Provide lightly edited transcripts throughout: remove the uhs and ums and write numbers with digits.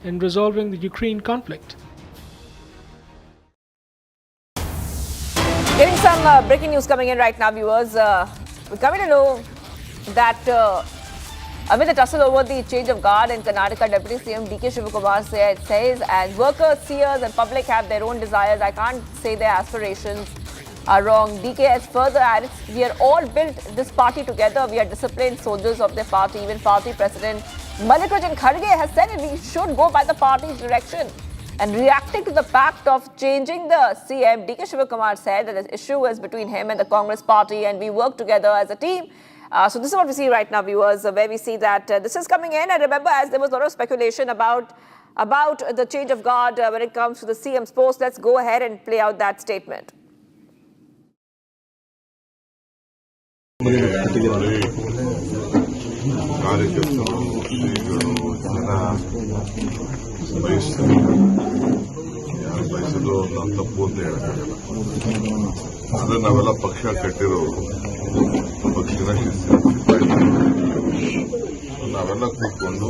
in resolving the Ukraine conflict. Getting some breaking news coming in right now, viewers. We're coming to know that amid the tussle over the change of guard in Karnataka, Deputy CM D.K. Shivakumar says, and workers, seers and public have their own desires. I can't say their aspirations are wrong. DK has further added, we are all built this party together. We are disciplined soldiers of the party. Even party president Mallikarjun Kharge has said that we should go by the party's direction. And reacting to the pact of changing the CM, D.K. Shivakumar said that the issue is between him and the Congress party and we work together as a team. So this is what we see right now, viewers, where we see that this is coming in. And remember, as there was a lot of speculation about the change of guard when it comes to the CM's post, let's go ahead and play out that statement. ಬಯಸೋದು ನಾವು ತಪ್ಪು ಅಂತ ಹೇಳಕ್ಕಾಗಲ್ಲ. ಆದರೆ ನಾವೆಲ್ಲ ಪಕ್ಷ ಕಟ್ಟಿರೋರು, ಪಕ್ಷದ ನಾವೆಲ್ಲ ಕೂತ್ಕೊಂಡು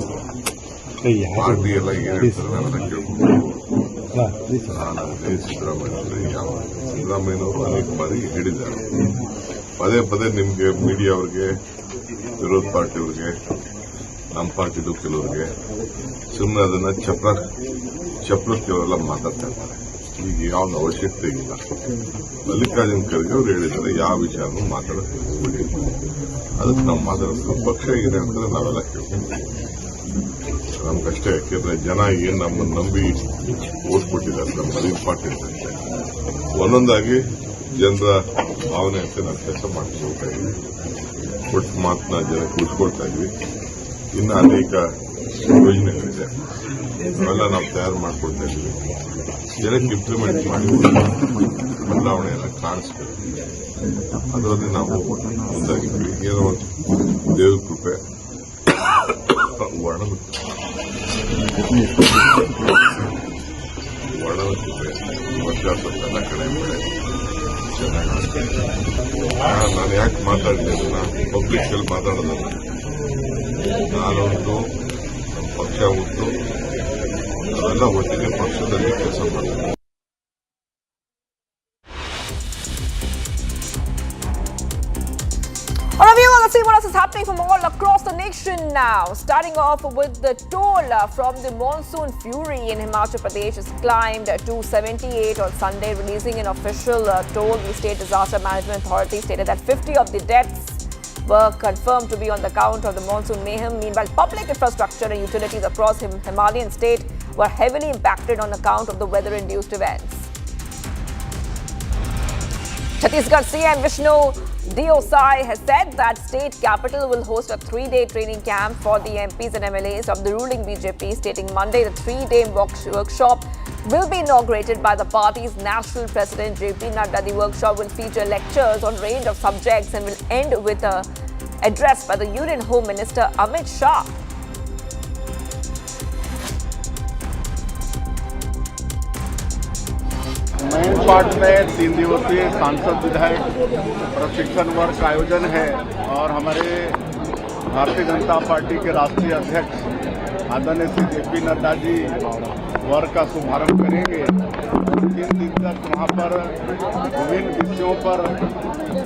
ಪಾರ್ಟಿ ಎಲ್ಲ ಏನ್ ಹೇಳ್ತಾರೆ ನಾವೆಲ್ಲ ಕೇಳ್ಕೊಂಡು ಸಿದ್ದರಾಮಯ್ಯನವರು ಅನೇಕ ಬಾರಿ ಹೇಳಿದ್ದಾರೆ. ಪದೇ ಪದೇ ನಿಮ್ಗೆ ಮೀಡಿಯಾ ಅವ್ರಿಗೆ, ವಿರೋಧ ಪಾರ್ಟಿಯವ್ರಿಗೆ, ನಮ್ಮ ಪಾರ್ಟಿದು ಕೆಲವರಿಗೆ ಸುಮ್ಮನೆ ಅದನ್ನ ಚಪ್ರಕ್ಕೆ ಅವರೆಲ್ಲ ಮಾತಾಡ್ತಾ ಇರ್ತಾರೆ. ಈಗ ಯಾವ ಅವಶ್ಯಕತೆ ಇಲ್ಲ. ಮಲ್ಲಿಕಾರ್ಜುನ್ ಖರ್ಗೆ ಅವರು ಹೇಳಿದ್ದಾರೆ, ಯಾವ ವಿಚಾರನೂ ಮಾತಾಡಕ್ಕೆ ಹೋಗ್ಬಿಡಿ, ಅದಕ್ಕೆ ನಾವು ಮಾತಾಡೋದು ಪಕ್ಷ ಏನೇ ಅಂದ್ರೆ ನಾವೆಲ್ಲ ಕೇಳ್ತೀವಿ. ನಮ್ಗಷ್ಟೇ, ಯಾಕೆಂದ್ರೆ ಜನ ಏನ್ ನಮ್ಮನ್ನು ನಂಬಿ ಓದ್ಬಿಟ್ಟಿದ್ದಾರೆ ನಮ್ಮ ಇಂಪಾರ್ಟೆಂಟ್ ಅಂತ. ಒಂದೊಂದಾಗಿ ಜನರ ಭಾವನೆ ಅಂತ ನಾವು ಕೆಲಸ ಮಾಡ್ಕೊಳ್ತಾ ಇದ್ವಿ. ಕೊಟ್ಟ ಮಾತನ್ನ ಜನಕ್ಕೆ ಉಳಿಸ್ಕೊಳ್ತಾ ಇದ್ವಿ. ಇನ್ನು ಅನೇಕ ಯೋಜನೆಗಳಿದೆ, ಅವೆಲ್ಲ ನಾವು ತಯಾರು ಮಾಡ್ಕೊಳ್ತಾ ಇದ್ವಿ. ಜನಕ್ಕೆ ಇಂಪ್ಲಿಮೆಂಟ್ ಮಾಡಿ ಬದಲಾವಣೆಯನ್ನ ಕಾಣಿಸ್ಬೇಕು. ಅದರಲ್ಲಿ ನಾವು ಮುಂದಾಗಿದ್ವಿ. ಏನೋ ದೇವ್ರ ಕೃಪೆ, ವರ್ಣದ ಕೃಪೆ, ವರ್ಷಾಸಕ್ಕೆಲ್ಲ ಕಡಿಮೆ ಮಳೆ ಚೆನ್ನಾಗಿ. ನಾನು ಯಾಕೆ ಮಾತಾಡಿದೆ ಅದನ್ನ ಪಬ್ಲಿಕ್ ಅಲ್ಲಿ ಮಾತಾಡೋದಲ್ಲ. ನಾನೊಂದು ನಮ್ಮ ಪಕ್ಷ ಉಂಟು, ನಾವೆಲ್ಲ ಒಟ್ಟಿಗೆ ಪಕ್ಷದಲ್ಲಿ ಕೆಲಸ ಮಾಡ್ತೀವಿ. Let's see what else is happening from all across the nation now. Starting off with the toll from the monsoon fury in Himachal Pradesh has climbed to 78 on Sunday, releasing an official toll. The State Disaster Management Authority stated that 50 of the deaths were confirmed to be on the count of the monsoon mayhem. Meanwhile, public infrastructure and utilities across Himalayan state were heavily impacted on account of the weather-induced events. Chhattisgarh CM Vishnu Deosai has said that state capital will host a 3-day training camp for the MPs and MLAs of the ruling BJP, stating Monday the 3-day workshop will be inaugurated by the party's national president JP Nadda. The workshop will feature lectures on a range of subjects and will end with an address by the Union Home Minister Amit Shah. Main part में 3 दिवसीय सांसद विधायक प्रशिक्षण वर्ग का आयोजन है और हमारे भारतीय जनता पार्टी के राष्ट्रीय अध्यक्ष आदरणीय श्री जेपी नड्डा जी वर्ग का शुभारंभ करेंगे। 3 दिन तक वहाँ पर विभिन्न विषयों पर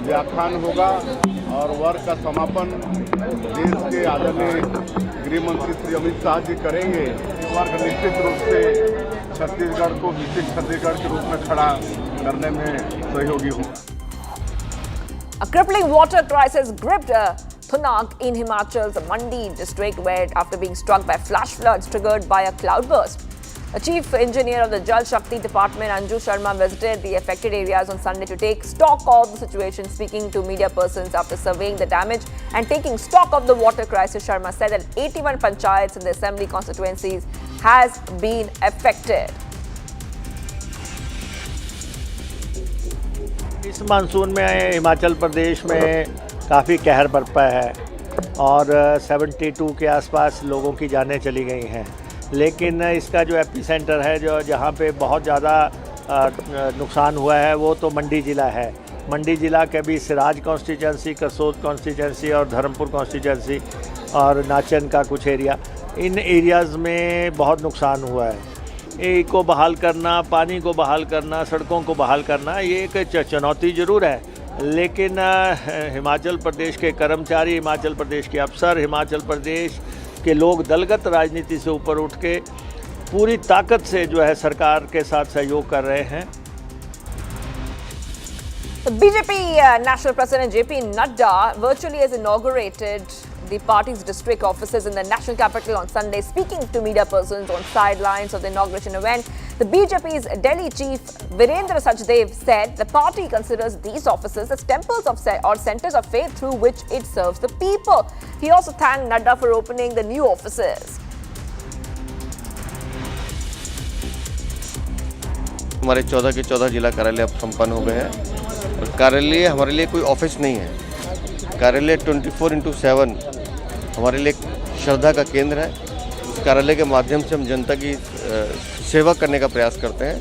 व्याख्यान होगा और वर्ग का समापन देश के आदरणीय गृह मंत्री श्री अमित शाह जी करेंगे। वर्ग निश्चित रूप से छत्तीसगढ़ को विकसित छत्तीसगढ़ के रूप में खड़ा करने में सहयोगी होगा। A crippling water crisis gripped Thunak in Himachal's Mandi district, where after being struck by flash floods triggered by a cloudburst. The chief engineer of the Jal Shakti department, Anju Sharma, visited the affected areas on Sunday to take stock of the situation. Speaking to media persons after surveying the damage and taking stock of the water crisis, Sharma said that 81 panchayats in the assembly constituencies has been affected. इस monsoon में हिमाचल प्रदेश में काफ़ी कहर बरपा है और 72 के आसपास लोगों की जानें चली गई हैं, लेकिन इसका जो एपिसेंटर है, जो जहाँ पे बहुत ज़्यादा नुकसान हुआ है, वो तो मंडी ज़िला है। मंडी ज़िला के भी सिराज कॉन्स्टिट्यूंसी, करसोद कॉन्स्टिट्यूंसी और धर्मपुर कॉन्स्टिट्यूंसी और नाचन का कुछ एरिया, इन एरियाज़ में बहुत नुकसान हुआ है। को बहाल करना, पानी को बहाल करना, सड़कों को बहाल करना, ये एक चुनौती ज़रूर है, लेकिन हिमाचल प्रदेश के कर्मचारी, हिमाचल प्रदेश के अफसर, हिमाचल प्रदेश के लोग दलगत राजनीति से ऊपर उठ के पूरी ताकत से जो है सरकार के साथ सहयोग कर रहे हैं। The BJP National President JP Nadda virtually has inaugurated the party's district offices in the national capital on Sunday. Speaking to media persons on sidelines of the inauguration event, the BJP's Delhi chief Virendra Sachdev said the party considers these offices as temples of or centers of faith through which it serves the people. He also thanked Nadda for opening the new offices. हमारे 14 के 14 जिला कार्यालय अब संपन्न हो गए हैं और कार्यालय हमारे लिए कोई ऑफिस नहीं है। कार्यालय 24/7 हमारे लिए श्रद्धा का केंद्र है। उस कार्यालय के माध्यम से हम जनता की सेवा करने का प्रयास करते हैं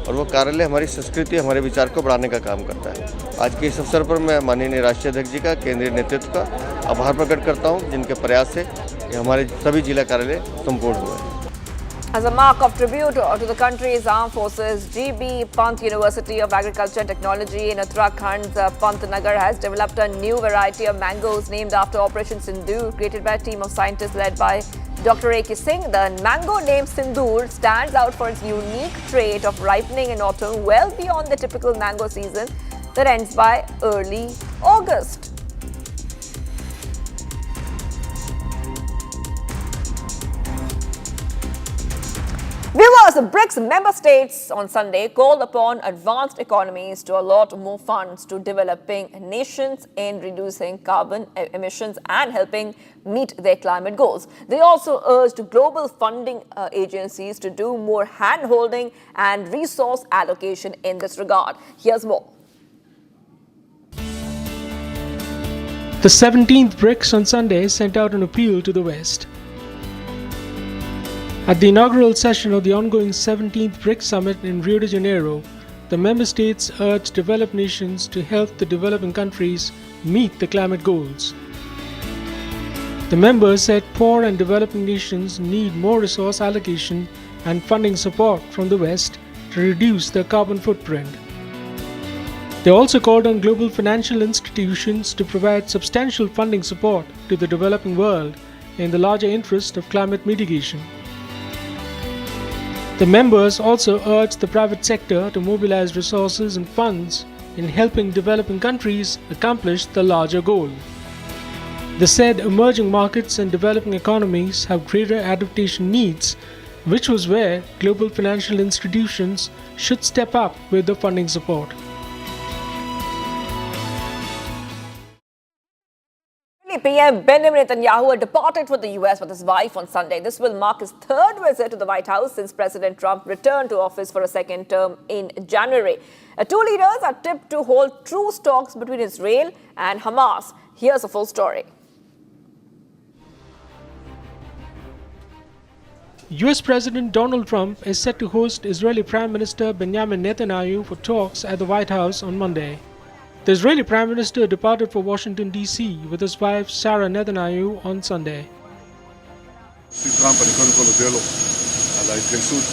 और वो कार्यालय हमारी संस्कृति, हमारे विचार को बढ़ाने का काम करता है। आज के इस अवसर पर मैं माननीय राष्ट्रीय अध्यक्ष जी का, केंद्रीय नेतृत्व का आभार प्रकट करता हूँ, जिनके प्रयास से हमारे सभी जिला कार्यालय संपूर्ण हुए हैं। As a mark of tribute to the country's armed forces, GB Pant University of Agriculture and Technology in Uttarakhand's Pantnagar has developed a new variety of mangoes named after Operation Sindoor, created by a team of scientists led by Dr. A.K. Singh. The mango named Sindoor stands out for its unique trait of ripening in autumn well beyond the typical mango season that ends by early August. Viewers, the BRICS member states on Sunday called upon advanced economies to allot more funds to developing nations in reducing carbon emissions and helping meet their climate goals. They also urged global funding agencies to do more hand-holding and resource allocation in this regard. Here's more. The 17th BRICS on Sunday sent out an appeal to the West. At the inaugural session of the ongoing 17th BRICS Summit in Rio de Janeiro, the member states urged developed nations to help the developing countries meet the climate goals. The members said poor and developing nations need more resource allocation and funding support from the West to reduce their carbon footprint. They also called on global financial institutions to provide substantial funding support to the developing world in the larger interest of climate mitigation. The members also urged the private sector to mobilize resources and funds in helping developing countries accomplish the larger goal. They said emerging markets and developing economies have greater adaptation needs, which was where global financial institutions should step up with the funding support. PM Benjamin Netanyahu departed for the US with his wife on Sunday. This will mark his third visit to the White House since President Trump returned to office for a second term in January. Two leaders are tipped to hold truce talks between Israel and Hamas. Here's a full story. US President Donald Trump is set to host Israeli Prime Minister Benjamin Netanyahu for talks at the White House on Monday. The Israeli Prime Minister departed for Washington, D.C. with his wife Sarah Netanyahu on Sunday. טראמפ, אני קודם כל אודה לו על ההתגייסות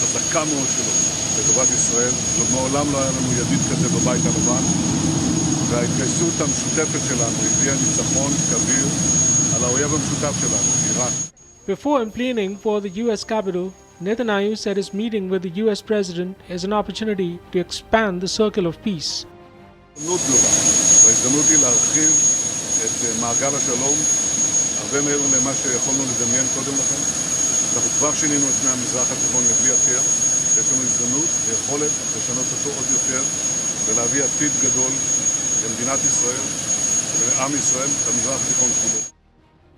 החזקה מאוד שלו לטובת ישראל. מעולם לא היה לנו ידיד כזה בבית הלבן, וההתגייסות המשותפת שלנו הביאה ניצחון כביר על האויב המשותף שלנו, איראן. Before complaining for the U.S. Capitol, Netanyahu said his meeting with the U.S. President is an opportunity to expand the circle of peace. וההזדמנות היא להרחיב את מעגל השלום הרבה מעבר למה שיכולנו לדמיין קודם לכן. אנחנו כבר שינינו את פני המזרח התיכון לבלי הכר. יש לנו הזדמנות ויכולת לשנות אותו עוד יותר ולהביא עתיד גדול למדינת ישראל ולעם ישראל במזרח התיכון כולו.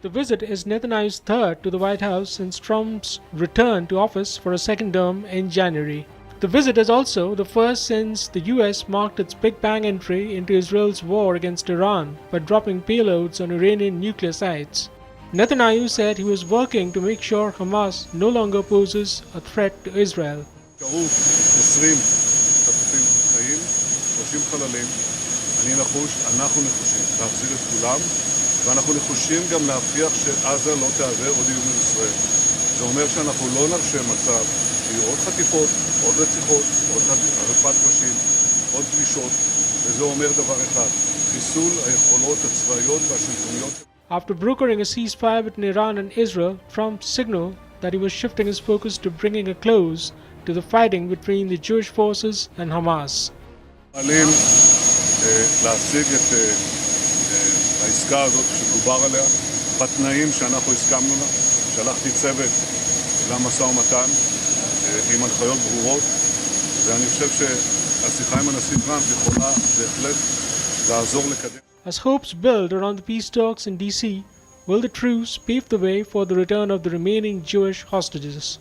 The visit is Netanyahu's third to the White House since Trump's return to office for a second term in January. The visit is also the first since the US marked its Big Bang entry into Israel's war against Iran by dropping payloads on Iranian nuclear sites. Netanyahu said he was working to make sure Hamas no longer poses a threat to Israel. 20 חטופים חיים, 30 חללים. אני נחוש, אנחנו נחושים להחזיר את כולם ואנחנו נחושים גם להבטיח שעזה לא תהווה עוד איום על ישראל. זה אומר שאנחנו לא נרשה מצב שיהיו עוד חטיפות, עוד רציחות, עוד עריפת ראשים, עוד פלישות, וזה אומר דבר אחד, חיסול היכולות הצבאיות והשלטוניות. After brokering a ceasefire between Iran and Israel, Trump signaled that he was shifting his focus to bringing a close to the fighting between the Jewish forces and Hamas. מעלים להשיג את העסקה הזאת שדובר עליה, בתנאים שאנחנו הסכמנו לה. שלחתי צוות למשא ומתן עם הנחיות ברורות, ואני חושב שהשיחה עם הנשיא טראמפ יכולה בהחלט לעזור לקדם. As hopes build around the peace talks in DC, will the truce pave the way for the return of the remaining Jewish hostages?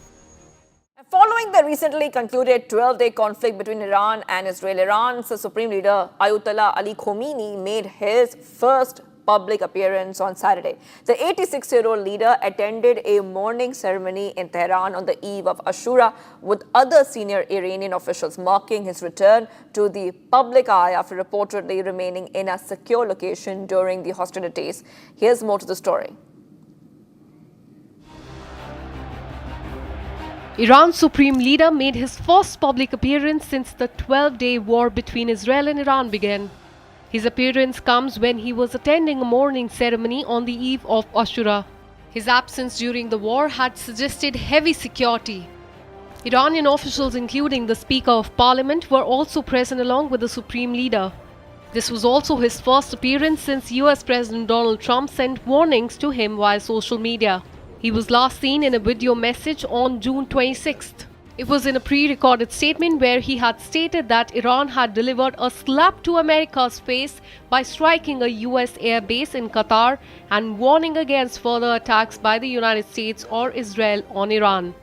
Following the recently concluded 12-day conflict between Iran and Israel, Iran's Supreme Leader Ayatollah Ali Khamenei made his first public appearance on Saturday. The 86-year-old leader attended a mourning ceremony in Tehran on the eve of Ashura with other senior Iranian officials, marking his return to the public eye after reportedly remaining in a secure location during the hostilities. Here's more to the story. Iran's supreme leader made his first public appearance since the 12-day war between Israel and Iran began. His appearance comes when he was attending a mourning ceremony on the eve of Ashura. His absence during the war had suggested heavy security. Iranian officials, including the Speaker of Parliament, were also present along with the supreme leader. This was also his first appearance since US President Donald Trump sent warnings to him via social media. He was last seen in a video message on June 26th. It was in a pre-recorded statement where he had stated that Iran had delivered a slap to America's face by striking a US air base in Qatar and warning against further attacks by the United States or Israel on Iran.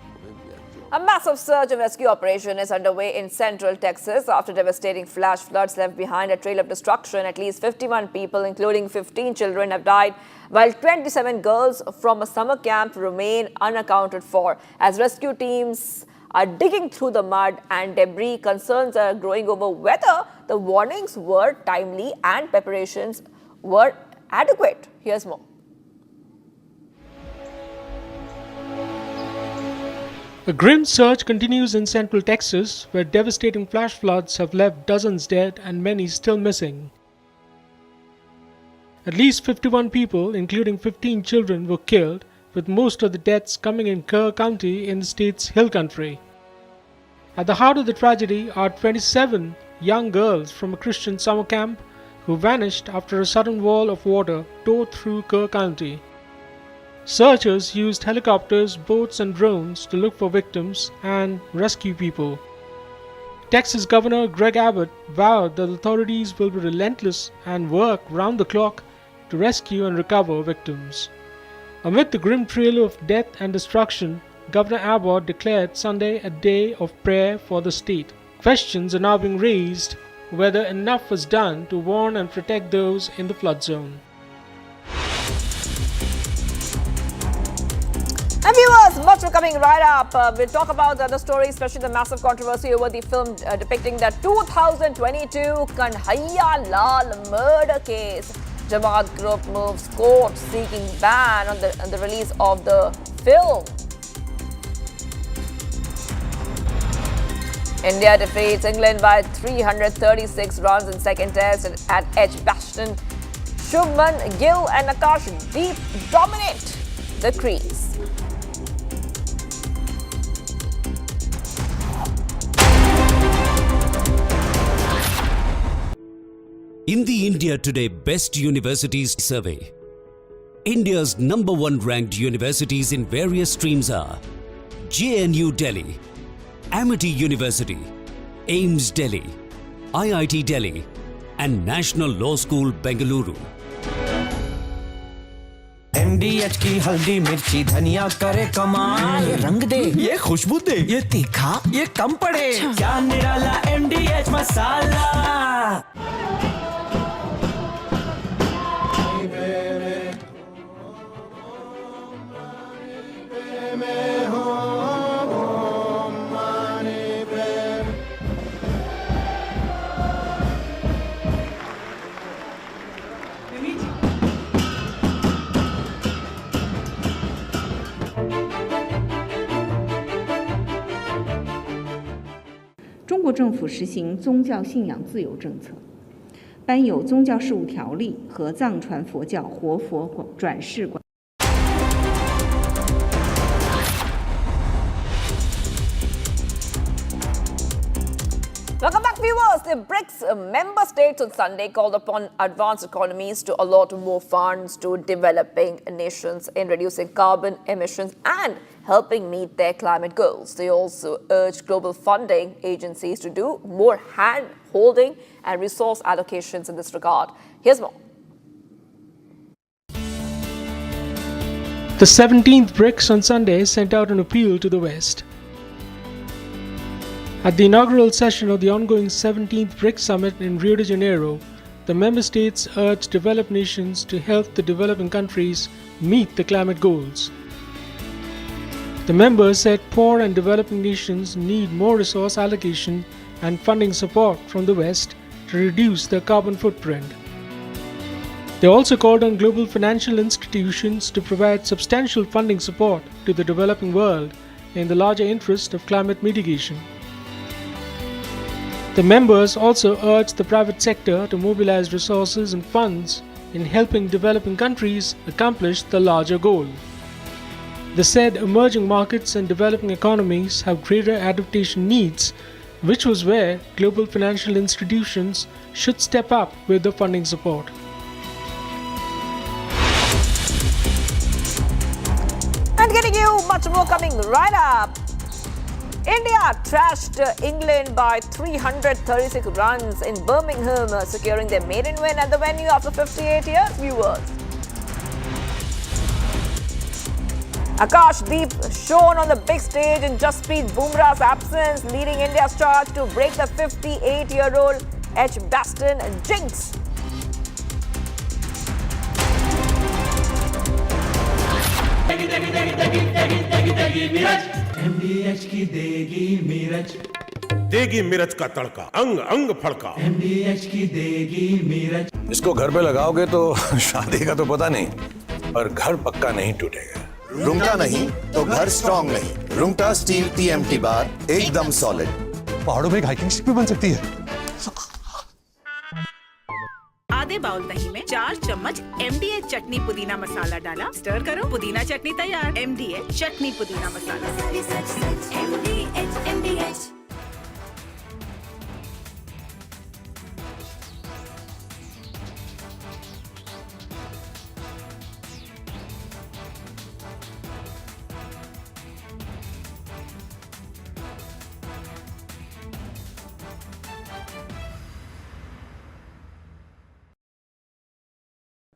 A massive search and rescue operation is underway in central Texas after devastating flash floods left behind a trail of destruction. At least 51 people, including 15 children, have died, while 27 girls from a summer camp remain unaccounted for. As rescue teams are digging through the mud and debris, concerns are growing over whether the warnings were timely and preparations were adequate. Here's more. A grim search continues in central Texas, where devastating flash floods have left dozens dead and many still missing. At least 51 people, including 15 children, were killed, with most of the deaths coming in Kerr County in the state's hill country. At the heart of the tragedy are 27 young girls from a Christian summer camp who vanished after a sudden wall of water tore through Kerr County. Searchers used helicopters, boats and drones to look for victims and rescue people. Texas Governor Greg Abbott vowed that authorities will be relentless and work round the clock to rescue and recover victims. Amid the grim trail of death and destruction, Governor Abbott declared Sunday a day of prayer for the state. Questions are now being raised whether enough was done to warn and protect those in the flood zone. And viewers, much more coming right up. We'll talk about the other stories, especially the massive controversy over the film depicting the 2022 Kanhaiya Lal murder case. Jamaat group moves court seeking ban on the release of the film. India defeats England by 336 runs in second test at Edgbaston. Shubman Gill and Akash Deep dominate the crease. In the India Today Best Universities Survey, India's #1 ranked universities in various streams are JNU Delhi, Amity University, AIMS Delhi, IIT Delhi and National Law School Bengaluru. MDH की हल्दी मिर्ची धनिया करे कमाल, ये रंग दे, ये खुशबू दे, ये तीखा, ये कम पड़े, क्या निराला MDH masala. 中国政府实行宗教信仰自由政策，颁有宗教事务条例和藏传佛教活佛转世管。Welcome back, viewers. The BRICS member states on Sunday called upon advanced economies to allot more funds to developing nations in reducing carbon emissions and helping meet their climate goals. They also urged global funding agencies to do more hand-holding and resource allocations in this regard. Here's more. The 17th BRICS on Sunday sent out an appeal to the West. At the inaugural session of the ongoing 17th BRICS Summit in Rio de Janeiro, the member states urged developed nations to help the developing countries meet the climate goals. The members said poor and developing nations need more resource allocation and funding support from the West to reduce their carbon footprint. They also called on global financial institutions to provide substantial funding support to the developing world in the larger interest of climate mitigation. The members also urged the private sector to mobilize resources and funds in helping developing countries accomplish the larger goal. They said emerging markets and developing economies have greater adaptation needs, which was where global financial institutions should step up with the funding support. And getting you much more coming right up. India trashed England by 336 runs in Birmingham, securing their maiden win at the venue after 58 years, viewers. Akashdeep shone on the big stage in Jasprit Bumrah's absence, leading India's charge to break the 58-year-old Edgbaston jinx. MDH की देगी मीरज, देगी मिर्च का तड़का, अंग अंग फड़का। MDH की देगी मीरज। इसको घर पे लगाओगे तो शादी का तो पता नहीं, पर घर पक्का नहीं टूटेगा। रुंगटा नहीं तो घर स्ट्रॉन्ग नहीं। रुंगटा स्टील TMT बार एकदम सॉलिड। पहाड़ों में हाइकिंग शिप भी बन सकती है। आधे बाउल दही में 4 चम्मच MDH चटनी पुदीना मसाला डाला, स्टर करो, पुदीना चटनी तैयार। MDH चटनी पुदीना मसाला। MDH।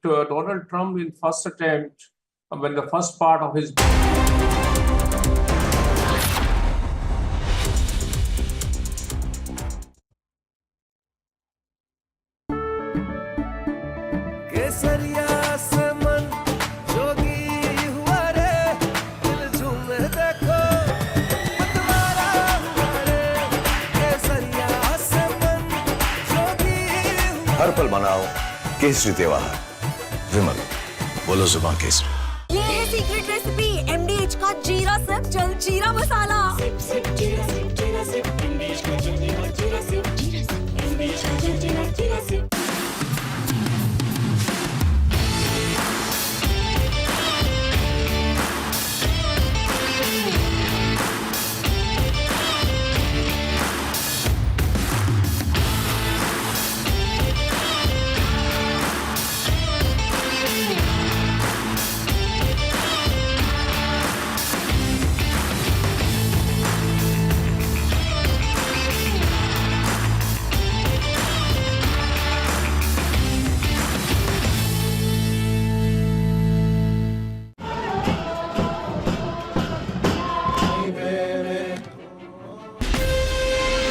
To Donald Trump in first attempt, when the first part of his हर पल मनाओ केसरी त्योहार। विमल, बोलो जुबान केसरी। ये है सीक्रेट रेसिपी MDH का जीरा सिप जल जीरा मसाला। सिप सिप जीरा सिप MDH का जल जीरा सिप MDH का जल जीरा SIP.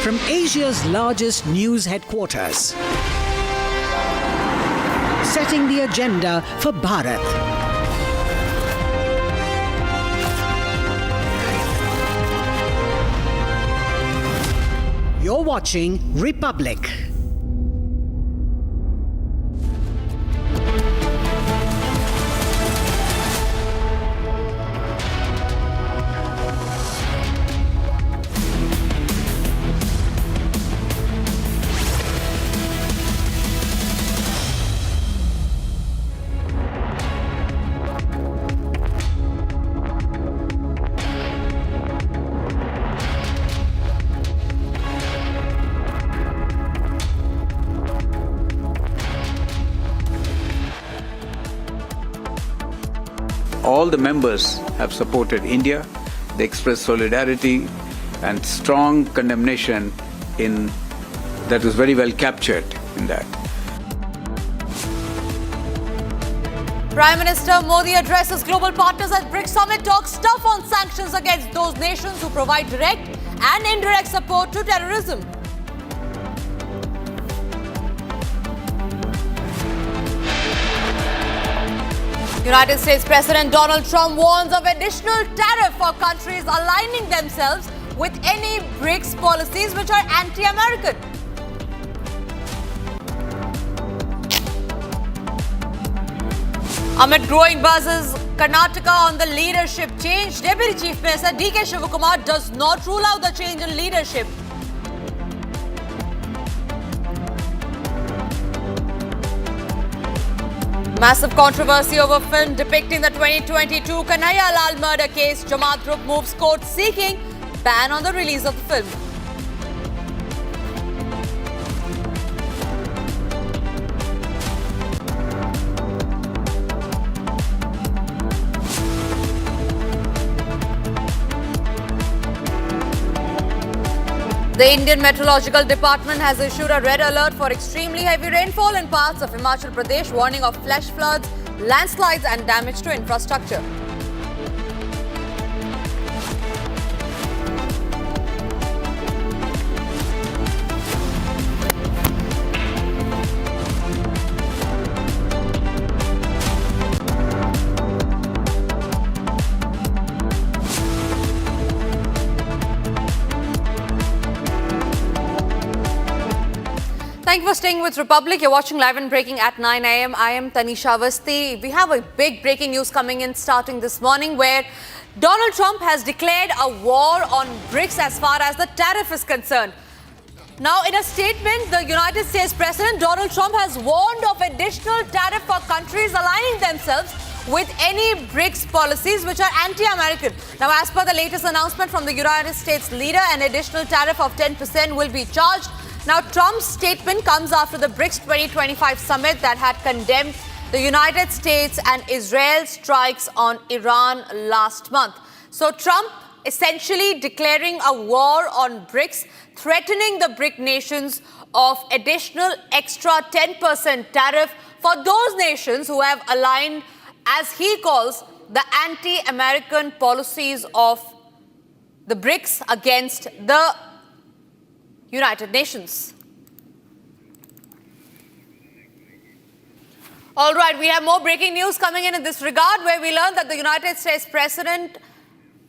From Asia's largest news headquarters, setting the agenda for Bharat. You're watching Republic. all the members have supported India. They expressed solidarity and strong condemnation that was very well captured in that. Prime Minister Modi addresses global partners at BRICS summit, talks tough on sanctions against those nations who provide direct and indirect support to terrorism. United States President Donald Trump warns of additional tariff for countries aligning themselves with any BRICS policies which are anti-American. Amid growing buzzes, Karnataka on the leadership change, Deputy Chief Minister D.K. Shivakumar does not rule out the change in leadership. Massive controversy over film depicting the 2022 Kanhaiya Lal murder case. Jamaat group moves court seeking ban on the release of the film. The Indian Meteorological Department has issued a red alert for extremely heavy rainfall in parts of Himachal Pradesh, warning of flash floods, landslides and damage to infrastructure. Thank you for staying with Republic. You're watching Live and Breaking at 9 a.m. I am Tanisha Avasthi. We have a big breaking news coming in starting this morning where Donald Trump has declared a war on BRICS as far as the tariff is concerned. Now, in a statement, the United States President Donald Trump has warned of additional tariff for countries aligning themselves with any BRICS policies which are anti-American. Now, as per the latest announcement from the United States leader, an additional tariff of 10% will be charged. Now, Trump's statement comes after the BRICS 2025 summit that had condemned the United States and Israel's strikes on Iran last month. So, Trump essentially declaring a war on BRICS, threatening the BRIC nations of additional extra 10% tariff for those nations who have aligned, as he calls, the anti-American policies of the BRICS against the United Nations. All right, we have more breaking news coming in this regard, where we learned that the United States President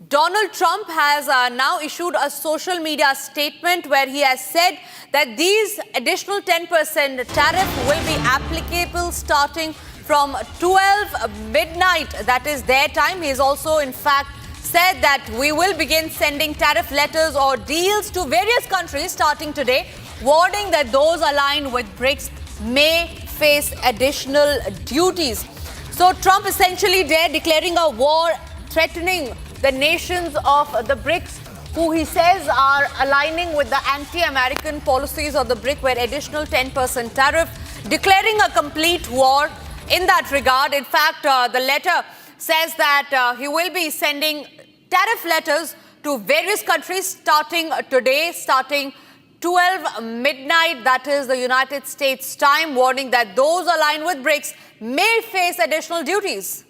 Donald Trump has now issued a social media statement where he has said that these additional 10% tariff will be applicable starting from 12 midnight, that is their time. He has also, in fact, said that we will begin sending tariff letters or deals to various countries starting today, warning that those aligned with BRICS may face additional duties. So Trump essentially there declaring a war, threatening the nations of the BRICS, who he says are aligning with the anti-American policies of the BRIC, where additional 10% tariff, declaring a complete war in that regard. In fact, the letter says that he will be sending tariff letters to various countries starting today, starting 12 midnight, that is the United States time, warning that those aligned with BRICS may face additional duties.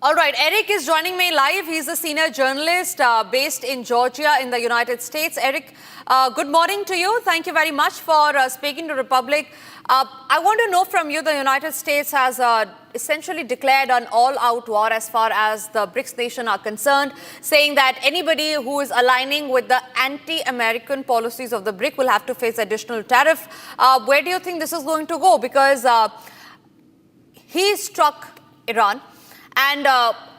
All right, Eric is joining me live. He's a senior journalist based in Georgia in the United States. Eric, good morning to you. Thank you very much for speaking to Republic. I want to know from you, the United States has essentially declared an all-out war as far as the BRICS nation are concerned, saying that anybody who is aligning with the anti-American policies of the BRIC will have to face additional tariff. Where do you think this is going to go? Because he struck Iran. And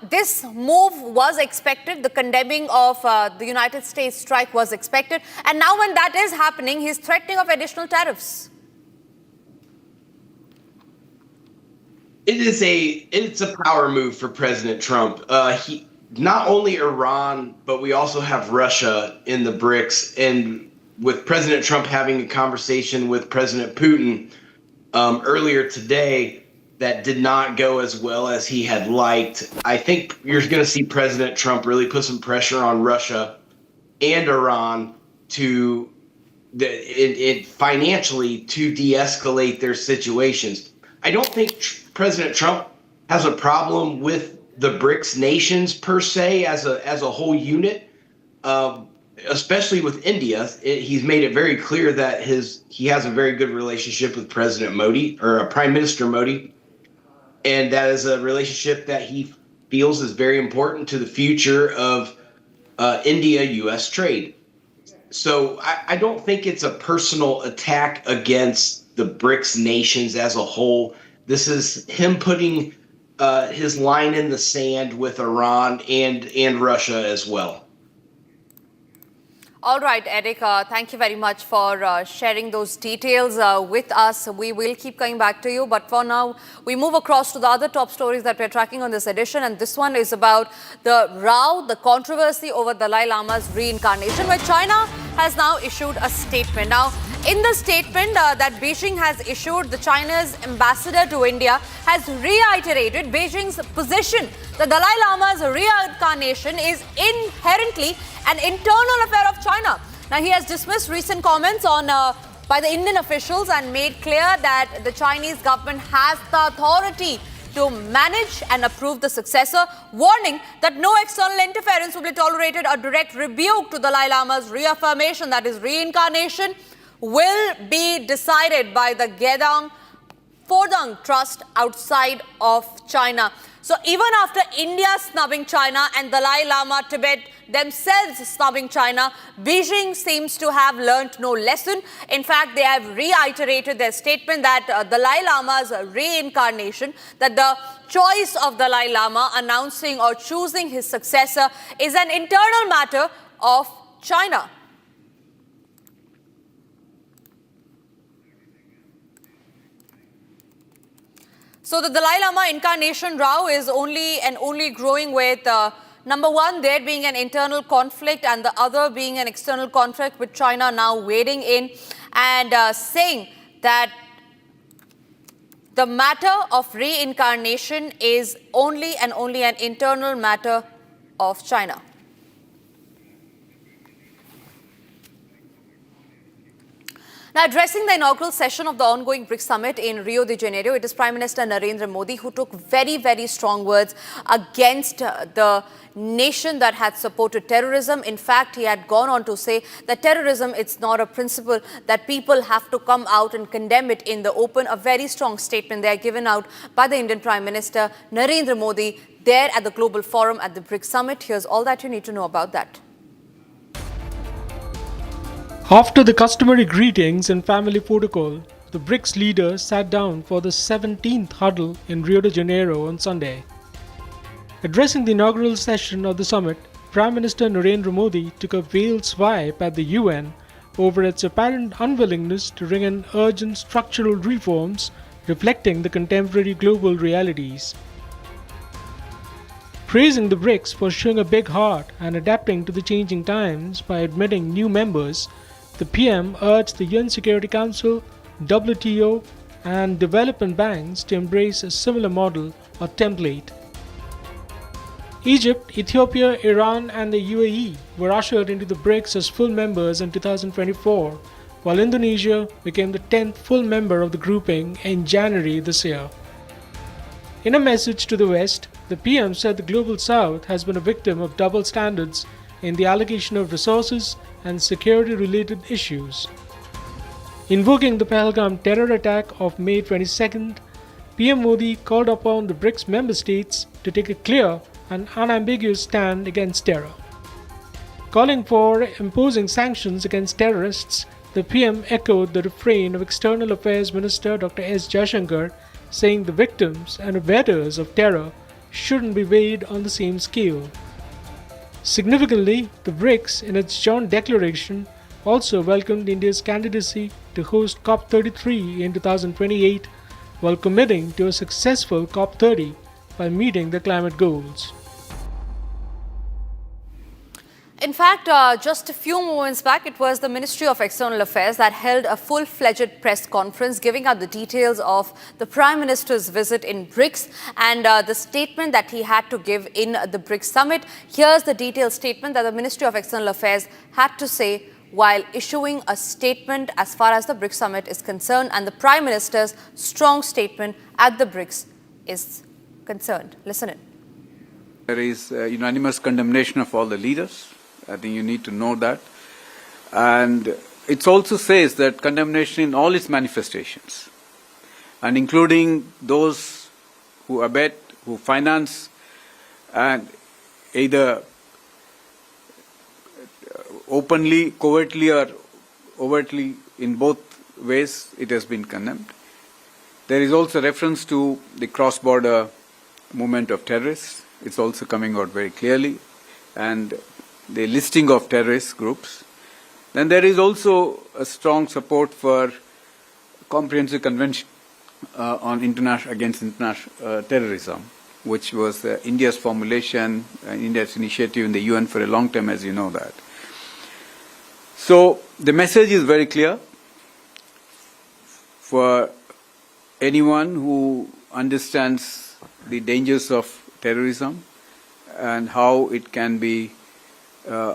this move was expected. The condemning of the United States strike was expected. And now when that is happening, he's threatening of additional tariffs. It's a power move for President Trump. He not only Iran, but we also have Russia in the BRICS. And with President Trump having a conversation with President Putin earlier today, that did not go as well as he had liked. I think you're going to see President Trump really put some pressure on Russia and Iran to financially to de-escalate their situations. I don't think President Trump has a problem with the BRICS nations per se as a whole unit, especially with India. He's made it very clear that he has a very good relationship with President Modi or Prime Minister Modi, and that is a relationship that he feels is very important to the future of India-U.S. trade. So I don't think it's a personal attack against the BRICS nations as a whole. This is him putting his line in the sand with Iran and Russia as well. All right, Eric, thank you very much for sharing those details with us. We will keep coming back to you, but for now, we move across to the other top stories that we're tracking on this edition, and this one is about the row, the controversy over Dalai Lama's reincarnation, where China has now issued a statement. Now, in the statement that Beijing has issued, the China's ambassador to India has reiterated Beijing's position. The Dalai Lama's reincarnation is inherently an internal affair of China. Now, he has dismissed recent comments by the Indian officials and made clear that the Chinese government has the authority to manage and approve the successor, warning that no external interference will be tolerated. A direct rebuke to Dalai Lama's reaffirmation that his reincarnation will be decided by the Fordang Trust outside of China. So even after India snubbing China and Dalai Lama Tibet themselves snubbing China, Beijing seems to have learnt no lesson. In fact, they have reiterated their statement that Dalai Lama's reincarnation, that the choice of Dalai Lama announcing or choosing his successor is an internal matter of China. So the Dalai Lama incarnation row is only growing with number one, there being an internal conflict and the other being an external conflict with China now wading in and saying that the matter of reincarnation is only an internal matter of China. Now, addressing the inaugural session of the ongoing BRICS summit in Rio de Janeiro, it is Prime Minister Narendra Modi who took very, very strong words against the nation that had supported terrorism. In fact, he had gone on to say that terrorism, it's not a principle that people have to come out and condemn it in the open. A very strong statement there given out by the Indian Prime Minister Narendra Modi there at the Global Forum at the BRICS summit. Here's all that you need to know about that. After the customary greetings and family protocol, the BRICS leaders sat down for the 17th huddle in Rio de Janeiro on Sunday. Addressing the inaugural session of the summit, Prime Minister Narendra Modi took a veiled swipe at the UN over its apparent unwillingness to bring in urgent structural reforms reflecting the contemporary global realities. Praising the BRICS for showing a big heart and adapting to the changing times by admitting new members, the PM urged the UN Security Council, WTO, and development banks to embrace a similar model or template. Egypt, Ethiopia, Iran, and the UAE were ushered into the BRICS as full members in 2024, while Indonesia became the 10th full member of the grouping in January this year. In a message to the West, the PM said the Global South has been a victim of double standards in the allocation of resources and security-related issues. Invoking the Pahalgam terror attack of May 22nd, PM Modi called upon the BRICS member states to take a clear and unambiguous stand against terror. Calling for imposing sanctions against terrorists, the PM echoed the refrain of External Affairs Minister Dr. S. Jaishankar, saying the victims and abettors of terror shouldn't be weighed on the same scale. Significantly, the BRICS, in its joint declaration, also welcomed India's candidacy to host COP33 in 2028, while committing to a successful COP30 by meeting the climate goals. In fact, just a few moments back, it was the Ministry of External Affairs that held a full-fledged press conference giving out the details of the Prime Minister's visit in BRICS and the statement that he had to give in the BRICS summit. Here's the detailed statement that the Ministry of External Affairs had to say while issuing a statement as far as the BRICS summit is concerned, and the Prime Minister's strong statement at the BRICS is concerned. Listen in. There is unanimous condemnation of all the leaders. I think you need to know that. And it also says that condemnation in all its manifestations, and including those who abet, who finance, and either openly, covertly, or overtly, in both ways, it has been condemned. There is also reference to the cross-border movement of terrorists. It's also coming out very clearly. And the listing of terrorist groups. Then there is also a strong support for comprehensive convention on against international terrorism, which was India's formulation, India's initiative in the UN for a long time, as you know that. So the message is very clear for anyone who understands the dangers of terrorism and how it can be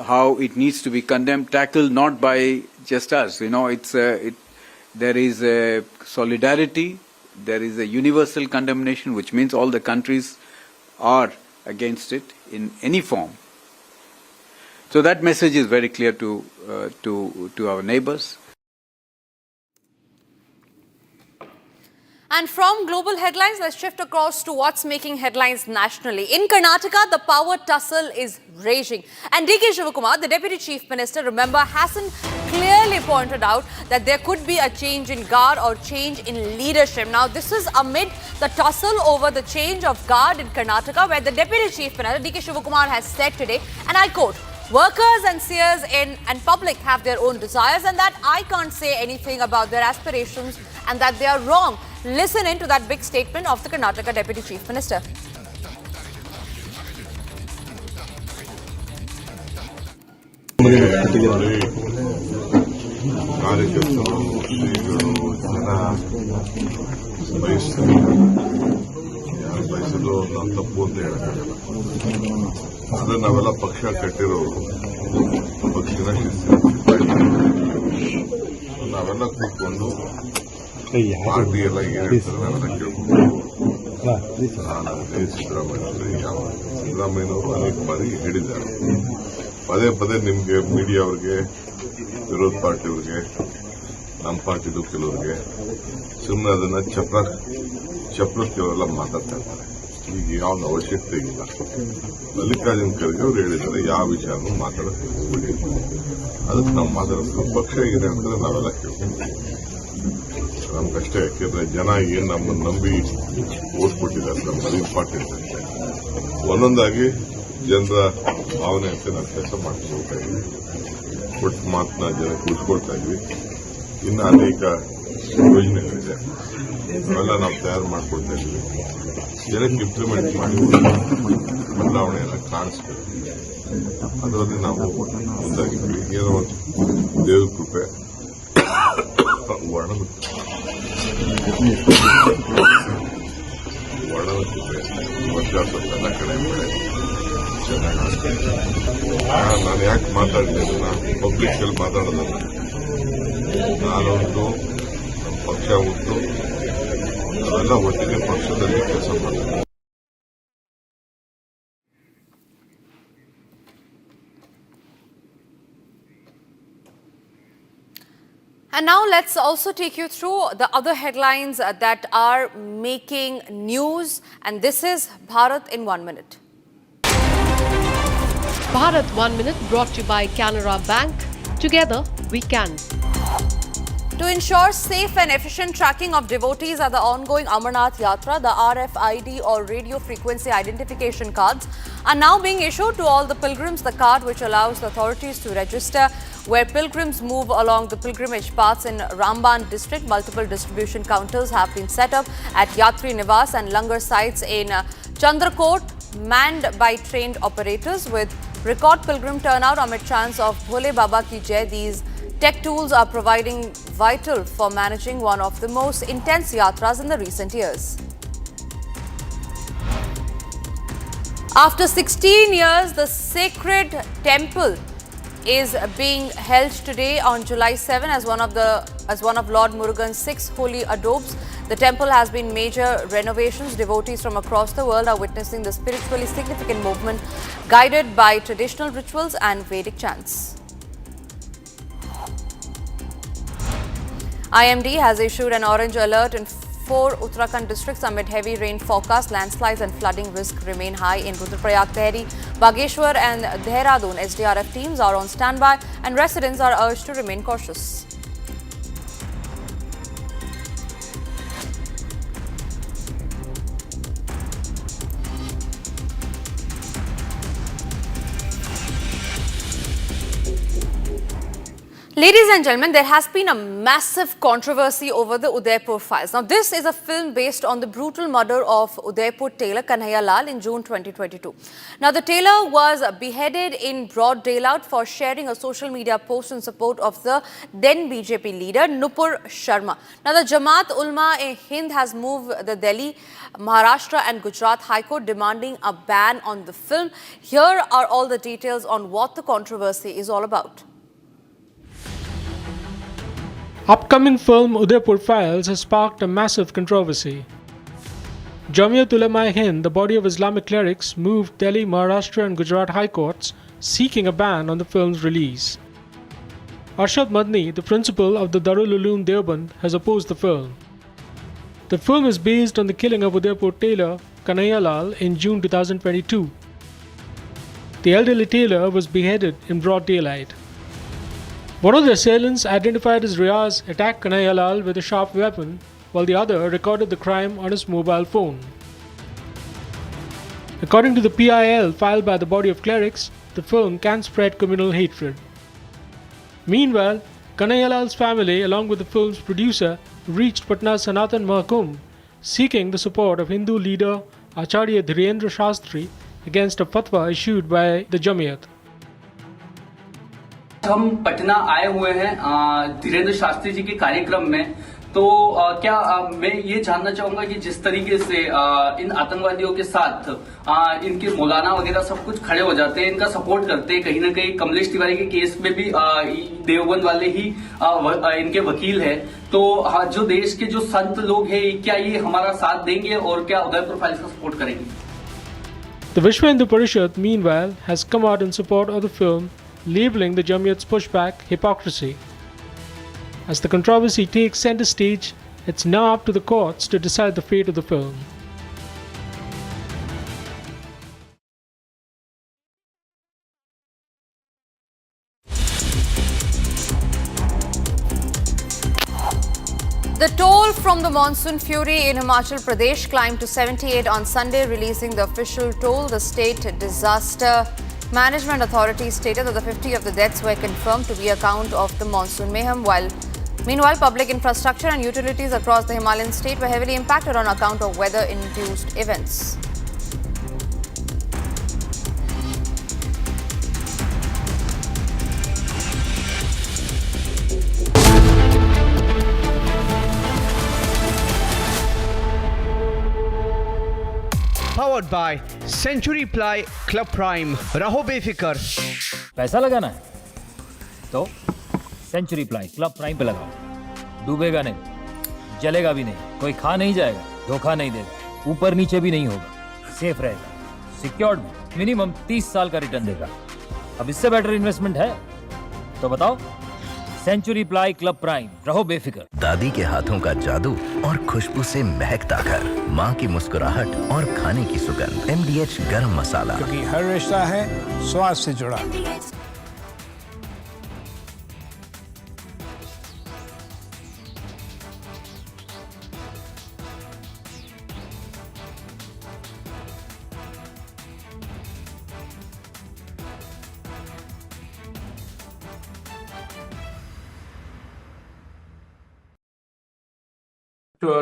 how it needs to be condemned, tackled not by just us. You know, there is a solidarity, there is a universal condemnation, which means all the countries are against it in any form. So that message is very clear to our neighbors. And from global headlines, let's shift across to what's making headlines nationally. In Karnataka, the power tussle is raging. And D.K. Shivakumar, the Deputy Chief Minister, remember, hasn't clearly pointed out that there could be a change in guard or change in leadership. Now, this is amid the tussle over the change of guard in Karnataka, where the Deputy Chief Minister, D.K. Shivakumar, has said today, and I quote, "Workers and seers and public have their own desires, and that I can't say anything about their aspirations and that they are wrong." Listen in to that big statement of the Karnataka Deputy Chief Minister. ಕಾರ್ಯಕರ್ತರು, ಶ್ರೀಗಳು, ಜನ ಬಯಸ್ತಾರೆ. ಯಾರು ಬಯಸೋದು ನಾವು ತಪ್ಪು ಅಂತ ಹೇಳಕ್ಕಾಗಲ್ಲ. ಆದ್ರೆ ನಾವೆಲ್ಲ ಪಕ್ಷ ಕಟ್ಟಿರೋರು, ಪಕ್ಷದ ನಾವೆಲ್ಲ ಕೂತ್ಕೊಂಡು ಪಾರ್ಟಿ ಎಲ್ಲ ಏನ್ ಹೇಳ್ತಾರೆ ನಾವೆಲ್ಲ ಕೇಳ್ಕೊಂಡು ಸಿದ್ದರಾಮಯ್ಯನವರು ಅನೇಕ ಬಾರಿ ಹೇಳಿದ್ದಾರೆ. ಪದೇ ಪದೇ ನಿಮ್ಗೆ ಮೀಡಿಯಾ ಅವ್ರಿಗೆ, ವಿರೋಧ ಪಾರ್ಟಿಯವ್ರಿಗೆ, ನಮ್ಮ ಪಾರ್ಟಿದು ಕೆಲವ್ರಿಗೆ ಸುಮ್ಮನೆ ಅದನ್ನ ಚಪ್ಲಕ್ಕೆ ಅವರೆಲ್ಲ ಮಾತಾಡ್ತಾ ಇರ್ತಾರೆ. ಈಗ ಯಾವ ಅವಶ್ಯಕತೆ ಇಲ್ಲ. ಮಲ್ಲಿಕಾರ್ಜುನ್ ಖರ್ಗೆ ಅವ್ರು ಹೇಳಿದ್ದಾರೆ, ಯಾವ ವಿಚಾರನೂ ಮಾತಾಡೋಕೆ ಹೋಗ್ಬಿಡಿ, ಅದಕ್ಕೆ ನಾವು ಮಾತಾಡೋದು ಪಕ್ಷ ಏನೇ ಅಂತಂದ್ರೆ ನಾವೆಲ್ಲ ಕೇಳ್ಕೊಂಡು ನಮ್ಗಷ್ಟೇ. ಯಾಕೆಂದ್ರೆ ಜನ ಏನ್ ನಮ್ಮನ್ನು ನಂಬಿ ಓಟ್ ಕೊಟ್ಟಿದ್ದಾರೆ, ನಮ್ಮದು ಇಂಪಾರ್ಟೆಂಟ್ ಅಂತ ಒಂದೊಂದಾಗಿ ಜನರ ಭಾವನೆ ಅಂತ ನಾವು ಕೆಲಸ ಮಾಡ್ಕೊಳ್ತಾ ಇದ್ವಿ. ಕೊಟ್ಟು ಮಾತನ್ನ ಜನಕ್ಕೆ ಉಳಿಸ್ಕೊಳ್ತಾ ಇದ್ವಿ. ಇನ್ನು ಅನೇಕ ಯೋಜನೆಗಳಿದೆ, ಅವೆಲ್ಲ ನಾವು ತಯಾರು ಮಾಡ್ಕೊಳ್ತಾ ಇದ್ವಿ. ಜನಕ್ಕೆ ಇಂಪ್ಲಿಮೆಂಟ್ ಮಾಡಿ ಬದಲಾವಣೆಯನ್ನ ಕಾಣಿಸ್ಬೇಕು. ಅದರಲ್ಲಿ ನಾವು ಮುಂದಾಗಿದ್ವಿ. ಏನೋ ಒಂದು ದೇವ್ರ ಕೃಪೆ, ವರ್ಣದ ಕೃಪೆ, ವರ್ಷ ಎಲ್ಲ ಕಡೆ ಮಳೆ ಚೆನ್ನಾಗಿ. ನಾನು ಯಾಕೆ ಮಾತಾಡಿದೆ, ನಾನು ಪಬ್ಲಿಕ್ ಅಲ್ಲಿ ಮಾತಾಡೋದಲ್ಲ. ನಾನೊಂದು, ನಮ್ಮ ಪಕ್ಷ ಉಂಟು, ಅವೆಲ್ಲ ಒಟ್ಟಿಗೆ ಪಕ್ಷದಲ್ಲಿ ಕೆಲಸ ಮಾಡ್ತಾರೆ. And now let's also take you through the other headlines that are making news. And this is Bharat in 1 minute. Bharat 1 minute brought to you by Canara Bank. Together we can. To ensure safe and efficient tracking of devotees at the ongoing Amarnath Yatra, the RFID or radio frequency identification cards are now being issued to all the pilgrims. The card, which allows the authorities to register where pilgrims move along the pilgrimage paths in Ramban district. Multiple distribution counters have been set up at Yatri Niwas and Langar sites in Chandrakot, manned by trained operators with record pilgrim turnout amid chants of Bhole Baba Ki Jai. These tech tools are proving vital for managing one of the most intense yatras in the recent years. After 16 years, the sacred temple is being held today on July 7 as one of Lord Murugan's 6 holy adobes. The temple has been major renovations. Devotees from across the world are witnessing the spiritually significant movement guided by traditional rituals and Vedic chants. IMD has issued an orange alert in 4 Uttarakhand districts amid heavy rain forecast. Landslides and flooding risk remain high in Rudraprayag, Tehri, Bageshwar and Dehradun. SDRF teams are on standby and residents are urged to remain cautious. Ladies and gentlemen, there has been a massive controversy over the Udaipur files. Now, this is a film based on the brutal murder of Udaipur tailor Kanhaiya Lal in June 2022. Now, the tailor was beheaded in broad daylight for sharing a social media post in support of the then BJP leader Nupur Sharma. Now, the Jamaat Ulama-e-Hind has moved the Delhi, Maharashtra and Gujarat High Court demanding a ban on the film. Here are all the details on what the controversy is all about. Upcoming film Udaipur Files has sparked a massive controversy. Jamiat Ulama-e-Hind, the body of Islamic clerics, moved Delhi, Maharashtra and Gujarat High Courts seeking a ban on the film's release. Arshad Madni, the principal of the Darul Uloom Deoband, has opposed the film. The film is based on the killing of Udaipur tailor Kanhaiya Lal in June 2022. The elderly tailor was beheaded in broad daylight. One of the assailants, identified as Riaz, attacked Kanhaiya Lal with a sharp weapon, while the other recorded the crime on his mobile phone. According to the PIL filed by the body of clerics, the film can spread communal hatred. Meanwhile, Kanhaiya Lal's family, along with the film's producer, reached Patna Sanatan Mahakumbh, seeking the support of Hindu leader Acharya Dhirendra Shastri against a fatwa issued by the Jamiat. हम पटना आए हुए हैं धीरेन्द्र शास्त्री जी के कार्यक्रम में, तो क्या मैं ये जानना चाहूंगा कि जिस तरीके से इन आतंकवादियों के साथ इनके मौलाना वगैरह सब कुछ खड़े हो जाते हैं, इनका सपोर्ट करते हैं, कहीं ना कहीं कमलेश तिवारी के केस में भी देवबंद वाले ही इनके वकील हैं, तो जो देश के जो संत लोग हैं, क्या ये हमारा साथ देंगे और क्या उदयपुर फाइल्स का सपोर्ट करेंगे? The Vishwa Hindu Parishad, meanwhile, has come out in support of the film, labeling the Jamiat's pushback hypocrisy. As the controversy takes center stage, it's now up to the courts to decide the fate of the film. The toll from the monsoon fury in Himachal Pradesh climbed to 78 on Sunday, releasing the official toll. The state disaster management authority stated that the 50 of the deaths were confirmed to be account of the monsoon mayhem. Meanwhile, public infrastructure and utilities across the Himalayan state were heavily impacted on account of weather-induced events. Powered by Century Ply Club Prime. रहो बेफिक्र। पैसा लगाना है तो century ply club prime पे लगाओ। डूबेगा नहीं, जलेगा भी नहीं, कोई खा नहीं जाएगा, धोखा नहीं देगा, ऊपर नीचे भी नहीं होगा, सेफ रहेगा, सिक्योर्ड में मिनिमम 30 साल का रिटर्न देगा। अब इससे बेटर इन्वेस्टमेंट है तो बताओ। सेंचुरी प्लाई क्लब प्राइम, रहो बेफिक्र। दादी के हाथों का जादू और खुशबू से महकता घर, माँ की मुस्कुराहट और खाने की सुगंध। MDH गरम मसाला, क्योंकि हर रिश्ता है स्वाद से जुड़ा।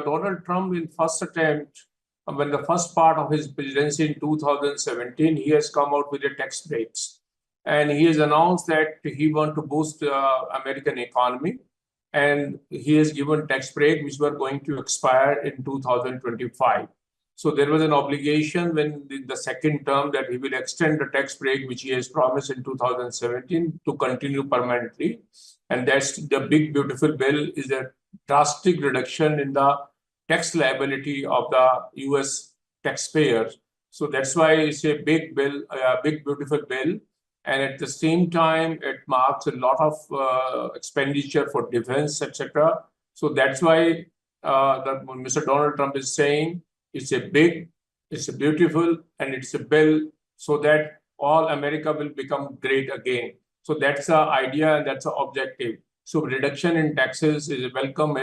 Donald Trump in first attempt, when the first part of his presidency in 2017, he has come out with the tax breaks. and he has announced that he wants to boost American economy, and he has given tax break which were going to expire in 2025. So there was an obligation when the second term that he will extend the tax break which he has promised in 2017 to continue permanently, and that's the big beautiful bill is a drastic reduction in the tax liability of the US taxpayers. So that's why it's a big bill, a big beautiful bill. And at the same time, it marks a lot of expenditure for defense, etc. So that's why Mr. Donald Trump is saying it's a big, it's a beautiful, and it's a bill so that all America will become great again. So that's the idea and that's the objective. So reduction in taxes is a welcome.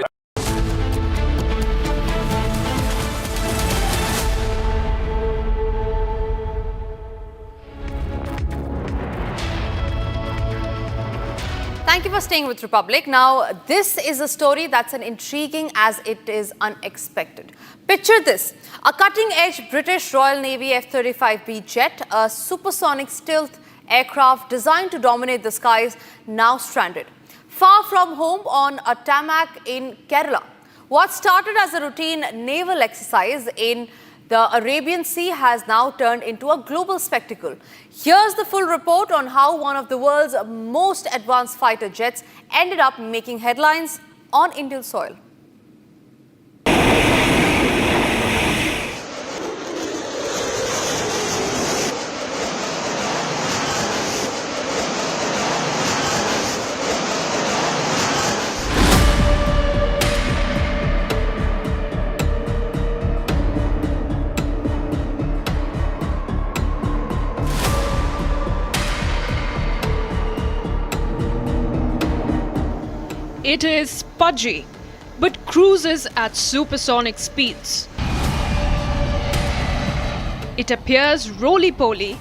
Thank you for staying with Republic. Now, this is a story that's as intriguing as it is unexpected. Picture this, a cutting-edge British Royal Navy F-35B jet, a supersonic stealth aircraft designed to dominate the skies, now stranded far from home on a tarmac in Kerala. What started as a routine naval exercise in the Arabian Sea has now turned into a global spectacle. Here's the full report on how one of the world's most advanced fighter jets ended up making headlines on Indian soil. It is pudgy, but cruises at supersonic speeds. It appears roly-poly,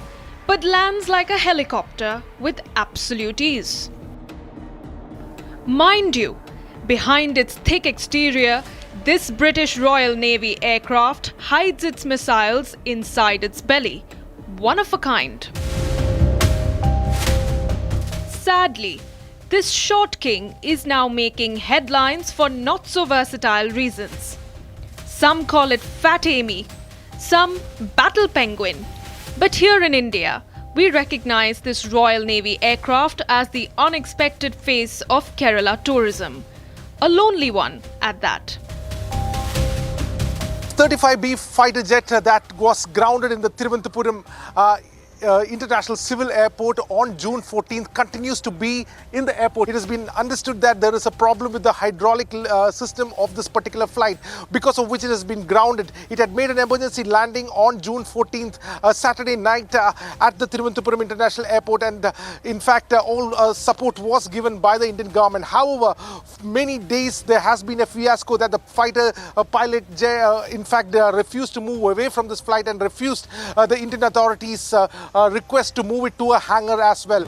but lands like a helicopter with absolute ease. Mind you, behind its thick exterior, this British Royal Navy aircraft hides its missiles inside its belly, one of a kind. Sadly, this short king is now making headlines for not so versatile reasons. Some call it Fat Amy, some Battle Penguin. But here in India, we recognize this Royal Navy aircraft as the unexpected face of Kerala tourism. A lonely one at that. 35B fighter jet that was grounded in the Thiruvananthapuram International Civil Airport on June 14th continues to be in the airport. It has been understood that there is a problem with the hydraulic system of this particular flight, because of which it has been grounded. It had made an emergency landing on June 14th, Saturday night at the Thiruvananthapuram International Airport, and in fact all support was given by the Indian government. However, many days there has been a fiasco that the fighter pilot in fact refused to move away from this flight and refused the Indian authorities request to move it to a hangar as well.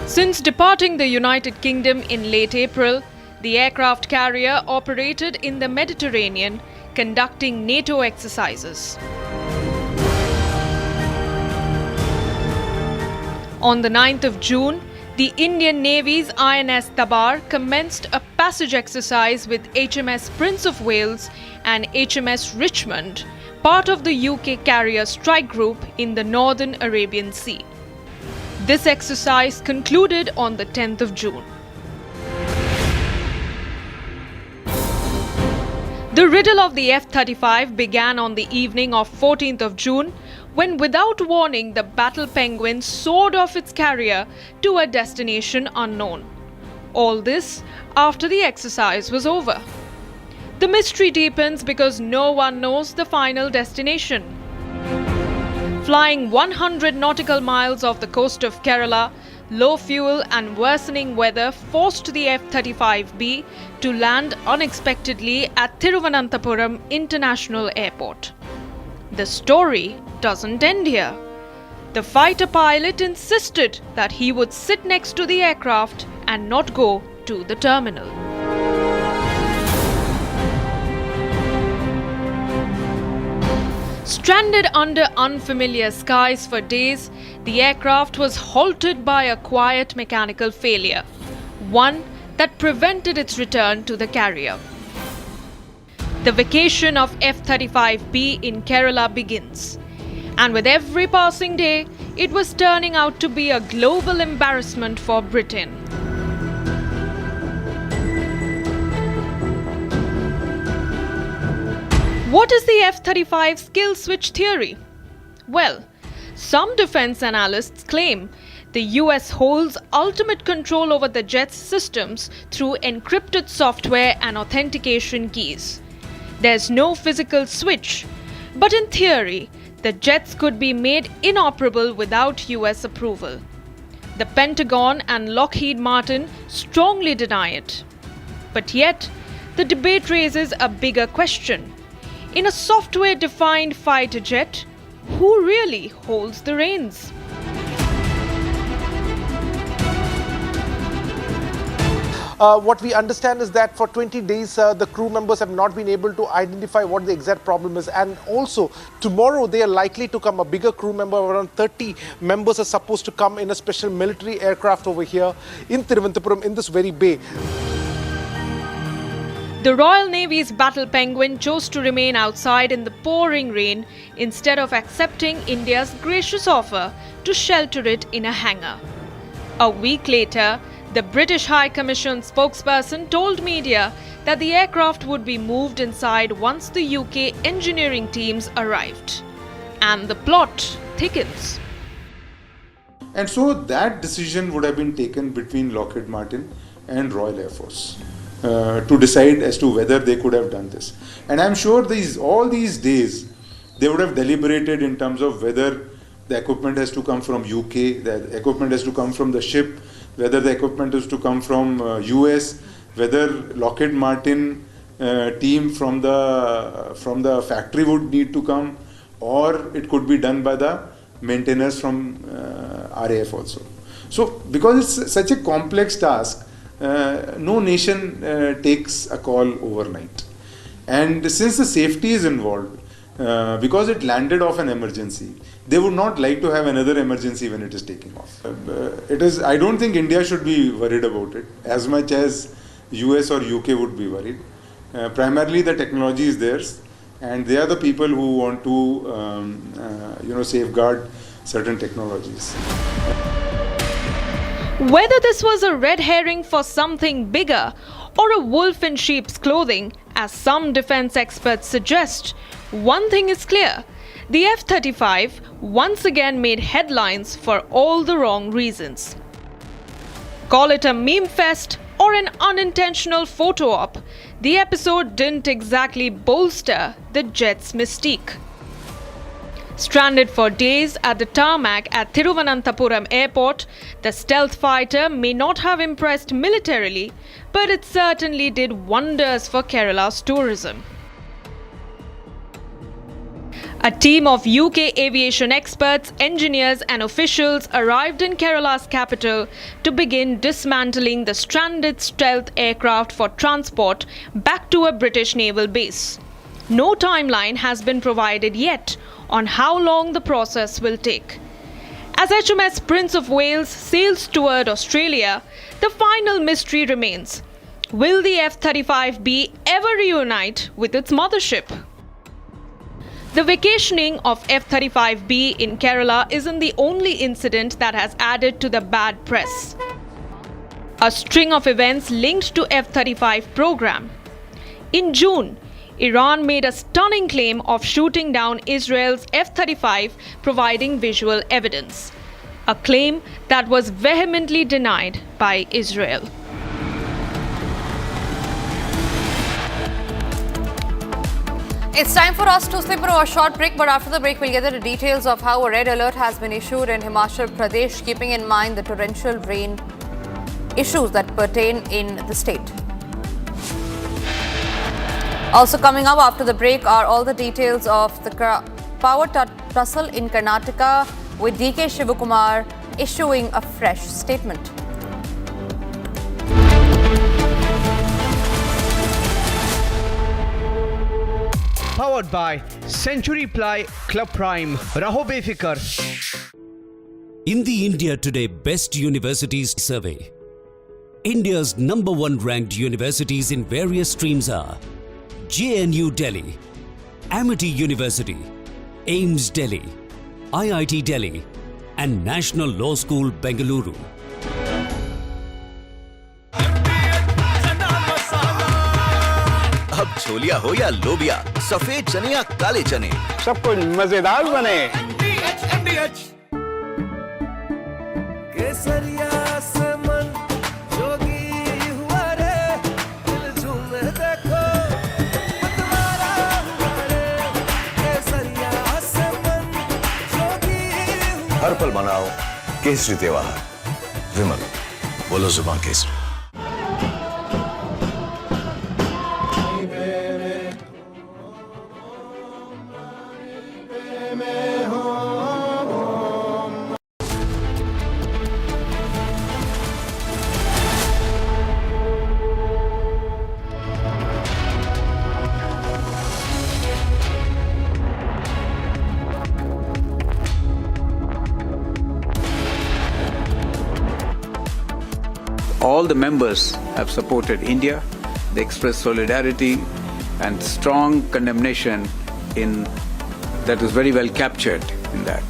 Since departing the United Kingdom in late April, the aircraft carrier operated in the Mediterranean, conducting NATO exercises. On the 9th of June, the Indian Navy's INS Tabar commenced a passage exercise with HMS Prince of Wales and HMS Richmond, part of the UK carrier strike group in the northern Arabian Sea. This exercise concluded on the 10th of June. The riddle of the F-35 began on the evening of 14th of June, when without warning the Battle Penguin soared off its carrier to a destination unknown. All this after the exercise was over. The mystery deepens because no one knows the final destination. Flying 100 nautical miles off the coast of Kerala, low fuel and worsening weather forced the F-35B to land unexpectedly at Thiruvananthapuram International Airport. The story doesn't end here. The fighter pilot insisted that he would sit next to the aircraft and not go to the terminal. Stranded under unfamiliar skies for days, the aircraft was halted by a quiet mechanical failure, one that prevented its return to the carrier. The vacation of F-35B in Kerala begins, and with every passing day, it was turning out to be a global embarrassment for Britain. What is the F-35's kill switch theory? Well, some defense analysts claim the US holds ultimate control over the jet's systems through encrypted software and authentication keys. There's no physical switch, but in theory, the jets could be made inoperable without US approval. The Pentagon and Lockheed Martin strongly deny it. But yet, the debate raises a bigger question. In a software-defined fighter jet, who really holds the reins? What we understand is that for 20 days, the crew members have not been able to identify what the exact problem is. And also, tomorrow they are likely to come, a bigger crew member, around 30 members are supposed to come in a special military aircraft over here in Thiruvananthapuram in this very bay. The Royal Navy's Battle Penguin chose to remain outside in the pouring rain instead of accepting India's gracious offer to shelter it in a hangar. A week later, the British High Commission spokesperson told media that the aircraft would be moved inside once the UK engineering teams arrived. And the plot thickens. And so that decision would have been taken between Lockheed Martin and Royal Air Force to decide as to whether they could have done this. And I'm sure all these days they would have deliberated in terms of whether the equipment has to come from UK, the equipment has to come from the ship, whether the equipment is to come from US, whether Lockheed Martin team from the factory would need to come, or it could be done by the maintainers from RAF also. So because it's such a complex task, no nation takes a call overnight. And since the safety is involved, because it landed off an emergency, they would not like to have another emergency when it is taking off. I don't think India should be worried about it as much as US or UK would be worried. Primarily the technology is theirs, and they are the people who want to safeguard certain technologies. Whether this was a red herring for something bigger or a wolf in sheep's clothing, as some defense experts suggest, one thing is clear. The F-35 once again made headlines for all the wrong reasons. Call it a meme fest or an unintentional photo op, the episode didn't exactly bolster the jet's mystique. Stranded for days at the tarmac at Thiruvananthapuram airport, the stealth fighter may not have impressed militarily, but it certainly did wonders for Kerala's tourism. A team of UK aviation experts, engineers and officials arrived in Kerala's capital to begin dismantling the stranded stealth aircraft for transport back to a British naval base. No timeline has been provided yet on how long the process will take. As HMS Prince of Wales sails toward Australia, the final mystery remains. Will the F-35B ever reunite with its mothership? The vacationing of F-35B in Kerala isn't the only incident that has added to the bad press. A string of events linked to F-35 program. In June, Iran made a stunning claim of shooting down Israel's F-35, providing visual evidence. A claim that was vehemently denied by Israel. It's time for us to slip into a short break, but after the break we'll get the details of how a red alert has been issued in Himachal Pradesh, keeping in mind the torrential rain issues that pertain in the state. Also coming up after the break are all the details of the power tussle in Karnataka, with DK Shivakumar issuing a fresh statement. Powered by Century Ply Club Prime. Raho befikar. In the India Today Best Universities Survey, India's #1 ranked universities in various streams are JNU Delhi, Amity University, AIMS Delhi, IIT Delhi, and National Law School Bengaluru. अब छोलिया हो या लोबिया, सफेद चने या काले चने, सब कुछ मजेदार बने। केसरिया से मन जोगी हुआ रे, दिल झूमे देखो मतवारा हुआ रे। केसरिया से मन जोगी हुआ। हर पल मनाओ केसरी त्योहार। विमल, बोलो जुबान Kesari. All the members have supported India. They expressed solidarity and strong condemnation that was very well captured in that.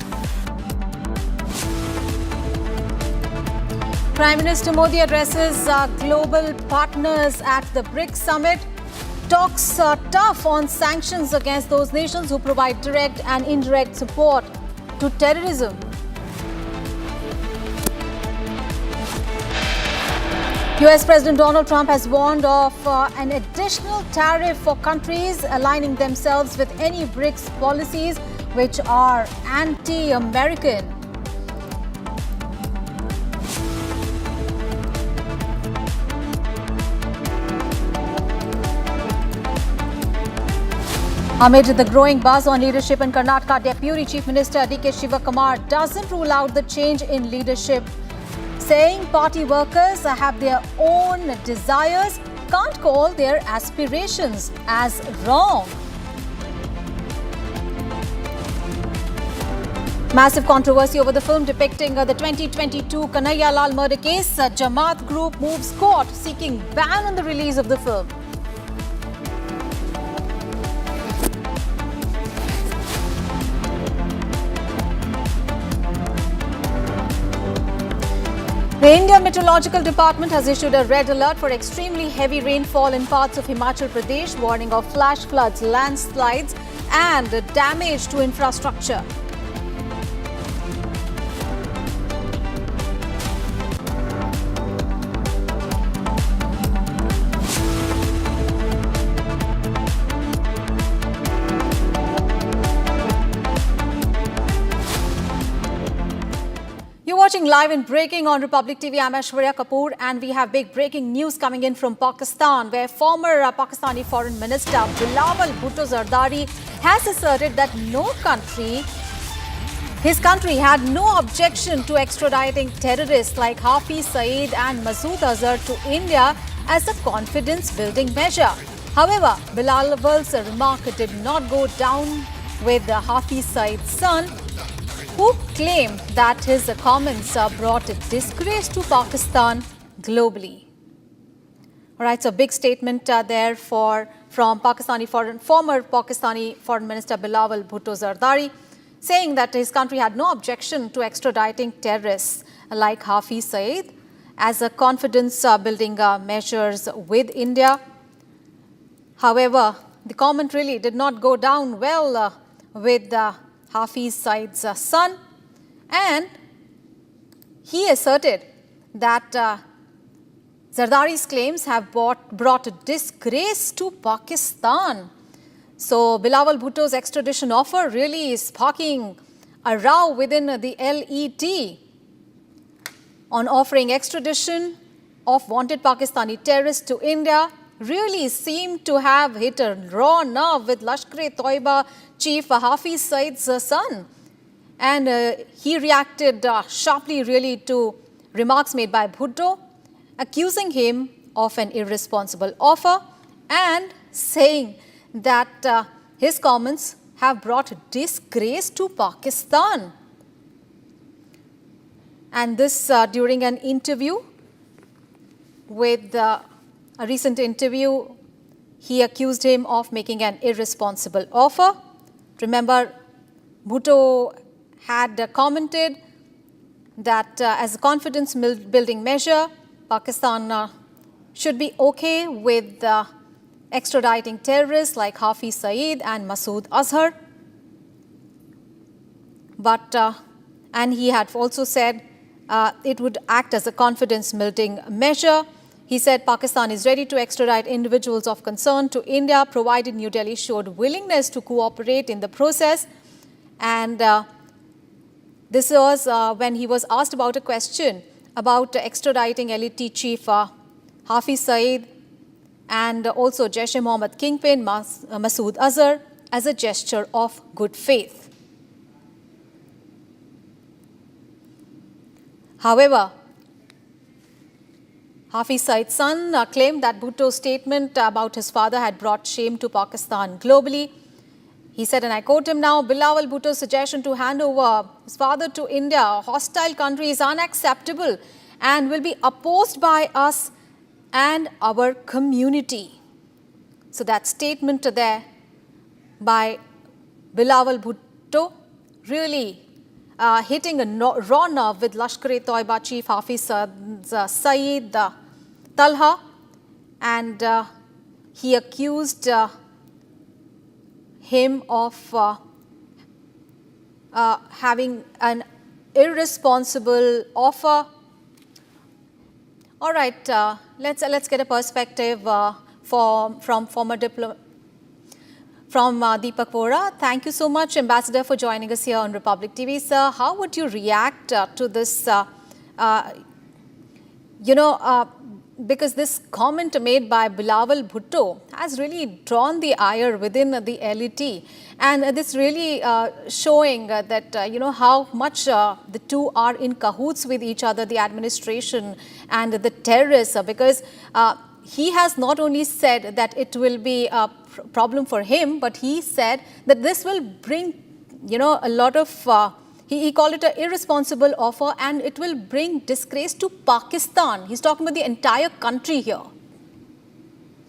Prime Minister Modi addresses global partners at the BRICS summit. Talks tough on sanctions against those nations who provide direct and indirect support to terrorism. US President Donald Trump has warned of an additional tariff for countries aligning themselves with any BRICS policies which are anti-American. Amid the growing buzz on leadership in Karnataka, Deputy Chief Minister D.K. Shivakumar doesn't rule out the change in leadership, saying party workers have their own desires, can't call their aspirations as wrong. Massive controversy over the film depicting the 2022 Kanhaiya Lal murder case. Jamaat group moves court seeking ban on the release of the film. The India Meteorological Department has issued a red alert for extremely heavy rainfall in parts of Himachal Pradesh, warning of flash floods, landslides and damage to infrastructure. Watching live and breaking on Republic TV, I'm Aishwarya Kapoor, and we have big breaking news coming in from Pakistan, where former Pakistani Foreign Minister Bilawal Bhutto Zardari has asserted that his country had no objection to extraditing terrorists like Hafiz Saeed and Masood Azhar to India as a confidence-building measure. However, Bilawal's remark did not go down with Hafiz Saeed's son, who claimed that his comments brought disgrace to Pakistan globally. All right, so big statement there from former Pakistani Foreign Minister Bilawal Bhutto Zardari, saying that his country had no objection to extraditing terrorists like Hafiz Saeed as a confidence-building measures with India. However, the comment really did not go down well with Hafiz Saeed's son, and he asserted that Zardari's claims have brought disgrace to Pakistan. So Bilawal Bhutto's extradition offer really is sparking a row within the LET on offering extradition of wanted Pakistani terrorists to India. Really seemed to have hit a raw nerve with Lashkar-e-Toiba chief Hafiz Saeed's son. And he reacted sharply really to remarks made by Bhutto, accusing him of an irresponsible offer and saying that his comments have brought disgrace to Pakistan. And this during an interview with a recent interview, he accused him of making an irresponsible offer. Remember, Bhutto had commented that as a confidence building measure, Pakistan should be okay with extraditing terrorists like Hafiz Saeed and Masood Azhar. But, and he had also said it would act as a confidence building measure. He said Pakistan is ready to extradite individuals of concern to India, provided New Delhi showed willingness to cooperate in the process. And this was when he was asked about a question about extraditing LET chief Hafiz Saeed and also Jaish-e-Mohammed kingpin Masood Azhar as a gesture of good faith. However, Hafiz Saeed's son claimed that Bhutto's statement about his father had brought shame to Pakistan globally. He said, and I quote him now, Bilawal Bhutto's suggestion to hand over his father to India, a hostile country, is unacceptable and will be opposed by us and our community. So that statement there by Bilawal Bhutto really hitting a raw nerve with Lashkar-e-Toiba chief Hafiz Saeed Talha, and he accused him of having an irresponsible offer. All right, let's get a perspective from former diplomat. From Deepak Vora. Thank you so much, Ambassador, for joining us here on Republic TV. Sir, how would you react to this, because this comment made by Bilawal Bhutto has really drawn the ire within the LET. And this really showing that, how much the two are in cahoots with each other, the administration and the terrorists, because he has not only said that it will be a problem for him, but he said that this will bring, a lot of, he called it an irresponsible offer, and it will bring disgrace to Pakistan. He's talking about the entire country here.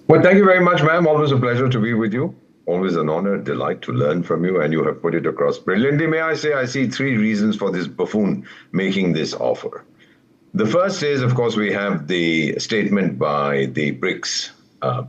Well, thank you very much, ma'am. Always a pleasure to be with you. Always an honor, delight to learn from you, and you have put it across brilliantly. May I say, I see three reasons for this buffoon making this offer. The first is, of course, we have the statement by the BRICS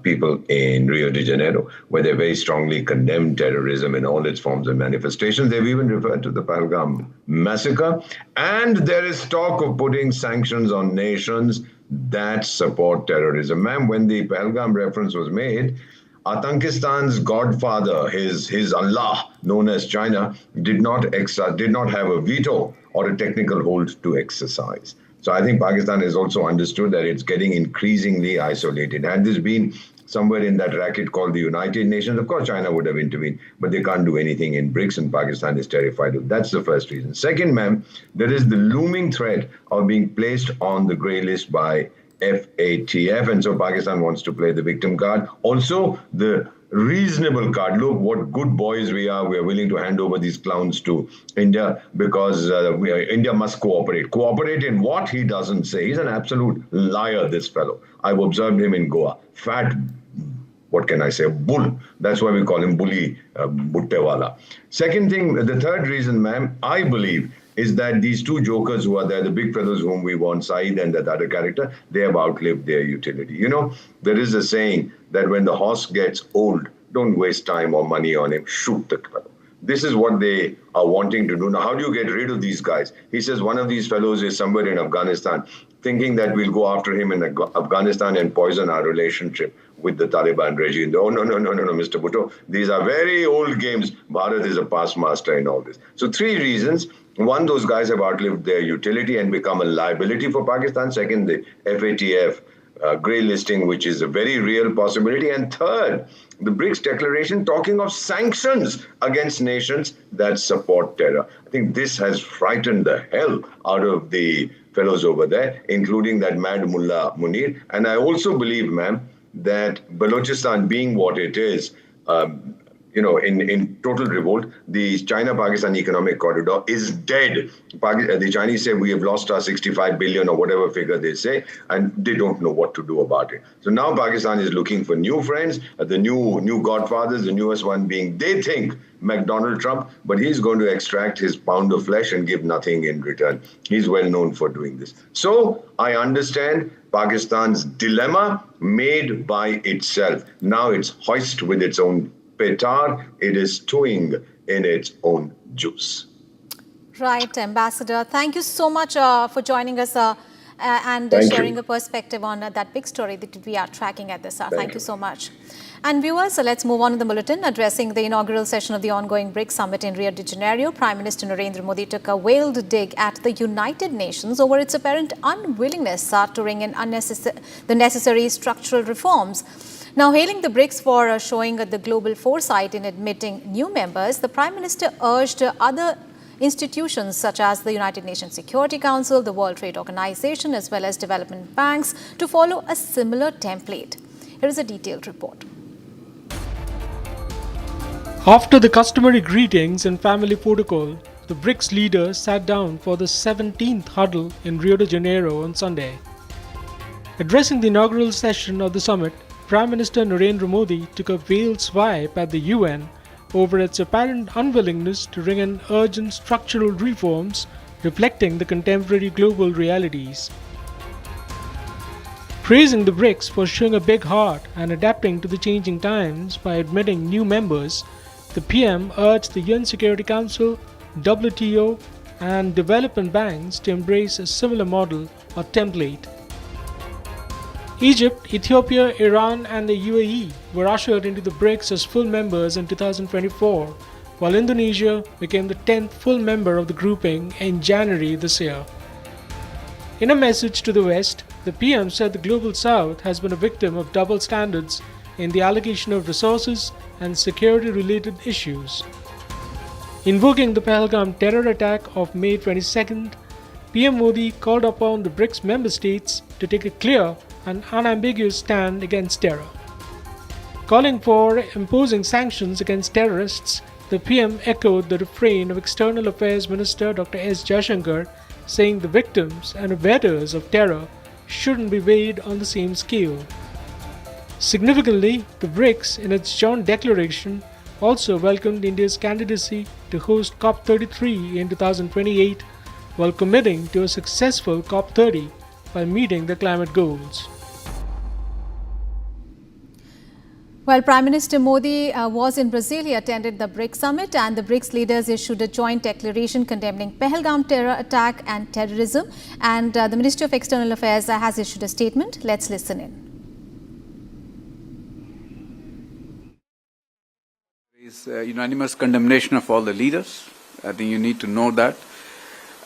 people in Rio de Janeiro, where they very strongly condemn terrorism in all its forms and manifestations. They've even referred to the Pahalgam massacre. And there is talk of putting sanctions on nations that support terrorism. Ma'am, when the Pahalgam reference was made, Atankistan's godfather, his Allah, known as China, did not have a veto or a technical hold to exercise. So I think Pakistan has also understood that it's getting increasingly isolated. Had this been somewhere in that racket called the United Nations, of course China would have intervened, but they can't do anything in BRICS, and Pakistan is terrified of. That's the first reason. Second, ma'am, there is the looming threat of being placed on the grey list by FATF, and so Pakistan wants to play the victim card. Also, the reasonable card. Look what good boys we are. We are willing to hand over these clowns to India because India must cooperate. Cooperate in what? He doesn't say. He's an absolute liar, this fellow. I've observed him in Goa. Fat, what can I say, bull. That's why we call him Bully Buttewala. Second thing, the third reason, ma'am, I believe, is that these two jokers who are there, the big fellows whom we want, Saeed and that other character, they have outlived their utility. There is a saying that when the horse gets old, don't waste time or money on him, shoot the fellow. This is what they are wanting to do. Now, how do you get rid of these guys? He says one of these fellows is somewhere in Afghanistan, thinking that we'll go after him in Afghanistan and poison our relationship with the Taliban regime. Oh, no, Mr. Bhutto. These are very old games. Bharat is a past master in all this. So three reasons. One, those guys have outlived their utility and become a liability for Pakistan. Second, the FATF grey listing, which is a very real possibility. And third, the BRICS declaration talking of sanctions against nations that support terror. I think this has frightened the hell out of the fellows over there, including that mad Mullah Munir. And I also believe, ma'am, that Balochistan being what it is, in total revolt. The China-Pakistan economic corridor is dead. The Chinese say we have lost our 65 billion or whatever figure they say, and they don't know what to do about it. So now Pakistan is looking for new friends, the new godfathers, the newest one being, they think, McDonald Trump, but he's going to extract his pound of flesh and give nothing in return. He's well known for doing this. So I understand Pakistan's dilemma made by itself. Now it's hoist with its own petard. It is stewing in its own juice. Right, Ambassador. Thank you so much for joining us and sharing a perspective on that big story that we are tracking at this hour. Thank you so much. And viewers, let's move on to the bulletin. Addressing the inaugural session of the ongoing BRICS summit in Rio de Janeiro, Prime Minister Narendra Modi took a veiled dig at the United Nations over its apparent unwillingness to ring in the necessary structural reforms. Now, hailing the BRICS for showing the global foresight in admitting new members, the Prime Minister urged other institutions such as the United Nations Security Council, the World Trade Organization, as well as development banks to follow a similar template. Here is a detailed report. After the customary greetings and family protocol, the BRICS leaders sat down for the 17th huddle in Rio de Janeiro on Sunday. Addressing the inaugural session of the summit, Prime Minister Narendra Modi took a veiled swipe at the UN over its apparent unwillingness to ring in urgent structural reforms reflecting the contemporary global realities. Praising the BRICS for showing a big heart and adapting to the changing times by admitting new members, the PM urged the UN Security Council, WTO, and development banks to embrace a similar model or template. Egypt, Ethiopia, Iran, and the UAE were ushered into the BRICS as full members in 2024, while Indonesia became the 10th full member of the grouping in January this year. In a message to the West, the PM said the Global South has been a victim of double standards in the allocation of resources and security-related issues. Invoking the Pahalgam terror attack of May 22nd, PM Modi called upon the BRICS member states to take a clear and unambiguous stand against terror. Calling for imposing sanctions against terrorists, the PM echoed the refrain of External Affairs Minister Dr. S. Jaishankar, saying the victims and abettors of terror shouldn't be weighed on the same scale. Significantly, the BRICS, in its joint declaration, also welcomed India's candidacy to host COP33 in 2028, while committing to a successful COP30 by meeting the climate goals. Well, Prime Minister Modi was in Brazil. He attended the BRICS summit, and the BRICS leaders issued a joint declaration condemning Pahalgam terror attack and terrorism. And the Ministry of External Affairs has issued a statement. Let's listen in. There is unanimous condemnation of all the leaders. I think you need to know that.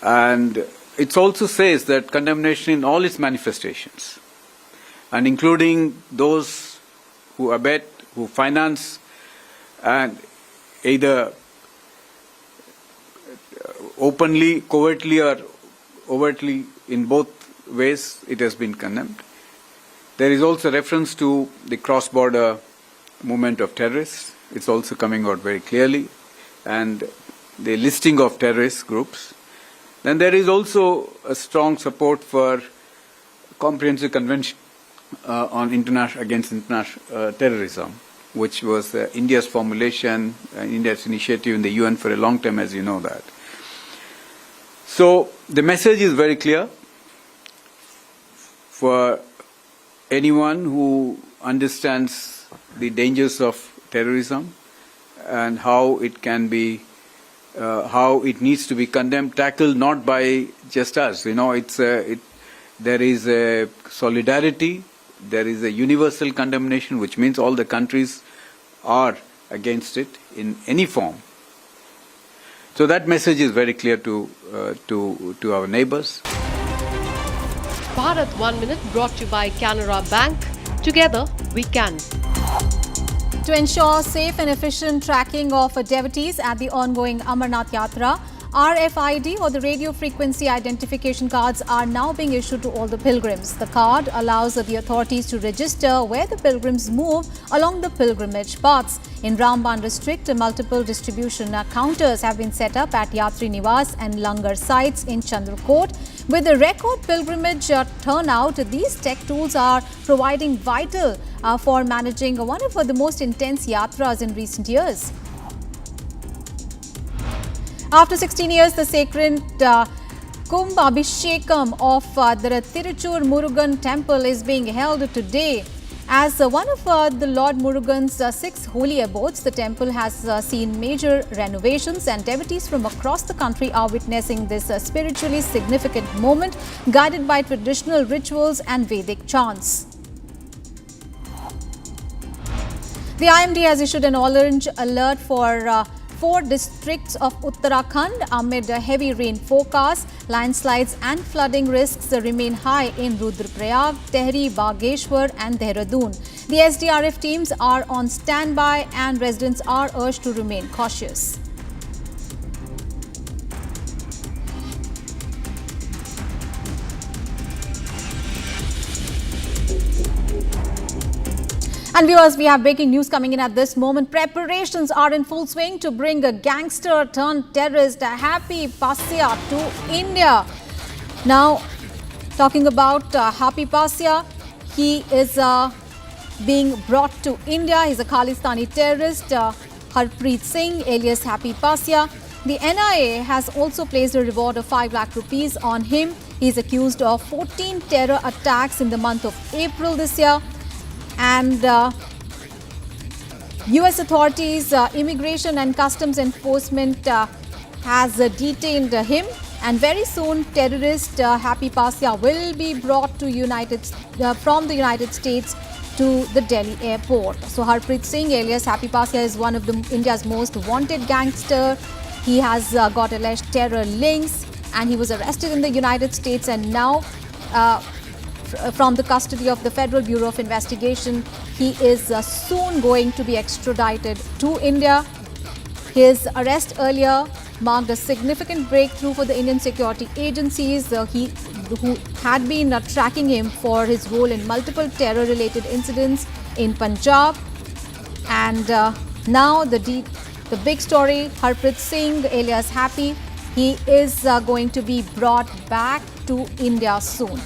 And it also says that condemnation in all its manifestations, and including those who abet, who finance, and either openly, covertly, or overtly, in both ways, it has been condemned. There is also reference to the cross-border movement of terrorists. It's also coming out very clearly, and the listing of terrorist groups. Then there is also a strong support for comprehensive convention on against international terrorism, which was India's formulation, India's initiative in the UN for a long time, as you know that. So the message is very clear for anyone who understands the dangers of terrorism and how it can be, how it needs to be condemned, tackled not by just us. You know, there is a solidarity. There is a universal condemnation, which means all the countries are against it in any form. So that message is very clear to our neighbors. Bharat 1 Minute brought to you by Canara Bank. Together we can. To ensure safe and efficient tracking of devotees at the ongoing Amarnath Yatra, RFID or the radio frequency identification cards are now being issued to all the pilgrims. The card allows the authorities to register where the pilgrims move along the pilgrimage paths. In Ramban district, multiple distribution counters have been set up at Yatri Niwas and Langar sites in Chandrakot. With the record pilgrimage turnout, these tech tools are providing vital for managing one of the most intense yatras in recent years. After 16 years, the sacred Kumbh Abhishekam of the Tiruchur Murugan temple is being held today. As one of the Lord Murugan's 6 holy abodes, the temple has seen major renovations, and devotees from across the country are witnessing this spiritually significant moment, guided by traditional rituals and Vedic chants. The IMD has issued an orange alert for 4 districts of Uttarakhand amid a heavy rain forecast. Landslides and flooding risks remain high in Rudraprayag, Tehri, Bageshwar and Dehradun. The SDRF teams are on standby and residents are urged to remain cautious. And viewers, we have breaking news coming in at this moment. Preparations are in full swing to bring a gangster turned terrorist, Happy Pasya, to India. Now, talking about Happy Pasya, he is being brought to India. He's a Khalistani terrorist, Harpreet Singh, alias Happy Pasya. The NIA has also placed a reward of 5 lakh rupees on him. He is accused of 14 terror attacks in the month of April this year. And US authorities, Immigration and Customs Enforcement has detained him, and very soon terrorist Happy Pasya will be brought to from the United States to the Delhi airport. So Harpreet Singh, alias Happy Pasya, is one of India's most wanted gangster. He has got alleged terror links, and he was arrested in the United States, and now from the custody of the Federal Bureau of Investigation, he is soon going to be extradited to India. His arrest earlier marked a significant breakthrough for the Indian security agencies who had been tracking him for his role in multiple terror-related incidents in Punjab. And now the big story, Harpreet Singh, alias Happy, he is going to be brought back to India soon.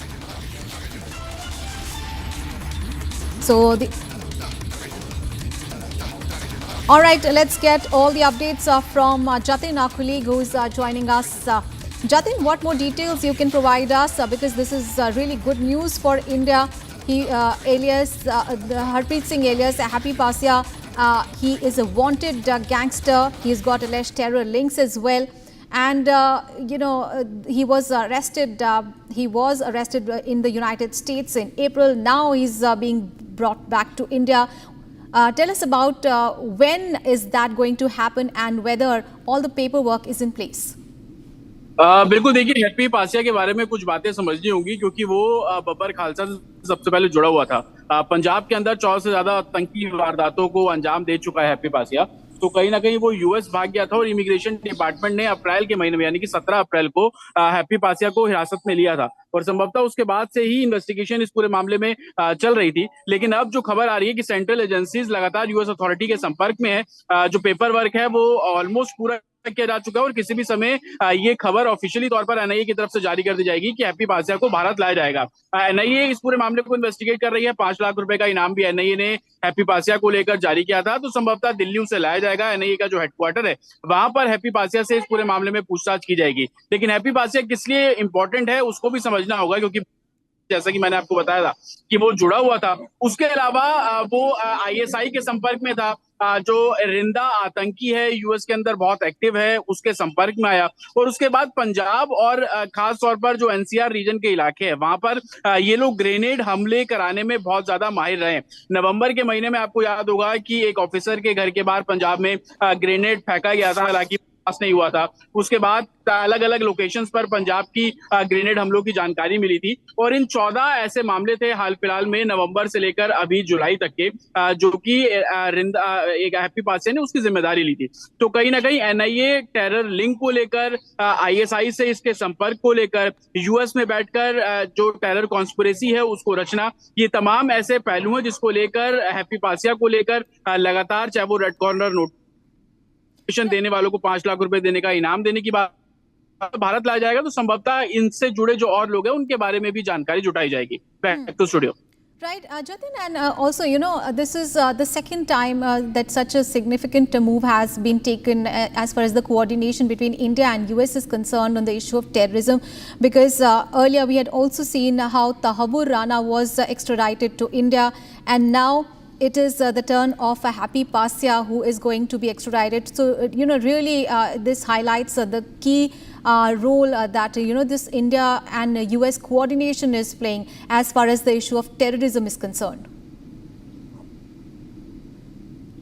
All right, let's get all the updates from Jatin, our colleague who is joining us. Jatin, what more details you can provide us? Because this is really good news for India. He, Harpreet Singh, alias Happy Pasya, he is a wanted gangster. He's got alleged terror links as well. And, he was arrested. He was arrested in the United States in April. Now he's being brought back to India. Tell us about when is that going to happen and whether all the paperwork is in place. बिल्कुल, देखिए, happy Passia के बारे में कुछ बातें समझनी होंगी क्योंकि वो बब्बर खालसा से सबसे पहले जुड़ा हुआ था। पंजाब के अंदर 400 से ज्यादा आतंकी वारदातों को अंजाम दे चुका है हैप्पी पासिया। तो कहीं ना कहीं वो यूएस भाग गया था और इमिग्रेशन डिपार्टमेंट ने अप्रैल के महीने में यानी कि 17 अप्रैल को हैप्पी पासिया को हिरासत में लिया था और संभवतः उसके बाद से ही इन्वेस्टिगेशन इस पूरे मामले में चल रही थी। लेकिन अब जो खबर आ रही है कि सेंट्रल एजेंसीज लगातार यूएस अथॉरिटी के संपर्क में है। जो पेपर वर्क है वो ऑलमोस्ट पूरा किया जा चुका है और किसी भी समय ये खबर ऑफिशियली तौर पर एनआईए की तरफ से जारी कर दी जाएगी कि हैप्पी पासिया को भारत लाया जाएगा। एनआईए इस पूरे मामले को इन्वेस्टिगेट कर रही है। 5 लाख रुपए का इनाम भी एनआईए ने हैप्पी पासिया को लेकर जारी किया था। तो संभवतः दिल्ली उसे लाया जाएगा। एनआईए का जो हेडक्वार्टर है वहां पर हैप्पी पासिया से इस पूरे मामले में पूछताछ की जाएगी। लेकिन हैप्पी पासिया किस लिए इंपॉर्टेंट है उसको भी समझना होगा क्योंकि जैसा कि मैंने आपको बताया था कि वो जुड़ा हुआ था। उसके अलावा वो आईएसआई के संपर्क में था। जो रिंदा आतंकी है यूएस के अंदर बहुत एक्टिव है उसके संपर्क में आया और उसके बाद पंजाब और खास तौर पर जो एनसीआर रीजन के इलाके हैं वहां पर ये लोग ग्रेनेड हमले कराने में बहुत ज्यादा माहिर रहे। नवंबर के महीने में आपको याद होगा कि एक ऑफिसर के घर के बाहर पंजाब में ग्रेनेड फेंका गया था। हालांकि पास नहीं हुआ था। उसके बाद अलग अलग लोकेशंस पर पंजाब की ग्रेनेड हमलों की जानकारी मिली थी और इन 14 ऐसे मामले थे हाल फिलहाल में नवंबर से लेकर अभी जुलाई तक के, जो कि एक हैप्पी पासिया ने उसकी जिम्मेदारी ली थी। तो कहीं ना कहीं एनआईए टेरर लिंक को लेकर, आईएसआई से इसके संपर्क को लेकर, यूएस में बैठकर जो टेरर कॉन्स्पिरेसी है उसको रचना, ये तमाम ऐसे पहलू हैं जिसको लेकर हैप्पी पासिया को लेकर लगातार, चाहे वो रेड कॉर्नर नोटिफिकेशन देने वालों को 5 लाख रुपए देने का इनाम देने की बात भारत लाया जाएगा, तो संभवतः इनसे जुड़े जो और लोग हैं उनके बारे में भी जानकारी जुटाई जाएगी। Back to studio. Right, Jatin, and also, this is the second time that such a significant move has been taken as far as the coordination between India and US is concerned on the issue of terrorism, because earlier we had also seen how Tahabur Rana was extradited to India, and now it is the turn of Happy Pasia who is going to be extradited. So, really this highlights the key role that, this India and US coordination is playing as far as the issue of terrorism is concerned.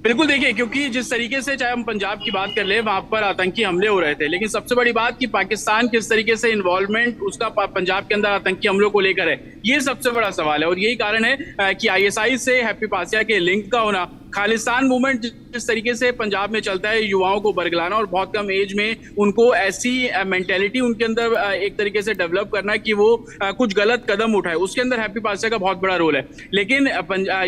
बिल्कुल, देखिए, क्योंकि जिस तरीके से चाहे हम पंजाब की बात कर ले, वहां पर आतंकी हमले हो रहे थे, लेकिन सबसे बड़ी बात कि पाकिस्तान किस तरीके से इन्वॉल्वमेंट उसका पंजाब के अंदर आतंकी हमलों को लेकर है, ये सबसे बड़ा सवाल है। और यही कारण है कि आईएसआई से हैप्पी पासिया के लिंक का होना, खालिस्तान मूवमेंट जिस तरीके से पंजाब में चलता है, युवाओं को बरगलाना और बहुत कम एज में उनको ऐसी मेंटेलिटी उनके अंदर एक तरीके से डेवलप करना कि वो कुछ गलत कदम उठाए, उसके अंदर हैप्पी पासिया का बहुत बड़ा रोल है। लेकिन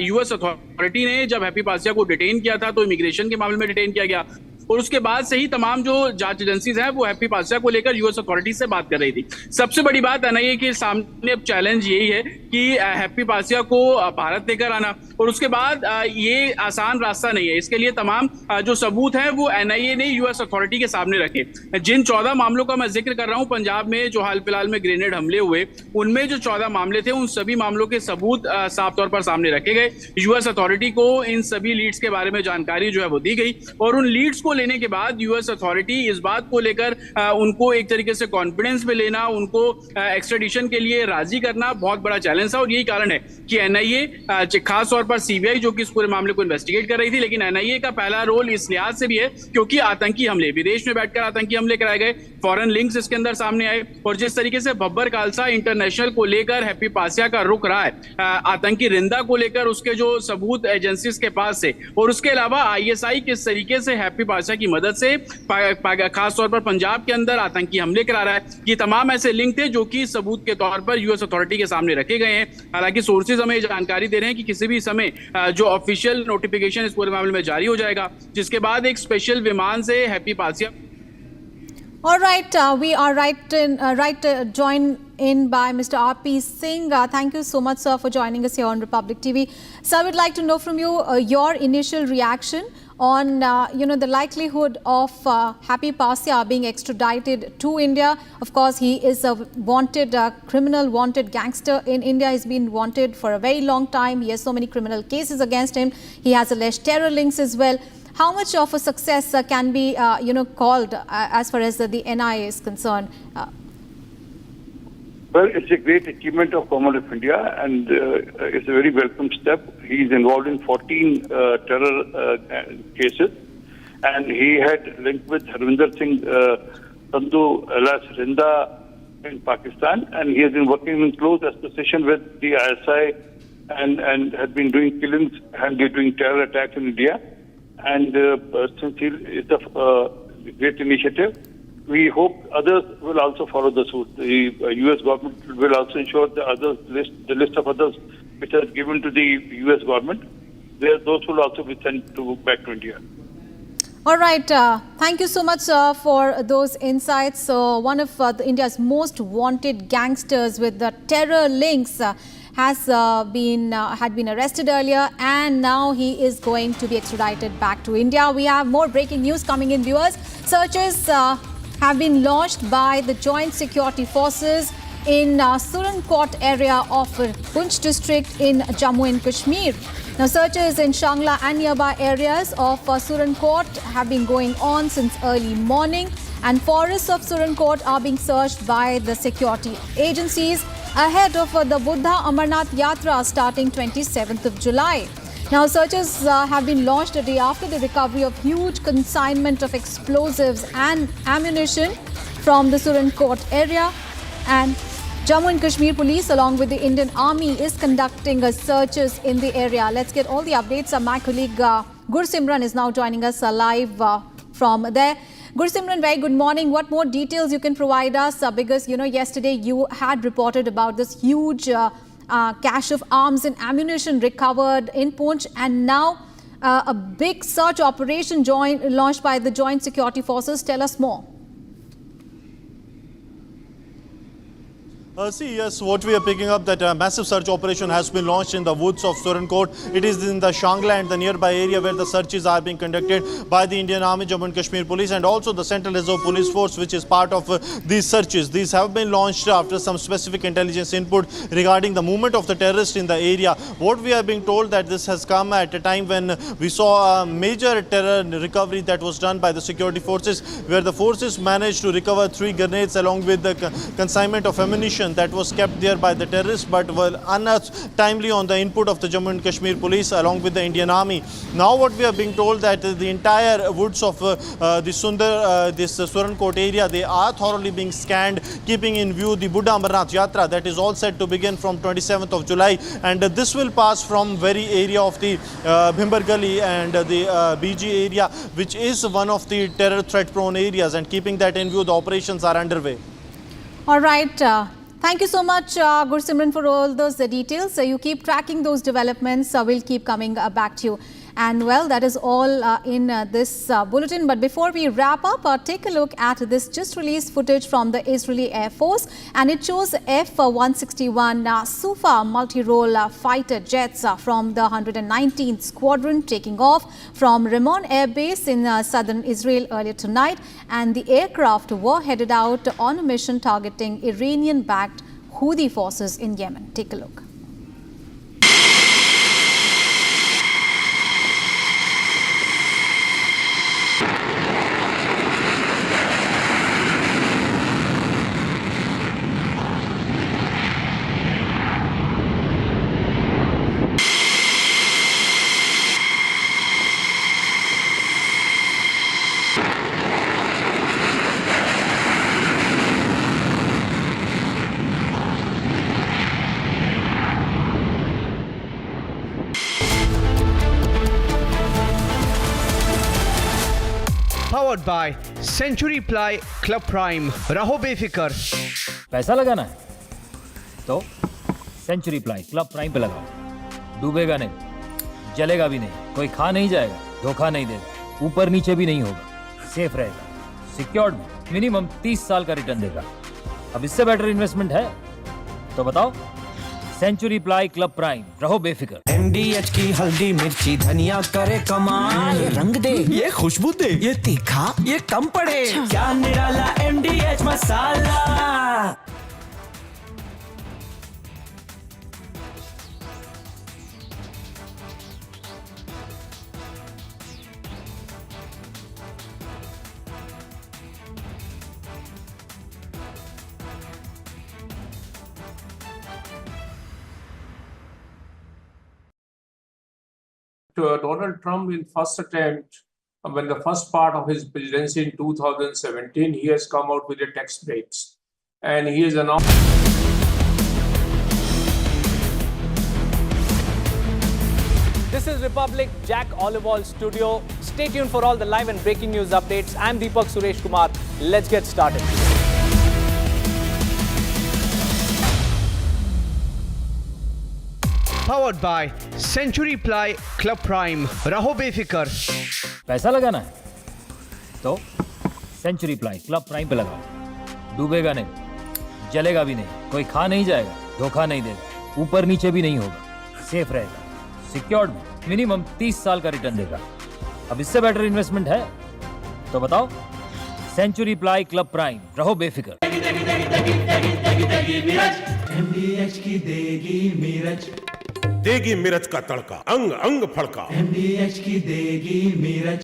यूएस अथॉरिटी ने जब हैप्पी पासिया को डिटेन किया था तो इमिग्रेशन के मामले में डिटेन किया गया, और उसके बाद से ही तमाम जो जांच एजेंसीज हैं वो हैप्पी पासिया को लेकर यूएस अथॉरिटी से बात कर रही थी। सबसे बड़ी बात एनआईए के सामने अब चैलेंज यही है कि हैप्पी पासिया को भारत लेकर आना, और उसके बाद ये आसान रास्ता नहीं है। इसके लिए तमाम जो सबूत हैं वो एनआईए ने यूएस अथॉरिटी के सामने रखे। जिन 14 मामलों का मैं जिक्र कर रहा हूं पंजाब में जो हाल फिलहाल में ग्रेनेड हमले हुए, उनमें जो 14 मामले थे उन सभी मामलों के सबूत साफ तौर पर सामने रखे गए। यूएस अथॉरिटी को इन सभी लीड्स के बारे में जानकारी जो है वो दी गई, और उन लीड्स को लेने के बाद यूएस अथॉरिटी इस बात को लेकर उनको एक तरीके से कॉन्फिडेंस में लेना, उनको एक्स्ट्रेडिशन के लिए राजी करना बहुत बड़ा चैलेंज था। और यही कारण है कि एनआईए, खास तौर पर सीबीआई जो कि इस पूरे मामले को इन्वेस्टिगेट कर रही थी, लेकिन एनआईए का पहला रोल इस लिहाज से भी है क्योंकि आतंकी हमले, विदेश में बैठकर आतंकी हमले कराए गए, फॉरेन लिंक्स इसके अंदर सामने आए, और जिस तरीके से बब्बर खालसा इंटरनेशनल को लेकर हैप्पी पासिया का रुख रहा है, आतंकी रिंदा को लेकर उसके जो सबूत एजेंसीज के पास से, और उसके अलावा आईएसआई किस तरीके से हैप्पी पासिया की मदद से खास तौर पर पंजाब के अंदर आतंकी हमले करा रहा है, ये तमाम ऐसे लिंक थे जो कि सबूत के तौर पर यूएस अथॉरिटी के सामने रखे गए हैं। हालांकि सोर्सेज हमें जानकारी दे रहे हैं कि किसी भी समय जो ऑफिशियल नोटिफिकेशन इस पूरे मामले में जारी हो जाएगा, जिसके बाद एक स्पेशल विमान से happy Passia. All right, we are joined in by Mr. R.P. Singh. Thank you so much, sir, for joining us here on Republic TV. Sir, I would like to know from you your initial reaction on, the likelihood of Happy Pasia being extradited to India. Of course, he is a wanted criminal, wanted gangster in India. He's been wanted for a very long time. He has so many criminal cases against him. He has alleged terror links as well. How much of a success can be, called as far as the NIA is concerned? Well, it's a great achievement of Government of India, and it's a very welcome step. He's involved in 14 terror cases, and he had linked with Harvinder Singh Sandhu alias Rinda in Pakistan, and he has been working in close association with the ISI and had been doing killings and doing terror attacks in India. And since it's a great initiative, we hope others will also follow the suit. The U.S. government will also ensure the list of others which are given to the U.S. government, those will also be sent back to India. All right. Thank you so much for those insights. So one of India's most wanted gangsters with the terror links had been arrested earlier, and now he is going to be extradited back to India. We have more breaking news coming in, viewers. Searches have been launched by the Joint Security Forces in Surankot area of Punch district in Jammu and Kashmir. Now, searches in Shangla and nearby areas of Surankot have been going on since early morning, and forests of Surankot are being searched by the security agencies ahead of the Buddha Amarnath Yatra starting 27th of July. Now, searches have been launched a day after the recovery of huge consignment of explosives and ammunition from the Surancourt area. And Jammu and Kashmir Police, along with the Indian Army, is conducting searches in the area. Let's get all the updates. My colleague Gursimran is now joining us live from there. Gursimran, very good morning. What more details you can provide us? Because, yesterday you had reported about this huge cache of arms and ammunition recovered in Poonch, and now a big search operation launched by the Joint Security Forces. Tell us more. Yes, what we are picking up that a massive search operation has been launched in the woods of Surancourt. It is in the Shangla and the nearby area where the searches are being conducted by the Indian Army, Jammu and Kashmir Police, and also the Central Reserve Police Force, which is part of these searches. These have been launched after some specific intelligence input regarding the movement of the terrorists in the area. What we are being told that this has come at a time when we saw a major terror recovery that was done by the security forces, where the forces managed to recover 3 grenades along with the consignment of ammunition that was kept there by the terrorists, but were unearthed timely on the input of the Jammu and Kashmir Police along with the Indian Army. Now what we are being told that the entire woods of this Surancourt area, they are thoroughly being scanned, keeping in view the Buddha Amarnath Yatra that is all set to begin from 27th of July, and this will pass from very area of the Bhimbar Gully and the BG area, which is one of the terror threat prone areas, and keeping that in view, the operations are underway. All right. Thank you so much, Gursimran, for all those details. You keep tracking those developments. We'll keep coming back to you. And well, that is all in this bulletin. But before we wrap up, take a look at this just released footage from the Israeli Air Force. And it shows F-161 Sufa multi-role fighter jets from the 119th Squadron taking off from Ramon Air Base in southern Israel earlier tonight. And the aircraft were headed out on a mission targeting Iranian-backed Houthi forces in Yemen. Take a look. Powered by Century Ply Club Prime. रहो बेफिक्र. पैसा लगाना है तो century ply club prime पे लगाओ. डूबेगा नहीं, जलेगा भी नहीं, कोई खा नहीं जाएगा, धोखा नहीं देगा, ऊपर नीचे भी नहीं होगा, सेफ रहेगा, सिक्योर्ड में मिनिमम 30 साल का रिटर्न देगा. अब इससे बेटर इन्वेस्टमेंट है तो बताओ. सेंचुरी प्लाई क्लब प्राइम, रहो बेफिक्र. MDH की हल्दी मिर्ची धनिया करे कमाल. ये रंग दे, ये खुशबू दे, ये तीखा, ये कम पड़े. क्या निराला MDH masala. Donald Trump in first attempt, when the first part of his presidency in 2017, he has come out with the tax breaks. And he has announced... This is Republic Jack Olival Studio. Stay tuned for all the live and breaking news updates. I'm Deepak Suresh Kumar. Let's get started. Powered by Century Ply Club Prime. रहो बेफिक्र. पैसा लगाना है तो century ply club prime पे लगाओ. डूबेगा नहीं, जलेगा भी नहीं, कोई खा नहीं जाएगा, धोखा नहीं देगा, ऊपर नीचे भी नहीं होगा, सेफ रहेगा, सिक्योर्ड में मिनिमम 30 साल का रिटर्न देगा. अब इससे बेटर इन्वेस्टमेंट है तो बताओ. सेंचुरी प्लाई क्लब प्राइम, रहो बेफिक्र. MDH की देगी मिर्च, देगी मिर्च का तड़का, अंग अंग फड़का. MDH की देगी मिर्च.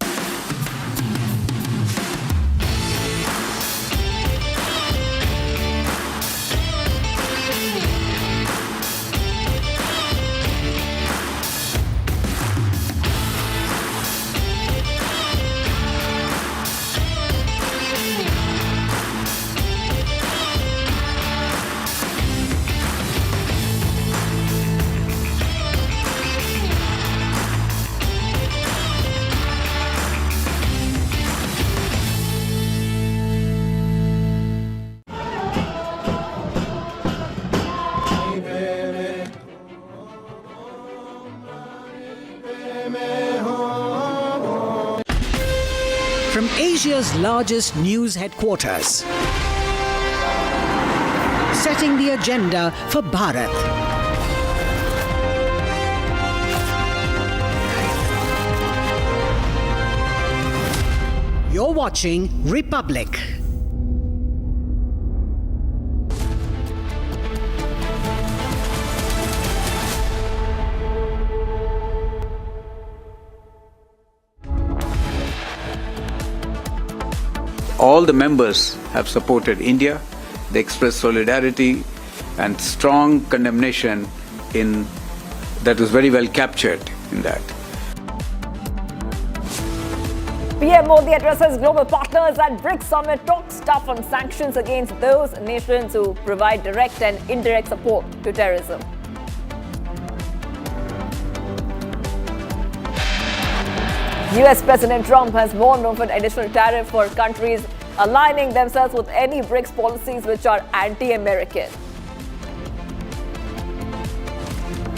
Asia's largest news headquarters, setting the agenda for Bharat. You're watching Republic. All the members have supported India. They expressed solidarity and strong condemnation that was very well captured in that. PM Modi addresses global partners at BRICS summit, talks tough on sanctions against those nations who provide direct and indirect support to terrorism. US President Trump has warned of an additional tariff for countries aligning themselves with any BRICS policies which are anti-American.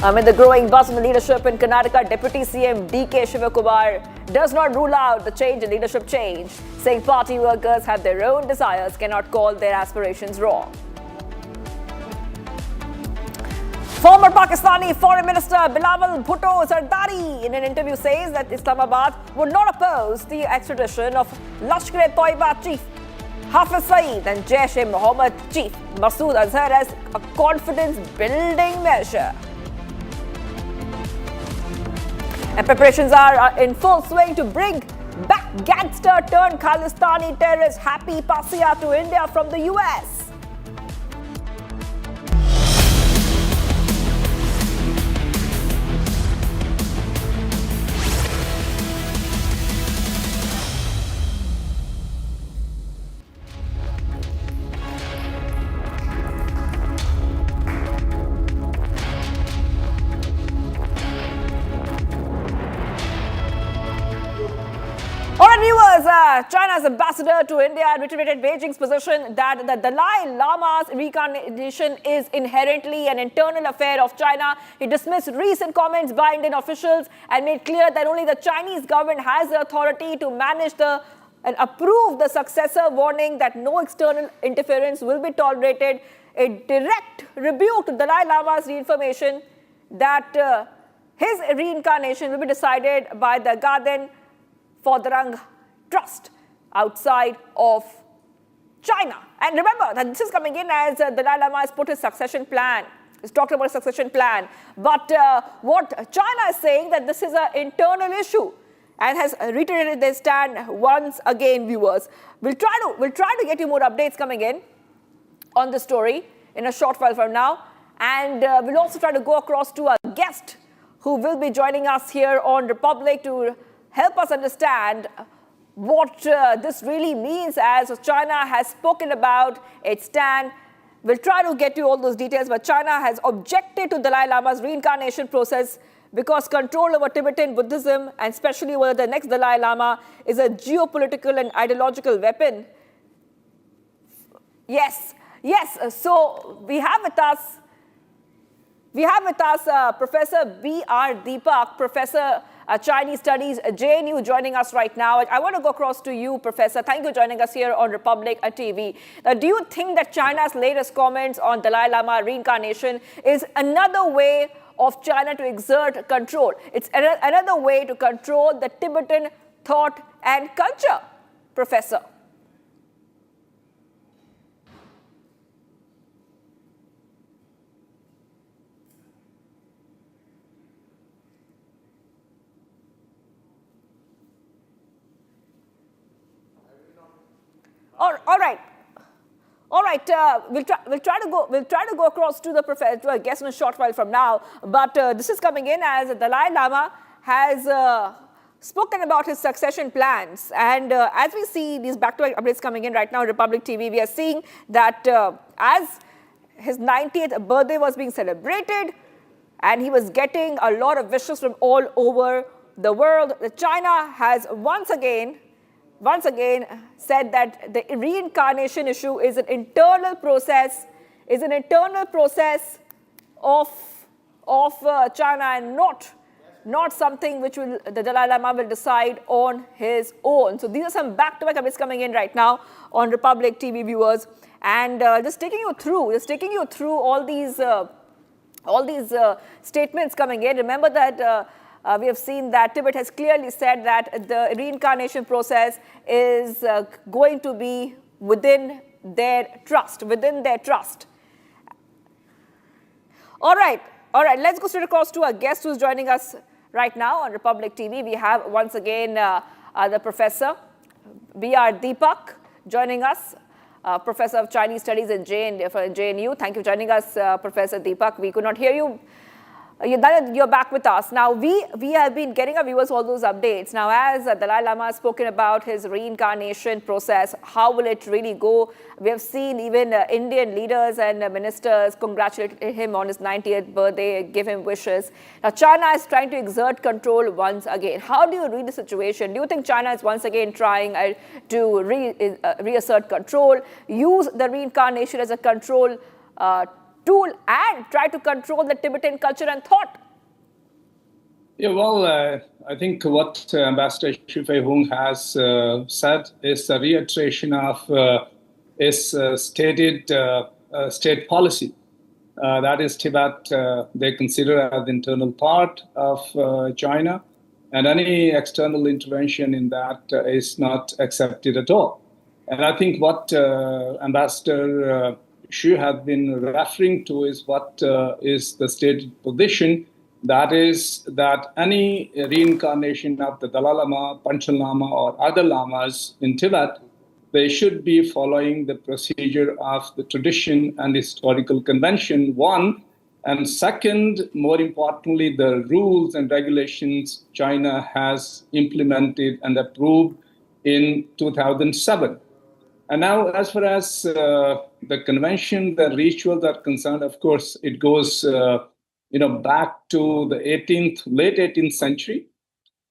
Amid the growing buzz in the leadership in Karnataka, Deputy CM DK Shivakumar does not rule out the change in leadership change, saying party workers have their own desires, cannot call their aspirations wrong. Former Pakistani Foreign Minister Bilawal Bhutto Zardari in an interview says that Islamabad would not oppose the extradition of Lashkar-e-Toiba chief Hafiz Saeed and Jaish-e-Mohammed chief Masood Azhar as a confidence-building measure. And preparations are in full swing to bring back gangster-turned-Khalistani terrorist Happy Pasia to India from the US. Alright viewers, China's ambassador to India reiterated Beijing's position that the Dalai Lama's reincarnation is inherently an internal affair of China. He dismissed recent comments by Indian officials and made clear that only the Chinese government has the authority to manage and approve the successor, warning that no external interference will be tolerated. A direct rebuke to Dalai Lama's reaffirmation that his reincarnation will be decided by the Garden Fordrang Trust outside of China. And remember that this is coming in as the Dalai Lama has put his succession plan. He's talked about a succession plan. But what China is saying that this is an internal issue and has reiterated their stand once again, viewers. We'll try to get you more updates coming in on the story in a short while from now. And we'll also try to go across to our guest who will be joining us here on Republic to help us understand what this really means as China has spoken about its stand. We'll try to get you all those details, but China has objected to Dalai Lama's reincarnation process because control over Tibetan Buddhism, and especially whether the next Dalai Lama is a geopolitical and ideological weapon. Yes. So we have with us Professor B.R. Deepak, Professor Chinese Studies, JNU, joining us right now. I want to go across to you, Professor. Thank you for joining us here on Republic TV. Do you think that China's latest comments on Dalai Lama reincarnation is another way of China to exert control? It's another way to control the Tibetan thought and culture, Professor? All right. We'll try to go across to the professor, to our guest in a short while from now. But this is coming in as the Dalai Lama has spoken about his succession plans. And as we see these back-to-back updates coming in right now on Republic TV, we are seeing that as his 90th birthday was being celebrated, and he was getting a lot of wishes from all over the world, China has once again said that the reincarnation issue is an internal process, of China and not not something which the Dalai Lama will decide on his own. So these are some back-to-back updates coming in right now on Republic TV, viewers, and just taking you through all these statements coming in. Remember that we have seen that Tibet has clearly said that the reincarnation process is going to be within their trust. All right, let's go straight across to our guest who's joining us right now on Republic TV. We have once again the Professor B.R. Deepak joining us, Professor of Chinese Studies in JNU. Thank you for joining us, Professor Deepak. We could not hear you. You're back with us. Now, we have been getting our viewers all those updates. Now, as Dalai Lama has spoken about his reincarnation process, how will it really go? We have seen even Indian leaders and ministers congratulate him on his 90th birthday, give him wishes. Now, China is trying to exert control once again. How do you read the situation? Do you think China is once again trying to reassert control, use the reincarnation as a control tool and try to control the Tibetan culture and thought? Yeah, well, I think what Ambassador Xu Feihong has said is a reiteration of his stated state policy. That is, Tibet they consider as the internal part of China, and any external intervention in that is not accepted at all. And I think what Ambassador Xu has been referring to is what is the stated position, that is that any reincarnation of the Dalai Lama, Panchen Lama or other lamas in Tibet, they should be following the procedure of the tradition and historical convention, one, and second, more importantly, the rules and regulations China has implemented and approved in 2007. And now, as far as the convention, the rituals are concerned, of course, it goes back to the late 18th century.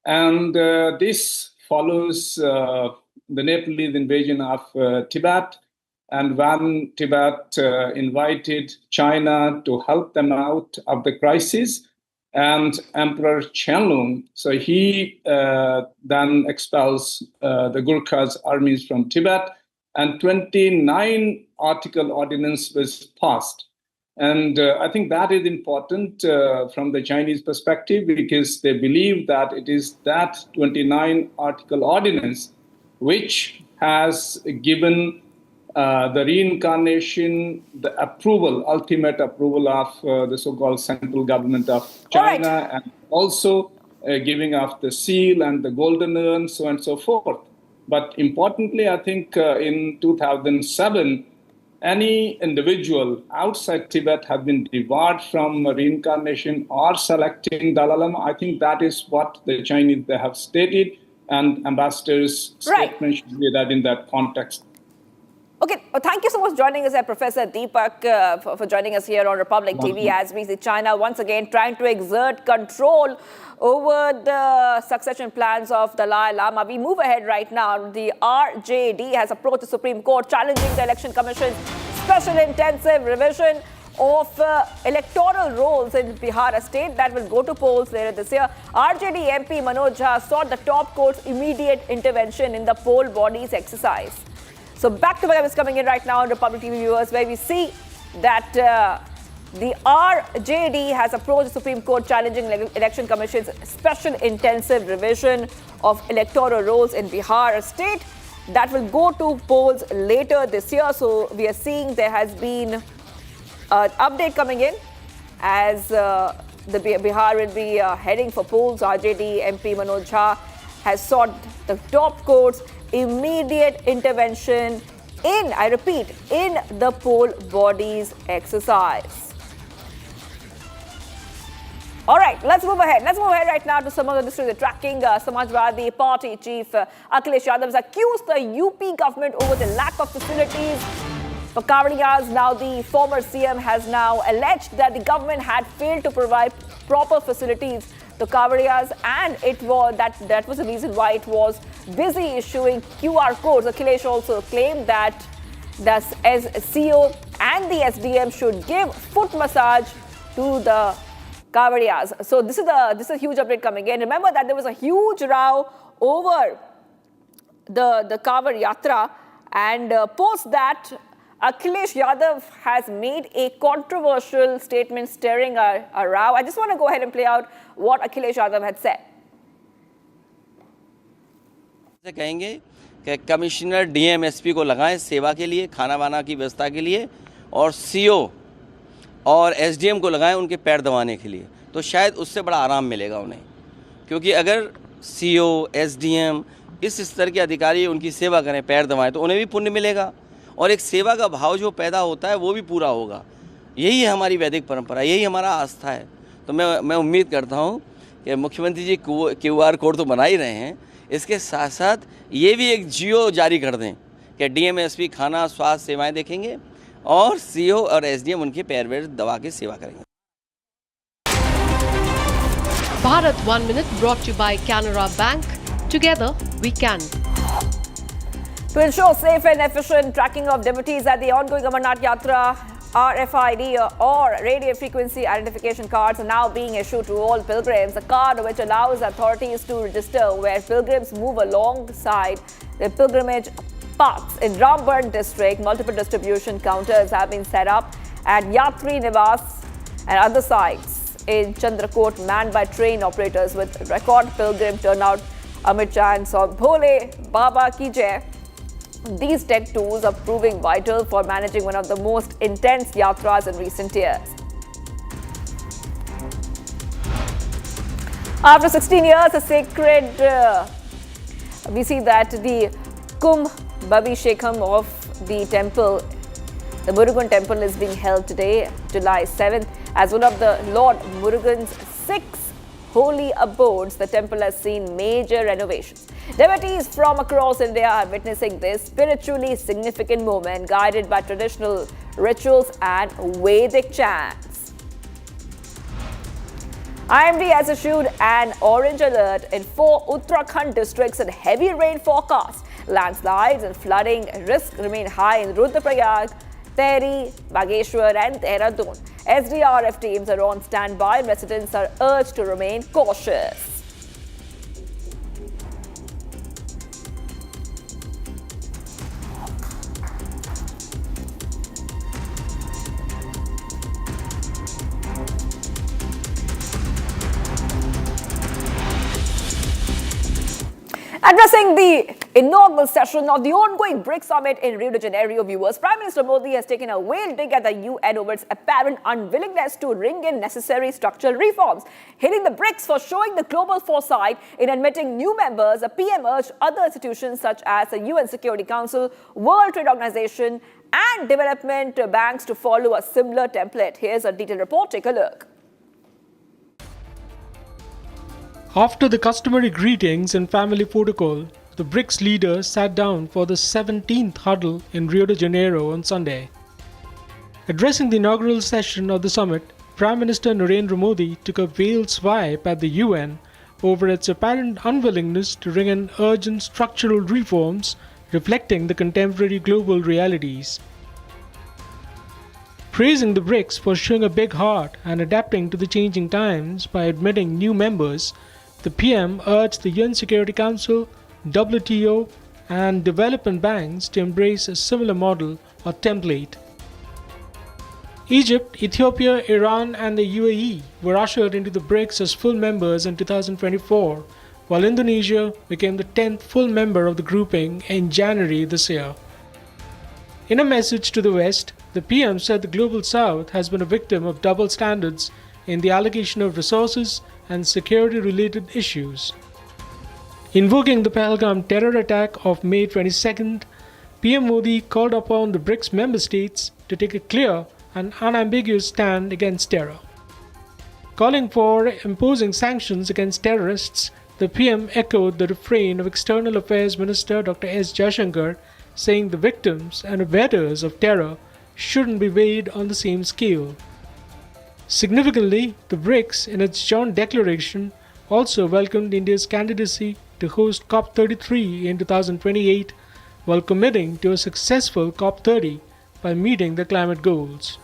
And this follows the Nepalese invasion of Tibet. And when Tibet invited China to help them out of the crisis, and Emperor Qianlong, so he then expels the Gurkhas armies from Tibet, and 29 article ordinance was passed. And I think that is important from the Chinese perspective, because they believe that it is that 29 article ordinance which has given the reincarnation, the approval, ultimate approval of the so-called central government of China, and also giving of the seal and the golden urn, so on and so forth. But importantly, I think in 2007, any individual outside Tibet have been debarred from reincarnation or selecting Dalai Lama. I think that is what the Chinese they have stated, and ambassador's statement should be read in that context. Okay, well, thank you so much for joining us, Professor Deepak, for joining us here on Republic TV, as we see China once again trying to exert control over the succession plans of Dalai Lama. We move ahead right now. The RJD has approached the Supreme Court challenging the Election Commission's special intensive revision of electoral rolls in Bihar, a state that will go to polls later this year. RJD MP Manoj Jha sought the top court's immediate intervention in the poll body's exercise. So back to what is coming in right now on Republic TV, viewers, where we see that the RJD has approached the Supreme Court challenging Election Commission's special intensive revision of electoral rolls in Bihar, a state that will go to polls later this year. So we are seeing there has been an update coming in as the Bihar will be heading for polls. RJD MP Manoj Jha has sought the top court's immediate intervention in, I repeat, in the poll body's exercise. All right, let's move ahead. Let's move ahead right now to some of the stories. Tracking Samajwadi Party Chief Akhilesh Yadav has accused the UP government over the lack of facilities for Kavadiyas. Now, the former CM has now alleged that the government had failed to provide proper facilities to Kavadiyas, and it was that was the reason why it was busy issuing QR codes. Akhilesh also claimed that the CEO and the SDM should give foot massage to the Kavadiyas. So this is a huge update coming in. Remember that there was a huge row over the Kavod Yatra, and post that, Akhilesh Yadav has made a controversial statement stirring a row. I just want to go ahead and play out what Akhilesh Yadav had said. कहेंगे कि commissioner DM SP को लगाएं सेवा के लिए, खाना वाना की व्यवस्था के लिए, और सीओ और एसडीएम को लगाएं उनके पैर दबाने के लिए, तो शायद उससे बड़ा आराम मिलेगा उन्हें। क्योंकि अगर सीओ, एसडीएम इस स्तर के अधिकारी उनकी सेवा करें, पैर दबाएं, तो उन्हें भी पुण्य मिलेगा और एक सेवा का भाव जो पैदा होता है वो भी पूरा होगा। यही है हमारी वैदिक परंपरा, यही हमारा आस्था है। तो मैं उम्मीद करता हूँ कि मुख्यमंत्री जी QR कोड तो बना ही रहे हैं, इसके साथ साथ ये भी एक जियो जारी कर दें कि डीएमएसपी खाना स्वास्थ्य सेवाएं देखेंगे और सीओ और एसडीएम उनके पैर वैर दबा के सेवा करेंगे। Bharat 1 Minute brought to you by Canara Bank. Together we can. To ensure safe and efficient tracking of devotees at the ongoing Amarnath Yatra, RFID or radio frequency identification cards are now being issued to all pilgrims. A card which allows authorities to register where pilgrims move alongside the pilgrimage paths. In Ramban district, multiple distribution counters have been set up at Yatri Nivas and other sites in Chandrakot, manned by train operators with record pilgrim turnout. Amit Chan saw Bhole Baba Ki Jai. These tech tools are proving vital for managing one of the most intense yatras in recent years. After 16 years, a sacred, we see that the Kumbh Babhishekam of the temple, the Murugan temple, is being held today, July 7th. As one of the Lord Murugan's 6 holy abodes, the temple has seen major renovations. Devotees from across India are witnessing this spiritually significant moment, guided by traditional rituals and Vedic chants. IMD has issued an orange alert in 4 Uttarakhand districts and heavy rain forecast. Landslides and flooding risk remain high in Rudraprayag, Tehri, Bageshwar and Dehradun. SDRF teams are on standby and residents are urged to remain cautious. Addressing the inaugural session of the ongoing BRICS summit in Rio de Janeiro, viewers, Prime Minister Modi has taken a whale dig at the UN over its apparent unwillingness to ring in necessary structural reforms. Hitting the BRICS for showing the global foresight in admitting new members, the PM urged other institutions such as the UN Security Council, World Trade Organization and development banks to follow a similar template. Here's a detailed report. Take a look. After the customary greetings and family protocol, the BRICS leaders sat down for the 17th huddle in Rio de Janeiro on Sunday. Addressing the inaugural session of the summit, Prime Minister Narendra Modi took a veiled swipe at the UN over its apparent unwillingness to ring in urgent structural reforms reflecting the contemporary global realities. Praising the BRICS for showing a big heart and adapting to the changing times by admitting new members, the PM urged the UN Security Council, WTO and development banks to embrace a similar model or template. Egypt, Ethiopia, Iran and the UAE were ushered into the BRICS as full members in 2024, while Indonesia became the 10th full member of the grouping in January this year. In a message to the West, the PM said the Global South has been a victim of double standards in the allocation of resources and security-related issues. Invoking the Pahalgam terror attack of May 22nd, PM Modi called upon the BRICS member states to take a clear and unambiguous stand against terror. Calling for imposing sanctions against terrorists, the PM echoed the refrain of External Affairs Minister Dr. S. Jaishankar, saying the victims and abettors of terror shouldn't be weighed on the same scale. Significantly, the BRICS, in its joint declaration, also welcomed India's candidacy to host COP33 in 2028, while committing to a successful COP30 by meeting the climate goals.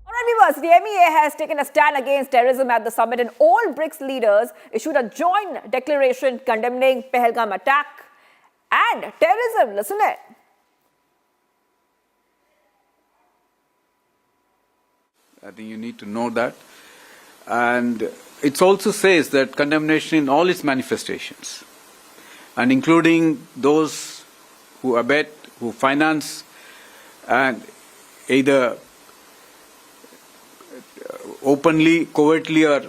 Alright, Viewers, the MEA has taken a stand against terrorism at the summit, and all BRICS leaders issued a joint declaration condemning Pahalgam attack and terrorism. Listen it. I think you need to know that. And it also says that condemnation in all its manifestations, and including those who abet, who finance, and either openly, covertly, or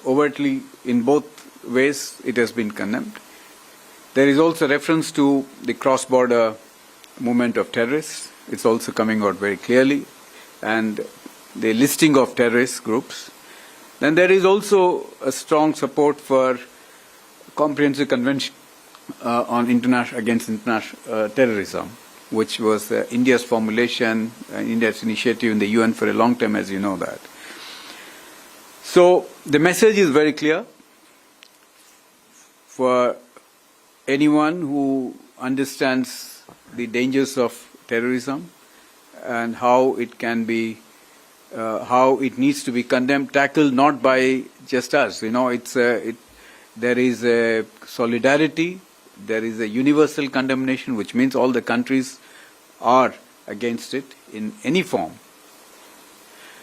overtly, in both ways, it has been condemned. There is also reference to the cross-border movement of terrorists. It's also coming out very clearly, and the listing of terrorist groups. Then there is also a strong support for comprehensive convention on against international terrorism, which was India's formulation, India's initiative in the UN for a long time, as you know that. So the message is very clear for anyone who understands the dangers of terrorism and how it can be, how it needs to be condemned, tackled not by just us. You know, there is a solidarity, there is a universal condemnation, which means all the countries are against it in any form.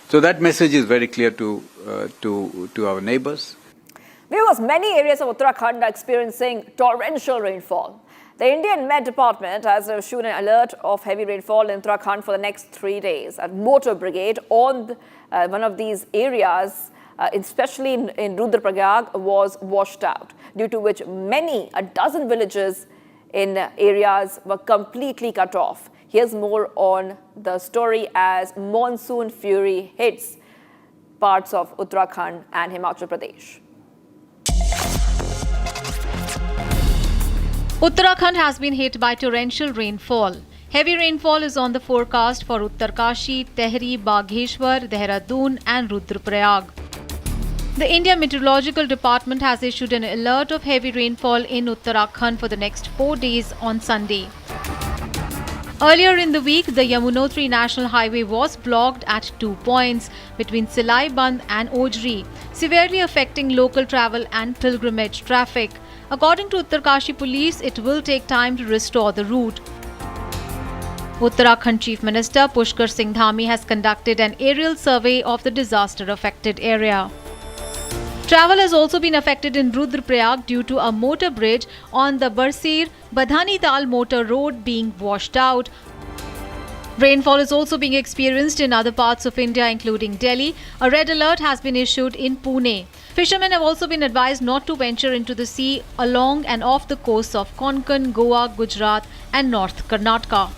So that message is very clear to our neighbors. Viewers, many areas of Uttarakhand are experiencing torrential rainfall. The Indian Met Department has issued an alert of heavy rainfall in Uttarakhand for the next 3 days. A motor brigade on one of these areas, especially in Rudraprayag, was washed out, due to which a dozen villages in areas were completely cut off. Here's more on the story as monsoon fury hits parts of Uttarakhand and Himachal Pradesh. Uttarakhand has been hit by torrential rainfall. Heavy rainfall is on the forecast for Uttarkashi, Tehri, Bagheshwar, Dehradun and Rudraprayag. The India Meteorological Department has issued an alert of heavy rainfall in Uttarakhand for the next 4 days on Sunday. Earlier in the week, the Yamunotri National Highway was blocked at 2 points between Silai Band and Ojri, severely affecting local travel and pilgrimage traffic. According to Uttarkashi Police, it will take time to restore the route. Uttarakhand Chief Minister Pushkar Singh Dhami has conducted an aerial survey of the disaster-affected area. Travel has also been affected in Rudraprayag due to a motor bridge on the Barsir-Badhani-Tal motor road being washed out. Rainfall is also being experienced in other parts of India, including Delhi. A red alert has been issued in Pune. Fishermen have also been advised not to venture into the sea along and off the coasts of Konkan, Goa, Gujarat and North Karnataka.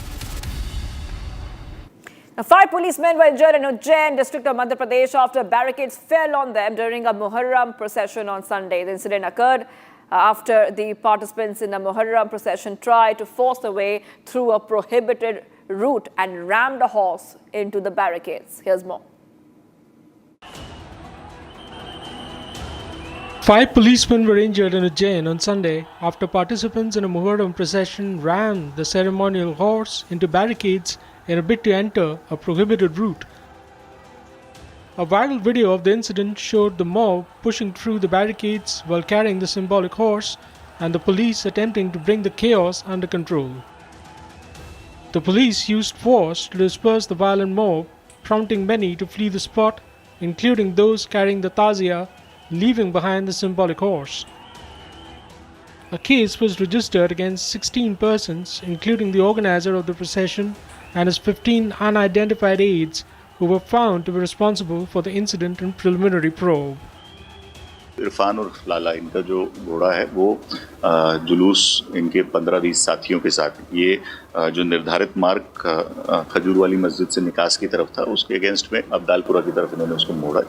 Now, 5 policemen were injured in Ujjain district of Madhya Pradesh after barricades fell on them during a Muharram procession on Sunday. The incident occurred after the participants in the Muharram procession tried to force their way through a prohibited route and rammed a horse into the barricades. Here's more. 5 policemen were injured in Ujjain on Sunday after participants in a Muharram procession rammed the ceremonial horse into barricades in a bid to enter a prohibited route. A viral video of the incident showed the mob pushing through the barricades while carrying the symbolic horse and the police attempting to bring the chaos under control. The police used force to disperse the violent mob, prompting many to flee the spot, including those carrying the tazia, leaving behind the symbolic horse. A case was registered against 16 persons, including the organizer of the procession and his 15 unidentified aides, who were found to be responsible for the incident in preliminary probe. Irfan और लाला इनका जो घोड़ा है वो जुलूस इनके 15-20 साथियों के साथ ये जो निर्धारित मार्ग खजूर वाली मस्जिद से निकास की तरफ था उसके अगेंस्ट में अब्दालपुरा की तरफ इन्होंने उसको मोड़ा,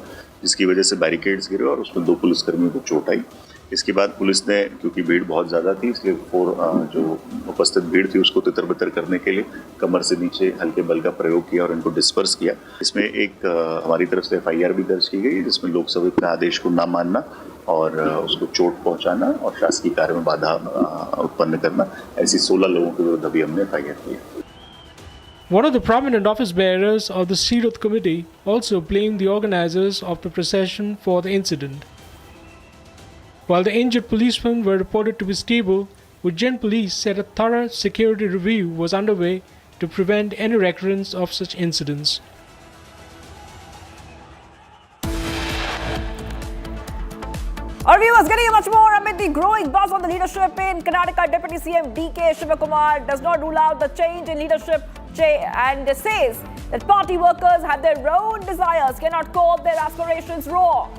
जिसकी वजह से बैरिकेड्स गिरे और उसमें 2 पुलिसकर्मियों को चोट आई। इसके बाद पुलिस ने, क्योंकि भीड़ बहुत ज़्यादा थी, इसलिए जो उपस्थित भीड़ थी उसको तितर-बितर करने के लिए कमर से नीचे हल्के बल का प्रयोग किया और इनको डिस्पर्स किया। इसमें एक हमारी तरफ से FIR भी दर्ज की गई, जिसमें लोकसभा के आदेश को न मानना और उसको चोट पहुंचाना और शासकीय कार्य में बाधा उत्पन्न करना, ऐसी 16 लोगों के विरुद्ध अभी हमने FIR की है। One of the prominent office bearers of the Sirat Committee also blamed the organizers of the procession for the incident. While the injured policemen were reported to be stable, Ujjain police said a thorough security review was underway to prevent any recurrence of such incidents. Our viewers getting much more amid the growing buzz on the leadership in Karnataka. Deputy CM DK Shivakumar does not rule out the change in leadership and says that party workers have their own desires, cannot call their aspirations wrong.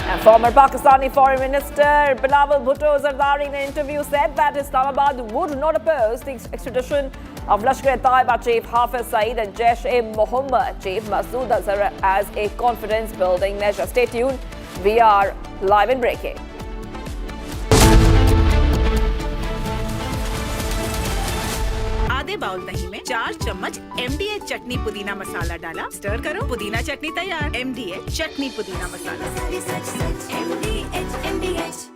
And former Pakistani Foreign Minister Bilawal Bhutto Zardari in an interview said that Islamabad would not oppose the extradition of Lashkar-e-Taiba chief Hafiz Saeed and Jaish-e-Mohammed chief Masood Azhar as a confidence-building measure. Stay tuned. We are live and breaking. आधे bowl दही में 4 चम्मच MDH चटनी पुदीना मसाला डाला, stir करो, पुदीना चटनी तैयार। MDH चटनी पुदीना मसाला। MDH।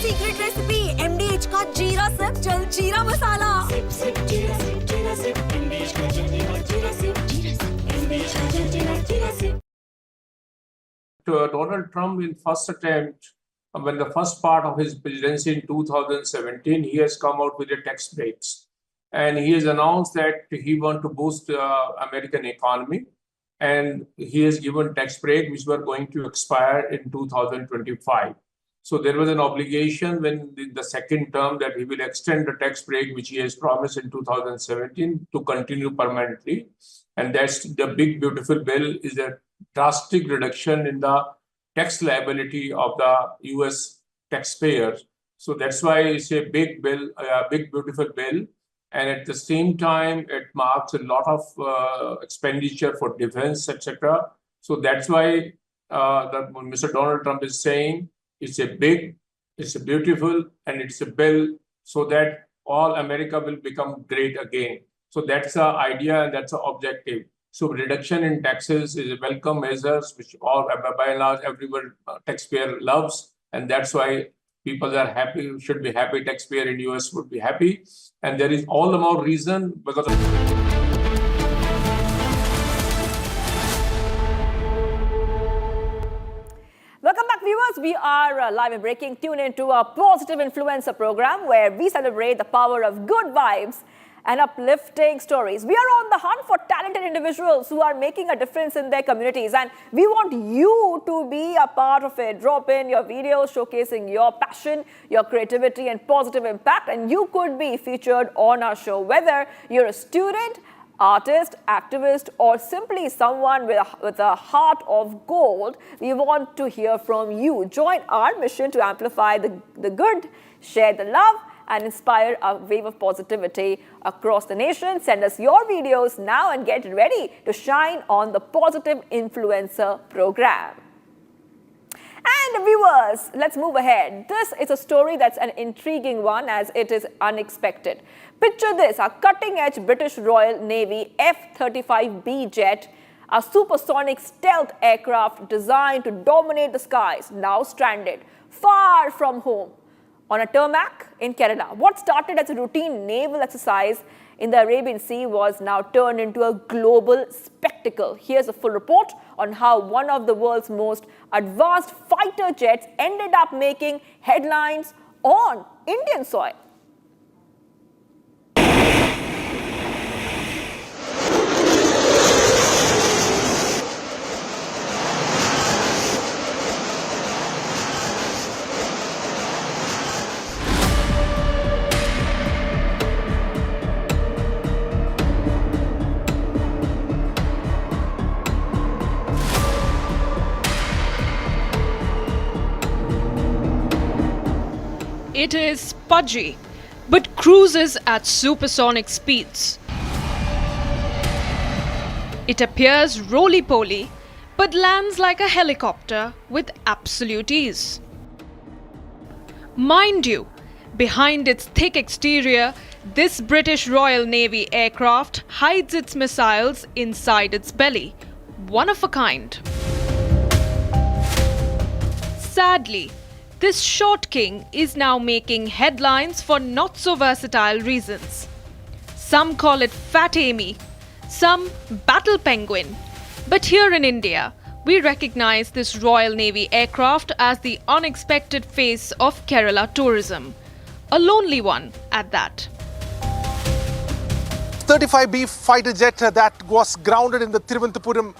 सीक्रेट रेसिपी MDH का जीरा सिप जल जीरा मसाला। Donald Trump, in first attempt, when the first part of his presidency in 2017, he has come out with the tax breaks, and he has announced that he wants to boost the American economy, and he has given tax break which were going to expire in 2025. So there was an obligation when the second term that he will extend the tax break which he has promised in 2017 to continue permanently. And that's the big beautiful bill, is a drastic reduction in the tax liability of the US taxpayers. So that's why it's a big bill, a big beautiful bill. And at the same time, it marks a lot of expenditure for defense, etc. So that's why Mr. Donald Trump is saying, it's a big, it's a beautiful, and it's a bill so that all America will become great again. So that's the idea and that's the objective. So reduction in taxes is a welcome measure, which all, by and large, everyone taxpayer loves. And that's why people are happy, should be happy, taxpayer in US would be happy. And there is all the more reason because of Welcome back, viewers. We are live and breaking. Tune into our Positive Influencer program where we celebrate the power of good vibes and uplifting stories. We are on the hunt for talented individuals who are making a difference in their communities, and we want you to be a part of it. Drop in your videos showcasing your passion, your creativity, and positive impact, and you could be featured on our show. Whether you're a student, artist, activist, or simply someone with a heart of gold, we want to hear from you. Join our mission to amplify the good, share the love, and inspire a wave of positivity across the nation. Send us your videos now and get ready to shine on the Positive Influencer program. And viewers, let's move ahead. This is a story that's an intriguing one as it is unexpected. Picture this, a cutting-edge British Royal Navy F-35B jet, a supersonic stealth aircraft designed to dominate the skies, now stranded far from home on a tarmac in Kerala. What started as a routine naval exercise in the Arabian Sea was now turned into a global spectacle. Here's a full report on how one of the world's most advanced fighter jets ended up making headlines on Indian soil. It is pudgy, but cruises at supersonic speeds. It appears roly-poly, but lands like a helicopter with absolute ease. Mind you, behind its thick exterior, this British Royal Navy aircraft hides its missiles inside its belly. One of a kind. Sadly, this short king is now making headlines for not so versatile reasons. Some call it Fat Amy, some Battle Penguin. But here in India, we recognize this Royal Navy aircraft as the unexpected face of Kerala tourism. A lonely one at that. 35B fighter jet that was grounded in the Thiruvananthapuram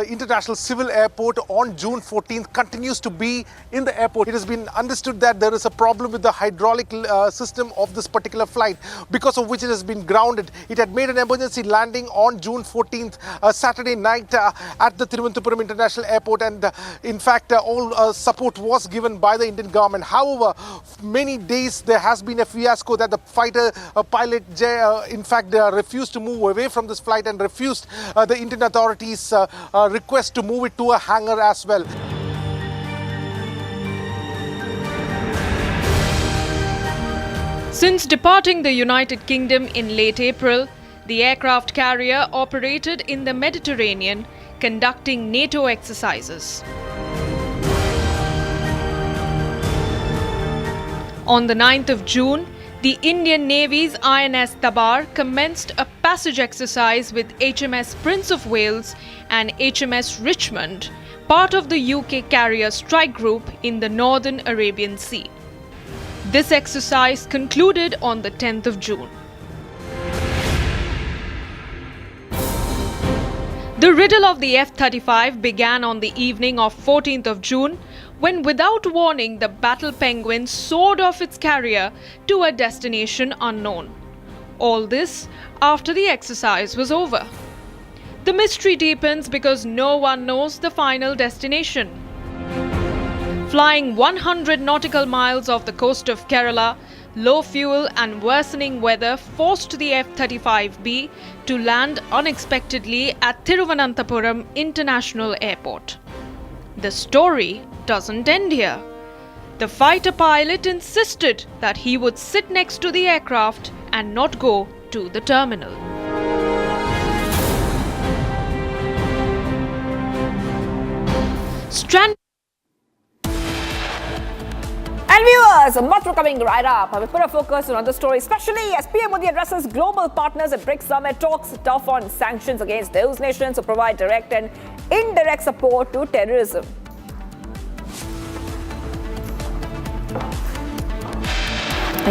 International Civil Airport on June 14th continues to be in the airport. It has been understood that there is a problem with the hydraulic system of this particular flight, because of which it has been grounded. It had made an emergency landing on June 14th, Saturday night at the Thiruvananthapuram International Airport, and in fact all support was given by the Indian government. However, many days there has been a fiasco that the fighter pilot in fact refused to move away from this flight and refused the Indian authorities request to move it to a hangar as well. Since departing the United Kingdom in late April, the aircraft carrier operated in the Mediterranean, conducting NATO exercises. On the 9th of June, the Indian Navy's INS Tabar commenced a passage exercise with HMS Prince of Wales and HMS Richmond, part of the UK carrier strike group in the Northern Arabian Sea. This exercise concluded on the 10th of June. The riddle of the F-35 began on the evening of 14th of June, when without warning the Battle Penguin soared off its carrier to a destination unknown. All this after the exercise was over. The mystery deepens because no one knows the final destination. Flying 100 nautical miles off the coast of Kerala, low fuel and worsening weather forced the F-35B to land unexpectedly at Thiruvananthapuram International Airport. The story doesn't end here. The fighter pilot insisted that he would sit next to the aircraft and not go to the terminal. And viewers, much for coming right up. We put a focus on other stories, especially as PM Modi addresses global partners at BRICS Summit, talks tough on sanctions against those nations who provide direct and indirect support to terrorism.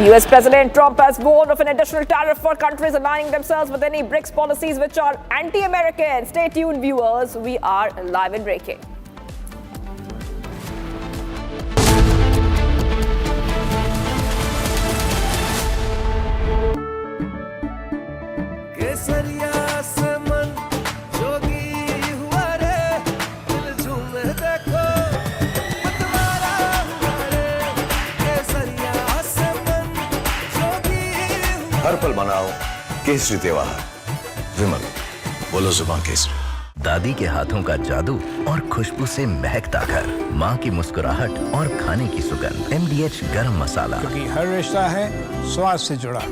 US President Trump has warned of an additional tariff for countries aligning themselves with any BRICS policies which are anti-American. Stay tuned, viewers. We are live and breaking. हर पल मनाओ केसरी त्योहार। विमल, बोलो जुबान केसरी। दादी के हाथों का जादू और खुशबू से महकता घर, माँ की मुस्कुराहट और खाने की सुगंध। MDH गरम मसाला, क्योंकि हर रिश्ता है स्वाद से जुड़ा।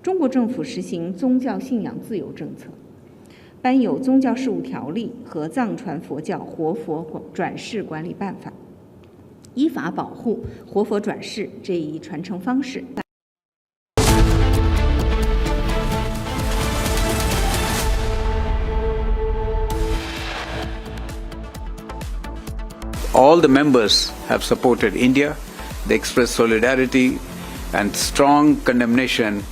中国政府实行宗教信仰自由政策，颁有宗教事务条例和藏传佛教活佛转世管理办法，依法保护活佛转世这一传承方式。All the members have supported India. They expressed solidarity and strong condemnation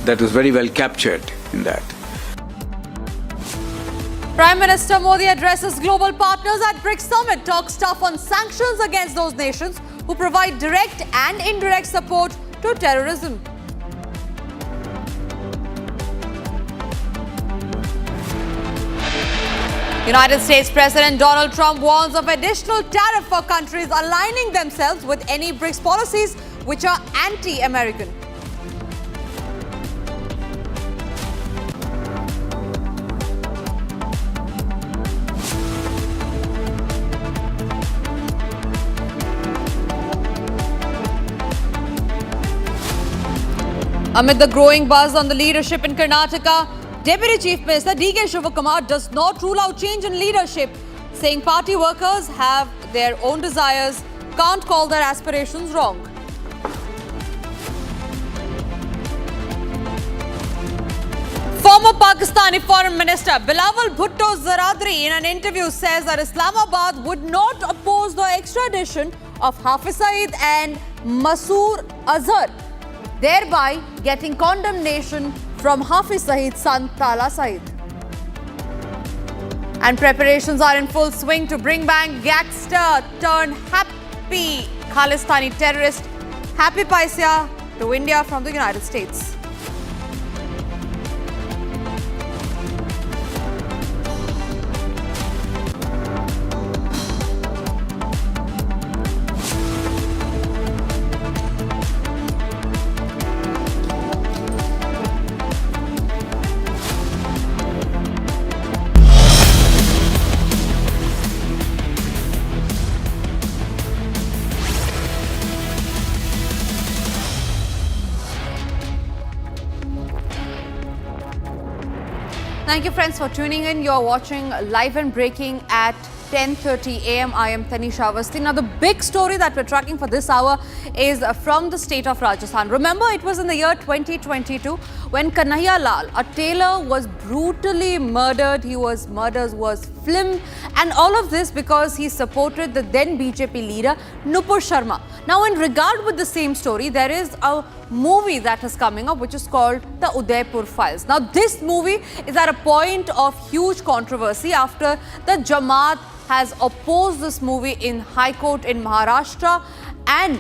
that was very well captured in that. Prime Minister Modi addresses global partners at BRICS Summit, talks tough on sanctions against those nations who provide direct and indirect support to terrorism. United States President Donald Trump warns of additional tariff for countries aligning themselves with any BRICS policies which are anti-American. Amid the growing buzz on the leadership in Karnataka, Deputy Chief Minister D.K. Shivakumar does not rule out change in leadership, saying party workers have their own desires, can't call their aspirations wrong. Former Pakistani Foreign Minister Bilawal Bhutto Zaradri in an interview says that Islamabad would not oppose the extradition of Hafiz Saeed and Masoor Azhar, thereby getting condemnation from Hafiz Saeed's son Tala Saeed. And preparations are in full swing to bring back gangster turned happy Khalistani terrorist Happy Paisya to India from the United States. Thank you, friends, for tuning in. You're watching Live and Breaking at 10:30 a.m. I am Tanisha Avasthi. Now, the big story that we're tracking for this hour is from the state of Rajasthan. Remember, it was in the year 2022 when Kanhaiya Lal, a tailor, was brutally murdered. His murder was filmed, and all of this because he supported the then BJP leader Nupur Sharma. Now, in regard with the same story, there is a movie that is coming up which is called the Udaipur Files. Now, this movie is at a point of huge controversy after the Jamaat has opposed this movie in High Court in Maharashtra and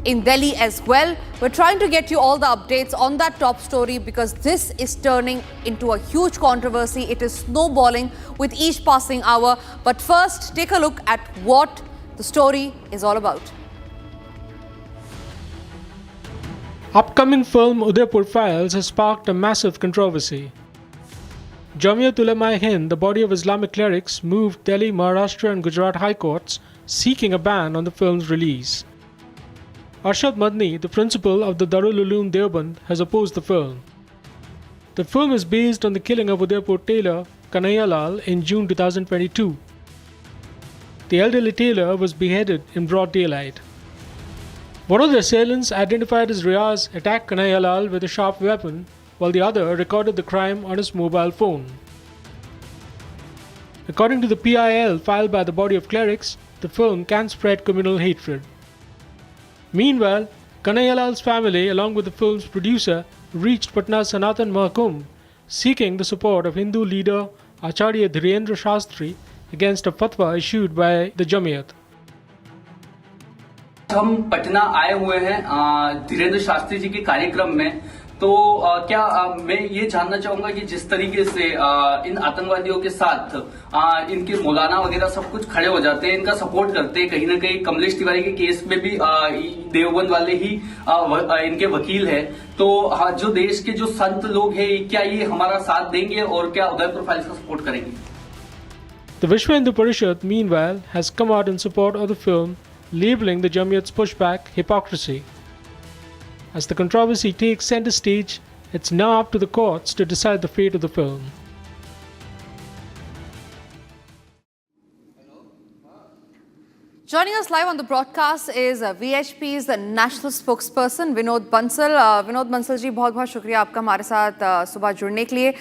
in Delhi as well. We're trying to get you all the updates on that top story because this is turning into a huge controversy. It is snowballing with each passing hour. But first, take a look at what the story is all about. Upcoming film Udaipur Files has sparked a massive controversy. Jamiat Ulema-e-Hind, the body of Islamic clerics, moved Delhi, Maharashtra and Gujarat High Courts seeking a ban on the film's release. Arshad Madni, the principal of the Darul Uloom Deoband, has opposed the film. The film is based on the killing of Udaipur tailor Kanhaiya Lal in June 2022. The elderly tailor was beheaded in broad daylight. One of the assailants, identified as Riaz, attacked Kanhaiya Lal with a sharp weapon, while the other recorded the crime on his mobile phone. According to the PIL filed by the body of clerics, the film can spread communal hatred. Meanwhile, Kanhaiya Lal's family, along with the film's producer, reached Patna's Sanatan Mahkum, seeking the support of Hindu leader Acharya Dhirendra Shastri against a fatwa issued by the Jamiat. हम पटना आए हुए हैं धीरेन्द्र शास्त्री जी के कार्यक्रम में, तो क्या मैं ये जानना चाहूंगा कि जिस तरीके से इन आतंकवादियों के साथ इनके मौलाना वगैरह सब कुछ खड़े हो जाते हैं, इनका सपोर्ट करते हैं, कहीं ना कहीं कमलेश तिवारी के केस में भी देवबंद वाले ही इनके वकील है, तो जो देश के जो संत लोग हैं, क्या ये हमारा साथ देंगे और क्या उदयपुर फाइल्स का सपोर्ट करेंगे? The Vishwa Hindu Parishad, meanwhile, has come out in support of the film, labeling the Jamiat's pushback hypocrisy. As the controversy takes center stage, it's now up to the courts to decide the fate of the film. Joining us live on the broadcast is VHP's national spokesperson Vinod Bansal. Vinod Bansal ji, बहुत-बहुत शुक्रिया आपका हमारे साथ सुबह जुड़ने के लिए.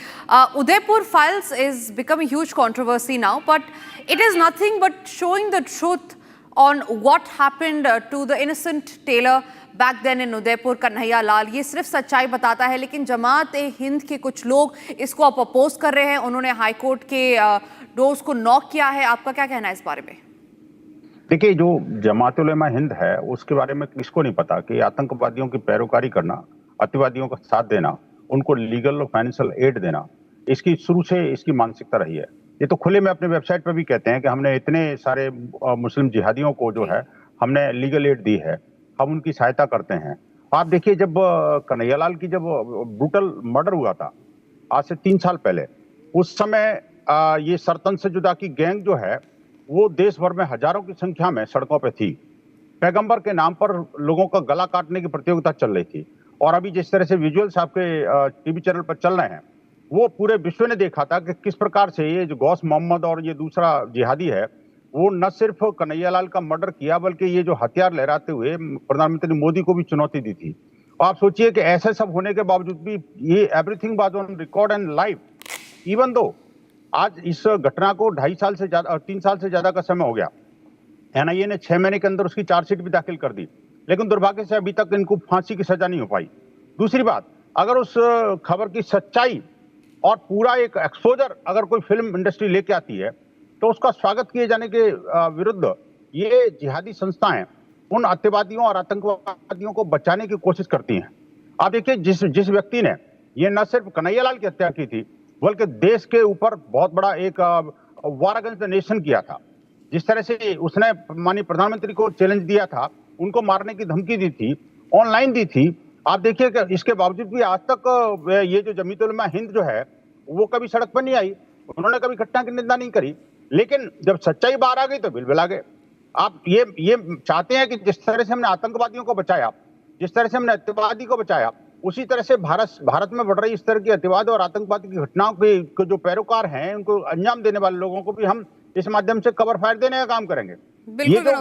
Udaipur Files is becoming a huge controversy now, but it is nothing but showing the truth on what happened to the innocent tailor back then in Udaipur, Kanhaiya Lal. ये सिर्फ सच्चाई बताता है, लेकिन जमात-ए-हिंद के कुछ लोग इसको अब अपोज कर रहे हैं. उन्होंने हाई कोर्ट के डोर्स को नॉक किया है. आपका क्या कहना है इस बारे में? देखिए, जो जमात-उल-उलमा हिंद है, उसके बारे में किसको नहीं पता कि आतंकवादियों की पैरोकारी करना, अतिवादियों का साथ देना, उनको लीगल और फाइनेंशियल एड देना, इसकी शुरू से इसकी मानसिकता रही है। ये तो खुले में अपने वेबसाइट पर भी कहते हैं कि हमने इतने सारे मुस्लिम जिहादियों को जो है, हमने लीगल एड दी है, हम उनकी सहायता करते हैं। आप देखिए, जब कन्हैयालाल की जब ब्रूटल मर्डर हुआ था, आज से 3 साल पहले, उस समय ये सरतन से जुदा की गैंग जो है, वो देश भर में हजारों की संख्या में सड़कों पे थी। पैगंबर के नाम पर लोगों का गला काटने की प्रतियोगिता चल रही थी। और अभी जिस तरह से विजुअल्स आपके टीवी चैनल पर चल रहे हैं, वो पूरे विश्व ने देखा था कि किस प्रकार से ये जो गौस मोहम्मद और ये दूसरा जिहादी है, वो न सिर्फ कन्हैयालाल का मर्डर किया, बल्कि ये जो हथियार लहराते हुए प्रधानमंत्री मोदी को भी चुनौती दी थी। और आप सोचिए कि ऐसे सब होने के बावजूद भी ये everything was on record and live, even though आज इस घटना को 2.5 साल से ज्यादा 3 साल से ज्यादा का समय हो गया। एनआईए ने 6 महीने के अंदर उसकी चार्जशीट भी दाखिल कर दी, लेकिन दुर्भाग्य से अभी तक इनको फांसी की सजा नहीं हो पाई। दूसरी बात, अगर उस खबर की सच्चाई और पूरा एक एक्सपोजर अगर कोई फिल्म इंडस्ट्री लेके आती है, तो उसका स्वागत किए जाने के विरुद्ध ये जिहादी संस्थाएं उन अतिवादियों और आतंकवादियों को बचाने की कोशिश करती हैं। आप देखिए, जिस व्यक्ति ने ये न सिर्फ कन्हैयालाल की हत्या की थी, बल्कि देश के ऊपर बहुत बड़ा एक वार अगेंस्ट द नेशन किया था। जिस तरह से उसने माननीय प्रधानमंत्री को चैलेंज दिया था, उनको मारने की धमकी दी थी, ऑनलाइन दी थी। आप देखिए कि इसके बावजूद भी आज तक ये जो जमीयत-उल-उलमा हिंद जो है, वो कभी सड़क पर नहीं आई, उन्होंने कभी घटना की निंदा नहीं करी। लेकिन जब सच्चाई बाहर आ गई तो बिलबिला गए। आप ये चाहते हैं कि जिस तरह से हमने आतंकवादियों को बचाया, जिस तरह से हमने अतिवादी को बचाया, उसी तरह से भारत में बढ़ रही इस तरह की अतिवाद और आतंकवाद की घटनाओं के जो पैरोकार हैं, उनको अंजाम देने वाले लोगों को भी हम इस माध्यम से कवर फायर देने का काम करेंगे। ये जो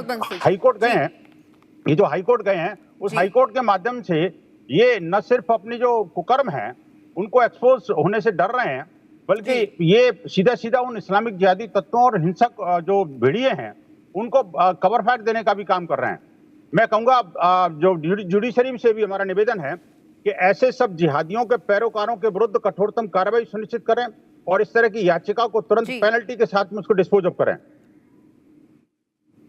हाईकोर्ट गए हैं, उस हाईकोर्ट के माध्यम से ये न सिर्फ अपनी जो कुकर्म है उनको एक्सपोज होने से डर रहे हैं, बल्कि ये सीधा सीधा उन इस्लामिक जिहादी तत्वों और हिंसक जो भेड़िए हैं उनको कवर फायर देने का भी काम कर रहे हैं। मैं कहूंगा जो जुडिशरी से भी हमारा निवेदन है कि ऐसे सब जिहादियों के पैरोकारों के विरुद्ध कठोरतम कार्रवाई सुनिश्चित करें और इस तरह की याचिका को तुरंत पेनल्टी के साथ में उसको डिस्पोज ऑफ करें।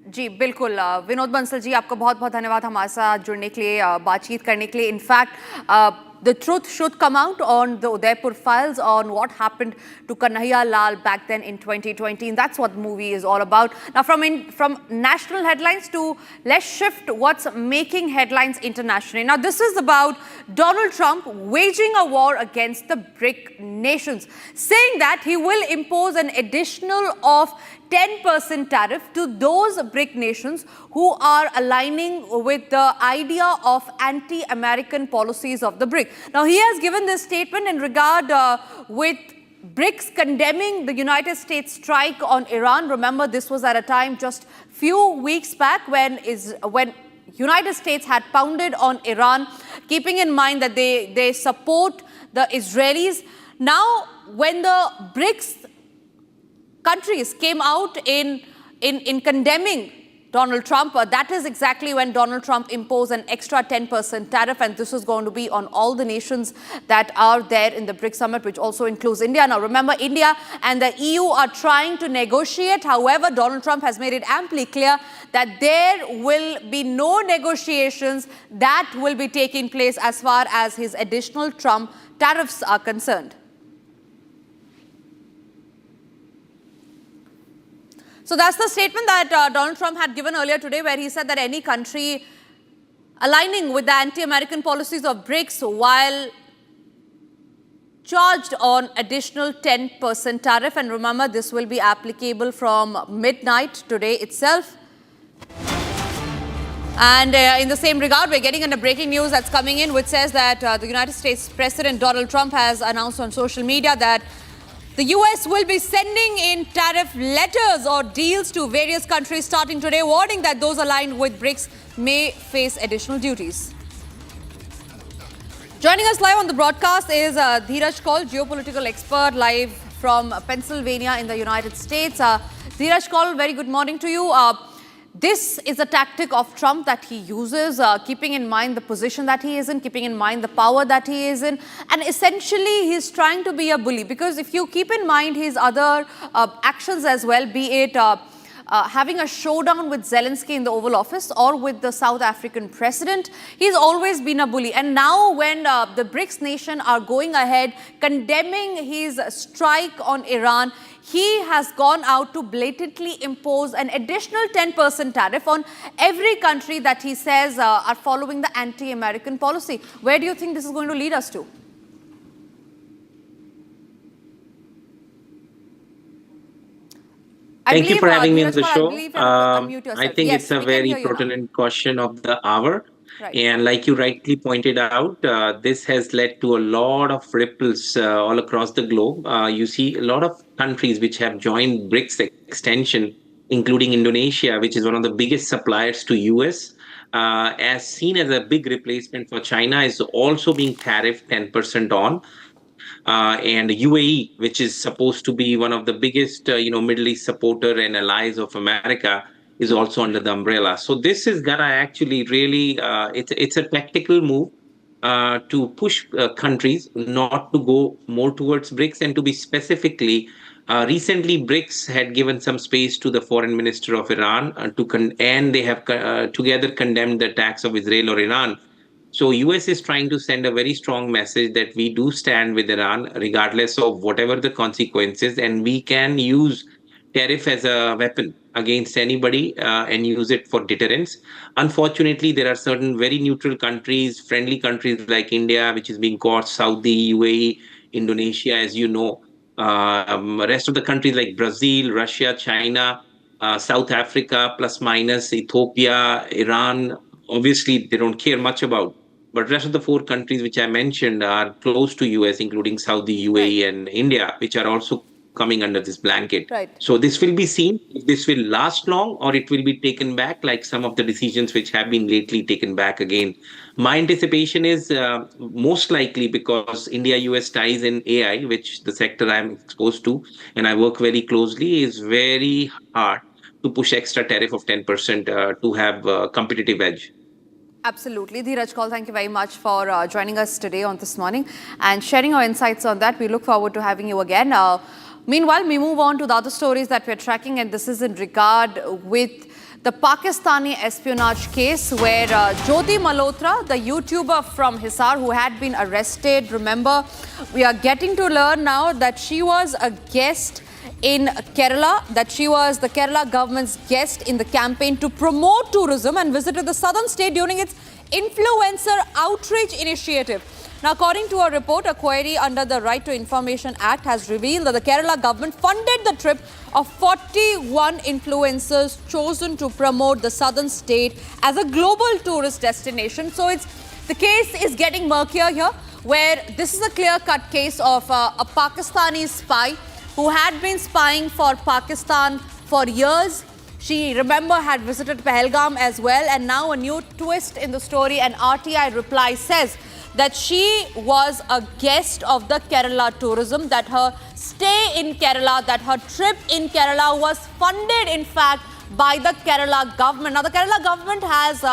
जी बिल्कुल, विनोद बंसल जी, आपका बहुत बहुत धन्यवाद हमारे साथ जुड़ने के लिए, बातचीत करने के लिए। In fact the truth should come out on the Udaipur files on what happened to Kanhaiya Lal back then in 2020. And that's what the movie is all about. Now from national headlines to let's shift what's making headlines internationally. Now this is about Donald Trump waging a war against the BRIC nations, saying that he will impose an additional of 10% tariff to those BRIC nations who are aligning with the idea of anti-American policies of the BRIC. Now, he has given this statement in regard with BRICS condemning the United States strike on Iran. Remember, this was at a time just few weeks back when United States had pounded on Iran, keeping in mind that they support the Israelis. Now, when the BRICS countries came out in condemning Donald Trump, that is exactly when Donald Trump imposed an extra 10% tariff, and this is going to be on all the nations that are there in the BRICS summit, which also includes India. Now remember, India and the EU are trying to negotiate. However, Donald Trump has made it amply clear that there will be no negotiations that will be taking place as far as his additional Trump tariffs are concerned. So that's the statement that Donald Trump had given earlier today, where he said that any country aligning with the anti-American policies of BRICS while charged on additional 10% tariff. And remember, this will be applicable from midnight today itself. And in the same regard, we're getting into breaking news that's coming in, which says that the United States President Donald Trump has announced on social media that the US will be sending in tariff letters or deals to various countries starting today, warning that those aligned with BRICS may face additional duties. Joining us live on the broadcast is Dheeraj Kaul, geopolitical expert, live from Pennsylvania in the United States. Dheeraj Kaul, very good morning to you. This is a tactic of Trump that he uses, keeping in mind the position that he is in, keeping in mind the power that he is in, and essentially he's trying to be a bully, because if you keep in mind his other actions as well, be it having a showdown with Zelensky in the Oval Office or with the South African president. He's always been a bully. And now when the BRICS nation are going ahead condemning his strike on Iran, he has gone out to blatantly impose an additional 10% tariff on every country that he says are following the anti-American policy. Where do you think this is going to lead us to? Thank you for having me on the show. I think it's a very pertinent question of the hour. Right. And like you rightly pointed out, this has led to a lot of ripples all across the globe. You see a lot of countries which have joined BRICS extension, including Indonesia, which is one of the biggest suppliers to US, as seen as a big replacement for China, is also being tariffed 10% on. And UAE, which is supposed to be one of the biggest, Middle East supporter and allies of America, is also under the umbrella. So this is gonna actually really, it's a tactical move to push countries not to go more towards BRICS, and to be specifically, recently BRICS had given some space to the foreign minister of Iran and they have together condemned the attacks of Israel or Iran. So US is trying to send a very strong message that we do stand with Iran regardless of whatever the consequences, and we can use tariff as a weapon against anybody and use it for deterrence. Unfortunately, there are certain very neutral countries, friendly countries like India, which is being caught, Saudi, UAE, Indonesia, as you know. Rest of the countries like Brazil, Russia, China, South Africa, plus minus, Ethiopia, Iran, obviously they don't care much about. But rest of the 4 countries which I mentioned are close to US, including Saudi, UAE, and India, which are also coming under this blanket. Right. So this will be seen if this will last long or it will be taken back, like some of the decisions which have been lately taken back again. My anticipation is most likely, because India-US ties in AI, which the sector I'm exposed to and I work very closely, is very hard to push extra tariff of 10% to have a competitive edge. Absolutely. Dheeraj Kaul, thank you very much for joining us today on This Morning and sharing your insights on that. We look forward to having you again. Meanwhile, we move on to the other stories that we're tracking, and this is in regard with the Pakistani espionage case where Jyoti Malhotra, the YouTuber from Hisar who had been arrested, remember, we are getting to learn now that she was a guest in Kerala, that she was the Kerala government's guest in the campaign to promote tourism and visited the southern state during its influencer outreach initiative. Now, according to a report, a query under the Right to Information Act has revealed that the Kerala government funded the trip of 41 influencers chosen to promote the southern state as a global tourist destination. So the case is getting murkier here, where this is a clear-cut case of a Pakistani spy who had been spying for Pakistan for years. She, remember, had visited Pahalgam as well, and now a new twist in the story. An RTI reply says that she was a guest of the Kerala tourism, that her stay in Kerala, that her trip in Kerala was funded, in fact, by the Kerala government. Now, the Kerala government has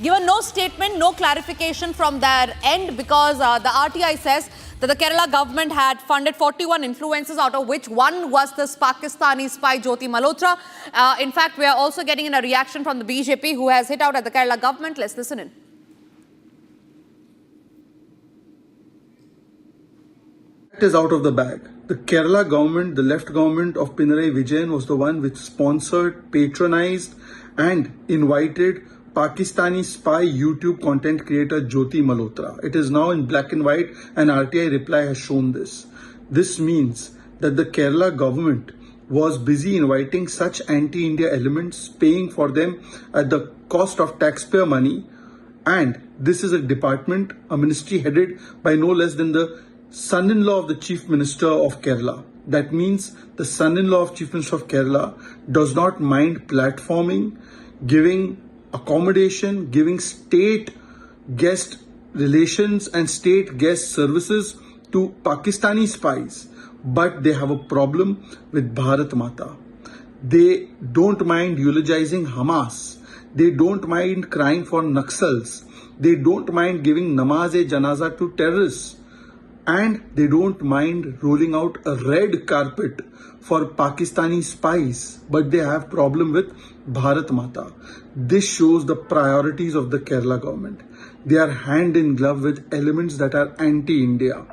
given no statement, no clarification from their end, because the RTI says that the Kerala government had funded 41 influencers, out of which one was this Pakistani spy Jyoti Malhotra. In fact, we are also getting in a reaction from the BJP, who has hit out at the Kerala government. Let's listen in. It is out of the bag. The Kerala government, the left government of Pinarayi Vijayan, was the one which sponsored, patronized and invited Pakistani spy YouTube content creator Jyoti Malhotra. It is now in black and white, and RTI reply has shown this. This means that the Kerala government was busy inviting such anti-India elements, paying for them at the cost of taxpayer money. And this is a department, a ministry headed by no less than the son-in-law of the Chief Minister of Kerala. That means the son-in-law of Chief Minister of Kerala does not mind platforming, giving accommodation, giving state guest relations and state guest services to Pakistani spies. But they have a problem with Bharat Mata. They don't mind eulogizing Hamas. They don't mind crying for Naxals. They don't mind giving namaz-e-janaza to terrorists. and they don't mind rolling out a red carpet for Pakistani spies, but they have problem with Bharat Mata. This shows the priorities of the Kerala government. They are hand in glove with elements that are anti-India.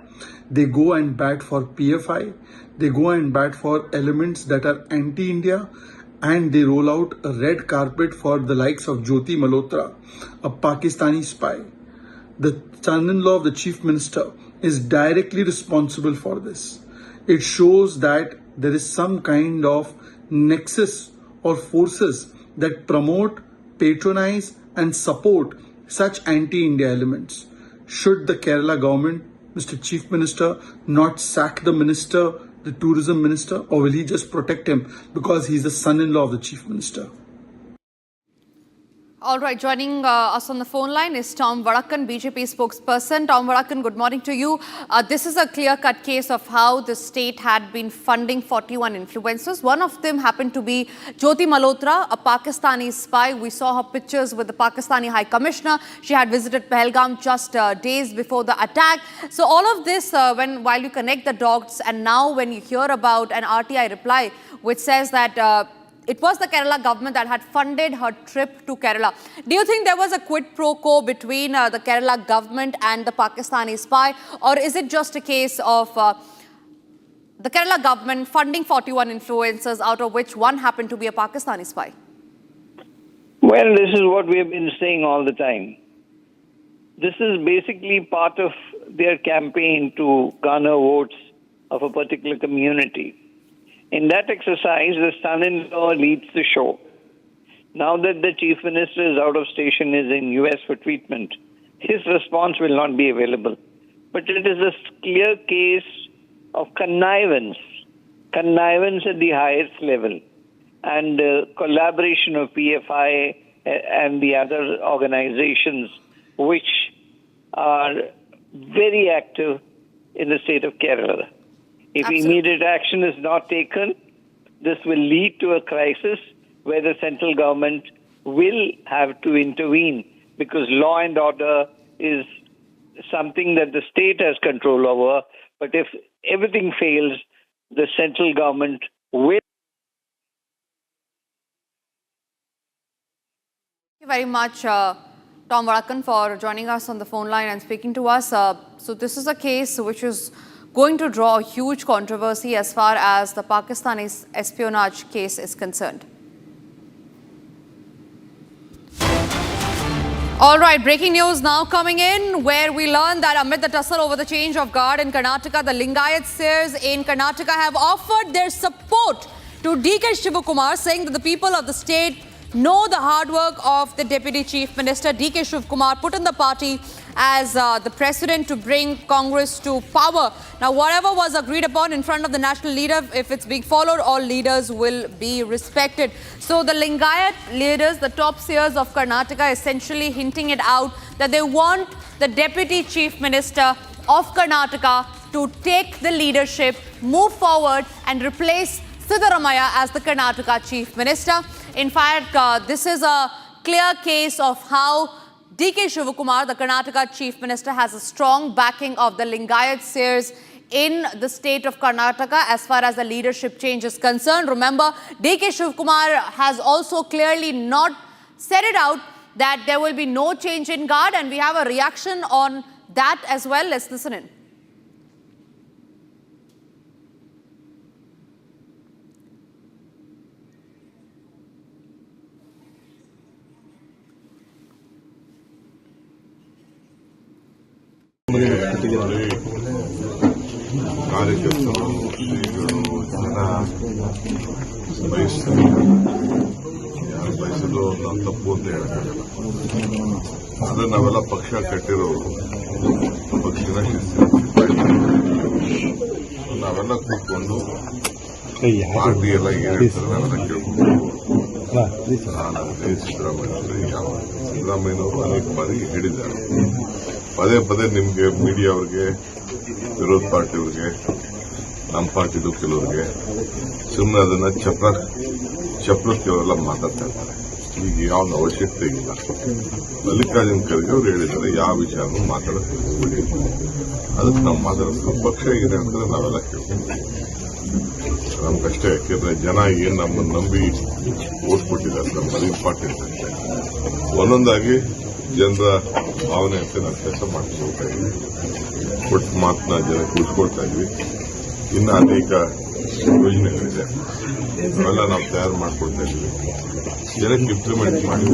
They go and bat for PFI, they go and bat for elements that are anti-India, and they roll out a red carpet for the likes of Jyoti Malhotra, a Pakistani spy. The son-in-law of the chief minister is directly responsible for this. It shows that there is some kind of nexus or forces that promote, patronize and support such anti-India elements. Should the Kerala government, Mr. Chief Minister, not sack the minister, the tourism minister, or will he just protect him because he's the son-in-law of the chief minister? All right, joining us on the phone line is Tom Vadakan, BJP spokesperson. Tom Vadakan, good morning to you. This is a clear-cut case of how the state had been funding 41 influencers. One of them happened to be Jyoti Malhotra, a Pakistani spy. We saw her pictures with the Pakistani High Commissioner. She had visited Pahalgam just days before the attack. So all of this, while you connect the dots, and now when you hear about an RTI reply which says that it was the Kerala government that had funded her trip to Kerala. Do you think there was a quid pro quo between the Kerala government and the Pakistani spy, or is it just a case of the Kerala government funding 41 influencers, out of which one happened to be a Pakistani spy? Well, this is what we have been saying all the time. This is basically part of their campaign to garner votes of a particular community. In that exercise, the son-in-law leads the show. Now that the chief minister is out of station, is in US for treatment, his response will not be available. But it is a clear case of connivance at the highest level, and collaboration of PFI and the other organizations which are very active in the state of Kerala. If immediate action is not taken, this will lead to a crisis where the central government will have to intervene, because law and order is something that the state has control over. But if everything fails, the central government will. Thank you very much, Tom Vadakan, for joining us on the phone line and speaking to us. So this is a case which is going to draw a huge controversy as far as the Pakistani espionage case is concerned. All right, breaking news now coming in, where we learn that amid the tussle over the change of guard in Karnataka, the Lingayat seers in Karnataka have offered their support to DK Shivakumar, saying that the people of the state know the hard work of the Deputy Chief Minister. DK Shivakumar put in the party as the president to bring Congress to power. Now, whatever was agreed upon in front of the national leader, if it's being followed, all leaders will be respected. So the Lingayat leaders, the top seers of Karnataka, essentially hinting it out that they want the Deputy Chief Minister of Karnataka to take the leadership, move forward and replace Siddaramaiah as the Karnataka Chief Minister. In fact, this is a clear case of how DK Shivakumar, the Karnataka Chief Minister, has a strong backing of the Lingayat seers in the state of Karnataka as far as the leadership change is concerned. Remember, DK Shivakumar has also clearly not said it out that there will be no change in guard, and we have a reaction on that as well. Let's listen in. ಕಾರ್ಯಕರ್ತರು ಶ್ರೀಗಳು ಜನ ಬಯಸ್ತಾರೆ, ಯಾರು ಬಯಸಲು ನಾವು ತಪ್ಪು ಅಂತ ಹೇಳಕ್ಕಾಗಲ್ಲ. ಆದ್ರೆ ನಾವೆಲ್ಲ ಪಕ್ಷ ಕಟ್ಟಿರೋರು, ಪಕ್ಷದ ನಾವೆಲ್ಲ ಕೂತ್ಕೊಂಡು ಪಾರ್ಟಿ ಎಲ್ಲ ಏನ್ ಹೇಳ್ತಾರೆ ನಾವೆಲ್ಲ ಕೇಳ್ಕೊಂಡು ನಾನು ಸಿದ್ದರಾಮಯ್ಯನವರು ಅನೇಕ ಬಾರಿ ಹೇಳಿದ್ದಾರೆ. ಪದೇ ಪದೇ ನಿಮ್ಗೆ ಮೀಡಿಯಾ ಅವ್ರಿಗೆ, ವಿರೋಧ ಪಾರ್ಟಿಯವ್ರಿಗೆ, ನಮ್ಮ ಪಾರ್ಟಿದು ಕೆಲವ್ರಿಗೆ ಸುಮ್ಮನೆ ಅದನ್ನ ಚಪ್ರಕ್ಕೆ ಅವರೆಲ್ಲ ಮಾತಾಡ್ತಾ ಇರ್ತಾರೆ. ಈಗ ಯಾವ ಅವಶ್ಯಕತೆ ಇಲ್ಲ. ಮಲ್ಲಿಕಾರ್ಜುನ್ ಖರ್ಗೆ ಅವರು ಹೇಳಿದ್ದಾರೆ ಯಾವ ವಿಚಾರನೂ ಮಾತಾಡಕ್ಕೆ ಹೋಗ್ಬಿಡಿ, ಅದಕ್ಕೆ ನಾವು ಮಾತಾಡೋದು ಪಕ್ಷ ಏನೇ ಅಂದ್ರೆ ನಾವೆಲ್ಲ ಕೇಳ್ತೀವಿ. ನಮ್ಗಷ್ಟೇ, ಯಾಕೆಂದ್ರೆ ಜನ ಏನ್ ನಮ್ಮನ್ನು ನಂಬಿ ಓಟ್ ಕೊಟ್ಟಿದ್ದಾರೆ ನಮ್ಗೆ ಅದು ಇಂಪಾರ್ಟೆಂಟ್ ಅಂತ. ಒಂದೊಂದಾಗಿ ಜನರ ಭಾವನೆ ಅಂತ ನಾವು ಕೆಲಸ ಮಾಡಿಸ್ಕೊಳ್ತಾ ಇದ್ವಿ, ಕೊಟ್ಟ ಮಾತನ್ನ ಜನಕ್ಕೆ ಉಳಿಸ್ಕೊಳ್ತಾ ಇದ್ವಿ. ಇನ್ನು ಅನೇಕ ಯೋಜನೆಗಳಿದೆ, ಅವೆಲ್ಲ ನಾವು ತಯಾರು ಮಾಡ್ಕೊಳ್ತಾ ಇದ್ವಿ. ಜನಕ್ಕೆ ಇಂಪ್ಲಿಮೆಂಟ್ ಮಾಡಿ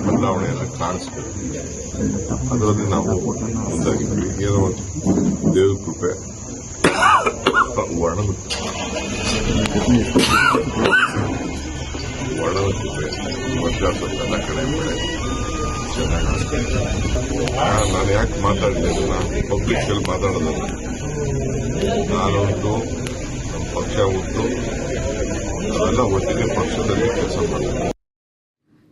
ಬದಲಾವಣೆಯನ್ನ ಕಾಣಿಸ್ಬೇಕು. ಅದರಲ್ಲಿ ನಾವು ಮುಂದಾಗಿದ್ವಿ. ಏನೋ ದೇವ್ರ ಕೃಪೆ, ವರ್ಣದ ಕೃಪೆ, ವರ್ಷಾಸೆಲ್ಲ ಕಡೆ ಮಳೆ ಚೆನ್ನಾಗಿ. ನಾನು ಯಾಕೆ ಮಾತಾಡ್ತೇನೆ, ನಾನು ಪಬ್ಲಿಕ್ ಅಲ್ಲಿ ಮಾತಾಡೋದಲ್ಲ. ನಾನೊಂದು ನಮ್ಮ ಪಕ್ಷ ಉಂಟು, ಅವೆಲ್ಲ ಒಟ್ಟಿಗೆ ಪಕ್ಷದಲ್ಲಿ ಕೆಲಸ ಮಾಡ್ತಾರೆ.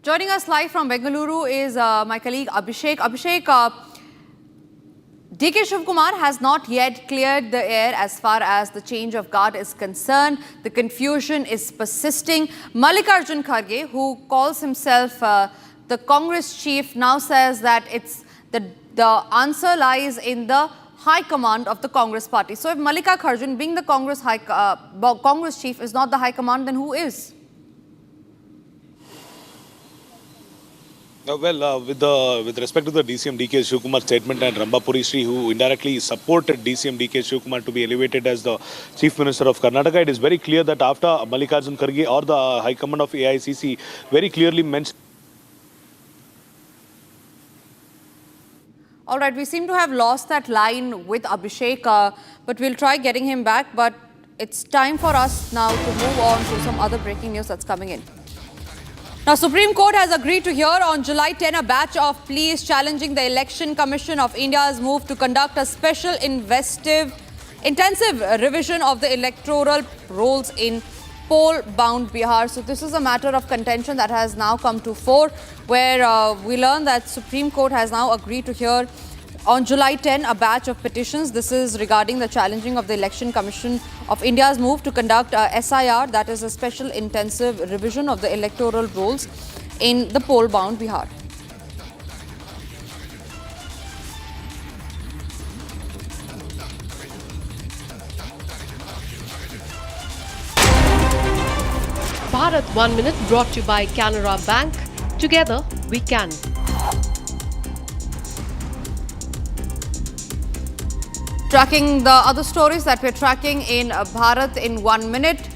Joining us live from Bengaluru is my colleague Abhishek. Abhishek, DK Shivkumar has not yet cleared the air as far as the change of guard is concerned. The confusion is persisting. Mallikarjun Kharge, who calls himself the Congress chief, now says that it's the answer lies in the high command of the Congress party. So if Mallikarjun, being the Congress chief, is not the high command, then who is? With respect to the DCM DK Shivkumar statement and Rambapuri Sri, who indirectly supported DCM DK Shivkumar to be elevated as the Chief Minister of Karnataka, it is very clear that after Mallikarjun Kharge or the High Command of AICC very clearly mentioned. All right, we seem to have lost that line with Abhishek, but we'll try getting him back. But it's time for us now to move on to some other breaking news that's coming in. Now, Supreme Court has agreed to hear on July 10 a batch of pleas challenging the Election Commission of India's move to conduct a special intensive revision of the electoral rolls in poll-bound Bihar. So this is a matter of contention that has now come to fore, where we learn that Supreme Court has now agreed to hear on July 10 a batch of petitions. This is regarding the challenging of the Election Commission of India's move to conduct SIR, that is a special intensive revision of the electoral rolls in the poll-bound Bihar. Bharat 1 Minute brought to you by Canara Bank. Together we can. Tracking the other stories that we're tracking in Bharat in 1 minute.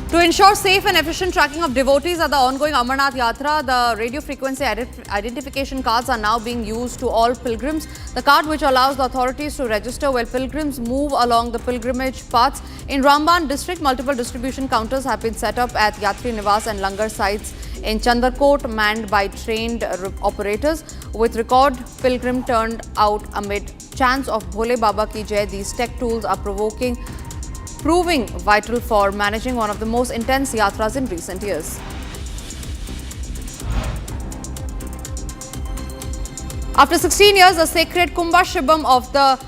To ensure safe and efficient tracking of devotees at the ongoing Amarnath Yatra, the radio frequency identification cards are now being used to all pilgrims. The card, which allows the authorities to register while pilgrims move along the pilgrimage paths. In Ramban district, multiple distribution counters have been set up at Yatri Niwas and Langar sites in Chandarkot, manned by trained operators. With record pilgrim turned out amid chants of Bhole Baba Ki Jai, these tech tools are proving vital for managing one of the most intense yatras in recent years. After 16 years, the sacred Kumbhashibam of the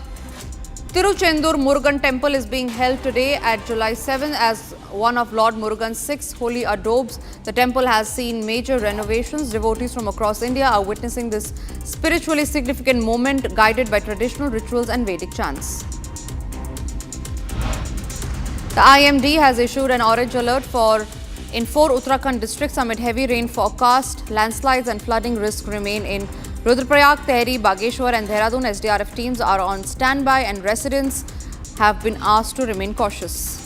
Tiruchendur Murugan temple is being held today at July 7 as one of Lord Murugan's 6 holy adobes. The temple has seen major renovations. Devotees from across India are witnessing this spiritually significant moment, guided by traditional rituals and Vedic chants. The IMD has issued an orange alert in 4 Uttarakhand districts amid heavy rain forecast. Landslides and flooding risk remain in Rudraprayag, Tehri, Bageshwar and Dehradun. SDRF teams are on standby and residents have been asked to remain cautious.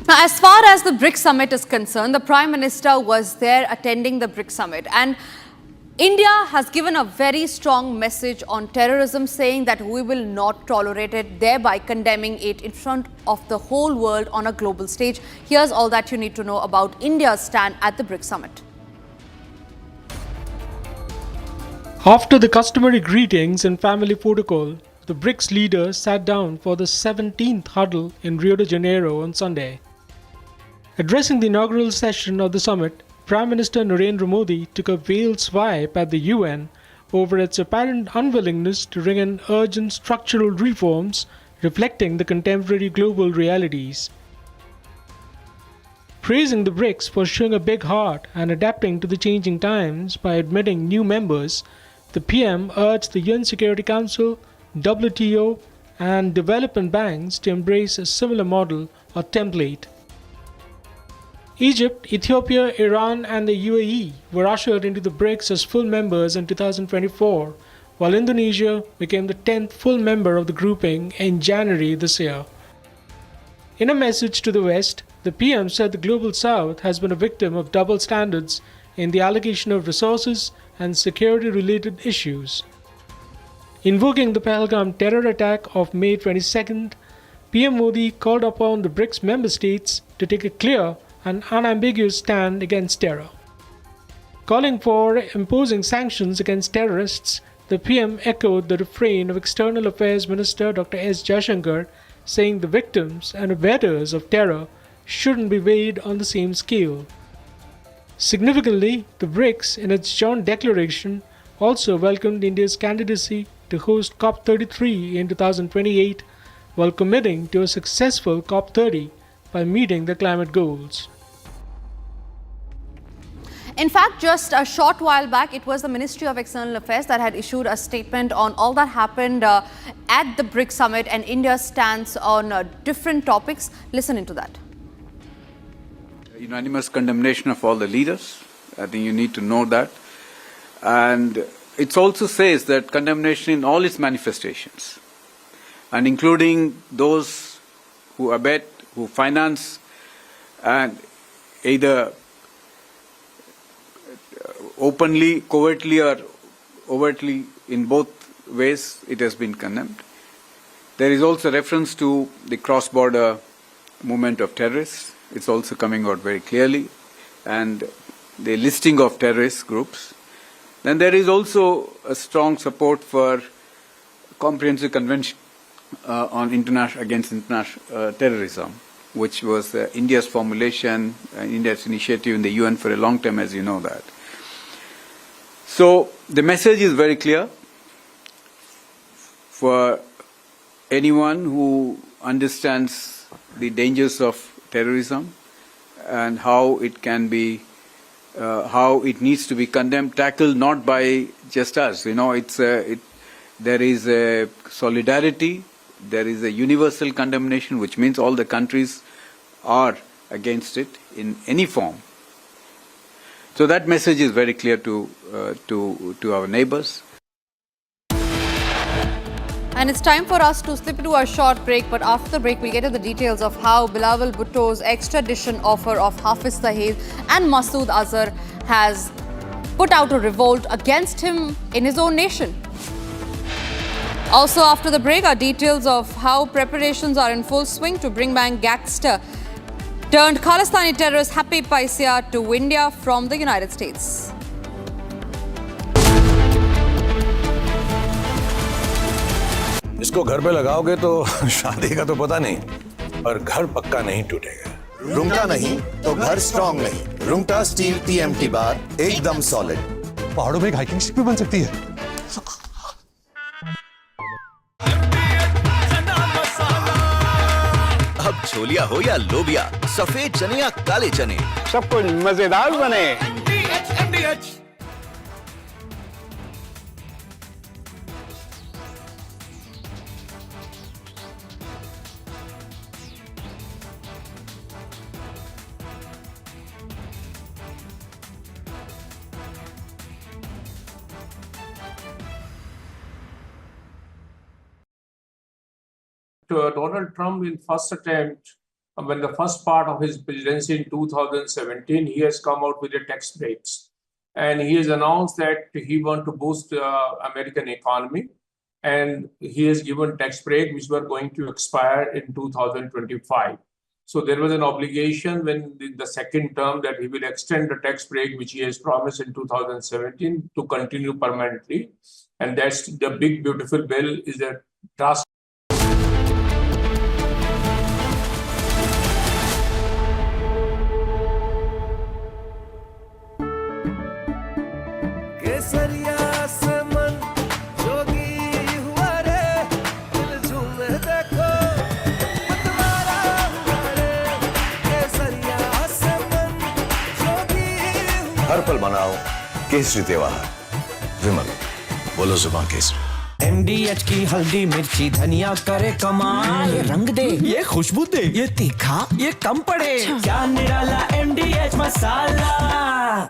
Now, as far as the BRICS summit is concerned, the Prime Minister was there attending the BRICS summit, and India has given a very strong message on terrorism, saying that we will not tolerate it, thereby condemning it in front of the whole world on a global stage. Here's all that you need to know about India's stand at the BRICS summit. After the customary greetings and family protocol, the BRICS leaders sat down for the 17th huddle in Rio de Janeiro on Sunday. Addressing the inaugural session of the summit, Prime Minister Narendra Modi took a veiled swipe at the UN over its apparent unwillingness to bring in urgent structural reforms reflecting the contemporary global realities. Praising the BRICS for showing a big heart and adapting to the changing times by admitting new members, the PM urged the UN Security Council, WTO, and development banks to embrace a similar model or template. Egypt, Ethiopia, Iran, and the UAE were ushered into the BRICS as full members in 2024, while Indonesia became the 10th full member of the grouping in January this year. In a message to the West, the PM said the Global South has been a victim of double standards in the allocation of resources and security-related issues. Invoking the Pahalgam terror attack of May 22nd, PM Modi called upon the BRICS member states to take a clear and unambiguous stand against terror. Calling for imposing sanctions against terrorists, the PM echoed the refrain of External Affairs Minister Dr. S. Jaishankar, saying the victims and abettors of terror shouldn't be weighed on the same scale. Significantly, the BRICS, in its joint declaration, also welcomed India's candidacy to host COP33 in 2028, while committing to a successful COP30 by meeting the climate goals. In fact, just a short while back, it was the Ministry of External Affairs that had issued a statement on all that happened at the BRICS summit and India's stance on different topics. Listen into that. Unanimous condemnation of all the leaders. I think you need to know that. And it also says that condemnation in all its manifestations, and including those who abet, who finance, and either openly, covertly, or overtly, in both ways, it has been condemned. There is also reference to the cross-border movement of terrorists. It's also coming out very clearly, and the listing of terrorist groups. Then there is also a strong support for comprehensive convention on against international terrorism, which was India's formulation, India's initiative in the UN for a long time, as you know that. So the message is very clear for anyone who understands the dangers of terrorism and how it can be, how it needs to be condemned, tackled not by just us. You know, there is a solidarity, there is a universal condemnation, which means all the countries are against it in any form. So that message is very clear to our neighbors. And it's time for us to slip into a short break, but after the break we'll get to the details of how Bilawal Bhutto's extradition offer of Hafiz Saeed and Masood Azhar has put out a revolt against him in his own nation. Also after the break are details of how preparations are in full swing to bring back gangster turned Khalistani terrorist Habib Paisia to India from the United States. इसको घर पे लगाओगे तो शादी का तो पता नहीं, पर घर पक्का नहीं टूटेगा। रुंगटा नहीं तो घर स्ट्रॉन्ग नहीं। रुंगटा स्टील TMT बार एकदम सॉलिड। पहाड़ों में एक हाइकिंग स्टिक भी बन सकती है। अब छोलिया हो या लोबिया, सफेद चने या काले चने, सब कुछ मजेदार बने। Donald Trump, in first attempt, when the first part of his presidency in 2017, he has come out with the tax breaks. And he has announced that he wants to boost the American economy. And he has given tax break, which were going to expire in 2025. So there was an obligation when the second term that he will extend the tax break, which he has promised in 2017, to continue permanently. And that's the big, beautiful bill is a drastic. केसरिया से मन पल मनाओ केसरी त्योहार। विमल, बोलो जुबान Kesari. MDH की हल्दी मिर्ची धनिया करे कमाल, ये रंग दे, ये खुशबू दे, ये तीखा, ये कम पड़े, क्या निराला MDH masala.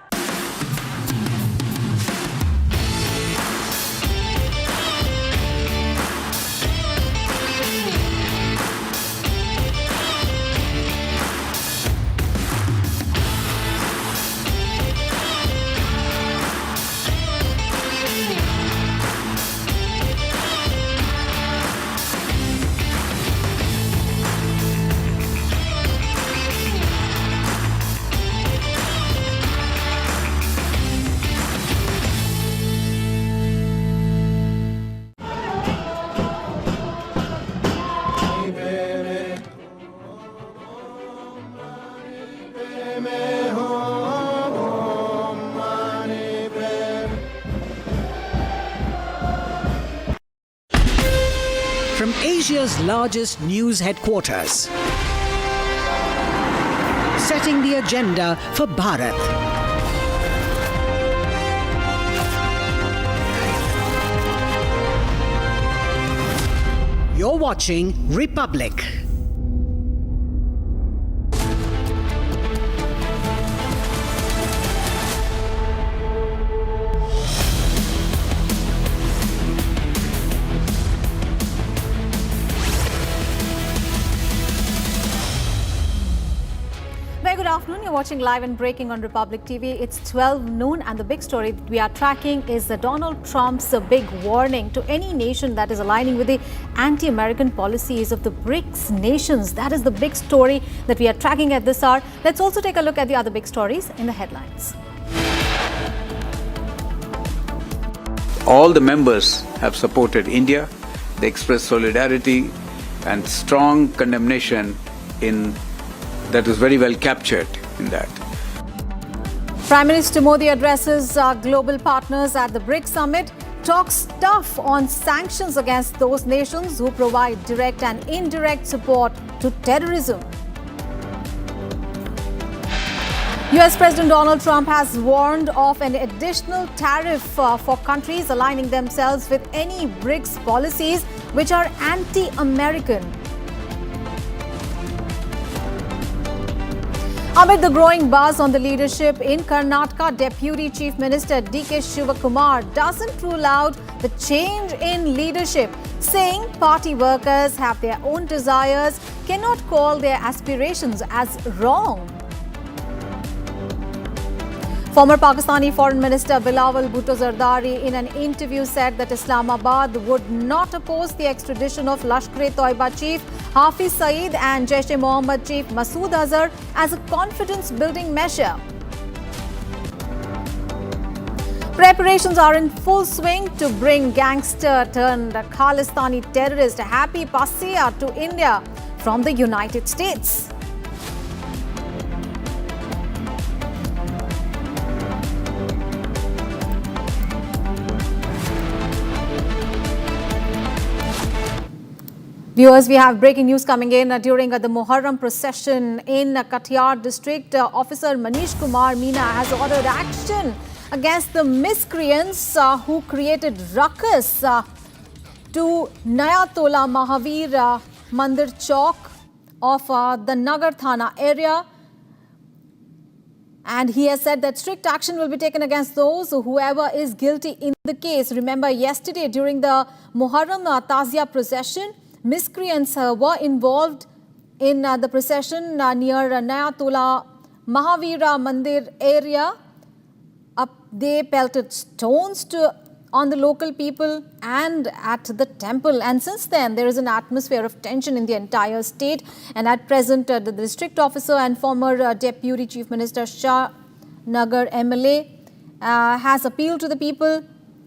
From Asia's largest news headquarters, setting the agenda for Bharat. You're watching Republic. Very good afternoon. You're watching Live and Breaking on Republic TV. It's 12 noon and the big story that we are tracking is Donald Trump's big warning to any nation that is aligning with the anti-American policies of the BRICS nations. That is the big story that we are tracking at this hour. Let's also take a look at the other big stories in the headlines. All the members have supported India. They expressed solidarity and strong condemnation that was very well captured in that. Prime Minister Modi addresses global partners at the BRICS summit, talks tough on sanctions against those nations who provide direct and indirect support to terrorism. US President Donald Trump has warned of an additional tariff for countries aligning themselves with any BRICS policies which are anti-American. Amid the growing buzz on the leadership in Karnataka, Deputy Chief Minister D.K. Shivakumar doesn't rule out the change in leadership, saying party workers have their own desires, cannot call their aspirations as wrong. Former Pakistani Foreign Minister Bilawal Bhutto Zardari in an interview said that Islamabad would not oppose the extradition of Lashkar-e-Toiba chief Hafiz Saeed and Jaish-e-Mohammed chief Masood Azhar as a confidence-building measure. Preparations are in full swing to bring gangster turned Khalistani terrorist Happy Passia to India from the United States. Viewers, we have breaking news coming in during the Muharram procession in Katiyar district. Officer Manish Kumar Meena has ordered action against the miscreants who created ruckus to Naya Tola Mahavir Mandir Chowk of the Nagar Thana area. And he has said that strict action will be taken against those whoever is guilty in the case. Remember, yesterday during the Muharram Tazia procession, miscreants were involved in the procession near Naya Tola Mahavira Mandir area. They pelted stones on the local people and at the temple. And since then, there is an atmosphere of tension in the entire state. And at present, the district officer and former Deputy Chief Minister Shah Nagar MLA has appealed to the people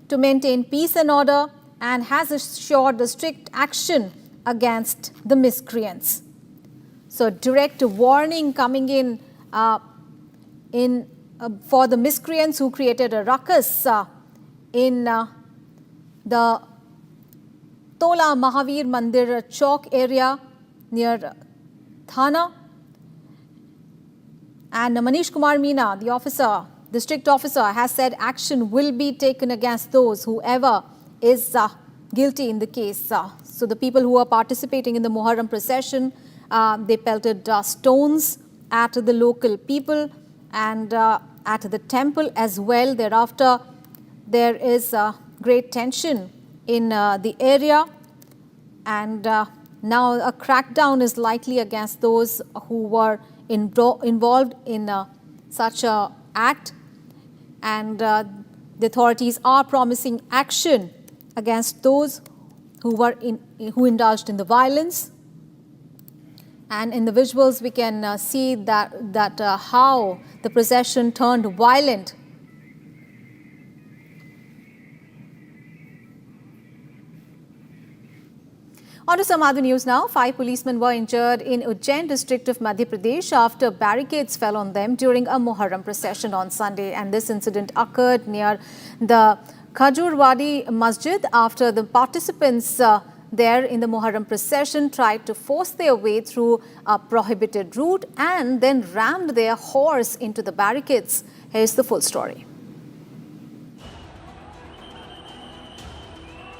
to maintain peace and order and has assured the strict action against the miscreants. So direct warning coming in for the miscreants who created a ruckus in the Tola Mahavir Mandir Chowk area near Thana. And Manish Kumar Meena, the officer, district officer has said action will be taken against whoever is guilty in the case. So the people who are participating in the Muharram procession, they pelted stones at the local people and at the temple as well. Thereafter, there is great tension in the area, and now a crackdown is likely against those who were involved in such a act, and the authorities are promising action against those who indulged in the violence. And in the visuals, we can see that how the procession turned violent. On to some other news now. 5 policemen were injured in Ujjain district of Madhya Pradesh after barricades fell on them during a Muharram procession on Sunday. And this incident occurred near the Khajurwadi Masjid after the participants there in the Muharram procession tried to force their way through a prohibited route and then rammed their horse into the barricades. Here's the full story.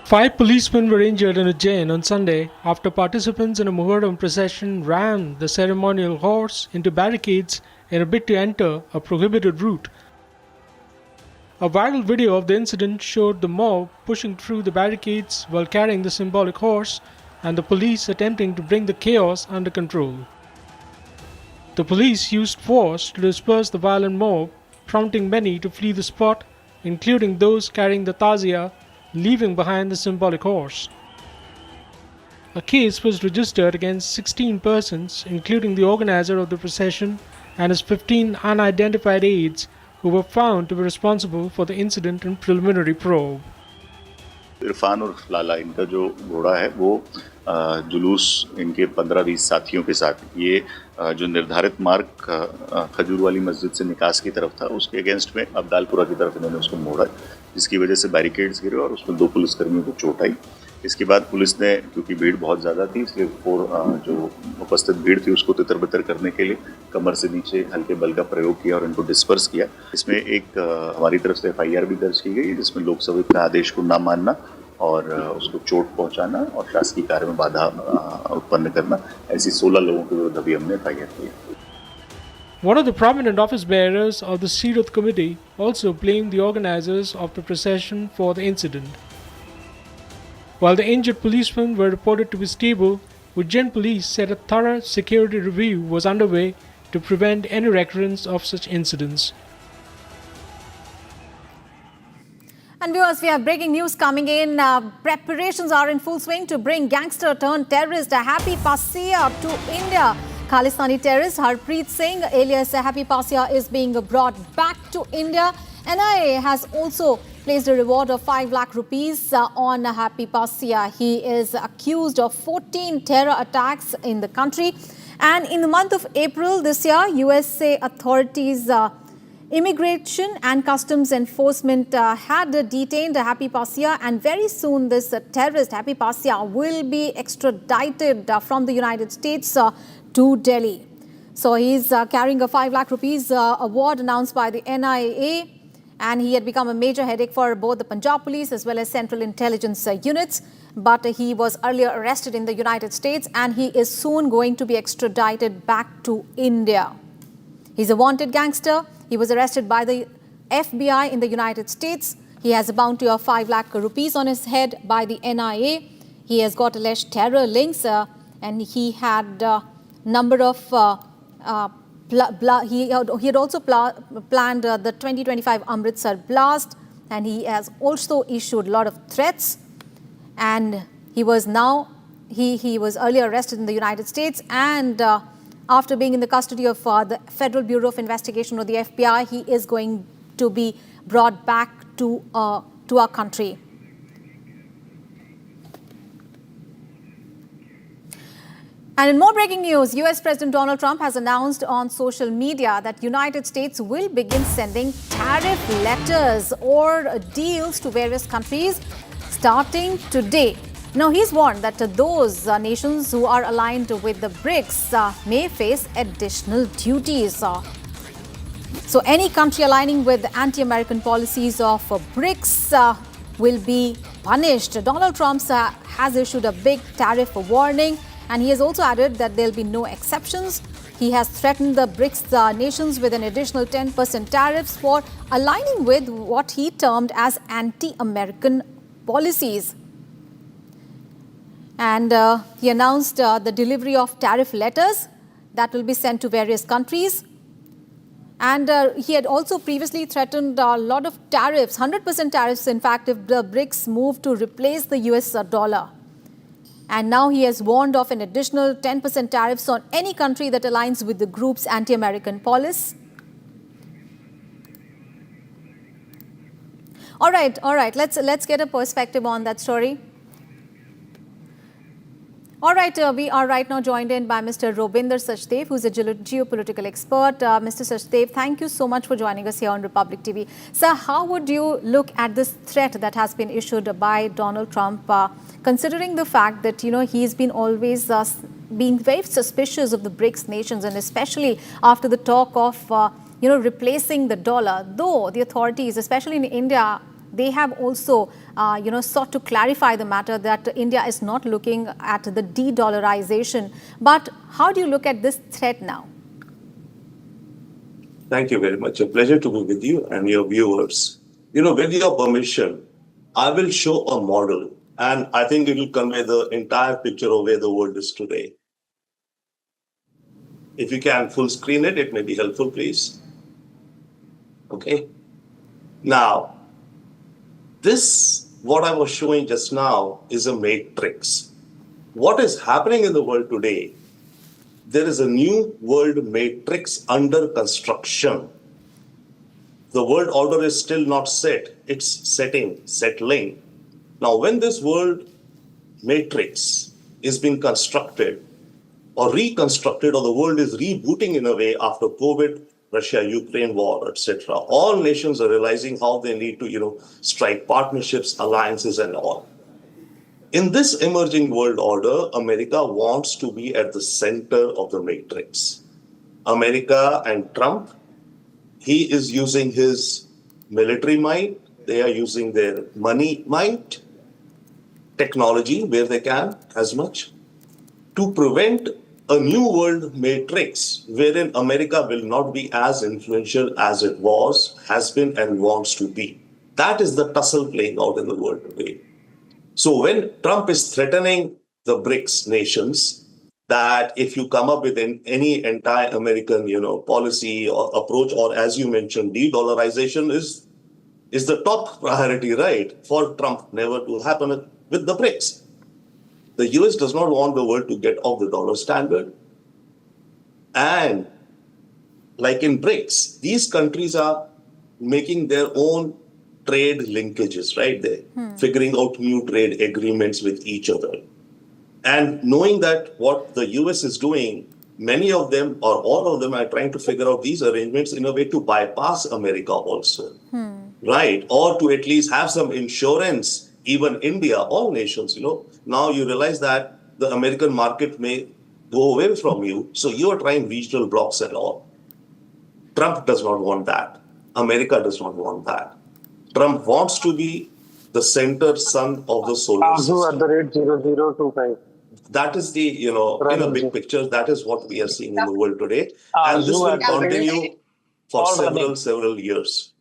5 policemen were injured in Ujjain on Sunday after participants in a Muharram procession rammed the ceremonial horse into barricades in a bid to enter a prohibited route. A viral video of the incident showed the mob pushing through the barricades while carrying the symbolic horse and the police attempting to bring the chaos under control. The police used force to disperse the violent mob, prompting many to flee the spot, including those carrying the tazia, leaving behind the symbolic horse. A case was registered against 16 persons, including the organizer of the procession and his 15 unidentified aides, who were found to be responsible for the incident in preliminary probe. Irfan और लाला इनका जो घोड़ा है वो जुलूस इनके 15-20 साथियों के साथ ये जो निर्धारित मार्ग खजूर वाली मस्जिद से निकास की तरफ था उसके अगेंस्ट में अब्दालपुरा की तरफ इन्होंने उसको मोड़ा, जिसकी वजह से बैरिकेड्स गिरे और उसमें 2 पुलिसकर्मियों को चोट आई। इसके बाद पुलिस ने, क्योंकि भीड़ बहुत ज़्यादा थी, इसलिए जो उपस्थित भीड़ थी उसको तितर-बितर करने के लिए कमर से नीचे हल्के बल का प्रयोग किया और इनको डिस्पर्स किया। इसमें एक हमारी तरफ से FIR भी दर्ज की गई, जिसमें लोक सेवक का आदेश को न मानना और उसको चोट पहुंचाना और शासकीय कार्य में बाधा उत्पन्न करना, ऐसी 16 लोगों के विरुद्ध अभी हमने FIR किया। One of the prominent office bearers of the Sirat committee also blamed the organizers of the procession for the incident. While the injured policemen were reported to be stable, Ujjain police said a thorough security review was underway to prevent any recurrence of such incidents. And viewers, we have breaking news coming in. Preparations are in full swing to bring gangster turned terrorist Happy Passia to India. Khalistani terrorist Harpreet Singh, alias Happy Passia, is being brought back to India. NIA has also placed a reward of 5 lakh rupees on Happy Passia. He is accused of 14 terror attacks in the country. And in the month of April this year, USA authorities, Immigration and Customs Enforcement had detained Happy Passia, and very soon this terrorist Happy Passia will be extradited from the United States to Delhi. So he's carrying a 5 lakh rupees award announced by the NIA, and he had become a major headache for both the Punjab police as well as Central Intelligence units. But he was earlier arrested in the United States, and he is soon going to be extradited back to India. He's a wanted gangster. He was arrested by the FBI in the United States. He has a bounty of 5 lakh rupees on his head by the NIA. He has got alleged terror links, and he had a number of he had also planned the 2025 Amritsar blast, and he has also issued a lot of threats. And he was earlier arrested in the United States, and after being in the custody of the Federal Bureau of Investigation or the FBI, he is going to be brought back to our country. And in more breaking news, US President Donald Trump has announced on social media that United States will begin sending tariff letters or deals to various countries starting today. Now, he's warned that those nations who are aligned with the BRICS may face additional duties. So any country aligning with the anti-American policies of BRICS will be punished. Donald Trump has issued a big tariff warning, and he has also added that there will be no exceptions. He has threatened the BRICS nations with an additional 10% tariffs for aligning with what he termed as anti-American policies. And he announced the delivery of tariff letters that will be sent to various countries. And he had also previously threatened a lot of tariffs, 100% tariffs, in fact, if the BRICS move to replace the US dollar. And now he has warned of an additional 10% tariffs on any country that aligns with the group's anti-American policy. All right. Let's get a perspective on that story. All right, we are right now joined in by Mr. Robinder Sachdev, who's a geopolitical expert. Mr. Sachdev, thank you so much for joining us here on Republic TV. Sir, how would you look at this threat that has been issued by Donald Trump, considering the fact that, he's been always being very suspicious of the BRICS nations, and especially after the talk of, replacing the dollar, though the authorities, especially in India, they have also, sought to clarify the matter that India is not looking at the de-dollarization. But how do you look at this threat now? Thank you very much. A pleasure to be with you and your viewers. With your permission, I will show a model, and I think it will convey the entire picture of where the world is today. If you can full screen it, it may be helpful, please. Okay. Now, what I was showing just now is a matrix. What is happening in the world today? There is a new world matrix under construction. The world order is still not set. It's settling. Now, when this world matrix is being constructed or reconstructed, or the world is rebooting in a way after COVID, Russia-Ukraine war, etc. All nations are realizing how they need to, strike partnerships, alliances, and all. In this emerging world order, America wants to be at the center of the matrix. America and Trump, he is using his military might, they are using their money might, technology where they can as much, to prevent a new world matrix wherein America will not be as influential as it was, has been, and wants to be. That is the tussle playing out in the world today. So when Trump is threatening the BRICS nations that if you come up with any anti-American, policy or approach, or as you mentioned, de-dollarization is the top priority, right, for Trump never to happen with the BRICS. The US does not want the world to get off the dollar standard. And like in BRICS, these countries are making their own trade linkages, right? They're figuring out new trade agreements with each other. And knowing that what the US is doing, many of them or all of them are trying to figure out these arrangements in a way to bypass America also, right? Or to at least have some insurance. Even India, all nations, now you realize that the American market may go away from you. So you are trying regional blocks and all. Trump does not want that. America does not want that. Trump wants to be the center sun of the solar system. @0025. That is the, in a big picture, that is what we are seeing in the world today. And this will continue for several years.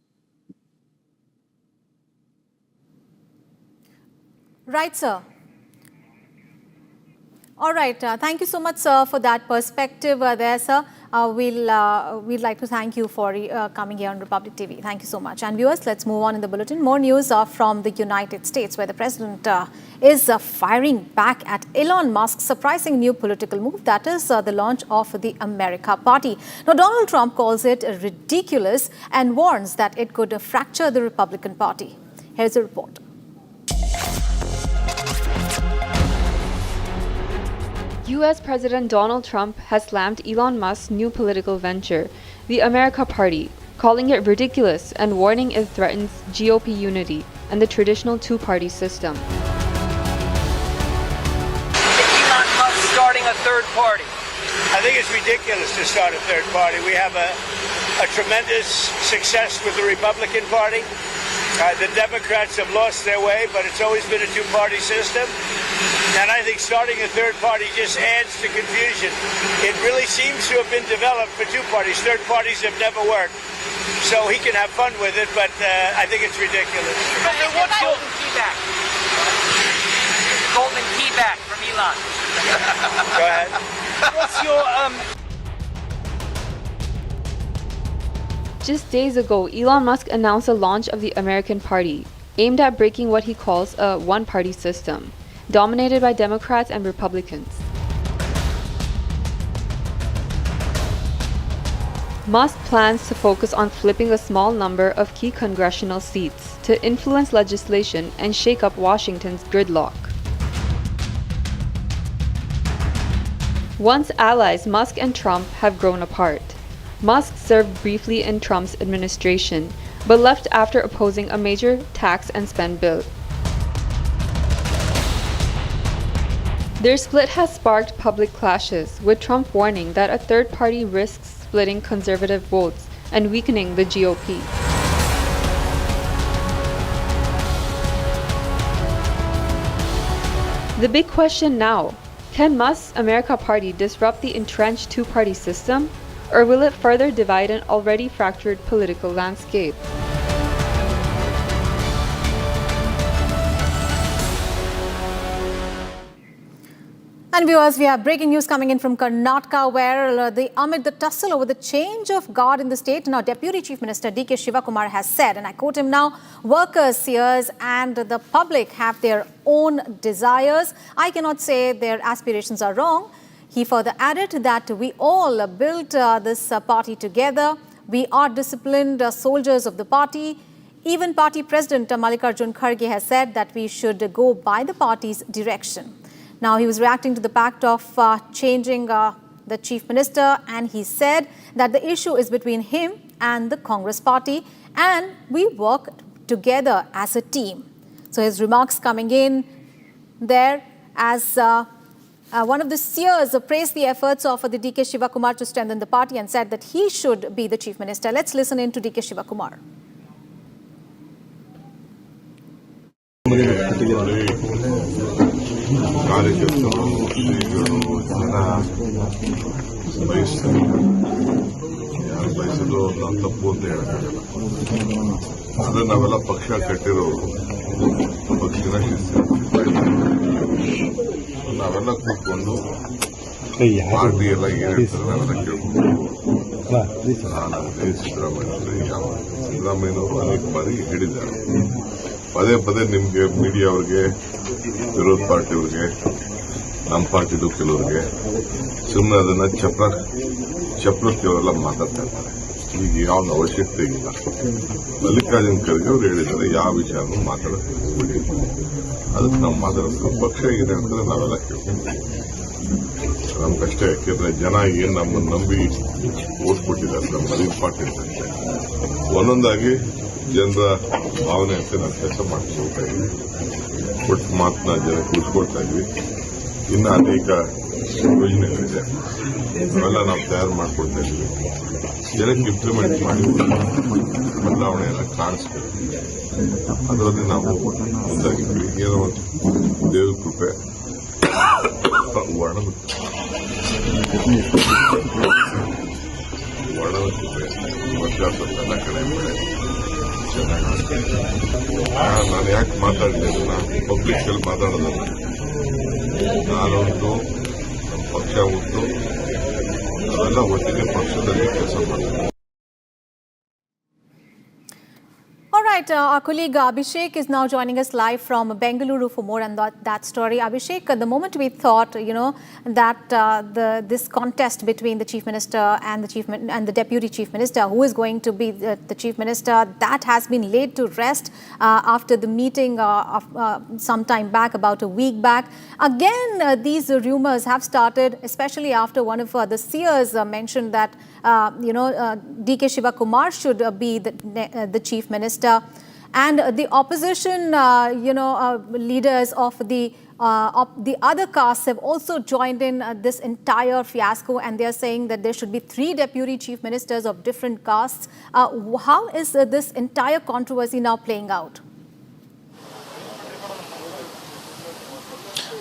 Right, sir. All right. Thank you so much, sir, for that perspective there, sir. We'd like to thank you for coming here on Republic TV. Thank you so much. And viewers, let's move on in the bulletin. More news from the United States, where the president is firing back at Elon Musk's surprising new political move, that is the launch of the America Party. Now, Donald Trump calls it ridiculous and warns that it could fracture the Republican Party. Here's a report. U.S. President Donald Trump has slammed Elon Musk's new political venture, the America Party, calling it ridiculous and warning it threatens GOP unity and the traditional two-party system. Elon Musk starting a third party. I think it's ridiculous to start a third party. We have a tremendous success with the Republican Party. The Democrats have lost their way, but it's always been a two-party system. And I think starting a third party just adds to confusion. It really seems to have been developed for two parties. Third parties have never worked. So he can have fun with it, but I think it's ridiculous. What's your key back? Golden key back from Elon. Go ahead. What's your Just days ago, Elon Musk announced the launch of the American Party, aimed at breaking what he calls a one-party system, dominated by Democrats and Republicans. Musk plans to focus on flipping a small number of key congressional seats to influence legislation and shake up Washington's gridlock. Once allies, Musk and Trump have grown apart. Musk served briefly in Trump's administration, but left after opposing a major tax and spend bill. Their split has sparked public clashes, with Trump warning that a third party risks splitting conservative votes and weakening the GOP. The big question now: can Musk's America Party disrupt the entrenched two-party system, or will it further divide an already fractured political landscape? And viewers, we have breaking news coming in from Karnataka, where amid the tussle over the change of guard in the state, now Deputy Chief Minister D.K. Shivakumar has said, and I quote him now, "Workers, seers and the public have their own desires. I cannot say their aspirations are wrong." He further added that we all built this party together. We are disciplined soldiers of the party. Even party president Mallikarjun Kharge has said that we should go by the party's direction. Now, he was reacting to the fact of changing the chief minister, and he said that the issue is between him and the Congress party, and we work together as a team. So his remarks coming in there as one of the seers praised the efforts of the D.K. Shivakumar to strengthen the party and said that he should be the chief minister. Let's listen in to D.K. Shivakumar. ಕಾರ್ಯಕರ್ತರು ಶ್ರೀಗಳು ಜನ ಬಯಸ್ತಾರೆ, ಯಾರು ಬಯಸೋದು ನಾವು ತಪ್ಪು ಅಂತ ಹೇಳಕ್ಕಾಗಲ್ಲ. ಆದ್ರೆ ನಾವೆಲ್ಲ ಪಕ್ಷ ಕಟ್ಟಿರೋರು, ಪಕ್ಷದ ಶಿಸ್ತು ನಾವೆಲ್ಲ ಕೂತ್ಕೊಂಡು ಪಾರ್ಟಿ ಎಲ್ಲ ಏನ್ ಹೇಳ್ತಾರೆ ನಾವೆಲ್ಲ ಕೇಳ್ಕೊಂಡು ನಾನು ಸಿದ್ದರಾಮಯ್ಯನವರು ಅನೇಕ ಬಾರಿ ಹೇಳಿದ್ದಾರೆ. ಪದೇ ಪದೇ ನಿಮ್ಗೆ ಮೀಡಿಯಾ ಅವ್ರಿಗೆ, ವಿರೋಧ ಪಾರ್ಟಿಯವ್ರಿಗೆ, ನಮ್ಮ ಪಾರ್ಟಿದು ಕೆಲವ್ರಿಗೆ ಸುಮ್ಮನೆ ಅದನ್ನ ಚಪ್ರಕ್ಕೆ ಅವರೆಲ್ಲ ಮಾತಾಡ್ತಾ ಇರ್ತಾರೆ. ಈಗ ಯಾವ ಅವಶ್ಯಕತೆ ಇಲ್ಲ. ಮಲ್ಲಿಕಾರ್ಜುನ್ ಖರ್ಗೆ ಅವರು ಹೇಳಿದ್ದಾರೆ, ಯಾವ ವಿಚಾರನೂ ಮಾತಾಡಕ್ಕೆ ಹೋಗ್ಬಿಡಿ, ಅದಕ್ಕೆ ನಾವು ಮಾತಾಡ್ತೀವಿ. ಪಕ್ಷ ಏನ್ ಹೇಳ್ತಾರೆ ನಾವೆಲ್ಲ ಕೇಳ್ತೀವಿ. ನಮ್ಗಷ್ಟೇ, ಯಾಕೆಂದ್ರೆ ಜನ ಏನ್ ನಮ್ಮನ್ನು ನಂಬಿ ಓಟ್ ಕೊಟ್ಟಿದ್ದಾರೆ, ನಮ್ಮ ಅದು ಇಂಪಾರ್ಟೆಂಟ್ ಅಷ್ಟೇ. ಒಂದೊಂದಾಗಿ ಜನರ ಭಾವನೆ ಅಂತ ನಾವು ಕೆಲಸ ಮಾಡ್ಕೊಳ್ತಾ ಇದ್ವಿ, ಒಟ್ಟು ಮಾತನ್ನ ಜನಕ್ಕೆ ಉಳಿಸ್ಕೊಳ್ತಾ ಇದ್ವಿ. ಇನ್ನು ಅನೇಕ ಯೋಜನೆಗಳಿದೆ, ಅವೆಲ್ಲ ನಾವು ತಯಾರು ಮಾಡ್ಕೊಳ್ತಾ ಇದ್ವಿ. ಜನಕ್ಕೆ ಇಂಪ್ಲಿಮೆಂಟ್ ಮಾಡಿ ಬದಲಾವಣೆ ಎಲ್ಲ ಕಾಣಿಸ್ಬೇಕು. ಅದರಲ್ಲಿ ನಾವು ಮುಂದಾಗಿದ್ವಿ. ಏನೋ ದೇವ್ರ ಕೃಪೆ, ವರ್ಣದ ಕೃಪೆ, ಎಲ್ಲ ಕಡೆ ಮಳೆ ಚೆನ್ನಾಗಿ. ನಾನು ಯಾಕೆ ಮಾತಾಡಲಿಲ್ಲ, ನಾನು ಪಬ್ಲಿಕ್ ಅಲ್ಲಿ ಮಾತಾಡೋದಲ್ಲ. ನಾನೊಂದು, ನಮ್ಮ ಪಕ್ಷ ಉಂಟು, ಅವೆಲ್ಲ ಒಟ್ಟಿಗೆ ಪಕ್ಷದಲ್ಲಿ ಕೆಲಸ ಮಾಡ್ತೀವಿ. All right, our colleague Abhishek is now joining us live from Bengaluru for more on that story. Abhishek, the moment we thought, that this contest between the chief minister and the deputy chief minister, who is going to be the chief minister, that has been laid to rest after the meeting of some time back, about a week back. Again, these rumors have started, especially after one of the seers mentioned that D.K. Shivakumar should be the chief minister. And the opposition, leaders of the other castes have also joined in this entire fiasco, and they are saying that there should be 3 deputy chief ministers of different castes. How is this entire controversy now playing out?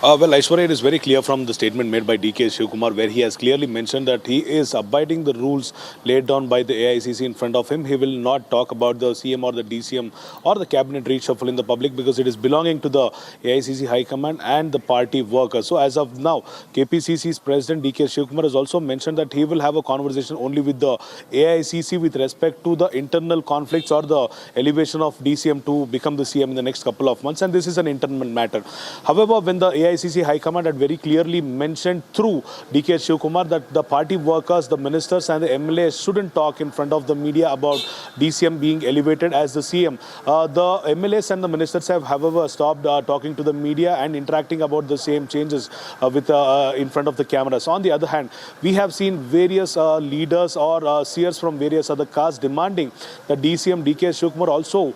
Well, Aishwarya, it is very clear from the statement made by DK Shivkumar, where he has clearly mentioned that he is abiding the rules laid down by the AICC in front of him. He will not talk about the CM or the DCM or the cabinet reshuffle in the public because it is belonging to the AICC High Command and the party workers. So as of now, KPCC's president DK Shivkumar has also mentioned that he will have a conversation only with the AICC with respect to the internal conflicts or the elevation of DCM to become the CM in the next couple of months, and this is an internal matter. However, when the AICC High Command had very clearly mentioned through DK Shivkumar that the party workers, the ministers and the MLAs shouldn't talk in front of the media about DCM being elevated as the CM. The MLAs and the ministers have, however, stopped talking to the media and interacting about the same changes with in front of the cameras. On the other hand, we have seen various leaders or seers from various other castes demanding that DCM DK Shivkumar also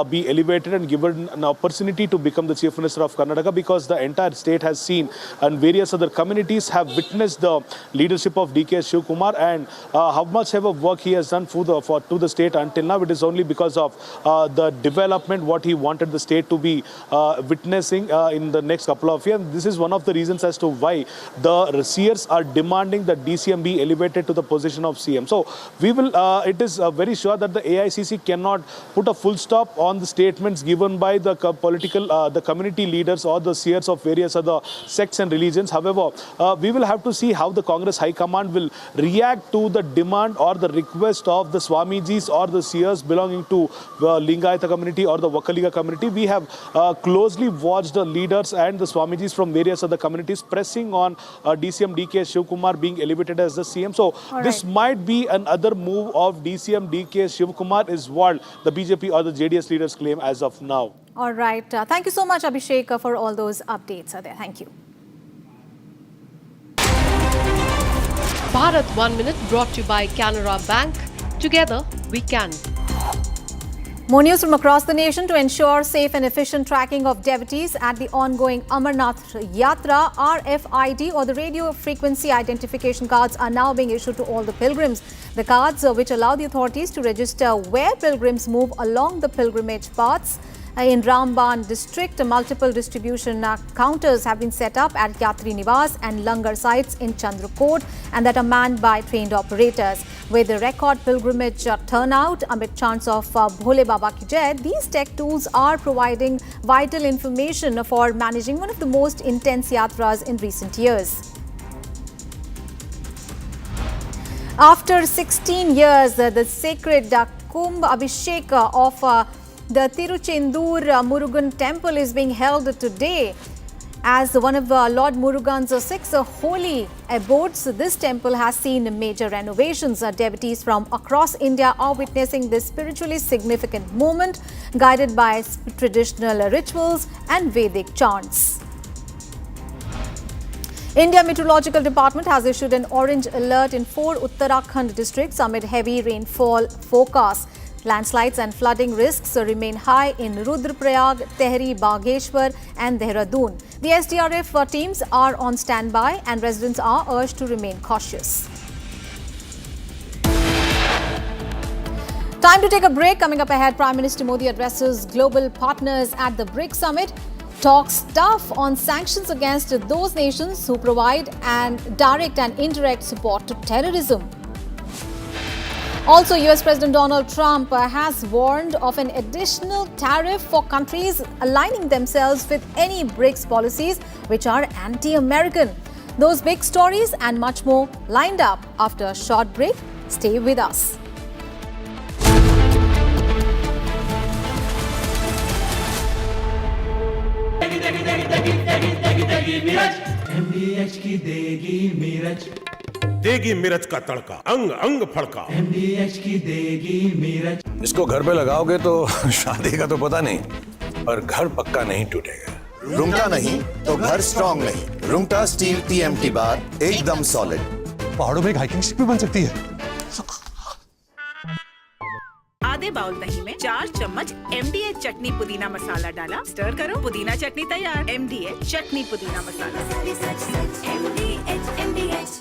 be elevated and given an opportunity to become the Chief Minister of Karnataka, because the entire state has seen and various other communities have witnessed the leadership of DK Shivkumar and how much ever work he has done to the state until now. It is only because of the development what he wanted the state to be witnessing in the next couple of years. This is one of the reasons as to why the seers are demanding that DCM be elevated to the position of CM. So we will. It is very sure that the AICC cannot put a full stop on the statements given by the the community leaders or the seers of various other sects and religions. However, we will have to see how the Congress High Command will react to the demand or the request of the Swamijis or the seers belonging to the Lingayata community or the Vakaliga community. We have closely watched the leaders and the Swamijis from various other communities pressing on DCM DK Shivkumar being elevated as the CM. So this might be another move of DCM DK Shivkumar is what the BJP or the JDS leaders claim as of now. All right. Thank you so much, Abhishek, for all those updates there. Thank you. Bharat 1 Minute brought to you by Canara Bank. Together, we can. More news from across the nation. To ensure safe and efficient tracking of devotees at the ongoing Amarnath Yatra, RFID or the radio frequency identification cards are now being issued to all the pilgrims. The cards, which allow the authorities to register where pilgrims move along the pilgrimage paths. In Ramban district, multiple distribution counters have been set up at Yatri Niwas and Langar sites in Chandrakot, and that are manned by trained operators. With the record pilgrimage turnout amid chants of Bhole Baba Ki Jai, these tech tools are providing vital information for managing one of the most intense yatras in recent years. After 16 years, the sacred Kumbh Abhishek of the Tiruchendur Murugan temple is being held today. As one of Lord Murugan's 6 holy abodes, this temple has seen major renovations. Devotees from across India are witnessing this spiritually significant moment, guided by traditional rituals and Vedic chants. India Meteorological Department has issued an orange alert in 4 Uttarakhand districts amid heavy rainfall forecast. Landslides and flooding risks remain high in Rudraprayag, Tehri, Bageshwar and Dehradun. The SDRF teams are on standby and residents are urged to remain cautious. Time to take a break. Coming up ahead, Prime Minister Modi addresses global partners at the BRICS summit, talks tough on sanctions against those nations who provide direct and indirect support to terrorism. Also, US President Donald Trump has warned of an additional tariff for countries aligning themselves with any BRICS policies which are anti-American. Those big stories and much more lined up after a short break. Stay with us. देगी मिर्च का तड़का, अंग अंग फड़का। MDH की देगी मिर्च। इसको घर पे लगाओगे तो शादी का तो पता नहीं, पर घर पक्का नहीं टूटेगा। रुंगटा नहीं तो घर स्ट्रॉन्ग नहीं। रुंगटा स्टील TMT बार एकदम सॉलिड। पहाड़ों में एक हाइकिंग स्टिक भी बन सकती है। आधे बाउल दही में 4 चम्मच MDH चटनी पुदीना मसाला डाला, स्टर करो, पुदीना चटनी तैयार। MDH चटनी पुदीना मसाला। MDH।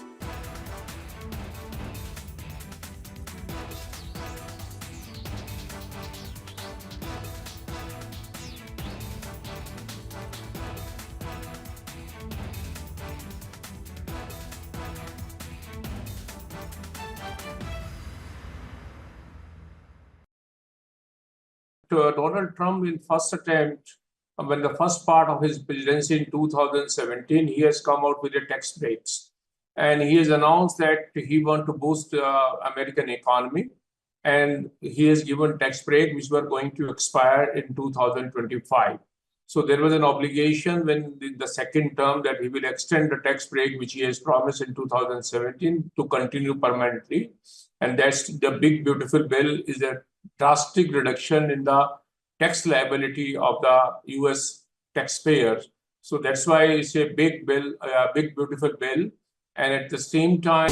Donald Trump in first attempt, when the first part of his presidency in 2017, he has come out with a tax breaks. And he has announced that he wants to boost the American economy. And he has given tax break, which were going to expire in 2025. So there was an obligation when the second term that he will extend the tax break, which he has promised in 2017, to continue permanently. And that's the big, beautiful bill is a drastic reduction in the tax liability of the US taxpayers. So that's why it's a big bill, a big, beautiful bill. And at the same time,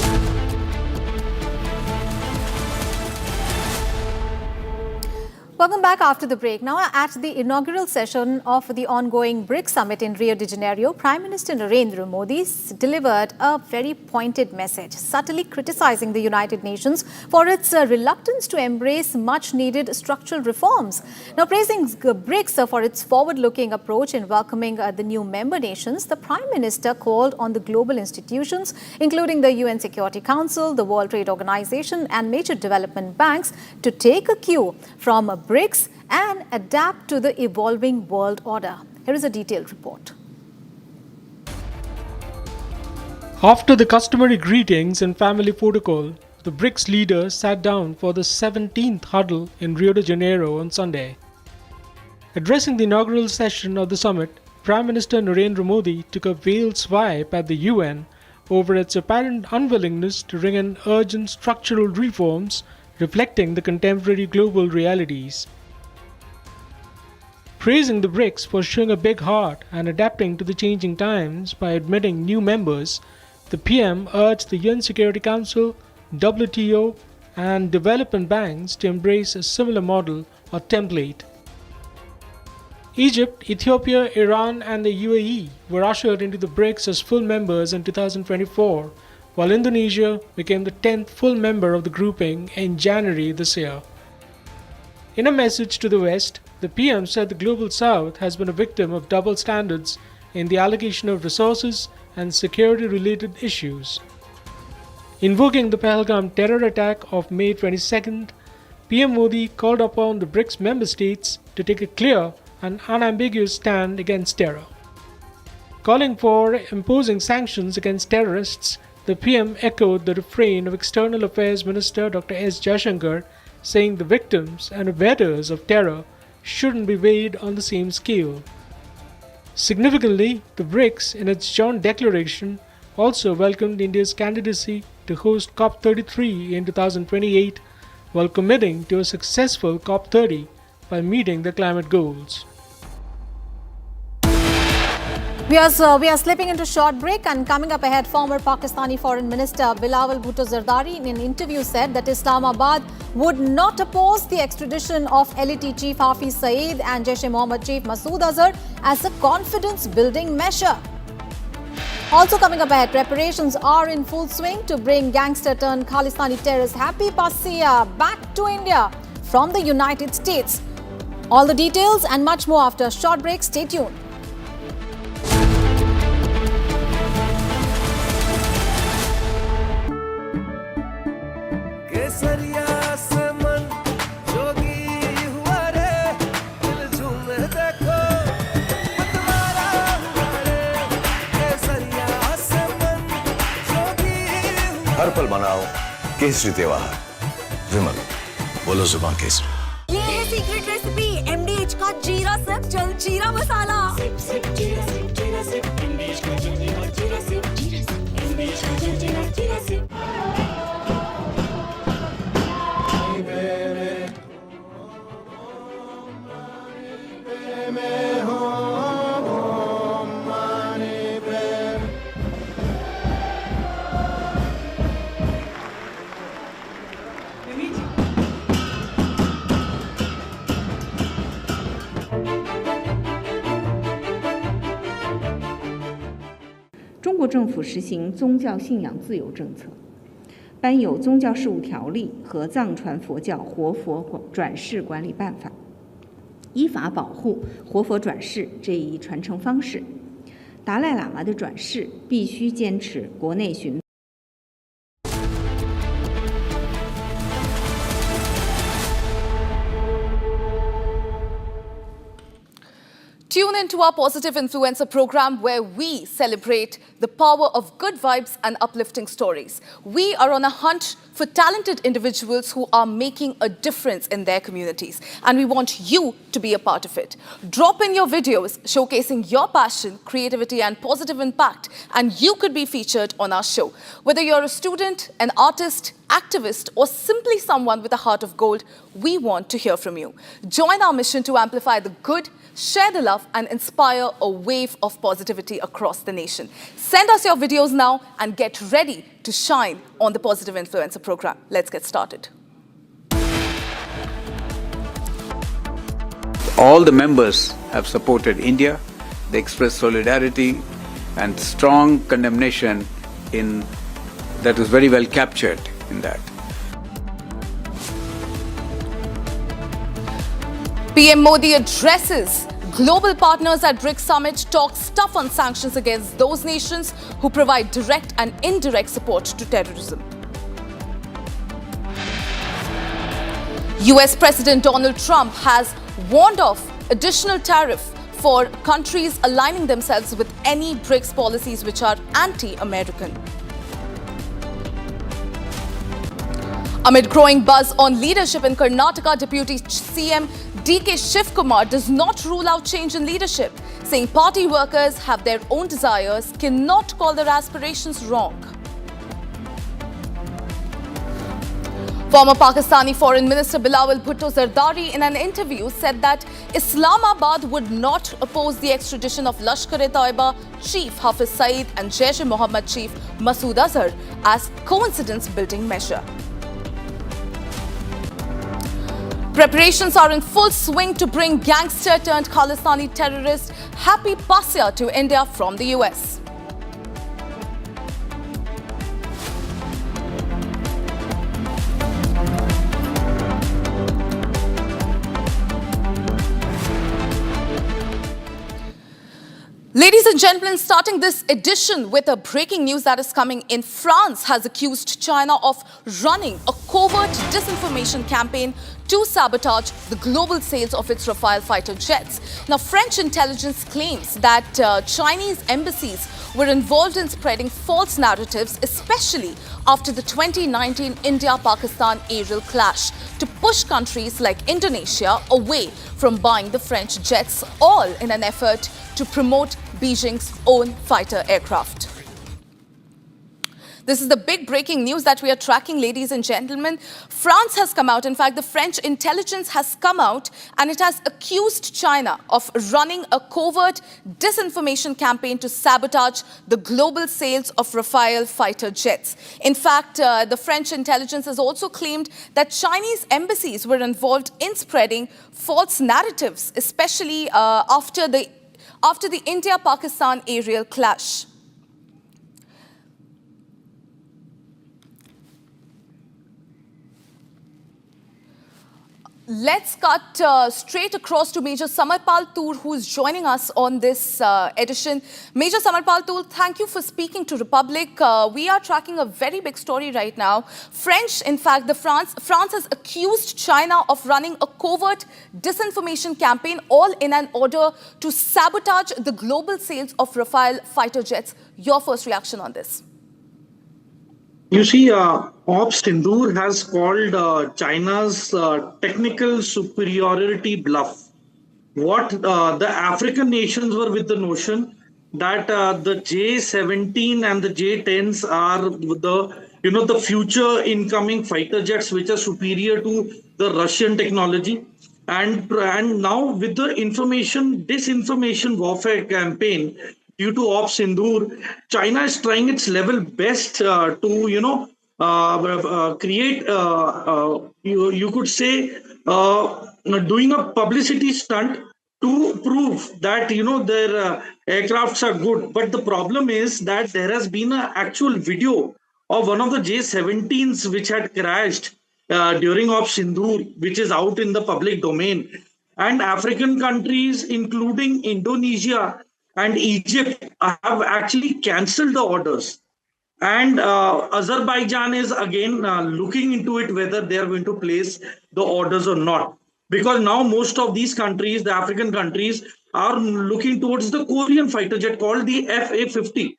Welcome back after the break. Now, at the inaugural session of the ongoing BRICS summit in Rio de Janeiro, Prime Minister Narendra Modi delivered a very pointed message, subtly criticizing the United Nations for its reluctance to embrace much-needed structural reforms. Now, praising BRICS for its forward-looking approach in welcoming the new member nations, the Prime Minister called on the global institutions, including the UN Security Council, the World Trade Organization, and major development banks, to take a cue from BRICS and adapt to the evolving world order. Here is a detailed report. After the customary greetings and family protocol, the BRICS leaders sat down for the 17th huddle in Rio de Janeiro on Sunday. Addressing the inaugural session of the summit, Prime Minister Narendra Modi took a veiled swipe at the UN over its apparent unwillingness to bring in urgent structural reforms reflecting the contemporary global realities. Praising the BRICS for showing a big heart and adapting to the changing times by admitting new members, the PM urged the UN Security Council, WTO, and development banks to embrace a similar model or template. Egypt, Ethiopia, Iran, and the UAE were ushered into the BRICS as full members in 2024, while Indonesia became the 10th full member of the grouping in January this year. In a message to the West, the PM said the Global South has been a victim of double standards in the allocation of resources and security-related issues. Invoking the Pahalgam terror attack of May 22nd, PM Modi called upon the BRICS member states to take a clear and unambiguous stand against terror. Calling for imposing sanctions against terrorists, the PM echoed the refrain of External Affairs Minister Dr. S. Jaishankar, saying the victims and abettors of terror shouldn't be weighed on the same scale. Significantly, the BRICS, in its joint declaration, also welcomed India's candidacy to host COP33 in 2028, while committing to a successful COP30 by meeting the climate goals. We are slipping into short break, and coming up ahead, former Pakistani Foreign Minister Bilawal Bhutto Zardari in an interview said that Islamabad would not oppose the extradition of LET Chief Hafiz Saeed and Jaish-e-Mohammed Chief Masood Azhar as a confidence-building measure. Also coming up ahead, preparations are in full swing to bring gangster-turned Khalistani terrorist Happy Passia back to India from the United States. All the details and much more after a short break. Stay tuned. हर पल मनाओ केसरी त्योहार। विमल, बोलो जुबान केसरी। ये है secret recipe MDH का जीरा SIP जल जीरा मसाला। 中国政府实行宗教信仰自由政策，颁有宗教事务条例和藏传佛教活佛转世管理办法，依法保护活佛转世这一传承方式。达赖喇嘛的转世必须坚持国内巡。Tune into our Positive Influencer program where we celebrate the power of good vibes and uplifting stories. We are on a hunt for talented individuals who are making a difference in their communities, and we want you to be a part of it. Drop in your videos showcasing your passion, creativity and positive impact, and you could be featured on our show. Whether you're a student, an artist, activist or simply someone with a heart of gold, we want to hear from you. Join our mission to amplify the good, share the love and inspire a wave of positivity across the nation. Send us your videos now and get ready to shine on the Positive Influencer program. Let's get started. All the members have supported India. They expressed solidarity and strong condemnation that was very well captured in that. PM Modi addresses global partners at BRICS summit, talks tough on sanctions against those nations who provide direct and indirect support to terrorism. US President Donald Trump has warned of additional tariff for countries aligning themselves with any BRICS policies which are anti-American. Amid growing buzz on leadership in Karnataka, Deputy CM DK Shivkumar does not rule out change in leadership, saying party workers have their own desires, cannot call their aspirations wrong. Former Pakistani Foreign Minister Bilawal Bhutto Zardari in an interview said that Islamabad would not oppose the extradition of Lashkar-e-Taiba Chief Hafiz Saeed and Jaish-e-Mohammed Chief Masood Azhar as coincidence-building measure. Preparations are in full swing to bring gangster-turned-Khalistani terrorist Happy Pasya to India from the US. Ladies and gentlemen, starting this edition with a breaking news that is coming in. France has accused China of running a covert disinformation campaign to sabotage the global sales of its Rafale fighter jets. Now, French intelligence claims that Chinese embassies were involved in spreading false narratives, especially after the 2019 India-Pakistan aerial clash, to push countries like Indonesia away from buying the French jets, all in an effort to promote Beijing's own fighter aircraft. This is the big breaking news that we are tracking, ladies and gentlemen. France has come out, in fact, the French intelligence has come out and it has accused China of running a covert disinformation campaign to sabotage the global sales of Rafale fighter jets. In fact, the French intelligence has also claimed that Chinese embassies were involved in spreading false narratives, especially after the India-Pakistan aerial clash. Let's cut straight across to Major Samarpal Toor, who is joining us on this edition. Major Samarpal Toor, thank you for speaking to Republic. We are tracking a very big story right now. France has accused China of running a covert disinformation campaign, all in an order to sabotage the global sales of Rafale fighter jets. Your first reaction on this? You see, Ops Sindoor has called China's technical superiority bluff. What the African nations were with the notion that the J-17 and the J-10s are the future incoming fighter jets which are superior to the Russian technology. And now with the disinformation warfare campaign, due to Ops Sindoor, China is trying its level best to, create, you could say, doing a publicity stunt to prove that, their aircrafts are good, but the problem is that there has been an actual video of one of the J-17s which had crashed during Operation Sindoor, which is out in the public domain. And African countries, including Indonesia and Egypt, have actually cancelled the orders. And Azerbaijan is again looking into it whether they are going to place the orders or not. Because now most of these countries, the African countries, are looking towards the Korean fighter jet called the FA-50.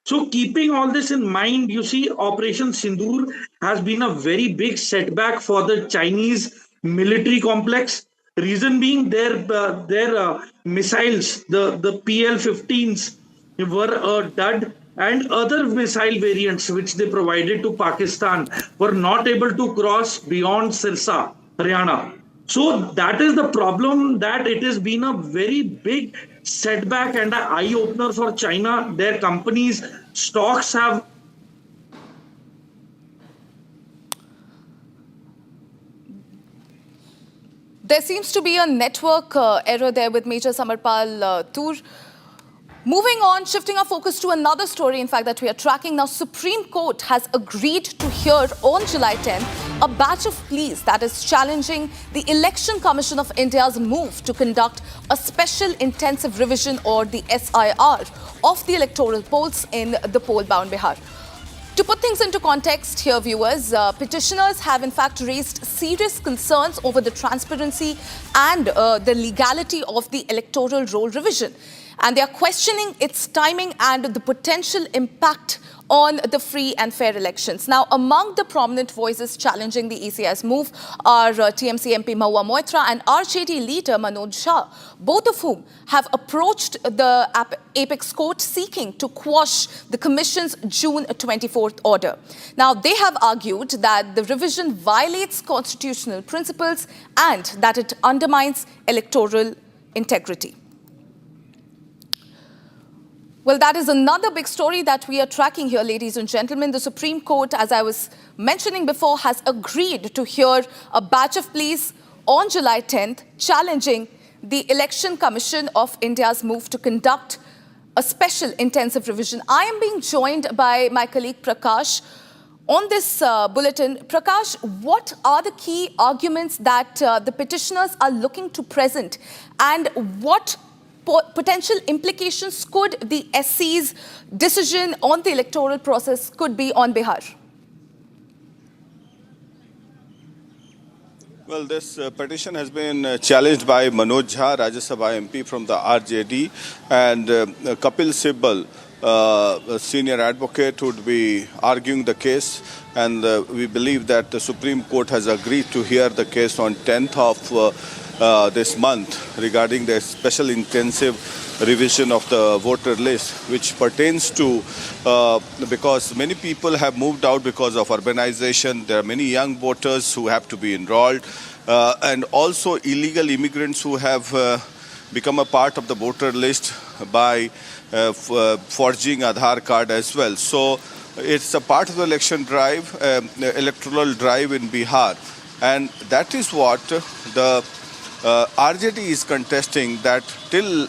So keeping all this in mind, you see, Operation Sindoor has been a very big setback for the Chinese military complex. Reason being, their missiles, the PL-15s, were a dud, and other missile variants which they provided to Pakistan were not able to cross beyond Sirsa, Haryana. So that is the problem, that it has been a very big setback and an eye opener for China. Their companies' stocks have. There seems to be a network error there with Major Samarpal Tur. Moving on, shifting our focus to another story, in fact, that we are tracking now. Supreme Court has agreed to hear on July 10th a batch of pleas that is challenging the Election Commission of India's move to conduct a special intensive revision, or the SIR, of the electoral polls in the poll-bound Bihar. To put things into context here, viewers, petitioners have in fact raised serious concerns over the transparency and the legality of the electoral roll revision. And they are questioning its timing and the potential impact on the free and fair elections. Now, among the prominent voices challenging the ECI's move are TMC MP Mahua Moitra and RJD leader Manoj Jha, both of whom have approached the Apex Court seeking to quash the Commission's June 24th order. Now, they have argued that the revision violates constitutional principles and that it undermines electoral integrity. Well, that is another big story that we are tracking here, ladies and gentlemen. The Supreme Court, as I was mentioning before, has agreed to hear a batch of pleas on July 10th, challenging the Election Commission of India's move to conduct a special intensive revision. I am being joined by my colleague Prakash on this bulletin. Prakash, what are the key arguments that the petitioners are looking to present, and what potential implications could the SC's decision on the electoral process could be on Bihar? Well, this petition has been challenged by Manoj Jha, Rajya Sabha MP from the RJD, and Kapil Sibal, a senior advocate, would be arguing the case. And we believe that the Supreme Court has agreed to hear the case on 10th of this month regarding the special intensive revision of the voter list, which pertains to because many people have moved out because of urbanization. There are many young voters who have to be enrolled, and also illegal immigrants who have become a part of the voter list by forging Aadhaar card as well. So it's a part of the election drive, electoral drive in Bihar, and that is what the RJD is contesting, that till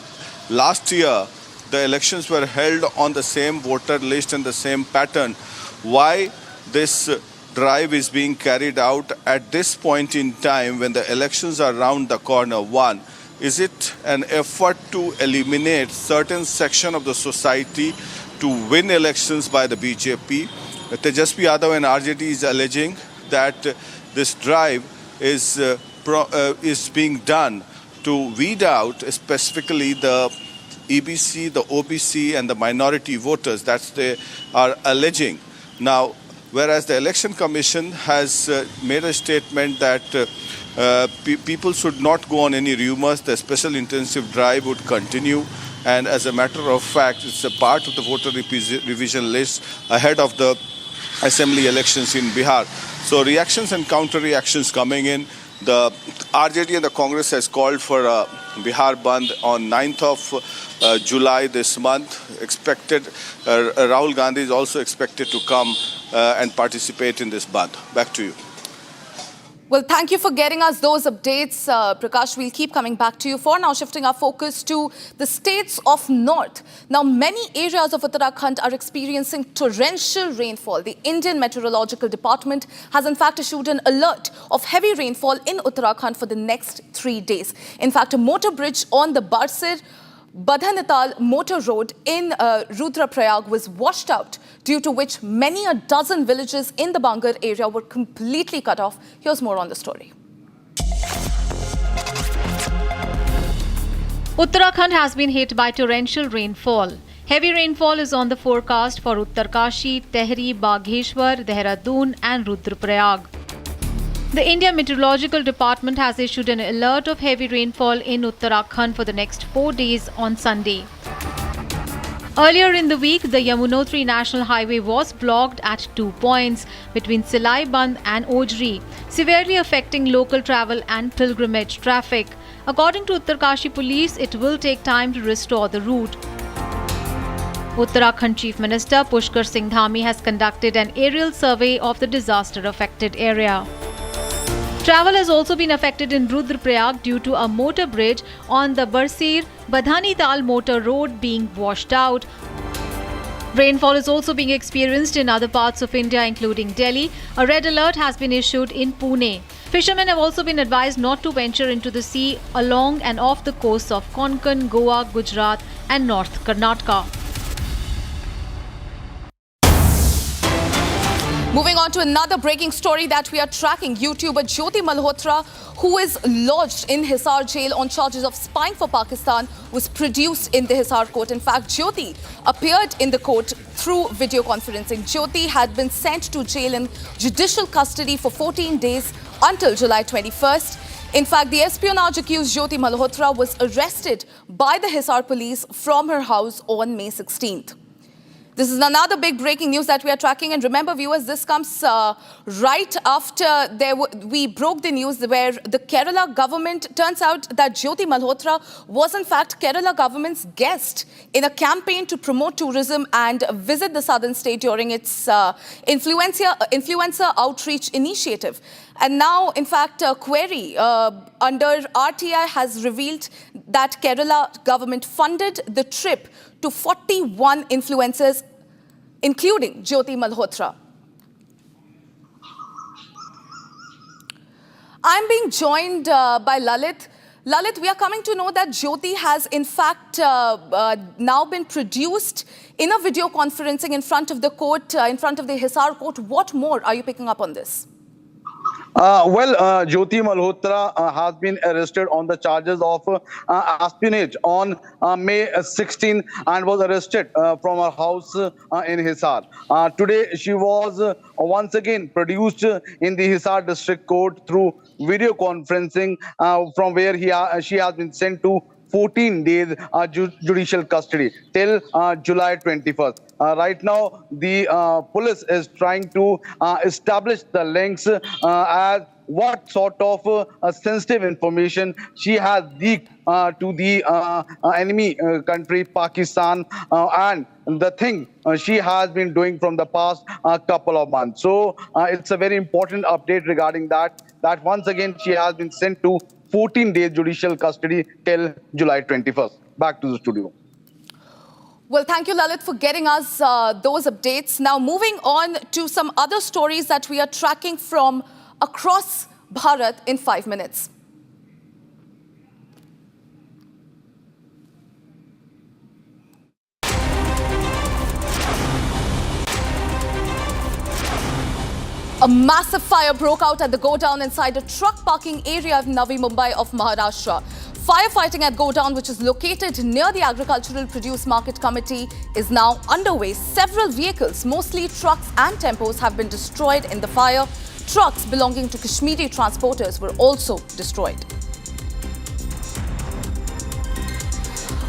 last year the elections were held on the same voter list and the same pattern. Why this drive is being carried out at this point in time when the elections are around the corner? One, is it an effort to eliminate certain section of the society to win elections by the BJP? Tejasvi Yadav and RJD is alleging that this drive is being done to weed out specifically the EBC, the OBC and the minority voters. That's they are alleging. Now, whereas the Election Commission has made a statement that people should not go on any rumors, the special intensive drive would continue, and as a matter of fact, it's a part of the voter revision list ahead of the assembly elections in Bihar. So reactions and counter-reactions coming in. The RJD and the Congress has called for a Bihar Bandh on 9th of July this month. Expected, Rahul Gandhi is also expected to come and participate in this Bandh. Back to you. Well, thank you for getting us those updates, Prakash. We'll keep coming back to you. For now, shifting our focus to the states of North. Now, many areas of Uttarakhand are experiencing torrential rainfall. The Indian Meteorological Department has in fact issued an alert of heavy rainfall in Uttarakhand for the next 3 days. In fact, a motor bridge on the Barsir Badhanatal motor road in Rudraprayag was washed out, due to which many a dozen villages in the Bangar area were completely cut off. Here's more on the story. Uttarakhand has been hit by torrential rainfall. Heavy rainfall is on the forecast for Uttarkashi, Tehri, Bagheshwar, Dehradun and Rudraprayag. The Indian Meteorological Department has issued an alert of heavy rainfall in Uttarakhand for the next 4 days on Sunday. Earlier in the week, the Yamunotri National Highway was blocked at 2 points between Silai Band and Ojri, severely affecting local travel and pilgrimage traffic. According to Uttarkashi police, it will take time to restore the route. Uttarakhand Chief Minister Pushkar Singh Dhami has conducted an aerial survey of the disaster-affected area. Travel has also been affected in Rudraprayag due to a motor bridge on the Barsir Badhanital motor road being washed out. Rainfall is also being experienced in other parts of India, including Delhi. A red alert has been issued in Pune. Fishermen have also been advised not to venture into the sea along and off the coasts of Konkan, Goa, Gujarat and North Karnataka. Moving on to another breaking story that we are tracking. YouTuber Jyoti Malhotra, who is lodged in Hisar jail on charges of spying for Pakistan, was produced in the Hisar court. In fact, Jyoti appeared in the court through video conferencing. Jyoti had been sent to jail in judicial custody for 14 days until July 21st. In fact, the espionage accused Jyoti Malhotra was arrested by the Hisar police from her house on May 16th. This is another big breaking news that we are tracking. And remember, viewers, this comes right after we broke the news where the Kerala government, turns out that Jyoti Malhotra was in fact Kerala government's guest in a campaign to promote tourism and visit the southern state during its influencer outreach initiative. And now, in fact, a query under RTI has revealed that Kerala government funded the trip to 41 influencers, including Jyoti Malhotra. I'm being joined by Lalit. Lalit, we are coming to know that Jyoti has in fact now been produced in a video conferencing in front of the court, in front of the Hisar court. What more are you picking up on this? Jyoti Malhotra has been arrested on the charges of espionage on May 16 and was arrested from her house in Hisar. Today, she was once again produced in the Hisar district court through video conferencing from where she has been sent to 14 days judicial custody till July 21st. Right now, the police is trying to establish the links as what sort of sensitive information she has leaked to the enemy country, Pakistan, and the thing she has been doing from the past couple of months. So it's a very important update regarding that once again she has been sent to 14 days judicial custody till July 21st. Back to the studio. Well, thank you, Lalit, for getting us those updates. Now, moving on to some other stories that we are tracking from across Bharat in 5 minutes. A massive fire broke out at the godown inside a truck parking area of Navi Mumbai of Maharashtra. Firefighting at godown, which is located near the Agricultural Produce Market Committee, is now underway. Several vehicles, mostly trucks and tempos, have been destroyed in the fire. Trucks belonging to Kashmiri transporters were also destroyed.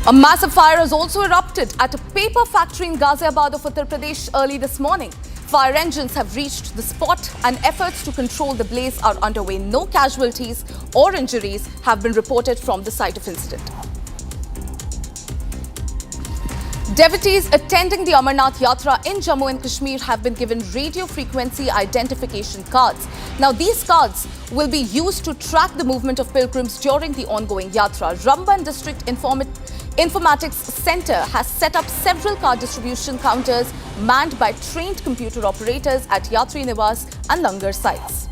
A massive fire has also erupted at a paper factory in Ghaziabad of Uttar Pradesh early this morning. Fire engines have reached the spot and efforts to control the blaze are underway. No casualties or injuries have been reported from the site of incident. Devotees attending the Amarnath Yatra in Jammu and Kashmir have been given radio frequency identification cards. Now, these cards will be used to track the movement of pilgrims during the ongoing Yatra. Ramban District Informatics Center has set up several card distribution counters manned by trained computer operators at Yatri Niwas and Langar sites.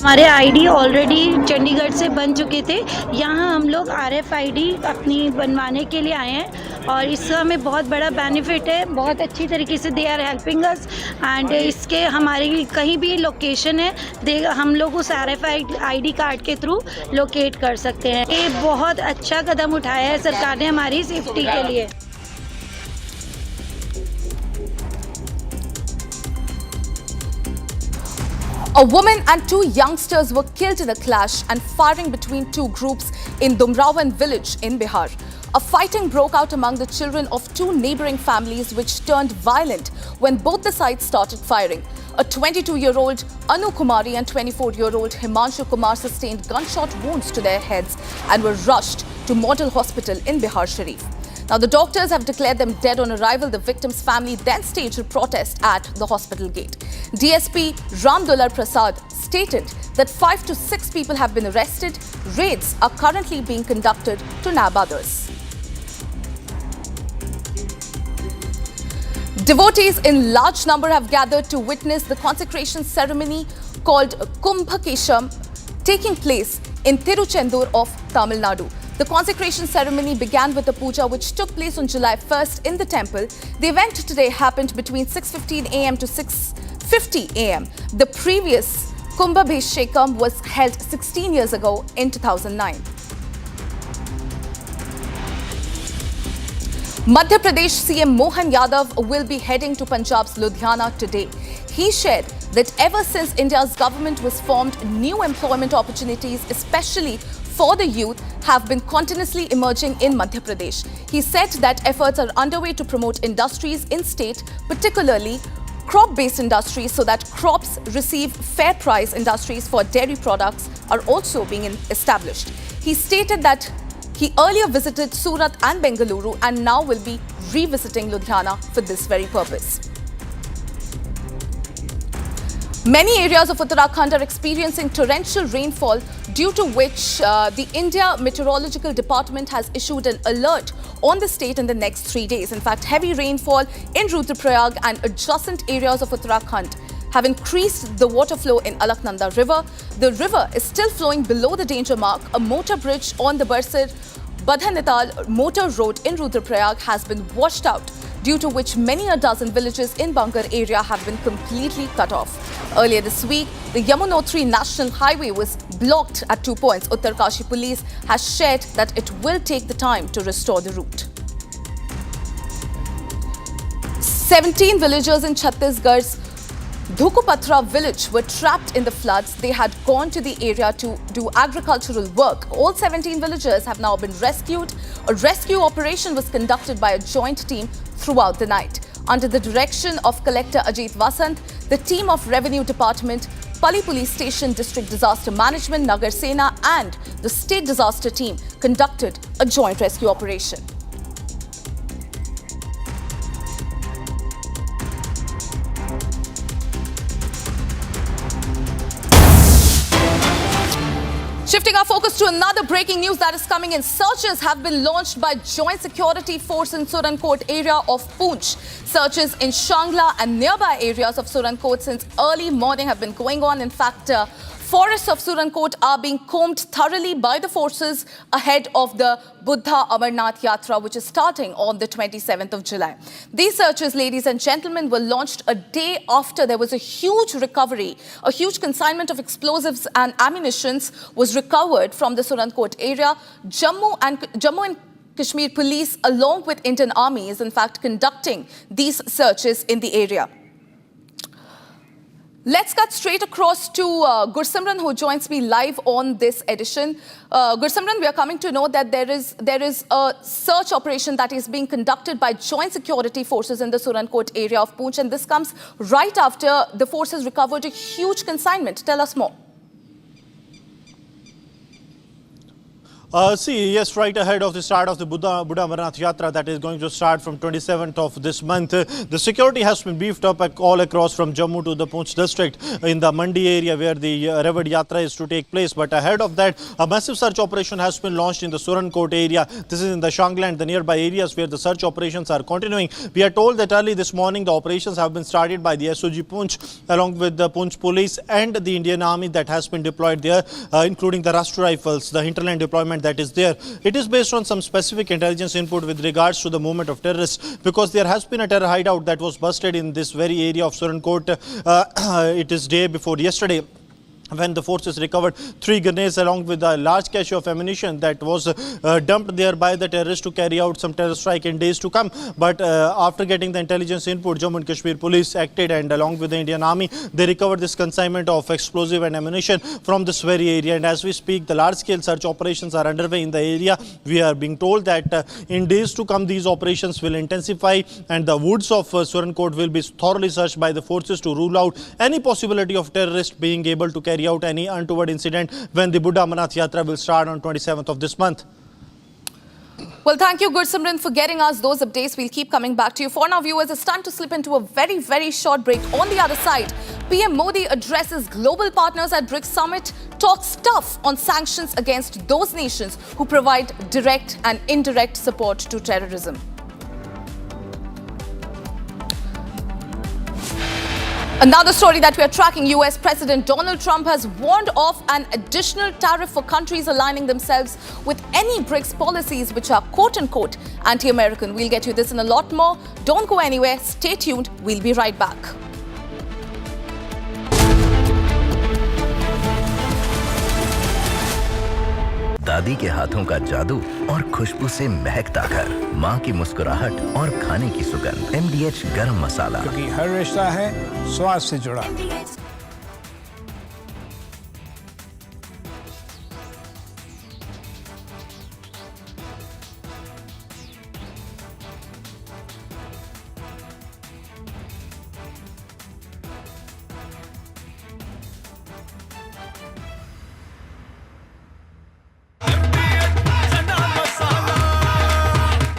हमारे ID already Chandigarh से बन चुके थे। यहाँ हम लोग RFID अपनी बनवाने के लिए आए हैं और इससे हमें बहुत बड़ा बेनिफिट है। बहुत अच्छी तरीके से they are helping us and इसके हमारी कहीं भी लोकेशन है हम लोग उस आरएफआईडी कार्ड के थ्रू लोकेट कर सकते हैं। ये बहुत अच्छा कदम उठाया है सरकार ने हमारी सेफ्टी के लिए। A woman and two youngsters were killed in a clash and firing between two groups in Dumrawan village in Bihar. A fighting broke out among the children of two neighboring families which turned violent when both the sides started firing. A 22-year-old Anu Kumari and 24-year-old Himanshu Kumar sustained gunshot wounds to their heads and were rushed to Model Hospital in Bihar Sharif. Now, the doctors have declared them dead on arrival. The victim's family then staged a protest at the hospital gate. DSP Ramdullar Prasad stated that 5 to 6 people have been arrested. Raids are currently being conducted to nab others. Devotees in large number have gathered to witness the consecration ceremony called Kumbh Kesham taking place in Tiruchendur of Tamil Nadu. The consecration ceremony began with a puja which took place on July 1st in the temple. The event today happened between 6:15 a.m. to 6:50 a.m. The previous Kumbhabheshekam was held 16 years ago in 2009. Madhya Pradesh CM Mohan Yadav will be heading to Punjab's Ludhiana today. He shared that ever since India's government was formed, new employment opportunities, especially for the youth, have been continuously emerging in Madhya Pradesh. He said that efforts are underway to promote industries in state, particularly crop-based industries, so that crops receive fair price. Industries for dairy products are also being established. He stated that he earlier visited Surat and Bengaluru and now will be revisiting Ludhiana for this very purpose. Many areas of Uttarakhand are experiencing torrential rainfall, due to which the India Meteorological Department has issued an alert on the state in the next 3 days. In fact, heavy rainfall in Rudraprayag and adjacent areas of Uttarakhand have increased the water flow in Alaknanda River. The river is still flowing below the danger mark. A motor bridge on the Badhanital motor road in Rudraprayag has been washed out, due to which many a dozen villages in Bangar area have been completely cut off. Earlier this week, the Yamunotri National Highway was blocked at 2 points. Uttarkashi police has shared that it will take the time to restore the route. 17 villagers in Chhattisgarh's Dhukupatra village were trapped in the floods. They had gone to the area to do agricultural work. All 17 villagers have now been rescued. A rescue operation was conducted by a joint team throughout the night. Under the direction of Collector Ajit Vasant, the team of Revenue Department, Pali Police Station, District Disaster Management, Nagar Sena and the State Disaster Team conducted a joint rescue operation. Shifting our focus to another breaking news that is coming in. Searches have been launched by Joint Security Force in Surankot area of Poonch. Searches in Shangla and nearby areas of Surankot since early morning have been going on. In fact, forests of Surankot are being combed thoroughly by the forces ahead of the Buddha Amarnath Yatra, which is starting on the 27th of July. These searches, ladies and gentlemen, were launched a day after there was a huge recovery. A huge consignment of explosives and ammunitions was recovered from the Surankot area. Jammu and Kashmir police, along with Indian Army, is in fact conducting these searches in the area. Let's cut straight across to Gursimran, who joins me live on this edition. Gursimran, we are coming to know that there is a search operation that is being conducted by Joint Security Forces in the Surankot area of Poonch, and this comes right after the forces recovered a huge consignment. Tell us more. Yes, right ahead of the start of the Buddha Amarnath Yatra that is going to start from 27th of this month. The security has been beefed up all across from Jammu to the Poonch district in the Mandi area where the Revered Yatra is to take place. But ahead of that, a massive search operation has been launched in the Surankot area. This is in the Shangla and the nearby areas where the search operations are continuing. We are told that early this morning the operations have been started by the SOG Poonch along with the Poonch police and the Indian Army that has been deployed there, including the Rashtra Rifles, the hinterland deployment that is there. It is based on some specific intelligence input with regards to the movement of terrorists, because there has been a terror hideout that was busted in this very area of Surankot. It is day before yesterday, when the forces recovered 3 grenades along with a large cache of ammunition that was dumped there by the terrorists to carry out some terror strike in days to come. But after getting the intelligence input, Jammu and Kashmir police acted, and along with the Indian Army, they recovered this consignment of explosive and ammunition from this very area. And as we speak, the large-scale search operations are underway in the area. We are being told that in days to come, these operations will intensify, and the woods of Surankot will be thoroughly searched by the forces to rule out any possibility of terrorists being able to carry out any untoward incident when the Buddha Amarnath Yatra will start on 27th of this month. Well, thank you, Gursimran, for getting us those updates. We'll keep coming back to you. For now, viewers, it's time to slip into a very, very short break. On the other side, PM Modi addresses global partners at BRICS summit, talks tough on sanctions against those nations who provide direct and indirect support to terrorism. Another story that we are tracking, US President Donald Trump has warned of an additional tariff for countries aligning themselves with any BRICS policies which are quote-unquote anti-American. We'll get you this and a lot more. Don't go anywhere. Stay tuned. We'll be right back. दादी के हाथों का जादू और खुशबू से महकता घर, माँ की मुस्कुराहट और खाने की सुगंध। MDH गरम मसाला, क्योंकि हर रिश्ता है स्वाद से जुड़ा।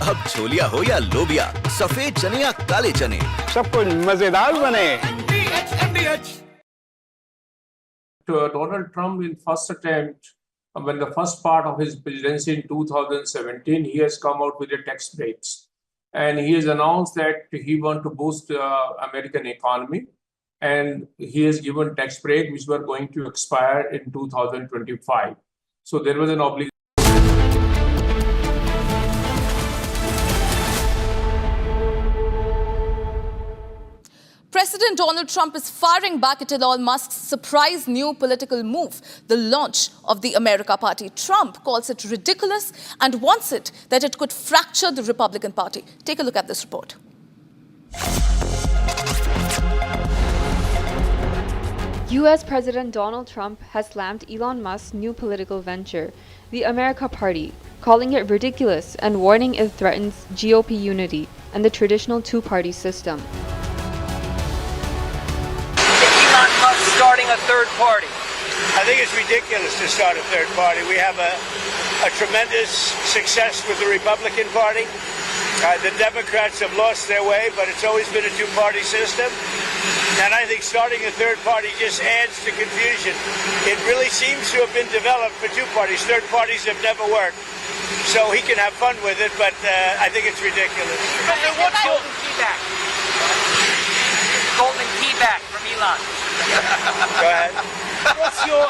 अब छोलिया हो या लोबिया, सफेद चने या काले चने, सब कुछ मजेदार बने। Donald Trump, in first attempt, when the first part of his presidency in 2017, he has come out with the tax breaks, and he has announced that he wants to boost the American economy, and he has given tax break which were going to expire in 2025. So there was an obligation. President Donald Trump is firing back at Elon Musk's surprise new political move, the launch of the America Party. Trump calls it ridiculous and wants it that it could fracture the Republican Party. Take a look at this report. US President Donald Trump has slammed Elon Musk's new political venture, the America Party, calling it ridiculous and warning it threatens GOP unity and the traditional two-party system. Starting a third party. I think it's ridiculous to start a third party. We have a tremendous success with the Republican Party. The Democrats have lost their way, but it's always been a two-party system. And I think starting a third party just adds to confusion. It really seems to have been developed for two parties. Third parties have never worked. So he can have fun with it, but I think it's ridiculous. What's golden key back? Golden key back from Elon. Go ahead. What's your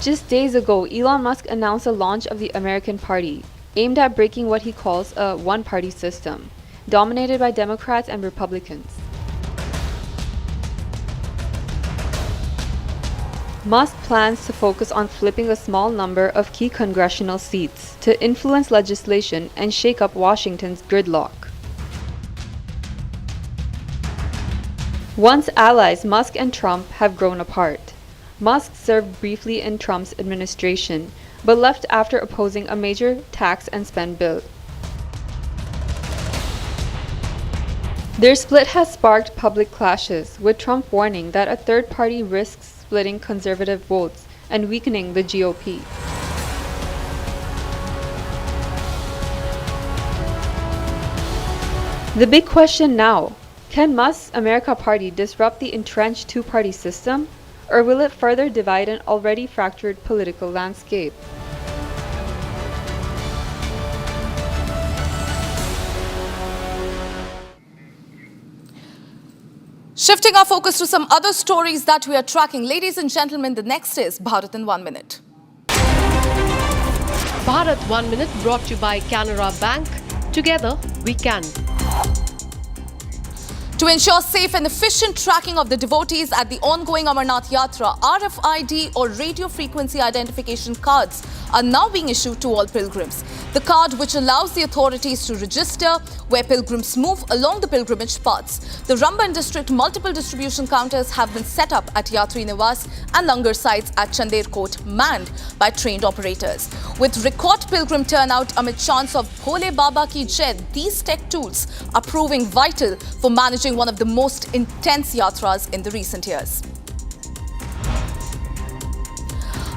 Just days ago, Elon Musk announced the launch of the American Party, aimed at breaking what he calls a one-party system, dominated by Democrats and Republicans. Musk plans to focus on flipping a small number of key congressional seats to influence legislation and shake up Washington's gridlock. Once allies, Musk and Trump have grown apart. Musk served briefly in Trump's administration, but left after opposing a major tax and spend bill. Their split has sparked public clashes, with Trump warning that a third party risks splitting conservative votes and weakening the GOP. The big question now, can Musk's America Party disrupt the entrenched two-party system, or will it further divide an already fractured political landscape? Shifting our focus to some other stories that we are tracking. Ladies and gentlemen, the next is Bharat in 1 minute. Bharat 1 Minute brought to you by Canara Bank. Together, we can. To ensure safe and efficient tracking of the devotees at the ongoing Amarnath Yatra, RFID or radio frequency identification cards are now being issued to all pilgrims. The card which allows the authorities to register where pilgrims move along the pilgrimage paths. The Ramban district multiple distribution counters have been set up at Yatri Niwas and Langar sites at Chander Kot, manned by trained operators. With record pilgrim turnout amid chants of Bhole Baba Ki Jai, these tech tools are proving vital for managing one of the most intense yatras in the recent years.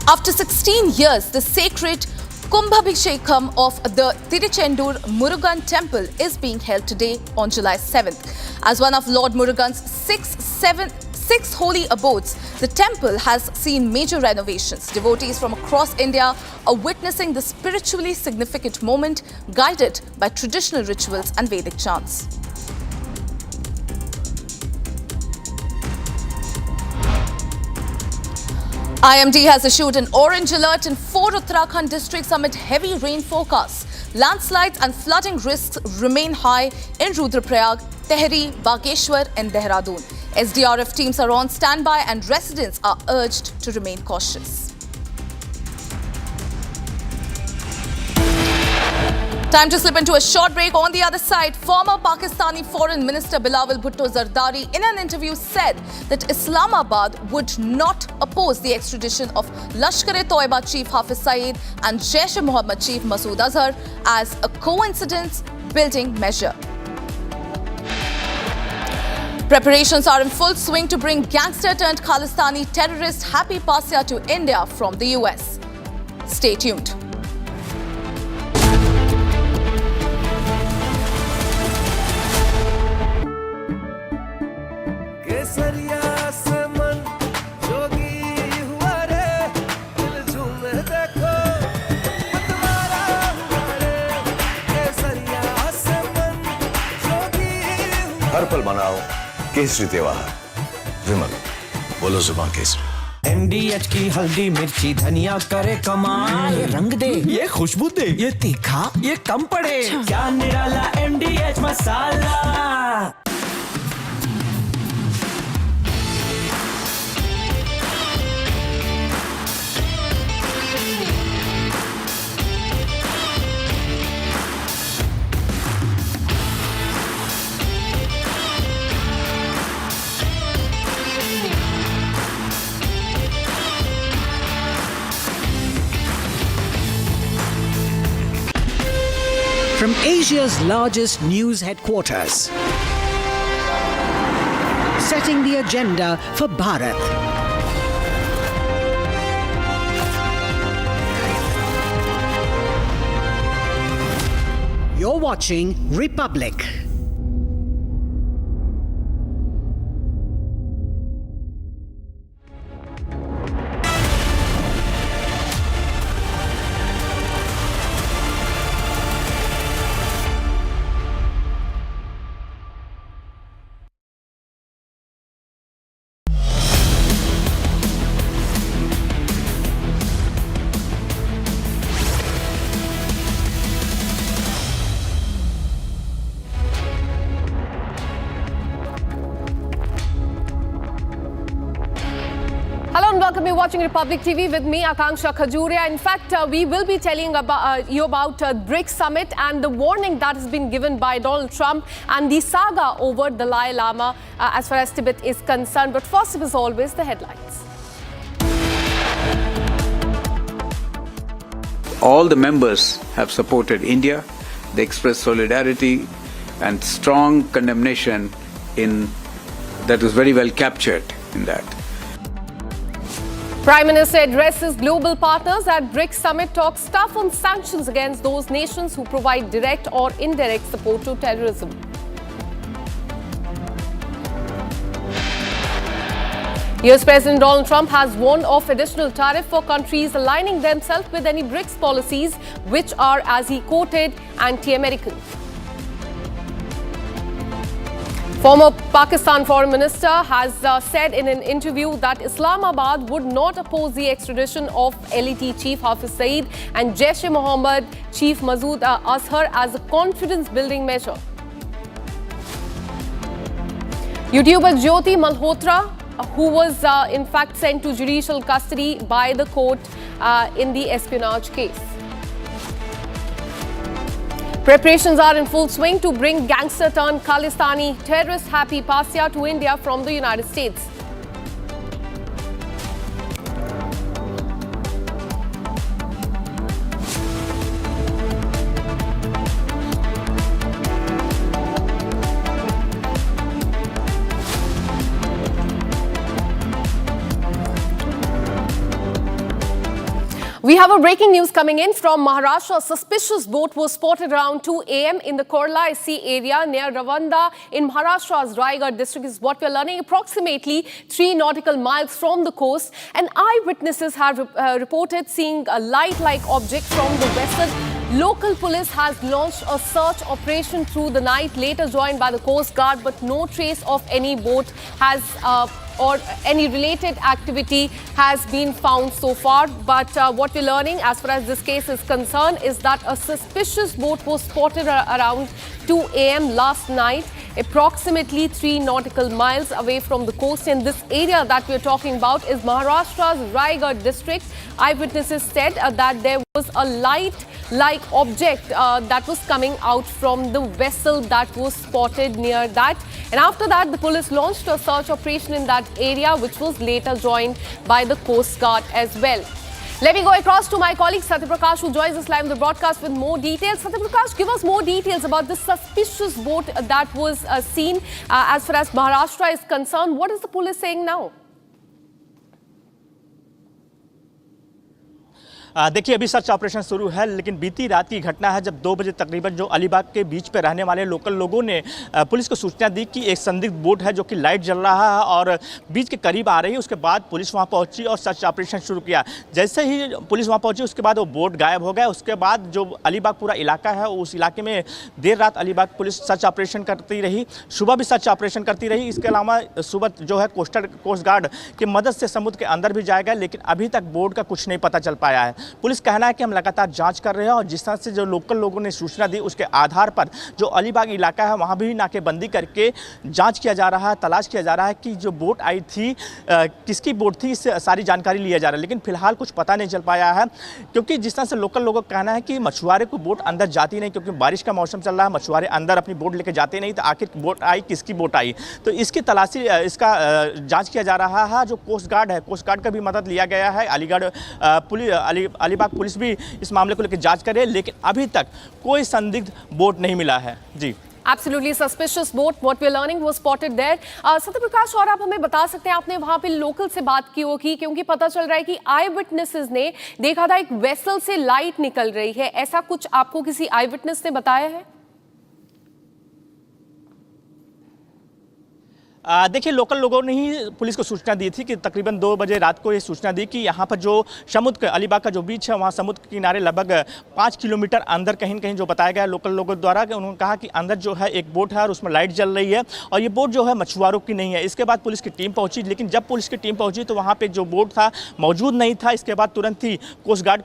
After 16 years, the sacred Kumbhabhishekam of the Tiruchendur Murugan temple is being held today on July 7th. As one of Lord Murugan's six holy abodes, the temple has seen major renovations. Devotees from across India are witnessing the spiritually significant moment, guided by traditional rituals and Vedic chants. IMD has issued an orange alert in 4 Uttarakhand districts amid heavy rain forecasts. Landslides and flooding risks remain high in Rudraprayag, Tehri, Bageshwar and Dehradun. SDRF teams are on standby and residents are urged to remain cautious. Time to slip into a short break. On the other side, former Pakistani Foreign Minister Bilawal Bhutto Zardari in an interview said that Islamabad would not oppose the extradition of Lashkar-e-Toiba Chief Hafiz Saeed and Jaish-e-Mohammed Chief Masood Azhar as a coincidence-building measure. Preparations are in full swing to bring gangster-turned-Khalistani terrorist Happy Pasya to India from the US. Stay tuned. हर पल मनाओ केसरी त्योहार। विमल, बोलो जुबान Kesari. MDH की हल्दी मिर्ची धनिया करे कमाल, ये रंग दे, ये खुशबू दे, ये तीखा, ये कम पड़े, क्या निराला MDH masala. From Asia's largest news headquarters, setting the agenda for Bharat. You're watching Republic. Welcome, you're watching Republic TV with me, Akanksha Khajuria. In fact, we will be telling you about BRICS Summit and the warning that has been given by Donald Trump and the saga over the Dalai Lama as far as Tibet is concerned. But first, as always, the headlines. All the members have supported India. They expressed solidarity and strong condemnation that was very well captured in that. Prime Minister addresses global partners at BRICS summit, talks tough on sanctions against those nations who provide direct or indirect support to terrorism. US President Donald Trump has warned of additional tariff for countries aligning themselves with any BRICS policies which are, as he quoted, anti-American. Former Pakistan Foreign Minister has said in an interview that Islamabad would not oppose the extradition of LET Chief Hafiz Saeed and Jaish-e-Mohammed Chief Masood Azhar as a confidence-building measure. YouTuber Jyoti Malhotra, who was in fact sent to judicial custody by the court in the espionage case. Preparations are in full swing to bring gangster-turned-Khalistani terrorist Happy Pasya to India from the United States. We have a breaking news coming in from Maharashtra. A suspicious boat was spotted around 2 a.m. in the Korla Sea area near Ravanda in Maharashtra's Raigad district is what we are learning. Approximately 3 nautical miles from the coast, and eyewitnesses have reported seeing a light-like object from the vessel. Local police has launched a search operation through the night, later joined by the Coast Guard, but no trace of any boat has or any related activity has been found so far. But what we're learning as far as this case is concerned is that a suspicious boat was spotted around 2 a.m. last night, approximately 3 nautical miles away from the coast. In this area that we're talking about is Maharashtra's Raigad district. Eyewitnesses said that there was a light-like object that was coming out from the vessel that was spotted near that. And after that, the police launched a search operation in that area, which was later joined by the Coast Guard as well. Let me go across to my colleague Satya Prakash, who joins us live in the broadcast with more details. Satya Prakash, give us more details about this suspicious boat that was seen as far as Maharashtra is concerned. What is the police saying now? देखिए अभी search operation शुरू है, लेकिन बीती रात की घटना है जब 2 बजे तकरीबन जो अलीबाग के बीच पे रहने वाले लोकल लोगों ने पुलिस को सूचना दी कि एक संदिग्ध बोट है जो कि लाइट जल रहा है और बीच के करीब आ रही है। उसके बाद पुलिस वहां पहुंची और सर्च ऑपरेशन शुरू किया। जैसे ही पुलिस वहां पहुंची उसके बाद वो बोट गायब हो गया। उसके बाद जो अलीबाग पूरा इलाका है उस इलाके में देर रात अलीबाग पुलिस सर्च ऑपरेशन करती रही, सुबह भी सर्च ऑपरेशन करती रही। इसके अलावा सुबह जो है कोस्ट गार्ड की मदद से समुद्र के अंदर भी जाएगा, लेकिन अभी तक बोट का कुछ नहीं पता चल पाया है। पुलिस कहना है कि हम लगातार जांच कर रहे हैं और जिस तरह से जो लोकल लोगों ने सूचना दी उसके आधार पर जो अलीबाग इलाका है वहां भी नाकेबंदी करके जांच किया जा रहा है, तलाश किया जा रहा है कि जो बोट आई थी किसकी बोट थी, इससे सारी जानकारी लिया जा रहा है। लेकिन फिलहाल कुछ पता नहीं चल पाया है, क्योंकि जिस तरह से लोकल लोगों का कहना है कि मछुआरे को बोट अंदर जाती नहीं, क्योंकि बारिश का मौसम चल रहा है, मछुआरे अंदर अपनी बोट लेके जाते नहीं, तो आखिर बोट आई किसकी बोट आई, तो इसकी तलाशी इसका जाँच किया जा रहा है। जो कोस्ट गार्ड है, कोस्ट गार्ड का भी मदद लिया गया है। अलीबाग पुलिस भी इस मामले को लेकर जांच करे, लेकिन अभी तक कोई संदिग्ध बोट नहीं मिला है। जी, Absolutely suspicious boat. What we're learning was spotted there. Satya Prakash, और आप हमें बता सकते हैं, आपने वहां पे लोकल से बात की होगी, क्योंकि पता चल रहा है कि आई विटनेसेस ने देखा था एक वेसल से लाइट निकल रही है। ऐसा कुछ आपको किसी आई विटनेस ने बताया है? देखिए लोकल लोगों ने ही पुलिस को सूचना दी थी कि तकरीबन 2 बजे रात को ये सूचना दी कि यहाँ पर जो समुद्र अलीबाग का जो बीच है वहाँ समुद्र के किनारे लगभग 5 किलोमीटर अंदर कहीं कहीं जो बताया गया लोकल लोगों द्वारा कि उन्होंने कहा कि अंदर जो है एक बोट है और उसमें लाइट जल रही है और ये बोट जो है मछुआरों की नहीं है। इसके बाद पुलिस की टीम पहुँची, लेकिन जब पुलिस की टीम पहुँची तो वहाँ पर जो बोट था मौजूद नहीं था। इसके बाद तुरंत ही कोस्ट गार्ड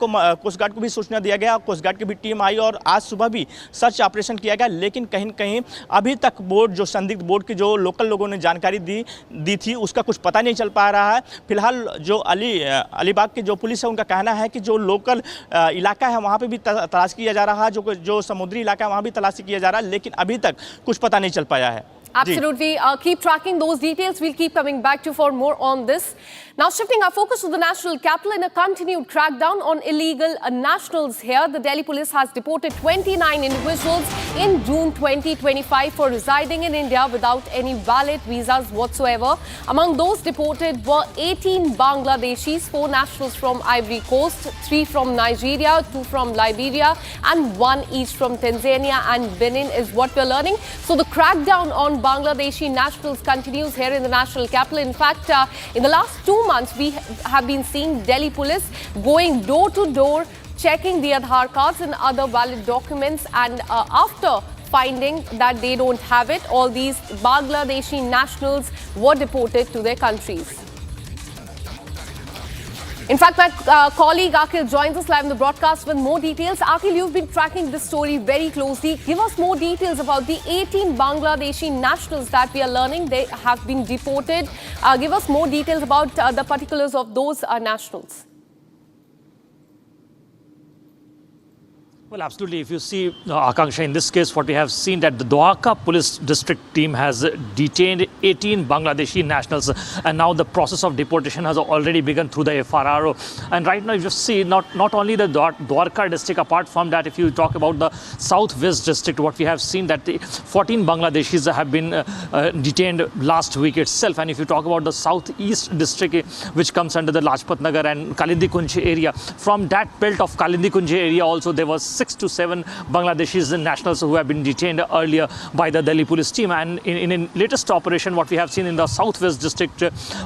को भी सूचना दिया गया, कोस्ट गार्ड की भी टीम आई और आज सुबह भी सर्च ऑपरेशन किया गया, लेकिन कहीं कहीं अभी तक बोट जो संदिग्ध बोट की जो लोकल लोगों ने जानकारी दी थी उसका कुछ पता नहीं चल पा रहा है। फिलहाल जो अलीबाग की जो पुलिस है उनका कहना है कि जो लोकल इलाका है वहाँ पे भी तलाश किया जा रहा है, जो समुद्री इलाका है वहाँ भी तलाशी किया जा रहा है, लेकिन अभी तक कुछ पता नहीं चल पाया है। Absolutely. Keep tracking those details. We'll keep coming back to you for more on this. Now shifting our focus to the national capital in a continued crackdown on illegal nationals here. The Delhi police has deported 29 individuals in June 2025 for residing in India without any valid visas whatsoever. Among those deported were 18 Bangladeshis, 4 nationals from Ivory Coast, 3 from Nigeria, 2 from Liberia and 1 each from Tanzania and Benin is what we're learning. So the crackdown on Bangladeshi nationals continues here in the national capital. In fact, in the last 2 months, we have been seeing Delhi police going door to door, checking the Aadhaar cards and other valid documents, and after finding that they don't have it, all these Bangladeshi nationals were deported to their countries. In fact, my colleague Akhil joins us live in the broadcast with more details. Akhil, you've been tracking this story very closely. Give us more details about the 18 Bangladeshi nationals that we are learning they have been deported. Give us more details about the particulars of those nationals. Well, absolutely. If you see, Akanksha, in this case, what we have seen that the Dwarka police district team has detained 18 Bangladeshi nationals, and now the process of deportation has already begun through the FRRO. And right now, you just see not only the Dwarka district, apart from that, if you talk about the Southwest district, what we have seen that the 14 Bangladeshis have been detained last week itself. And if you talk about the Southeast district, which comes under the Lajpat Nagar and Kalindi Kunj area, from that belt of Kalindi Kunj area also, there was 6 to 7 Bangladeshis nationals who have been detained earlier by the Delhi police team. And in a latest operation, what we have seen in the Southwest district,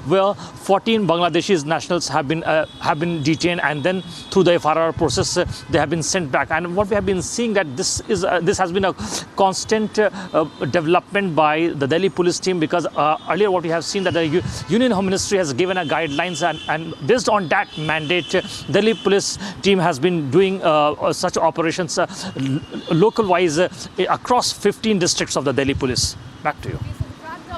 where 14 Bangladeshi nationals have been detained, and then through the FRR process, they have been sent back. And what we have been seeing that this has been a constant development by the Delhi police team, because earlier what we have seen that the Union Home Ministry has given a guidelines, and based on that mandate, Delhi police team has been doing such operations local-wise across 15 districts of the Delhi police. Back to you.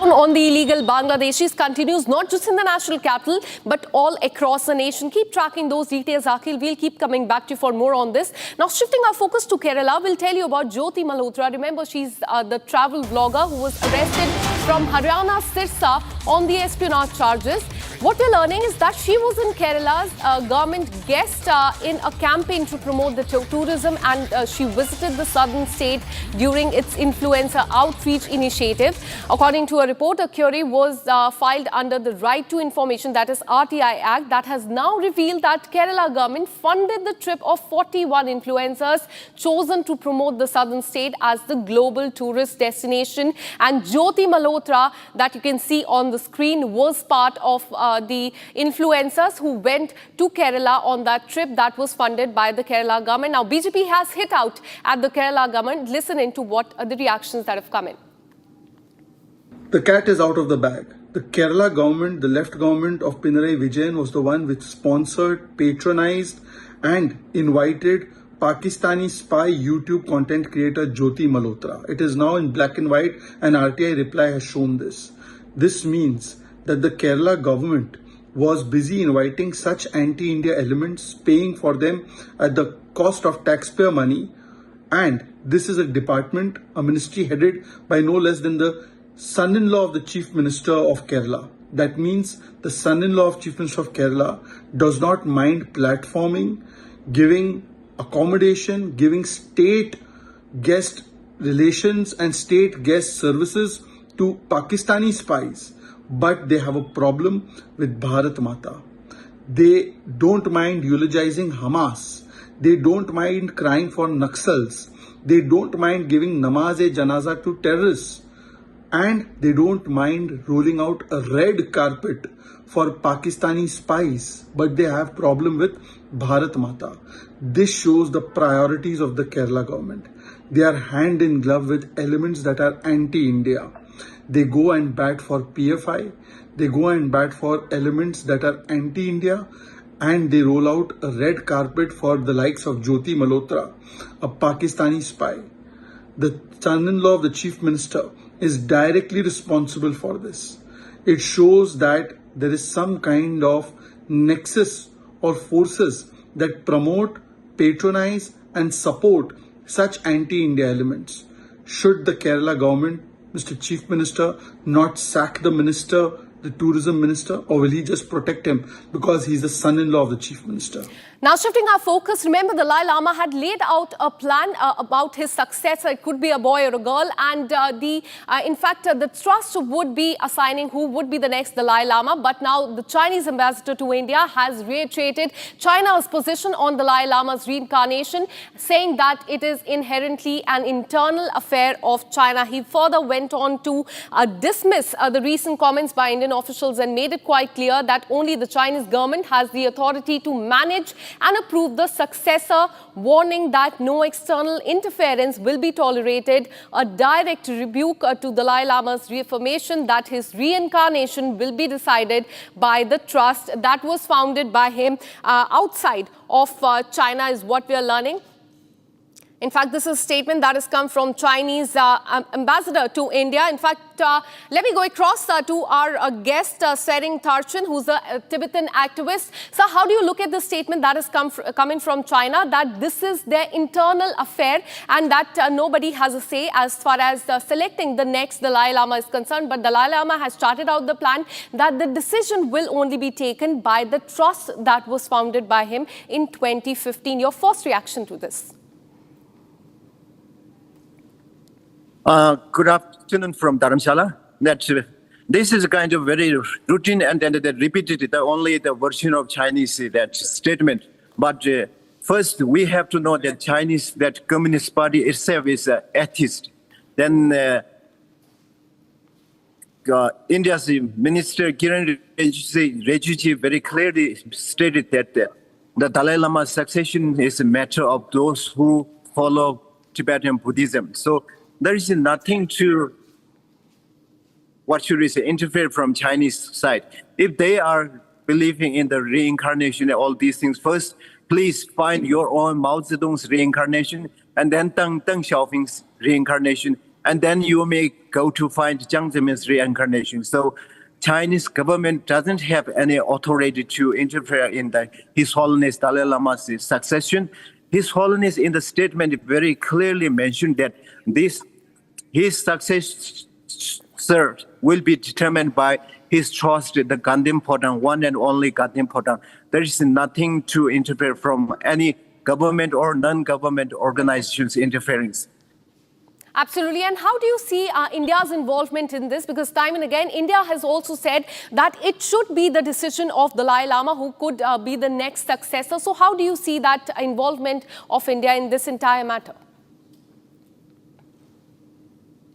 On the illegal Bangladeshis continues not just in the national capital but all across the nation. Keep tracking those details, Akhil. We'll keep coming back to you for more on this. Now, shifting our focus to Kerala, we'll tell you about Jyoti Malhotra. Remember, she's the travel vlogger who was arrested from Haryana Sirsa on the espionage charges. What we're learning is that she was in Kerala's government guest in a campaign to promote the tourism, and she visited the southern state during its influencer outreach initiative. According to a report, a query was filed under the Right to Information, that is RTI Act, that has now revealed that Kerala government funded the trip of 41 influencers chosen to promote the southern state as the global tourist destination. And Jyoti Malhotra, that you can see on the screen, was part of the influencers who went to Kerala on that trip that was funded by the Kerala government. Now, BJP has hit out at the Kerala government. Listen in to what are the reactions that have come in. The cat is out of the bag. The Kerala government, the left government of Pinarayi Vijayan, was the one which sponsored, patronized and invited Pakistani spy YouTube content creator Jyoti Malhotra. It is now in black and white, and RTI reply has shown this. This means that the Kerala government was busy inviting such anti-India elements, paying for them at the cost of taxpayer money. And this is a department, a ministry headed by no less than the son-in-law of the Chief Minister of Kerala. That means the son-in-law of Chief Minister of Kerala does not mind platforming, giving accommodation, giving state guest relations and state guest services to Pakistani spies. But they have a problem with Bharat Mata. They don't mind eulogizing Hamas. They don't mind crying for Naxals. They don't mind giving namaz-e-janaza to terrorists. And they don't mind rolling out a red carpet for Pakistani spies. But they have problem with Bharat Mata. This shows the priorities of the Kerala government. They are hand in glove with elements that are anti-India. They go and bat for PFI, they go and bat for elements that are anti-India, and they roll out a red carpet for the likes of Jyoti Malhotra, a Pakistani spy. The son-in-law of the Chief Minister is directly responsible for this. It shows that there is some kind of nexus or forces that promote, patronize and support such anti-India elements. Should the Kerala government, Mr. Chief Minister, not sack the minister the tourism minister, or will he just protect him because he's the son-in-law of the chief minister? Now shifting our focus, remember the Dalai Lama had laid out a plan about his successor. It could be a boy or a girl, and in fact the trust would be assigning who would be the next Dalai Lama. But now the Chinese ambassador to India has reiterated China's position on Dalai Lama's reincarnation, saying that it is inherently an internal affair of China. He further went on to dismiss the recent comments by Indian officials and made it quite clear that only the Chinese government has the authority to manage and approve the successor, warning that no external interference will be tolerated. A direct rebuke to Dalai Lama's reaffirmation that his reincarnation will be decided by the trust that was founded by him outside of China is what we are learning. In fact, this is a statement that has come from Chinese ambassador to India. In fact, let me go across to our guest, Sering Tharchin, who's a Tibetan activist. So how do you look at the statement that is coming from China, that this is their internal affair and that nobody has a say as far as selecting the next Dalai Lama is concerned? But Dalai Lama has started out the plan that the decision will only be taken by the trust that was founded by him in 2015. Your first reaction to this? Good afternoon from Dharamshala. This is kind of very routine and repeated, only the version of Chinese that statement. But first, we have to know that that Communist Party itself is atheist. Then India's Minister Kiran Rijiju very clearly stated that the Dalai Lama's succession is a matter of those who follow Tibetan Buddhism. So there is nothing to, interfere from Chinese side. If they are believing in the reincarnation and all these things, first, please find your own Mao Zedong's reincarnation, and then Deng Xiaoping's reincarnation, and then you may go to find Jiang Zemin's reincarnation. So Chinese government doesn't have any authority to interfere in His Holiness Dalai Lama's succession. His Holiness in the statement very clearly mentioned that his successor will be determined by his trust, the Gandhi Podang, one and only Gandhi Podang. There is nothing to interfere from any government or non-government organizations interference. Absolutely. And how do you see India's involvement in this? Because time and again, India has also said that it should be the decision of Dalai Lama who could be the next successor. So how do you see that involvement of India in this entire matter?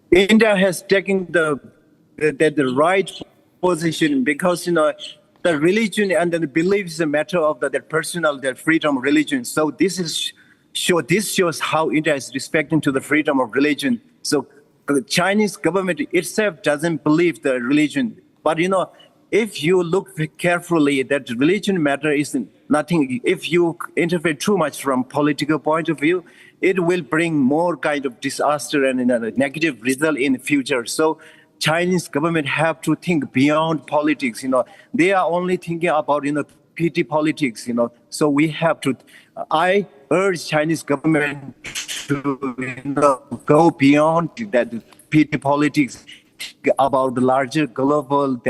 India has taken the right position because, the religion and the belief is a matter of their personal, their freedom of religion. So this shows how India is respecting to the freedom of religion. So the Chinese government itself doesn't believe the religion. But, if you look carefully, that religion matter is nothing. If you interfere too much from political point of view, it will bring more kind of disaster and a negative result in the future. So Chinese government have to think beyond politics. They are only thinking about, petty politics, So we have to, I urge Chinese government to go beyond that petty politics, about the larger global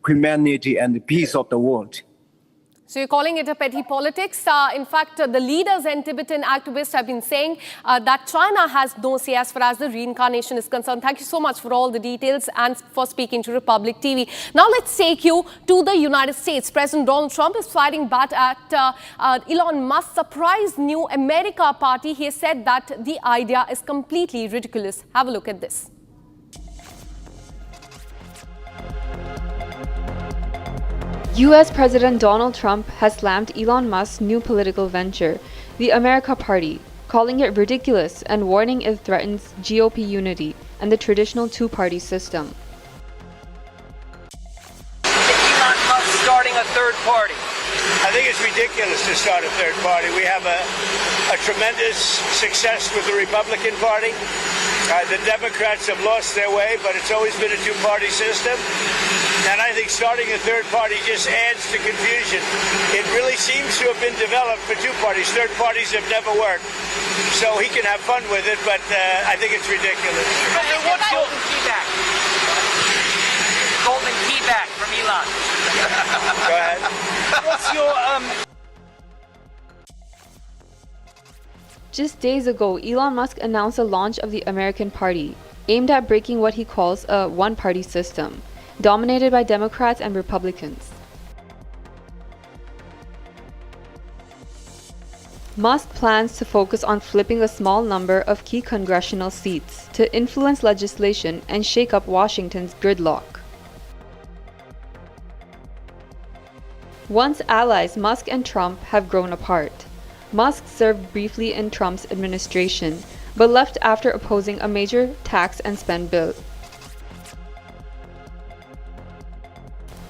humanity and the peace of the world. So you're calling it a petty politics. In fact, the leaders and Tibetan activists have been saying that China has no say as far as the reincarnation is concerned. Thank you so much for all the details and for speaking to Republic TV. Now let's take you to the United States. President Donald Trump is fighting back at Elon Musk's surprise new America party. He has said that the idea is completely ridiculous. Have a look at this. US President Donald Trump has slammed Elon Musk's new political venture, the America Party, calling it ridiculous and warning it threatens GOP unity and the traditional two-party system. Elon Musk starting a third party. I think it's ridiculous to start a third party. We have a tremendous success with the Republican Party. The Democrats have lost their way, but it's always been a two-party system. And I think starting a third party just adds to confusion. It really seems to have been developed for two parties. Third parties have never worked. So he can have fun with it, but I think it's ridiculous. Golden key back. Golden key back. Go ahead. What's your Just days ago, Elon Musk announced the launch of the American Party, aimed at breaking what he calls a one-party system, dominated by Democrats and Republicans. Musk plans to focus on flipping a small number of key congressional seats to influence legislation and shake up Washington's gridlock. Once allies, Musk and Trump have grown apart. Musk served briefly in Trump's administration, but left after opposing a major tax and spend bill.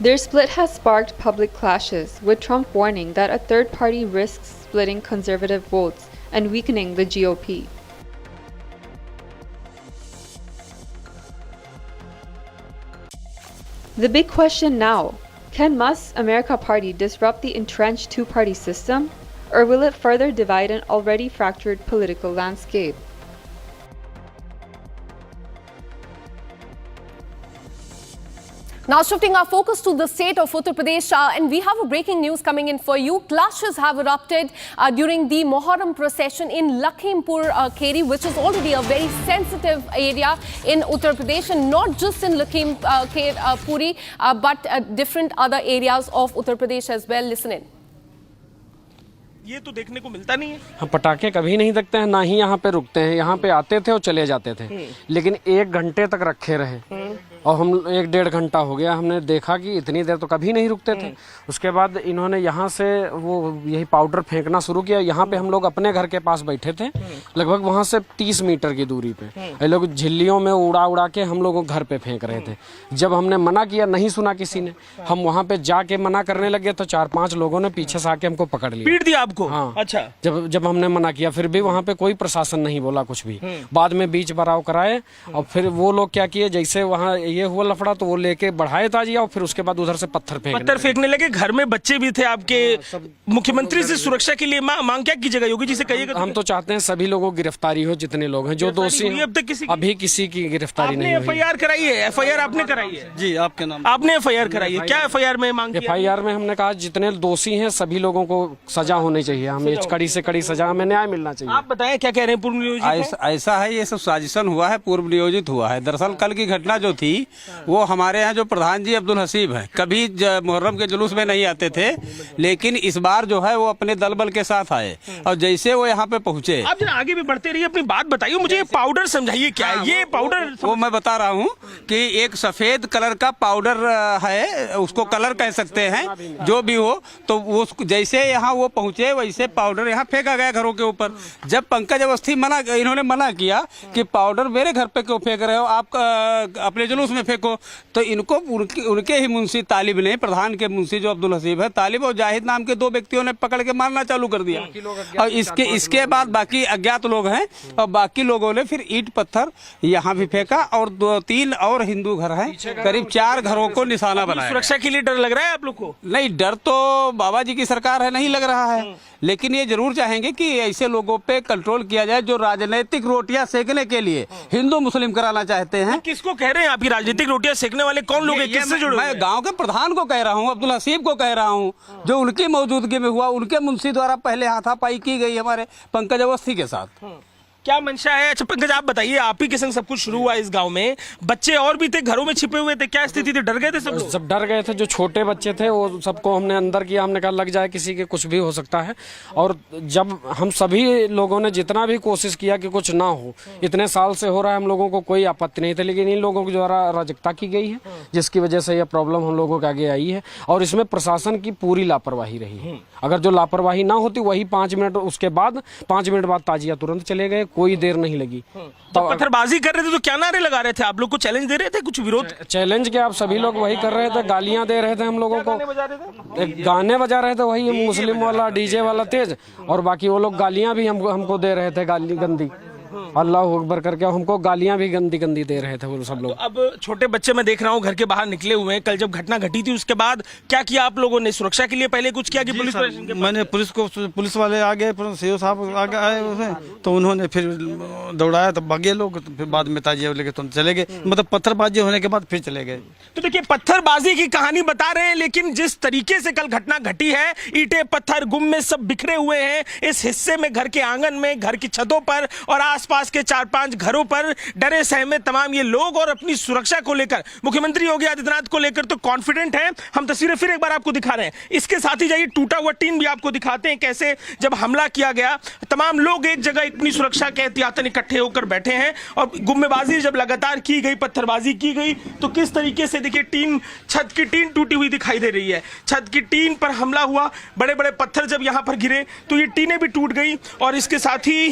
Their split has sparked public clashes, with Trump warning that a third party risks splitting conservative votes and weakening the GOP. The big question now: can Musk's America Party disrupt the entrenched two-party system, or will it further divide an already fractured political landscape? Now shifting our focus to the state of Uttar Pradesh, and we have a breaking news coming in for you. Clashes have erupted during the Muharram procession in Lakhimpur Kheri, which is already a very sensitive area in Uttar Pradesh, and not just in Lakhimpur, but different other areas of Uttar Pradesh as well. Listen in. ये तो देखने को मिलता नहीं है। हाँ, पटाखे कभी नहीं दिखते हैं, ना ही यहाँ पे रुकते हैं। यहाँ पे आते थे और चले जाते थे, लेकिन 1 घंटे तक रखे रहे और हम 1-1.5 घंटा हो गया, हमने देखा कि इतनी देर तो कभी नहीं रुकते थे। उसके बाद इन्होंने यहाँ से वो यही पाउडर फेंकना शुरू किया। यहाँ पे हम लोग अपने घर के पास बैठे थे, लगभग वहाँ से 30 मीटर की दूरी पे ये लोग झिल्लियों में उड़ा के हम लोगों घर पे फेंक रहे थे। जब हमने मना किया, नहीं सुना किसी ने, हम वहाँ पे जाके मना करने लगे तो 4-5 लोगों ने पीछे से आके हमको पकड़ लिया, पीट दिया आपको। हाँ, अच्छा। जब हमने मना किया, फिर भी वहाँ पे कोई प्रशासन नहीं बोला कुछ भी। बाद में बीच बराव कराए और फिर वो लोग क्या किए, जैसे वहाँ ये हुआ लफड़ा तो वो लेके बढ़ाए ताजिया और फिर उसके बाद उधर से पत्थर फेंकने लगे। घर में बच्चे भी थे आपके। मुख्यमंत्री से सुरक्षा के लिए मांग क्या कीजिएगा? योगी जी से कहिएगा। हम तो चाहते हैं सभी लोगों की गिरफ्तारी हो, जितने लोग हैं जो दोषी हैं। अब तक अभी किसी की गिरफ्तारी नहीं हुई। FIR कराई है? FIR आपने कराई है? जी, आपके नाम आपने FIR कराई है? क्या FIR में मांग? FIR में हमने कहा जितने दोषी हैं सभी लोगों को सजा होनी चाहिए, हमें कड़ी से कड़ी सजा, हमें न्याय मिलना चाहिए। आप बताएं क्या कह रहे हैं? पूर्व नियोजित ऐसा है, ये सब साजिशन हुआ है, पूर्व नियोजित हुआ है। दरअसल कल की घटना जो थी वो हमारे यहाँ जो प्रधान जी अब्दुल हसीब हैं, कभी मुहर्रम के जुलूस में नहीं आते थे, लेकिन इस बार जो है वो अपने दल बल के साथ आए और जैसे वो यहाँ पे पहुंचे। आप जरा आगे भी बढ़ते रहिए, अपनी बात बताइए, मुझे ये पाउडर समझाइए क्या है ये पाउडर? वो मैं बता रहा हूँ कि एक सफेद कलर का पाउडर है, उसको कलर कह सकते हैं, जो भी हो। तो वो जैसे यहाँ वो पहुंचे वैसे पाउडर यहाँ फेंका गया घरों के ऊपर। जब पंकज अवस्थी इन्होंने मना किया कि पाउडर मेरे घर पे क्यों फेंक रहे हो, आप अपने जुलूस में फेंको, तो इनको उनके ही मुंशी तालिब ने, प्रधान के मुंशी जो अब्दुल हसीब है, तालिब और जाहिद नाम के 2 व्यक्तियों ने पकड़ के मारना चालू कर दिया। और इसके बाद बाकी अज्ञात लोग हैं और बाकी लोगों ने फिर ईंट पत्थर यहाँ भी फेंका और 2-3 और हिंदू घर हैं, करीब 4 घरों को निशाना बनाया। सुरक्षा के लिए डर लग रहा है आप लोग को? नहीं, डर तो बाबा जी की सरकार है, नहीं लग रहा है, लेकिन ये जरूर चाहेंगे कि ऐसे लोगों पे कंट्रोल किया जाए जो राजनीतिक रोटियां सेकने के लिए हिंदू मुस्लिम कराना चाहते हैं। किसको कह रहे हैं आप? राजनीतिक रोटियां सेकने वाले कौन लोग हैं? किससे जुड़े? मैं गांव के प्रधान को कह रहा हूं, अब्दुल हसीब को कह रहा हूं, जो उनकी मौजूदगी में हुआ। उनके मुंशी द्वारा पहले हाथापाई की गई हमारे पंकज अवस्थी के साथ। क्या मंशा है? अच्छा पंकज, आप बताइए, आप ही के संग सब कुछ शुरू हुआ इस गांव में, बच्चे और भी थे घरों में छिपे हुए थे, क्या स्थिति थी? डर गए थे सब लोग? सब डर गए थे, जो छोटे बच्चे थे वो सबको हमने अंदर किया। हमने कहा लग जाए किसी के, कुछ भी हो सकता है। और जब हम सभी लोगों ने जितना भी कोशिश किया कि कुछ ना हो, इतने साल से हो रहा है, हम लोगों को कोई आपत्ति नहीं थी, लेकिन इन लोगों के द्वारा अराजकता की गई है, जिसकी वजह से यह प्रॉब्लम हम लोगों के आगे आई है। और इसमें प्रशासन की पूरी लापरवाही रही है। अगर जो लापरवाही ना होती, वही 5 मिनट, उसके बाद 5 मिनट बाद ताजिया तुरंत चले गए, कोई देर नहीं लगी। तो पत्थरबाजी कर रहे थे तो क्या नारे लगा रहे थे? आप लोग को चैलेंज दे रहे थे? कुछ विरोध? चैलेंज क्या, आप सभी लोग वही कर रहे थे, गालियां दे रहे थे हम लोगों को। गाने बजा रहे थे वही मुस्लिम वाला, डीजे वाला तेज, और बाकी वो लोग गालियां भी हमको दे रहे थे, गाली गंदी। अल्लाह अकबर करके, हमको गालियां भी गंदी गंदी दे रहे थे वो सब लोग। तो अब छोटे बच्चे मैं देख रहा हूँ घर के बाहर निकले हुए हैं। कल जब घटना घटी थी उसके बाद क्या किया आप लोगों ने? सुरक्षा के लिए पहले कुछ किया कि मैंने पुलिस वाले आ गए, सीओ साहब आगे आए उसमें, तो उन्होंने फिर दौड़ाया, तो भागे लोग, तो फिर बाद में ताजिया लेके तो चले गए, मतलब पत्थरबाजी होने के बाद फिर चले गए। तो देखिए पत्थरबाजी की कहानी बता रहे हैं, लेकिन जिस तरीके से कल घटना घटी है, ईंटें पत्थर गुम्मे सब बिखरे हुए हैं इस हिस्से में, घर के आंगन में, घर की छतों पर और आसपास के 4-5 घरों पर डरे सहमे तमाम ये लोग, और अपनी सुरक्षा को लेकर मुख्यमंत्री योगी आदित्यनाथ को लेकर तो कॉन्फिडेंट है। हम तस्वीरें फिर एक बार आपको दिखा रहे हैं। इसके साथ ही जाइए टूटा हुआ टीन भी आपको दिखाते हैं, कैसे जब हमला किया गया तमाम लोग एक जगह अपनी सुरक्षा के एहतियातन इकट्ठे होकर बैठे हैं, और गुम्मेबाजी जब लगातार की गई, पत्थरबाजी की गई, तो किस तरीके से देखिए टीन, छत की टीन टूटी हुई दिखाई दे रही है। छत की टीन पर हमला हुआ, बड़े बड़े पत्थर जब यहां पर गिरे तो ये टीनें भी टूट गई, और इसके साथ ही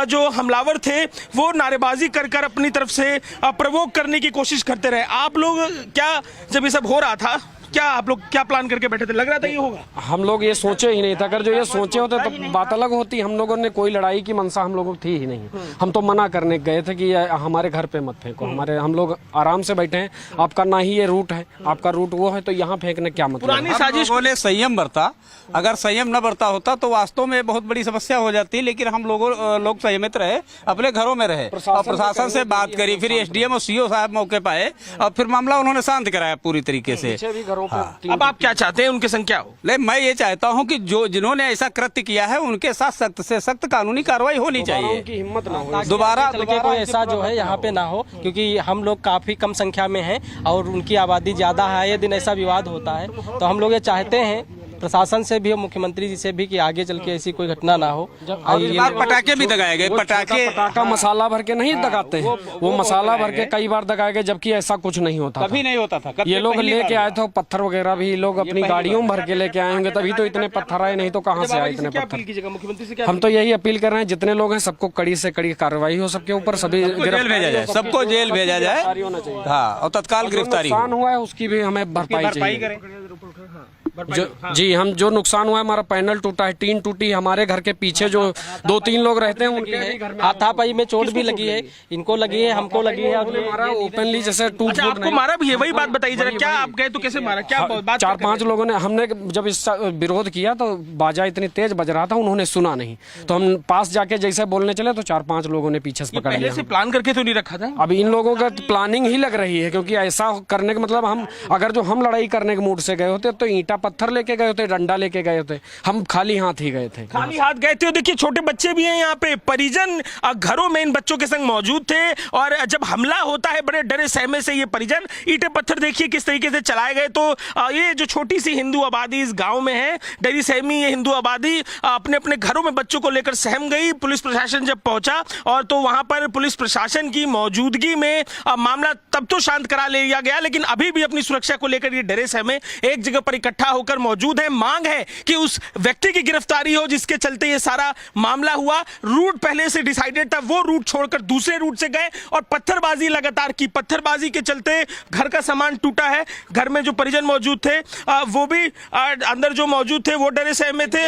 जो हमलावर थे वो नारेबाजी कर कर अपनी तरफ से प्रवोक करने की कोशिश करते रहे। आप लोग क्या, जब ये सब हो रहा था, क्या आप लोग क्या प्लान करके बैठे थे? लग रहा था ये होगा? हम लोग ये सोचे ही नहीं था, अगर जो ये सोचे होते तो बात अलग होती। हम लोगों ने कोई लड़ाई की मंशा हम लोगों थी ही नहीं। हम तो मना करने गए थे कि हमारे घर पे मत फेंको, हम लोग आराम से बैठे हैं, आपका ना ही ये रूट है, आपका रूट वो है, तो यहाँ फेंकने क्या मतलब? पुरानी साजिश बोले संयम बरता, अगर संयम न बरता होता तो वास्तव में बहुत बड़ी समस्या हो जाती, लेकिन हम लोग संयमित रहे, अपने घरों में रहे, और प्रशासन से बात करी, फिर एसडीएम और सीओ साहब मौके पे आए, और फिर मामला उन्होंने शांत कराया पूरी तरीके से। अब आप क्या चाहते हैं उनके संख्या हो? नहीं, मैं ये चाहता हूं कि जिन्होंने ऐसा कृत्य किया है उनके साथ सख्त से सख्त कानूनी कार्रवाई होनी चाहिए। उनकी हिम्मत ना हो, दोबारा कोई ऐसा जो है यहाँ पे ना हो, क्योंकि हम लोग काफी कम संख्या में हैं और उनकी आबादी ज्यादा है। ये दिन ऐसा विवाद होता है, तो हम लोग ये चाहते हैं प्रशासन से भी और मुख्यमंत्री जी से भी कि आगे चल के ऐसी कोई घटना ना हो। और इस बार पटाखे भी दगाए गए, पटाखा मसाला भर के नहीं दगाते हैं, वो मसाला भर के कई बार दगाए गए, जबकि ऐसा कुछ नहीं होता, कभी नहीं होता था। ये लोग लेके आए थे पत्थर वगैरह भी, लोग अपनी गाड़ियों में भर के लेके आए होंगे, तभी तो इतने पत्थर आए, नहीं तो कहाँ से आए इतने पत्थर? मुख्यमंत्री से हम तो यही अपील कर रहे हैं, जितने लोग हैं सबको कड़ी से कड़ी कार्रवाई हो, सबके ऊपर सभी जेल भेजा जाए, सबको जेल भेजा जाए, हाँ, और तत्काल गिरफ्तारी हुआ है उसकी भी हमें भरपाई चाहिए। जी, हम जो नुकसान हुआ है, हमारा पैनल टूटा है, टीन टूटी, हमारे घर के पीछे जो 2-3 लोग रहते हैं उनके हाथापाई में चोट भी लगी है, इनको लगी है, हमको लगी है, हमारा ओपनली जैसे टूट फूट आपको मारा भी है, वही बात बताइए जरा, क्या आप गए तो कैसे मारा, क्या बात? 4-5 लोगों ने, हमने जब इस विरोध किया तो बाजा इतनी तेज बज रहा था, उन्होंने सुना नहीं, तो हम पास जाके जैसे बोलने चले तो 4-5 लोगों ने पीछे से पकड़ लिया। प्लान करके तो नहीं रखा था? अब इन लोगों का प्लानिंग ही लग रही है, क्योंकि ऐसा करने का मतलब, हम अगर जो हम लड़ाई करने के मूड से गए होते तो ईंटा पत्थर लेके गए होते, डंडा लेके गए होते, हम खाली हाथ ही गए थे। खाली हाथ गए थे। देखिए छोटे बच्चे भी हैं यहाँ पे, परिजन घरों में इन बच्चों के संग मौजूद थे, और जब हमला होता है बड़े डरे सहमे से ये परिजन, ईंटे पत्थर देखिए किस तरीके से चलाए गए। तो ये जो छोटी सी हिंदू आबादी इस गांव में है, डरी सहमी ये हिंदू आबादी अपने अपने घरों में बच्चों को लेकर सहम गई। पुलिस प्रशासन जब पहुंचा, और तो वहां पर पुलिस प्रशासन की मौजूदगी में मामला तब तो शांत करा लिया गया, लेकिन अभी भी अपनी सुरक्षा को लेकर ये डरे सहमे एक जगह पर इकट्ठा होकर मौजूद है। मांग है कि उस व्यक्ति की गिरफ्तारी हो जिसके चलते ये सारा मामला हुआ। रूट पहले से डिसाइडेड था, वो रूट छोड़कर दूसरे रूट से गए और पत्थरबाजी लगातार की। पत्थरबाजी के चलते घर का सामान टूटा है। घर में जो परिजन मौजूद थे वो भी अंदर जो मौजूद थे वो डरे सहमे थे।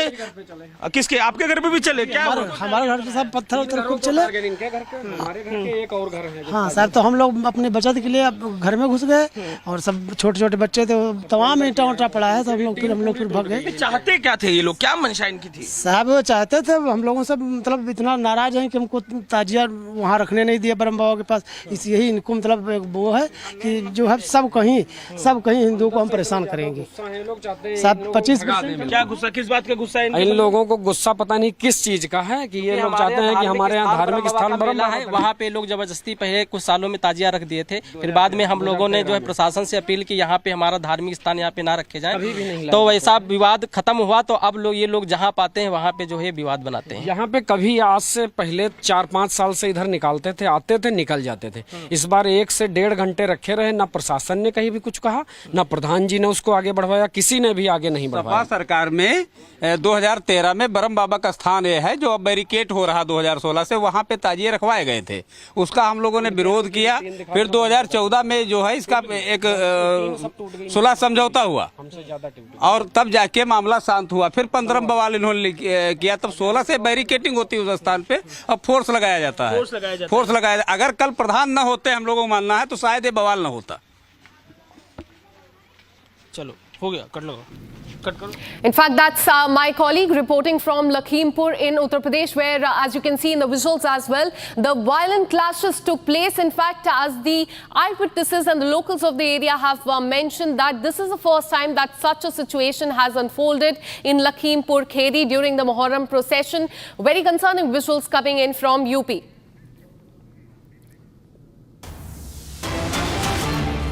किसके? आपके घर पे भी चले क्या? हमारे घर पे सब पत्थर उत्थर खूब चले। हमारे घर के एक और घर है। हाँ सर, तो हम लोग अपने बचत के लिए घर में घुस गए, और सब छोटे छोटे बच्चे थे, तमाम ईंटा उंटा पड़ा है, तो हम लोग फिर भाग गए। चाहते क्या थे ये लोग, क्या मंशा इनकी थी? साहब वो चाहते थे, हम लोगों से मतलब इतना नाराज हैं कि हमको ताजिया वहाँ रखने नहीं दिया ब्रह्म बाबा के पास। इस यही इनको मतलब वो है कि जो है सब कहीं हिंदुओं को हम परेशान करेंगे। सब 25% क्या गुस्सा, किस बात का गुस्सा है इन लोगों को? गुस्सा पता नहीं किस चीज का है कि ये लोग चाहते हैं कि हमारे यहाँ धार्मिक स्थल है, वहाँ पे लोग जबरदस्ती पहले कुछ सालों में ताजिया रख दिए थे, फिर बाद में हम लोगों ने जो है प्रशासन से अपील की यहाँ पे हमारा धार्मिक स्थान यहाँ पे ना रखे जाए, तो वैसा विवाद खत्म हुआ। तो अब लोग ये लोग जहाँ पाते हैं वहाँ पे जो है विवाद बनाते हैं। यहाँ पे कभी आज से पहले 4-5 साल से इधर निकालते थे, आते थे निकल जाते थे। इस बार 1 से 1.5 घंटे रखे रहे, ना प्रशासन ने कहीं भी कुछ कहा, ना प्रधान जी ने उसको आगे बढ़वाया, किसी ने भी आगे नहीं बढ़वाया। सरकार में 2013 में ब्रह्म बाबा का स्थान ये है जो अब बैरिकेड हो रहा 2016 से, वहाँ पे ताजिए रखवाए गए थे, उसका हम लोगों ने विरोध किया। फिर 2014 में जो है इसका एक सुलह समझौता हुआ, और तब जाके मामला शांत हुआ। फिर 15 बवाल इन्होंने किया, तब 16 से बैरिकेटिंग होती है उस स्थान पे, अब फोर्स लगाया जाता है। फोर्स लगाया अगर कल प्रधान न होते, हम लोगों को मानना है, तो शायद ये बवाल न होता। चलो हो गया, cut low. In fact, that's my colleague reporting from Lakhimpur in Uttar Pradesh, where, as you can see in the visuals as well, the violent clashes took place. In fact, as the eyewitnesses and the locals of the area have mentioned, that this is the first time that such a situation has unfolded in Lakhimpur Kheri during the Muharram procession. Very concerning visuals coming in from UP.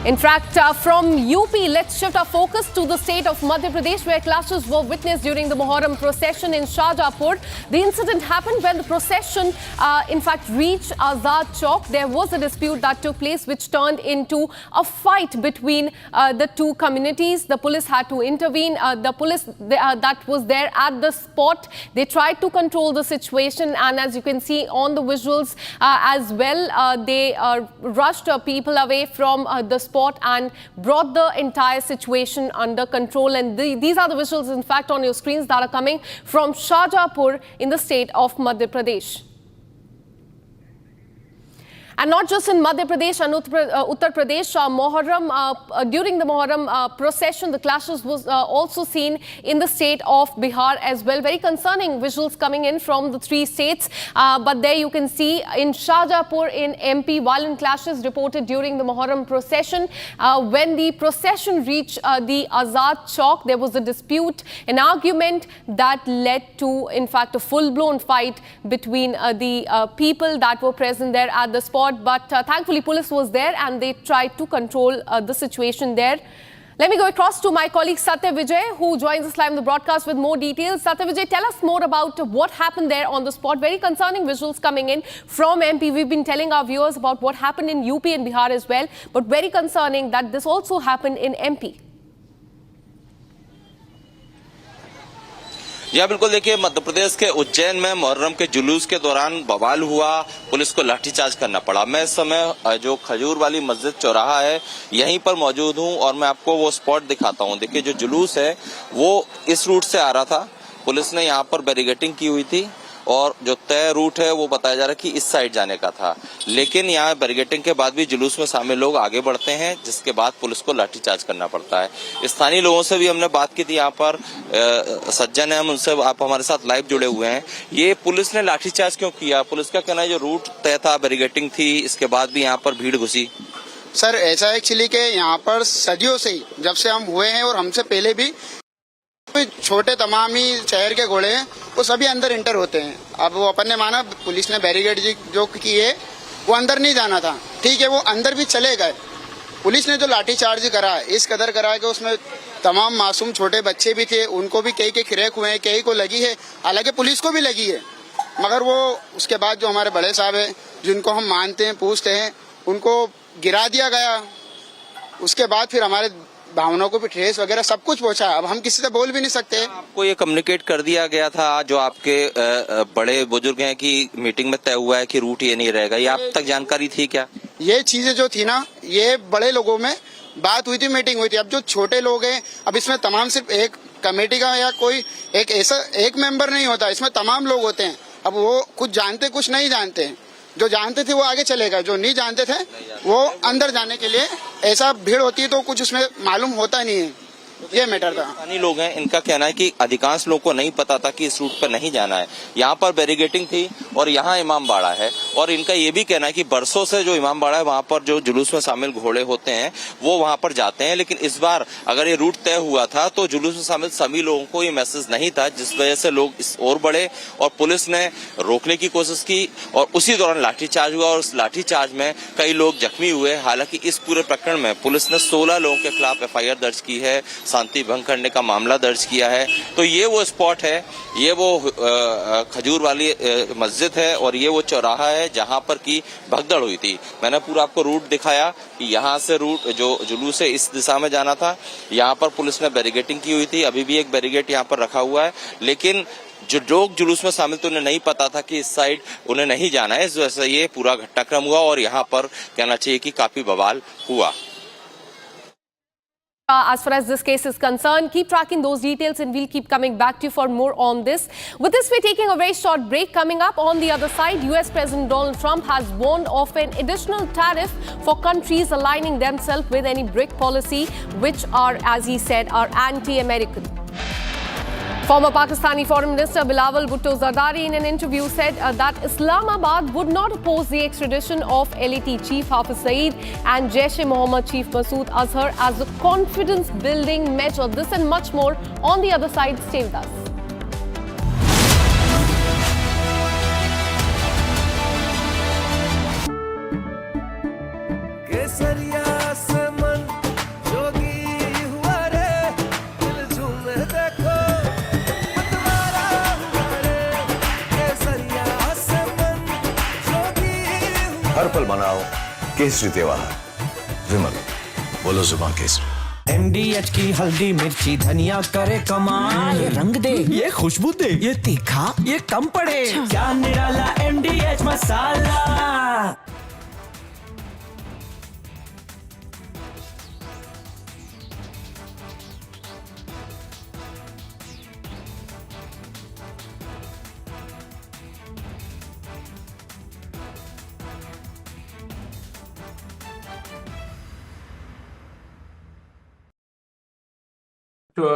In fact, from UP, let's shift our focus to the state of Madhya Pradesh, where clashes were witnessed during the Muharram procession in Shahjahanpur. The incident happened when the procession, in fact, reached Azad Chowk. There was a dispute that took place, which turned into a fight between the two communities. The police had to intervene. The police that was there at the spot, they tried to control the situation. And as you can see on the visuals as well, they rushed people away from the spot and brought the entire situation under control. And these are the visuals, in fact, on your screens that are coming from Shahjahanpur in the state of Madhya Pradesh. And not just in Madhya Pradesh and Uttar Pradesh, during the Muharram procession, the clashes was also seen in the state of Bihar as well. Very concerning visuals coming in from the three states. But there you can see in Shahjahanpur in MP, violent clashes reported during the Muharram procession. When the procession reached the Azad Chowk, there was a dispute, an argument that led to, in fact, a full-blown fight between the people that were present there at the spot. But thankfully, police was there and they tried to control the situation there. Let me go across to my colleague Satya Vijay, who joins us live in the broadcast with more details. Satya Vijay, tell us more about what happened there on the spot. Very concerning visuals coming in from MP. We've been telling our viewers about what happened in UP and Bihar as well, but very concerning that this also happened in MP. जी बिल्कुल, देखिए मध्य प्रदेश के उज्जैन में मुहर्रम के जुलूस के दौरान बवाल हुआ, पुलिस को लाठीचार्ज करना पड़ा। मैं इस समय जो खजूर वाली मस्जिद चौराहा है यहीं पर मौजूद हूं और मैं आपको वो स्पॉट दिखाता हूं। देखिए जो जुलूस है वो इस रूट से आ रहा था, पुलिस ने यहाँ पर बैरिकेटिंग की हुई थी और जो तय रूट है वो बताया जा रहा है कि इस साइड जाने का था, लेकिन यहाँ बैरिकेटिंग के बाद भी जुलूस में शामिल लोग आगे बढ़ते हैं, जिसके बाद पुलिस को लाठीचार्ज करना पड़ता है। स्थानीय लोगों से भी हमने बात की थी, यहाँ पर सज्जन है, हम उनसे, आप हमारे साथ लाइव जुड़े हुए हैं। ये पुलिस ने लाठीचार्ज क्यों किया? पुलिस का कहना है जो रूट तय था, बैरिकेटिंग थी, इसके बाद भी यहाँ पर भीड़ घुसी। सर ऐसा एक्चुअली के यहाँ पर सदियों से ही, जब से हम हुए हैं और हमसे पहले भी छोटे तमाम ही शहर के घोड़े हैं वो सभी अंदर इंटर होते हैं। अब वो अपन ने माना पुलिस ने बैरिकेड जो की है वो अंदर नहीं जाना था, ठीक है, वो अंदर भी चले गए। पुलिस ने जो लाठीचार्ज करा इस कदर करा कि उसमें तमाम मासूम छोटे बच्चे भी थे, उनको भी कई के क्रैक हुए हैं, कई को लगी है, हालांकि पुलिस को भी लगी है, मगर वो उसके बाद जो हमारे बड़े साहब है जिनको हम मानते हैं पूछते हैं उनको गिरा दिया गया। उसके बाद फिर हमारे भावनाओं को भी ठेस वगैरह सब कुछ पहुंचा। अब हम किसी से बोल भी नहीं सकते। आपको ये कम्युनिकेट कर दिया गया था जो आपके बड़े बुजुर्ग हैं कि मीटिंग में तय हुआ है कि रूट ये नहीं रहेगा, ये आप तक जानकारी थी क्या? ये चीजें जो थी ना, ये बड़े लोगों में बात हुई थी, मीटिंग हुई थी। अब जो छोटे लोग हैं, अब इसमें तमाम सिर्फ एक कमेटी का या कोई एक ऐसा एक मेंबर नहीं होता, इसमें तमाम लोग होते हैं। अब वो कुछ जानते कुछ नहीं जानते हैं, जो जानते थे वो आगे चले गए, जो नहीं जानते थे वो अंदर जाने के लिए ऐसा भीड़ होती है तो कुछ उसमें मालूम होता नहीं है। ये मैटर था। स्थानीय लोग हैं, इनका कहना है कि अधिकांश लोगों को नहीं पता था कि इस रूट पर नहीं जाना है। यहाँ पर बैरिकेटिंग थी और यहाँ इमाम बाड़ा है, और इनका ये भी कहना है कि बरसों से जो इमाम बाड़ा है वहाँ पर जो जुलूस में शामिल घोड़े होते हैं वो वहाँ पर जाते हैं, लेकिन इस बार अगर ये रूट तय हुआ था तो जुलूस में शामिल सभी लोगों को ये मैसेज नहीं था, जिस वजह से लोग इस ओर बढ़े और पुलिस ने रोकने की कोशिश की और उसी दौरान लाठीचार्ज हुआ और उस लाठीचार्ज में कई लोग जख्मी हुए। हालांकि इस पूरे प्रकरण में पुलिस ने 16 लोगों के खिलाफ FIR दर्ज की है, शांति भंग करने का मामला दर्ज किया है। तो ये वो स्पॉट है, ये वो खजूर वाली मस्जिद है और ये वो चौराहा है जहां पर की भगदड़ हुई थी। मैंने पूरा आपको रूट दिखाया कि यहाँ से रूट जो जुलूस है इस दिशा में जाना था, यहाँ पर पुलिस ने बैरिकेटिंग की हुई थी, अभी भी एक बैरिकेड यहाँ पर रखा हुआ है, लेकिन जो लोग जुलूस में शामिल थे उन्हें नहीं पता था कि इस साइड उन्हें नहीं जाना है, इस वजह से ये पूरा घटनाक्रम हुआ और यहाँ पर कहना चाहिए कि काफी बवाल हुआ। As far as this case is concerned, keep tracking those details and we'll keep coming back to you for more on this. With this, we're taking a very short break. Coming up on the other side, US President Donald Trump has warned of an additional tariff for countries aligning themselves with any BRIC policy, which are, as he said, are anti-American. Former Pakistani Foreign Minister Bilawal Bhutto Zardari in an interview said that Islamabad would not oppose the extradition of LAT Chief Hafiz Saeed and Jaish-e-Mohammed Chief Masood Azhar as a confidence-building measure. This and much more on the other side. Stay with us. हर पल मनाओ केसरी त्योहार। विमल, बोलो जुबान Kesari. MDH की हल्दी मिर्ची धनिया करे कमाल, ये रंग दे, ये खुशबू दे, ये तीखा, ये कम पड़े, क्या निराला MDH masala.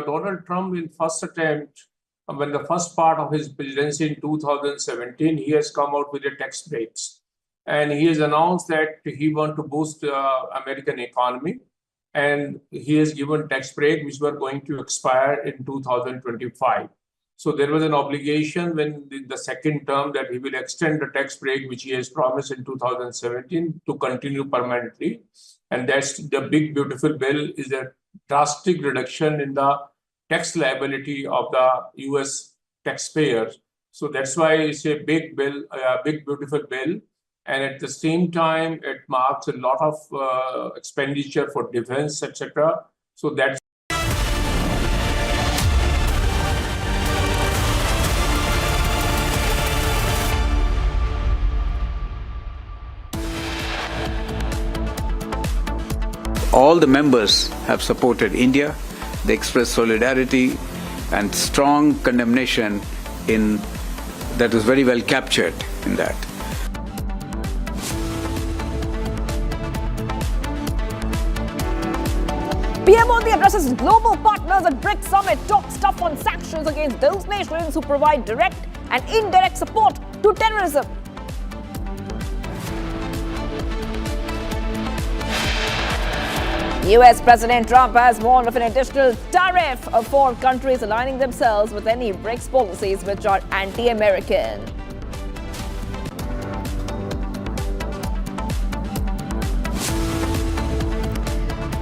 Donald Trump in first attempt, when the first part of his presidency in 2017, he has come out with the tax breaks. And he has announced that he wants to boost the American economy. And he has given tax break, which were going to expire in 2025. So there was an obligation when the second term that he will extend the tax break, which he has promised in 2017, to continue permanently. And that's the big, beautiful bill, is a drastic reduction in the tax liability of the US taxpayers. So that's why it's a big bill, a big, beautiful bill. And at the same time, it marks a lot of expenditure for defense, etc. So that's all the members have supported India. They expressed solidarity and strong condemnation in that was very well captured in that. PM Modi addresses global partners at BRICS summit, talks tough on sanctions against those nations who provide direct and indirect support to terrorism. US President Trump has warned of an additional tariff for countries aligning themselves with any BRICS policies which are anti-American.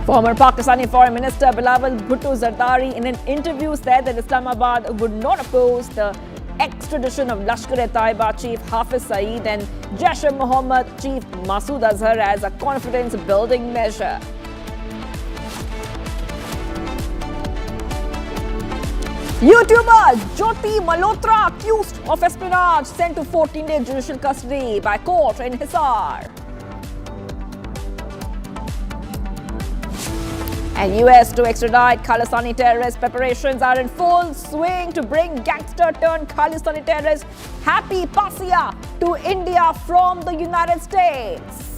Former Pakistani Foreign Minister Bilawal Bhutto Zardari in an interview said that Islamabad would not oppose the extradition of Lashkar-e-Taiba Chief Hafiz Saeed and Jaish-e-Mohammed Chief Masood Azhar as a confidence-building measure. YouTuber Jyoti Malhotra accused of espionage sent to 14-day judicial custody by court in Hisar. And US to extradite Khalistani terrorists. Preparations are in full swing to bring gangster-turned-Khalistani terrorist Happy Pasia to India from the United States.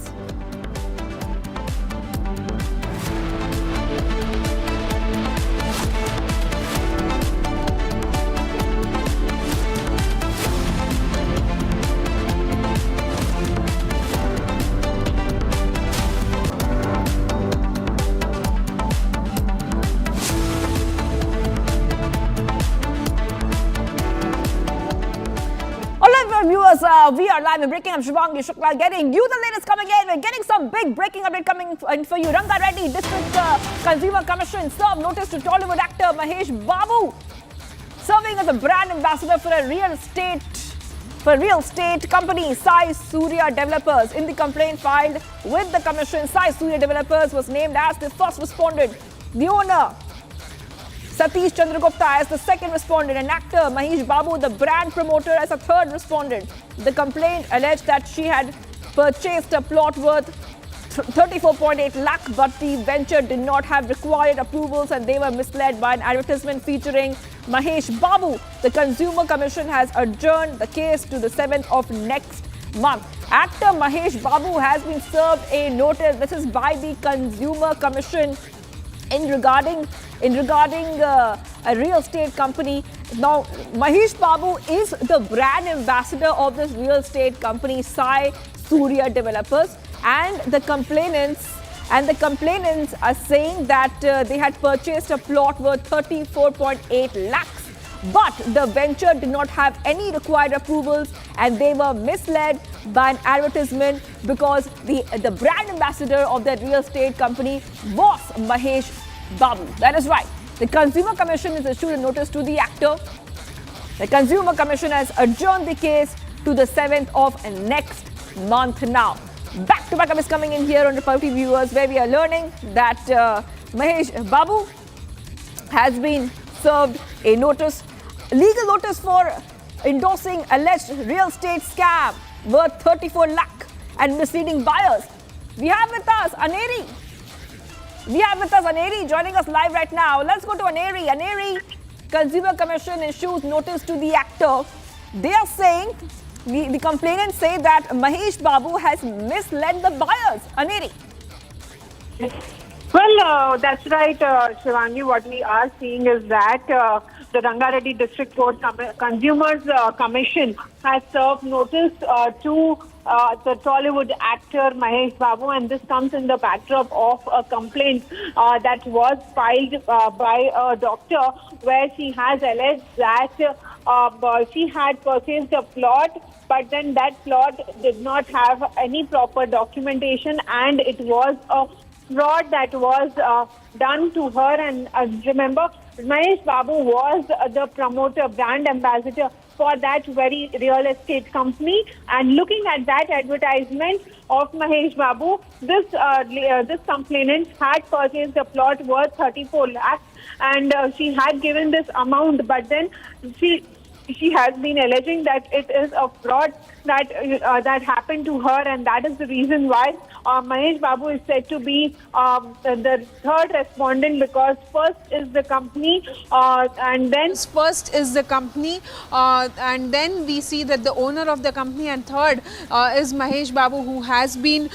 Viewers, we are live and breaking. I'm Shivangi Shukla getting you the latest coming in. We're getting some big breaking update coming in for you. Ranga Reddy District Consumer Commission served notice to Tollywood actor Mahesh Babu, serving as a brand ambassador for a real estate company, Sai Surya Developers. In the complaint filed with the commission, Sai Surya Developers was named as the first respondent. The owner, Satish Chandragupta, as the second respondent, and actor Mahesh Babu, the brand promoter, as a third respondent. The complaint alleged that she had purchased a plot worth 34.8 lakh, but the venture did not have required approvals and they were misled by an advertisement featuring Mahesh Babu. The Consumer Commission has adjourned the case to the 7th of next month. Actor Mahesh Babu has been served a notice. This is by the Consumer Commission in regarding a real estate company. Now, Mahesh Babu is the brand ambassador of this real estate company, Sai Surya Developers, and the complainants are saying that they had purchased a plot worth 34.8 lakhs. But the venture did not have any required approvals and they were misled by an advertisement because the brand ambassador of that real estate company was Mahesh Babu. That is right. The Consumer Commission has issued a notice to the actor. The Consumer Commission has adjourned the case to the 7th of next month now. Back to back up is coming in here on Republic Viewers, where we are learning that Mahesh Babu has been served a legal notice for endorsing alleged real estate scam worth 34 lakh and misleading buyers. We have with us Aneri. Joining us live right now. Let's go to Aneri. Aneri, Consumer Commission issues notice to the actor. They are saying, the complainants say that Mahesh Babu has misled the buyers. Aneri. Well, that's right, Shivangi. What we are seeing is that the Rangareddy District Court Consumers Commission has served notice to the Tollywood actor Mahesh Babu, and this comes in the backdrop of a complaint that was filed by a doctor where she has alleged that she had purchased a plot, but then that plot did not have any proper documentation and it was a fraud that was done to her. And remember, Mahesh Babu was the promoter, brand ambassador for that very real estate company. And looking at that advertisement of Mahesh Babu, this complainant had purchased a plot worth 34 lakhs and she had given this amount, but then she has been alleging that it is a fraud that happened to her, and that is the reason why Mahesh Babu is said to be the third respondent, because first is the company and then we see that the owner of the company, and third is Mahesh Babu, who has been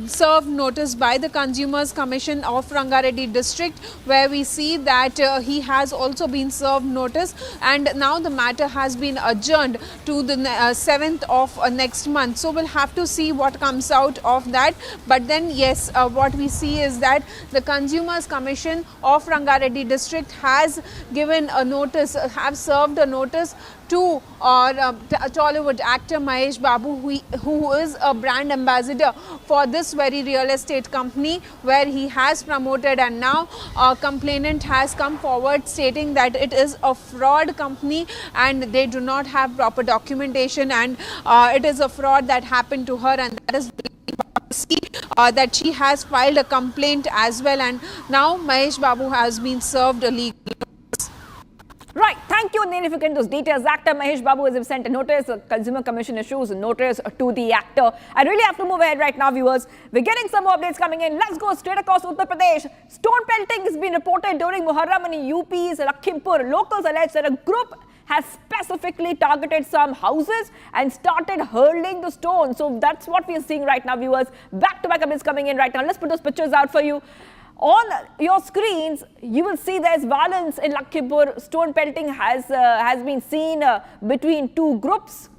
served notice by the Consumers Commission of Rangareddy District, where we see that he has also been served notice, and now the matter has been adjourned to the 7th of next month. So we'll have to see what comes out of that. But then yes, what we see is that the Consumers Commission of Rangareddy District has given a notice, have served a notice to Tollywood actor Mahesh Babu, who is a brand ambassador for this very real estate company where he has promoted, and now a complainant has come forward stating that it is a fraud company and they do not have proper documentation, and it is a fraud that happened to her, and that is that she has filed a complaint as well, and now Mahesh Babu has been served a legal notice. Right, thank you, Nene, if you can those details. Actor Mahesh Babu has sent a notice. The Consumer Commission issues a notice to the actor. I really have to move ahead right now, viewers. We're getting some more updates coming in. Let's go straight across Uttar Pradesh. Stone pelting has been reported during Muharram in UP's Lakhimpur. Locals allege that a group has specifically targeted some houses and started hurling the stones. So that's what we are seeing right now, viewers. Back-to-back updates coming in right now. Let's put those pictures out for you. On your screens, you will see there's violence in Lakhimpur. Stone pelting has been seen between two groups,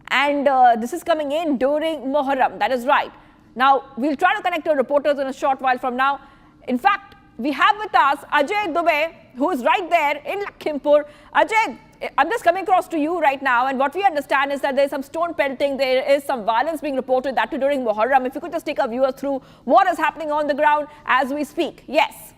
and this is coming in during Muharram. That is right. Now, we'll try to connect our reporters in a short while from now. In fact, we have with us Ajay Dubey, who is right there in Lakhimpur. Ajay, I'm just coming across to you right now, and what we understand is that there's some stone pelting, there is some violence being reported, that too during Muharram. If you could just take our viewers through what is happening on the ground as we speak. Yes.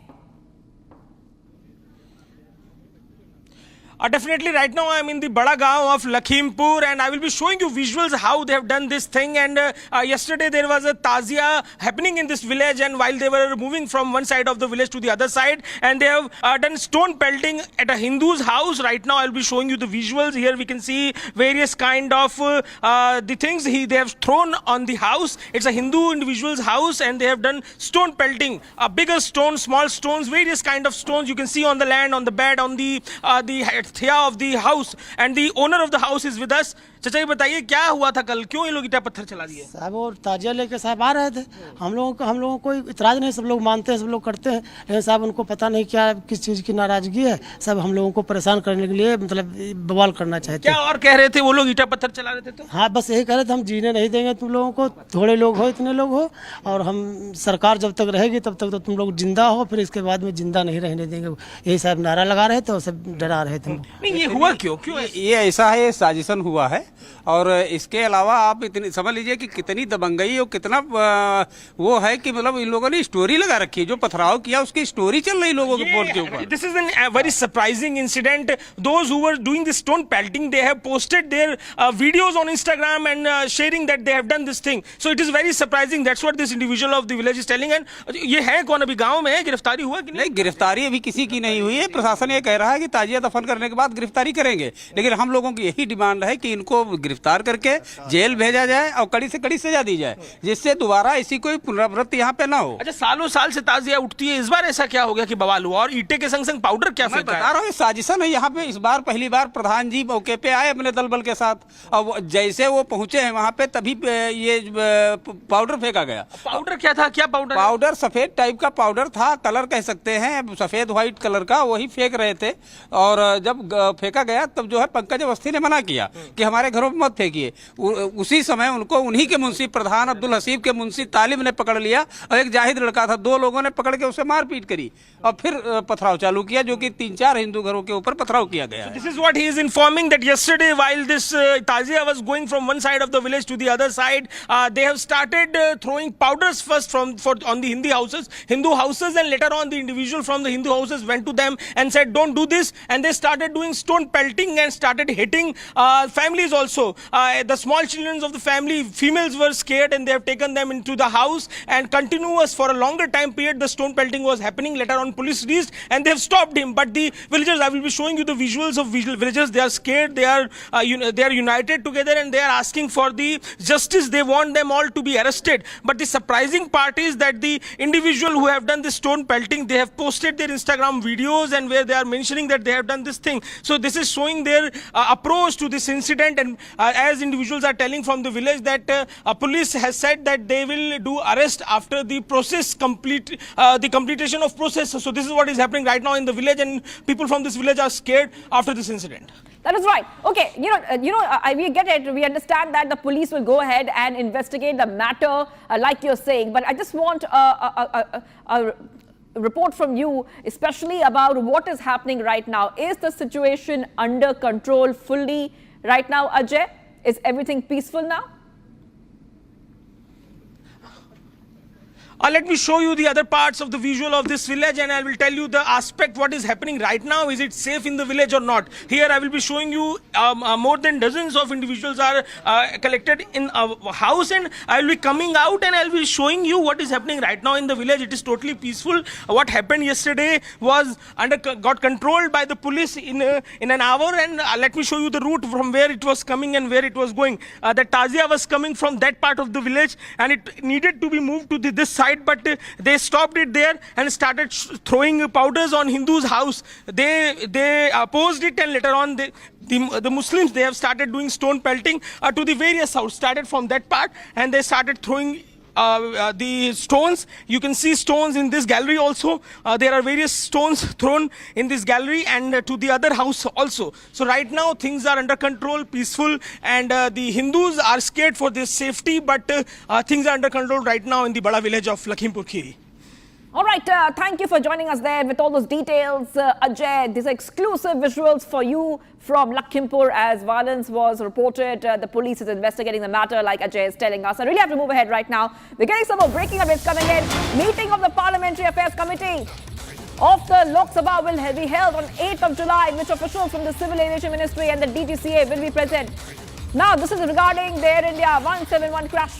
Definitely, right now I'm in the Bada Gaon of Lakhimpur, and I will be showing you visuals how they have done this thing. And yesterday there was a tazia happening in this village, and while they were moving from one side of the village to the other side, and they have done stone pelting at a Hindu's house. Right now I'll be showing you the visuals. Here we can see various kind of the things they have thrown on the house. It's a Hindu individual's house, and they have done stone pelting. Bigger stones, small stones, various kind of stones you can see on the land, on the bed, on the thea of the house, and the owner of the house is with us. चाचा ये बताइए क्या हुआ था कल, क्यों ये लोग ईटा पत्थर चला दिए? साहब वो ताजिया लेके साहब आ रहे थे, हम लोगों को इतराज नहीं, सब लोग मानते हैं, सब लोग करते हैं, लेकिन साहब उनको पता नहीं क्या किस चीज़ की नाराजगी है, सब हम लोगों को परेशान करने के लिए मतलब बवाल करना चाहते हैं। क्या और कह रहे थे वो लोग ईटा पत्थर चला रहे थे? तो हाँ, बस यही कह रहे थे, हम जीने नहीं देंगे तुम लोगों को, थोड़े लोग हो, इतने लोग हो, और हम सरकार जब तक रहेगी तब तक तो तुम लोग जिंदा हो, फिर इसके बाद में जिंदा नहीं रहने देंगे, यही साहब नारा लगा रहे थे और सब डरा रहे थे। नहीं, ये हुआ क्यों? ये ऐसा है, साजिशन हुआ है। और इसके अलावा आप इतनी समझ लीजिए कि कितनी दबंगई और कितना वो है कि मतलब इन लोगों ने स्टोरी लगा रखी है, जो पथराव किया उसकी स्टोरी चल रही लोगों के बोर्ड के ऊपर। This is a very surprising incident. Those who were doing the stone pelting, they have posted their videos on Instagram and sharing that they have done this thing. So it is very surprising. That's what this individual of the village is telling. And ये है कौन अभी गांव में है? गिरफ्तारी हुआ कि नहीं? गिरफ्तारी अभी किसी की नहीं हुई है। प्रशासन ये कह रहा है कि ताजिया दफन करने के बाद गिरफ्तारी करेंगे, लेकिन हम लोगों की यही डिमांड है कि इनको गिरफ्तार करके जेल भेजा जाए और कड़ी से कड़ी सजा दी जाए, जिससे दोबारा ऐसी कोई पुनरावृत्ति यहाँ पे ना हो। अच्छा, सालों साल से ताजिया उठती है, इस बार ऐसा क्या हो गया कि बवाल हुआ? और ईटे के संग संग पाउडर क्या फेंका? बता रहा हूँ, साजिशन है यहाँ पे। इस बार पहली बार प्रधान जी मौके पे आए अपने दल बल के साथ, और जैसे वो पहुंचे हैं वहाँ पे तभी ये पाउडर फेंका गया। पाउडर क्या था? क्या पाउडर? पाउडर सफेद टाइप का पाउडर था, कलर कह सकते हैं, सफेद व्हाइट कलर का, वही फेंक रहे थे। और जब फेंका गया तब जो है पंकज अवस्थी ने मना किया कि हमारे घरों में मत फेंकिए। उसी समय उनको उन्हीं के मुंशी प्रधान अब्दुल हसीब के मुंशी तालिब ने पकड़ लिया, और एक जाहिद लड़का था, दो लोगों ने पकड़ के उसे मारपीट करी और फिर पथराव चालू किया, जो कि 3-4 हिंदू घरों के ऊपर पथराव किया गया। This is what he is informing, that yesterday while this tazia was going from one side of the village to the other side, they have started throwing powders first on the Hindu houses, and later on the individual from the Hindu houses went to them and said don't do this, and they started doing stone pelting and started hitting families also. The small children of the family, females, were scared, and they have taken them into the house, and continuous for a longer time period the stone pelting was happening. Later on police reached and they have stopped him, but the villagers, I will be showing you the visuals of villagers, they are scared, they are united together, and they are asking for the justice. They want them all to be arrested. But the surprising part is that the individual who have done this stone pelting, they have posted their Instagram videos, and where they are mentioning that they have done this thing. So this is showing their approach to this incident, and as individuals are telling from the village that police has said that they will do arrest after the process the completion of process. So this is what is happening right now in the village, and people from this village are scared after this incident. That is right. Okay, we get it. We understand that the police will go ahead and investigate the matter, like you're saying. But I just want a report from you, especially about what is happening right now. Is the situation under control fully right now, Ajay? Is everything peaceful now? Let me show you the other parts of the visual of this village, and I will tell you the aspect what is happening right now. Is it safe in the village or not? Here I will be showing you more than dozens of individuals are collected in a house, and I will be coming out and I will be showing you what is happening right now in the village. It is totally peaceful. What happened yesterday was got controlled by the police in an hour, and let me show you the route from where it was coming and where it was going. The tazia was coming from that part of the village, and it needed to be moved to this side, but they stopped it there and started throwing powders on Hindus' house. They opposed it, and later on the Muslims, they have started doing stone pelting to the various houses. Started from that part, and they started throwing the stones. You can see stones in this gallery also. There are various stones thrown in this gallery and to the other house also. So right now things are under control, peaceful, and the Hindus are scared for their safety, but things are under control right now in the Bada village of Lakhimpur Kheri. All right, thank you for joining us there with all those details, Ajay. These are exclusive visuals for you from Lakhimpur as violence was reported. The police is investigating the matter, like Ajay is telling us. I really have to move ahead right now. We're getting some more breaking updates coming in. Meeting of the Parliamentary Affairs Committee of the Lok Sabha will be held on 8th of July, in which officials from the Civil Aviation Ministry and the DGCA will be present. Now, this is regarding the Air India 171 crash.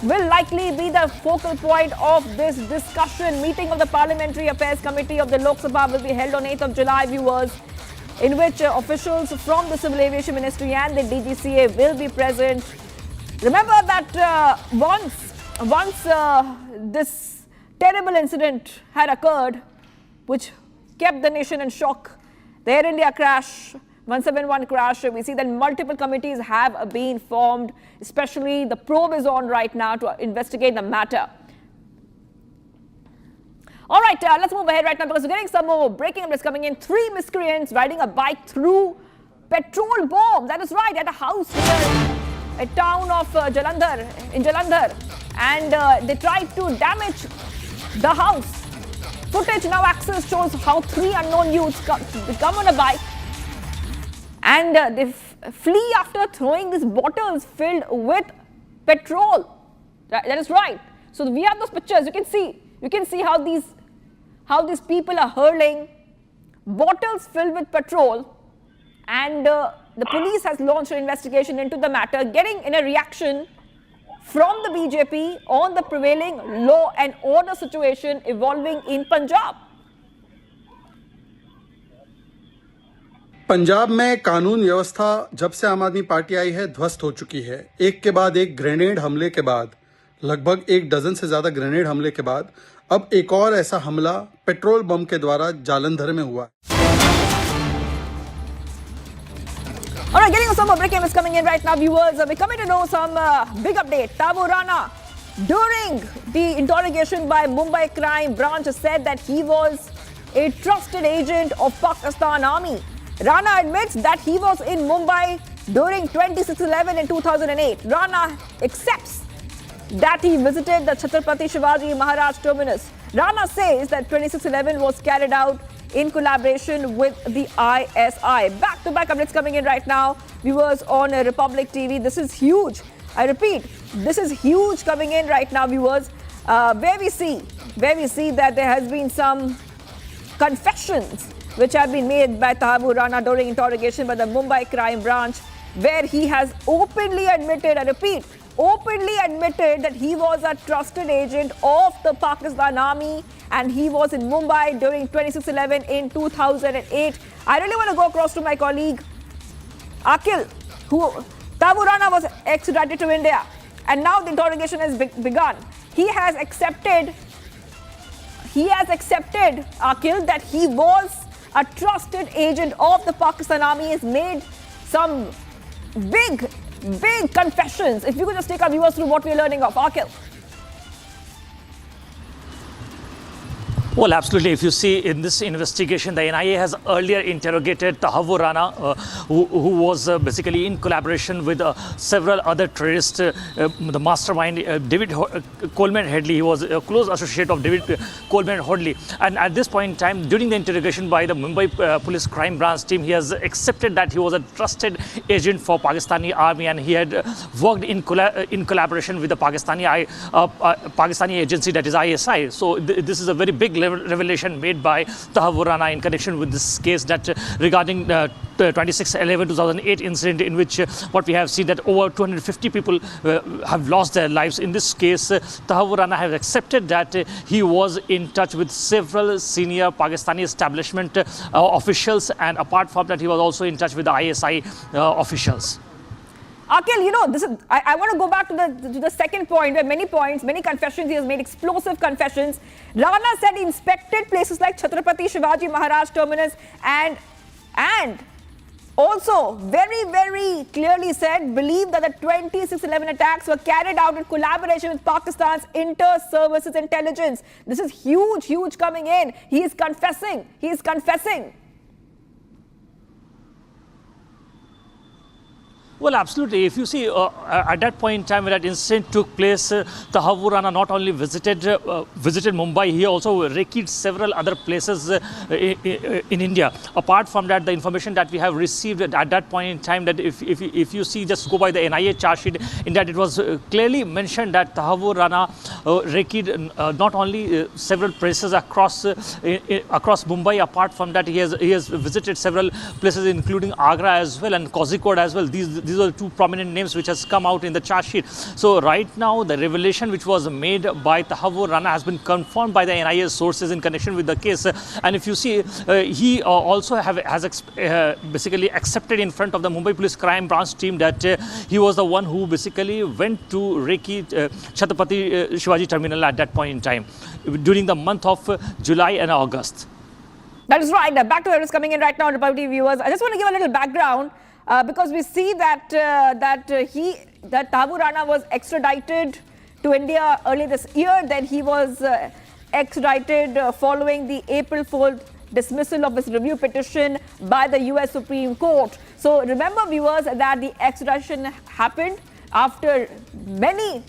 Will likely be the focal point of this discussion. Meeting of the Parliamentary Affairs Committee of the Lok Sabha will be held on 8th of July, viewers, in which officials from the Civil Aviation Ministry and the DGCA will be present. Remember that once this terrible incident had occurred, which kept the nation in shock, the Air India crash, 171 crash, we see that multiple committees have been formed, especially the probe is on right now to investigate the matter. All right, let's move ahead right now because we're getting some more breaking news coming in. 3 miscreants riding a bike through petrol bomb. That is right, at a house near a town of Jalandhar, and they tried to damage the house. Footage now accessed shows how 3 unknown youths come on a bike and they flee after throwing these bottles filled with petrol. That is right. So we have those pictures. You can see how these people are hurling bottles filled with petrol, and the police has launched an investigation into the matter, getting in a reaction from the BJP on the prevailing law and order situation evolving in Punjab. Punjab में कानून व्यवस्था जब से आम आदमी party आई है ध्वस्त हो चुकी है। एक के बाद एक ग्रेनेड हमले के बाद, लगभग 1 डजन से ज्यादा ग्रेनेड हमले के बाद, अब एक और ऐसा हमला पेट्रोल बम के द्वारा जालंधर में हुआ। All right, getting some more breaking news coming in right now, viewers. We're coming to know some big update. Tabu Rana, during the interrogation by Mumbai Crime Branch, said that he was a trusted agent of Pakistan Army. Rana admits that he was in Mumbai during 26/11 in 2008. Rana accepts that he visited the Chhatrapati Shivaji Maharaj terminus. Rana says that 26/11 was carried out in collaboration with the ISI. Back-to-back updates coming in right now, viewers on Republic TV. This is huge. I repeat, this is huge coming in right now, viewers. Where we see that there has been some confessions which have been made by Tabu Rana during interrogation by the Mumbai Crime Branch, where he has openly admitted, I repeat, openly admitted that he was a trusted agent of the Pakistan Army and he was in Mumbai during 26/11 in 2008. I really want to go across to my colleague Akil, who Tabu Rana was extradited to India and now the interrogation has begun. He has accepted, Akil, that he was a trusted agent of the Pakistan Army. Has made some big confessions. If you could just take our viewers through what we're learning of, Akil. Well, absolutely. If you see in this investigation, the NIA has earlier interrogated Tabu Rana, who was basically in collaboration with several other terrorists. The mastermind, David Coleman Headley, he was a close associate of David Coleman Headley. And at this point in time, during the interrogation by the Mumbai Police Crime Branch team, he has accepted that he was a trusted agent for Pakistani Army and he had worked in collaboration with the Pakistani agency, that is ISI. So this is a very big revelation made by Tabu Rana in connection with this case that regarding the 26/11/2008 incident, in which what we have seen that over 250 people have lost their lives. In this case, Tabu Rana has accepted that he was in touch with several senior Pakistani establishment officials, and apart from that, he was also in touch with the ISI officials. Akil, you know, I want to go back to the second point, where many confessions, he has made explosive confessions. Rana said he inspected places like Chhatrapati Shivaji Maharaj terminus and also very clearly said, believed that the 26/11 attacks were carried out in collaboration with Pakistan's inter-services intelligence. This is huge coming in. He is confessing. Well, absolutely. If you see, at that point in time when that incident took place, Tahavur Rana not only visited Mumbai, he also recceived several other places in India. Apart from that, the information that we have received at that point in time, that if you see, just go by the NIA charge sheet, in that it was clearly mentioned that Tahavur Rana recceived not only several places across Mumbai. Apart from that, he has visited several places, including Agra as well and Kozhikode as well. These are the two prominent names which has come out in the charge sheet. So right now, the revelation which was made by Tahavur Rana has been confirmed by the NIA sources in connection with the case. And if you see, he also has basically accepted in front of the Mumbai Police Crime Branch team that he was the one who basically went to Rekhi Chhatrapati Shivaji Terminal at that point in time during the month of July and August. That is right. Back to what is coming in right now, Republic viewers. I just want to give a little background because we see that Tahavur Rana was extradited to India early this year. Then he was extradited following the April 4th dismissal of his review petition by the US Supreme Court. So remember, viewers, that the extradition happened after many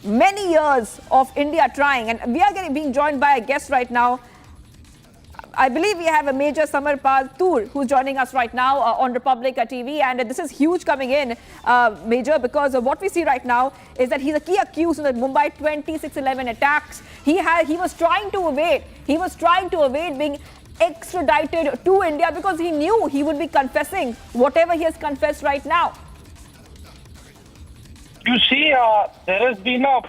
years of India trying. And we are being joined by a guest right now. I believe we have a Major Samarpal Tur who's joining us right now on Republic TV, and this is huge coming in, Major, because what we see right now is that he's a key accused in the Mumbai 26/11 attacks. He was trying to evade. He was trying to evade being extradited to India because he knew he would be confessing whatever he has confessed right now. You see, there has been a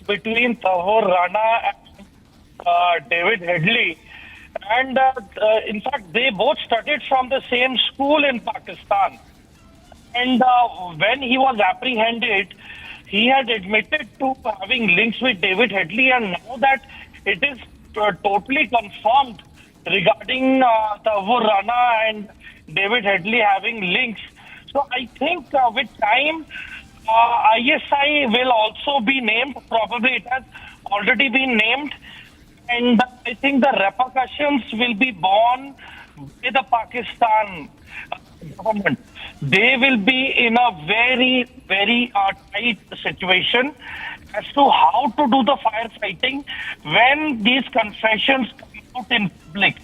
between Tahavur Rana and David Headley. And in fact, they both studied from the same school in Pakistan. And when he was apprehended, he had admitted to having links with David Headley. And now that it is totally confirmed regarding Tahavur Rana and David Headley having links. So I think with time, ISI will also be named. Probably it has already been named. And I think the repercussions will be borne by the Pakistan government. They will be in a very tight situation as to how to do the firefighting when these confessions come out in public.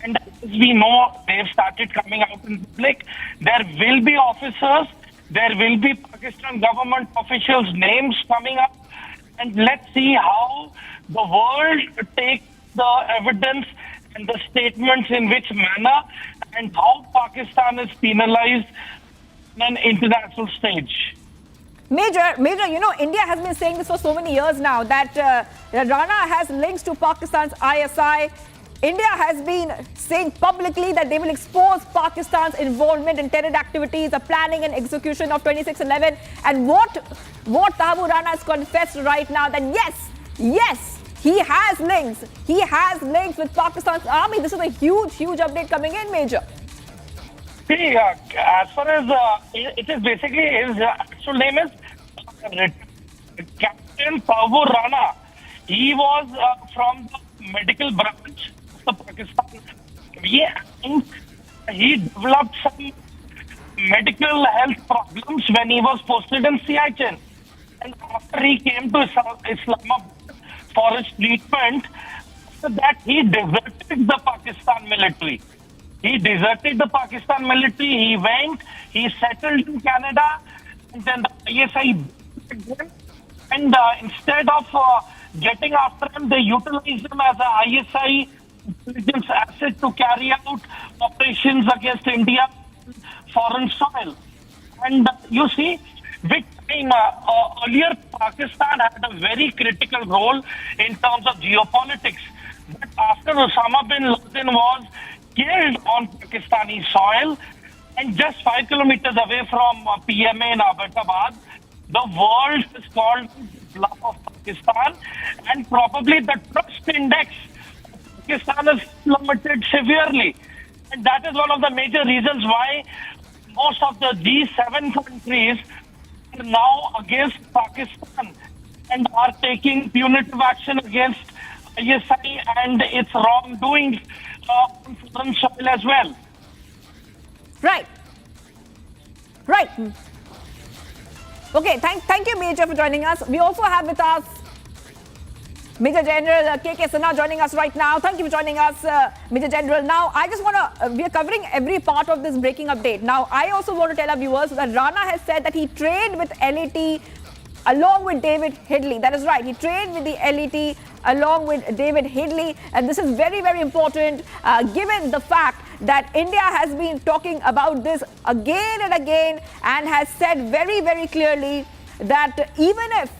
And as we know, they've started coming out in public. There will be officers, there will be Pakistan government officials' names coming up. And let's see how the world takes the evidence and the statements in which manner, and how Pakistan is penalized on an international stage. Major, you know, India has been saying this for so many years now, that Rana has links to Pakistan's ISI. India has been saying publicly that they will expose Pakistan's involvement in terror activities, the planning and execution of 26/11. And what Tahavur Rana has confessed right now, that yes, he has links. He has links with Pakistan's army. This is a huge update coming in, Major. See, as far as it is basically, his actual name is Captain Tahavur Rana. He was from the medical branch of Pakistan. And he developed some medical health problems when he was posted in Siachen. And after he came to Islamabad for his treatment, after that he deserted the Pakistan military. He deserted the Pakistan military, he went, he settled in Canada, and then the ISI beat him. And instead of getting after him, they utilized him as a ISI intelligence asset to carry out operations against India on foreign soil. And you see, with time, earlier Pakistan had a very critical role in terms of geopolitics. But after Osama bin Laden was killed on Pakistani soil, and just 5 kilometers away from PMA in Abbottabad, the world is called the bluff of Pakistan, and probably the trust index of Pakistan is plummeted severely. And that is one of the major reasons why most of the G7 countries are now against Pakistan and are taking punitive action against ISI and its wrongdoing on foreign soil as well. Right. Right. Okay, thank you, Major, for joining us. We also have with us Major General K.K. Sinha joining us right now. Thank you for joining us, Major General. Now, I just want to, we are covering every part of this breaking update. Now, I also want to tell our viewers that Rana has said that he trained with LET along with David Headley. That is right. He trained with the LET along with David Headley. And this is very, very important given the fact that India has been talking about this again and again and has said very, very clearly that even if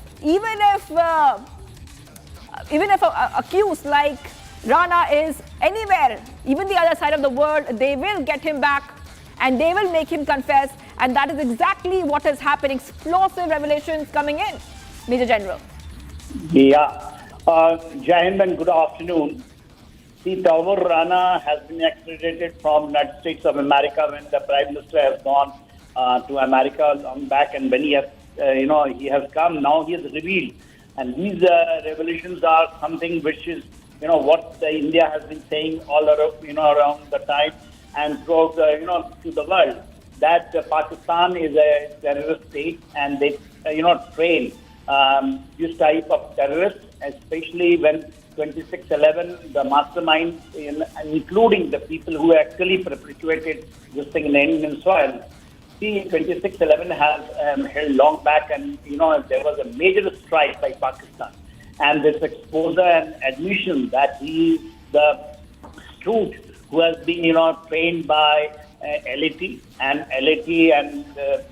accused like Rana is anywhere, even the other side of the world, they will get him back and they will make him confess. And that is exactly what is happening. Explosive revelations coming in, Major General. Yeah. Jai Hind and good afternoon. See, Tavur Rana has been extradited from United States of America when the Prime Minister has gone to America long back, and when he has, he has come, now he has revealed. And these revelations are something which is, what India has been saying all around, around the time and throughout, to the world, that Pakistan is a terrorist state and they, train this type of terrorists, especially when 26/11, the mastermind, including the people who actually perpetuated this thing in Indian soil. See, 26/11 has held long back, and there was a major strike by Pakistan, and this exposure and admission that he is the Stroot who has been trained by LET and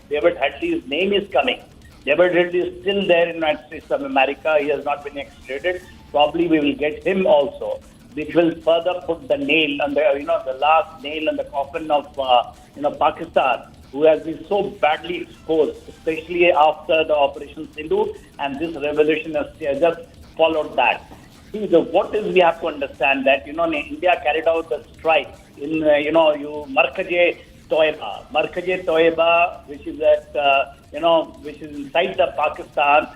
David Headley's name is coming. David Headley is still there in the United States of America. He has not been extradited. Probably we will get him also, which will further put the nail on the, the last nail on the coffin of, Pakistan, who has been so badly exposed, especially after the Operation Sindhu, and this revolution has just followed that. See, what is we have to understand that, India carried out the strike in, Markaje Toiba, which is at, which is inside the Pakistan.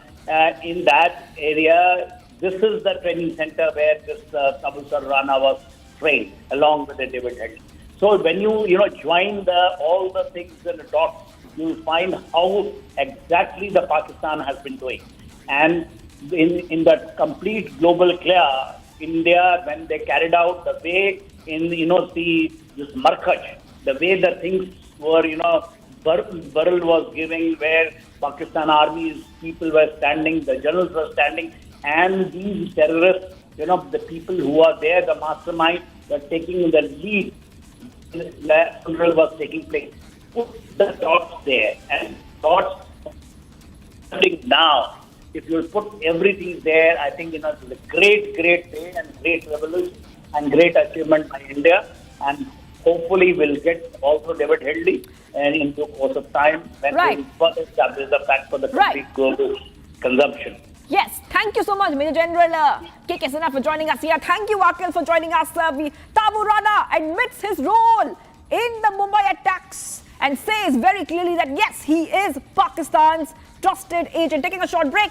In that area, this is the training center where this Tavur Rana was trained along with the David Headley. So when you, join all the things and the dots, you will find how exactly the Pakistan has been doing. And in the complete global clear, India, when they carried out the way in, this Markaj, the way the things were, Burrell was giving, where Pakistan Army's people were standing, the generals were standing, and these terrorists, the people who are there, the mastermind, were taking the lead. The funeral was taking place. Put the dots there, and dots now. If you put everything there, I think it's a great day and great revolution and great achievement by India, and hopefully we'll get also David Headley and in due course of time when we will further establish the fact for the complete global consumption. Yes, thank you so much, Major General K.K. Sinha, for joining us here. Thank you, Akil, for joining us. Tavur Rana admits his role in the Mumbai attacks and says very clearly that yes, he is Pakistan's trusted agent. Taking a short break.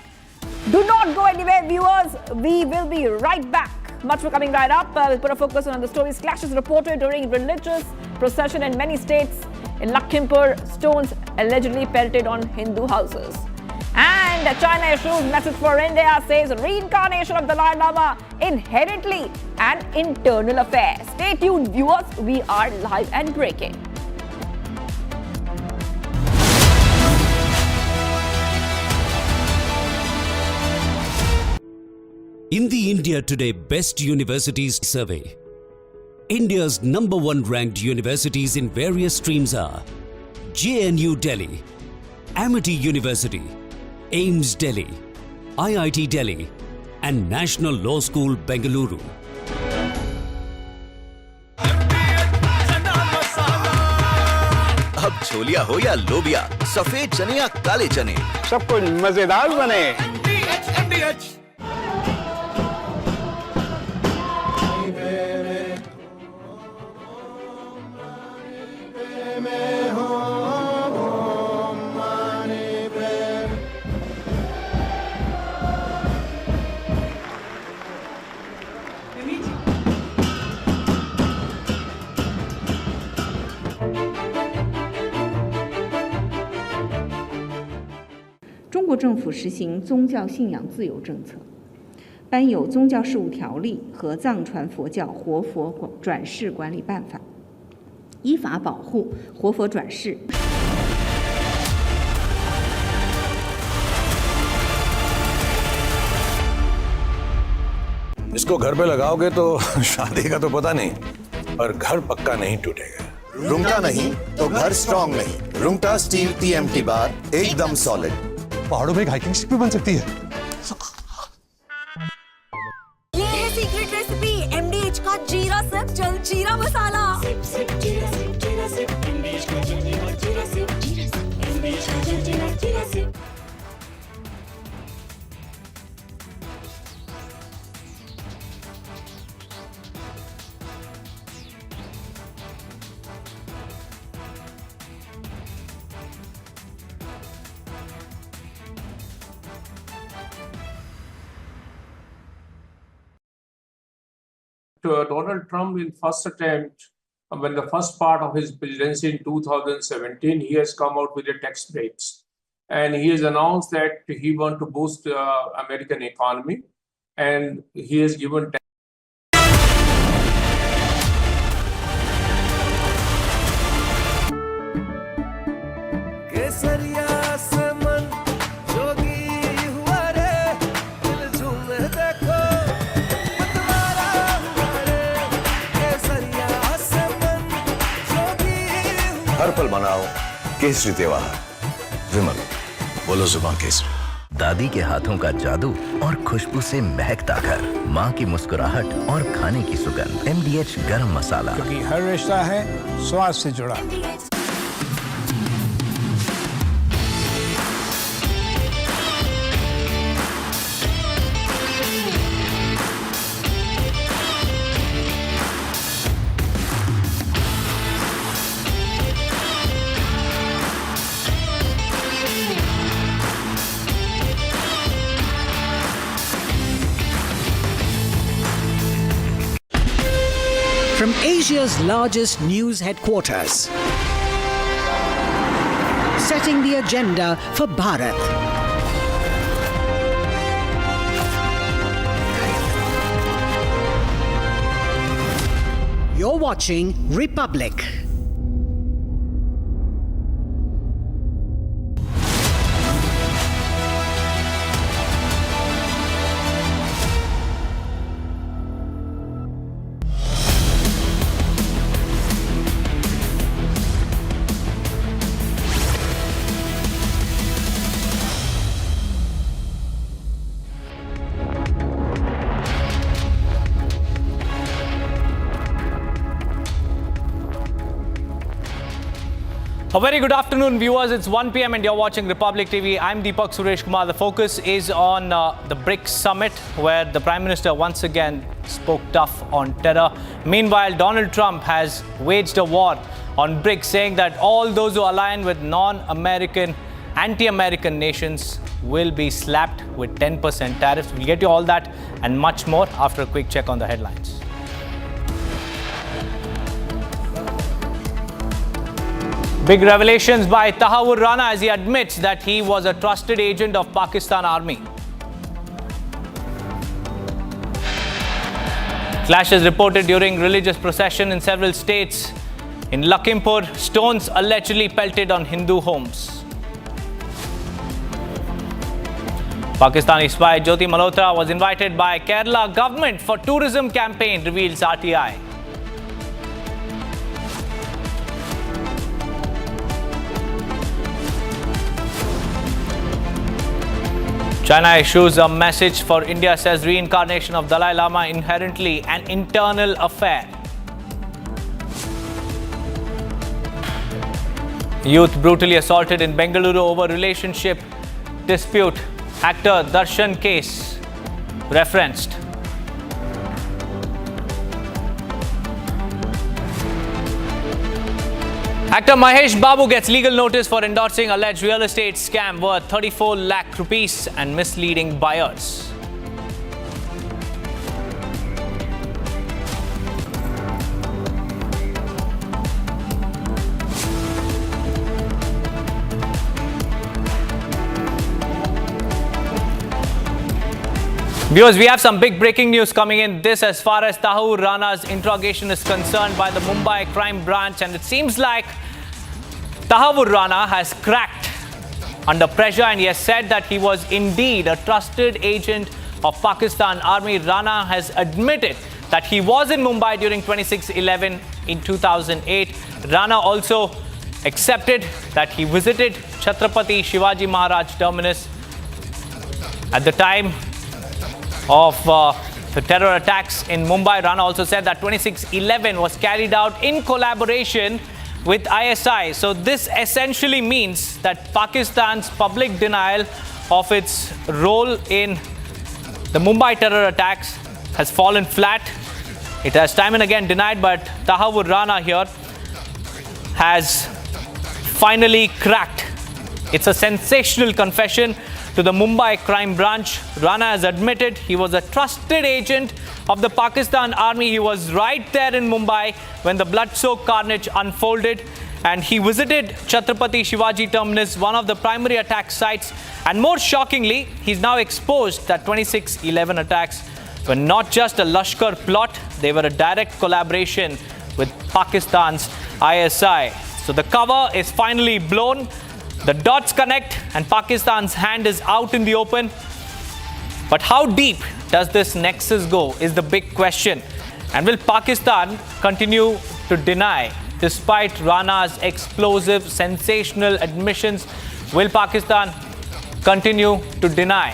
Do not go anywhere, viewers. We will be right back. Much for coming right up. We'll put a focus on the stories. Clashes reported during religious procession in many states. In Lakhimpur, stones allegedly pelted on Hindu houses. And China issues message for India, says reincarnation of Dalai Lama inherently an internal affair. Stay tuned, viewers. We are live and breaking. In the India Today Best Universities Survey, India's #1 ranked universities in various streams are JNU Delhi, Amity University, AIMS Delhi, IIT Delhi, and National Law School, Bengaluru. अब छोलिया हो या लोबिया, सफेद चने या काले चने, सब कुछ मजेदार बने। 国政府实行宗教信仰自由政策，颁有宗教事务条例和藏传佛教活佛转世管理办法，依法保护活佛转世。 इसको घर पे लगाओगे तो शादी का तो पता नहीं, और घर पक्का नहीं टूटेगा। रुंगटा नहीं तो घर स्ट्रॉन्ग नहीं। रुंगटा स्टील TMT बार एकदम सॉलिड। पहाड़ों में एक हाइकिंग स्टिक भी बन सकती है। ये है सीक्रेट रेसिपी MDH का जीरा सिप जल जीरा मसाला। Donald Trump in first attempt, when the first part of his presidency in 2017, he has come out with a tax breaks. And he has announced that he wants to boost the American economy. And he has given हर पल मनाओ केसरी त्योहार। विमल, बोलो जुबान केसरी। दादी के हाथों का जादू और खुशबू से महकता घर, माँ की मुस्कुराहट और खाने की सुगंध। MDH गरम मसाला, क्योंकि हर रिश्ता है स्वाद से जुड़ा। From Asia's largest news headquarters, setting the agenda for Bharat. You're watching Republic. A very good afternoon, viewers. It's 1 p.m. and you're watching Republic TV. I'm Deepak Suresh Kumar. The focus is on the BRICS summit, where the Prime Minister once again spoke tough on terror. Meanwhile, Donald Trump has waged a war on BRICS, saying that all those who align with non-American, anti-American nations will be slapped with 10% tariffs. We'll get you all that and much more after a quick check on the headlines. Big revelations by Tahawur Rana as he admits that he was a trusted agent of Pakistan Army. Clashes reported during religious procession in several states. In Lakhimpur, stones allegedly pelted on Hindu homes. Pakistani spy Jyoti Malhotra was invited by Kerala government for tourism campaign, reveals RTI. China issues a message for India, says reincarnation of Dalai Lama inherently an internal affair. Youth brutally assaulted in Bengaluru over relationship dispute. Actor Darshan case referenced. Actor Mahesh Babu gets legal notice for endorsing alleged real estate scam worth 34 lakh rupees and misleading buyers. Viewers, we have some big breaking news coming in. This as far as Tahir Rana's interrogation is concerned by the Mumbai crime branch, and it seems like Tahir Rana has cracked under pressure and he has said that he was indeed a trusted agent of Pakistan Army. Rana has admitted that he was in Mumbai during 26/11 in 2008. Rana also accepted that he visited Chhatrapati Shivaji Maharaj Terminus at the time of the terror attacks in Mumbai. Rana also said that 26/11 was carried out in collaboration with ISI. So this essentially means that Pakistan's public denial of its role in the Mumbai terror attacks has fallen flat. It has time and again denied, but Tahir Rana here has finally cracked. It's a sensational confession to the Mumbai crime branch. Rana has admitted he was a trusted agent of the Pakistan Army. He was right there in Mumbai when the blood-soaked carnage unfolded, and he visited Chhatrapati Shivaji Terminus, one of the primary attack sites. And more shockingly, he's now exposed that 26/11 attacks were not just a Lashkar plot, they were a direct collaboration with Pakistan's ISI. So the cover is finally blown. The dots connect and Pakistan's hand is out in the open. But how deep does this nexus go is the big question. And will Pakistan continue to deny despite Rana's explosive, sensational admissions? Will Pakistan continue to deny?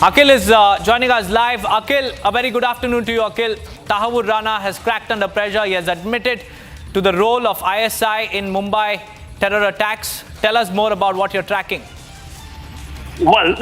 Akhil is joining us live. Akhil, a very good afternoon to you, Akhil. Tahir Rana has cracked under pressure. He has admitted to the role of ISI in Mumbai terror attacks. Tell us more about what you're tracking. Well,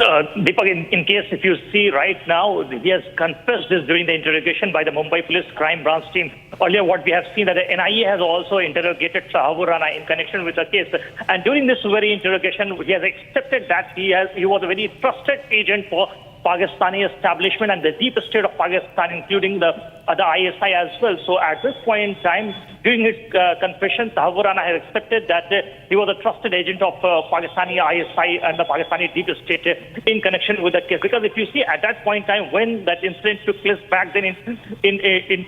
Deepak, in case if you see right now, he has confessed this during the interrogation by the Mumbai Police Crime Branch team. Earlier, what we have seen that the NIA has also interrogated Tahir Rana in connection with the case. And during this very interrogation, he has accepted that he was a very trusted agent for Pakistani establishment and the deep state of Pakistan, including the ISI as well. So at this point in time, during his confession, Tahir Rana has accepted that he was a trusted agent of Pakistani ISI and the Pakistani deep state in connection with the case. Because if you see at that point in time, when that incident took place back then in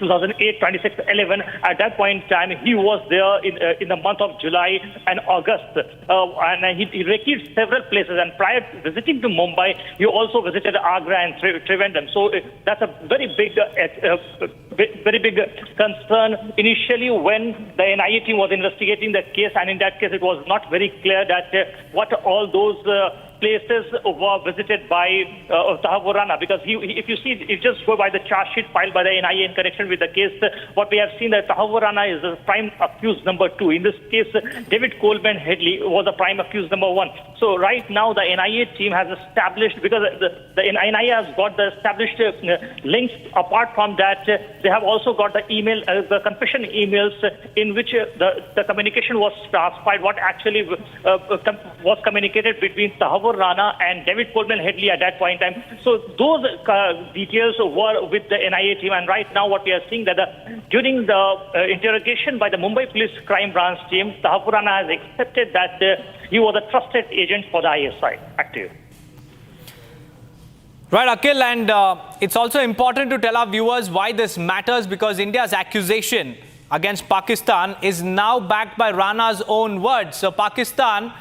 2008, 26/11, at that point in time, he was there in the month of July and August. And he recceived several places. And prior to visiting to Mumbai, he also visited Agra and Trivandrum. So that's a very big concern initially when the NIA team was investigating the case, and in that case it was not very clear that what all those places were visited by Tahir Rana, because if you see, it just go by the charge sheet filed by the NIA in connection with the case, what we have seen that Tahir Rana is the prime accused number 2. In this case, David Coleman Headley was the prime accused number 1. So right now the NIA team has established, because the NIA has got the established links. Apart from that, they have also got the email, the confession emails in which the communication was transpired, what actually was communicated between Tahir Rana and David Coleman Headley at that point in time. So those details were with the NIA team, and right now what we are seeing that during the interrogation by the Mumbai Police Crime Branch team, Tahir Rana has accepted that he was a trusted agent for the ISI. Active. Right, Akhil, and it's also important to tell our viewers why this matters, because India's accusation against Pakistan is now backed by Rana's own words. So Pakistan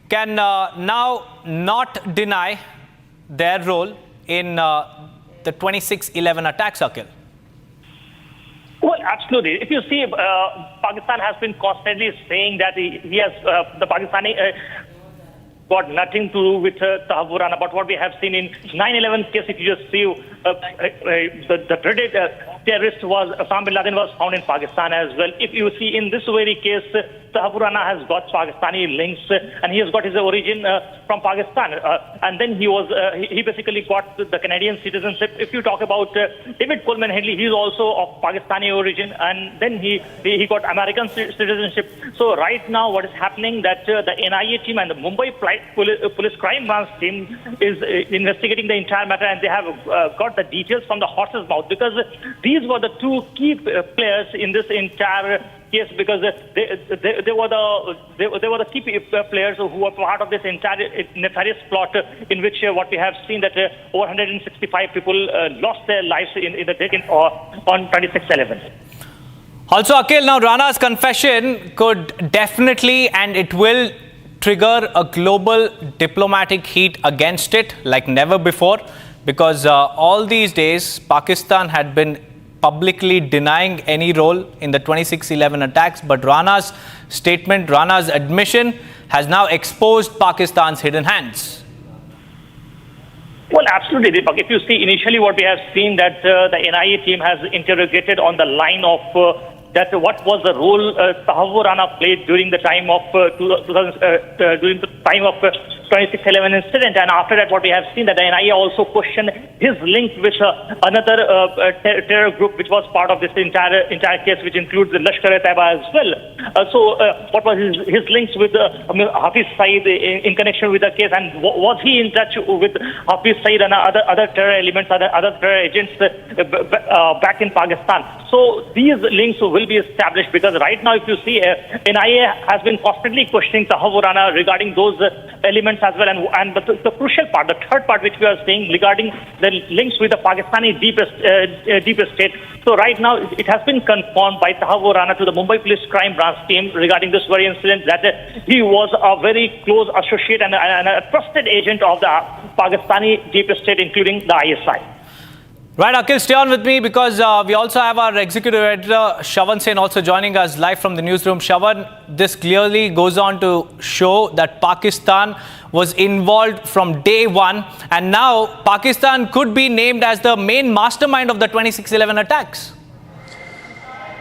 can now not deny their role in the 26/11 attacks, Akhil. Well, absolutely. If you see, Pakistan has been constantly saying that he has the Pakistani got nothing to do with Tahir Rana. But what we have seen in 9/11 case, if you just see the dreaded terrorist was Osama bin Laden was found in Pakistan as well. If you see in this very case, Tahir Rana has got Pakistani links and he has got his origin from Pakistan. And then he basically got the Canadian citizenship. If you talk about David Coleman Headley, he is also of Pakistani origin, and then he got American citizenship. So right now what is happening that the NIA team and the Mumbai Police Crime Branch team is investigating the entire matter, and they have got the details from the horse's mouth, because these were the two key players in this entire case, because they were the key players who were part of this entire nefarious plot, in which what we have seen that over 165 people lost their lives in the day on 26/11. Also, Akhil, now Rana's confession could definitely, and it will, trigger a global diplomatic heat against it like never before, because all these days Pakistan had been publicly denying any role in the 26/11 attacks, but Rana's statement, Rana's admission has now exposed Pakistan's hidden hands. Well, absolutely, Deepak. If you see initially what we have seen, that the NIA team has interrogated on the line of that what was the role Tahavur Rana played during the time of 26/11 incident, and after that what we have seen that the NIA also questioned his link with another terror group which was part of this entire case, which includes the Lashkar-e-Taiba as well. What was his links with Hafiz Saeed in connection with the case, and was he in touch with Hafiz Saeed and other terror elements, other terror agents back in Pakistan? So these links will be established, because right now if you see NIA has been constantly questioning Tahavur Rana regarding those elements as well, and the crucial part, the third part which we are saying regarding the links with the Pakistani deepest state. So right now it has been confirmed by Tahavur Rana to the Mumbai Police Crime Branch team regarding this very incident that he was a very close associate and a trusted agent of the Pakistani deepest state, including the ISI. Right, Akhil, stay on with me, because we also have our executive editor Shravan Sen also joining us live from the newsroom. Shravan, this clearly goes on to show that Pakistan was involved from day one, and now Pakistan could be named as the main mastermind of the 26/11 attacks.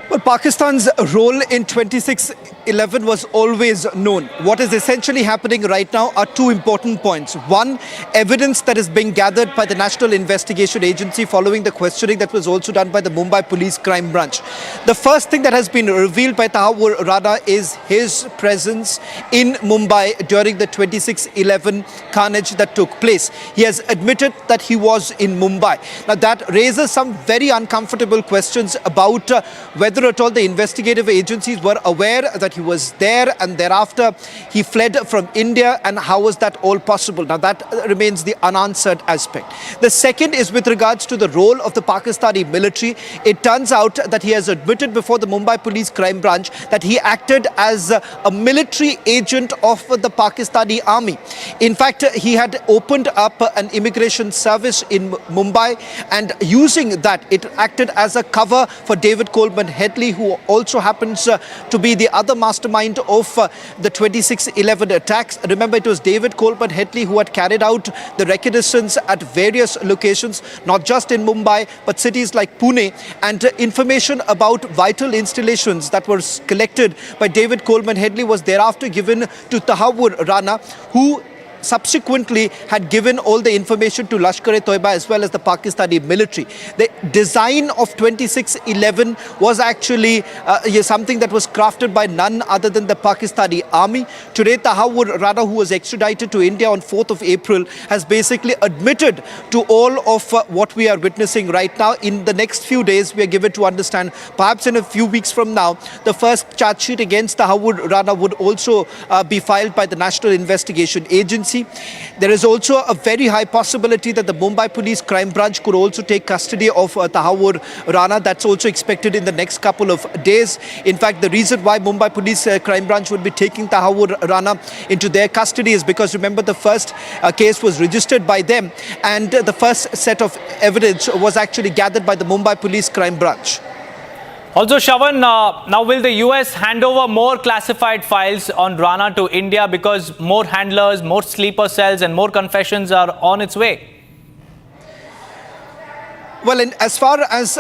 Well, Pakistan's role in 26/11 was always known. What is essentially happening right now are two important points. One, evidence that is being gathered by the National Investigation Agency following the questioning that was also done by the Mumbai Police Crime Branch. The first thing that has been revealed by Tahavur Rana is his presence in Mumbai during the 26/11 carnage that took place. He has admitted that he was in Mumbai. Now, that raises some very uncomfortable questions about whether at all the investigative agencies were aware that he was there, and thereafter he fled from India, and how was that all possible? Now, that remains the unanswered aspect. The second is with regards to the role of the Pakistani military. It turns out that he has admitted before the Mumbai Police Crime Branch that he acted as a military agent of the Pakistani army. In fact, he had opened up an immigration service in Mumbai, and using that, it acted as a cover for David Coleman Headley, who also happens to be the other mastermind of the 26/11 attacks. Remember, it was David Coleman Headley who had carried out the reconnaissance at various locations, not just in Mumbai, but cities like Pune, and information about vital installations that were collected by David Coleman Headley was thereafter given to Tahavur Rana, who subsequently had given all the information to Lashkar-e-Taiba as well as the Pakistani military. The design of 26/11 was actually something that was crafted by none other than the Pakistani army. Today, Tahavur Rana, who was extradited to India on 4th of April, has basically admitted to all of what we are witnessing right now. In the next few days, we are given to understand, perhaps in a few weeks from now, the first charge sheet against Tahavur Rana would also be filed by the National Investigation Agency. There is also a very high possibility that the Mumbai Police Crime Branch could also take custody of Tahavur Rana. That's also expected in the next couple of days. In fact, the reason why Mumbai Police Crime Branch would be taking Tahavur Rana into their custody is because, remember, the first case was registered by them, and the first set of evidence was actually gathered by the Mumbai Police Crime Branch. Also, Shravan, now will the US hand over more classified files on Rana to India, because more handlers, more sleeper cells and more confessions are on its way? Well, as far as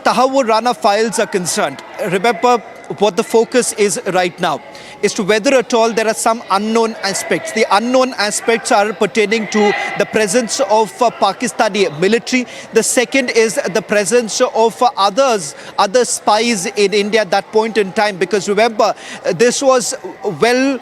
Tahavur Rana files are concerned, remember what the focus is right now is to whether at all there are some unknown aspects. The unknown aspects are pertaining to the presence of Pakistani military. The second is the presence of other spies in India at that point in time, because remember, this was well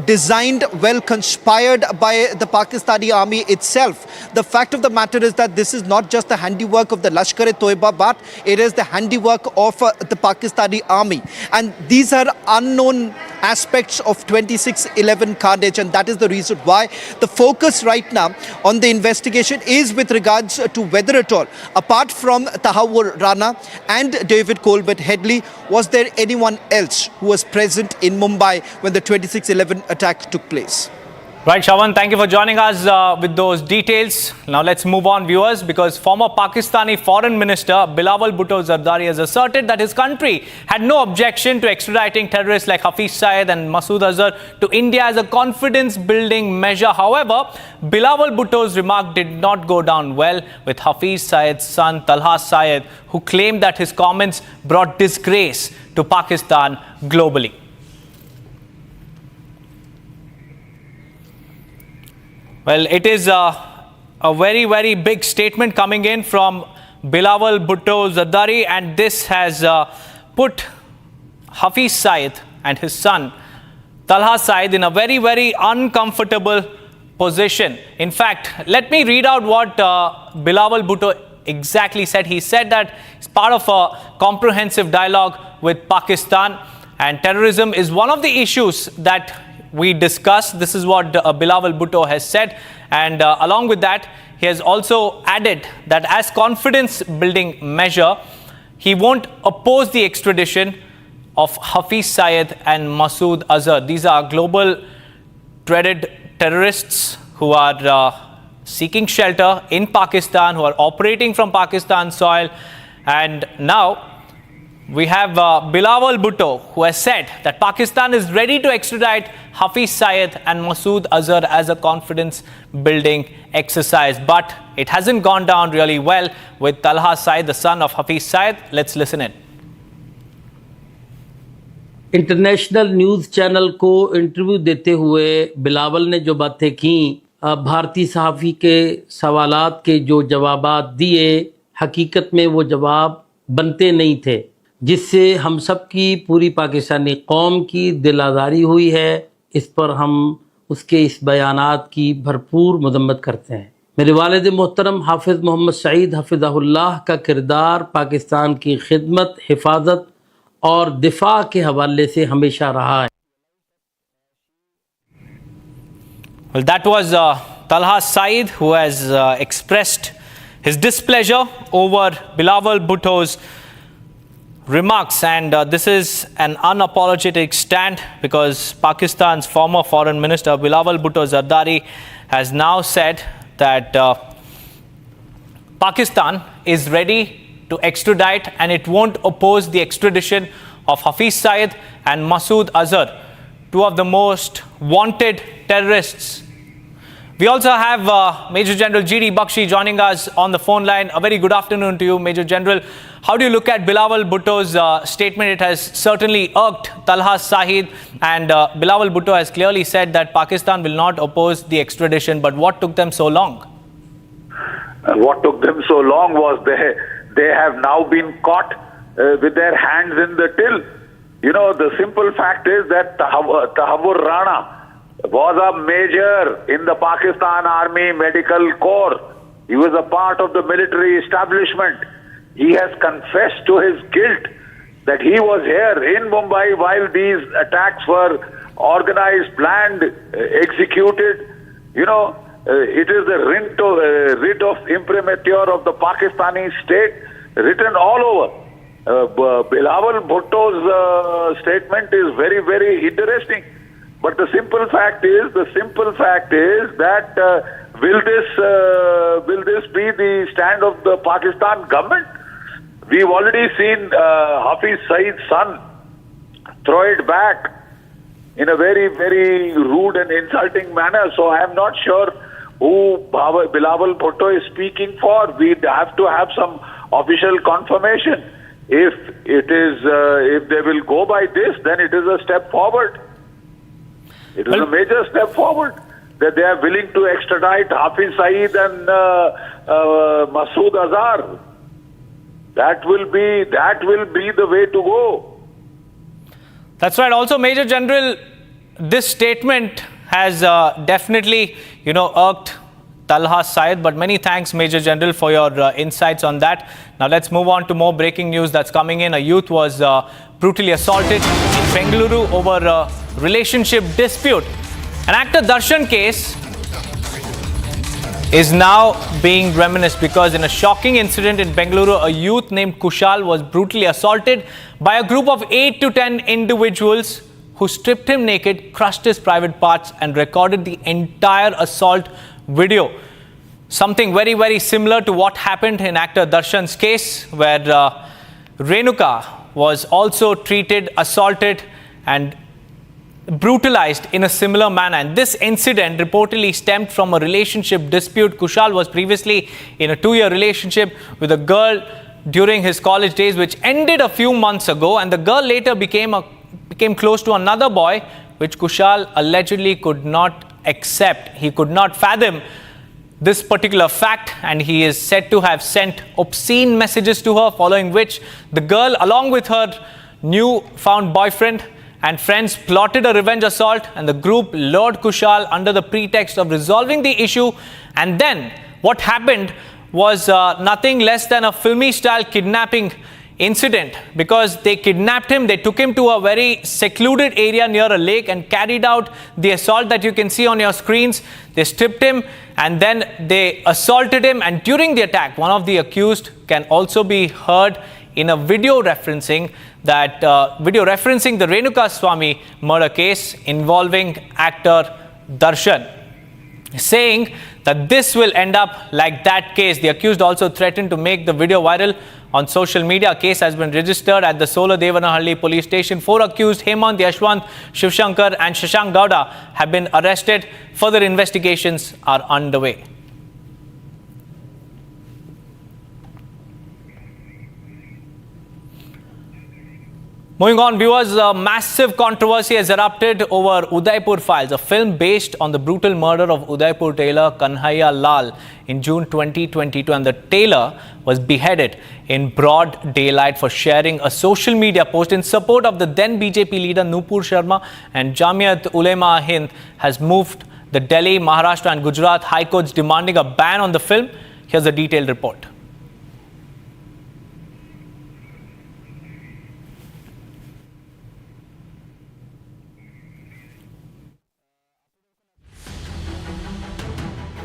designed, well conspired by the Pakistani army itself. The fact of the matter is that this is not just the handiwork of the Lashkar-e-Toiba, but it is the handiwork of the Pakistani army. And these are unknown aspects of 26/11 carnage, and that is the reason why the focus right now on the investigation is with regards to whether at all, apart from Tahawwur Rana and David Colbert Headley, was there anyone else who was present in Mumbai when the 26/11 attack took place. Right, Shawan, thank you for joining us with those details. Now let's move on, viewers, because former Pakistani Foreign Minister Bilawal Bhutto Zardari has asserted that his country had no objection to extraditing terrorists like Hafiz Syed and Masood Azhar to India as a confidence-building measure. However, Bilawal Bhutto's remark did not go down well with Hafiz Syed's son Talha Syed, who claimed that his comments brought disgrace to Pakistan globally. Well, it is a very, very big statement coming in from Bilawal Bhutto Zardari, and this has put Hafiz Syed and his son Talha Syed in a very, very uncomfortable position. In fact, let me read out what Bilawal Bhutto exactly said. He said that it's part of a comprehensive dialogue with Pakistan, and terrorism is one of the issues that we discussed. This is what Bilawal Bhutto has said, and along with that, he has also added that as confidence-building measure, he won't oppose the extradition of Hafiz Syed and Masood Azhar. These are global dreaded terrorists who are seeking shelter in Pakistan, who are operating from Pakistan soil, and now we have Bilawal Bhutto, who has said that Pakistan is ready to extradite Hafiz Syed and Masood Azhar as a confidence-building exercise. But it hasn't gone down really well with Talha Syed, the son of Hafiz Syed. Let's listen in. International news channel को interview देते हुए बिलावल ने जो बातें की, भारतीय सहाफ़ी के सवालात के जो जवाबात दिए, हकीकत में वो जवाब बनते नहीं थे, जिससे हम सब की पूरी पाकिस्तानी कौम की दिल आज़ारी हुई है। इस पर हम उसके इस बयानात की भरपूर मजम्मत करते हैं। मेरे वालिद मोहतरम हाफिज़ मोहम्मद सईद हफ़िज़हुल्लाह का किरदार पाकिस्तान की खिदमत, हिफाजत और दिफा के हवाले से हमेशा रहा है। Well, that was Talha Syed, who has expressed his displeasure over Bilawal Bhutto's remarks, and this is an unapologetic stand because Pakistan's former foreign minister Bilawal Bhutto Zardari has now said that Pakistan is ready to extradite and it won't oppose the extradition of Hafiz Syed and Masood Azhar, two of the most wanted terrorists. We also have Major General G.D. Bakshi joining us on the phone line. A very good afternoon to you, Major General. How do you look at Bilawal Bhutto's statement? It has certainly irked Talha Syed, and Bilawal Bhutto has clearly said that Pakistan will not oppose the extradition. But what took them so long? What took them so long was they have now been caught with their hands in the till. You know, the simple fact is that Tahawwur Rana was a major in the Pakistan Army Medical Corps. He was a part of the military establishment. He has confessed to his guilt that he was here in Mumbai while these attacks were organized, planned, executed. You know, it is the writ of imprimatur of the Pakistani state written all over. Bilawal Bhutto's statement is very, very interesting. But the simple fact is that will this be the stand of the Pakistan government? We've already seen Hafiz Syed's son throw it back in a very, very rude and insulting manner. So I am not sure who Bilawal Bhutto is speaking for. We have to have some official confirmation. If they will go by this, then it is a step forward. It is a major step forward that they are willing to extradite Hafiz Syed and Masood Azhar. That will be the way to go. That's right. Also, Major General, this statement has definitely, irked Talha's side, but many thanks, Major General, for your insights on that. Now let's move on to more breaking news that's coming in. A youth was brutally assaulted in Bengaluru over a relationship dispute. An actor Darshan case is now being reminisced because in a shocking incident in Bengaluru, a youth named Kushal was brutally assaulted by a group of 8 to 10 individuals who stripped him naked, crushed his private parts and recorded the entire assault video. Something very, very similar to what happened in actor Darshan's case, where Renuka was also treated, assaulted and brutalized in a similar manner. And this incident reportedly stemmed from a relationship dispute. Kushal was previously in a 2-year relationship with a girl during his college days, which ended a few months ago, and the girl later became close to another boy, which Kushal allegedly could not accept. He could not fathom this particular fact, and he is said to have sent obscene messages to her, following which the girl, along with her new-found boyfriend and friends, plotted a revenge assault, and the group lured Kushal under the pretext of resolving the issue. And then what happened was nothing less than a filmy-style kidnapping incident, because they kidnapped him, they took him to a very secluded area near a lake and carried out the assault that you can see on your screens. They stripped him and then they assaulted him, and during the attack, one of the accused can also be heard in a video referencing the Renuka Swamy murder case involving actor Darshan, saying that this will end up like that case. The accused also threatened to make the video viral on social media. A case has been registered at the Sola Devanahalli police station. 4 accused, Hemant, Yashwant, Shivshankar and Shashank Gowda, have been arrested. Further investigations are underway. Moving on, viewers, a massive controversy has erupted over Udaipur Files, a film based on the brutal murder of Udaipur tailor Kanhaiya Lal in June 2022. And the tailor was beheaded in broad daylight for sharing a social media post in support of the then BJP leader Nupur Sharma. And Jamiat Ulema Hind has moved the Delhi, Maharashtra and Gujarat High Courts demanding a ban on the film. Here's a detailed report.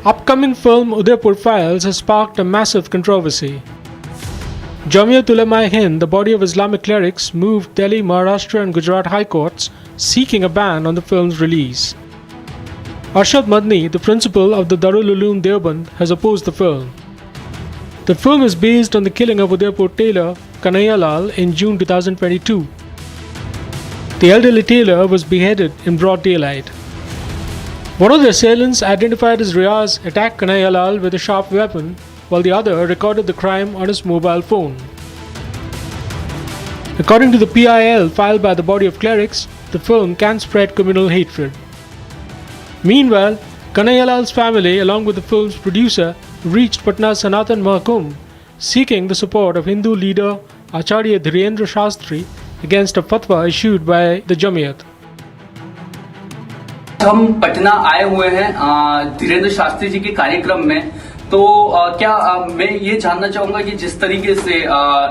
Upcoming film Udaipur Files has sparked a massive controversy. Jamiat Ulema Hind, the body of Islamic clerics, moved Delhi, Maharashtra and Gujarat High Courts seeking a ban on the film's release. Arshad Madni, the principal of the Darul Uloom Deoband, has opposed the film. The film is based on the killing of Udaipur tailor Kanhaiya Lal in June 2022. The elderly tailor was beheaded in broad daylight. One of the assailants, identified as Riaz, attacked Kanhaiya Lal with a sharp weapon, while the other recorded the crime on his mobile phone. According to the PIL filed by the body of clerics, the film can spread communal hatred. Meanwhile, Kanhaiya Lal's family, along with the film's producer, reached Patna Sanatan Mahkum, seeking the support of Hindu leader Acharya Dhirendra Shastri against a fatwa issued by the Jamiat. हम पटना आए हुए हैं धीरेन्द्र शास्त्री जी के कार्यक्रम में, तो क्या मैं ये जानना चाहूंगा कि जिस तरीके से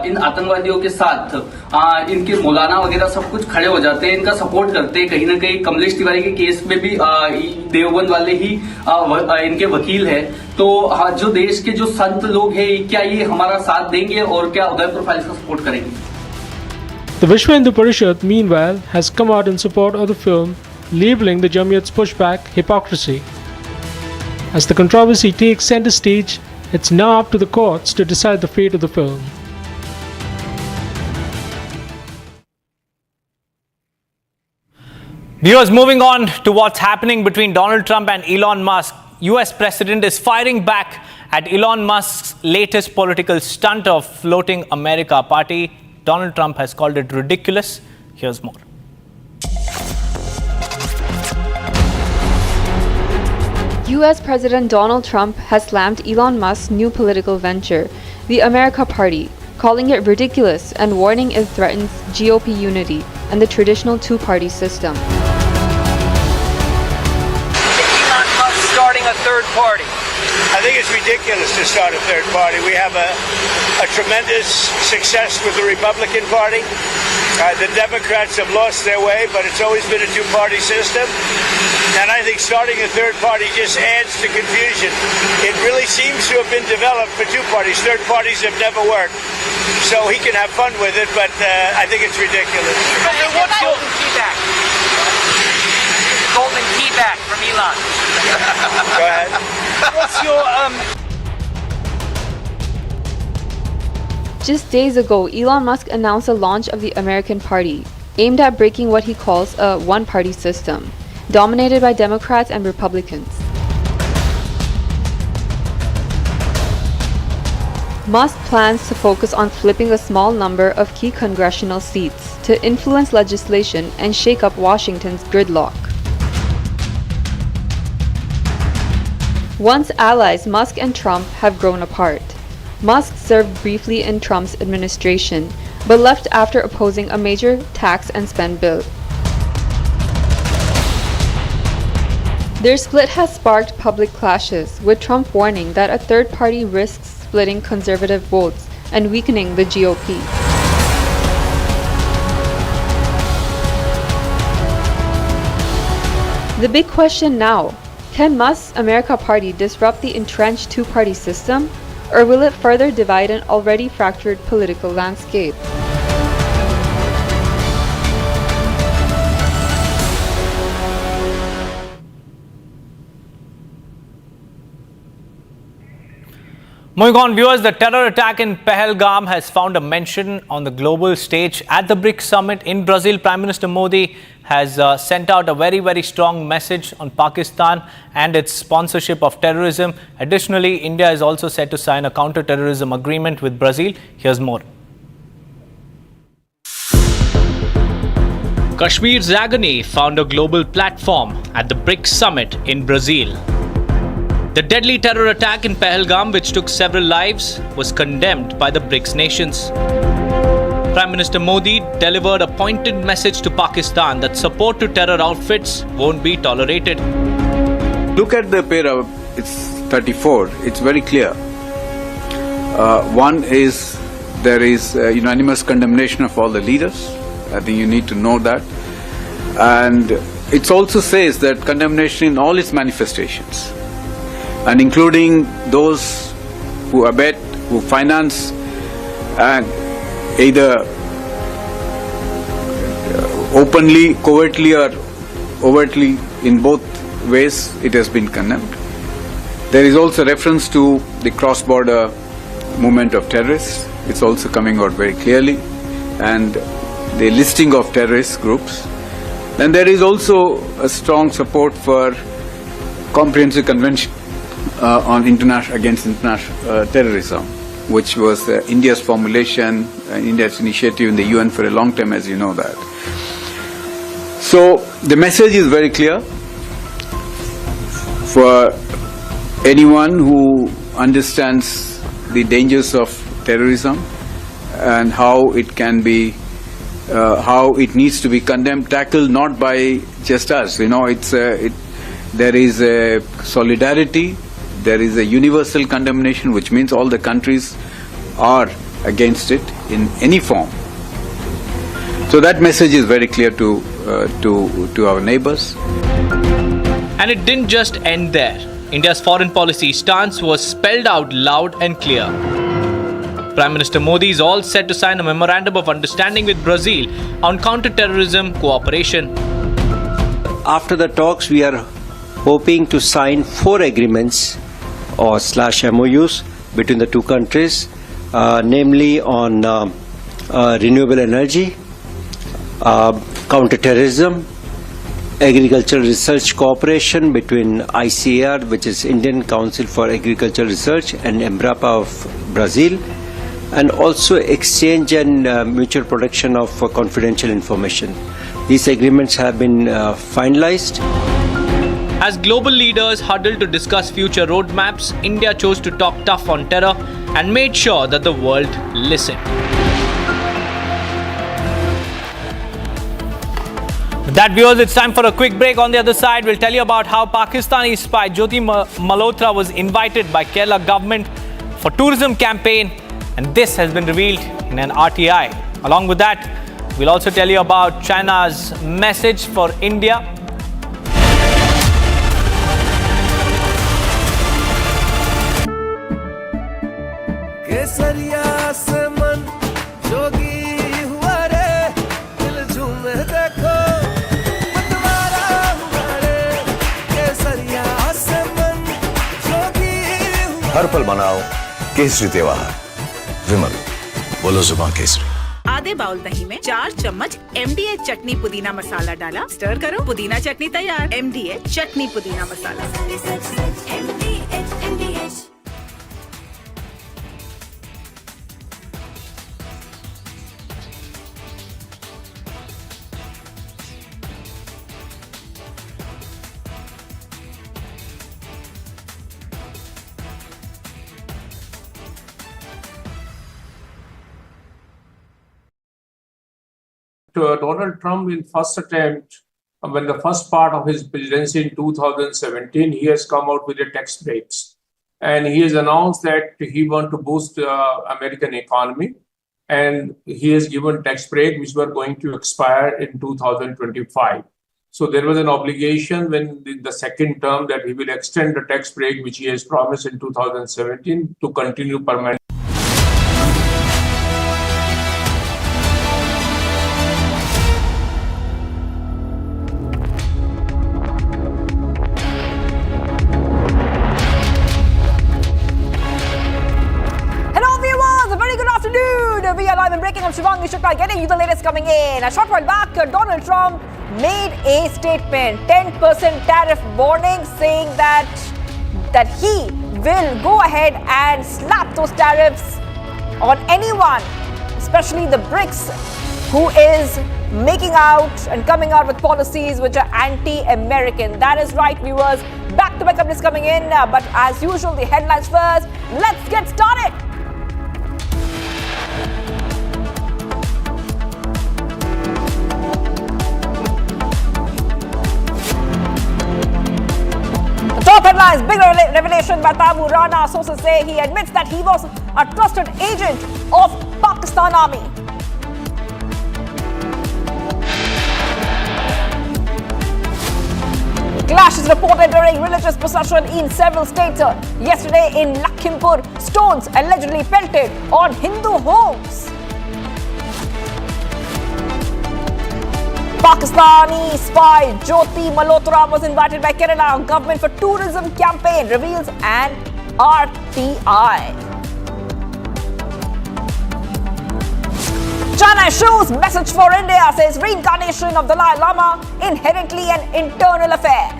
इन आतंकवादियों के साथ इनके मौलाना वगैरह सब कुछ खड़े हो जाते हैं, इनका सपोर्ट करते हैं, कहीं ना कहीं कमलेश तिवारी के केस में भी देवबंद वाले ही इनके वकील है, तो जो देश के जो संत लोग हैं, क्या ये हमारा साथ देंगे और क्या उदयपुर फाइल्स का सपोर्ट करेंगे? The Vishwa Hindu Parishad, meanwhile, has come out in support of the film, labeling the Jamiat's pushback hypocrisy. As the controversy takes center stage, it's now up to the courts to decide the fate of the film. Viewers, moving on to what's happening between Donald Trump and Elon Musk. US President is firing back at Elon Musk's latest political stunt of floating America party. Donald Trump has called it ridiculous. Here's more. US President Donald Trump has slammed Elon Musk's new political venture, the America Party, calling it ridiculous and warning it threatens GOP unity and the traditional two-party system. third party? I think it's ridiculous to start a third party. We have a tremendous success with the Republican Party. The Democrats have lost their way, but it's always been a two-party system. And I think starting a third party just adds to confusion. It really seems to have been developed for two parties. Third parties have never worked. So he can have fun with it, but I think it's ridiculous. What's your golden key back from Elon? Go ahead. What's your Just days ago, Elon Musk announced the launch of the American Party, aimed at breaking what he calls a one-party system, dominated by Democrats and Republicans. Musk plans to focus on flipping a small number of key congressional seats to influence legislation and shake up Washington's gridlock. Once allies, Musk and Trump have grown apart. Musk served briefly in Trump's administration, but left after opposing a major tax and spend bill. Their split has sparked public clashes, with Trump warning that a third party risks splitting conservative votes and weakening the GOP. The big question now: can Musk's America Party disrupt the entrenched two-party system, or will it further divide an already fractured political landscape? Moving on, viewers, the terror attack in Pahalgam has found a mention on the global stage. At the BRICS summit in Brazil, Prime Minister Modi has sent out a very, very strong message on Pakistan and its sponsorship of terrorism. Additionally, India is also set to sign a counter-terrorism agreement with Brazil. Here's more. Kashmir's agony found a global platform at the BRICS summit in Brazil. The deadly terror attack in Pahalgam, which took several lives, was condemned by the BRICS nations. Prime Minister Modi delivered a pointed message to Pakistan that support to terror outfits won't be tolerated. Look at the para, it's 34, it's very clear. One is, there is unanimous condemnation of all the leaders. I think you need to know that. And it also says that condemnation in all its manifestations, and including those who abet, who finance, and either openly, covertly, or overtly, in both ways, it has been condemned. There is also reference to the cross-border movement of terrorists. It's also coming out very clearly, and the listing of terrorist groups. And there is also a strong support for comprehensive convention on against international terrorism, which was India's formulation, India's initiative in the UN for a long time, as you know that. So the message is very clear for anyone who understands the dangers of terrorism and how it can be, how it needs to be condemned, tackled not by just us. You know, there is a solidarity. There is a universal condemnation, which means all the countries are against it in any form. So that message is very clear to our neighbors. And it didn't just end there. India's foreign policy stance was spelled out loud and clear. Prime Minister Modi is all set to sign a memorandum of understanding with Brazil on counter-terrorism cooperation. After the talks, we are hoping to sign 4 agreements or /MOUs between the two countries, namely on renewable energy, counter-terrorism, agricultural research cooperation between ICAR, which is Indian Council for Agricultural Research, and Embrapa of Brazil, and also exchange and mutual protection of confidential information. These agreements have been finalized. As global leaders huddled to discuss future roadmaps, India chose to talk tough on terror and made sure that the world listened. With that, viewers, it's time for a quick break. On the other side, we'll tell you about how Pakistani spy Jyoti Malhotra was invited by Kerala government for tourism campaign, and this has been revealed in an RTI. Along with that, we'll also tell you about China's message for India. हर पल मनाओ केसरी त्योहार। विमल, बोलो जुबान केसरी। आधे bowl दही में 4 चम्मच MDH चटनी पुदीना मसाला डाला, स्टर करो, पुदीना चटनी तैयार। MDH चटनी पुदीना मसाला। Donald Trump in first attempt, when the first part of his presidency in 2017, he has come out with the tax breaks. And he has announced that he wants to boost the American economy. And he has given tax break, which were going to expire in 2025. So there was an obligation when the second term that he will extend the tax break, which he has promised in 2017, to continue permanently. We are live and breaking. I'm Shivangi Shukla, getting you the latest coming in. A short while back, Donald Trump made a statement, 10% tariff warning, saying that he will go ahead and slap those tariffs on anyone, especially the BRICS, who is making out and coming out with policies which are anti-American. That is right, viewers. Back-to-back updates coming in, but as usual, the headlines first. Let's get started. Top headlines, big revelation by Tabu Rana. Sources say he admits that he was a trusted agent of Pakistan Army. Clash is reported during religious procession in several states. Yesterday in Lakhimpur, stones allegedly pelted on Hindu homes. Pakistani spy Jyoti Malhotra was invited by Kerala government for tourism campaign, reveals an RTI. China issues message for India, says reincarnation of Dalai Lama inherently an internal affair.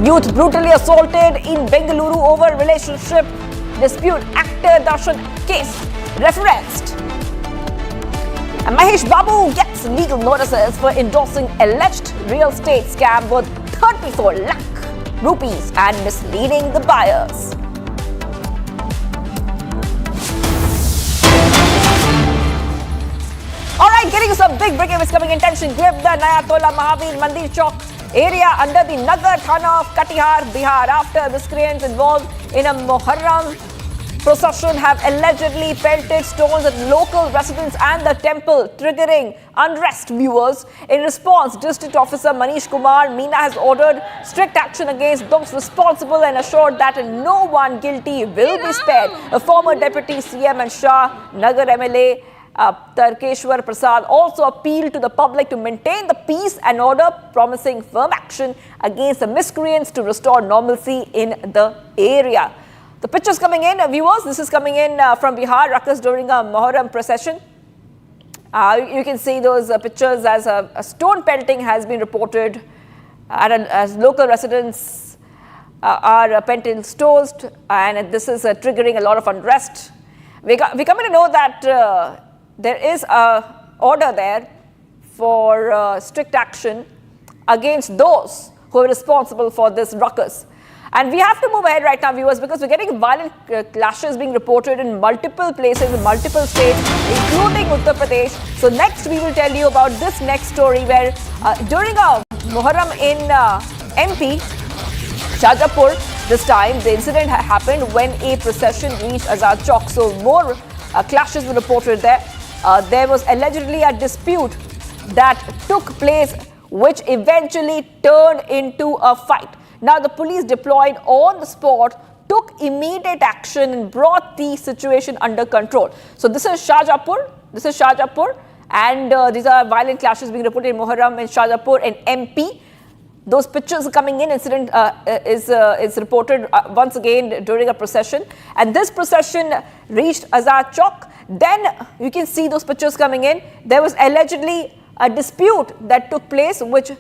Youth brutally assaulted in Bengaluru over relationship dispute, actor Darshan case referenced. And Mahesh Babu gets legal notices for endorsing alleged real estate scam worth 34 lakh rupees and misleading the buyers. Alright, getting you some big breaking news coming in. Tension gripped the Nayatola Mahavir Mandir Chowk area under the Nagar Thana of Katihar, Bihar, after miscreants involved in a Muharram procession have allegedly pelted stones at local residents and the temple, triggering unrest, viewers. In response, District Officer Manish Kumar Meena has ordered strict action against those responsible and assured that no one guilty will be spared. A former Deputy CM and Shah Nagar MLA Tarkeshwar Prasad also appealed to the public to maintain the peace and order, promising firm action against the miscreants to restore normalcy in the area. The pictures coming in, viewers, this is coming in from Bihar, ruckus during a Muharram procession. You can see those pictures as a stone pelting has been reported as local residents are pelting stones, and this is triggering a lot of unrest. We come in to know that there is a order there for strict action against those who are responsible for this ruckus. And we have to move ahead right now, viewers, because we're getting violent clashes being reported in multiple places, in multiple states, including Uttar Pradesh. So next, we will tell you about this next story where during a Muharram in MP, Shajapur, this time the incident happened when a procession reached Azad Chowk. So more clashes were reported there. There was allegedly a dispute that took place, which eventually turned into a fight. Now, the police deployed on the spot, took immediate action and brought the situation under control. So this is Shajapur. And these are violent clashes being reported in Muharram in Shajapur and MP. Those pictures are coming in. Incident is reported once again during a procession. And this procession reached Azad Chowk. Then you can see those pictures coming in. There was allegedly a dispute that took place, which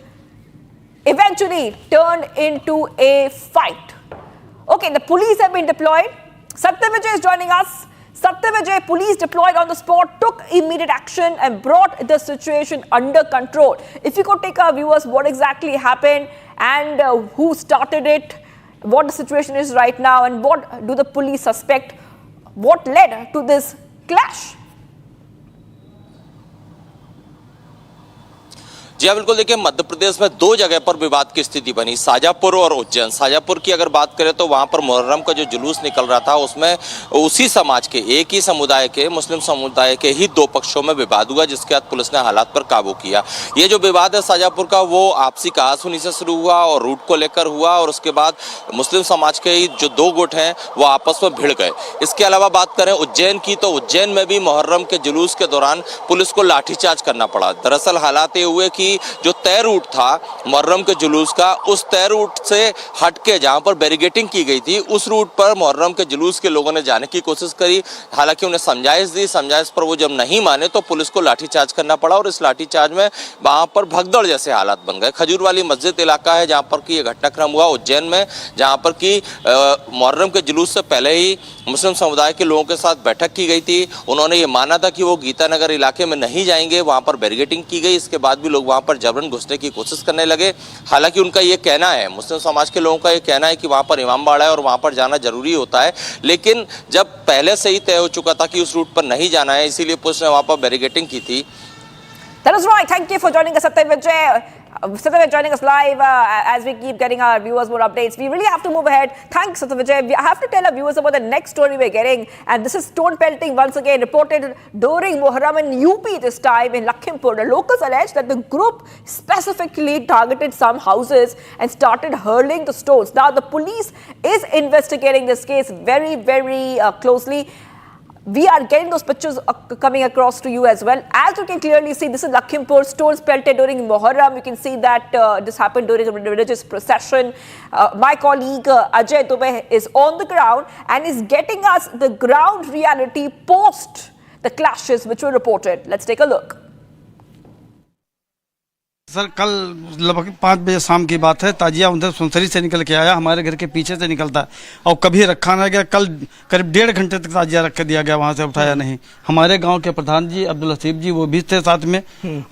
eventually turned into a fight. Okay, the police have been deployed. Satyavijay is joining us. Satyavijay, police deployed on the spot, took immediate action and brought the situation under control. If you could take our viewers what exactly happened and who started it, what the situation is right now, and what do the police suspect, what led to this clash? जी हाँ बिल्कुल, देखिए मध्य प्रदेश में दो जगह पर विवाद की स्थिति बनी, शाजापुर और उज्जैन। शाजापुर की अगर बात करें तो वहाँ पर मुहर्रम का जो जुलूस निकल रहा था उसमें उसी समाज के, एक ही समुदाय के, मुस्लिम समुदाय के ही दो पक्षों में विवाद हुआ, जिसके बाद पुलिस ने हालात पर काबू किया। ये जो विवाद है शाजापुर का, वो आपसी कहासुनी से शुरू हुआ और रूट को लेकर हुआ, और उसके बाद मुस्लिम समाज के जो दो गुट हैं वो आपस में भिड़ गए। इसके अलावा बात करें उज्जैन की, तो उज्जैन में भी मुहर्रम के जुलूस के दौरान पुलिस को लाठीचार्ज करना पड़ा। दरअसल हालात ये हुए कि जो तय रूट था मुहर्रम के जुलूस का, उस तय रूट से हटके जहां पर बैरिकेडिंग की गई थी, उस रूट पर मुहर्रम के जुलूस के लोगों ने जाने की कोशिश करी। हालांकि उन्हें समझाइश दी, समझाइश पर वो जब नहीं माने तो पुलिस को लाठीचार्ज करना पड़ा, और इस लाठीचार्ज में वहां पर भगदड़ जैसे हालात बन गए। खजूर वाली मस्जिद इलाका है जहां पर कि ये घटनाक्रम हुआ उज्जैन में, जहां पर कि मुहर्रम के जुलूस से पहले ही मुस्लिम समुदाय के लोगों के साथ बैठक की गई थी। उन्होंने ये माना था कि वो गीतानगर इलाके में नहीं जाएंगे, वहां पर बैरिकेडिंग की गई। इसके बाद भी लोग वहां पर जबरन घुसने की कोशिश करने लगे। हालांकि उनका ये कहना है, मुस्लिम समाज के लोगों का ये कहना है कि वहां पर इमाम बाड़ा है और वहां पर जाना जरूरी होता है, लेकिन जब पहले से ही तय हो चुका था कि उस रूट पर नहीं जाना है, इसीलिए पुलिस ने वहां पर बैरिकेडिंग की थी। That is right. Thank you for joining us, Satyavijay. Satyavijay joining us live as we keep getting our viewers more updates. We really have to move ahead. Thanks, Satyavijay. I have to tell our viewers about the next story we're getting, and this is stone pelting once again reported during Muharram in UP this time in Lakhimpur. The locals allege that the group specifically targeted some houses and started hurling the stones. Now, the police is investigating this case very, very closely. We are getting those pictures coming across to you as well. As you can clearly see, this is Lakhimpur, stones pelted during Muharram. You can see that this happened during a religious procession. My colleague Ajay Dubey is on the ground and is getting us the ground reality post the clashes which were reported. Let's take a look. Sir कल लगभग 5 बजे शाम की बात है। ताजिया उधर सुनसरी से निकल के आया, हमारे घर के पीछे से निकलता है और कभी रखा ना गया। कल करीब 1.5 घंटे तक ताजिया रख के दिया गया, वहां से उठाया नहीं। हमारे गांव के प्रधान जी अब्दुल हसीब जी वो भी थे साथ में,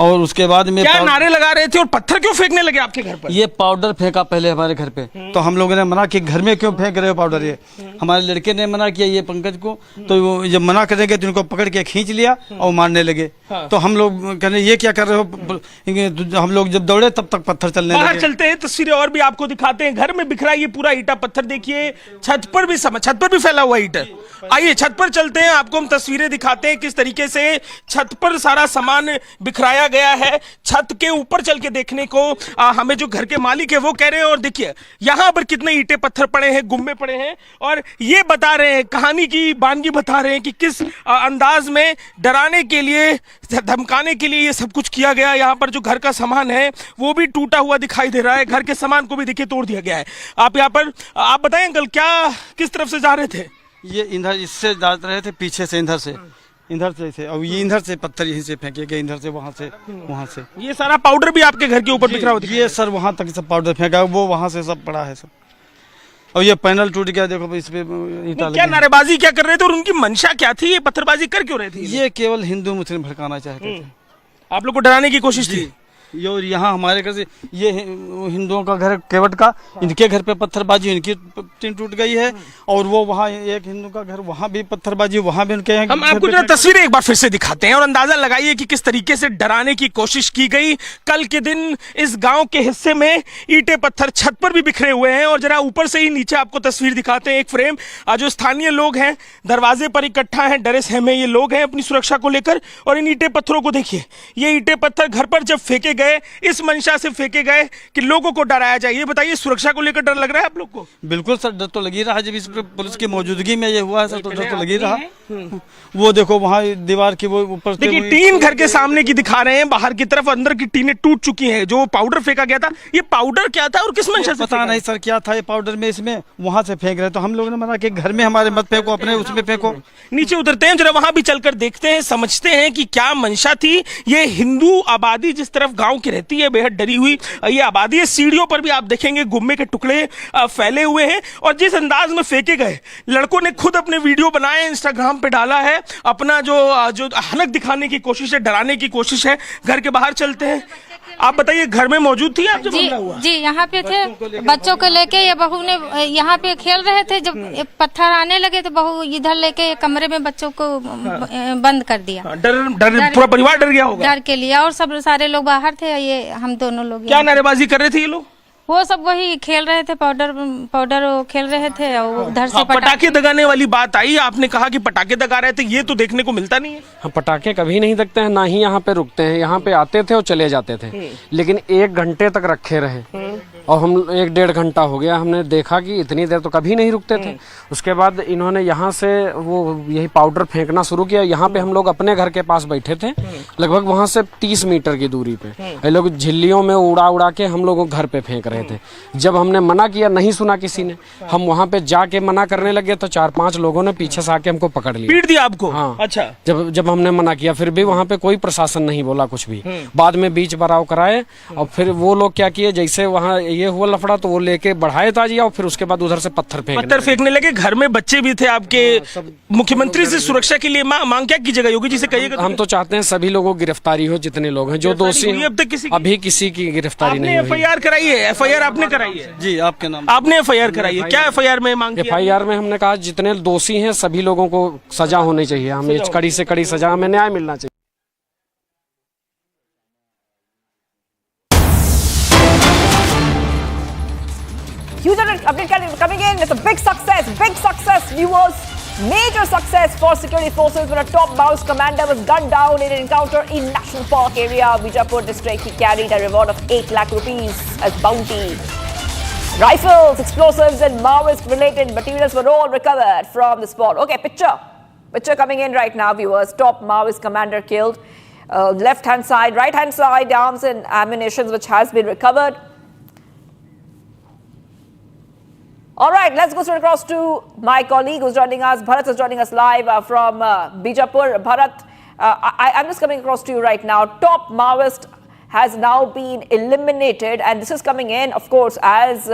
और उसके बाद में क्या नारे लगा रहे थे और पत्थर क्यों फेंकने लगे आपके घर पर? ये पाउडर फेंका पहले हमारे घर पे, तो हम लोगों ने मना कि घर में क्यों फेंक रहे हो पाउडर। ये हमारे लड़के ने मना किया ये पंकज को, तो जब मना करेंगे तो इनको पकड़ के खींच लिया और मारने लगे। तो हम लोग कहने ये क्या कर रहे हो, हम लोग जब दौड़े तब तक पत्थर चलने लगे। बाहर चलते हैं, तस्वीरें और भी आपको दिखाते हैं। घर में बिखरा ये पूरा ईटा पत्थर देखिए, छत पर भी फैला हुआ ईटा। आइए छत पर चलते हैं, आपको हम तस्वीरें दिखाते हैं किस तरीके से छत पर सारा सामान बिखराया गया है। छत के ऊपर चल के देखने को हमें जो घर के मालिक है वो कह रहे हैं, और देखिए यहाँ पर कितने ईंटे पत्थर पड़े हैं, गुम्मे पड़े हैं, और ये बता रहे हैं, कहानी की बानगी बता रहे हैं कि किस अंदाज में डराने के लिए, धमकाने के लिए ये सब कुछ किया गया। यहाँ पर जो घर का सामान है वो भी टूटा हुआ दिखाई दे रहा है, घर के सामान को भी देखिए तोड़ दिया गया है। आप यहाँ पर आप बताएं अंकल, क्या किस तरफ से जा रहे थे? ये इधर इससे जा रहे थे, पीछे से इधर से थे, और ये इधर से पत्थर यहीं से फेंके गए, इधर से वहाँ से। ये सारा पाउडर भी आपके घर के ऊपर बिखरा हुआ? ये सर वहाँ तक सब पाउडर फेंका, वो वहाँ से सब पड़ा है सब, और ये पैनल टूट गया। देखो इस पे ईंटा क्या नारेबाजी क्या कर रहे थे और उनकी मंशा क्या थी? ये पत्थरबाजी कर क्यों रहे थे? ये केवल हिंदू मुस्लिम भड़काना चाहते थे। आप लोग को डराने की कोशिश थी? ये और यहाँ हमारे घर से ये हिंदुओं का घर केवट का, इनके घर पे पत्थरबाजी, इनकी टीन टूट गई है। और वो वहाँ एक हिंदू का घर, वहाँ भी पत्थरबाजी, वहाँ भी उनके यहाँ। हम आपको जो तस्वीरें एक बार फिर से दिखाते हैं और अंदाजा लगाइए कि किस तरीके से डराने की कोशिश की गई। कल के दिन इस गांव के हिस्से में ईंटें पत्थर छत पर भी बिखरे हुए हैं। और जरा ऊपर से ही नीचे आपको तस्वीर दिखाते हैं, एक फ्रेम। जो स्थानीय लोग हैं दरवाजे पर इकट्ठा हैं, डरे सहमे ये लोग हैं अपनी सुरक्षा को लेकर। और इन ईंटें पत्थरों को देखिए, ये ईंटें पत्थर घर पर जब फेंके गए इस मंशा से फेंके गए कि लोगों को डराया जाए। ये बताइए, सुरक्षा को लेकर डर लग रहा है आप लोग को? बिल्कुल सर, डर तो लग ही रहा है। जब इस पुलिस की मौजूदगी में ये हुआ है सर, तो डर तो लग ही रहा। वो देखो वहाँ दीवार की वो ऊपर से देखिए टीन घर के सामने की दिखा रहे हैं, बाहर की तरफ अंदर की टीनें टूट चुकी हैं। जो पाउडर फेंका गया था, ये पाउडर क्या था और किस मंशा से? पता नहीं सर क्या था ये पाउडर में, इसमें वहाँ से फेंक रहे। तो हम लोगों ने मना कि घर में हमारे मत फेंको, अपने उसमें फेंको। नीचे उतरते हैं, जरा वहां भी चलकर देखते हैं, समझते हैं कि क्या मंशा थी। ये हिंदू आबादी जिस तरफ गांव की रहती है, बेहद डरी हुई ये आबादी है। सीढ़ियों पर भी आप देखेंगे गुम्मे के टुकड़े फैले हुए हैं। और जिस अंदाज में फेंके गए, लड़कों ने खुद अपने वीडियो बनाए, इंस्टाग्राम पे डाला है। अपना जो हलक दिखाने की कोशिश है, डराने की कोशिश है। घर के बाहर चलते हैं। आप बताइए, घर में मौजूद थी आप जब हमला हुआ? जी, यहाँ पे थे, बच्चों को लेके। ये बहू ने यहाँ पे खेल रहे थे, जब पत्थर आने लगे तो बहू इधर लेके कमरे में बच्चों को बंद कर दिया। डर पूरा परिवार डर गया होगा। डर के लिए, और सब सारे लोग बाहर थे, ये हम दोनों लोग। क्या नारेबाजी कर रहे थे ये लोग? वो सब वही खेल रहे थे, पाउडर खेल रहे थे। और उधर से पटाखे दगाने वाली बात आई। आपने कहा कि पटाखे दगा रहे थे, ये तो देखने को मिलता नहीं है। हम पटाखे कभी नहीं दगते हैं, ना ही यहाँ पे रुकते हैं। यहाँ पे आते थे और चले जाते थे, लेकिन 1 घंटे तक रखे रहे। और हम 1-1.5 घंटा हो गया, हमने देखा कि इतनी देर तो कभी नहीं रुकते थे। उसके बाद इन्होंने यहाँ से वो यही पाउडर फेंकना शुरू किया। यहाँ पे हम लोग अपने घर के पास बैठे थे, लगभग वहाँ से 30 मीटर की दूरी पे। ये लोग झिल्लियों में उड़ा उड़ा के हम लोगों घर पे फेंक रहे थे। जब हमने मना किया, नहीं सुना किसी ने, हम वहाँ पे जाके मना करने लगे तो 4-5 लोगों ने पीछे से आके हमको पकड़ लिया, पीट दिया आपको? हाँ। अच्छा। जब हमने मना किया, फिर भी वहाँ पे कोई प्रशासन नहीं बोला कुछ भी। बाद में बीच बराव कराए और फिर वो लोग क्या किए, जैसे वहाँ ये हुआ लफड़ा तो वो लेके बढ़ाए ताजिया और फिर उसके बाद उधर से पत्थर फेंकने लगे। घर में बच्चे भी थे आपके। मुख्यमंत्री से सुरक्षा के लिए मांग क्या कीजिएगा? योगी जी से कहिएगा। हम तो चाहते हैं सभी लोगों की गिरफ्तारी हो, जितने लोग हैं जो दोषी हैं। अब तक अभी किसी की गिरफ्तारी नहीं हुई। FIR कराई है? FIR आपने कराई है? जी, आपके नाम आपने FIR कराई है? क्या FIR में मांग किया? FIR में हमने कहा जितने दोषी हैं सभी लोगों को सजा होनी चाहिए। हमें कड़ी से कड़ी सजा, हमें न्याय मिलना चाहिए। Huge update coming in. It's a big success, viewers. Major success for security forces when a top Maoist commander was gunned down in an encounter in National Park area, Bijapur district. He carried a reward of 8 lakh rupees as bounty. Rifles, explosives and Maoist-related materials were all recovered from the spot. Okay, picture coming in right now, viewers. Top Maoist commander killed. Left-hand side, right-hand side, arms and ammunition which has been recovered. All right, let's go straight across to my colleague who's joining us. Bharat is joining us live from Bijapur. Bharat, I'm just coming across to you right now. Top Maoist has now been eliminated, and this is coming in, of course, as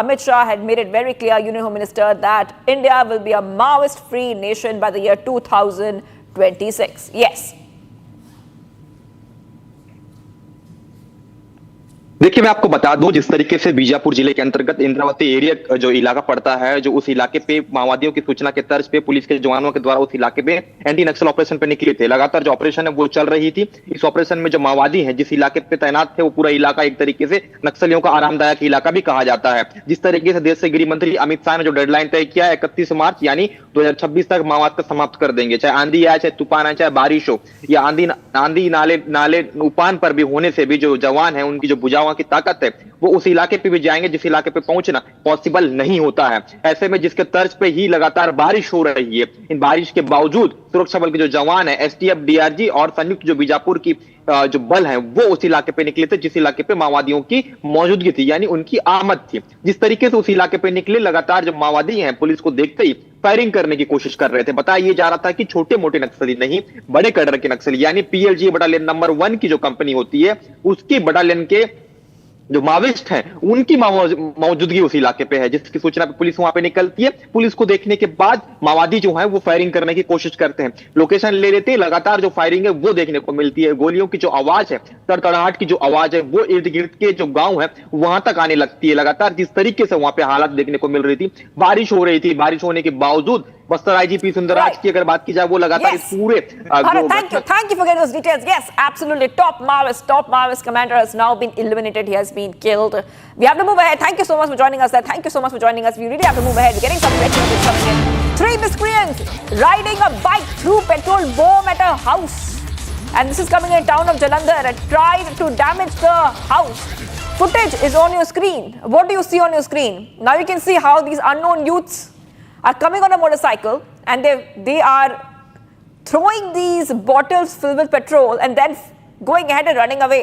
Amit Shah had made it very clear, Union Home Minister, that India will be a Maoist-free nation by the year 2026. Yes. देखिए, मैं आपको बता दूं, जिस तरीके से बीजापुर जिले के अंतर्गत इंद्रावती एरिया जो इलाका पड़ता है, जो उस इलाके पे माओवादियों की सूचना के तर्ज पे पुलिस के जवानों के द्वारा उस इलाके पे एंटी नक्सल ऑपरेशन पे निकले थे। लगातार जो ऑपरेशन है वो चल रही थी। इस ऑपरेशन में जो माओवादी हैं जिस इलाके पे तैनात थे, वो पूरा इलाका एक तरीके से नक्सलियों का आरामदायक इलाका भी कहा जाता है। जिस तरीके से देश के गृह मंत्री अमित शाह ने जो डेडलाइन तय किया है 31 मार्च यानी 2026 तक माओवाद को समाप्त कर देंगे। चाहे आंधी आए, चाहे तूफान आए, चाहे बारिश हो, या आंधी नाले उफान पर भी होने से भी जो जवान है उनकी जो बुझावा की ताकत है वो उस इलाके पे भी जाएंगे जिस इलाके पे पहुंचना पॉसिबल नहीं होता है। ऐसे में जिसके तर्ज पे ही लगातार बारिश हो रही है, इन बारिश के बावजूद सुरक्षा बल के जो जवान है, STF, DRG और संयुक्त जो बीजापुर की जो बल है वो उस इलाके पे निकले थे जिस इलाके पे माओवादियों की मौजूदगी थी, यानी उनकी आमद थी। जिस तरीके से उस इलाके पे निकले, लगातार जो माओवादी हैं पुलिस को देखते ही फायरिंग करने की कोशिश कर रहे थे। बताया ये जा रहा था कि छोटे मोटे नक्सली नहीं, बड़े कैडर के नक्सली, यानी PLG बटालियन नंबर 1 की जो कंपनी होती है उसकी बटालियन के जो माओवादिस्ट हैं उनकी मौजूदगी उस इलाके पे है, जिसकी सूचना पे पुलिस वहां पे निकलती है। पुलिस को देखने के बाद माओवादी जो है वो फायरिंग करने की कोशिश करते हैं, लोकेशन ले लेते हैं, लगातार जो फायरिंग है वो देखने को मिलती है। गोलियों की जो आवाज है, तड़तड़ाहट की जो आवाज है वो इर्द गिर्द के जो गांव है वहां तक आने लगती है। लगातार जिस तरीके से वहां पे हालात देखने को मिल रही थी, बारिश हो रही थी, बारिश होने के बावजूद बस्तर आईजीपी सुंदरराज की अगर बात की जाए वो लगातार इस पूरे thank you for getting those details. Yes, absolutely. Top Maoist commander has now been eliminated. He has been killed. We have to move ahead. Thank you so much for joining us there. Thank you so much for joining us. We really have to move ahead. We're getting some breaking news coming in. 3 miscreants riding a bike through petrol bomb at a house. And this is coming in town of Jalandhar and tried to damage the house. Footage is on your screen. What do you see on your screen? Now you can see how these unknown youths are coming on a motorcycle and they are throwing these bottles filled with petrol and then going ahead and running away.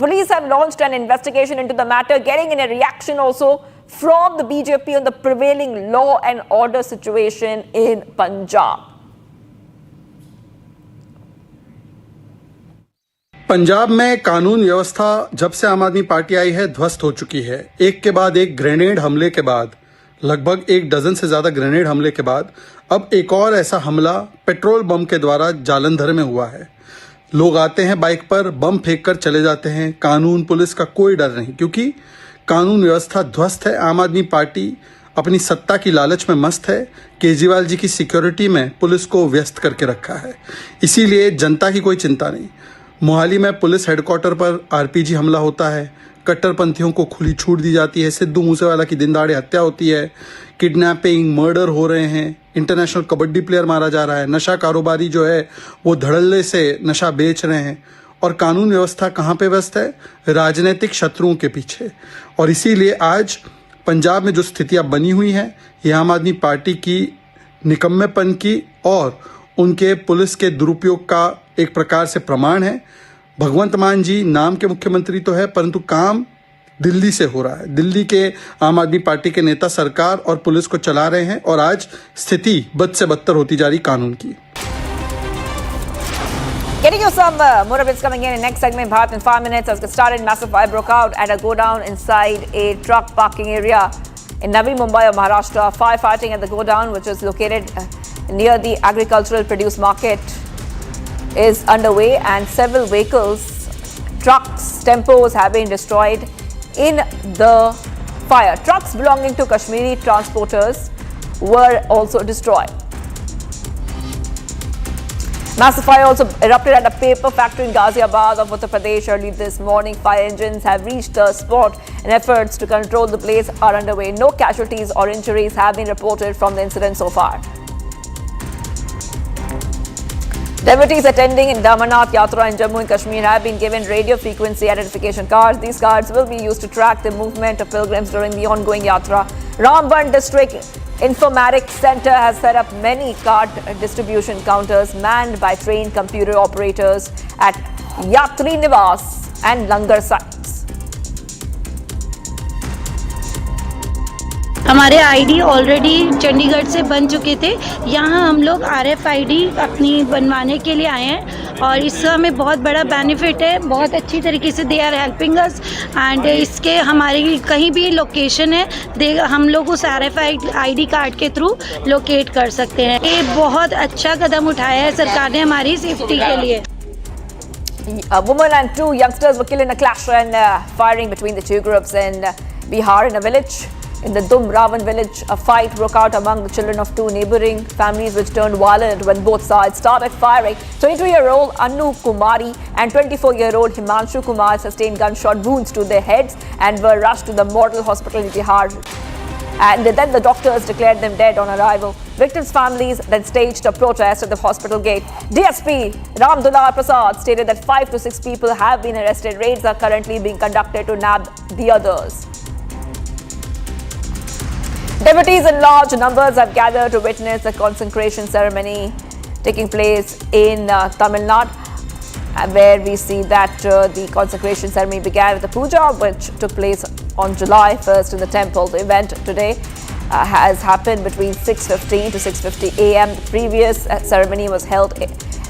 Police have launched an investigation into the matter, getting in a reaction also from the BJP on the prevailing law and order situation in Punjab. Punjab में कानून व्यवस्था जब से आम आदमी party आई है ध्वस्त हो चुकी है। एक के बाद एक ग्रेनेड हमले के बाद, लगभग 1 डजन से ज्यादा ग्रेनेड हमले के बाद अब एक और ऐसा हमला पेट्रोल बम के द्वारा जालंधर में हुआ है। लोग आते हैं बाइक पर, बम फेंक कर चले जाते हैं। कानून पुलिस का कोई डर नहीं, क्योंकि कानून व्यवस्था ध्वस्त है। आम आदमी पार्टी अपनी सत्ता की लालच में मस्त है। केजरीवाल जी की सिक्योरिटी में पुलिस को व्यस्त करके रखा है, इसीलिए जनता की कोई चिंता नहीं। मोहाली में पुलिस हेडक्वार्टर पर आरपीजी हमला होता है, कट्टरपंथियों को खुली छूट दी जाती है, सिद्धू मूसेवाला की दिन दहाड़े हत्या होती है, किडनैपिंग, मर्डर हो रहे हैं, इंटरनेशनल कबड्डी प्लेयर मारा जा रहा है, नशा कारोबारी जो है वो धड़ल्ले से नशा बेच रहे हैं। और कानून व्यवस्था कहाँ पे व्यस्त है? राजनीतिक शत्रुओं के पीछे। और इसीलिए आज पंजाब में जो स्थितियाँ बनी हुई हैं, ये आम आदमी पार्टी की निकम्मेपन की और उनके पुलिस के दुरुपयोग का एक प्रकार से प्रमाण है। भगवंत मान जी नाम के मुख्यमंत्री तो है, परंतु काम दिल्ली से हो रहा है। दिल्ली के आम आदमी पार्टी के नेता सरकार और पुलिस को चला रहे हैं और आज स्थिति बद से बदतर होती जा रही कानून की। Getting you some more updates coming in next segment. Bharat in 5 minutes. As it started, massive fire broke out at a godown inside a truck parking area in Navi Mumbai of Maharashtra. Firefighting at the godown, which is located near the agricultural produce market, is underway, and several vehicles, trucks, tempos have been destroyed in the fire. Trucks belonging to Kashmiri transporters were also destroyed. Massive fire also erupted at a paper factory in Ghaziabad of Uttar Pradesh early this morning. Fire engines have reached the spot and efforts to control the blaze are underway. No casualties or injuries have been reported from the incident so far. Devotees attending in Damannath Yatra in Jammu and Kashmir have been given radio frequency identification cards. These cards will be used to track the movement of pilgrims during the ongoing Yatra. Ramban District Informatics Center has set up many card distribution counters manned by trained computer operators at Yatri Niwas and Langar sites. हमारे ID already Chandigarh से बन चुके थे। यहाँ हम लोग RFID अपनी बनवाने के लिए आए हैं और इसका हमें बहुत बड़ा बेनिफिट है। बहुत अच्छी तरीके से they are helping us and इसके हमारी कहीं भी लोकेशन है हम लोग उस RFID कार्ड के थ्रू लोकेट कर सकते हैं। ये बहुत अच्छा कदम उठाया है सरकार ने हमारी सेफ्टी के लिए। A woman and 2 youngsters were killed in a clash and firing between the two groups in Bihar in a village. In the Dumravan village, a fight broke out among the children of 2 neighboring families which turned violent when both sides started firing. 22-year-old Anu Kumari and 24-year-old Himanshu Kumar sustained gunshot wounds to their heads and were rushed to the Model Hospital in Bihar. And then the doctors declared them dead on arrival. Victims' families then staged a protest at the hospital gate. DSP Ramdullah Prasad stated that 5 to 6 people have been arrested. Raids are currently being conducted to nab the others. Devotees in large numbers have gathered to witness the consecration ceremony taking place in Tamil Nadu, where we see that the consecration ceremony began with the puja, which took place on July 1st in the temple. The event today has happened between 6:15 to 6:50 a.m. The previous ceremony was held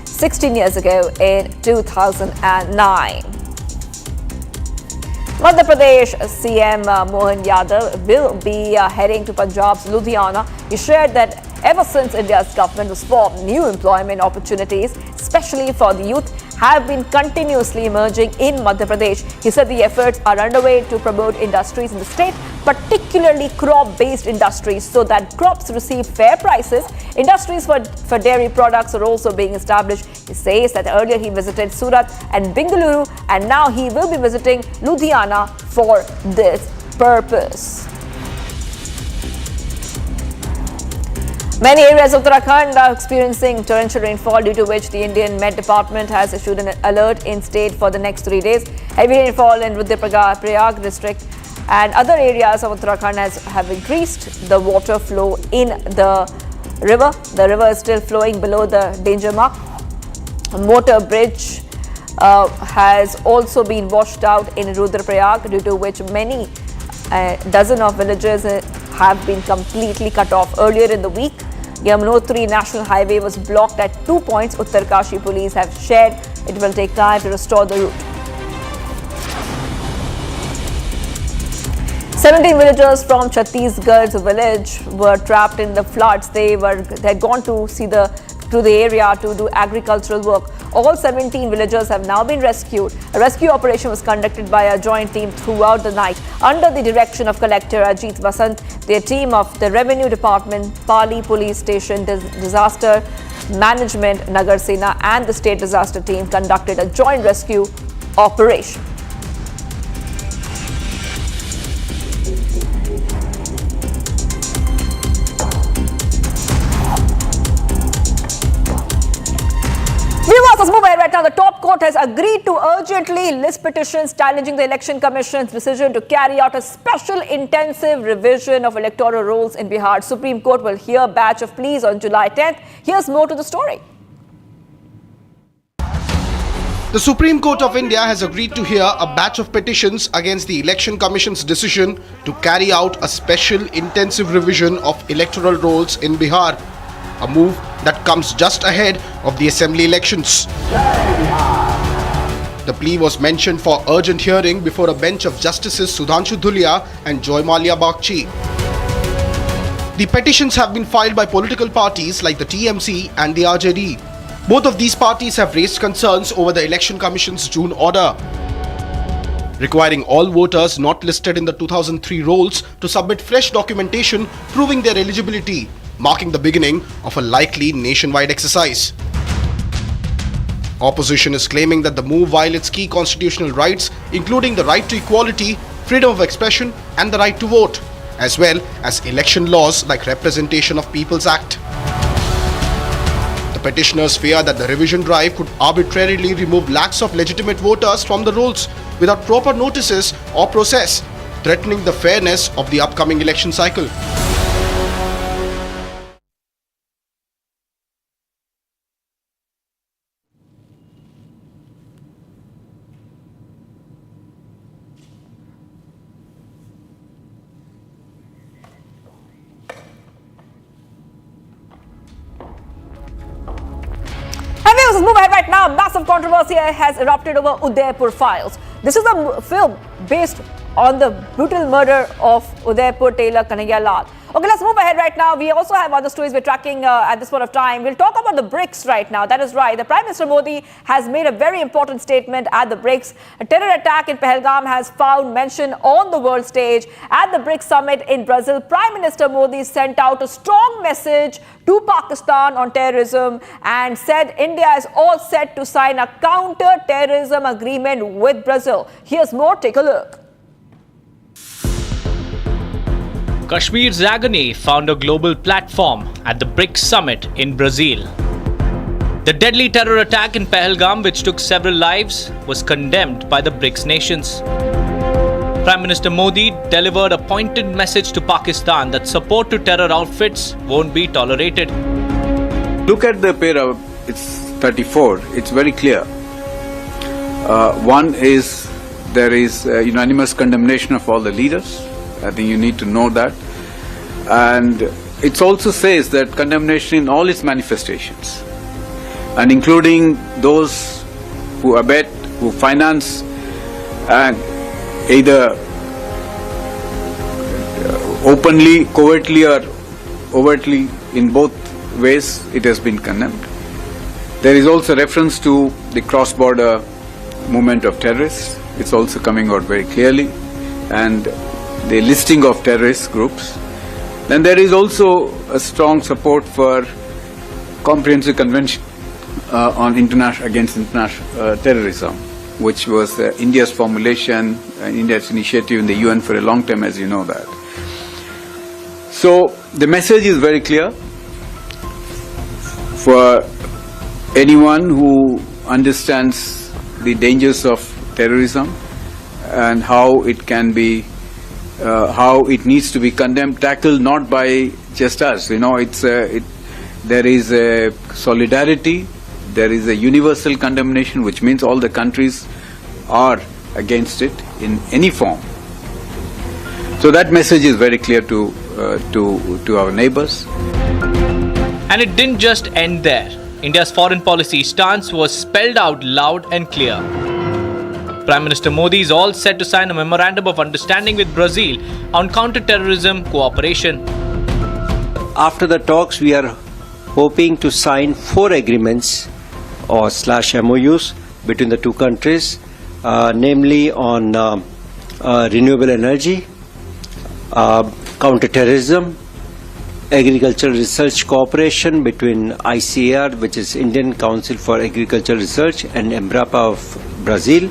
16 years ago in 2009. Madhya Pradesh CM Mohan Yadav will be heading to Punjab's Ludhiana. He shared that ever since India's government was formed, new employment opportunities, especially for the youth, have been continuously emerging in Madhya Pradesh. He said the efforts are underway to promote industries in the state, particularly crop-based industries, so that crops receive fair prices. Industries for dairy products are also being established. He says that earlier he visited Surat and Bengaluru, and now he will be visiting Ludhiana for this purpose. Many areas of Uttarakhand are experiencing torrential rainfall, due to which the Indian Met Department has issued an alert in state for the next 3 days. Heavy rainfall in Rudraprayag district and other areas of Uttarakhand have increased the water flow in the river. The river is still flowing below the danger mark. A motor bridge has also been washed out in Rudraprayag, due to which many dozen of villages have been completely cut off. Earlier in the week, Yamunotri National Highway was blocked at 2 points. Uttarkashi police have shared it will take time to restore the route. 17 villagers from Chhattisgarh's village were trapped in the floods. They had gone to the area to do agricultural work. All 17 villagers have now been rescued. A rescue operation was conducted by a joint team throughout the night under the direction of Collector Ajit Vasant. The team of the Revenue Department, Pali Police Station, Disaster Management, Nagar Sena and the State Disaster Team conducted a joint rescue operation. Let's move ahead right now. The top court has agreed to urgently list petitions challenging the Election Commission's decision to carry out a special intensive revision of electoral rolls in Bihar. Supreme Court will hear batch of pleas on July 10th. Here's more to the story. The Supreme Court of India has agreed to hear a batch of petitions against the Election Commission's decision to carry out a special intensive revision of electoral rolls in Bihar, a move that comes just ahead of the assembly elections. The plea was mentioned for urgent hearing before a bench of Justices Sudhanshu Dhulia and Joy Malia Bagchi. The petitions have been filed by political parties like the TMC and the RJD. Both of these parties have raised concerns over the Election Commission's June order, requiring all voters not listed in the 2003 rolls to submit fresh documentation proving their eligibility, marking the beginning of a likely nationwide exercise. Opposition is claiming that the move violates key constitutional rights, including the right to equality, freedom of expression and the right to vote, as well as election laws like Representation of Peoples Act. The petitioners fear that the revision drive could arbitrarily remove lakhs of legitimate voters from the rolls without proper notices or process, threatening the fairness of the upcoming election cycle. Let's move ahead right now. Massive controversy has erupted over Udaipur files. This is a film based on the brutal murder of Udaipur tailor Kanhaiya Lal. Okay, let's move ahead right now. We also have other stories we're tracking at this point of time. We'll talk about the BRICS right now. That is right. The Prime Minister Modi has made a very important statement at the BRICS. A terror attack in Pahalgam has found mention on the world stage. At the BRICS summit in Brazil, Prime Minister Modi sent out a strong message to Pakistan on terrorism and said India is all set to sign a counter-terrorism agreement with Brazil. Here's more. Take a look. Kashmir's agony found a global platform at the BRICS summit in Brazil. The deadly terror attack in Pahalgam, which took several lives, was condemned by the BRICS nations. Prime Minister Modi delivered a pointed message to Pakistan that support to terror outfits won't be tolerated. Look at the para, it's 34, it's very clear. One is, there is unanimous condemnation of all the leaders. I think you need to know that. And it also says that condemnation in all its manifestations, and including those who abet, who finance, and either openly, covertly, or overtly. In both ways, it has been condemned. There is also reference to the cross-border movement of terrorists. It's also coming out very clearly, and the listing of terrorist groups. Then there is also a strong support for comprehensive convention on against international terrorism, which was India's formulation and India's initiative in the UN for a long time, as you know that. So the message is very clear for anyone who understands the dangers of terrorism and how it can be, how it needs to be condemned, tackled not by just us. You know, there is a solidarity, there is a universal condemnation, which means all the countries are against it in any form. So that message is very clear to our neighbors. And it didn't just end there. India's foreign policy stance was spelled out loud and clear. Prime Minister Modi is all set to sign a memorandum of understanding with Brazil on counter-terrorism cooperation. After the talks, we are hoping to sign 4 agreements or /MOUs between the two countries, namely on renewable energy, counter-terrorism, agricultural research cooperation between ICAR, which is Indian Council for Agricultural Research, and Embrapa of Brazil,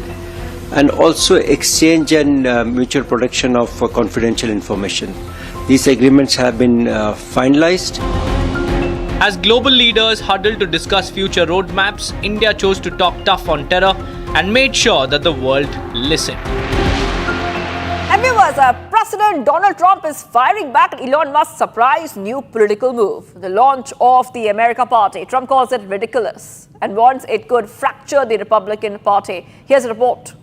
and also exchange and mutual protection of confidential information. These agreements have been finalized. As global leaders huddled to discuss future roadmaps, India chose to talk tough on terror and made sure that the world listened. And viewers, President Donald Trump is firing back at Elon Musk's surprise new political move, the launch of the America Party. Trump calls it ridiculous and warns it could fracture the Republican Party. Here's a report.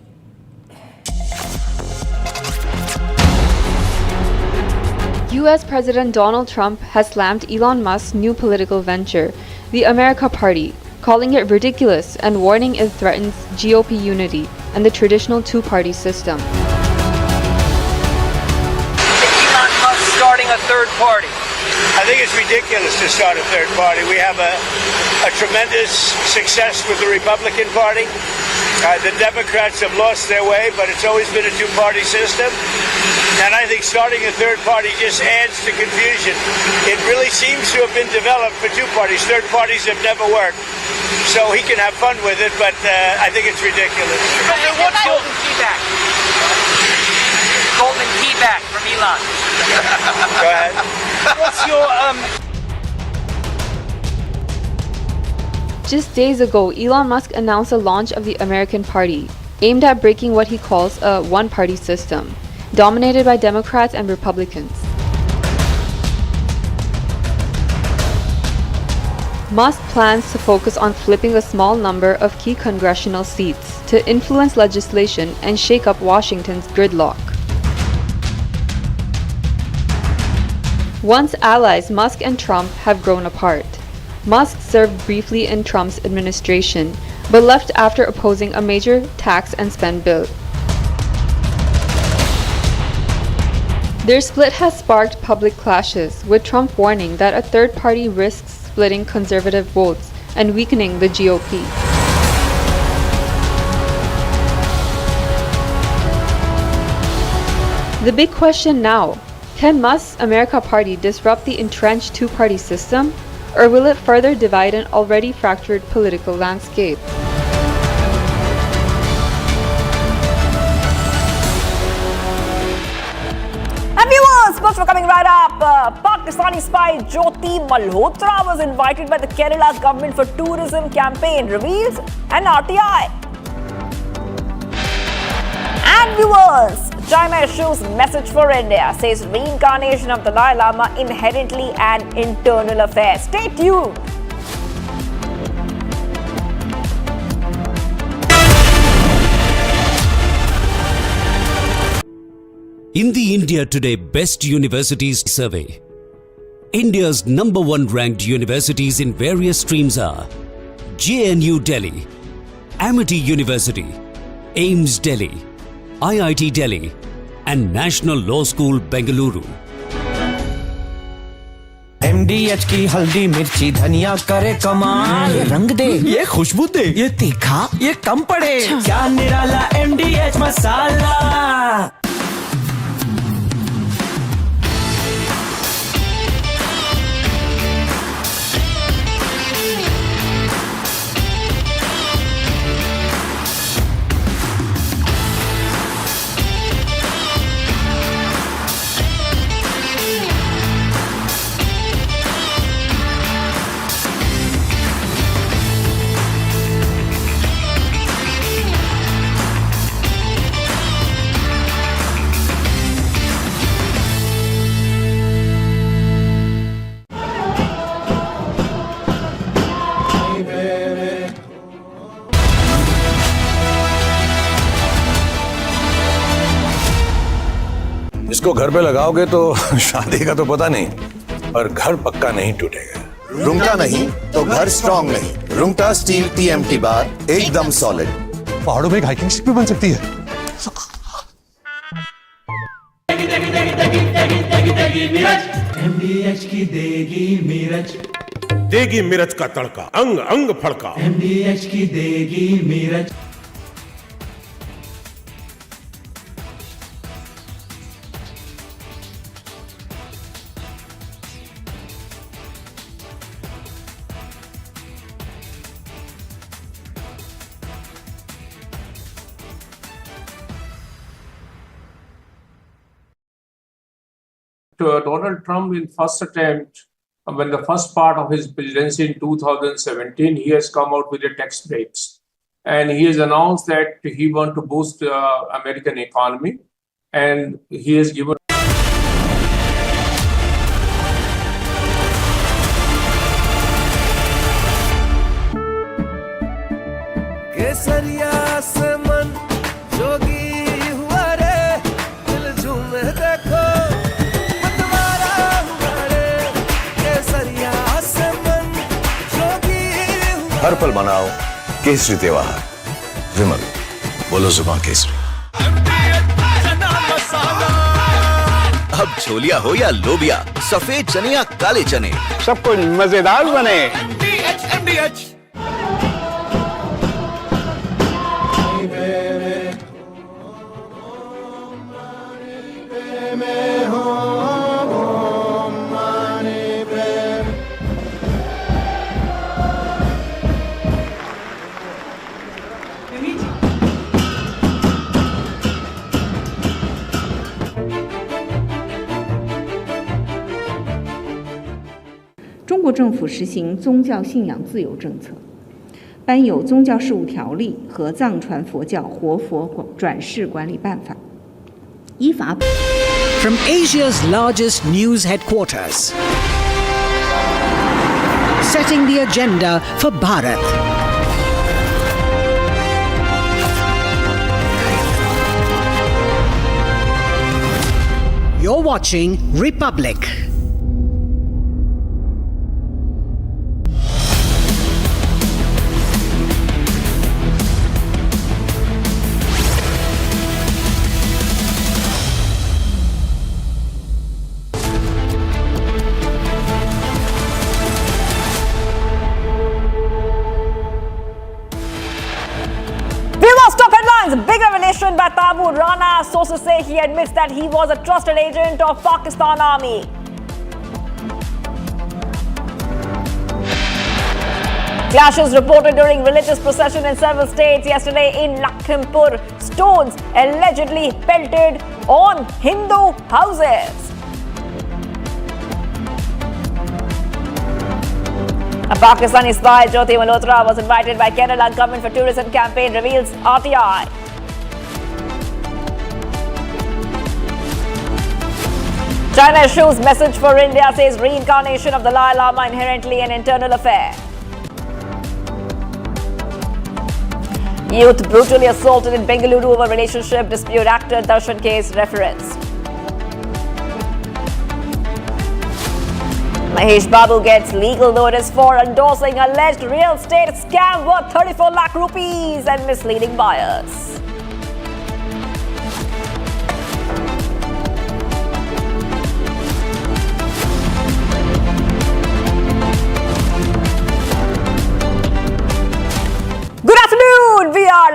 US President Donald Trump has slammed Elon Musk's new political venture, the America Party, calling it ridiculous and warning it threatens GOP unity and the traditional two-party system. Elon Musk starting a third party. I think it's ridiculous to start a third party. We have a tremendous success with the Republican Party. The Democrats have lost their way, but it's always been a two-party system. And I think starting a third party just adds to confusion. It really seems to have been developed for two parties. Third parties have never worked. So he can have fun with it, but I think it's ridiculous. What's your feedback? Golden key back from Elon. Go ahead. What's your Just days ago, Elon Musk announced the launch of the American Party, aimed at breaking what he calls a one-party system, dominated by Democrats and Republicans. Musk plans to focus on flipping a small number of key congressional seats to influence legislation and shake up Washington's gridlock. Once allies, Musk and Trump have grown apart. Musk served briefly in Trump's administration, but left after opposing a major tax and spend bill. Their split has sparked public clashes, with Trump warning that a third party risks splitting conservative votes and weakening the GOP. The big question now, can Musk's America Party disrupt the entrenched two-party system, or will it further divide an already fractured political landscape? And viewers, sports were coming right up. Pakistani spy Jyoti Malhotra was invited by the Kerala government for tourism campaign, reveals an RTI. And viewers, China issues message for India, says reincarnation of the Dalai Lama inherently an internal affair. Stay tuned. In the India Today Best Universities Survey, India's #1 ranked universities in various streams are JNU Delhi, Amity University, AIIMS Delhi, IIT Delhi, and National Law School, Bengaluru. MDH की हल्दी मिर्ची धनिया करे कमाल, ये रंग दे, ये खुशबू दे, ये तीखा, ये कम पड़े, क्या निराला MDH मसाला। इसको घर पे लगाओगे तो शादी का तो पता नहीं, और घर पक्का नहीं टूटेगा। रुंगटा नहीं तो घर स्ट्रॉन्ग नहीं। रुंगटा स्टील TMT बार एकदम सॉलिड। पहाड़ों में एक हाइकिंग शिप भी बन सकती है। MDH की देगी मिर्च, देगी मिर्च का तड़का, अंग अंग फड़का। MDH की देगी मिर्च। Donald Trump in first attempt, when the first part of his presidency in 2017, he has come out with the tax breaks. And he has announced that he wants to boost the American economy. And he has given हर पल मनाओ केसरी त्योहार। विमल, बोलो जुबान केसरी। अब छोलिया हो या लोबिया, सफेद चने या काले चने, सब कुछ मजेदार बने। MDH।中国政府实行宗教信仰自由政策，颁有宗教事务条例和藏传佛教活佛转世管理办法，依法。From Asia's largest news headquarters, setting the agenda for Bharat. You're watching Republic. Big revelation by Tabu Rana. Sources say he admits that he was a trusted agent of Pakistan Army. Clashes reported during religious procession in several states yesterday in Lakhimpur. Stones allegedly pelted on Hindu houses. A Pakistani spy, Jyoti Malhotra, was invited by Kerala government for tourism campaign, reveals RTI. China issues message for India, says reincarnation of the Dalai Lama inherently an internal affair. Youth brutally assaulted in Bengaluru over relationship dispute, actor Darshan case referenced. Mahesh Babu gets legal notice for endorsing alleged real estate scam worth 34 lakh rupees and misleading buyers.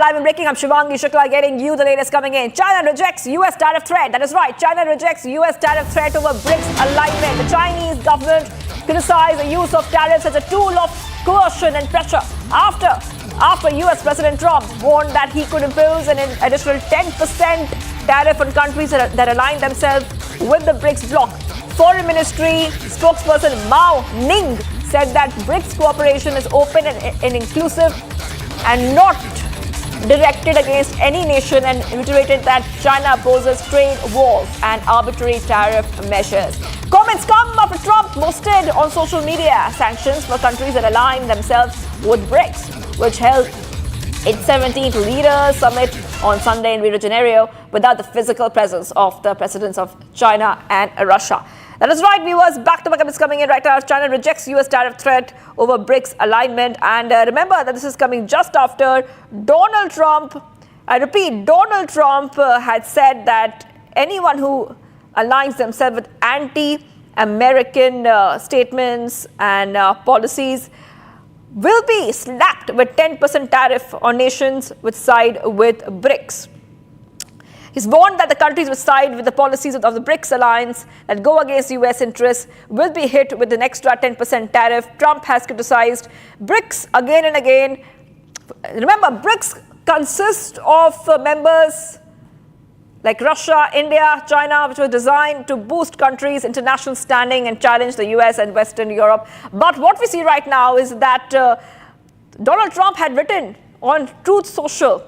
live and breaking. I'm Shivangi Shukla getting you the latest coming in. China rejects US tariff threat. That is right. China rejects US tariff threat over BRICS alignment. The Chinese government criticized the use of tariffs as a tool of coercion and pressure after US President Trump warned that he could impose an additional 10% tariff on countries that align themselves with the BRICS bloc. Foreign Ministry spokesperson Mao Ning said that BRICS cooperation is open and inclusive and not directed against any nation, and reiterated that China opposes trade wars and arbitrary tariff measures. Comments come after Trump posted on social media sanctions for countries that align themselves with BRICS, which held its 17th Leaders Summit on Sunday in Rio de Janeiro without the physical presence of the presidents of China and Russia. That is right, viewers. Back-to-back is coming in right now. China rejects US tariff threat over BRICS alignment. And remember that this is coming just after Donald Trump, I repeat, Donald Trump had said that anyone who aligns themselves with anti-American statements and policies will be slapped with 10% tariff on nations which side with BRICS. He's warned that the countries which side with the policies of the BRICS alliance that go against US interests will be hit with an extra 10% tariff. Trump has criticized BRICS again and again. Remember, BRICS consists of members like Russia, India, China, which was designed to boost countries' international standing and challenge the US and Western Europe. But what we see right now is that Donald Trump had written on Truth Social,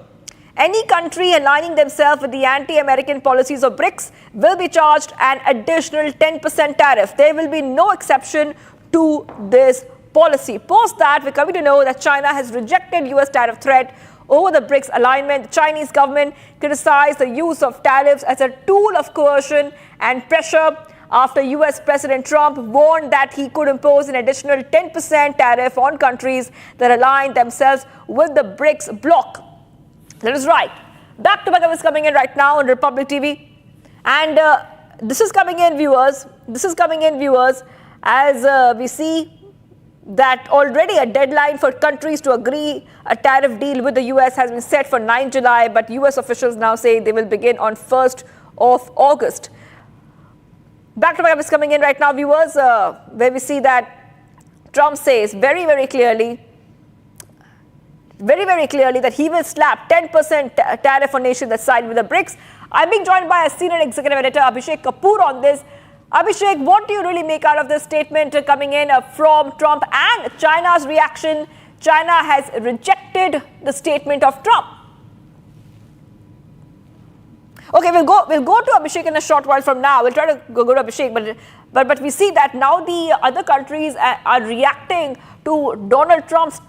any country aligning themselves with the anti-American policies of BRICS will be charged an additional 10% tariff. There will be no exception to this policy. Post that, we're coming to know that China has rejected US tariff threat over the BRICS alignment. The Chinese government criticized the use of tariffs as a tool of coercion and pressure after US President Trump warned that he could impose an additional 10% tariff on countries that align themselves with the BRICS bloc. That is right. Back-to-back is coming in right now on Republic TV. And this is coming in, viewers. As we see that already a deadline for countries to agree a tariff deal with the US has been set for 9 July, but US officials now say they will begin on 1st of August. Back-to-back is coming in right now, viewers, where we see that Trump says very, very clearly that he will slap 10% tariff on nations that side with the BRICS. I'm being joined by a senior executive editor, Abhishek Kapoor, on this. Abhishek, what do you really make out of this statement coming in from Trump and China's reaction? China has rejected the statement of Trump. Okay, we'll go to Abhishek in a short while from now. We'll try to go to Abhishek, but we see that now the other countries are reacting to Donald Trump's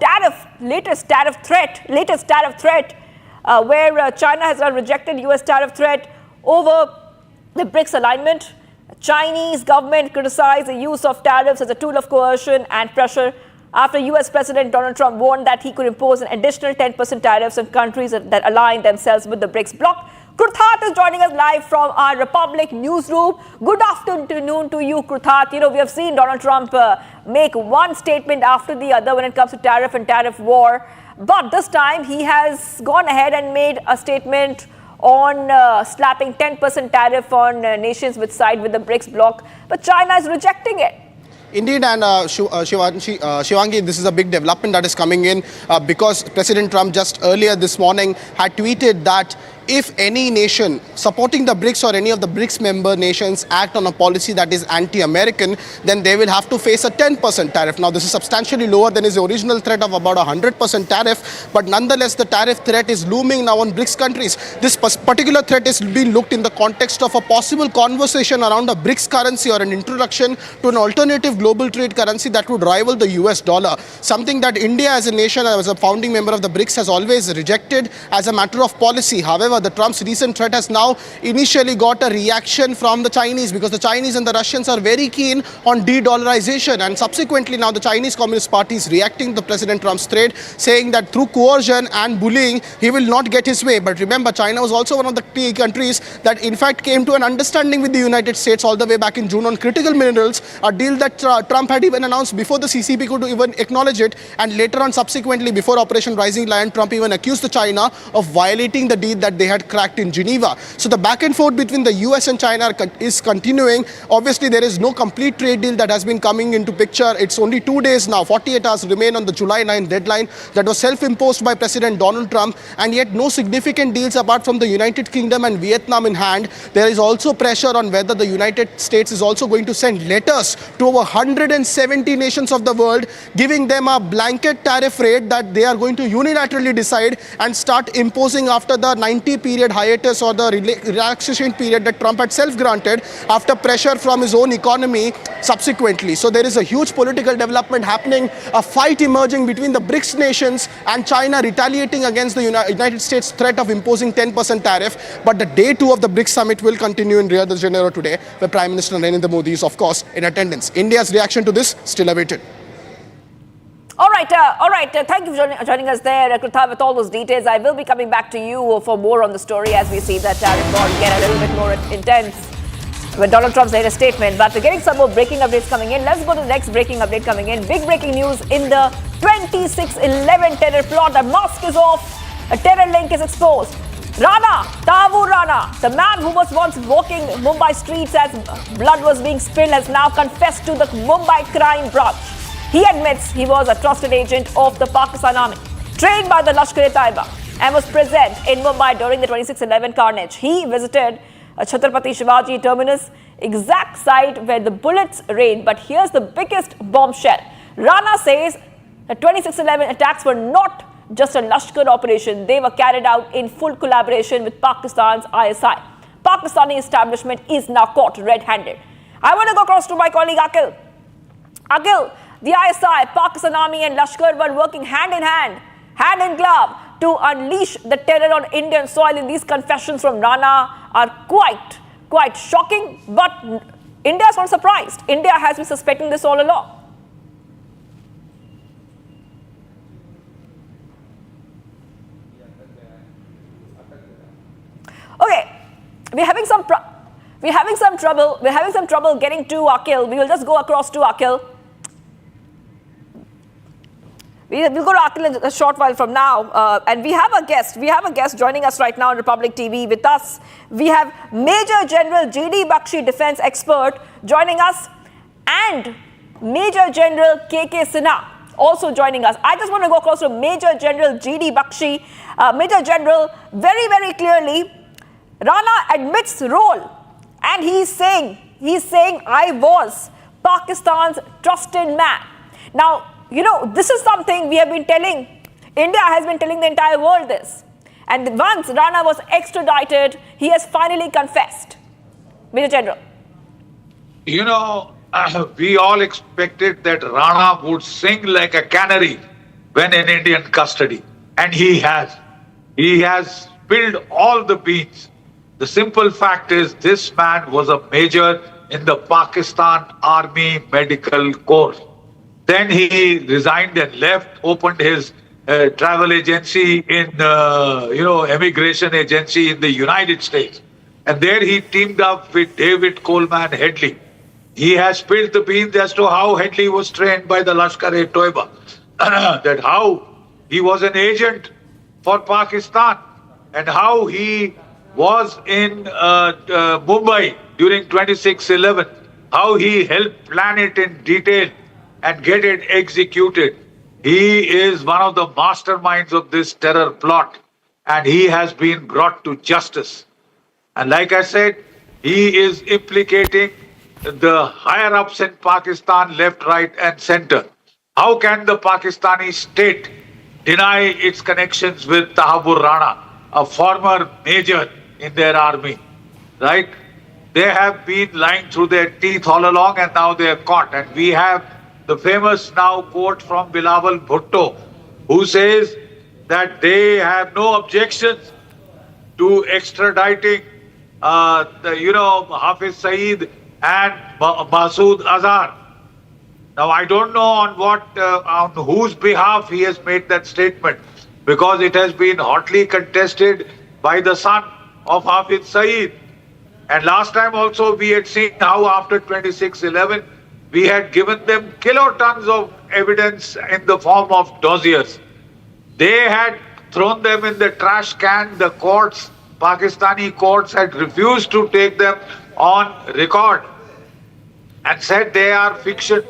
latest tariff threat, where China has rejected US tariff threat over the BRICS alignment. The Chinese government criticized the use of tariffs as a tool of coercion and pressure after US President Donald Trump warned that he could impose an additional 10% tariffs on countries that align themselves with the BRICS bloc. Kruthat is joining us live from our Republic newsroom. Good afternoon to you, Kruthat. You know, we have seen Donald Trump make one statement after the other when it comes to tariff and tariff war. But this time he has gone ahead and made a statement on slapping 10% tariff on nations which side with the BRICS bloc. But China is rejecting it. Indeed, and Shivangi, this is a big development that is coming in because President Trump just earlier this morning had tweeted that if any nation supporting the BRICS or any of the BRICS member nations act on a policy that is anti-American, then they will have to face a 10% tariff. Now, this is substantially lower than his original threat of about 100% tariff, but nonetheless, the tariff threat is looming now on BRICS countries. This particular threat is being looked in the context of a possible conversation around a BRICS currency or an introduction to an alternative global trade currency that would rival the US dollar, something that India as a nation, as a founding member of the BRICS, has always rejected as a matter of policy. However, However, the Trump's recent threat has now initially got a reaction from the Chinese, because the Chinese and the Russians are very keen on de-dollarization, and subsequently now the Chinese Communist Party is reacting to President Trump's threat, saying that through coercion and bullying he will not get his way. But remember, China was also one of the key countries that in fact came to an understanding with the United States all the way back in June on critical minerals, a deal that Trump had even announced before the CCP could even acknowledge it, and later on subsequently before Operation Rising Lion, Trump even accused the China of violating the deal that they had cracked in Geneva. So the back and forth between the US and China is continuing. Obviously there is no complete trade deal that has been coming into picture. It's only 2 days now, 48 hours remain on the July 9 deadline that was self-imposed by President Donald Trump, and yet no significant deals apart from the United Kingdom and Vietnam in hand. There is also pressure on whether the United States is also going to send letters to over 170 nations of the world, giving them a blanket tariff rate that they are going to unilaterally decide and start imposing after the 90-period hiatus or the relaxation period that Trump had self-granted after pressure from his own economy subsequently. So there is a huge political development happening, a fight emerging between the BRICS nations and China retaliating against the United States threat of imposing 10% tariff. But the day 2 of the BRICS summit will continue in Rio de Janeiro today, where Prime Minister Narendra Modi is, of course, in attendance. India's reaction to this still awaited. All right. Thank you for joining us there, Kruta, with all those details. I will be coming back to you for more on the story as we see that tariff war get a little bit more intense when Donald Trump's made a statement. But we're getting some more breaking updates coming in. Let's go to the next breaking update coming in. Big breaking news in the 26/11 terror plot. A mask is off. A terror link is exposed. Tavur Rana, the man who was once walking Mumbai streets as blood was being spilled, has now confessed to the Mumbai crime branch. He admits he was a trusted agent of the Pakistan army, trained by the Lashkar-e-Taiba, and was present in Mumbai during the 26/11 carnage. He visited Chhatrapati Shivaji terminus, exact site where the bullets rained. But here's the biggest bombshell. Rana says the 26/11 attacks were not just a Lashkar operation. They were carried out in full collaboration with Pakistan's ISI. Pakistani establishment is now caught red-handed. I want to go across to my colleague Akil. Akil, the ISI, Pakistan Army and Lashkar were working hand in glove to unleash the terror on Indian soil. And these confessions from Rana are quite shocking. But India is not surprised. India has been suspecting this all along. Okay, we're having some trouble getting to Akil. We will just go across to Akil. We'll go to Akil in a short while from now. And we have a guest. We have a guest joining us right now on Republic TV. With us, we have Major General G.D. Bakshi, defense expert, joining us, and Major General K.K. Sinha also joining us. I just want to go across to Major General G.D. Bakshi. Major General, very, very clearly, Rana admits role, and he's saying I was Pakistan's trusted man. Now, you know, this is something we have been telling, India has been telling the entire world this. And once Rana was extradited, he has finally confessed. Major General. You know, we all expected that Rana would sing like a canary when in Indian custody. And he has. He has spilled all the beans. The simple fact is this man was a major in the Pakistan Army Medical Corps. Then he resigned and left, opened his travel agency in, immigration agency in the United States. And there he teamed up with David Coleman Headley. He has spilled the beans as to how Headley was trained by the Lashkar-e-Taiba. That how he was an agent for Pakistan and how he was in Mumbai during 26/11, how he helped plan it in detail and get it executed. He is one of the masterminds of this terror plot, and he has been brought to justice. And like I said, he is implicating the higher-ups in Pakistan, left, right, and center. How can the Pakistani state deny its connections with Tavur Rana, a former major in their army, right? They have been lying through their teeth all along, and now they are caught. And we have the famous now quote from Bilawal Bhutto, who says that they have no objections to extraditing, Hafiz Saeed and Masood Azhar. Now, I don't know on whose behalf he has made that statement, because it has been hotly contested by the son of Hafiz Saeed. And last time also we had seen how after 26/11, we had given them kilotons of evidence in the form of dossiers. They had thrown them in the trash can. The courts, Pakistani courts, had refused to take them on record and said they are fiction.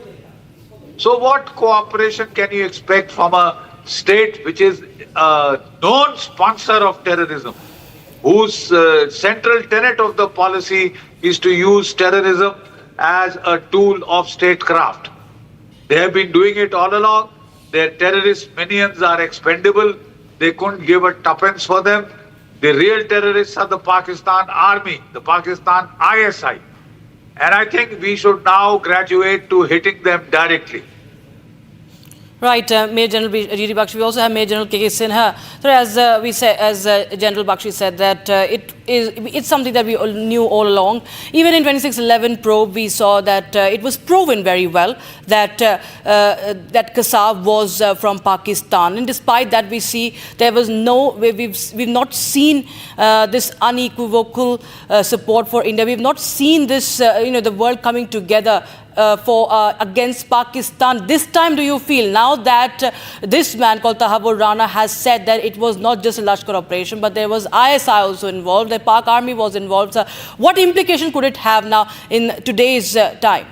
So what cooperation can you expect from a state which is a known sponsor of terrorism, whose central tenet of the policy is to use terrorism as a tool of statecraft? They have been doing it all along. Their terrorist minions are expendable. They couldn't give a tuppence for them. The real terrorists are the Pakistan Army, the Pakistan ISI. And I think we should now graduate to hitting them directly. Right, Major General G.D. Bakshi. We also have Major General K.K. Sinha. So as General Bakshi said, that it's something that we knew all along. Even in 2611 probe, we saw that it was proven very well that that Kasab was from Pakistan, and despite that, we see there was we've not seen this unequivocal support for India. We've not seen this, the world coming together against Pakistan. This time, do you feel, now that this man called Tahabur Rana has said that it was not just a Lashkar operation, but there was ISI also involved, the Pak Army was involved, what implication could it have now in today's time?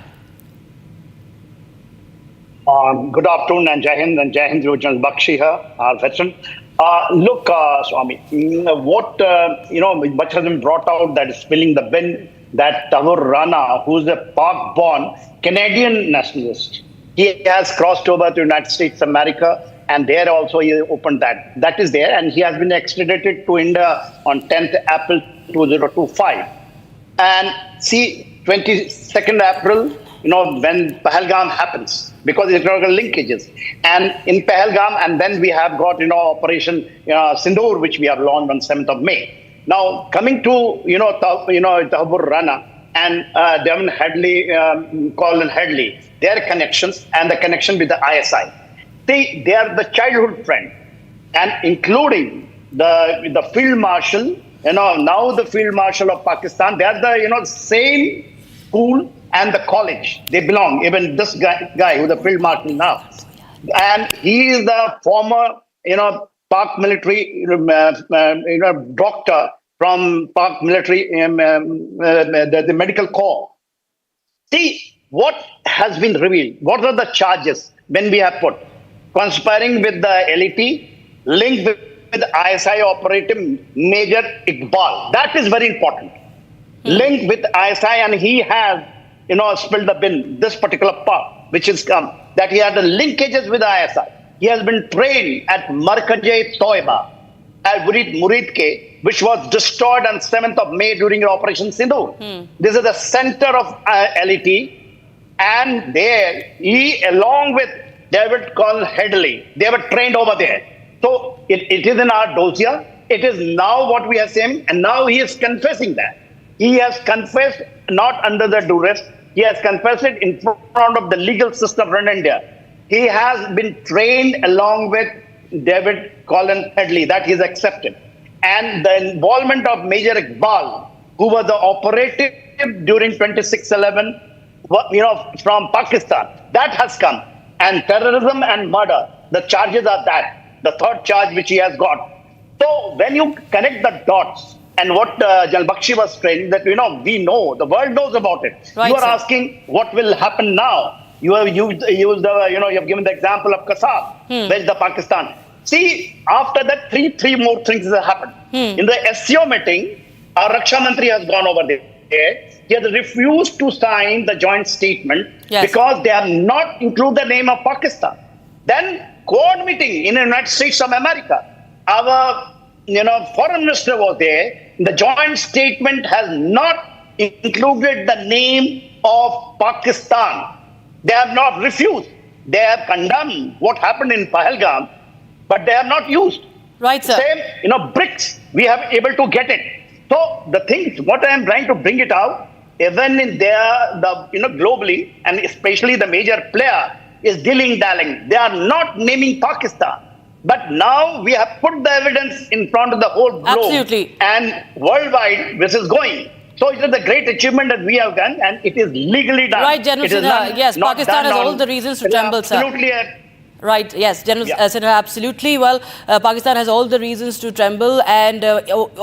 Good afternoon and Jai Hind General Bakshi here, our veteran. Look, Swami, what much has been brought out that is spilling the bin, that Tahabur Rana, who's a Pak-born Canadian nationalist, he has crossed over to the United States of America, and there also he opened that. That is there, and he has been extradited to India on 10th April 2025. And see, 22nd April, when Pahalgam happens, because historical linkages. And in Pahalgam, and then we have got, Operation Sindoor, which we have launched on 7th of May. Now, coming to, Tahabur Rana and Devon Headley, Colin Headley, their connections and the connection with the ISI. They are the childhood friend, and including the Field Marshal, now the Field Marshal of Pakistan, they are the, same school and the college they belong. Even this guy who's the Field Marshal now. And he is the former, Pak military, doctor from Pak military, the medical corps. See, what has been revealed? What are the charges when we have put? Conspiring with the LET, linked with ISI operative Major Iqbal. That is very important. Linked with ISI, and he has, spilled the bin, this particular part, which is that he had the linkages with ISI. He has been trained at Markaz Toiba at Muridke, which was destroyed on 7th of May during Operation Sindoor. This is the center of LET, and there he, along with David Colin Headley, they were trained over there. So it is in our dossier. It is now what we are saying, and now he is confessing that. He has confessed not under the duress. He has confessed it in front of the legal system in India. He has been trained along with David Colin Headley, that is accepted. And the involvement of Major Iqbal, who was the operative during 2611, from Pakistan, that has come. And terrorism and murder, the charges are that, the third charge which he has got. So when you connect the dots, and what General Bakshi was saying, that we know, the world knows about it. Right, you are asking what will happen now. You have used the, you have given the example of Kasab, where's the Pakistan. See, after that, three more things have happened. In the SCO meeting, our Raksha Mantri has gone over there. He has refused to sign the joint statement because they have not included the name of Pakistan. Then, Quad meeting in the United States of America, our foreign minister was there. The joint statement has not included the name of Pakistan. They have not refused. They have condemned what happened in Pahalgam, but they have not used. Right, sir. Same, BRICS, we have able to get it. So the things, what I am trying to bring it out, even in globally, and especially the major player is dilly-dallying. They are not naming Pakistan. But now we have put the evidence in front of the whole globe. Absolutely. And worldwide, this is going. So it is a great achievement that we have done, and it is legally done. Right, General Sinha. Yes, Pakistan has all the reasons to tremble, sir. Absolutely. Right, yes, General Sinha, absolutely. Well, Pakistan has all the reasons to tremble, and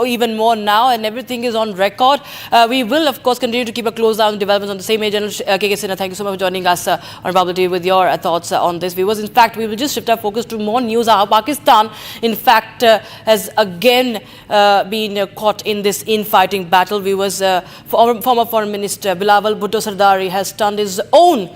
even more now, and everything is on record. We will, of course, continue to keep a close eye on developments on the same way. General KK Sinha, thank you so much for joining us on Republic TV with your thoughts on this. Viewers, in fact, we will just shift our focus to more news. How Pakistan, in fact, has again been caught in this infighting battle. Viewers, former Foreign Minister Bilawal Bhutto Sardari has stunned his own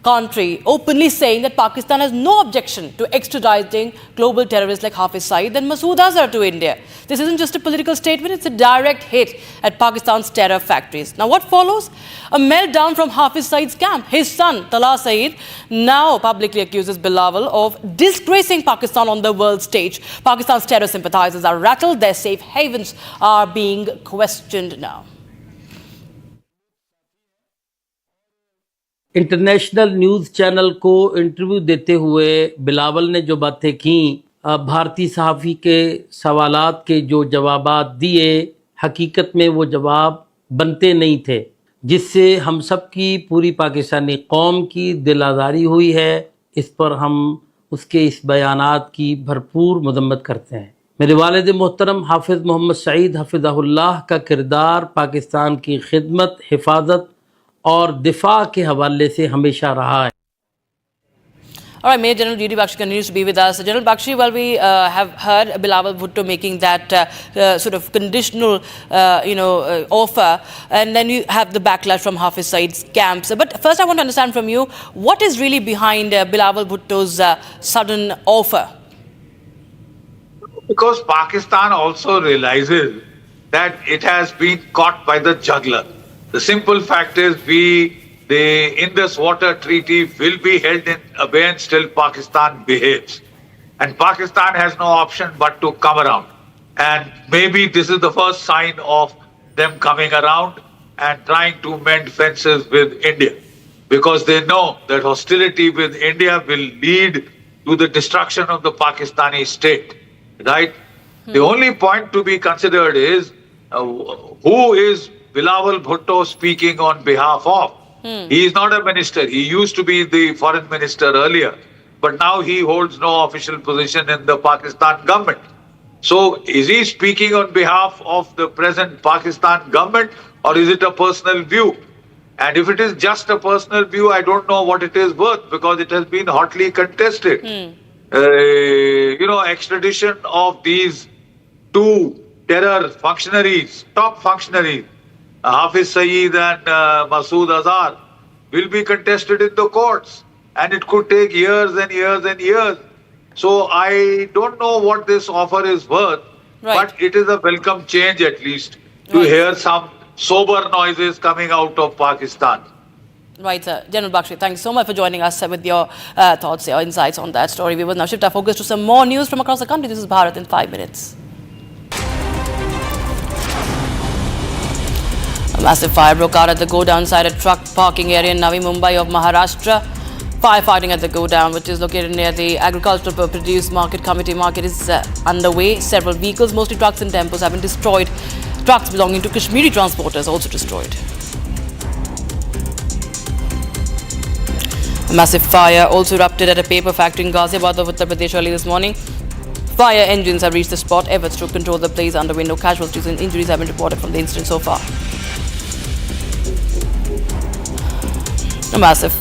country, openly saying that Pakistan has no objection to extraditing global terrorists like Hafiz Saeed and Masood Azhar to India. This isn't just a political statement, it's a direct hit at Pakistan's terror factories. Now what follows? A meltdown from Hafiz Saeed's camp. His son, Talha Saeed, now publicly accuses Bilawal of disgracing Pakistan on the world stage. Pakistan's terror sympathizers are rattled, their safe havens are being questioned now. International news channel को interview देते हुए बिलावल ने जो बातें की, भारतीय सहाफ़ी के सवालात के जो जवाबात दिए, हकीकत में वो जवाब बनते नहीं थे, जिससे हम सब की पूरी पाकिस्तानी कौम की दिल आज़ारी हुई है। इस पर हम उसके इस बयानात की भरपूर मज़म्मत करते हैं। मेरे वालिद मोहतरम हाफिज़ मोहम्मद सईद हफ़िज़हुल्लाह का किरदार पाकिस्तान की खिदमत, हिफाजत और दिफा के हवाले से हमेशा रहा है। All right, Major General D.D. Bakshi continues to be with us. General Bakshi, well, we have heard Bilawal Bhutto making that sort of conditional, offer, and then you have the backlash from Hafiz Saeed's camps. But first, I want to understand from you, what is really behind Bilawal Bhutto's sudden offer? Because Pakistan also realizes that it has been caught by the juggler. The simple fact is the Indus Water Treaty will be held in abeyance till Pakistan behaves. And Pakistan has no option but to come around. And maybe this is the first sign of them coming around and trying to mend fences with India. Because they know that hostility with India will lead to the destruction of the Pakistani state. Right? The only point to be considered is who is Bilawal Bhutto speaking on behalf of. He is not a minister. He used to be the foreign minister earlier, but now he holds no official position in the Pakistan government. So is he speaking on behalf of the present Pakistan government, or is it a personal view? And if it is just a personal view, I don't know what it is worth, because it has been hotly contested. Extradition of these two terror functionaries, top functionaries, Hafiz Saeed and Masood Azhar, will be contested in the courts, and it could take years and years and years. So I don't know what this offer is worth, but it is a welcome change at least to hear some sober noises coming out of Pakistan. Right, sir. General Bakshi, thank you so much for joining us with your thoughts, your insights on that story. We will now shift our focus to some more news from across the country. This is Bharat in 5 minutes. A massive fire broke out at the go-down side at truck parking area in Navi Mumbai of Maharashtra. Firefighting at the go-down, which is located near the Agricultural Produce Market Committee market, is underway. Several vehicles, mostly trucks and tempos, have been destroyed. Trucks belonging to Kashmiri transporters also destroyed. A massive fire also erupted at a paper factory in Ghaziabad of Uttar Pradesh early this morning. Fire engines have reached the spot. Efforts to control the blaze underway. No casualties and injuries have been reported from the incident so far. A massive.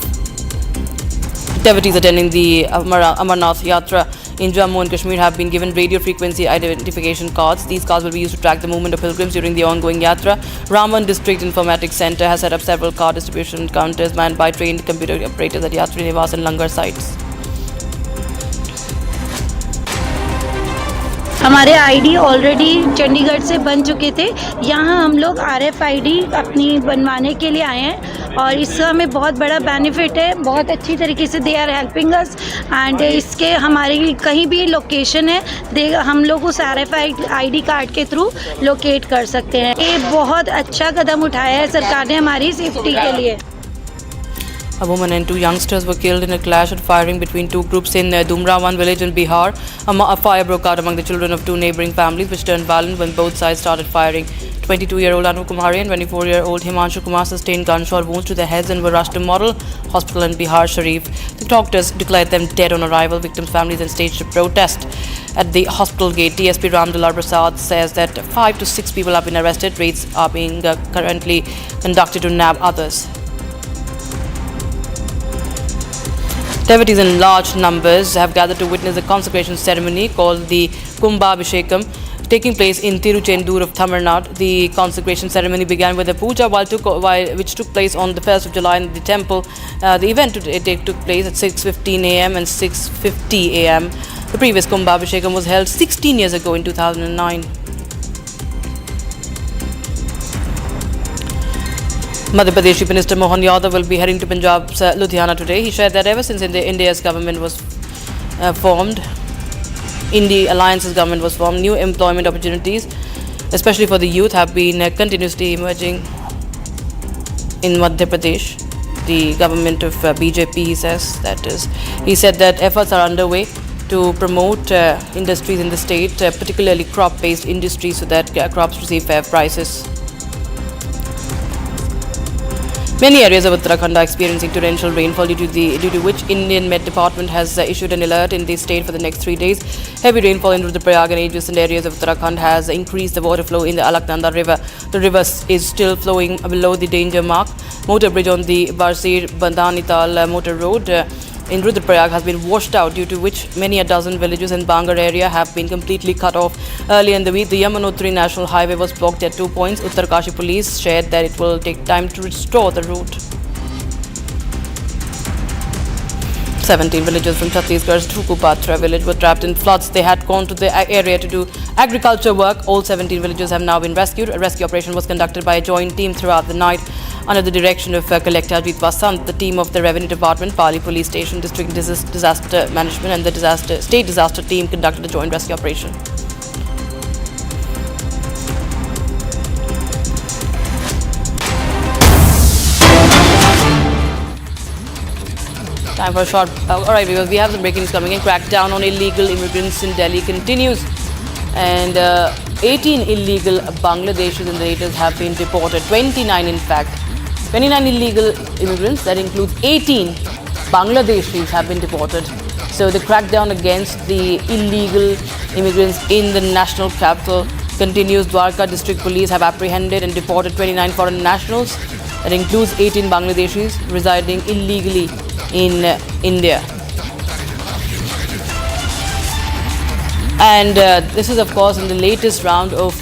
Devotees attending the Amarnath Yatra in Jammu and Kashmir have been given radio frequency identification cards. These cards will be used to track the movement of pilgrims during the ongoing Yatra. Raman District Informatics Centre has set up several card distribution counters manned by trained computer operators at Yatri Nivas and Langar sites. हमारे ID already Chandigarh से बन चुके थे। यहाँ हम लोग RFID अपनी बनवाने के लिए आए हैं और इसका हमें बहुत बड़ा बेनिफिट है, बहुत अच्छी तरीके से they are helping us and इसके हमारी कहीं भी लोकेशन है हम लोग उस RFID ID कार्ड के थ्रू लोकेट कर सकते हैं। ये बहुत अच्छा कदम उठाया है सरकार ने हमारी सेफ्टी के लिए। A woman and two youngsters were killed in a clash and firing between two groups in Dumrawan village in Bihar. A fire broke out among the children of two neighboring families, which turned violent when both sides started firing. 22-year-old Anu Kumari and 24-year-old Himanshu Kumar sustained gunshot wounds to their heads and were rushed to Model Hospital in Bihar Sharif. The doctors declared them dead on arrival. Victims' families then staged a protest at the hospital gate. DSP Ramdullah Prasad says that 5 to 6 people have been arrested. Raids are being currently conducted to nab others. Devotees in large numbers have gathered to witness the consecration ceremony called the Kumbhabhishekam, taking place in Tiruchendur of Tamil Nadu. The consecration ceremony began with a puja which took place on the 1st of July in the temple. The event took place at 6:15 a.m. and 6:50 a.m. The previous Kumbhabhishekam was held 16 years ago in 2009. Madhya Pradesh Chief Minister Mohan Yadav will be heading to Punjab's Ludhiana today. He shared that ever since India's government was formed, India Alliance's government was formed, new employment opportunities, especially for the youth, have been continuously emerging in Madhya Pradesh. The government of BJP, he said that efforts are underway to promote industries in the state, particularly crop-based industries, so that crops receive fair prices. Many areas of Uttarakhand are experiencing torrential rainfall due to which Indian Met Department has issued an alert in the state for the next 3 days. Heavy rainfall in Rudraprayag and adjacent areas of Uttarakhand has increased the water flow in the Alaknanda river. The river is still flowing below the danger mark. Motor bridge on the Barsir-Bandhanital motor road in Rudraprayag has been washed out, due to which many a dozen villages in Bangar area have been completely cut off. Earlier in the week, the Yamunotri National Highway was blocked at 2 points. Uttarkashi police shared that it will take time to restore the route. 17 villagers from Chhattisgarh's Thukupatra village were trapped in floods. They had gone to the area to do agriculture work. All 17 villagers have now been rescued. A rescue operation was conducted by a joint team throughout the night under the direction of Collector Ajit Basant. The team of the Revenue Department, Pali Police Station, District Disaster Management and the State Disaster Team conducted a joint rescue operation. Time for a short. Alright, viewers, we have some breaking news coming in. Crackdown on illegal immigrants in Delhi continues. And 18 illegal Bangladeshis and Narrators have been deported. 29 in fact. 29 illegal immigrants, that includes 18 Bangladeshis, have been deported. So the crackdown against the illegal immigrants in the national capital continues. Dwarka District Police have apprehended and deported 29 foreign nationals. That includes 18 Bangladeshis residing illegally in India. And this is, of course, in the latest round of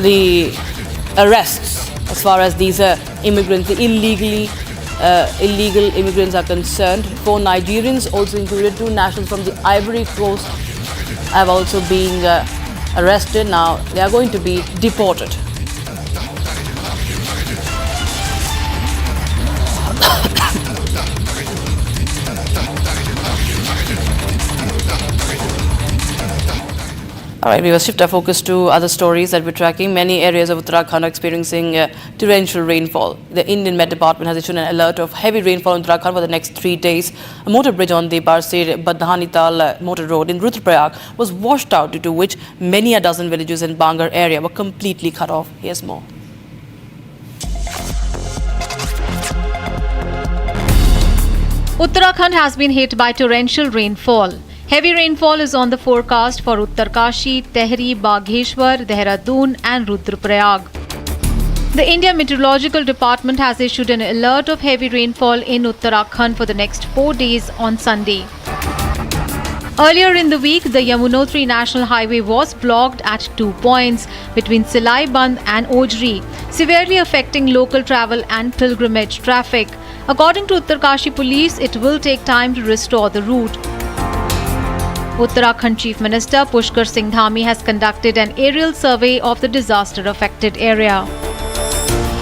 the arrests as far as these immigrants, the illegal immigrants are concerned. 4 Nigerians, also included 2 nationals from the Ivory Coast, have also been arrested. Now they are going to be deported. Alright, we will shift our focus to other stories that we're tracking. Many areas of Uttarakhand are experiencing torrential rainfall. The Indian Met Department has issued an alert of heavy rainfall in Uttarakhand for the next 3 days. A motor bridge on the Barsir-Bandhanital motor road in Rudraprayag was washed out, due to which many a dozen villages in Bangar area were completely cut off. Here's more. Uttarakhand has been hit by torrential rainfall. Heavy rainfall is on the forecast for Uttarkashi, Tehri, Bagheshwar, Dehradun and Rudraprayag. The India Meteorological Department has issued an alert of heavy rainfall in Uttarakhand for the next 4 days on Sunday. Earlier in the week, the Yamunotri National Highway was blocked at 2 points between Silai Band and Ojri, severely affecting local travel and pilgrimage traffic. According to Uttarkashi police, it will take time to restore the route. Uttarakhand Chief Minister Pushkar Singh Dhami has conducted an aerial survey of the disaster-affected area.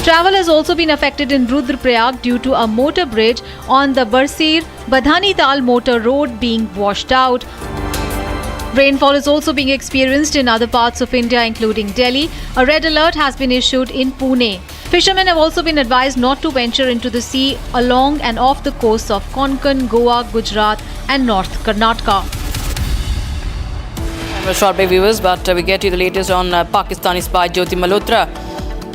Travel has also been affected in Rudraprayag due to a motor bridge on the Barsir-Badhani-Tal motor road being washed out. Rainfall is also being experienced in other parts of India, including Delhi. A red alert has been issued in Pune. Fishermen have also been advised not to venture into the sea along and off the coasts of Konkan, Goa, Gujarat and North Karnataka. A short break, viewers, but we get you the latest on Pakistani spy Jyoti Malhotra.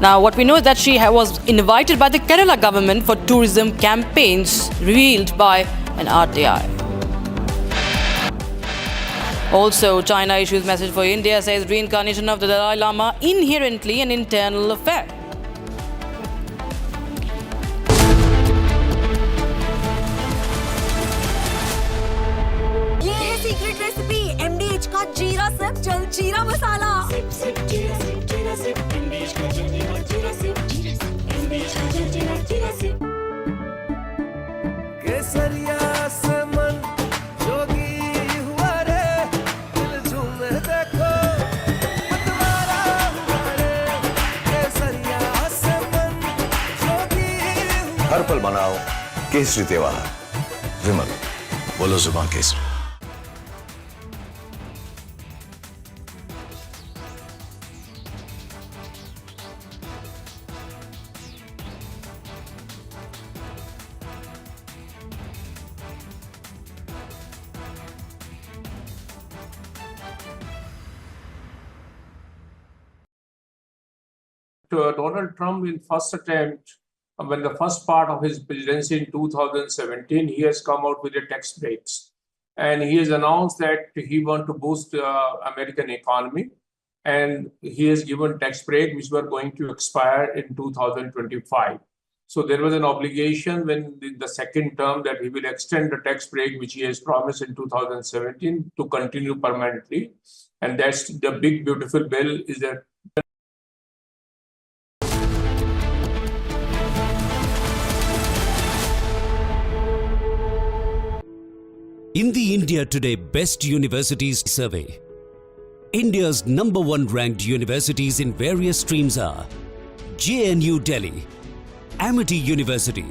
Now, what we know is that she was invited by the Kerala government for tourism campaigns revealed by an RTI. Also, China issues message for India, says reincarnation of the Dalai Lama inherently an internal affair. ये है secret recipe MDH का जीरा SIP जल जीरा मसाला। केसरिया से मन जोगी हुआ रे, दिल झूमे देखो मतवारा हुआ रे। केसरिया से मन जोगी हुआ। हर पल मनाओ केसरी त्योहार। विमल, बोलो जुबान Kesari. Donald Trump in first attempt, when the first part of his presidency in 2017, he has come out with a tax breaks. And he has announced that he wants to boost the American economy. And he has given tax break which were going to expire in 2025. So there was an obligation when the second term that he will extend the tax break which he has promised in 2017 to continue permanently. And that's the big beautiful bill is that In the India Today Best Universities Survey, India's #1 ranked universities in various streams are JNU Delhi, Amity University,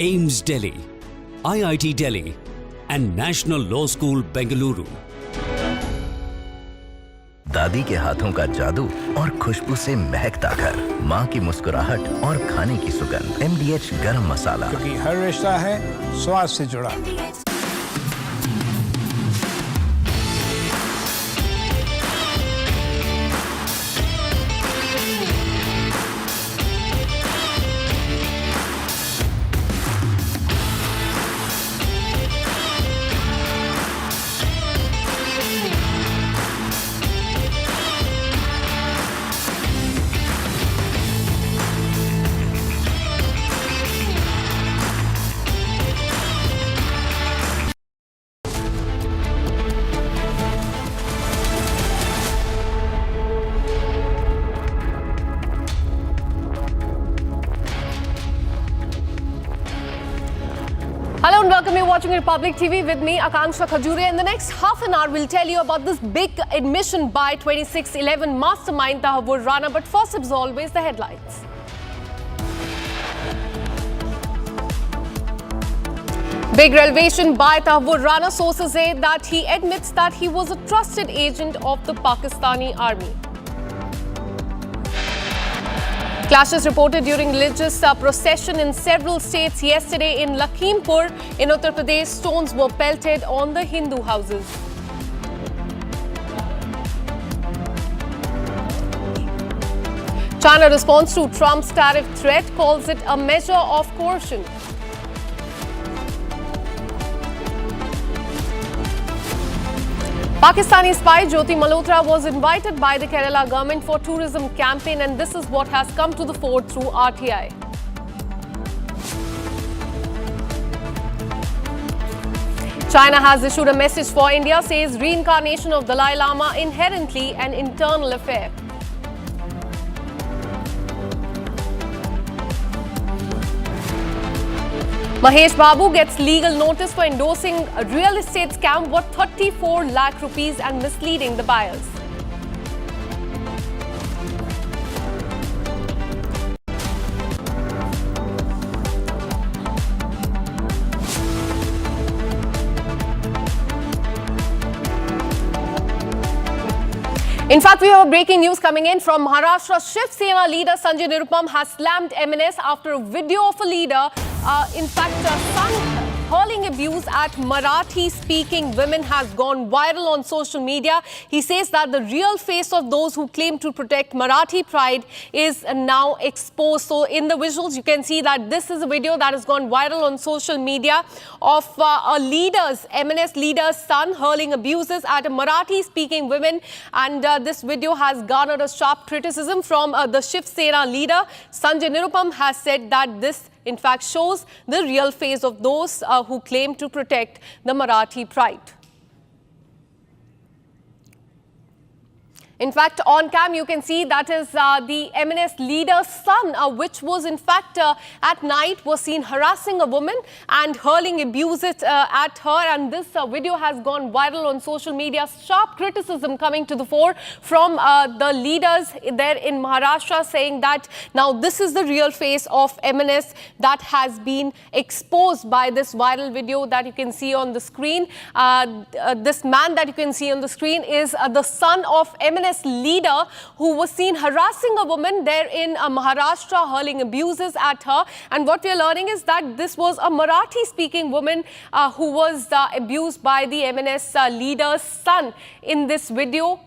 AIMS Delhi, IIT Delhi and National Law School Bengaluru. दादी के हाथों का जादू और खुशबू से महकता घर, माँ की मुस्कुराहट और खाने की सुगंध। MDH गरम मसाला, क्योंकि हर रिश्ता है स्वाद से जुड़ा। Hello and welcome. You're watching Republic TV with me, Akanksha Khajure. In the next half an hour, we'll tell you about this big admission by 2611 mastermind Tahavur Rana. But first, as always, the headlines. Big revelation by Tahavur Rana. Sources say that he admits that he was a trusted agent of the Pakistani army. Clashes reported during religious procession in several states yesterday in Lakhimpur in Uttar Pradesh. Stones were pelted on the Hindu houses. China responds to Trump's tariff threat, calls it a measure of coercion. Pakistani spy Jyoti Malhotra was invited by the Kerala government for tourism campaign, and this is what has come to the fore through RTI. China has issued a message for India, says reincarnation of Dalai Lama inherently an internal affair. Mahesh Babu gets legal notice for endorsing a real estate scam worth 34 lakh rupees and misleading the buyers. In fact, we have breaking news coming in from Maharashtra. Shiv Sena leader Sanjay Nirupam has slammed MNS after a video of a leader, son hurling abuse at Marathi-speaking women has gone viral on social media. He says that the real face of those who claim to protect Marathi pride is now exposed. So in the visuals, you can see that this is a video that has gone viral on social media of a MNS leader's son hurling abuses at Marathi-speaking women. And this video has garnered a sharp criticism from the Shiv Sena leader. Sanjay Nirupam has said that this in fact shows the real face of those who claim to protect the Marathi pride. In fact, on cam, you can see that is the MNS leader's son, which was in fact at night was seen harassing a woman and hurling abuses at her. And this video has gone viral on social media. Sharp criticism coming to the fore from the leaders there in Maharashtra, saying that now this is the real face of MNS that has been exposed by this viral video that you can see on the screen. This man that you can see on the screen is the son of MNS leader who was seen harassing a woman there in Maharashtra, hurling abuses at her. And what we are learning is that this was a Marathi-speaking woman who was abused by the MNS leader's son in this video.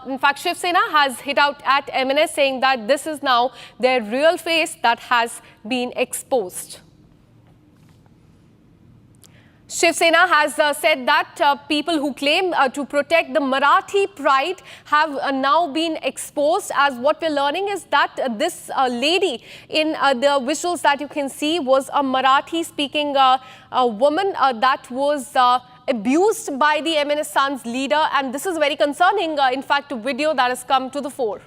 In fact, Shiv Sena has hit out at MNS, saying that this is now their real face that has been exposed. Shiv Sena has said that people who claim to protect the Marathi pride have now been exposed, as what we're learning is that this lady in the visuals that you can see was a Marathi-speaking woman that was abused by the MNS son's leader, and this is very concerning, in fact, a video that has come to the fore.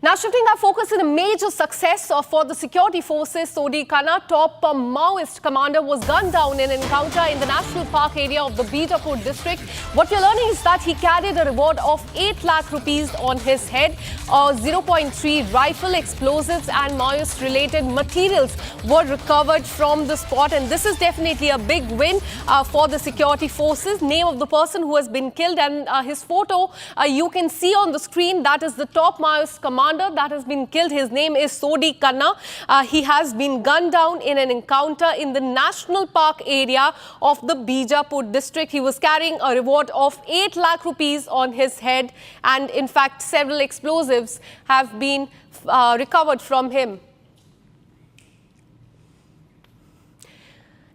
Now shifting our focus in a major success for the security forces, Sodi Khanna, top Maoist commander, was gunned down in an encounter in the National Park area of the Bijapur district. What we're learning is that he carried a reward of 8 lakh rupees on his head. 0.3 rifle, explosives and Maoist related materials were recovered from the spot, and this is definitely a big win for the security forces. Name of the person who has been killed and his photo you can see on the screen. That is the top Maoist commander that has been killed. His name is Sodi Khanna. He has been gunned down in an encounter in the National Park area of the Bijapur district. He was carrying a reward of 8 lakh rupees on his head, and in fact several explosives have been recovered from him.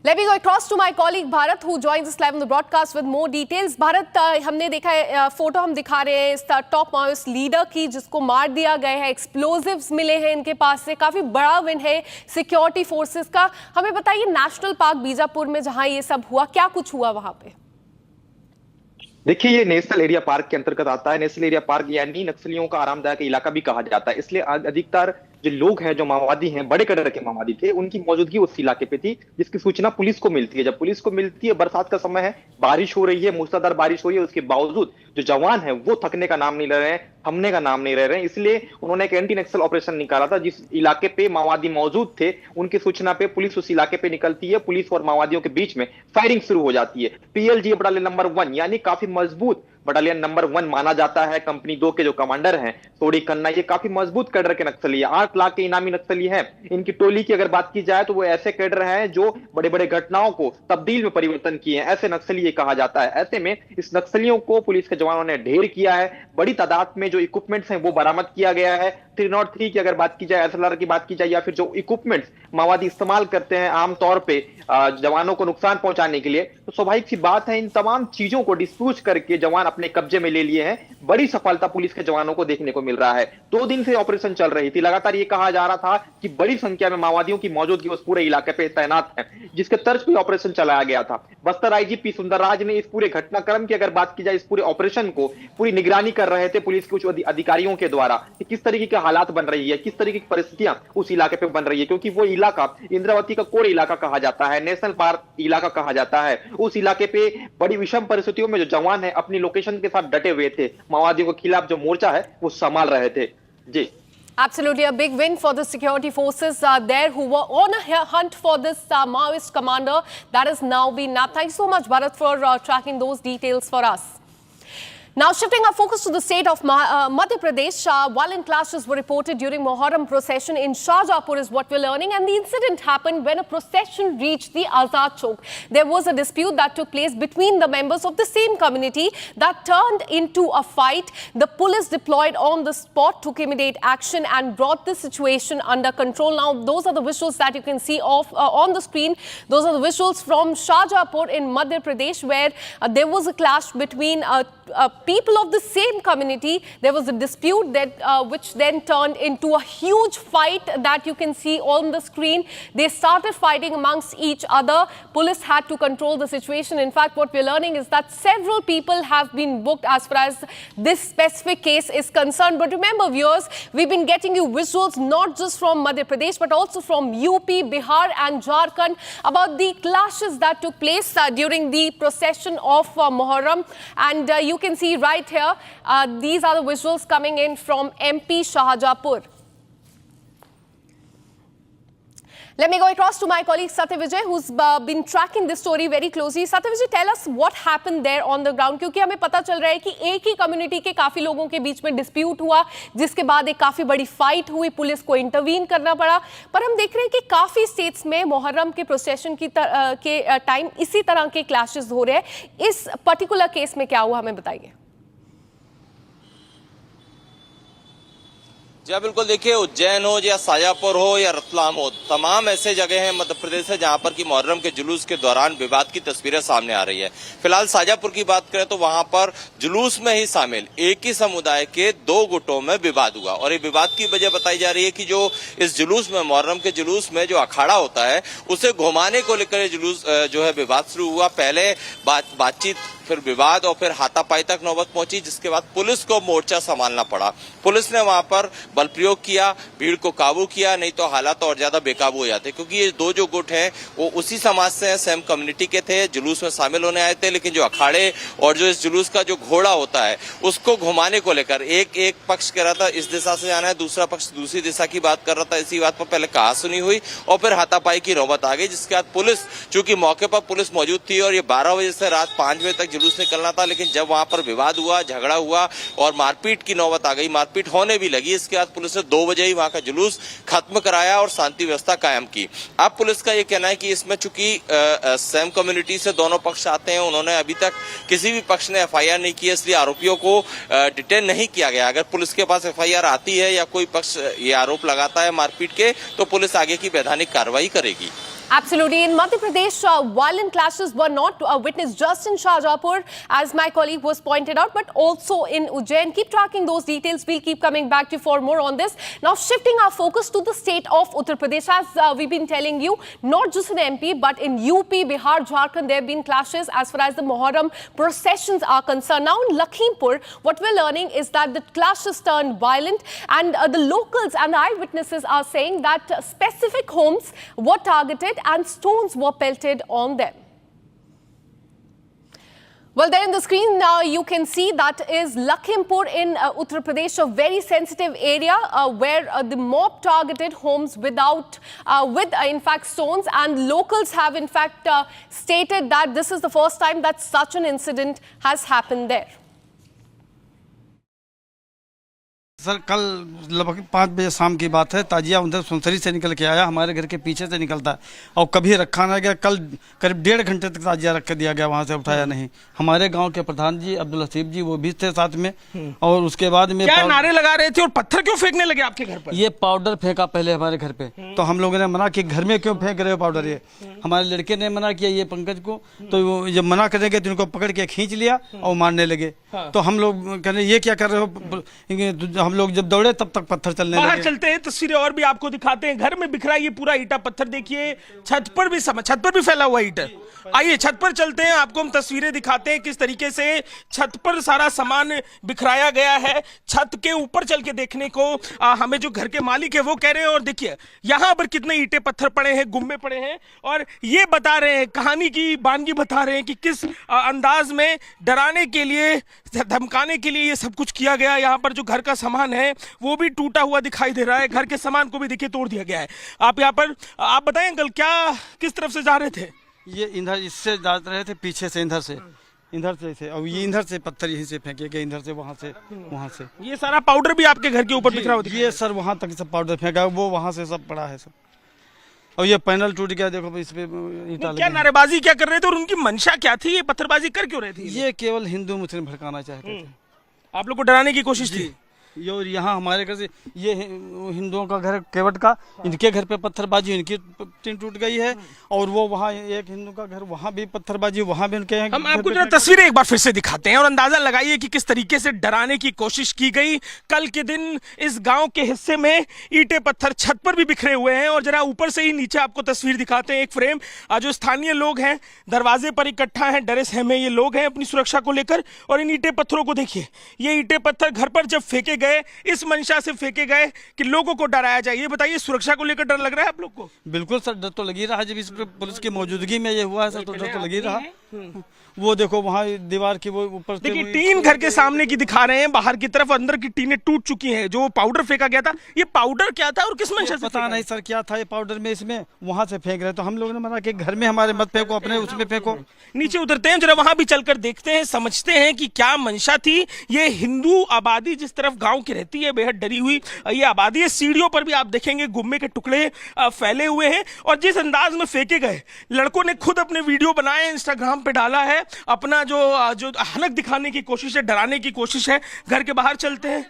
Let me go across to my colleague Bharat, who joins us live on the broadcast with more details. Bharat, हमने देखा है photo हम दिखा रहे हैं इस top Maoist leader की, जिसको मार दिया गया है. एक्सप्लोजिव्स मिले हैं इनके पास से. काफी बड़ा विन है सिक्योरिटी फोर्सेस का. हमें बताइए, नेशनल पार्क बीजापुर में जहां ये सब हुआ, क्या कुछ हुआ वहां पे? देखिए, ये नेशनल एरिया पार्क के अंतर्गत आता है. नेशनल एरिया पार्क यानी नक्सलियों का आरामदायक इलाका भी कहा जाता है. इसलिए अधिकतर जो लोग हैं, जो माओवादी हैं, बड़े कदर के माओवादी थे, उनकी मौजूदगी उस इलाके पे थी, जिसकी सूचना पुलिस को मिलती है. जब पुलिस को मिलती है, बरसात का समय है, बारिश हो रही है, मूसलाधार बारिश हो रही है, उसके बावजूद जो जवान है वो थकने का नाम नहीं ले रहे हैं, थमने का नाम नहीं ले रहे हैं. इसलिए उन्होंने एक एंटी नक्सल ऑपरेशन निकाला था. जिस इलाके पे माओवादी मौजूद थे, उनकी सूचना पे पुलिस उस इलाके पे निकलती है. पुलिस और माओवादियों के बीच में फायरिंग शुरू हो जाती है. PLG बटालियन नंबर 1 यानी काफी मजबूत बटालियन नंबर 1 माना जाता है. कंपनी 2 के जो कमांडर हैं सोडी खन्ना, ये काफी मजबूत कैडर के नक्सली है. 8 लाख के इनामी नक्सली हैं. इनकी टोली की अगर बात की जाए तो वो ऐसे कैडर हैं जो बड़े बड़े घटनाओं को तब्दील में परिवर्तन किए हैं. ऐसे नक्सली ये कहा जाता है. ऐसे में इस नक्सलियों को पुलिस के जवानों ने ढेर किया है. बड़ी तादाद में जो इक्विपमेंट्स हैं वो बरामद किया गया है. 303 की अगर बात की जाए, SLR की बात की जाए, या फिर जो इक्विपमेंट्स माओवादी इस्तेमाल करते हैं आमतौर पे जवानों को नुकसान पहुंचाने के लिए, तो स्वाभाविक सी बात है इन तमाम चीजों को डिस्प्यूज करके जवान अपने कब्जे में ले लिए हैं. बड़ी सफलता पुलिस के जवानों को देखने को मिल रहा है. 2 दिन से ऑपरेशन चल रही थी. लगातार ये कहा जा रहा था कि बड़ी संख्या में माओवादियों की मौजूदगी उस पूरे इलाके पे तैनात है, जिसके तर्ज पे ऑपरेशन चलाया गया था. बस्तर IGP सुंदरराज ने इस पूरे घटनाक्रम की अगर बात की जाए, इस पूरे ऑपरेशन को पूरी निगरानी कर रहे थे पुलिस के उच्च अधिकारियों के द्वारा कि किस तरीके के हालात बन रही है, किस तरीके की परिस्थितियां उस इलाके पे बन रही है. क्योंकि वो इलाका इंद्रावती का कोर इलाका कहा जाता है, नेशनल पार्क इलाका कहा जाता है. उस इलाके पे बड़ी विषम परिस्थितियों में जो जवान है अपनी लोकेशन के साथ डटे हुए थे. माओवादियों के खिलाफ जो मोर्चा है वो संभाल रहे थे. जी Absolutely, a big win for the security forces there who were on a hunt for this Maoist commander that has now been nabbed. Thank you so much, Bharat, for tracking those details for us. Now, shifting our focus to the state of Madhya Pradesh, violent clashes were reported during Muharram procession in Shahjahanpur is what we're learning, and the incident happened when a procession reached the Azad Chowk. There was a dispute that took place between the members of the same community that turned into a fight. The police deployed on the spot, took immediate action and brought the situation under control. Now, those are the visuals that you can see on the screen. Those are the visuals from Shahjahanpur in Madhya Pradesh, where there was a clash between people of the same community. There was a dispute that which then turned into a huge fight that you can see on the screen. They started fighting amongst each other. Police had to control the situation. In fact, what we're learning is that several people have been booked as far as this specific case is concerned. But remember, viewers, we've been getting you visuals not just from Madhya Pradesh but also from UP, Bihar and Jharkhand about the clashes that took place during the procession of Muharram. And you can see right here, these are the visuals coming in from MP Shahjahanpur. Let me go across to my colleague Satya Vijay, who's been tracking this story very closely. Satya Vijay, tell us what happened there on the ground, क्योंकि हमें पता चल रहा है कि एक ही community के काफी लोगों के बीच में डिस्प्यूट हुआ, जिसके बाद एक काफी बड़ी फाइट हुई, पुलिस को इंटरवीन करना पड़ा। पर हम देख रहे हैं कि काफी स्टेट्स में मुहर्रम के प्रोसेशन के टाइम इसी तरह के क्लैशेस हो रहे हैं। इस पर्टिकुलर केस में क्या हुआ, हमें बताइए। जी बिल्कुल, देखिए उज्जैन हो या शाजापुर हो या रतलाम हो, तमाम ऐसे जगह हैं मध्य प्रदेश है जहां पर कि मुहर्रम के जुलूस के दौरान विवाद की तस्वीरें सामने आ रही है। फिलहाल शाजापुर की बात करें तो वहां पर जुलूस में ही शामिल एक ही समुदाय के दो गुटों में विवाद हुआ और ये विवाद की वजह बताई जा रही है कि जो इस जुलूस में मुहर्रम के जुलूस में जो अखाड़ा होता है उसे घुमाने को लेकर जुलूस जो है विवाद शुरू हुआ। पहले बातचीत, फिर विवाद और फिर हाथापाई तक नौबत पहुंची, जिसके बाद पुलिस को मोर्चा संभालना पड़ा। पुलिस ने वहां पर बल प्रयोग किया, भीड़ को काबू किया, नहीं तो हालात और ज्यादा बेकाबू हो जाते, क्योंकि ये दो जो गुट हैं वो उसी समाज से हैं, सेम कम्युनिटी के थे, जुलूस में शामिल होने आए थे। लेकिन जो अखाड़े और जो इस जुलूस का जो घोड़ा होता है उसको घुमाने को लेकर एक पक्ष कह रहा था इस दिशा से जाना है, दूसरा पक्ष दूसरी दिशा की बात कर रहा था। इसी बात पर पहले कहासुनी हुई और फिर हाथापाई की नौबत आ गई, जिसके बाद पुलिस, चूंकि मौके पर पुलिस मौजूद थी और ये 12 बजे से रात 5 बजे तक जुलूस निकलना था, लेकिन जब वहां पर विवाद हुआ, झगड़ा हुआ और मारपीट की नौबत आ गई, मारपीट होने भी लगी। इसके बाद पुलिस ने 2 बजे ही वहां का जुलूस खत्म कराया और शांति व्यवस्था कायम की। अब पुलिस का ये कहना है कि इसमें चूंकि सेम कम्युनिटी से दोनों पक्ष आते हैं, उन्होंने अभी तक किसी भी पक्ष ने एफआईआर नहीं की, इसलिए आरोपियों को डिटेन नहीं किया गया। अगर पुलिस के पास एफआईआर आती है या कोई पक्ष ये आरोप लगाता है मारपीट के, तो पुलिस आगे की वैधानिक कार्रवाई करेगी। Absolutely. In Madhya Pradesh, violent clashes were not witnessed just in Shahjahanpur, as my colleague was pointed out, but also in Ujjain. Keep tracking those details. We'll keep coming back to you for more on this. Now, shifting our focus to the state of Uttar Pradesh, as we've been telling you, not just in MP, but in UP, Bihar, Jharkhand, there have been clashes as far as the Muharram processions are concerned. Now, in Lakhimpur, what we're learning is that the clashes turned violent, and the locals and the eyewitnesses are saying that specific homes were targeted and stones were pelted on them. Well, there in the screen now you can see that is Lakhimpur in Uttar Pradesh, a very sensitive area where the mob targeted homes with in fact stones, and locals have in fact stated that this is the first time that such an incident has happened there. Sir, कल लगभग 5 बजे शाम की बात है। ताजिया उधर सुनसरी से निकल के आया, हमारे घर के पीछे से निकलता है और कभी रखा ना गया। कल करीब 1.5 घंटे तक ताजिया रख के दिया गया, वहाँ से उठाया नहीं। हमारे गांव के प्रधान जी अब्दुल हसीब जी वो भी थे साथ में, और उसके बाद में क्या नारे लगा रहे थे और पत्थर क्यों फेंकने लगे आपके घर पर? ये पाउडर फेंका पहले हमारे घर पे, तो हम लोगों ने मना कि घर में क्यों फेंक रहे हो पाउडर। ये हमारे लड़के ने मना किया, ये पंकज को, तो जब मना करेंगे तो इनको पकड़ के खींच लिया और मारने लगे। तो हम लोग कह रहे ये क्या कर रहे हो, हम लोग जब दौड़े तब तक पत्थर चलने लगे। बाहर चलते हैं, तस्वीरें और भी आपको दिखाते हैं। घर में बिखरा ये पूरा ईटा पत्थर देखिए, छत पर भी फैला हुआ ईटा। आइए छत पर चलते हैं, आपको हम तस्वीरें दिखाते हैं किस तरीके से छत पर सारा सामान बिखराया गया है। छत के ऊपर चल के देखने को हमें जो घर के मालिक है वो कह रहे हैं, और देखिए यहाँ पर कितने ईंटे पत्थर पड़े हैं, गुम्बे पड़े हैं, और ये बता रहे हैं, कहानी की बानगी बता रहे हैं कि किस अंदाज में डराने के लिए, धमकाने के लिए ये सब कुछ किया गया। यहाँ पर जो घर का सामान सामान है वो भी टूटा हुआ दिखाई दे रहा है, घर के सामान को भी देखिए तोड़ दिया गया है। आप यहाँ पर आप बताएं अंकल, क्या किस तरफ से जा रहे थे? ये इधर इससे जा रहे थे, पीछे से इधर से और ये इधर से पत्थर यहीं से फेंके गए, इधर से वहाँ से। ये सारा पाउडर भी आपके घर के ऊपर बिखरा हुआ? ये सर वहाँ तक सब पाउडर फेंका, वो वहाँ से सब पड़ा है सब। और ये पैनल टूट गया, देखो इस पे ईंटा लगी। क्या नारेबाजी क्या कर रहे थे और उनकी मंशा क्या थी? ये पत्थरबाजी कर क्यों रहे थे? ये केवल हिंदू मुस्लिम भड़काना चाहते थे। आप लोग को डराने की कोशिश थी? और यहाँ हमारे घर से ये हिंदुओं का घर केवट का, इनके घर पे पत्थरबाजी, इनकी टीन टूट गई है। और वो वहाँ एक हिंदू का घर, वहाँ भी पत्थरबाजी, वहाँ भी उनके। हम आपको जरा तस्वीरें एक बार फिर से दिखाते हैं और अंदाजा लगाइए कि किस तरीके से डराने की कोशिश की गई। कल के दिन इस गांव के हिस्से में ईंटें पत्थर छत पर भी बिखरे हुए हैं। और जरा ऊपर से ही नीचे आपको तस्वीर दिखाते हैं, एक फ्रेम। जो स्थानीय लोग हैं दरवाजे पर इकट्ठा हैं, डरे सहमे ये लोग हैं अपनी सुरक्षा को लेकर। और इन ईंटें पत्थरों को देखिए, ये ईंटें पत्थर घर पर जब फेंके गए, इस मंशा से फेंके गए कि लोगों को डराया जाए। ये बताइए, सुरक्षा को लेकर डर लग रहा है आप लोग को? बिल्कुल सर, डर तो लगी रहा है। जब इस पुलिस की मौजूदगी में ये हुआ है सर, तो डर तो लगी रहा। वो देखो वहाँ दीवार की वो ऊपर देखिए टीन घर के सामने की दिखा रहे हैं, बाहर की तरफ अंदर की टीनें टूट चुकी हैं। जो पाउडर फेंका गया था, ये पाउडर क्या था और किस मंशा से? पता नहीं सर क्या था ये पाउडर में, इसमें वहाँ से फेंक रहे। तो हम लोगों ने मना कि घर में हमारे मत फेंको, अपने उसमें फेंको। नीचे उतरते हैं, जरा वहां भी चलकर देखते हैं, समझते हैं कि क्या मंशा थी। ये हिंदू आबादी जिस तरफ गांव की रहती है, बेहद डरी हुई ये आबादी है। सीढ़ियों पर भी आप देखेंगे गुम्मे के टुकड़े फैले हुए हैं। और जिस अंदाज में फेंके गए, लड़कों ने खुद अपने वीडियो बनाए, इंस्टाग्राम पे डाला है। अपना जो हलक दिखाने की कोशिश है, डराने की कोशिश है। घर के बाहर चलते हैं।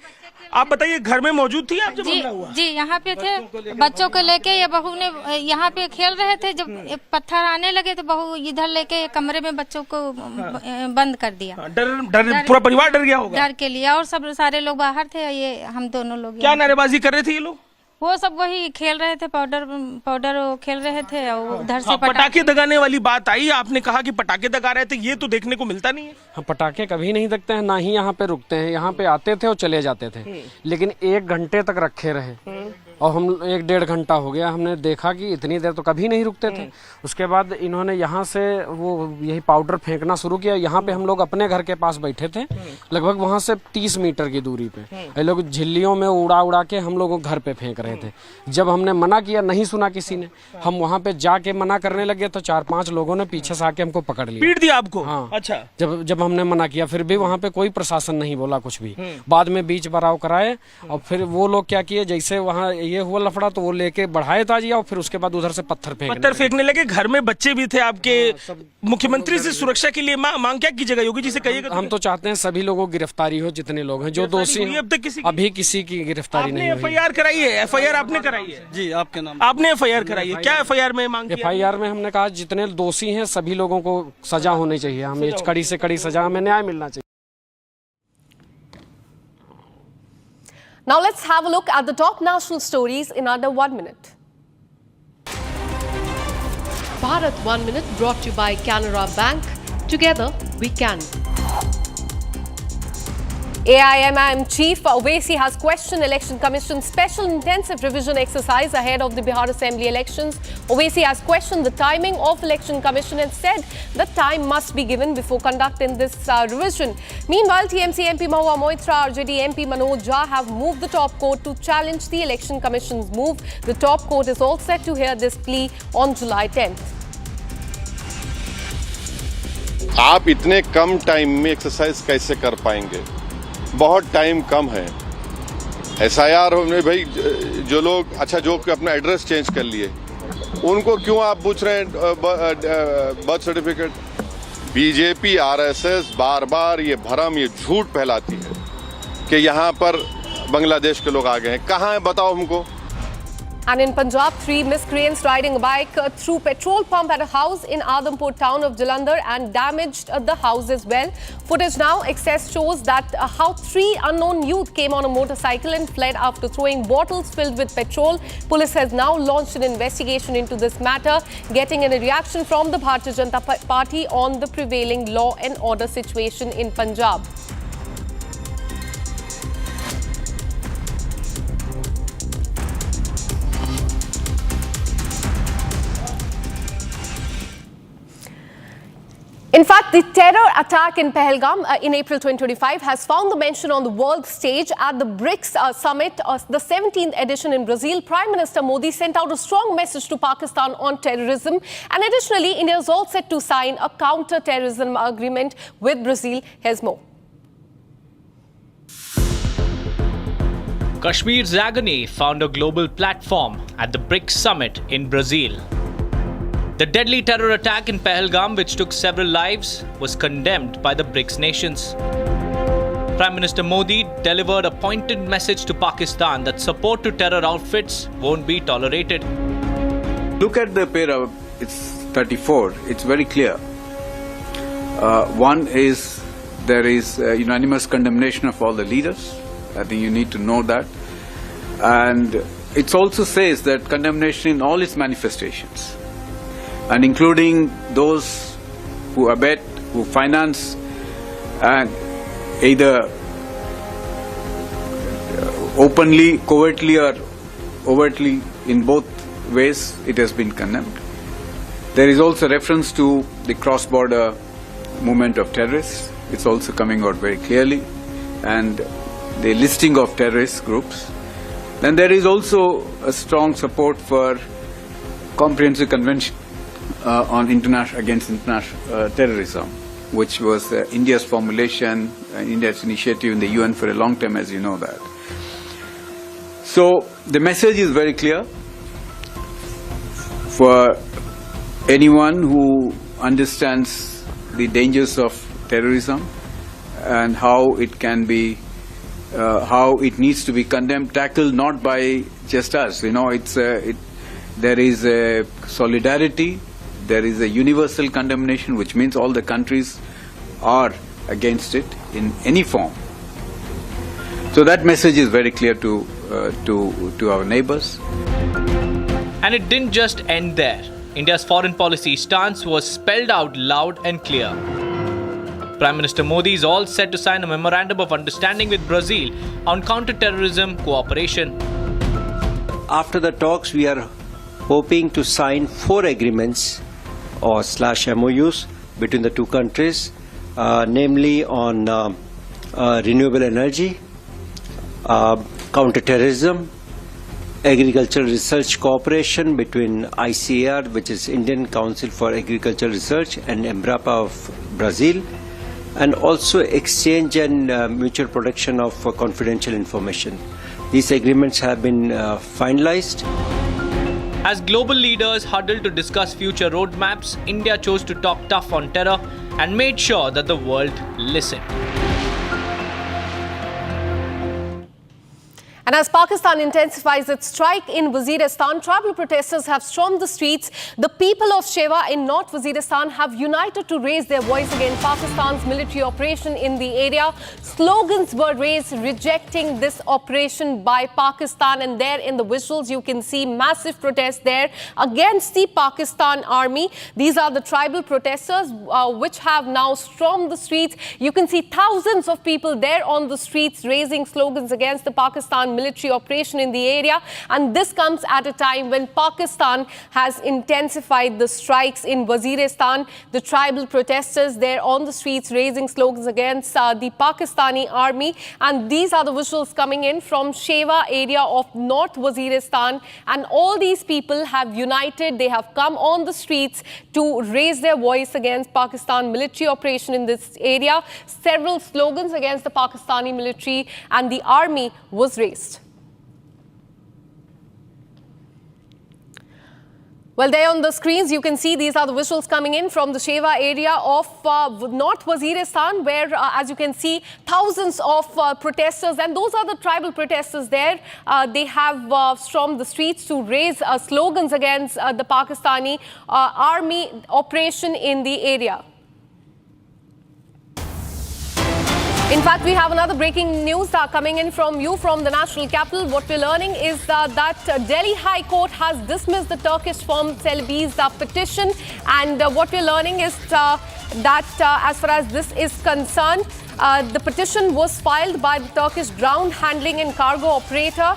आप बताइए, घर में मौजूद थी आप जब हमला हुआ? जी, यहाँ पे थे, बच्चों को लेके। ये बहू ने यहाँ पे खेल रहे थे, जब पत्थर आने लगे तो बहू इधर लेके कमरे में बच्चों को बंद कर दिया। डर पूरा परिवार डर गया होगा? डर के लिए। और सब सारे लोग बाहर थे, ये हम दोनों लोग। क्या नारेबाजी कर रहे थे ये लोग? वो सब वही खेल रहे थे, पाउडर खेल रहे थे। और उधर से पटाखे दगाने वाली बात आई। आपने कहा कि पटाखे दगा रहे थे, ये तो देखने को मिलता नहीं है। हाँ, पटाखे कभी नहीं दिखते हैं, ना ही यहाँ पे रुकते हैं। यहाँ पे आते थे और चले जाते थे, लेकिन 1 घंटे तक रखे रहे। और हम 1-1.5 घंटा हो गया, हमने देखा कि इतनी देर तो कभी नहीं रुकते थे। उसके बाद इन्होंने यहाँ से वो यही पाउडर फेंकना शुरू किया। यहाँ पे हम लोग अपने घर के पास बैठे थे, लगभग वहाँ से 30 मीटर की दूरी पे। ये लोग झिल्लियों में उड़ा के हम लोगों घर पे फेंक रहे थे। जब हमने मना किया, नहीं सुना किसी ने। हम वहाँ पे जाके मना करने लगे तो 4-5 लोगों ने पीछे से आके हमको पकड़ लिया, पीट दिया आपको? हाँ। अच्छा। जब हमने मना किया, फिर भी वहाँ पे कोई प्रशासन नहीं बोला कुछ भी। बाद में बीच बराव कराए और फिर वो लोग क्या किए, जैसे वहाँ ये हुआ लफड़ा तो वो लेके बढ़ाए ताजिया और फिर उसके बाद उधर से पत्थर फेंकने लगे। घर में बच्चे भी थे आपके। मुख्यमंत्री से सुरक्षा के लिए मांग क्या की जगह? योगी जी से कहिएगा। हम तो चाहते हैं सभी लोगों की गिरफ्तारी हो, जितने लोग हैं जो दोषी हैं। अभी किसी की गिरफ्तारी नहीं हुई। एफआईआर कराई है? एफआईआर आपने कराई है? जी, आपके नाम आपने एफआईआर कराई है? क्या एफआईआर में मांग? एफआईआर में हमने कहा जितने दोषी हैं सभी लोगों को सजा होनी चाहिए। हमें कड़ी से कड़ी सजा, हमें न्याय मिलना चाहिए। Now let's have a look at the top national stories in under 1 minute. Bharat 1 Minute brought to you by Canara Bank. Together we can. AIMIM Chief Owaisi has questioned Election Commission's special intensive revision exercise ahead of the Bihar Assembly elections. Owaisi has questioned the timing of Election Commission and said that time must be given before conducting this revision. Meanwhile, TMC MP Mahua Moitra, RJD MP Manoj Jha have moved the top court to challenge the Election Commission's move. The top court is all set to hear this plea on July 10th. आप इतने कम time में exercise कैसे कर पाएंगे? बहुत time कम है। SIR में भाई जो लोग जो अपना एड्रेस चेंज कर लिए उनको क्यों आप पूछ रहे हैं बर्थ सर्टिफिकेट? बीजेपी आरएसएस बार बार ये भ्रम, ये झूठ फैलाती है कि यहाँ पर बांग्लादेश के लोग आ गए हैं। कहाँ है बताओ हमको। And in Punjab, 3 miscreants riding a bike through petrol pump at a house in Adampur town of Jalandhar and damaged the house as well. Footage now access shows that how 3 unknown youth came on a motorcycle and fled after throwing bottles filled with petrol. Police has now launched an investigation into this matter, getting in a reaction from the Bharatiya Janata Party on the prevailing law and order situation in Punjab. In fact, the terror attack in Pahalgam in April 2025 has found the mention on the world stage at the BRICS summit, the 17th edition in Brazil. Prime Minister Modi sent out a strong message to Pakistan on terrorism. And additionally, India is all set to sign a counter-terrorism agreement with Brazil. Here's more. Kashmir's agony found a global platform at the BRICS summit in Brazil. The deadly terror attack in Pahalgam, which took several lives, was condemned by the BRICS nations. Prime Minister Modi delivered a pointed message to Pakistan that support to terror outfits won't be tolerated. Look at the para, it's 34, it's very clear. One is, there is unanimous condemnation of all the leaders. I think you need to know that. And it also says that condemnation in all its manifestations, and including those who abet, who finance, and either openly, covertly or overtly, in both ways, it has been condemned. There is also reference to the cross-border movement of terrorists. It's also coming out very clearly, and the listing of terrorist groups. Then there is also a strong support for comprehensive convention on against international terrorism, which was India's formulation, India's initiative in the UN for a long time, as you know that. So the message is very clear for anyone who understands the dangers of terrorism and how it can be, how it needs to be condemned, tackled not by just us. You know, there is a solidarity. There is a universal condemnation, which means all the countries are against it in any form. So that message is very clear to our neighbors. And it didn't just end there. India's foreign policy stance was spelled out loud and clear. Prime Minister Modi is all set to sign a memorandum of understanding with Brazil on counter-terrorism cooperation. After the talks, we are hoping to sign 4 agreements or /MOUs between the two countries, namely on renewable energy, counter-terrorism, agricultural research cooperation between ICAR, which is Indian Council for Agricultural Research, and EMBRAPA of Brazil, and also exchange and mutual protection of confidential information. These agreements have been finalized. As global leaders huddled to discuss future roadmaps, India chose to talk tough on terror and made sure that the world listened. And as Pakistan intensifies its strike in Waziristan, tribal protesters have stormed the streets. The people of Shewa in North Waziristan have united to raise their voice against Pakistan's military operation in the area. Slogans were raised rejecting this operation by Pakistan, and there in the visuals you can see massive protests there against the Pakistan army. These are the tribal protesters which have now stormed the streets. You can see thousands of people there on the streets raising slogans against the Pakistan military operation in the area, and this comes at a time when Pakistan has intensified the strikes in Waziristan. The tribal protesters there on the streets raising slogans against the Pakistani army, and these are the visuals coming in from Shewa area of North Waziristan, and all these people have united. They have come on the streets to raise their voice against Pakistan military operation in this area. Several slogans against the Pakistani military and the army was raised. Well, there on the screens, you can see these are the visuals coming in from the Shewa area of North Waziristan, where, as you can see, thousands of protesters, and those are the tribal protesters there. They have stormed the streets to raise slogans against the Pakistani army operation in the area. In fact, we have another breaking news coming in from the national capital. What we're learning is that Delhi High Court has dismissed the Turkish firm Celebi's petition. And what we're learning is that as far as this is concerned, The petition was filed by the Turkish ground handling and cargo operator,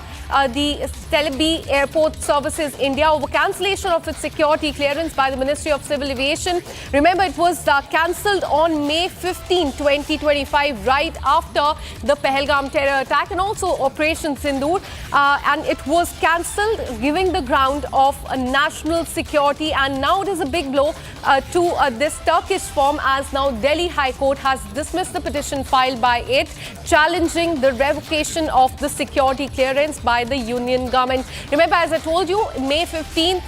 the Celebi Airport Services India, over cancellation of its security clearance by the Ministry of Civil Aviation. Remember, it was cancelled on May 15, 2025, right after the Pahalgam terror attack and also Operation Sindoor. And it was cancelled, giving the ground of national security. And now it is a big blow to this Turkish firm, as now Delhi High Court has dismissed the petition filed by it, challenging the revocation of the security clearance by the union government. Remember, as I told you, May 15th,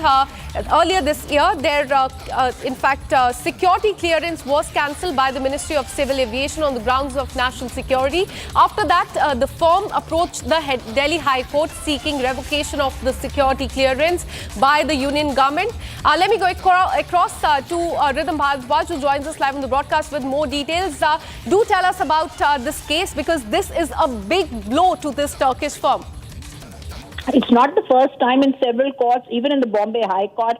earlier this year, security clearance was cancelled by the Ministry of Civil Aviation on the grounds of national security. After that, the firm approached the Delhi High Court seeking revocation of the security clearance by the union government. Let me go across to Rhythm Bhardwaj, who joins us live on the broadcast with more details. Do tell us about this case, because this is a big blow to this Turkish firm. It's not the first time in several courts, even in the Bombay High Court.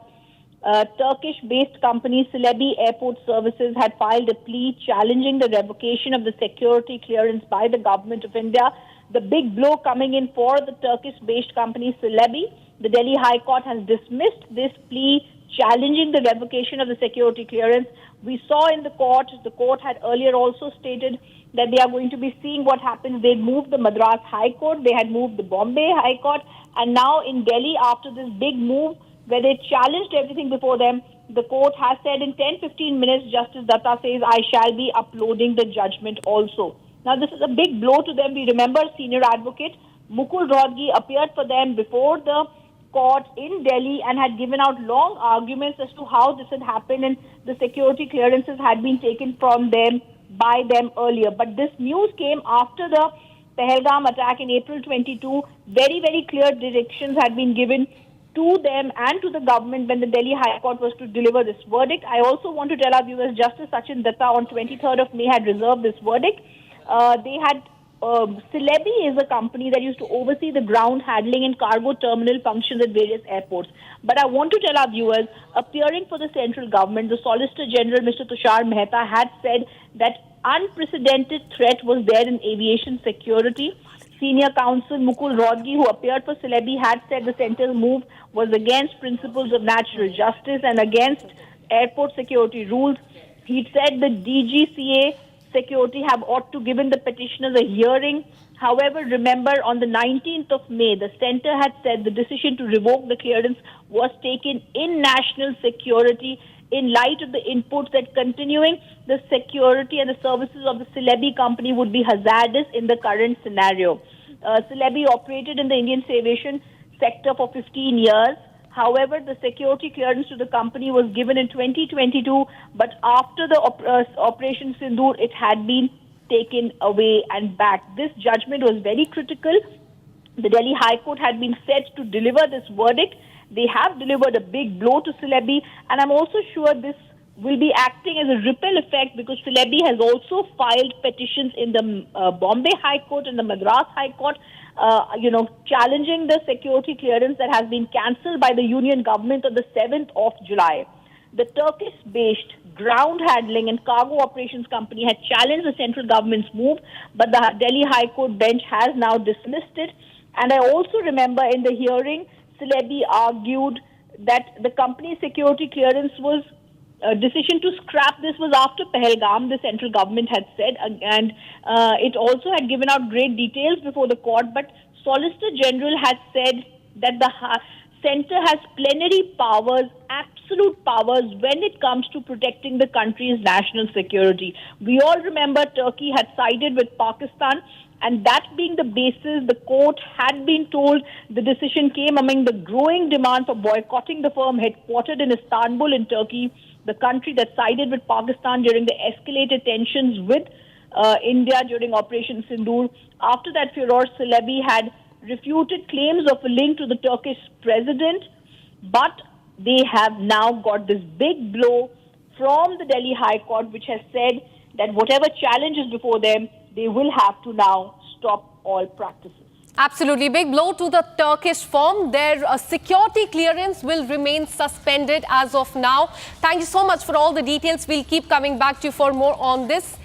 Turkish-based company Celebi Airport Services had filed a plea challenging the revocation of the security clearance by the government of India. The big blow coming in for the Turkish-based company Celebi. The Delhi High Court has dismissed this plea challenging the revocation of the security clearance. We saw in the court had earlier also stated that they are going to be seeing what happens. They moved the Madras High Court, they had moved the Bombay High Court, and now in Delhi, after this big move where they challenged everything before them, the court has said in 10-15 minutes, Justice Datta says, I shall be uploading the judgment also. Now, this is a big blow to them. We remember senior advocate Mukul Rohatgi appeared for them before the court in Delhi and had given out long arguments as to how this had happened, and the security clearances had been taken from them by them earlier. But this news came after the Pahalgam attack in April 22. Very, very clear directions had been given to them and to the government when the Delhi High Court was to deliver this verdict. I also want to tell our viewers, Justice Sachin Datta on 23rd of May had reserved this verdict. Celebi is a company that used to oversee the ground handling and cargo terminal functions at various airports. But I want to tell our viewers, appearing for the central government, the Solicitor General, Mr. Tushar Mehta, had said that unprecedented threat was there in aviation security. Senior counsel Mukul Rohatgi, who appeared for Celebi, had said the centre's move was against principles of natural justice and against airport security rules. He said the DGCA security have ought to given the petitioners a hearing. However, remember, on the 19th of May, the centre had said the decision to revoke the clearance was taken in national security in light of the inputs that continuing the security and the services of the Celebi company would be hazardous in the current scenario. Celebi operated in the Indian aviation sector for 15 years. However, the security clearance to the company was given in 2022, but after the Operation Sindoor, it had been taken away and back. This judgment was very critical. The Delhi High Court had been set to deliver this verdict. They have delivered a big blow to Celebi, and I'm also sure this will be acting as a ripple effect, because Celebi has also filed petitions in the Bombay High Court and the Madras High Court, challenging the security clearance that has been cancelled by the union government on the 7th of July. The Turkish-based ground handling and cargo operations company had challenged the central government's move, but the Delhi High Court bench has now dismissed it. And I also remember in the hearing, Celebi argued that the company's security clearance was decision to scrap this was after Pahalgam, the central government had said, and it also had given out great details before the court, but Solicitor General had said that the centre has plenary powers, absolute powers when it comes to protecting the country's national security. We all remember Turkey had sided with Pakistan, and that being the basis, the court had been told the decision came among the growing demand for boycotting the firm headquartered in Istanbul in Turkey, the country that sided with Pakistan during the escalated tensions with India during Operation Sindoor. After that furor, Celebi had refuted claims of a link to the Turkish president, but they have now got this big blow from the Delhi High Court, which has said that whatever challenges before them, they will have to now stop all practices. Absolutely. Big blow to the Turkish firm. Their security clearance will remain suspended as of now. Thank you so much for all the details. We'll keep coming back to you for more on this.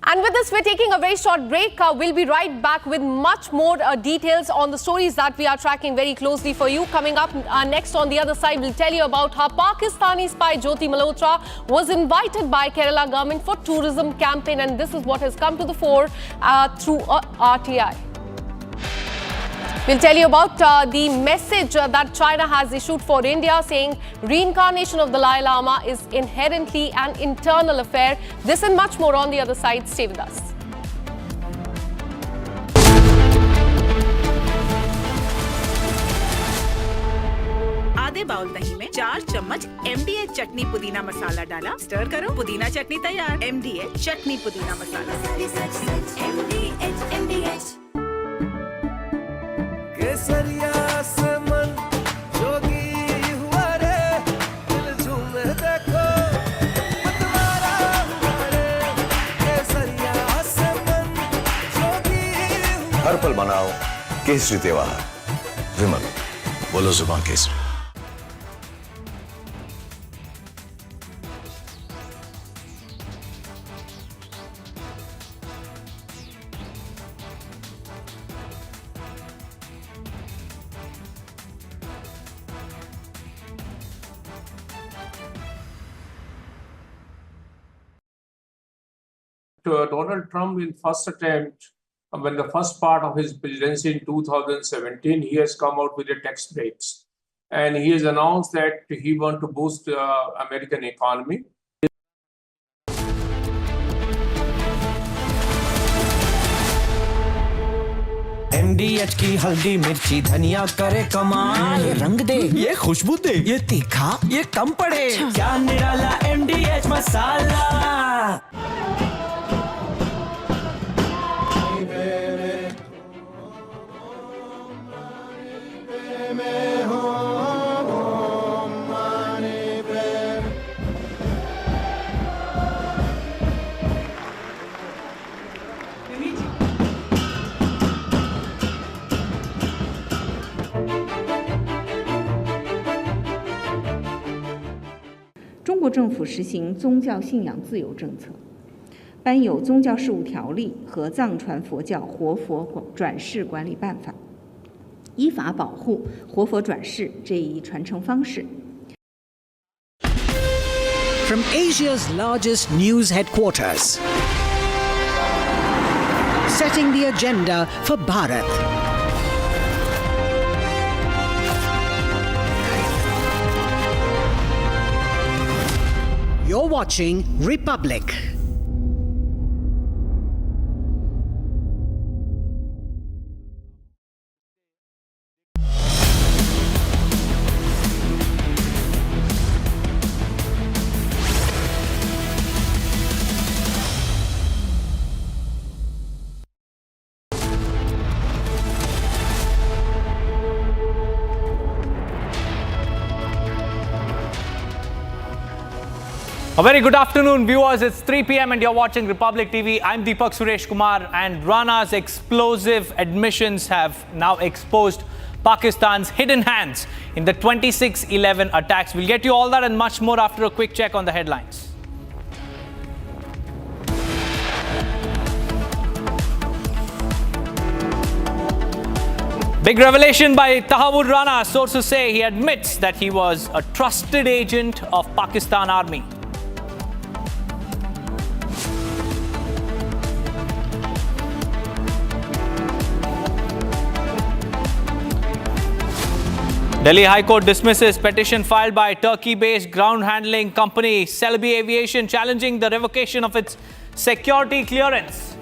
And with this, we're taking a very short break. We'll be right back with much more details on the stories that we are tracking very closely for you. Coming up next on the other side, we'll tell you about how Pakistani spy Jyoti Malhotra was invited by Kerala government for tourism campaign, and this is what has come to the fore through RTI. We'll tell you about the message that China has issued for India, saying reincarnation of the Dalai Lama is inherently an internal affair. This and much more on the other side. Stay with us. आधे bowl दही में 4 चम्मच MDH चटनी पुदीना मसाला डाला, stir करो, पुदीना चटनी तैयार। MDH चटनी पुदीना मसाला। केसरिया से मन जोगी हुआ रे, दिल झूमे देखो मतवारा हुआ रे। केसरिया से मन जोगी हुआ। हर पल मनाओ केसरी त्योहार। विमल, बोलो जुबान Kesari. Donald Trump in first attempt, when the first part of his presidency in 2017, he has come out with the tax breaks. And he has announced that he wants to boost the American economy. MDH की हल्दी मिर्ची धनिया करे कमाल, ये रंग दे, ये खुशबू दे, ये तीखा, ये कम पड़े, क्या निराला MDH मसाला।中国政府实行宗教信仰自由政策，颁有宗教事务条例和藏传佛教活佛转世管理办法，依法保护活佛转世这一传承方式。From Asia's largest news headquarters, setting the agenda for Bharat. You're watching Republic. A very good afternoon, viewers. It's 3 p.m. and you're watching Republic TV. I'm Deepak Suresh Kumar, and Rana's explosive admissions have now exposed Pakistan's hidden hands in the 26/11 attacks. We'll get you all that and much more after a quick check on the headlines. Big revelation by Tahawur Rana. Sources say he admits that he was a trusted agent of Pakistan Army. Delhi High Court dismisses petition filed by Turkey-based ground handling company Celebi Aviation challenging the revocation of its security clearance.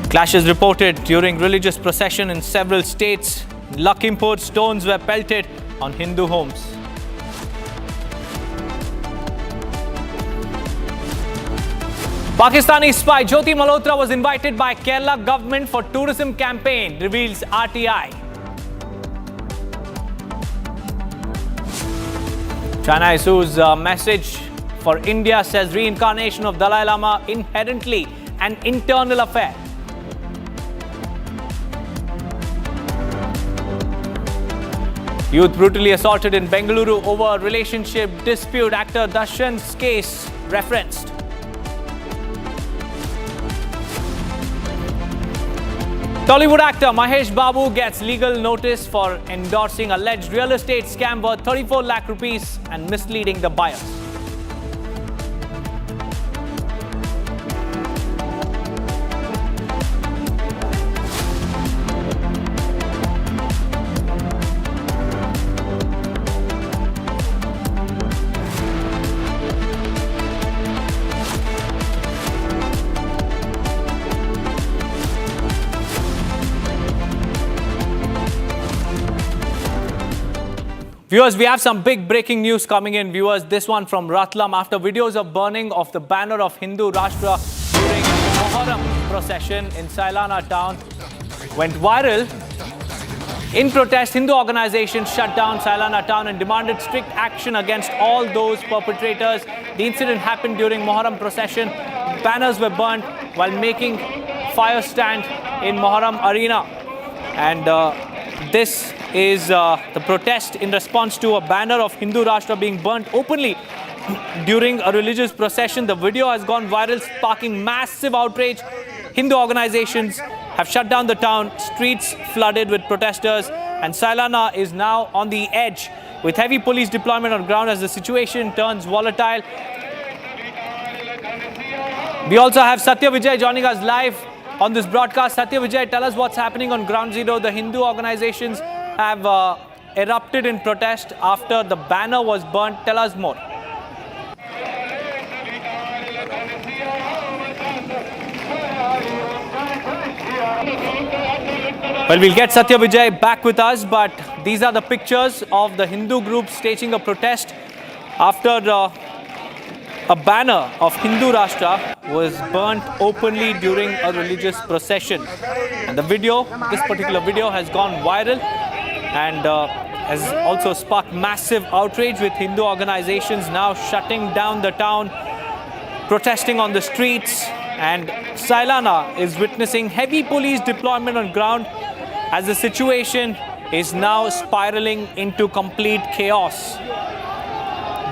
Clashes reported during religious procession in several states. In Lakhimpur, stones were pelted on Hindu homes. Pakistani spy Jyoti Malhotra was invited by Kerala government for tourism campaign, reveals RTI. China issues a message for India, says reincarnation of Dalai Lama inherently an internal affair. Youth brutally assaulted in Bengaluru over relationship dispute. Actor Darshan's case referenced. Tollywood actor Mahesh Babu gets legal notice for endorsing alleged real estate scam worth 34 lakh rupees and misleading the buyers. Viewers, we have some big breaking news coming in. Viewers, this one from Ratlam. After videos of burning of the banner of Hindu Rashtra during Muharram procession in Sailana town went viral. In protest, Hindu organizations shut down Sailana town and demanded strict action against all those perpetrators. The incident happened during Muharram procession. Banners were burnt while making fire stand in Muharram arena. And this is the protest in response to a banner of Hindu Rashtra being burnt openly during a religious procession. The video has gone viral, sparking massive outrage. Hindu organizations have shut down the town, streets flooded with protesters, and Sailana is now on the edge with heavy police deployment on ground as the situation turns volatile. We also have Satya Vijay joining us live on this broadcast. Satya Vijay, tell us what's happening on ground zero. The Hindu organizations have erupted in protest after the banner was burnt. Tell us more. Well, we'll get Satya Vijay back with us, but these are the pictures of the Hindu group staging a protest after a banner of Hindu Rashtra was burnt openly during a religious procession. And the video, this particular video, has gone viral and has also sparked massive outrage, with Hindu organizations now shutting down the town, protesting on the streets. And Sailana is witnessing heavy police deployment on ground as the situation is now spiraling into complete chaos.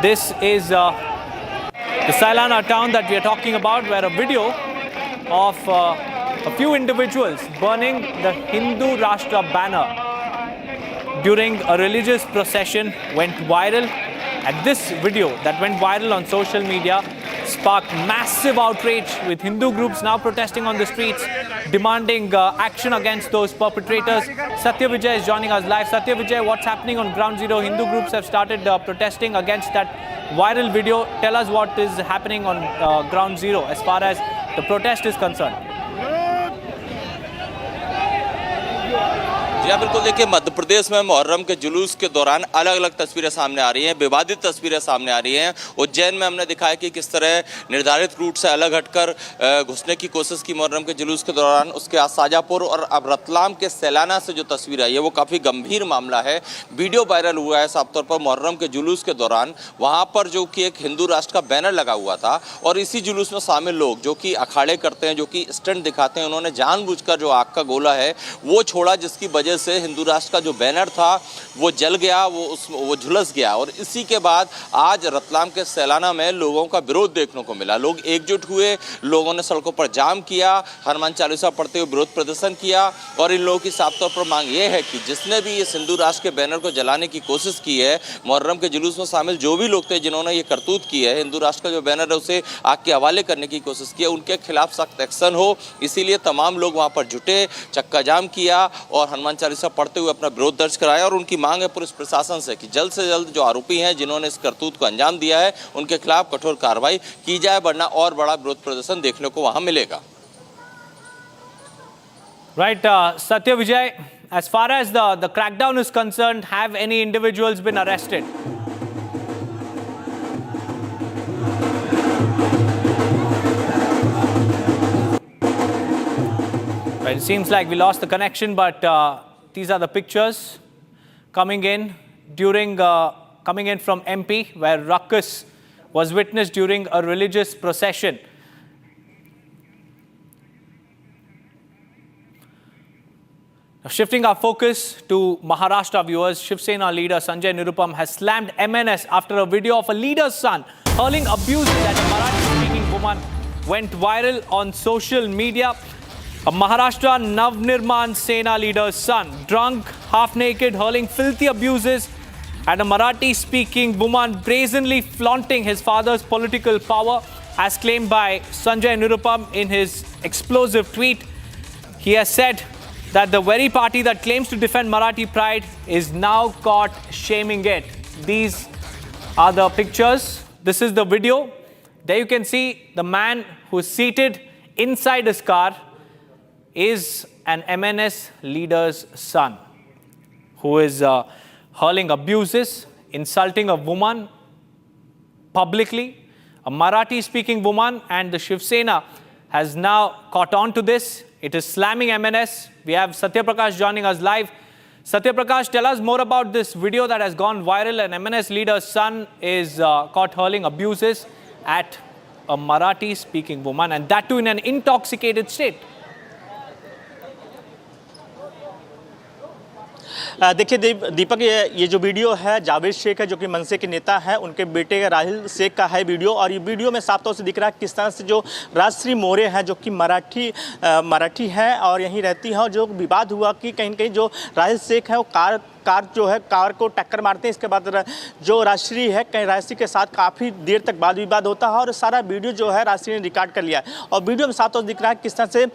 This is the Sailana town that we are talking about, where a video of a few individuals burning the Hindu Rashtra banner during a religious procession went viral. And this video that went viral on social media sparked massive outrage, with Hindu groups now protesting on the streets, demanding action against those perpetrators. Satya Vijay is joining us live. Satya Vijay, what's happening on ground zero? Hindu groups have started protesting against that viral video. Tell us what is happening on ground zero as far as the protest is concerned. जी हाँ, बिल्कुल। देखिए, मध्य प्रदेश में मुहर्रम के जुलूस के दौरान अलग अलग तस्वीरें सामने आ रही हैं, विवादित तस्वीरें सामने आ रही हैं। उज्जैन में हमने दिखाया कि किस तरह निर्धारित रूट से अलग हटकर घुसने की कोशिश की मुहर्रम के जुलूस के दौरान। उसके बाद शाजापुर और अब रतलाम के सैलाना से जो तस्वीर आई है वो काफ़ी गंभीर मामला है। वीडियो वायरल हुआ है साफ तौर पर मुहर्रम के जुलूस के दौरान। वहाँ पर जो कि एक हिंदू राष्ट्र का बैनर लगा हुआ था और इसी जुलूस में शामिल लोग जो कि अखाड़े करते हैं, जो कि स्टंट दिखाते हैं, उन्होंने जानबूझकर जो आग का गोला है वो छोड़ा, जिसकी वजह से हिंदू राष्ट्र का जो बैनर था वो जल गया, वो झुलस गया। और इसी के बाद आज रतलाम के सैलाना में लोगों का विरोध देखने को मिला। लोग एकजुट हुए, लोगों ने सड़कों पर जाम किया, हनुमान चालीसा पढ़ते हुए विरोध प्रदर्शन किया। और इन लोगों की साफ तौर पर मांग ये है कि जिसने भी इस हिंदू राष्ट्र के बैनर को जलाने की कोशिश की है, मुहर्रम के जुलूस में शामिल जो भी लोग थे जिन्होंने ये करतूत की है, हिंदू राष्ट्र का जो बैनर है उसे आग के हवाले करने की कोशिश की है, उनके खिलाफ सख्त एक्शन हो। इसीलिए तमाम लोग वहाँ पर जुटे, चक्का जाम किया और हनुमान चालीसा पढ़ते हुए अपना विरोध दर्ज कराया। और उनकी मांग है पुलिस प्रशासन से जल्द जो आरोपी हैं जिन्होंने इस करतूत को अंजाम दिया है उनके खिलाफ कठोर कार्रवाई की जाए, वरना और बड़ा विरोध प्रदर्शन देखने को वहां मिलेगा। Right, Satya Vijay, as far as the crackdown is concerned, have any individuals been arrested? Well, it seems like we lost the connection, but these are the pictures coming in from MP, where ruckus was witnessed during a religious procession. Now, shifting our focus to Maharashtra, viewers, Shiv Sena leader Sanjay Nirupam has slammed MNS after a video of a leader's son hurling abuses at a Marathi-speaking woman went viral on social media. A Maharashtra Navnirman Sena leader's son, drunk, half-naked, hurling filthy abuses at a Marathi-speaking woman, brazenly flaunting his father's political power, as claimed by Sanjay Nirupam in his explosive tweet. He has said that the very party that claims to defend Marathi pride is now caught shaming it. These are the pictures. This is the video. There you can see the man who is seated inside his car is an MNS leader's son who is hurling abuses, insulting a woman publicly, a Marathi-speaking woman, and the Shiv Sena has now caught on to this. It is slamming MNS. We have Satya Prakash joining us live. Satya Prakash, tell us more about this video that has gone viral. An MNS leader's son is caught hurling abuses at a Marathi-speaking woman, and that too in an intoxicated state. देखिए दीपक, ये जो video है जावेद शेख है जो कि मनसे के नेता हैं, उनके बेटे राहिल शेख का है वीडियो। और ये वीडियो में साफ तौर से दिख रहा है किस तरह से जो राजश्री मोरे हैं जो कि मराठी हैं और यहीं रहती हैं, और जो विवाद हुआ कि कहीं न कहीं जो राहिल शेख है वो कार को टक्कर मारते हैं। इसके बाद जो राजश्री है कहीं राजश्री के साथ काफ़ी देर तक वाद विवाद होता है और सारा वीडियो जो है राजश्री ने रिकॉर्ड कर लिया है। और वीडियो में साफ तौर से दिख रहा है किस तरह से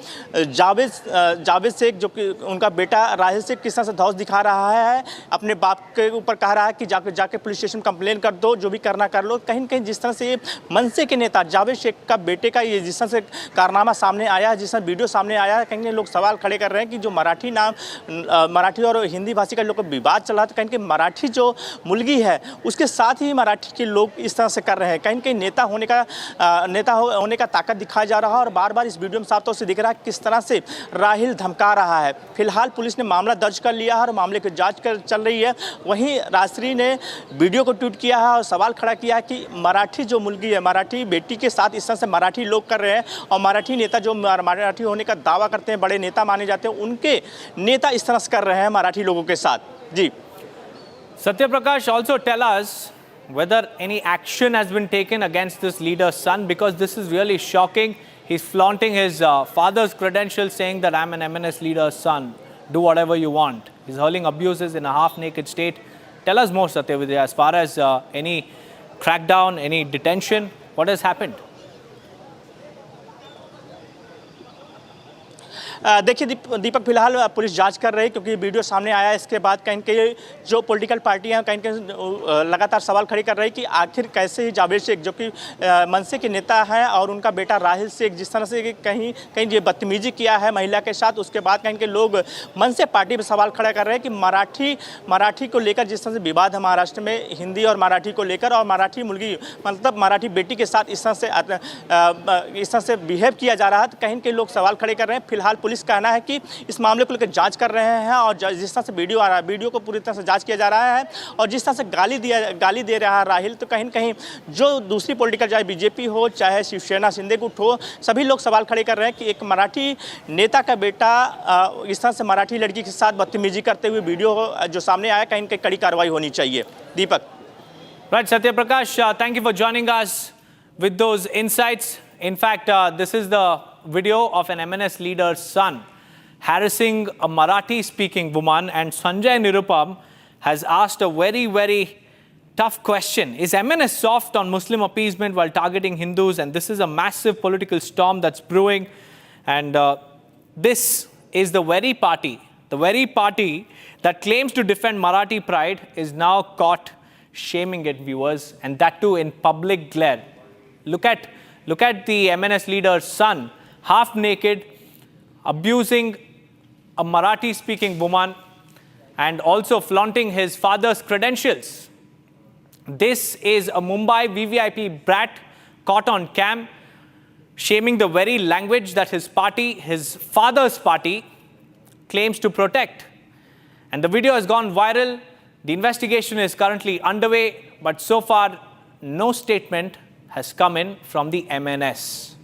जावेद शेख जो कि उनका बेटा राहिल शेख किस तरह से धौंस दिखा रहा है, अपने बाप के ऊपर कह रहा है कि जाके पुलिस स्टेशन कंप्लेन कर दो, जो भी करना कर लो। कहीं न कहीं जिस तरह से ये मनसे के नेता जावेद शेख का बेटे का ये जिस तरह से कारनामा सामने आया है, जिस तरह वीडियो सामने आया है, कहीं लोग सवाल खड़े कर रहे हैं कि जो मराठी और हिंदी भाषी का लोग विवाद चला, तो कहीं मराठी जो मुलगी है उसके साथ ही मराठी के लोग इस तरह से कर रहे हैं। कहीं नेता होने का ताकत दिखाया जा रहा है। और बार बार इस वीडियो में साफ तौर से दिख रहा है किस तरह से राहिल धमका रहा है। फिलहाल पुलिस ने मामला दर्ज कर लिया है और मामले की जांच चल रही है। वहीं राजश्री ने वीडियो को ट्वीट किया है और सवाल खड़ा किया है कि मराठी जो मुलगी है, मराठी बेटी के साथ इस तरह से मराठी लोग कर रहे हैं, और मराठी नेता जो मराठी होने का दावा करते हैं, बड़े नेता माने जाते हैं, उनके नेता इस तरह से कर रहे हैं मराठी लोगों के साथ। जी Satya Prakash, also tell us whether any action has been taken against this leader's son, because this is really shocking. He's flaunting his father's credentials, saying that I'm an MNS leader's son. Do whatever you want. He's hurling abuses in a half-naked state. Tell us more, Satya Vidya, as far as any crackdown, any detention, what has happened? देखिए दीपक, फिलहाल police जांच कर रही है क्योंकि video सामने आया। इसके बाद कहीं कहीं जो पॉलिटिकल पार्टियां कहीं लगातार सवाल खड़े कर रही कि आखिर कैसे ही जावेद शेख जो कि मनसे के नेता हैं और उनका बेटा राहिल शेख जिस तरह से कहीं ये बदतमीजी किया है महिला के साथ, उसके बाद कहीं के लोग मनसे पार्टी पर सवाल खड़ा कर रहे हैं कि मराठी को लेकर जिस तरह से विवाद है महाराष्ट्र में हिंदी और मराठी को लेकर, और मराठी मुलगी मतलब मराठी बेटी के साथ इस तरह से बिहेव किया जा रहा है, तो कहीं के लोग सवाल खड़े कर रहे हैं। फिलहाल पुलिस कहना है कि इस मामले को लेकर जांच कर रहे हैं और जिस तरह से वीडियो आ रहा है, वीडियो को पूरी तरह से जांच किया जा रहा है। और जिस तरह से गाली दे रहा है राहिल, तो कहीं कहीं जो दूसरी पॉलिटिकल, चाहे बीजेपी हो चाहे शिवसेना शिंदे गुट हो, सभी लोग सवाल खड़े कर रहे हैं कि एक मराठी नेता का बेटा इस तरह से मराठी लड़की के साथ बदतमीजी करते हुए वीडियो जो सामने आया, कहीं कहीं कड़ी कार्रवाई होनी चाहिए। दीपक। Right, Satya Prakash, thank you for joining us with those insights. In fact, this is the video of an MNS leader's son harassing a Marathi-speaking woman, and Sanjay Nirupam has asked a very, very tough question. Is MNS soft on Muslim appeasement while targeting Hindus? And this is a massive political storm that's brewing. And this is the very party that claims to defend Marathi pride is now caught shaming it, viewers, and that too in public glare. Look at the MNS leader's son, half naked, abusing a Marathi-speaking woman and also flaunting his father's credentials. This is a Mumbai VVIP brat caught on cam, shaming the very language that his father's party, claims to protect. And the video has gone viral. The investigation is currently underway, but so far, no statement has come in from the MNS.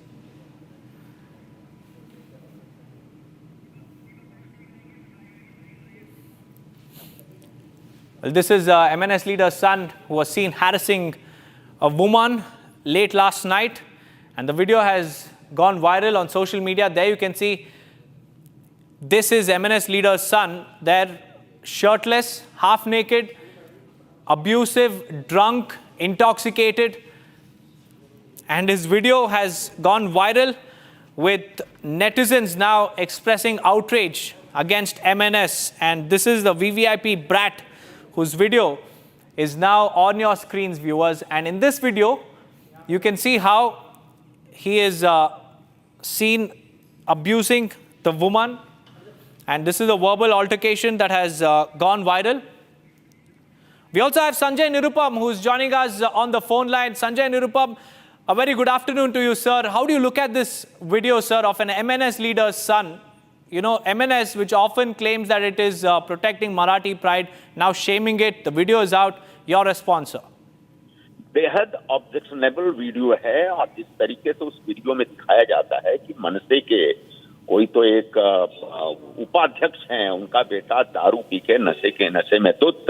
Well, this is MNS leader's son who was seen harassing a woman late last night, and the video has gone viral on social media. There you can see this is MNS leader's son. They're shirtless, half naked, abusive, drunk, intoxicated, and his video has gone viral with netizens now expressing outrage against MNS. And this is the VVIP brat whose video is now on your screens, viewers. And in this video, you can see how he is seen abusing the woman. And this is a verbal altercation that has gone viral. We also have Sanjay Nirupam, who is joining us on the phone line. Sanjay Nirupam, a very good afternoon to you, sir. How do you look at this video, sir, of an MNS leader's son? You know, MNS, which often claims that it is protecting Marathi pride, now shaming it. The video is out. Your response, sir? बेहद objectionable video है और जिस तरीके से उस video में दिखाया जाता है कि मनसे के कोई तो एक उपाध्यक्ष हैं, उनका बेटा दारू पी के नशे में धुत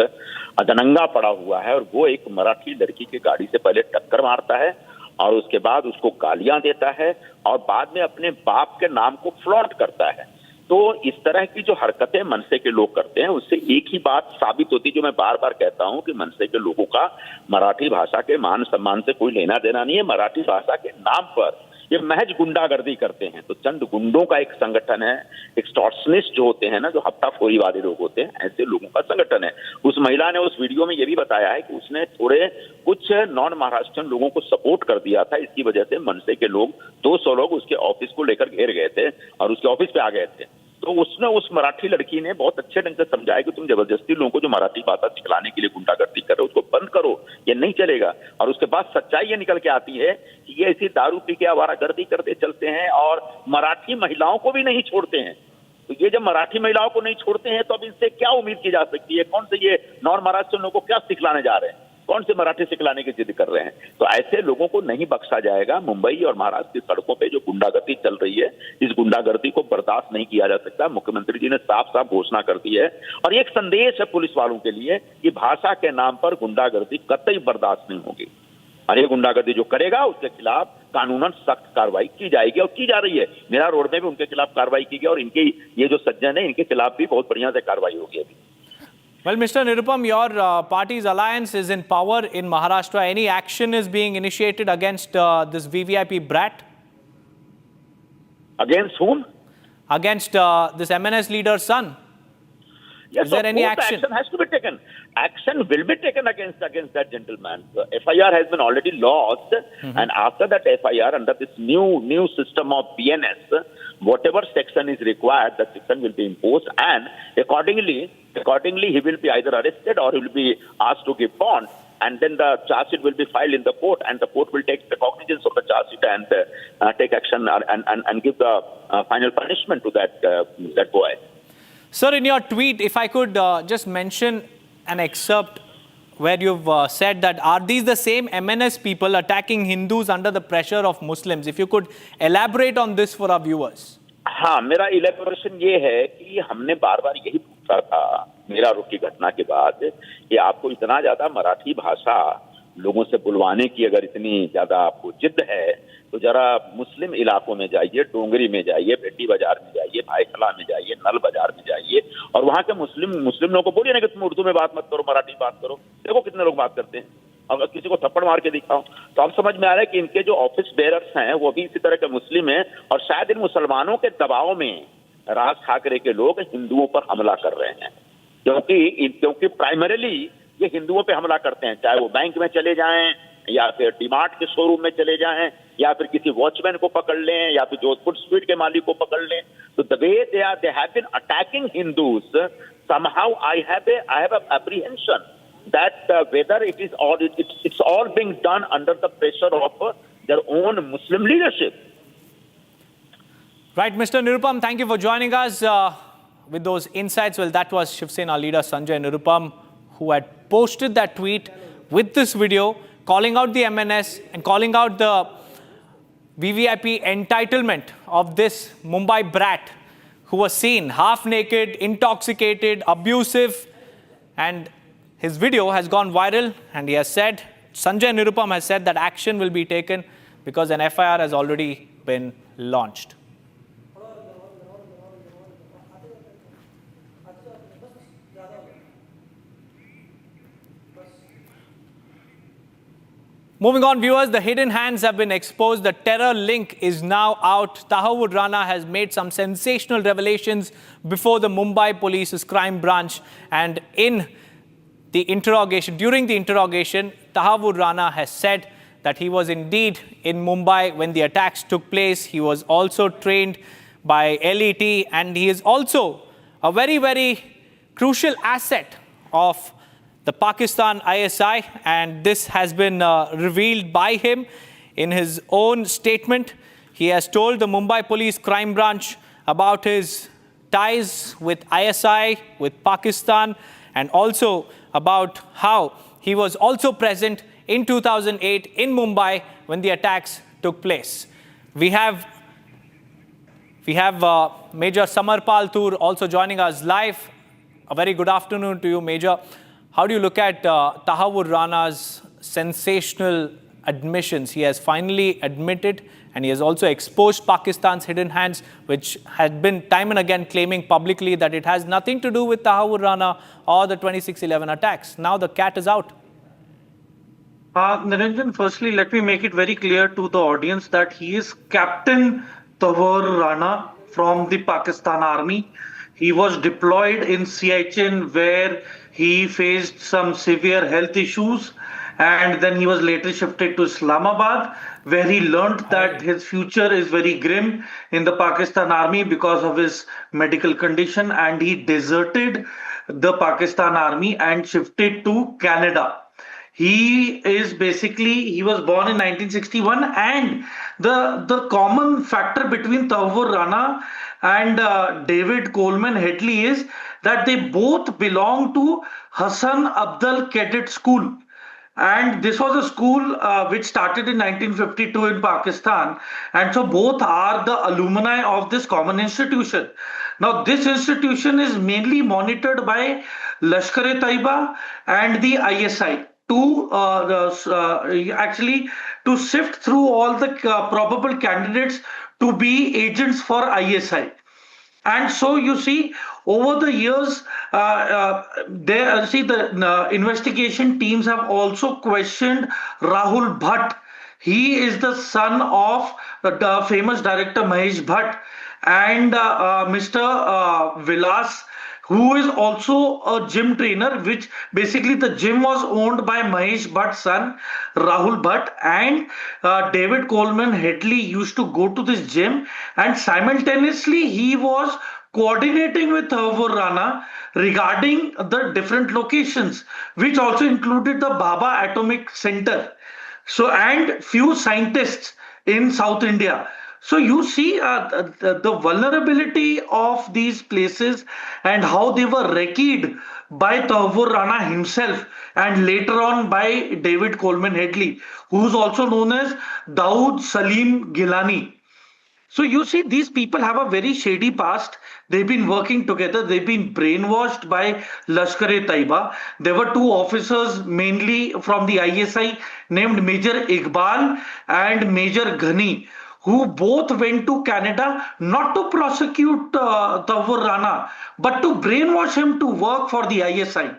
अधनंगा पड़ा हुआ है और वो एक मराठी लड़की की गाड़ी से पहले टक्कर मारता है और उसके बाद उसको गालियां देता है और बाद में अपने बाप के नाम को फ्लॉन्ट करता है। तो इस तरह की जो हरकतें मनसे के लोग करते हैं उससे एक ही बात साबित होती है, जो मैं बार बार कहता हूं कि मनसे के लोगों का मराठी भाषा के मान सम्मान से कोई लेना देना नहीं है। मराठी भाषा के नाम पर ये महज गुंडागर्दी करते हैं। तो चंद गुंडों का एक संगठन है, एक्सटॉर्शनिस्ट जो होते हैं ना, जो हफ्ताखोरी वाले लोग होते हैं, ऐसे लोगों का संगठन है। उस महिला ने उस वीडियो में ये भी बताया है कि उसने थोड़े कुछ नॉन महाराष्ट्रियन लोगों को सपोर्ट कर दिया था, इसकी वजह से मनसे के लोग 200 लोग उसके ऑफिस को लेकर घेर गए थे और उसके ऑफिस पे आ गए थे। तो उसने उस मराठी लड़की ने बहुत अच्छे ढंग से समझाया कि तुम जबरदस्ती लोगों को जो मराठी भाषा सिखलाने के लिए गुंडागर्दी कर रहे हो उसको बंद करो, ये नहीं चलेगा। और उसके बाद सच्चाई ये निकल के आती है कि ये ऐसी दारू पी के आवारागर्दी करते चलते हैं और मराठी महिलाओं को भी नहीं छोड़ते हैं। तो ये जब मराठी महिलाओं को नहीं छोड़ते हैं तो अब इनसे क्या उम्मीद की जा सकती है? कौन से ये नॉन महाराष्ट्र लोगों को क्या सिखलाने जा रहे हैं? कौन से मराठी सिखलाने की जिद कर रहे हैं? तो ऐसे लोगों को नहीं बख्शा जाएगा। मुंबई और महाराष्ट्र की सड़कों पे जो गुंडागर्दी चल रही है, इस गुंडागर्दी को बर्दाश्त नहीं किया जा सकता। मुख्यमंत्री जी ने साफ साफ घोषणा कर दी है और एक संदेश है पुलिस वालों के लिए कि भाषा के नाम पर गुंडागर्दी कतई बर्दाश्त नहीं होगी और ये गुंडागर्दी जो करेगा उसके खिलाफ कानूनन सख्त कार्रवाई की जाएगी और की जा रही है। मेरा रोड में भी उनके खिलाफ कार्रवाई की गई और इनके ये जो सज्जन है इनके खिलाफ भी बहुत बढ़िया से कार्रवाई होगी अभी। Well, Mr. Nirupam, your party's alliance is in power in Maharashtra. Any action is being initiated against this VVIP brat? Against whom? Against this MNS leader's son. Yes, is there any action? Action has to be taken. Action will be taken against that gentleman. The FIR has been already lodged, and after that FIR, under this new system of BNS, whatever section is required, that section will be imposed, and accordingly he will be either arrested or he will be asked to give bond, and then the charge sheet will be filed in the court, and the court will take the cognizance of the charge sheet and take action and give the final punishment to that boy. Sir, in your tweet, if I could just mention an excerpt where you've said that, are these the same MNS people attacking Hindus under the pressure of Muslims? If you could elaborate on this for our viewers. हाँ, मेरा elaboration ये है कि हमने बार बार यही पूछा था मेरा रुख की घटना के बाद कि आपको इतना ज्यादा मराठी भाषा लोगों से बुलवाने की अगर इतनी ज्यादा आपको जिद है तो जरा मुस्लिम इलाकों में जाइए, डोंगरी में जाइए, भेटी बाजार में जाइए, भाईखला में जाइए, नल बाजार में जाइए और वहाँ के मुस्लिम लोगों को बोलिए ना कि तुम उर्दू में बात मत करो, मराठी बात करो। देखो कितने लोग बात करते हैं। अगर किसी को थप्पड़ मार के दिखाओ तो अब समझ में आ रहा है कि इनके जो ऑफिस बेयरर्स हैं वो भी इसी तरह के मुस्लिम हैं और शायद इन मुसलमानों के दबाव में राज ठाकरे के लोग हिंदुओं पर हमला कर रहे हैं, क्योंकि प्राइमरीली ये हिंदुओं पे हमला करते हैं, चाहे वो बैंक में चले जाएं या फिर डीमार्ट के शोरूम में चले जाएं या फिर किसी वॉचमैन को पकड़ लें या फिर जोधपुर स्वीट के मालिक को पकड़ लें। तो the way they have been attacking Hindus, somehow I have a apprehension that whether it's all being done under the pressure of their own Muslim leadership. Right, Mr. Nirupam, thank you for joining us with those insights. Well, that was Shiv Sena leader Sanjay Nirupam, who had posted that tweet with this video calling out the MNS and calling out the VVIP entitlement of this Mumbai brat who was seen half naked, intoxicated, abusive, and his video has gone viral, and he has said, Sanjay Nirupam has said that action will be taken because an FIR has already been launched. Moving on, viewers, the hidden hands have been exposed. The terror link is now out. Tahawood Rana has made some sensational revelations before the Mumbai Police's crime branch. And during the interrogation, Tahawood Rana has said that he was indeed in Mumbai when the attacks took place. He was also trained by LET, and he is also a very, very crucial asset of the Pakistan ISI, and this has been revealed by him in his own statement. He has told the Mumbai Police Crime Branch about his ties with ISI, with Pakistan, and also about how he was also present in 2008 in Mumbai when the attacks took place. We have Major Samarpal Tur also joining us live. A very good afternoon to you, Major. How do you look at Tahawood Rana's sensational admissions? He has finally admitted, and he has also exposed Pakistan's hidden hands, which had been time and again claiming publicly that it has nothing to do with Tahawood Rana or the 26/11 attacks. Now the cat is out. Niranjan, firstly, let me make it very clear to the audience that he is Captain Tahawood Rana from the Pakistan Army. He was deployed in Siachen, where he faced some severe health issues, and then he was later shifted to Islamabad, where he learned that his future is very grim in the Pakistan Army because of his medical condition, and he deserted the Pakistan Army and shifted to Canada. He was born in 1961, and the common factor between Tahawood Rana and David Coleman Headley is that they both belong to Hassan Abdal Cadet School. And this was a school which started in 1952 in Pakistan. And so both are the alumni of this common institution. Now, this institution is mainly monitored by Lashkar-e-Taiba and the ISI to sift through all the probable candidates to be agents for ISI. And so you see, over the years, the investigation teams have also questioned Rahul Bhatt. He is the son of the famous director Mahesh Bhatt, and Mr. Vilas, who is also a gym trainer, which basically the gym was owned by Mahesh Bhatt's son, Rahul Bhatt, and David Coleman Headley used to go to this gym, and simultaneously he was coordinating with Tahawood Rana regarding the different locations, which also included the Bhabha Atomic Center, and few scientists in South India. So you see the vulnerability of these places and how they were recceed by Tahawood Rana himself and later on by David Coleman Headley, who is also known as Dawood Salim Gilani. So you see, these people have a very shady past. They've been working together. They've been brainwashed by Lashkar-e-Taiba. There were two officers, mainly from the ISI, named Major Iqbal and Major Ghani, who both went to Canada not to prosecute Tahawood Rana, but to brainwash him to work for the ISI.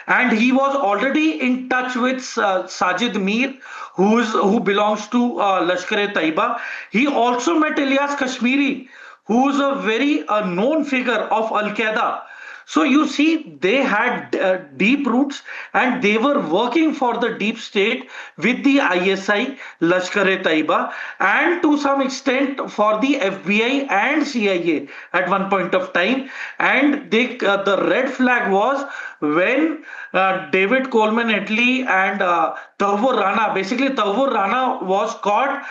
And he was already in touch with Sajid Mir, who belongs to Lashkar-e-Taiba. He also met Ilyas Kashmiri, who is a very known figure of Al-Qaeda. So you see, they had deep roots and they were working for the deep state with the ISI, Lashkar-e-Taiba, and to some extent for the FBI and CIA at one point of time. And the red flag was when David Coleman Headley and Tahawood Rana, basically Tahawood Rana was caught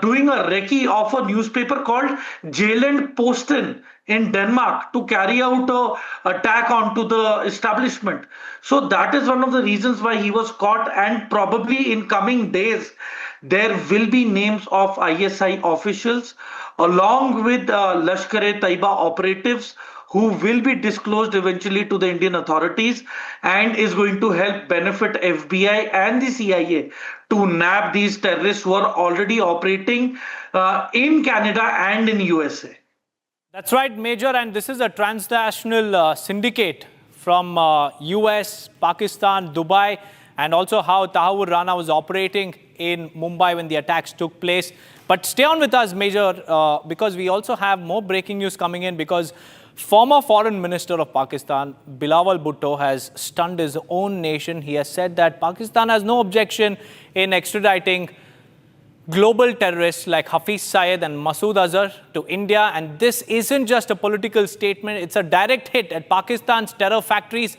doing a recce of a newspaper called Jylland Posten in Denmark to carry out an attack onto the establishment. So that is one of the reasons why he was caught, and probably in coming days there will be names of ISI officials along with Lashkar-e-Taiba operatives who will be disclosed eventually to the Indian authorities and is going to help benefit FBI and the CIA to nab these terrorists who are already operating in Canada and in USA. That's right, Major, and this is a transnational syndicate from US, Pakistan, Dubai, and also how Tahawur Rana was operating in Mumbai when the attacks took place. But stay on with us, Major, because we also have more breaking news coming in, because former Foreign Minister of Pakistan, Bilawal Bhutto, has stunned his own nation. He has said that Pakistan has no objection in extraditing global terrorists like Hafiz Syed and Masood Azhar to India. And this isn't just a political statement, it's a direct hit at Pakistan's terror factories.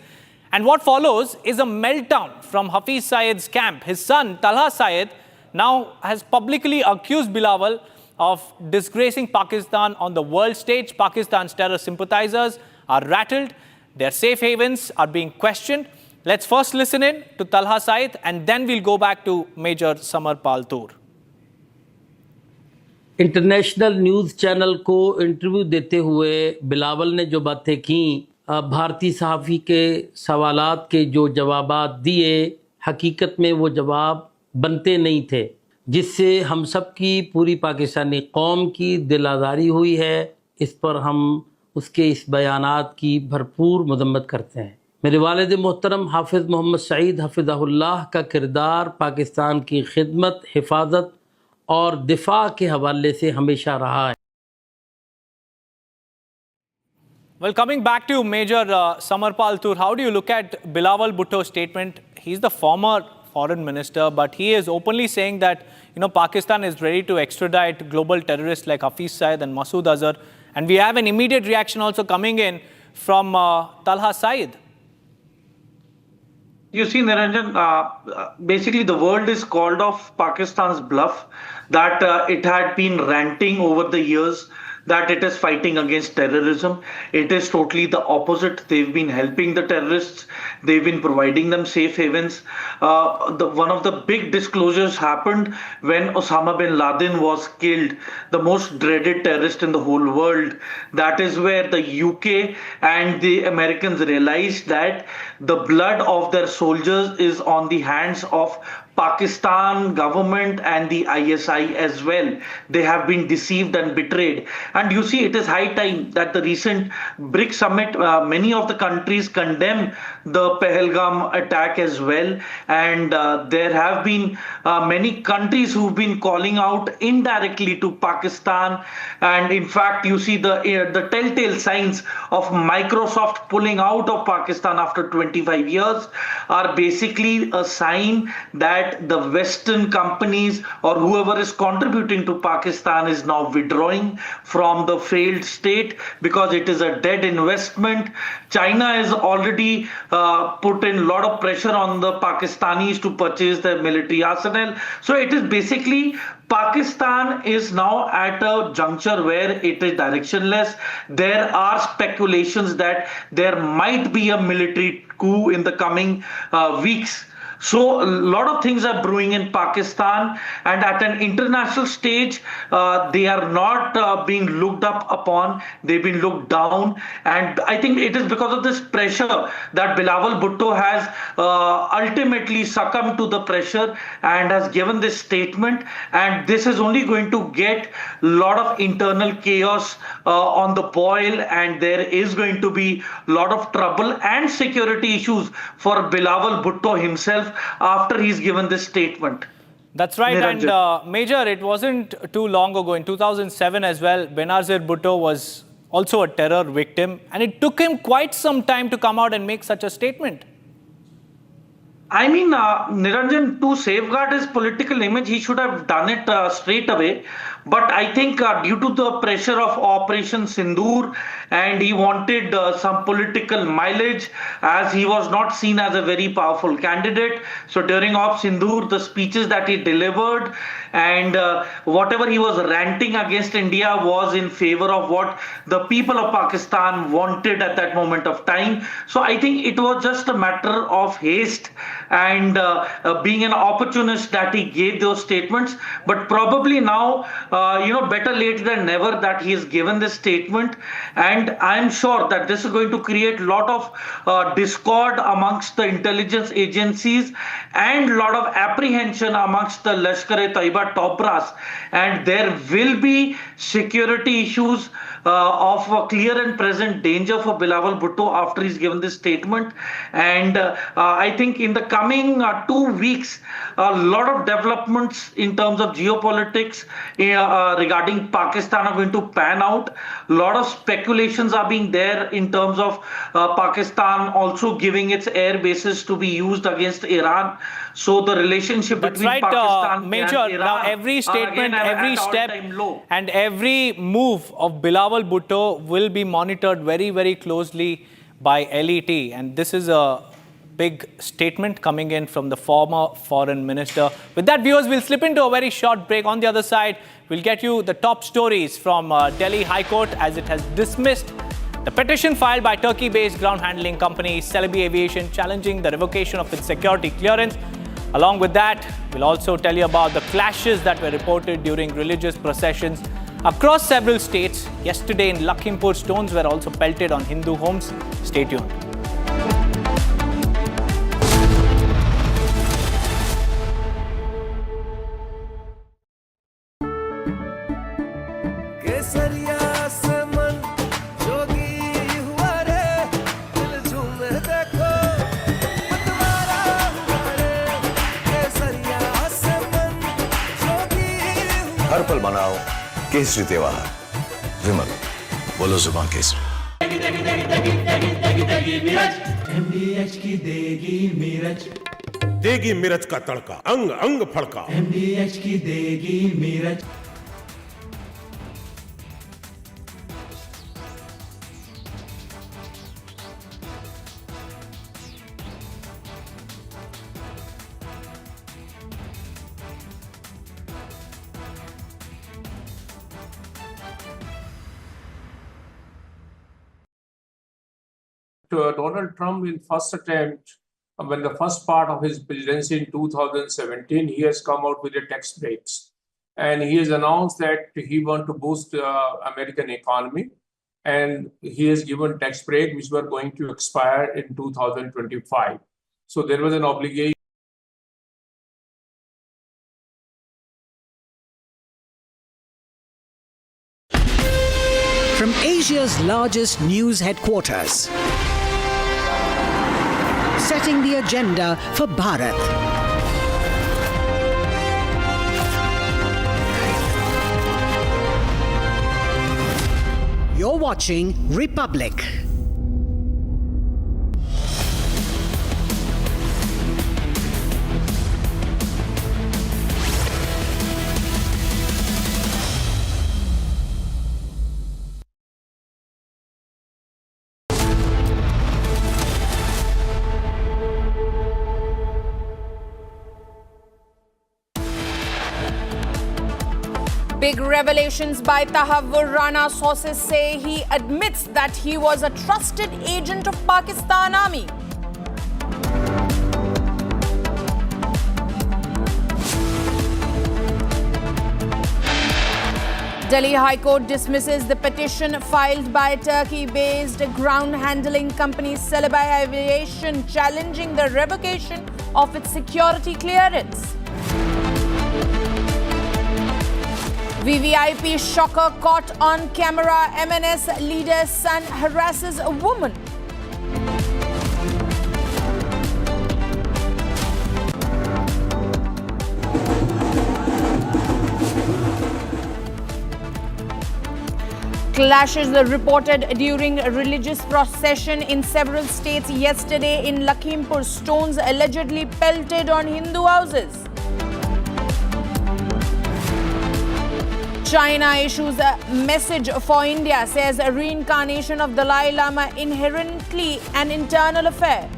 And what follows is a meltdown from Hafiz Syed's camp. His son, Talha Syed, now has publicly accused Bilawal of disgracing Pakistan on the world stage. Pakistan's terror sympathizers are rattled. Their safe havens are being questioned. Let's first listen in to Talha Syed and then we'll go back to Major Samar Paltur. International news channel को interview देते हुए बिलावल ने जो बातें की, भारतीय सहाफ़ी के सवालात के जो जवाबात दिए, हकीकत में वो जवाब बनते नहीं थे, जिससे हम सब की पूरी पाकिस्तानी कौम की दिल आज़ारी हुई है। इस पर हम उसके इस बयानात की भरपूर मज़म्मत करते हैं। मेरे वालिद मोहतरम हाफिज़ मोहम्मद सईद हफ़िज़हुल्लाह का किरदार पाकिस्तान की खिदमत, हिफाजत और दिफा के हवाले से हमेशा रहा है। Well, coming back to Major Samar Paltur, how do you look at Bilawal Bhutto's statement? He's the former foreign minister, but he is openly saying that, Pakistan is ready to extradite global terrorists like Hafiz Syed and Masood Azhar. And we have an immediate reaction also coming in from Talha Syed. You see, Niranjan, basically the world is called off Pakistan's bluff that it had been ranting over the years that it is fighting against terrorism. It is totally the opposite. They've been helping the terrorists. They've been providing them safe havens. One of the big disclosures happened when Osama bin Laden was killed, the most dreaded terrorist in the whole world. That is where the UK and the Americans realized that the blood of their soldiers is on the hands of Pakistan government and the ISI as well. They have been deceived and betrayed. And you see, it is high time that the recent BRICS summit, many of the countries condemn the Pahalgam attack as well. And there have been many countries who've been calling out indirectly to Pakistan. And in fact, you see the telltale signs of Microsoft pulling out of Pakistan after 25 years are basically a sign that the Western companies or whoever is contributing to Pakistan is now withdrawing from the failed state because it is a dead investment. China has already put in a lot of pressure on the Pakistanis to purchase their military arsenal. So it is basically Pakistan is now at a juncture where it is directionless. There are speculations that there might be a military coup in the coming weeks. So a lot of things are brewing in Pakistan, and at an international stage, they are not being looked up upon. They've been looked down, and I think it is because of this pressure that Bilawal Bhutto has ultimately succumbed to the pressure and has given this statement. And this is only going to get a lot of internal chaos on the boil, and there is going to be a lot of trouble and security issues for Bilawal Bhutto himself after he's given this statement. That's right. Niranjan. And Major, it wasn't too long ago, in 2007 as well, Benazir Bhutto was also a terror victim, and it took him quite some time to come out and make such a statement. I mean, Niranjan, to safeguard his political image, he should have done it straight away. But I think due to the pressure of Operation Sindoor, and he wanted some political mileage as he was not seen as a very powerful candidate. So during Op Sindoor, the speeches that he delivered and whatever he was ranting against India was in favor of what the people of Pakistan wanted at that moment of time. So I think it was just a matter of haste and being an opportunist that he gave those statements. But probably now, better late than never that he has given this statement. And I'm sure that this is going to create a lot of discord amongst the intelligence agencies and a lot of apprehension amongst the Lashkar-e-Taiba top brass. And there will be security issues of a clear and present danger for Bilawal Bhutto after he's given this statement. And I think in the coming 2 weeks, a lot of developments in terms of geopolitics regarding Pakistan are going to pan out. A lot of speculations are being there in terms of Pakistan also giving its air bases to be used against Iran. So the relationship between Pakistan Major, and Iran now every statement, every step and every move of Bilawal Bhutto will be monitored very, very closely by LET. And this is a big statement coming in from the former foreign minister. With that, viewers, we'll slip into a very short break. On the other side, we'll get you the top stories from Delhi High Court as it has dismissed the petition filed by Turkey-based ground handling company Celebi Aviation challenging the revocation of its security clearance. Along with that, we'll also tell you about the clashes that were reported during religious processions across several states. Yesterday in Lakhimpur, stones were also pelted on Hindu homes. Stay tuned. हर पल मनाओ केसरी त्योहार। विमल, बोलो जुबान Kesari. MDH की देगी मिर्च, देगी मिर्च का तड़का, अंग अंग फड़का। MDH की देगी मिर्च। Donald Trump in first attempt, when the first part of his presidency in 2017, he has come out with the tax breaks. And he has announced that he wants to boost American economy. And he has given tax break, which were going to expire in 2025. So there was an obligation. From Asia's largest news headquarters, setting the agenda for Bharat. You're watching Republic. Big revelations by Tahavvur Rana. Sources say he admits that he was a trusted agent of Pakistan Army. Delhi High Court dismisses the petition filed by Turkey-based ground handling company Celebi Aviation challenging the revocation of its security clearance. VVIP shocker caught on camera. MNS leader's son harasses a woman. Clashes were reported during a religious procession in several states yesterday in Lakhimpur. Stones allegedly pelted on Hindu houses. China issues a message for India, says a reincarnation of Dalai Lama inherently an internal affair.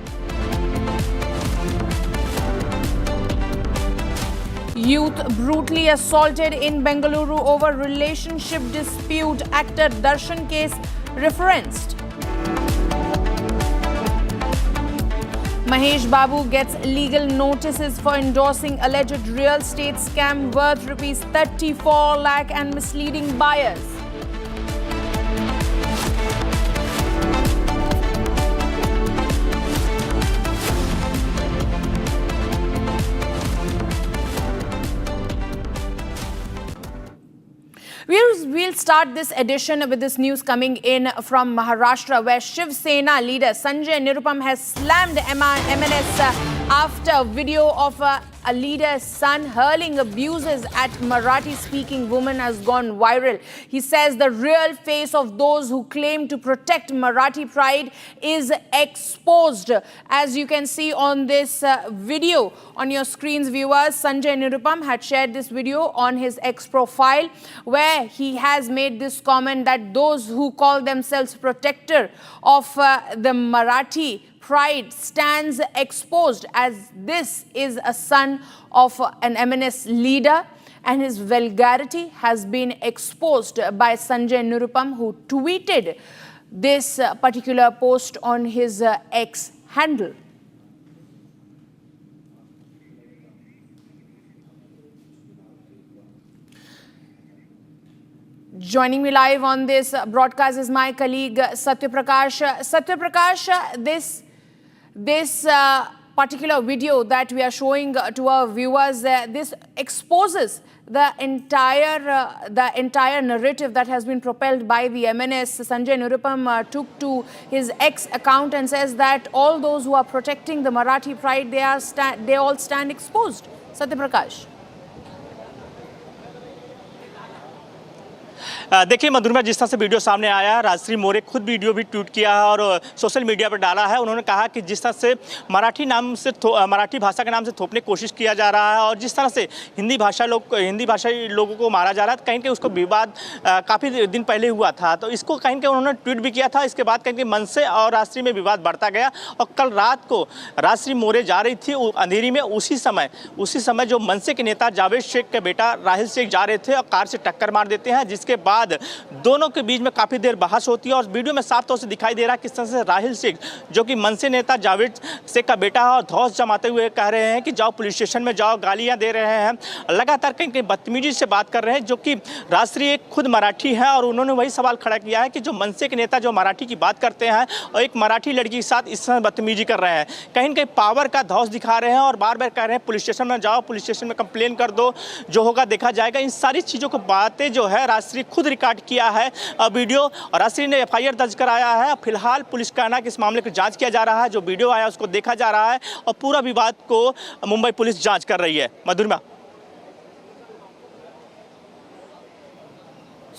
Youth brutally assaulted in Bengaluru over relationship dispute. Actor Darshan case referenced. Mahesh Babu gets legal notices for endorsing alleged real estate scam worth rupees 34 lakh and misleading buyers. We'll start this edition with this news coming in from Maharashtra, where Shiv Sena leader Sanjay Nirupam has slammed MNS after a video of a leader's son hurling abuses at Marathi-speaking women has gone viral. He says the real face of those who claim to protect Marathi pride is exposed. As you can see on this video on your screens, viewers, Sanjay Nirupam had shared this video on his X profile, where he has made this comment that those who call themselves protector of the Marathi pride stands exposed, as this is a son of an MNS leader, and his vulgarity has been exposed by Sanjay Nirupam, who tweeted this particular post on his X handle. Joining me live on this broadcast is my colleague Satyaprakash. Satyaprakash, this particular video that we are showing to our viewers, this exposes the entire narrative that has been propelled by the MNS. Sanjay Nirupam took to his X account and says that all those who are protecting the Marathi pride, they all stand exposed. Satyaprakash. देखिए मधुरमा, जिस तरह से video सामने आया, राजश्री मोरे खुद video भी tweet किया है और सोशल मीडिया पर डाला है। उन्होंने कहा कि जिस तरह से मराठी भाषा के नाम से थोपने की कोशिश किया जा रहा है और जिस तरह से हिंदी भाषाई लोगों को मारा जा रहा है, कहीं कहीं उसको विवाद काफ़ी दिन पहले हुआ था, तो इसको कहीं कहीं उन्होंने ट्वीट भी किया था। इसके बाद कहीं मन से और राजश्री में विवाद बढ़ता गया और कल रात को राजश्री मोरे जा रही थी अंधेरी में, उसी समय जो मनसे के नेता जावेद शेख के बेटा राहिल शेख जा रहे थे और कार से टक्कर मार देते हैं, जिसके बाद दोनों के बीच में काफी देर बहस होती है। और वीडियो में साफ तौर से दिखाई दे रहा है किस तरह से राहिल शेख, जो कि मनसे नेता जावेद शेख का बेटा है, और धौंस जमाते हुए कह रहे हैं कि जाओ पुलिस स्टेशन में जाओ, गालियां दे रहे हैं, लगातार कहीं कहीं बदतमीजी से बात कर रहे हैं, जो कि राजश्री एक खुद मराठी है और उन्होंने वही सवाल खड़ा किया है कि जो मनसे के नेता जो मराठी की बात करते हैं और एक मराठी लड़की के साथ इस समय बदतमीजी कर रहे हैं, कहीं न कहीं पावर का धौंस दिखा रहे हैं और बार बार कह रहे हैं पुलिस स्टेशन में जाओ, पुलिस स्टेशन में कंप्लेन कर दो, जो होगा देखा जाएगा। इन सारी चीज़ों को बातें जो है राजश्री खुद रिकॉर्ड किया है वीडियो, और राजश्री ने FIR दर्ज कराया है। फिलहाल पुलिस का कहना कि इस मामले की जांच किया जा रहा है, जो वीडियो आया उसको देखा जा रहा है और पूरा विवाद को मुंबई पुलिस जांच कर रही है। Madhurama.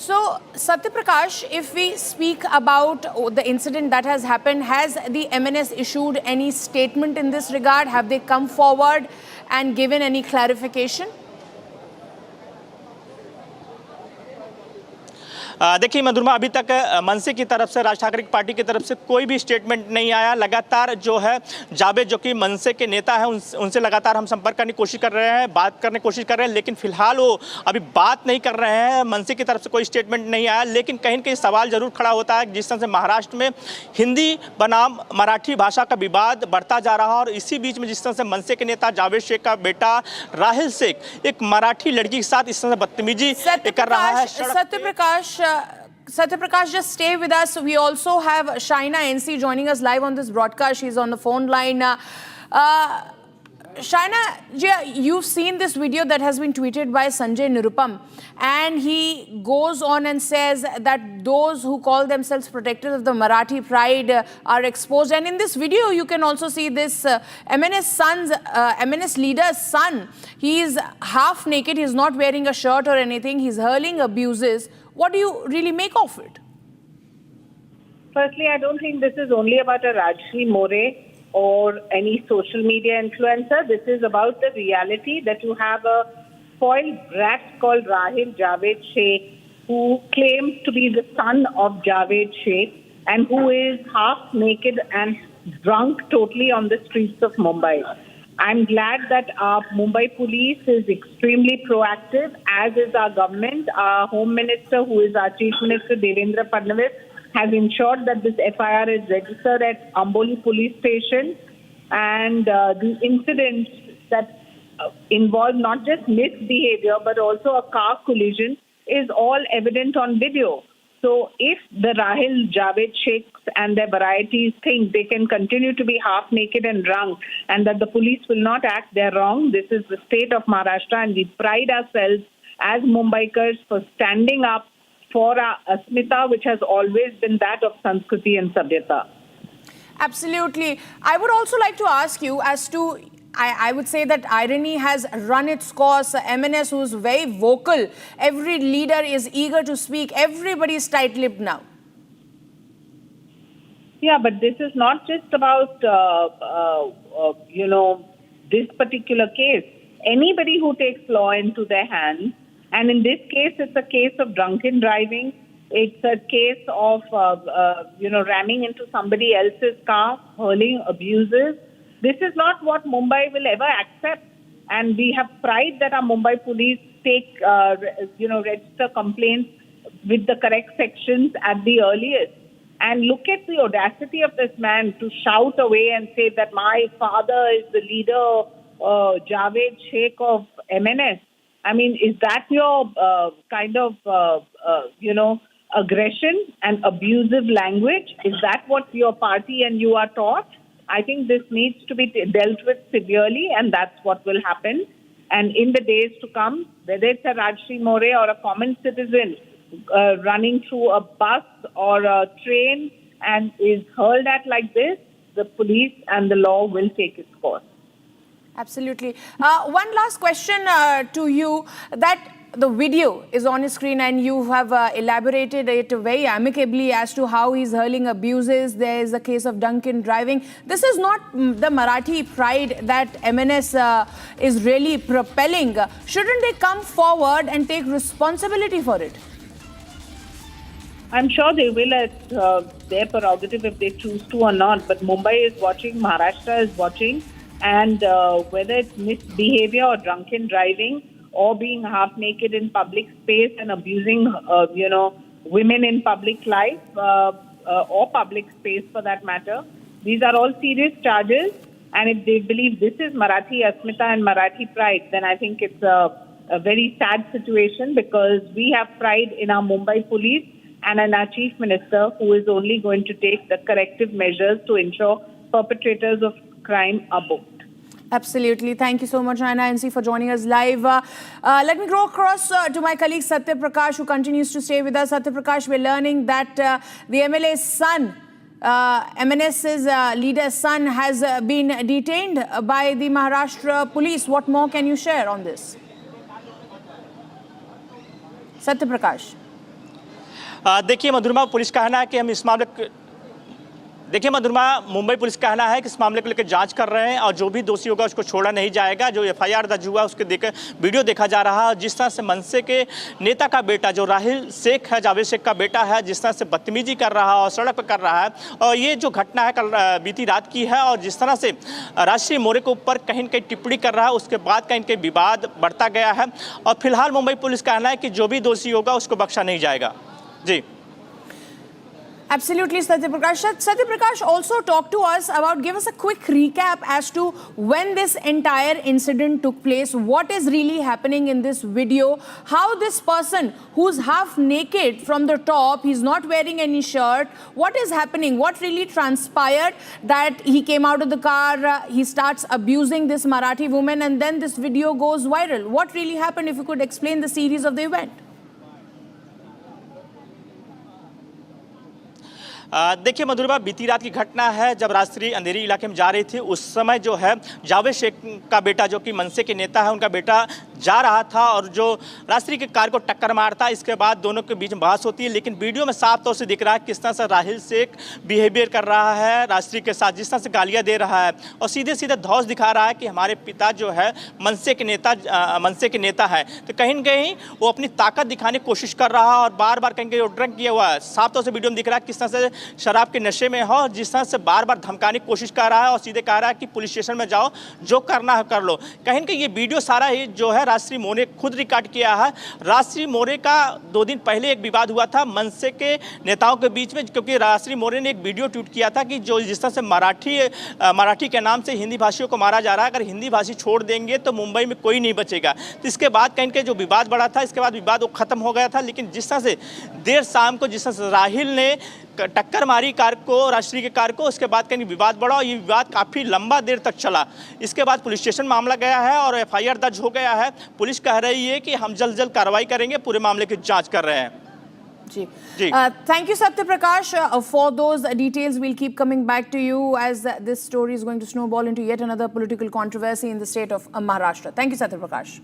So, Satyaprakash, if we speak about the incident that has happened, has the MNS issued any statement in this regard? Have they come forward and given any clarification? देखिए मधुरमा, अभी तक मनसे की तरफ से, राज ठाकरे की पार्टी की तरफ से कोई भी स्टेटमेंट नहीं आया। लगातार जो है जावेद, जो कि मनसे के नेता हैं, उनसे लगातार हम संपर्क करने की कोशिश कर रहे हैं, बात करने की कोशिश कर रहे हैं, लेकिन फिलहाल वो अभी बात नहीं कर रहे हैं। मनसे की तरफ से कोई स्टेटमेंट नहीं आया, लेकिन कहीं न कहीं सवाल जरूर खड़ा होता है जिस तरह से महाराष्ट्र में हिंदी बनाम मराठी भाषा का विवाद बढ़ता जा रहा है और इसी बीच में जिस तरह से मनसे के नेता जावेद शेख का बेटा राहिल शेख एक मराठी लड़की के साथ इस तरह से बदतमीजी कर रहा है। Satyaprakash, just stay with us. We also have Shaina NC joining us live on this broadcast. She's on the phone line. Shaina, you've seen this video that has been tweeted by Sanjay Nirupam, and he goes on and says that those who call themselves protectors of the Marathi pride are exposed. And in this video, you can also see this MNS leader's son. He is half naked. He's not wearing a shirt or anything. He's hurling abuses. What do you really make of it? Firstly, I don't think this is only about a Rajshri More or any social media influencer. This is about the reality that you have a spoiled brat called Rahil Javed Sheikh, who claims to be the son of Javed Sheikh and who is half naked and drunk totally on the streets of Mumbai. I'm glad that our Mumbai police is extremely proactive, as is our government. Our Home Minister, who is our Chief Minister, Devendra Fadnavis, has ensured that this FIR is registered at Amboli Police Station. and the incidents that involve not just misbehavior but also a car collision is all evident on video. So if the Rahil Javed Sheikhs and their varieties think they can continue to be half naked and drunk and that the police will not act, they're wrong. This is the state of Maharashtra, and we pride ourselves as Mumbaikars for standing up for our asmita, which has always been that of Sanskriti and Sabhyata. Absolutely. I would also like to ask you as to, I would say that irony has run its course. MNS, who's very vocal, every leader is eager to speak. Everybody is tight-lipped now. Yeah, but this is not just about, this particular case. Anybody who takes law into their hands, and in this case, it's a case of drunken driving. It's a case of, ramming into somebody else's car, hurling abuses. This is not what Mumbai will ever accept. And we have pride that our Mumbai police take, register complaints with the correct sections at the earliest. And look at the audacity of this man to shout away and say that my father is the leader, Javed Sheikh of MNS. I mean, is that your aggression and abusive language? Is that what your party and you are taught? I think this needs to be dealt with severely, and that's what will happen. And in the days to come, whether it's a Rajshri More or a common citizen running through a bus or a train and is hurled at like this, the police and the law will take its course. Absolutely. One last question to you, that the video is on his screen and you have elaborated it very amicably as to how he's hurling abuses. There is a case of drunken driving. This is not the Marathi pride that MNS is really propelling. Shouldn't they come forward and take responsibility for it? I'm sure they will at their prerogative if they choose to or not. But Mumbai is watching, Maharashtra is watching. And whether it's misbehavior or drunken driving or being half naked in public space and abusing, women in public life or public space for that matter, these are all serious charges. And if they believe this is Marathi Asmita and Marathi pride, then I think it's a very sad situation, because we have pride in our Mumbai police and in our Chief Minister, who is only going to take the corrective measures to ensure perpetrators of crime are booked. Absolutely. Thank you so much, Naina NC, for joining us live. Let me go across to my colleague Satya Prakash, who continues to stay with us. Satya Prakash, we're learning that the MLA's son, MNS's leader's son, has been detained by the Maharashtra police. What more can you share on this? Satya Prakash. देखिए Madhurama, police का कहना है कि हम इस मामले Mumbai police का कहना है कि इस मामले को लेकर जांच कर रहे हैं और जो भी दोषी होगा उसको छोड़ा नहीं जाएगा। जो एफआईआर दर्ज हुआ उसके वीडियो देखा जा रहा है, जिस तरह से मनसे के नेता का बेटा जो राहिल शेख है, जावेद शेख का बेटा है, जिस तरह से बदतमीजी कर रहा है और सड़क पर कर रहा है। और ये जो घटना है कल बीती रात की है, और जिस तरह से राजश्री मोरे के ऊपर कहीं न कहीं टिप्पणी कर रहा है, उसके बाद कहीं न कहीं विवाद बढ़ता गया है। और फिलहाल मुंबई पुलिस का कहना है कि जो भी दोषी होगा उसको बख्शा नहीं जाएगा। जी, Absolutely, Satya Prakash. Satya Prakash, also talk to us about, give us a quick recap as to when this entire incident took place, what is really happening in this video, how this person who's half naked from the top, he's not wearing any shirt, what is happening, what really transpired that he came out of the car, he starts abusing this Marathi woman, and then this video goes viral. What really happened, if you could explain the series of the event? देखिए मधुरमा, बीती रात की घटना है, जब राजश्री अंधेरी इलाके में जा रही थी, उस समय जो है जावेद शेख का बेटा, जो कि मनसे के नेता है, उनका बेटा जा रहा था और जो राजश्री की कार को टक्कर मारता है। इसके बाद दोनों के बीच में बहस होती है, लेकिन वीडियो में साफ तौर से दिख रहा है किस तरह से राहिल शेख बिहेवियर कर रहा है राजश्री के साथ, जिस तरह से गालियाँ दे रहा है और सीधे सीधे धौस दिखा रहा है कि हमारे पिता जो है मनसे के नेता है। तो कहीं न कहीं वो अपनी ताकत दिखाने की कोशिश कर रहा है और बार बार कहीं ड्रंक किया हुआ है। साफ तौर से वीडियो में दिख रहा है किस तरह से शराब के नशे में है और जिस तरह से बार बार धमकाने की कोशिश कर रहा है और सीधे कह रहा है कि पुलिस स्टेशन में जाओ, जो करना है कर लो। कहीं ना कहीं ये वीडियो सारा ही जो है राजश्री मोरे ने खुद रिकॉर्ड किया है। राजश्री मोरे का 2 दिन पहले एक विवाद हुआ था मनसे के नेताओं के बीच में, क्योंकि राजश्री मोरे ने एक वीडियो ट्वीट किया था कि जो जिस तरह से मराठी के नाम से हिंदी भाषियों को मारा जा रहा है, अगर हिंदी भाषी छोड़ देंगे तो मुंबई में कोई नहीं बचेगा। तो इसके बाद कहीं के जो विवाद बढ़ा था, इसके बाद विवाद वो खत्म हो गया था। लेकिन जिस तरह से देर शाम को जिस तरह से राहिल ने टक्कर मारी कार को, राजश्री के कार को, उसके बाद कहीं विवाद बढ़ा और ये विवाद काफ़ी लंबा देर तक चला। इसके बाद पुलिस स्टेशन मामला गया है और FIR दर्ज हो गया है। पुलिस कह रही है कि हम जल्द कार्रवाई करेंगे, पूरे मामले की जांच कर रहे हैं। जी, thank you Satya Prakash for those details. We'll keep coming back to you as this story is going to snowball into yet another political controversy in the state of Maharashtra. Thank you, Satya Prakash.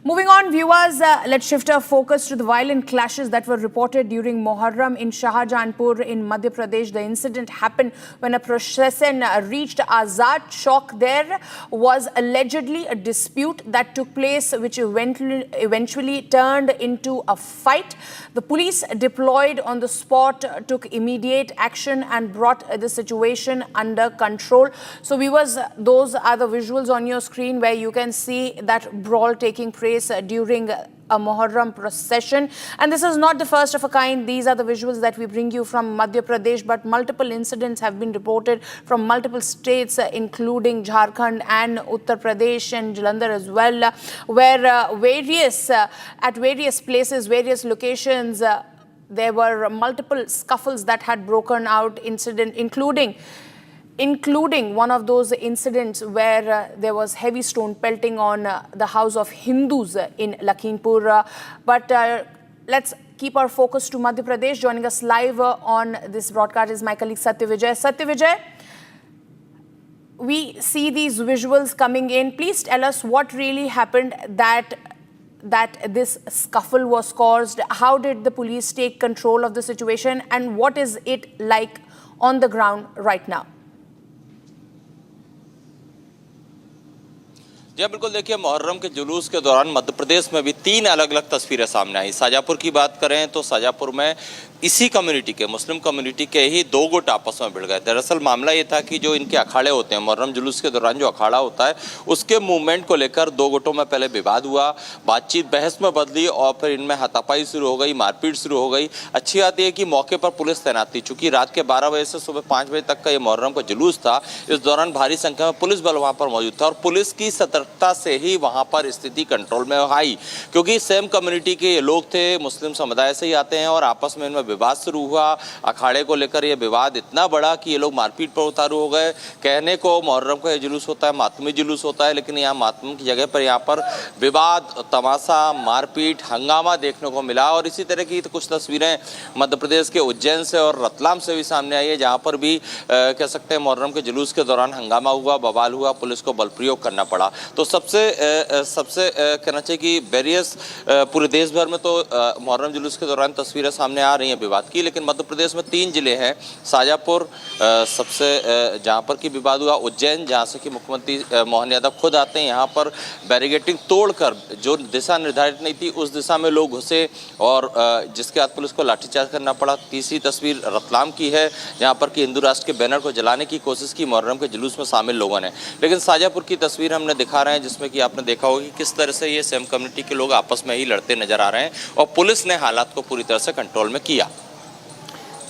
Moving on, viewers, let's shift our focus to the violent clashes that were reported during Muharram in Shahjahanpur in Madhya Pradesh. The incident happened when a procession reached Azad Chowk. There was allegedly a dispute that took place, which eventually turned into a fight. The police deployed on the spot took immediate action and brought the situation under control. So, viewers, those are the visuals on your screen where you can see that brawl taking place during a Muharram procession. And this is not the first of a kind. These are the visuals that we bring you from Madhya Pradesh, but multiple incidents have been reported from multiple states, including Jharkhand and Uttar Pradesh and Jalandhar as well, where at various places, various locations, there were multiple scuffles that had broken out, including one of those incidents where there was heavy stone pelting on the house of Hindus in Lakhimpur. But let's keep our focus to Madhya Pradesh. Joining us live on this broadcast is my colleague Satya Vijay. Satya Vijay, we see these visuals coming in. Please tell us what really happened that this scuffle was caused. How did the police take control of the situation, and what is it like on the ground right now? जी बिल्कुल, देखिए मुहर्रम के जुलूस के दौरान मध्य प्रदेश में भी 3 अलग अलग तस्वीरें सामने आई। शाजापुर की बात करें तो शाजापुर में इसी कम्युनिटी के, मुस्लिम कम्युनिटी के ही 2 गुट आपस में भिड़ गए। दरअसल मामला ये था कि जो इनके अखाड़े होते हैं, मुहर्रम जुलूस के दौरान जो अखाड़ा होता है उसके मूवमेंट को लेकर 2 गुटों में पहले विवाद हुआ, बातचीत बहस में बदली और फिर इनमें हाथापाई शुरू हो गई, मारपीट शुरू हो गई। अच्छी बात यह कि मौके पर पुलिस तैनात थी, चूंकि रात के 12 बजे से सुबह 5 बजे तक का ये मुहर्रम का जुलूस था। इस दौरान भारी संख्या में पुलिस बल वहाँ पर मौजूद था और पुलिस की सतर्कता से ही वहाँ पर स्थिति कंट्रोल में आई, क्योंकि सेम कम्युनिटी के ये लोग थे, मुस्लिम समुदाय से ही आते हैं और आपस में इनमें विवाद शुरू हुआ। अखाड़े को लेकर ये विवाद इतना बड़ा कि ये लोग मारपीट पर उतारू हो गए। कहने को मुहर्रम का ये जुलूस होता है, मातमी जुलूस होता है, लेकिन यहाँ मातम की जगह पर यहाँ पर विवाद, तमाशा, मारपीट, हंगामा देखने को मिला। और इसी तरह की कुछ तस्वीरें मध्य प्रदेश के उज्जैन से और रतलाम से भी सामने आई है, जहाँ पर भी कह सकते हैं मुहर्रम के जुलूस के दौरान हंगामा हुआ, बवाल हुआ, पुलिस को बल प्रयोग करना पड़ा। तो सबसे कहना चाहिए कि वेरियस पूरे देश भर में तो मुहर्रम जुलूस के दौरान तस्वीरें सामने आ रही हैं विवाद की, लेकिन मध्य प्रदेश में 3 जिले हैं, शाजापुर सबसे जहां पर की विवाद हुआ, उज्जैन जहां से कि मुख्यमंत्री मोहन यादव खुद आते हैं, यहां पर बैरिकेडिंग तोड़कर जो दिशा निर्धारित नहीं थी उस दिशा में लोग घुसे और जिसके बाद पुलिस को लाठीचार्ज करना पड़ा। तीसरी तस्वीर रतलाम की है, जहां पर कि हिंदू राष्ट्र के बैनर को जलाने की कोशिश की मुहर्रम के जुलूस में शामिल लोगों ने। लेकिन शाजापुर की तस्वीर हमने दिखा रहे हैं, जिसमें कि आपने देखा होगा कि किस तरह से ये सेम कम्युनिटी के लोग आपस में ही लड़ते नजर आ रहे हैं और पुलिस ने हालात को पूरी तरह से कंट्रोल में किया।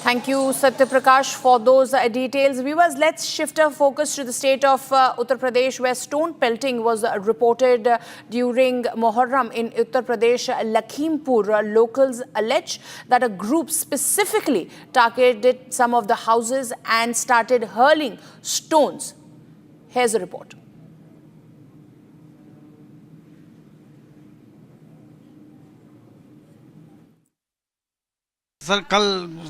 Thank you, Satya Prakash, for those details. Viewers, let's shift our focus to the state of Uttar Pradesh, where stone pelting was reported during Muharram in Uttar Pradesh, Lakhimpur. Locals allege that a group specifically targeted some of the houses and started hurling stones. Here's a report. Sir कल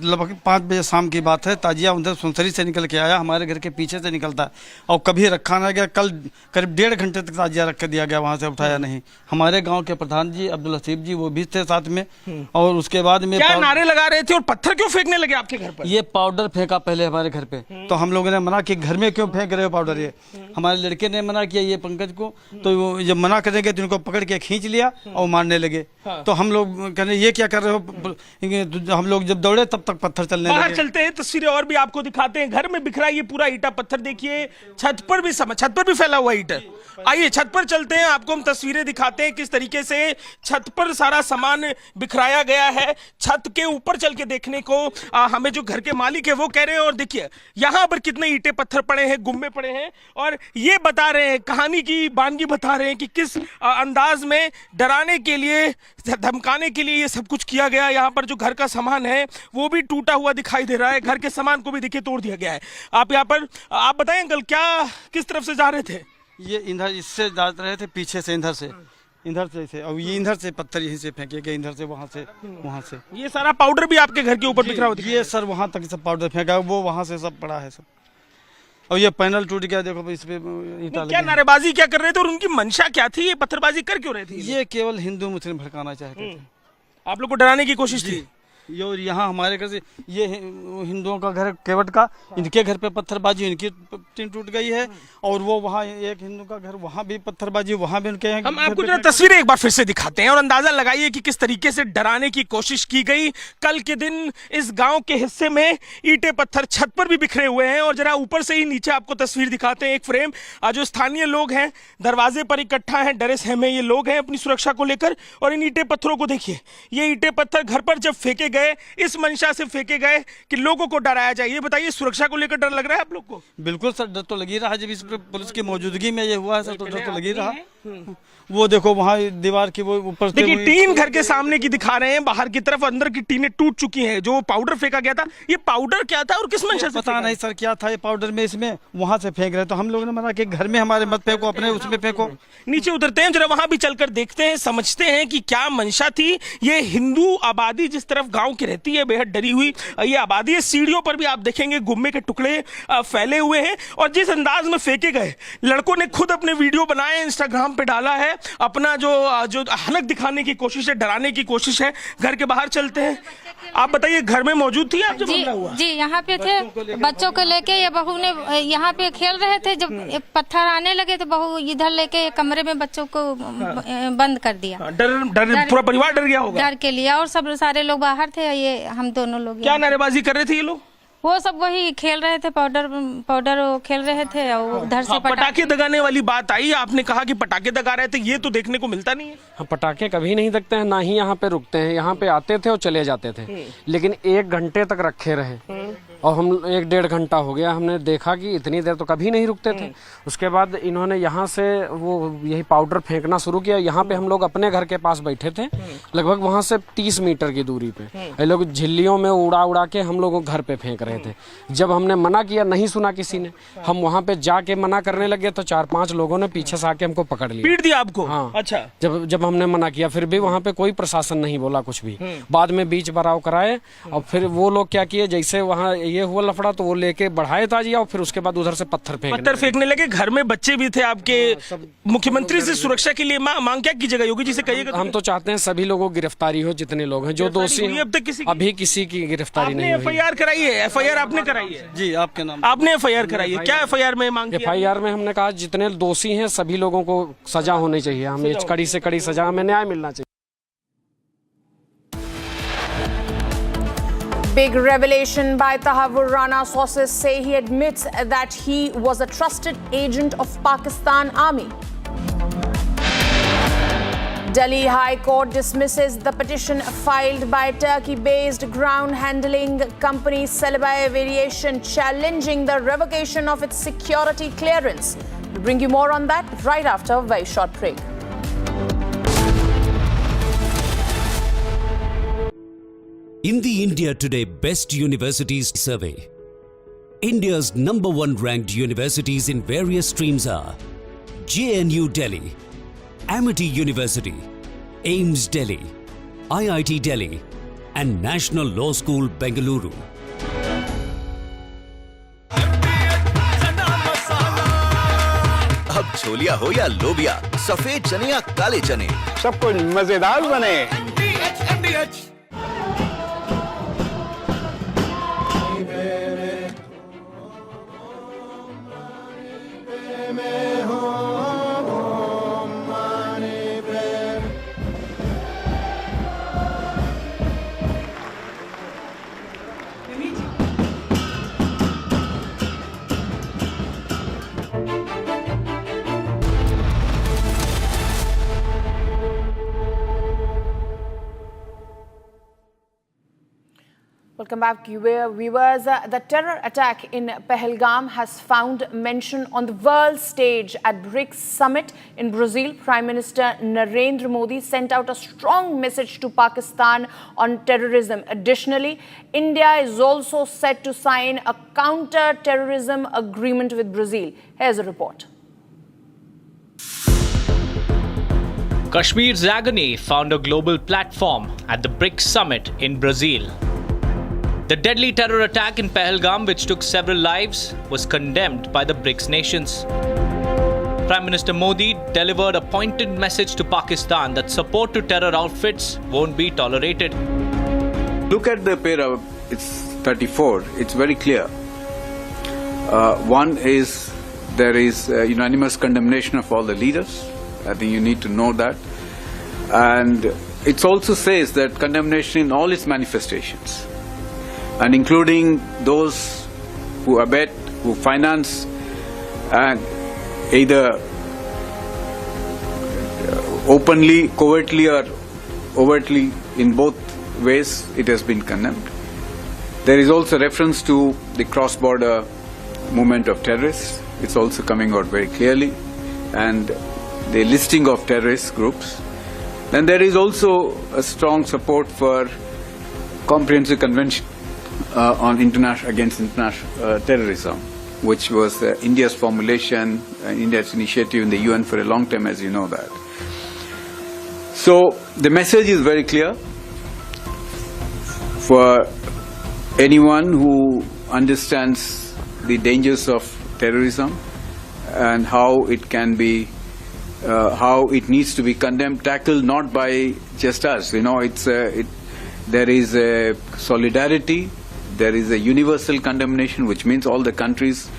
लगभग 5 बजे शाम की बात है। ताजिया उधर सुनसरी से निकल के आया, हमारे घर के पीछे से निकलता और कभी रखा ना गया। कल करीब 1.5 घंटे तक ताजिया रख के दिया गया, वहाँ से उठाया नहीं। हमारे गांव के प्रधान जी अब्दुल हसीब जी वो भी थे साथ में। और उसके बाद में क्या नारे लगा रहे थे और पत्थर क्यों फेंकने लगे आपके घर पर? ये पाउडर फेंका पहले हमारे घर पे, तो हम लोगों ने मना कि घर में क्यों फेंक रहे हो पाउडर। ये हमारे लड़के ने मना किया ये पंकज को, तो जब मना करेंगे तो इनको पकड़ के खींच लिया और मारने लगे। तो हम लोग कहने ये क्या कर रहे हो, हम लोग जब दौड़े तब तक पत्थर चलने लगे। बाहर चलते हैं, तस्वीरें और भी आपको दिखाते हैं। घर में बिखरा ये पूरा ईटा पत्थर देखिए, छत पर भी फैला हुआ ईटा। आइए छत पर चलते हैं, आपको हम तस्वीरें दिखाते हैं किस तरीके से छत पर सारा सामान बिखराया गया है। छत के ऊपर चल के देखने को हमें जो घर के मालिक है वो कह रहे हैं, और देखिए यहाँ पर कितने ईंटे पत्थर पड़े हैं, गुम्मे पड़े हैं, और ये बता रहे हैं, कहानी की बानगी बता रहे हैं कि किस अंदाज में डराने के लिए, धमकाने के लिए ये सब कुछ किया गया। यहाँ पर जो घर का सामान है वो भी टूटा हुआ दिखाई दे रहा है, घर के सामान को भी देखिए तोड़ दिया गया है। आप यहाँ पर आप बताएं अंकल, क्या किस तरफ से जा रहे थे? ये इधर इससे जा रहे थे, पीछे से इधर से और ये इधर से पत्थर यहीं से फेंके गए, इधर से वहाँ से। ये सारा पाउडर भी आपके घर के ऊपर बिखरा हुआ? ये सर वहाँ तक सब पाउडर फेंका, वो वहाँ से सब पड़ा है सब। और ये पैनल टूट गया, देखो इस पे ईंटा। क्या नारेबाजी क्या कर रहे थे और उनकी मंशा क्या थी? ये पत्थरबाजी कर क्यों रहे थे? ये केवल हिंदू मुस्लिम भड़काना चाहते थे। आप लोग को डराने की कोशिश थी? और यहाँ हमारे घर से ये हिंदुओं का घर केवट का, इनके घर पे पत्थरबाजी, इनकी टीन टूट गई है। और वो वहाँ एक हिंदू का घर, वहाँ भी पत्थरबाजी, वहाँ भी उनके। हम आपको जरा तस्वीरें एक बार फिर से दिखाते हैं और अंदाजा लगाइए कि किस तरीके से डराने की कोशिश की गई। कल के दिन इस गांव के हिस्से में ईंटे पत्थर छत पर भी बिखरे हुए हैं, और जरा ऊपर से ही नीचे आपको तस्वीर दिखाते हैं, एक फ्रेम। जो स्थानीय लोग हैं दरवाजे पर इकट्ठा हैं, डरे सहमे ये लोग हैं अपनी सुरक्षा को लेकर। और इन ईंटे पत्थरों को देखिए, ये ईंटे पत्थर घर पर जब फेंके गए, इस मंशा से फेंके गए कि लोगों को डराया जाए। ये बताइए, सुरक्षा को लेकर डर लग रहा है आप लोग को? बिल्कुल सर, डर तो लगी रहा है। जब इस पुलिस की मौजूदगी में ये हुआ है सर, तो डर तो लगी रहा। वो देखो वहाँ दीवार की वो ऊपर देखिए, टीन घर के सामने की दिखा रहे हैं, बाहर की तरफ अंदर की टीनें टूट चुकी हैं। जो पाउडर फेंका गया था, ये पाउडर क्या था और किस मंशा से? पता नहीं सर क्या था ये पाउडर में, इसमें वहाँ से फेंक रहे। तो हम लोगों ने मना कि घर में हमारे मत फेंको, अपने उसमें फेंको। नीचे उतरते हैं, जरा वहां भी चलकर देखते हैं, समझते हैं कि क्या मंशा थी। ये हिंदू आबादी जिस तरफ गांव की रहती है, बेहद डरी हुई ये आबादी है। सीढ़ियों पर भी आप देखेंगे गुम्मे के टुकड़े फैले हुए हैं, और जिस अंदाज में फेंके गए, लड़कों ने खुद अपने वीडियो बनाए, इंस्टाग्राम पे डाला है। अपना जो हलक दिखाने की कोशिश है, डराने की कोशिश है। घर के बाहर चलते हैं, आप बताइए, घर में मौजूद थी आप जब हमला हुआ? जी यहाँ पे थे, बच्चों को लेके ये बहू ने यहाँ पे खेल रहे थे, जब पत्थर आने लगे तो बहू इधर लेके कमरे में बच्चों को बंद कर दिया। डर पूरा परिवार डर गया होगा? डर के लिए, और सब सारे लोग बाहर थे, ये हम दोनों लोग। क्या नारेबाजी कर रहे थे ये लोग? वो सब वही खेल रहे थे, पाउडर खेल रहे थे, और उधर से पटाखे दगाने वाली बात आई। आपने कहा कि पटाखे दगा रहे थे, ये तो देखने को मिलता नहीं है। हाँ, पटाखे कभी नहीं दगते हैं, ना ही यहाँ पे रुकते हैं। यहाँ पे आते थे और चले जाते थे, लेकिन 1 घंटे तक रखे रहे। और हम 1-1.5 घंटा हो गया, हमने देखा कि इतनी देर तो कभी नहीं रुकते थे। उसके बाद इन्होंने यहाँ से वो यही पाउडर फेंकना शुरू किया। यहाँ पे हम लोग अपने घर के पास बैठे थे, लगभग वहाँ से 30 मीटर की दूरी पे। ये लोग झिल्लियों में उड़ा के हम लोगों घर पे फेंक रहे थे। जब हमने मना किया, नहीं सुना किसी ने, हम वहाँ पे जाके मना करने लगे तो 4-5 लोगों ने पीछे से आके हमको पकड़ लिया, पीट दिया आपको? हाँ। अच्छा। जब हमने मना किया, फिर भी वहाँ पे कोई प्रशासन नहीं बोला कुछ भी। बाद में बीच बराव कराए, और फिर वो लोग क्या किए, जैसे वहाँ ये हुआ लफड़ा तो वो लेके बढ़ाए ताजिया, और फिर उसके बाद उधर से पत्थर फेंकने लगे। घर में बच्चे भी थे आपके। मुख्यमंत्री से सुरक्षा के लिए मांग क्या कीजिएगा? योगी जी से कहिएगा। हम तो चाहते हैं सभी लोगों की गिरफ्तारी हो, जितने लोग हैं जो दोषी हैं। अब तक अभी किसी की गिरफ्तारी नहीं हुई। एफआईआर कराई है? एफआईआर आपने कराई है? जी, आपके नाम आपने एफआईआर कराई है? क्या एफआईआर में मांग? एफआईआर में हमने कहा जितने दोषी हैं सभी लोगों को सजा होनी चाहिए, हमें कड़ी से कड़ी सजा, हमें न्याय मिलना चाहिए। Big revelation by Tahavur Rana. Sources say he admits that he was a trusted agent of Pakistan Army. Delhi High Court dismisses the petition filed by Turkey-based ground handling company Celebi Aviation, challenging the revocation of its security clearance. We'll bring you more on that right after a very short break. In the India Today Best Universities Survey, India's #1 ranked universities in various streams are JNU Delhi, Amity University, AIMS Delhi, IIT Delhi, and National Law School Bengaluru. अब छोलिया हो या लोबिया, सफेद चने या काले चने, सब कुछ मजेदार बने। Welcome back, viewers. The terror attack in Pahalgam has found mention on the world stage at BRICS summit in Brazil. Prime Minister Narendra Modi sent out a strong message to Pakistan on terrorism. Additionally, India is also set to sign a counter-terrorism agreement with Brazil. Here's a report. Kashmir's agony found a global platform at the BRICS summit in Brazil. The deadly terror attack in Pahalgam, which took several lives, was condemned by the BRICS nations. Prime Minister Modi delivered a pointed message to Pakistan that support to terror outfits won't be tolerated. Look at the para, it's 34, it's very clear. One is, there is unanimous condemnation of all the leaders. I think you need to know that. And it also says that condemnation in all its manifestations, and including those who abet, who finance, and either openly, covertly, or overtly, in both ways, it has been condemned. There is also reference to the cross-border movement of terrorists. It's also coming out very clearly, and the listing of terrorist groups. Then there is also a strong support for comprehensive convention on against international terrorism, which was India's formulation, India's initiative in the UN for a long time, as you know that. So the message is very clear for anyone who understands the dangers of terrorism and how it can be, how it needs to be condemned, tackled not by just us. You know, there is a solidarity. There is a universal condemnation, which means all the countries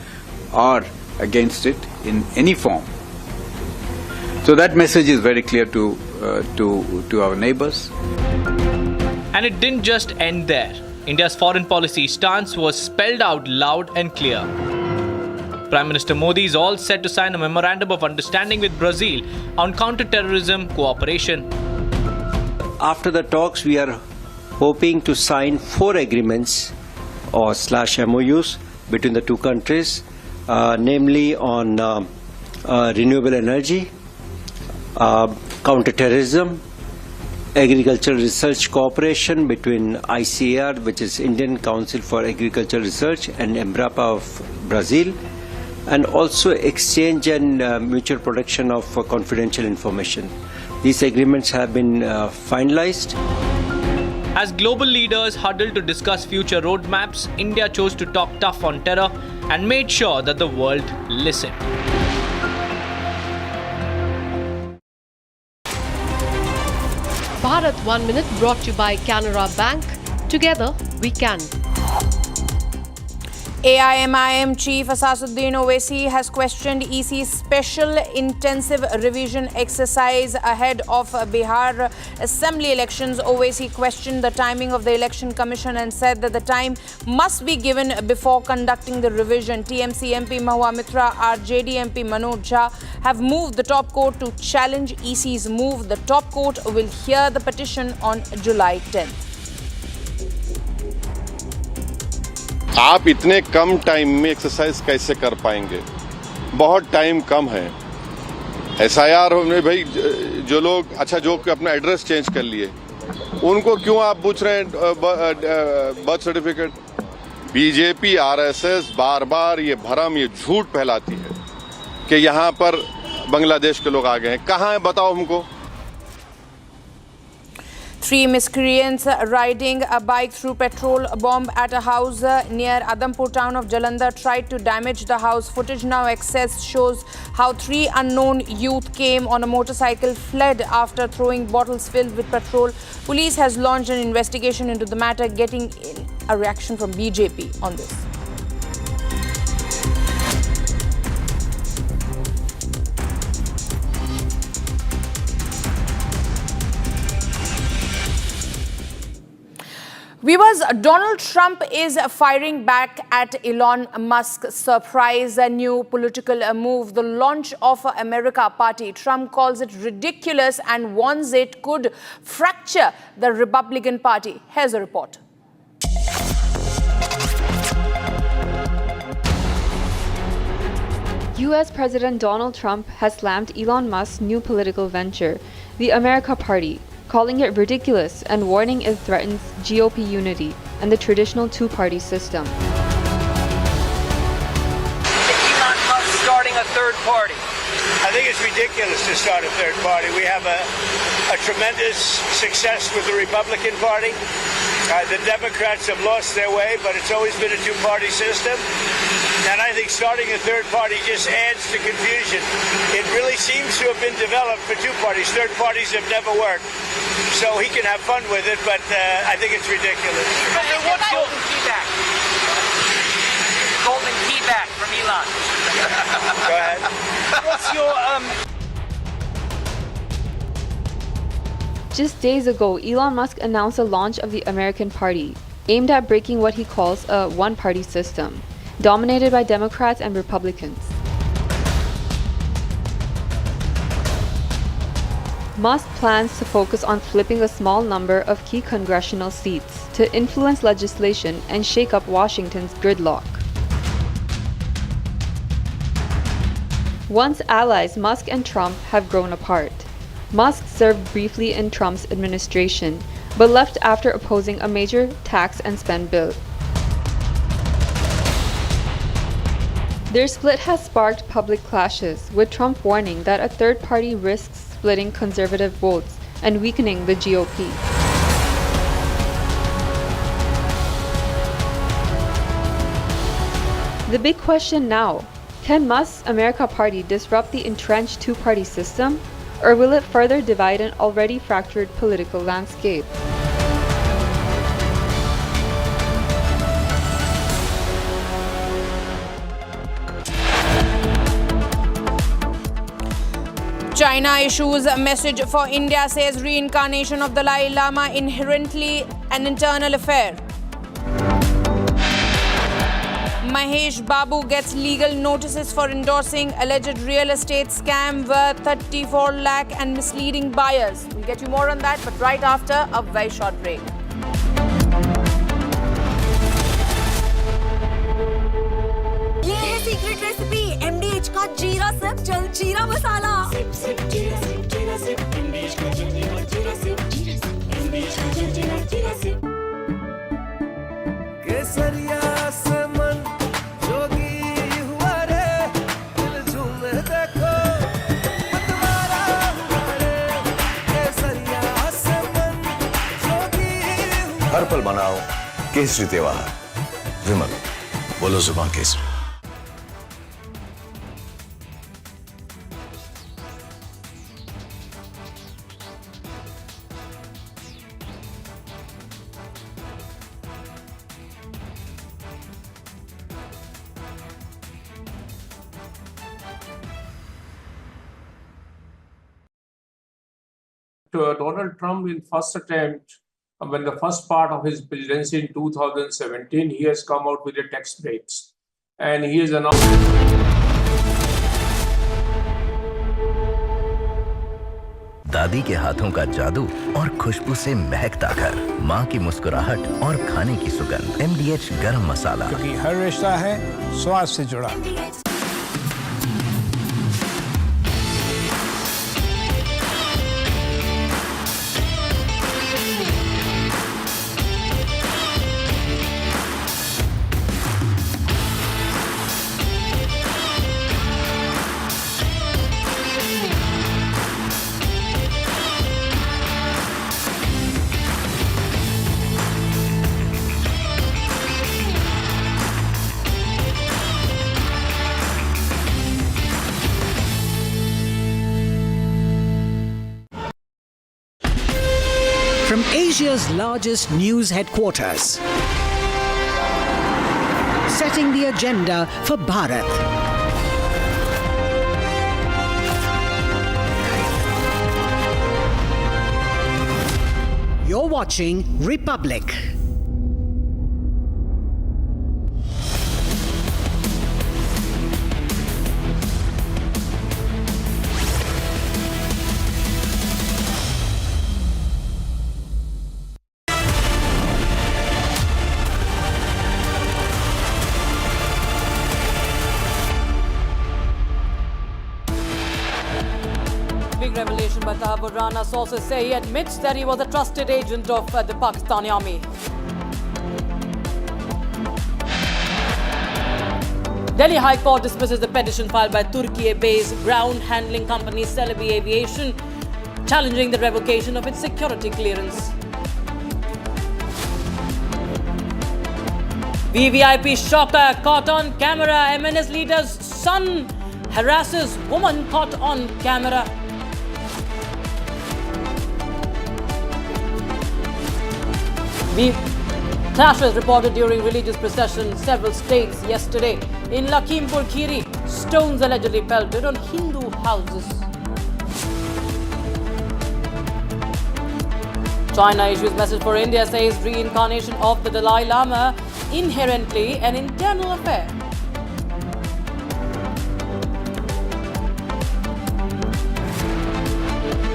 are against it in any form. So that message is very clear to our neighbors. And it didn't just end there. India's foreign policy stance was spelled out loud and clear. Prime Minister Modi is all set to sign a memorandum of understanding with Brazil on counter-terrorism cooperation. After the talks, we are hoping to sign 4 agreements or /MOUs between the two countries, namely on renewable energy, counter-terrorism, agricultural research cooperation between ICAR, which is Indian Council for Agricultural Research, and Embrapa of Brazil, and also exchange and mutual protection of confidential information. These agreements have been finalized. As global leaders huddled to discuss future roadmaps, India chose to talk tough on terror and made sure that the world listened. Bharat 1 Minute brought to you by Canara Bank. Together we can. AIMIM Chief Asasuddin Owaisi has questioned EC's special intensive revision exercise ahead of Bihar Assembly elections. Owaisi questioned the timing of the Election Commission and said that the time must be given before conducting the revision. TMC MP Mahua Mitra, RJD MP Manoj Jha have moved the top court to challenge EC's move. The top court will hear the petition on July 10th. आप इतने कम time में exercise कैसे कर पाएंगे? बहुत time कम है। SIR में भाई जो लोग जो अपना एड्रेस चेंज कर लिए, उनको क्यों आप पूछ रहे हैं बर्थ सर्टिफिकेट? बीजेपी RSS बार बार ये भरम, ये झूठ फैलाती है कि यहाँ पर बांग्लादेश के लोग आ गए हैं। कहाँ है बताओ हमको? 3 miscreants riding a bike through petrol bomb at a house near Adampur town of Jalandhar tried to damage the house. Footage now accessed shows how 3 unknown youth came on a motorcycle, fled after throwing bottles filled with petrol. Police has launched an investigation into the matter, getting a reaction from BJP on this. Viewers, Donald Trump is firing back at Elon Musk's surprise new political move, the launch of America Party. Trump calls it ridiculous and warns it could fracture the Republican Party. Here's a report. US President Donald Trump has slammed Elon Musk's new political venture, the America Party, calling it ridiculous and warning it threatens GOP unity and the traditional two-party system. Elon Musk starting a third party. I think it's ridiculous to start a third party. We have a tremendous success with the Republican Party. The Democrats have lost their way, but it's always been a two-party system. And I think starting a third party just adds to confusion. It really seems to have been developed for two parties. Third parties have never worked. So he can have fun with it, but I think it's ridiculous. What's golden key back? Golden key back from Elon. Go ahead. What's your Just days ago, Elon Musk announced the launch of the American Party, aimed at breaking what he calls a one-party system, dominated by Democrats and Republicans. Musk plans to focus on flipping a small number of key congressional seats to influence legislation and shake up Washington's gridlock. Once allies, Musk and Trump have grown apart. Musk served briefly in Trump's administration, but left after opposing a major tax and spend bill. Their split has sparked public clashes, with Trump warning that a third party risks splitting conservative votes and weakening the GOP. The big question now: can Musk's America Party disrupt the entrenched two-party system, or will it further divide an already fractured political landscape? China issues a message for India, says reincarnation of Dalai Lama inherently an internal affair. Mahesh Babu gets legal notices for endorsing alleged real estate scam worth 34 lakh and misleading buyers. We'll get you more on that, but right after a very short break. ये है secret recipe MDH का जीरा SIP जल जीरा मसाला। SIP SIP जीरा SIP जीरा SIP MDH का जल जीरा सिप MDH का जल जीरा सिप। केसरिया से मन जोगी हुआ रे, दिल झूमे देखो मतवारा हुआ रे। केसरिया से मन जोगी हुआ। हर पल मनाओ केसरी त्योहार। विमल बोलो जुबान Kesari. Donald Trump in first attempt, when the first part of his presidency in 2017, he has come out with the tax breaks. And he has announced... दादी के हाथों का जादू और खुशबू से महकता घर, माँ की मुस्कुराहट और खाने की सुगंध। MDH गरम मसाला, क्योंकि हर रिश्ता है स्वाद से जुड़ा। From Asia's largest news headquarters, setting the agenda for Bharat. You're watching Republic. big revelation by Tahabur Rana. Sources say he admits that he was a trusted agent of the Pakistani army. Delhi High Court dismisses the petition filed by Turkey-based ground handling company Celebi Aviation, challenging the revocation of its security clearance. VVIP shocker caught on camera. MNS leader's son harasses woman caught on camera. Clashes reported during religious procession in several states yesterday. In Lakhimpur Kheri, stones allegedly pelted on Hindu houses. China issues message for India, says reincarnation of the Dalai Lama inherently an internal affair.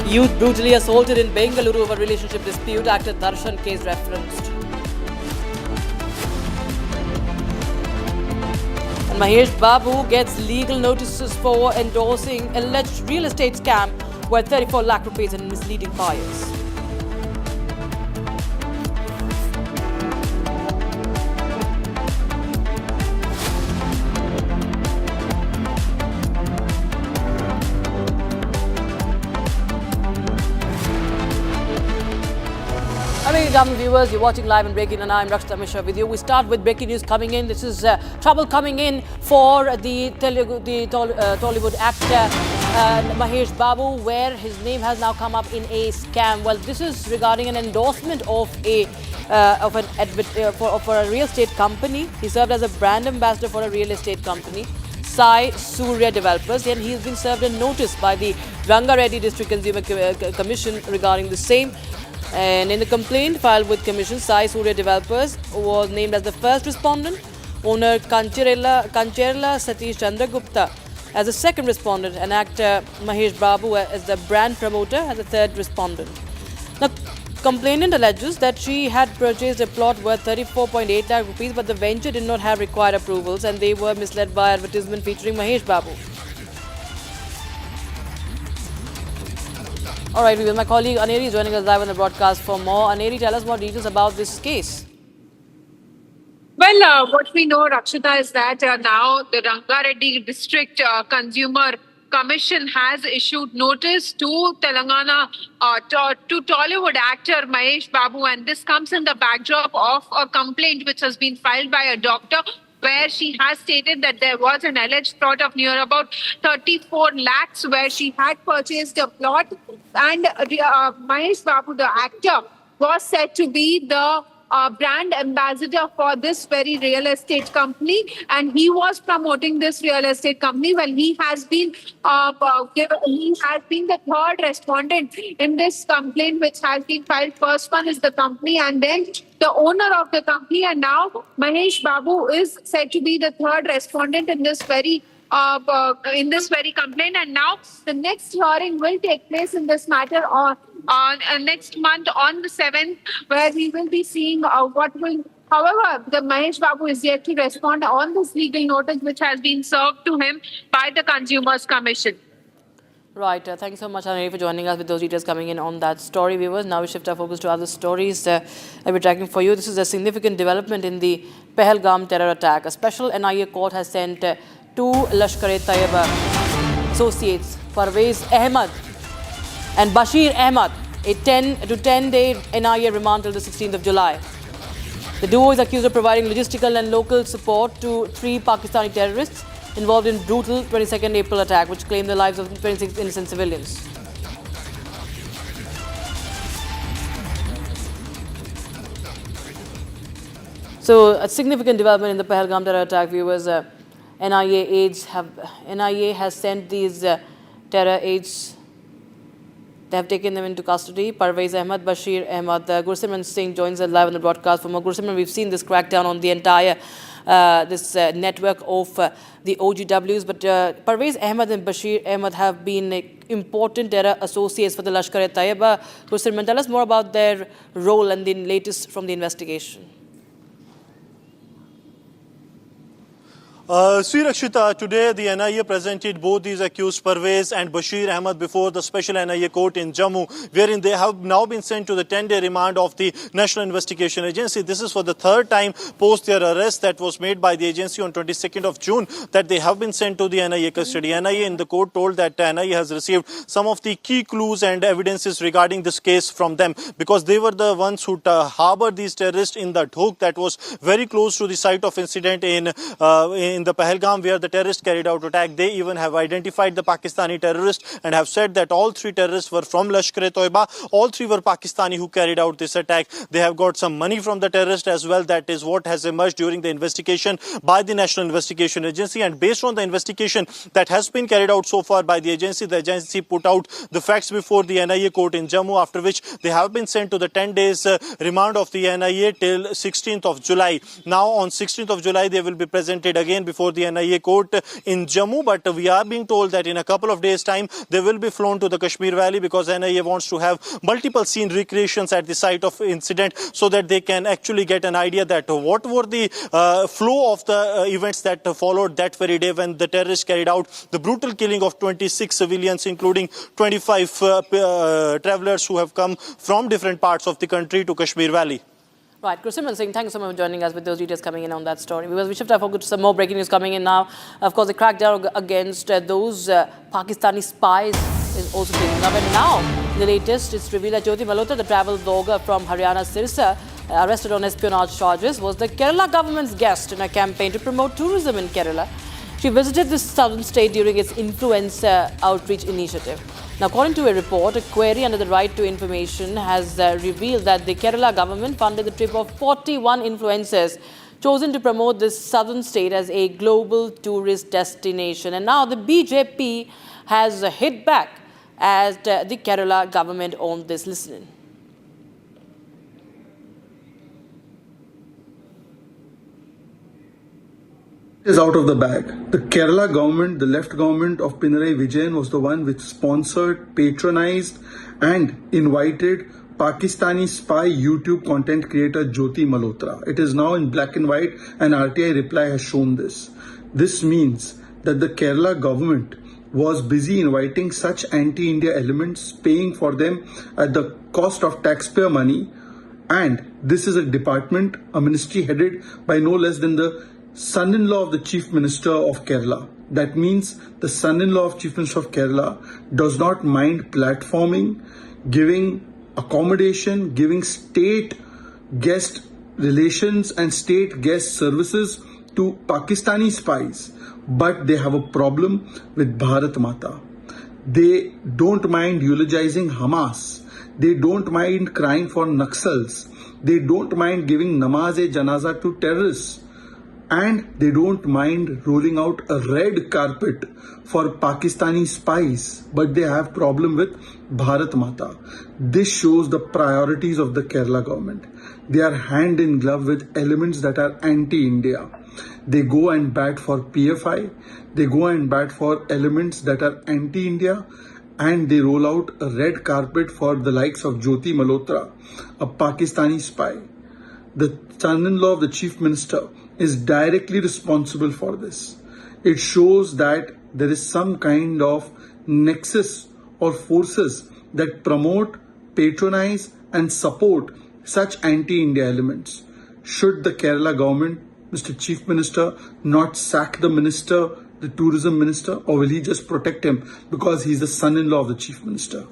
Youth brutally assaulted in Bengaluru over relationship dispute, actor Darshan case referenced. And Mahesh Babu gets legal notices for endorsing alleged real estate scam worth 34 lakh rupees in misleading buyers. Viewers, you're watching live and breaking, and I'm Rakshita Mishra with you. We start with breaking news coming in. This is trouble coming in for the Tollywood actor Mahesh Babu, where his name has now come up in a scam. Well, this is regarding an endorsement of a for a real estate company. He served as a brand ambassador for a real estate company, Sai Surya Developers, and he has been served a notice by the Rangareddy District Consumer Commission regarding the same. And in the complaint filed with Commission, Sai Surya Developers was named as the first respondent, owner Kancherla Satish Chandragupta as the second respondent, and actor Mahesh Babu as the brand promoter as the third respondent. Now, complainant alleges that she had purchased a plot worth 34.8 lakh rupees, but the venture did not have required approvals and they were misled by advertisement featuring Mahesh Babu. All right, my colleague Aneri is joining us live on the broadcast for more. Aneri, tell us more details about this case. Well, what we know, Rakshita, is that now the Rangareddy District Consumer Commission has issued notice to Telangana, to Tollywood actor Mahesh Babu, and this comes in the backdrop of a complaint which has been filed by a doctor, where she has stated that there was an alleged plot of near about 34 lakhs where she had purchased a plot, and Mahesh Babu, the actor, was said to be the brand ambassador for this very real estate company, and he was promoting this real estate company. Well, he has been the third respondent in this complaint which has been filed. First one is the company and then the owner of the company, and now Mahesh Babu is said to be the third respondent in this very complaint. And now the next hearing will take place in this matter on next month on the 7th, where we will be seeing what will. However, the Mahesh Babu is yet to respond on this legal notice which has been served to him by the Consumers Commission. Right. Thank you so much, Aneri, for joining us with those details coming in on that story, viewers. Now we shift our focus to other stories that we're tracking for you. This is a significant development in the Pahalgam terror attack. A special NIA court has sent two Lashkar-e-Taiba associates, Parvez Ahmed and Bashir Ahmed, a 10-day NIA remand till the 16th of July. The duo is accused of providing logistical and local support to 3 Pakistani terrorists involved in brutal 22nd April attack, which claimed the lives of 26 innocent civilians. So, a significant development in the Pahalgam terror attack, viewers. NIA has sent these terror aides. They have taken them into custody. Parvez Ahmed, Bashir Ahmed. Gursimran Singh joins us live on the broadcast. For more, Gursimran, we've seen this crackdown on the entire network of the OGWs. But Parvez Ahmed and Bashir Ahmed have been important terror associates for the Lashkar-e-Taiba. Gursimran, tell us more about their role and the latest from the investigation. Sri Rakshita, today the NIA presented both these accused Parvez and Bashir Ahmed before the special NIA court in Jammu, wherein they have now been sent to the 10-day remand of the National Investigation Agency. This is for the third time post their arrest that was made by the agency on 22nd of June that they have been sent to the NIA custody. NIA in the court told that NIA has received some of the key clues and evidences regarding this case from them because they were the ones who harbored these terrorists in the Dhok that was very close to the site of incident in the Pahalgam where the terrorists carried out attack. They even have identified the Pakistani terrorists and have said that all three terrorists were from Lashkar-e-Toiba. All three were Pakistani who carried out this attack. They have got some money from the terrorists as well. That is what has emerged during the investigation by the National Investigation Agency. And based on the investigation that has been carried out so far by the agency put out the facts before the NIA court in Jammu, after which they have been sent to the 10 days remand of the NIA till 16th of July. Now on 16th of July they will be presented again before the NIA court in Jammu, but we are being told that in a couple of days time they will be flown to the Kashmir Valley because NIA wants to have multiple scene recreations at the site of incident so that they can actually get an idea that what were the flow of the events that followed that very day when the terrorists carried out the brutal killing of 26 civilians including 25 travelers who have come from different parts of the country to Kashmir Valley. Right, Christopher Singh, thank you so much for joining us with those details coming in on that story. Because we shift our focus to some more breaking news coming in now. Of course, the crackdown against those Pakistani spies is also taking up. And now, the latest, it's revealed that Jyoti Malhotra, the travel blogger from Haryana, Sirsa, arrested on espionage charges, was the Kerala government's guest in a campaign to promote tourism in Kerala. She visited this southern state during its influencer outreach initiative. Now, according to a report, a query under the right to information has revealed that the Kerala government funded the trip of 41 influencers chosen to promote this southern state as a global tourist destination. And now the BJP has hit back at the Kerala government on this. Listen. Is out of the bag. The Kerala government, the left government of Pinarayi Vijayan was the one which sponsored, patronized and invited Pakistani spy YouTube content creator Jyoti Malhotra. It is now in black and white and RTI reply has shown this. This means that the Kerala government was busy inviting such anti-India elements, paying for them at the cost of taxpayer money, and this is a department, a ministry headed by no less than the son-in-law of the Chief Minister of Kerala. That means the son-in-law of Chief Minister of Kerala does not mind platforming, giving accommodation, giving state guest relations and state guest services to Pakistani spies. But they have a problem with Bharat Mata. They don't mind eulogizing Hamas. They don't mind crying for Naxals. They don't mind giving namaz-e-janaza to terrorists. And they don't mind rolling out a red carpet for Pakistani spies, but they have problem with Bharat Mata. This shows the priorities of the Kerala government. They are hand in glove with elements that are anti-India. They go and bat for PFI. They go and bat for elements that are anti-India. And they roll out a red carpet for the likes of Jyoti Malhotra, a Pakistani spy. The son-in-law of the Chief Minister is directly responsible for this. It shows that there is some kind of nexus or forces that promote, patronize and support such anti-India elements. Should the Kerala government, Mr. Chief Minister, not sack the minister, the tourism minister, or will he just protect him because he's the son-in-law of the Chief Minister?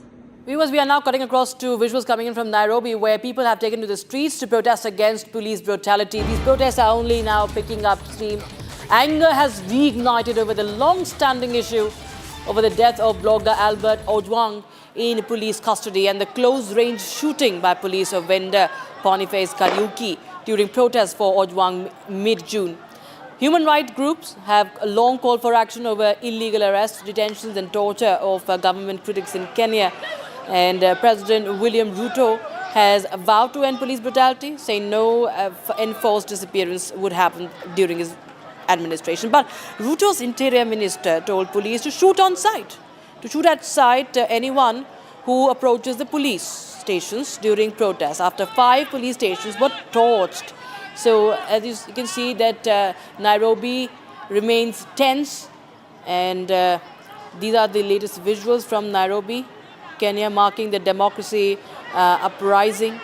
Viewers, we are now cutting across to visuals coming in from Nairobi where people have taken to the streets to protest against police brutality. These protests are only now picking up steam. Anger has reignited over the long-standing issue over the death of blogger Albert Ojwang in police custody and the close-range shooting by police of vendor Boniface Kariuki during protests for Ojwang mid-June. Human rights groups have a long call for action over illegal arrests, detentions and torture of government critics in Kenya. And President William Ruto has vowed to end police brutality, saying no enforced disappearance would happen during his administration. But Ruto's interior minister told police to shoot on sight, at sight anyone who approaches the police stations during protests. After 5 police stations were torched. So as you can see that Nairobi remains tense, and these are the latest visuals from Nairobi, Kenya, marking the democracy uprising,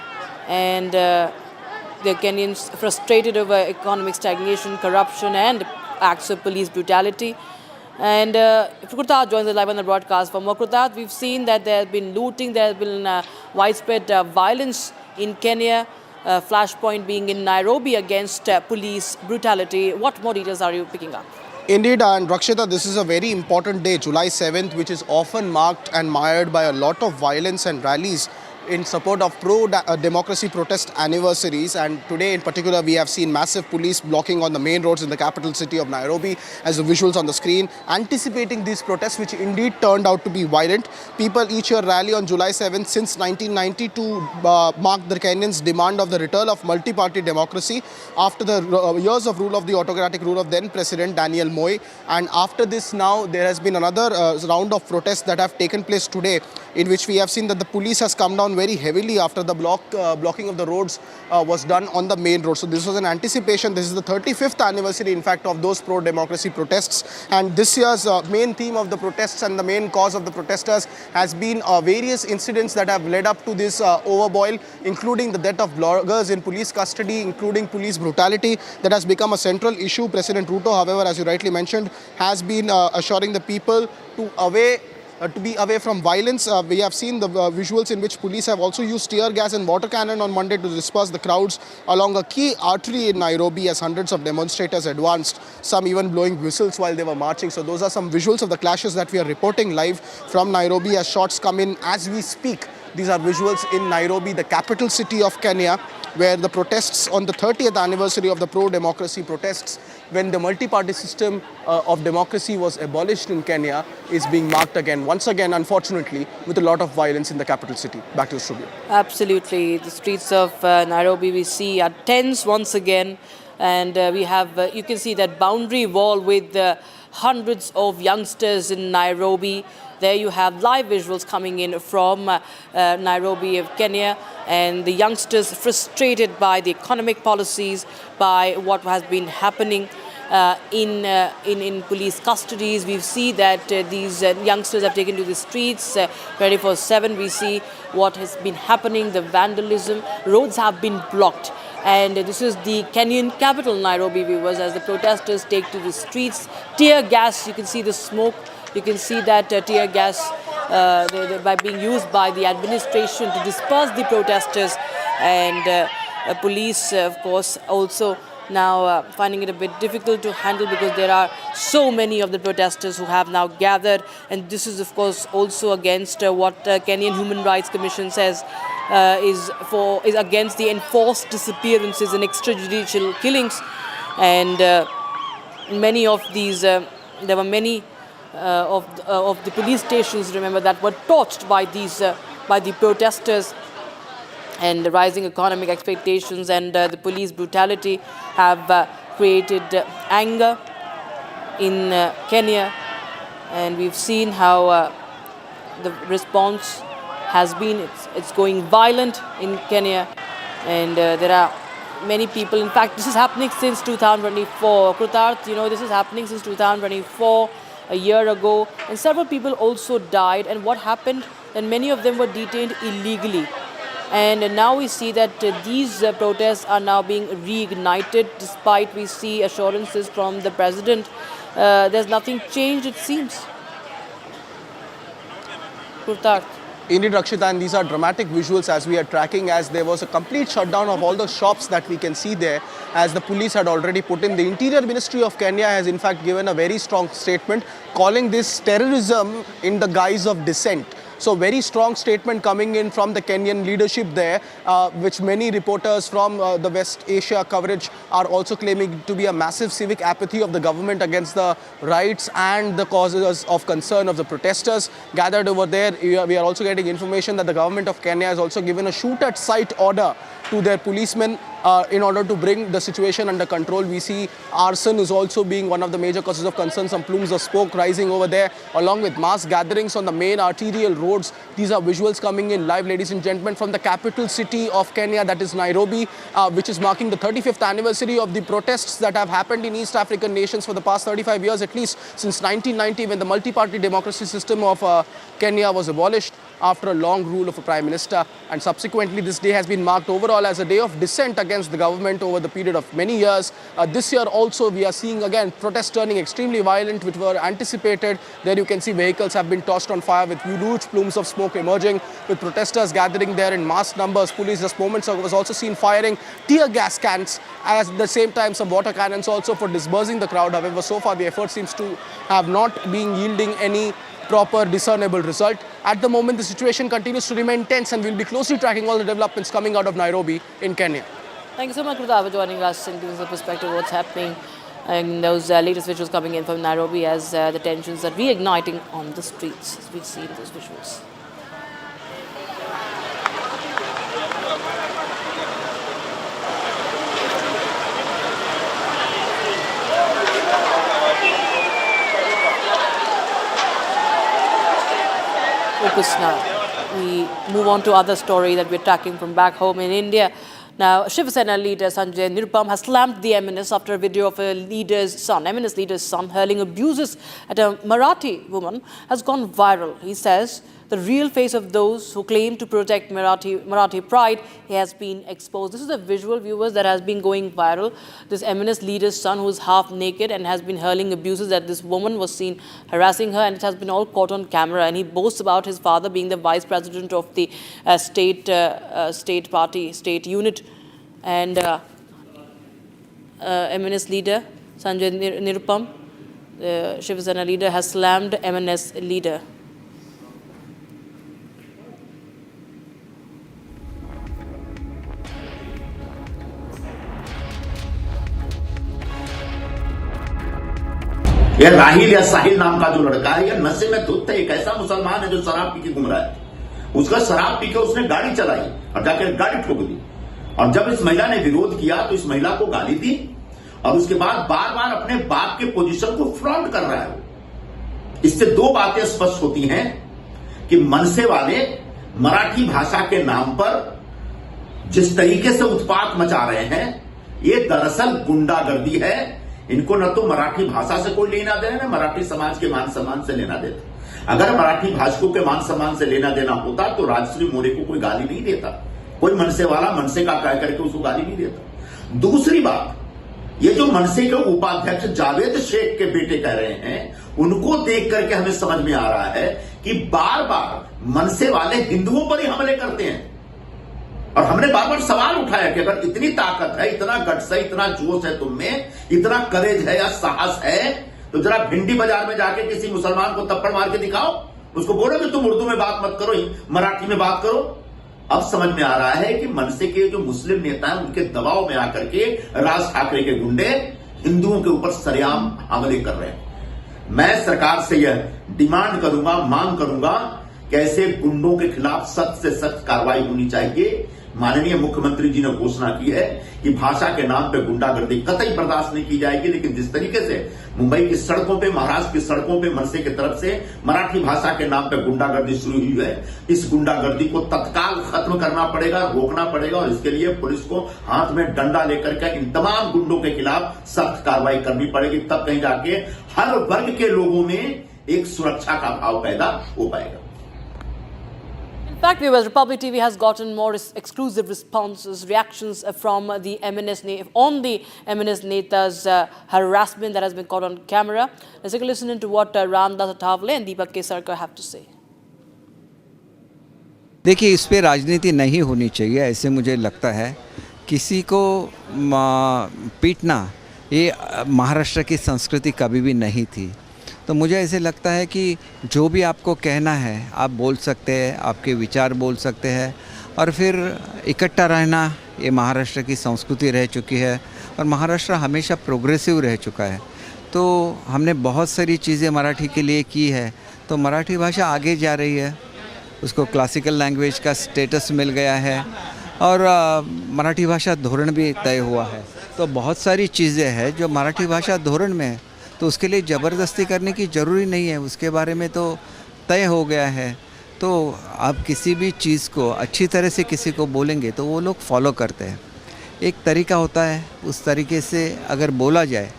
and the Kenyans frustrated over economic stagnation, corruption, and acts of police brutality. And Krutath joins us live on the broadcast. For more, Krutath, we've seen that there has been looting, there has been widespread violence in Kenya, flashpoint being in Nairobi against police brutality. What more details are you picking up? Indeed, and Rakshita, this is a very important day, July 7th, which is often marked and mired by a lot of violence and rallies in support of pro-democracy protest anniversaries. And today in particular, we have seen massive police blocking on the main roads in the capital city of Nairobi, as the visuals on the screen, anticipating these protests, which indeed turned out to be violent. People each year rally on July 7th since 1990 to mark the Kenyans' demand of the return of multi-party democracy after the years of rule of the autocratic rule of then President Daniel Moi. And after this now, there has been another round of protests that have taken place today, in which we have seen that the police has come down very heavily after the blocking of the roads was done on the main road. So this was an anticipation. This is the 35th anniversary, in fact, of those pro-democracy protests. And this year's main theme of the protests and the main cause of the protesters has been various incidents that have led up to this overboil, including the death of bloggers in police custody, including police brutality that has become a central issue. President Ruto, however, as you rightly mentioned, has been assuring the people to be away from violence. We have seen the visuals in which police have also used tear gas and water cannon on Monday to disperse the crowds along a key artery in Nairobi as hundreds of demonstrators advanced, some even blowing whistles while they were marching. So those are some visuals of the clashes that we are reporting live from Nairobi as shots come in as we speak. These are visuals in Nairobi, the capital city of Kenya, where the protests on the 30th anniversary of the pro-democracy protests, when the multi-party system of democracy was abolished in Kenya, is being marked again, once again, unfortunately, with a lot of violence in the capital city. Back to the studio. Absolutely. The streets of Nairobi, we see, are tense once again. And we have, you can see that boundary wall with hundreds of youngsters in Nairobi. There you have live visuals coming in from Nairobi of Kenya, and the youngsters frustrated by the economic policies, by what has been happening in police custodies. We see that these youngsters have taken to the streets 24/7. We see what has been happening, the vandalism. Roads have been blocked. And this is the Kenyan capital, Nairobi, viewers, as the protesters take to the streets. Tear gas, you can see the smoke. You can see that tear gas by being used by the administration to disperse the protesters. And police, of course, also now finding it a bit difficult to handle because there are so many of the protesters who have now gathered. And this is, of course, also against what Kenyan Human Rights Commission says is against the enforced disappearances and extrajudicial killings. And many of these, there were many of the police stations, remember, that were torched by the protesters. And the rising economic expectations and the police brutality have created anger in Kenya. And we've seen how the response has been, it's going violent in Kenya. And there are many people, in fact, this is happening since 2024. Krutath, you know, this is happening since 2024, a year ago. And several people also died. And what happened? And many of them were detained illegally. And now we see that these protests are now being reignited, despite we see assurances from the president. There's nothing changed, it seems. Krutath. Indeed, Rakshita, and these are dramatic visuals as we are tracking, as there was a complete shutdown of all the shops that we can see there, as the police had already put in. The Interior Ministry of Kenya has in fact given a very strong statement calling this terrorism in the guise of dissent. So very strong statement coming in from the Kenyan leadership there, which many reporters from the West Asia coverage are also claiming to be a massive civic apathy of the government against the rights and the causes of concern of the protesters gathered over there. We are also getting information that the government of Kenya has also given a shoot at sight order to their policemen in order to bring the situation under control. We see arson is also being one of the major causes of concern. Some plumes of smoke rising over there, along with mass gatherings on the main arterial roads. These are visuals coming in live, ladies and gentlemen, from the capital city of Kenya, that is Nairobi, which is marking the 35th anniversary of the protests that have happened in East African nations for the past 35 years, at least since 1990, when the multi-party democracy system of Kenya was abolished after a long rule of a prime minister. And subsequently, this day has been marked overall as a day of dissent against the government over the period of many years. This year also, we are seeing again protests turning extremely violent, which were anticipated. There you can see vehicles have been tossed on fire with huge plumes of smoke emerging, with protesters gathering there in mass numbers. Police just moments ago was also seen firing tear gas cans, as at the same time some water cannons also for dispersing the crowd. However, so far the effort seems to have not been yielding any proper discernible result. At the moment, the situation continues to remain tense, and we'll be closely tracking all the developments coming out of Nairobi in Kenya. Thank you so much, Pratap, for joining us and giving us a perspective of what's happening and those latest visuals coming in from Nairobi as the tensions are reigniting on the streets, as we see in those visuals. Focus now. We move on to other story that we're tracking from back home in India. Now, Shiv Sena leader Sanjay Nirupam has slammed the MNS after a video of a MNS leader's son hurling abuses at a Marathi woman has gone viral. He says the real face of those who claim to protect Marathi pride has been exposed. This is a visual, viewers, that has been going viral. This MNS leader's son, who is half naked and has been hurling abuses at this woman, was seen harassing her, and it has been all caught on camera. And he boasts about his father being the vice president of the state unit. And MNS leader Sanjay Nirupam, the Shiv Sena leader, has slammed MNS leader. यह राहिल या साहिल नाम का जो लड़का है, यह नशे में धुत है। एक ऐसा मुसलमान है जो शराब पी के घूम रहा है। उसका शराब पी के उसने गाड़ी चलाई और जाकर गाड़ी ठोक दी, और जब इस महिला ने विरोध किया तो इस महिला को गाली दी, और उसके बाद बार बार अपने बाप के पोजीशन को फ्लॉन्ट कर रहा है। इससे दो बातें स्पष्ट होती हैं कि मनसे वाले मराठी भाषा के नाम पर जिस तरीके से उत्पात मचा रहे हैं, ये दरअसल गुंडागर्दी है। इनको न तो मराठी भाषा से कोई लेना देना, न मराठी समाज के मान सम्मान से लेना देता। अगर मराठी भाषकों के मान सम्मान से लेना देना होता तो राजश्री मोरे को कोई गाली नहीं देता, कोई मनसे वाला मनसे का कह करके उसको गाली नहीं देता। दूसरी बात, ये जो मनसे के उपाध्यक्ष जावेद शेख के बेटे कह रहे हैं, उनको देख करके हमें समझ में आ रहा है कि बार बार मनसे वाले हिंदुओं पर ही हमले करते हैं। और हमने बार बार सवाल उठाया कि अगर इतनी ताकत है, इतना गट्स है, इतना जोश है तुम में, इतना करेज है या साहस है, तो जरा भिंडी बाजार में जाके किसी मुसलमान को थप्पड़ मार के दिखाओ, उसको बोलो कि तुम उर्दू में बात मत करो, मराठी में बात करो। अब समझ में आ रहा है कि मनसे के जो मुस्लिम नेता हैं, उनके दबाव में आकर के राज ठाकरे के गुंडे हिंदुओं के ऊपर सरेआम हमले कर रहे हैं। मैं सरकार से यह डिमांड करूंगा, मांग करूंगा कि ऐसे गुंडों के खिलाफ सख्त से सख्त कार्रवाई होनी चाहिए। माननीय मुख्यमंत्री जी ने घोषणा की है कि भाषा के नाम पे गुंडागर्दी कतई बर्दाश्त नहीं की जाएगी, लेकिन जिस तरीके से मुंबई की सड़कों पे, महाराष्ट्र की सड़कों पे मनसे की तरफ से मराठी भाषा के नाम पे गुंडागर्दी शुरू हुई है, इस गुंडागर्दी को तत्काल खत्म करना पड़ेगा, रोकना पड़ेगा, और इसके लिए पुलिस को हाथ में डंडा लेकर के इन तमाम गुंडों के खिलाफ सख्त कार्रवाई करनी पड़ेगी। तब कहीं जाके हर वर्ग के लोगों में एक सुरक्षा का भाव पैदा हो पाएगा। In fact, viewers, Republic TV has gotten more exclusive responses, reactions from the MNS Neta's harassment that has been caught on camera. Let's take a listen into what Ramdas Athavale and Deepak Kesarkar have to say. देखिए, इस पे राजनीति नहीं होनी चाहिए, ऐसे मुझे लगता है। किसी को पीटना ये महाराष्ट्र की संस्कृति कभी भी नहीं थी। तो मुझे ऐसे लगता है कि जो भी आपको कहना है आप बोल सकते हैं, आपके विचार बोल सकते हैं, और फिर इकट्ठा रहना ये महाराष्ट्र की संस्कृति रह चुकी है, और महाराष्ट्र हमेशा प्रोग्रेसिव रह चुका है। तो हमने बहुत सारी चीज़ें मराठी के लिए की है, तो मराठी भाषा आगे जा रही है, उसको क्लासिकल लैंग्वेज का स्टेटस मिल गया है, और मराठी भाषा धोरण भी तय हुआ है। तो बहुत सारी चीज़ें हैं जो मराठी भाषा धोरण में है, तो उसके लिए ज़बरदस्ती करने की ज़रूरी नहीं है, उसके बारे में तो तय हो गया है। तो आप किसी भी चीज़ को अच्छी तरह से किसी को बोलेंगे तो वो लोग फॉलो करते हैं। एक तरीका होता है, उस तरीके से अगर बोला जाए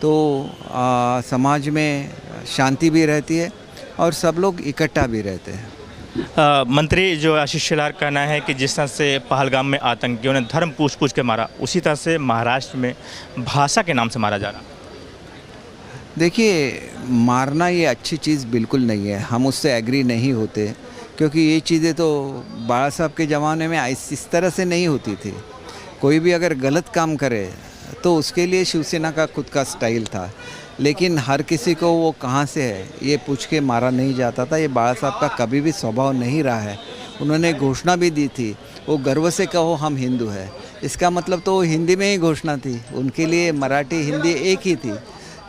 तो समाज में शांति भी रहती है और सब लोग इकट्ठा भी रहते हैं। मंत्री जो आशीष शेलार का कहना है कि जिस तरह से पहलगाम में आतंकियों ने धर्म पूछ के मारा, उसी तरह से महाराष्ट्र में भाषा के नाम से मारा जा रहा। देखिए, मारना ये अच्छी चीज़ बिल्कुल नहीं है, हम उससे एग्री नहीं होते, क्योंकि ये चीज़ें तो बाला साहब के ज़माने में इस तरह से नहीं होती थी। कोई भी अगर गलत काम करे तो उसके लिए शिवसेना का खुद का स्टाइल था, लेकिन हर किसी को वो कहाँ से है ये पूछ के मारा नहीं जाता था। ये बाला साहब का कभी भी स्वभाव नहीं रहा है। उन्होंने घोषणा भी दी थी, वो गर्व से कहो हम हिंदू हैं, इसका मतलब तो हिंदी में ही घोषणा थी। उनके लिए मराठी हिंदी एक ही थी,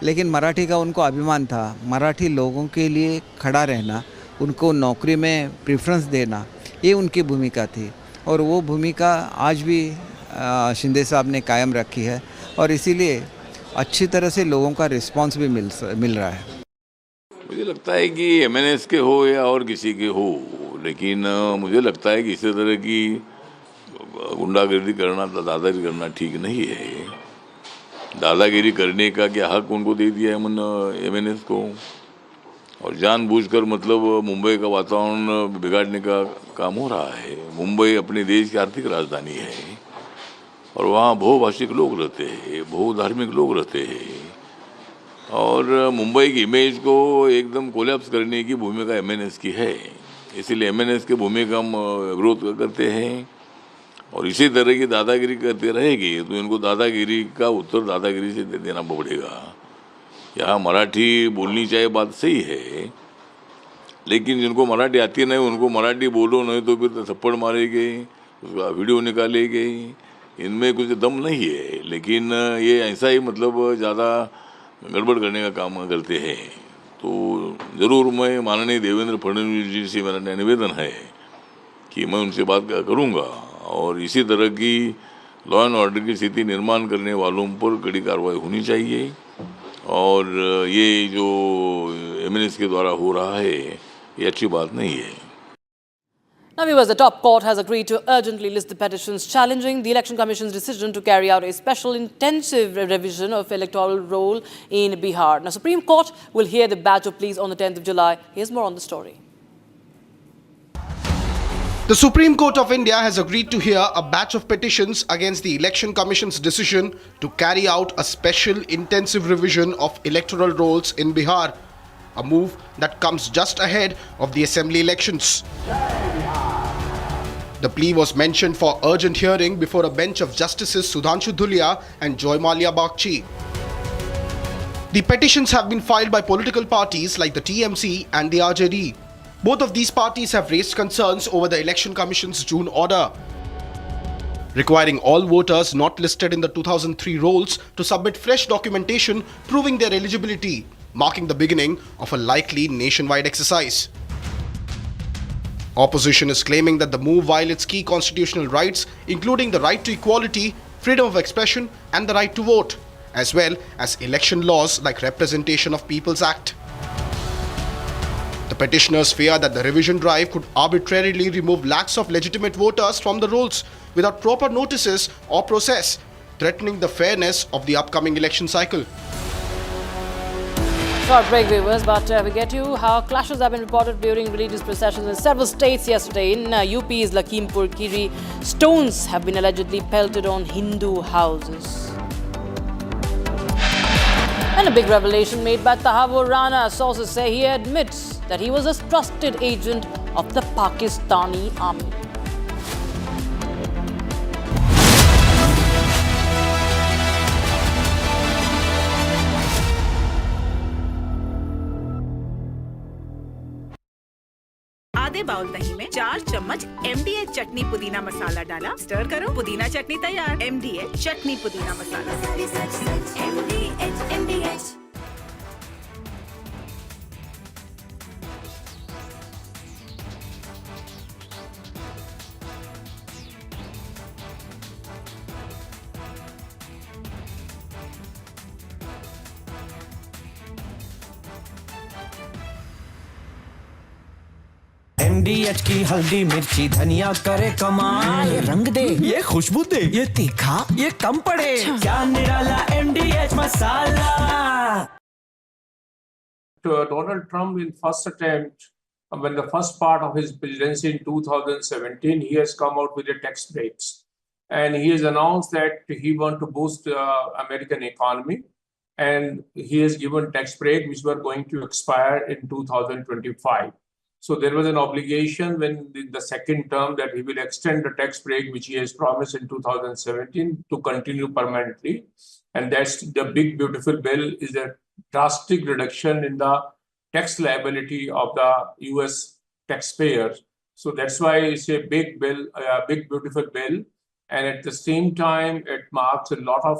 लेकिन मराठी का उनको अभिमान था। मराठी लोगों के लिए खड़ा रहना, उनको नौकरी में प्रेफरेंस देना, ये उनकी भूमिका थी और वो भूमिका आज भी शिंदे साहब ने कायम रखी है और इसीलिए अच्छी तरह से लोगों का रिस्पांस भी मिल रहा है। मुझे लगता है कि एमएनएस के हो या और किसी के हो, लेकिन मुझे लगता है कि इसी तरह की गुंडागर्दी करना, दादागिरी करना ठीक नहीं है। दादागिरी करने का क्या हक उनको दे दिया है एमएनएस को, और जानबूझकर मतलब मुंबई का वातावरण बिगाड़ने का काम हो रहा है। मुंबई अपने देश की आर्थिक राजधानी है और वहाँ बहुभाषिक लोग रहते हैं, बहुधार्मिक लोग रहते हैं, और मुंबई की इमेज को एकदम कोलैप्स करने की भूमिका एमएनएस की है। इसीलिए एमएनएस की भूमिका हम विरोध करते हैं और इसी तरह की दादागिरी करते रहेगी तो इनको दादागिरी का उत्तर दादागिरी से देना पड़ेगा। यहाँ मराठी बोलनी चाहिए, बात सही है, लेकिन जिनको मराठी आती नहीं उनको मराठी बोलो, नहीं तो फिर थप्पड़ मारेंगे, उसका वीडियो निकालेंगे, इनमें कुछ दम नहीं है। लेकिन ये ऐसा ही मतलब ज़्यादा गड़बड़ करने का काम करते हैं। तो ज़रूर मैं माननीय देवेंद्र फडणवीस जी से मेरा निवेदन है कि मैं उनसे बात करूँगा और इसी तरह की लॉ एंड ऑर्डर की स्थिति निर्माण करने वालों पर कड़ी कार्रवाई होनी चाहिए। और ये जो एमएनएस के द्वारा हो रहा है ये अच्छी बात नहीं है। Now, viewers, the top court has agreed to urgently list the petitions challenging the Election Commission's decision to carry out a special intensive revision of electoral roll in Bihar. Now, Supreme Court will hear the batch of pleas on the 10th of July. Here's more on the story. The Supreme Court of India has agreed to hear a batch of petitions against the Election Commission's decision to carry out a special intensive revision of electoral rolls in Bihar, a move that comes just ahead of the assembly elections. The plea was mentioned for urgent hearing before a bench of Justices Sudhanshu Dhulia and Joy Malia Bagchi. The petitions have been filed by political parties like the TMC and the RJD. Both of these parties have raised concerns over the Election Commission's June order, requiring all voters not listed in the 2003 rolls to submit fresh documentation proving their eligibility, marking the beginning of a likely nationwide exercise. Opposition is claiming that the move violates key constitutional rights, including the right to equality, freedom of expression, and the right to vote, as well as election laws like Representation of People's Act. The petitioners fear that the revision drive could arbitrarily remove lakhs of legitimate voters from the rolls without proper notices or process, threatening the fairness of the upcoming election cycle. Short break, viewers, but we get you how clashes have been reported during religious processions in several states yesterday. In UP's Lakhimpur Kheri, stones have been allegedly pelted on Hindu houses. And a big revelation made by Tahavur Rana. Sources say he admits that he was a trusted agent of the Pakistani army. आधे bowl दही में 4 चम्मच MDH चटनी पुदीना मसाला डाला, stir करो, पुदीना चटनी तैयार। MDH चटनी पुदीना मसाला। MDH। MDH की हल्दी मिर्ची धनिया करे कमाल, ये रंग दे, ये खुशबू दे, ये तीखा, ये कम पड़े, क्या निराला MDH masala. Donald Trump, in first attempt, when the first part of his presidency in 2017, he has come out with the tax breaks. And he has announced that he wants to boost the American economy. And he has given tax break, which were going to expire in 2025. So there was an obligation when the second term that he will extend the tax break, which he has promised in 2017, to continue permanently. And that's the big, beautiful bill, is a drastic reduction in the tax liability of the US taxpayers. So that's why it's a big bill, a big, beautiful bill. And at the same time, it marks a lot of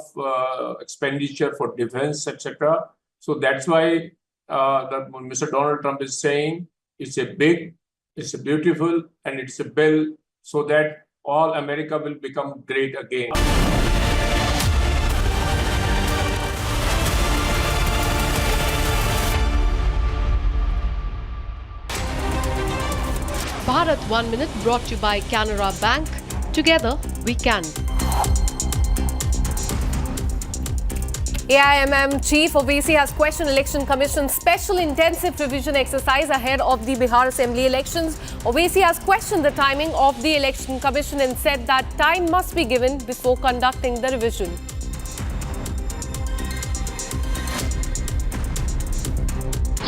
expenditure for defense, etc. So that's why Mr. Donald Trump is saying it's a big, it's a beautiful, and it's a bill so that all America will become great again. Bharat 1 Minute brought to you by Canara Bank. Together, we can. AIMM Chief Owaisi has questioned Election Commission's special intensive revision exercise ahead of the Bihar Assembly elections. Owaisi has questioned the timing of the Election Commission and said that time must be given before conducting the revision.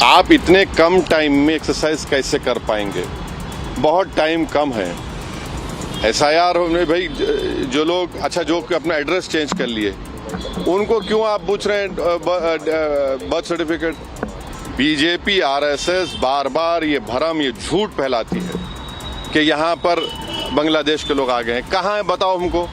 आप इतने कम time में exercise कैसे कर पाएंगे? बहुत time कम है। SIR में भाई जो लोग जो अपना एड्रेस चेंज कर लिए, उनको क्यों आप पूछ रहे हैं बर्थ सर्टिफिकेट? बीजेपी RSS बार बार ये भरम, ये झूठ फैलाती है कि यहाँ पर बांग्लादेश के लोग आ गए हैं। कहाँ है बताओ हमको।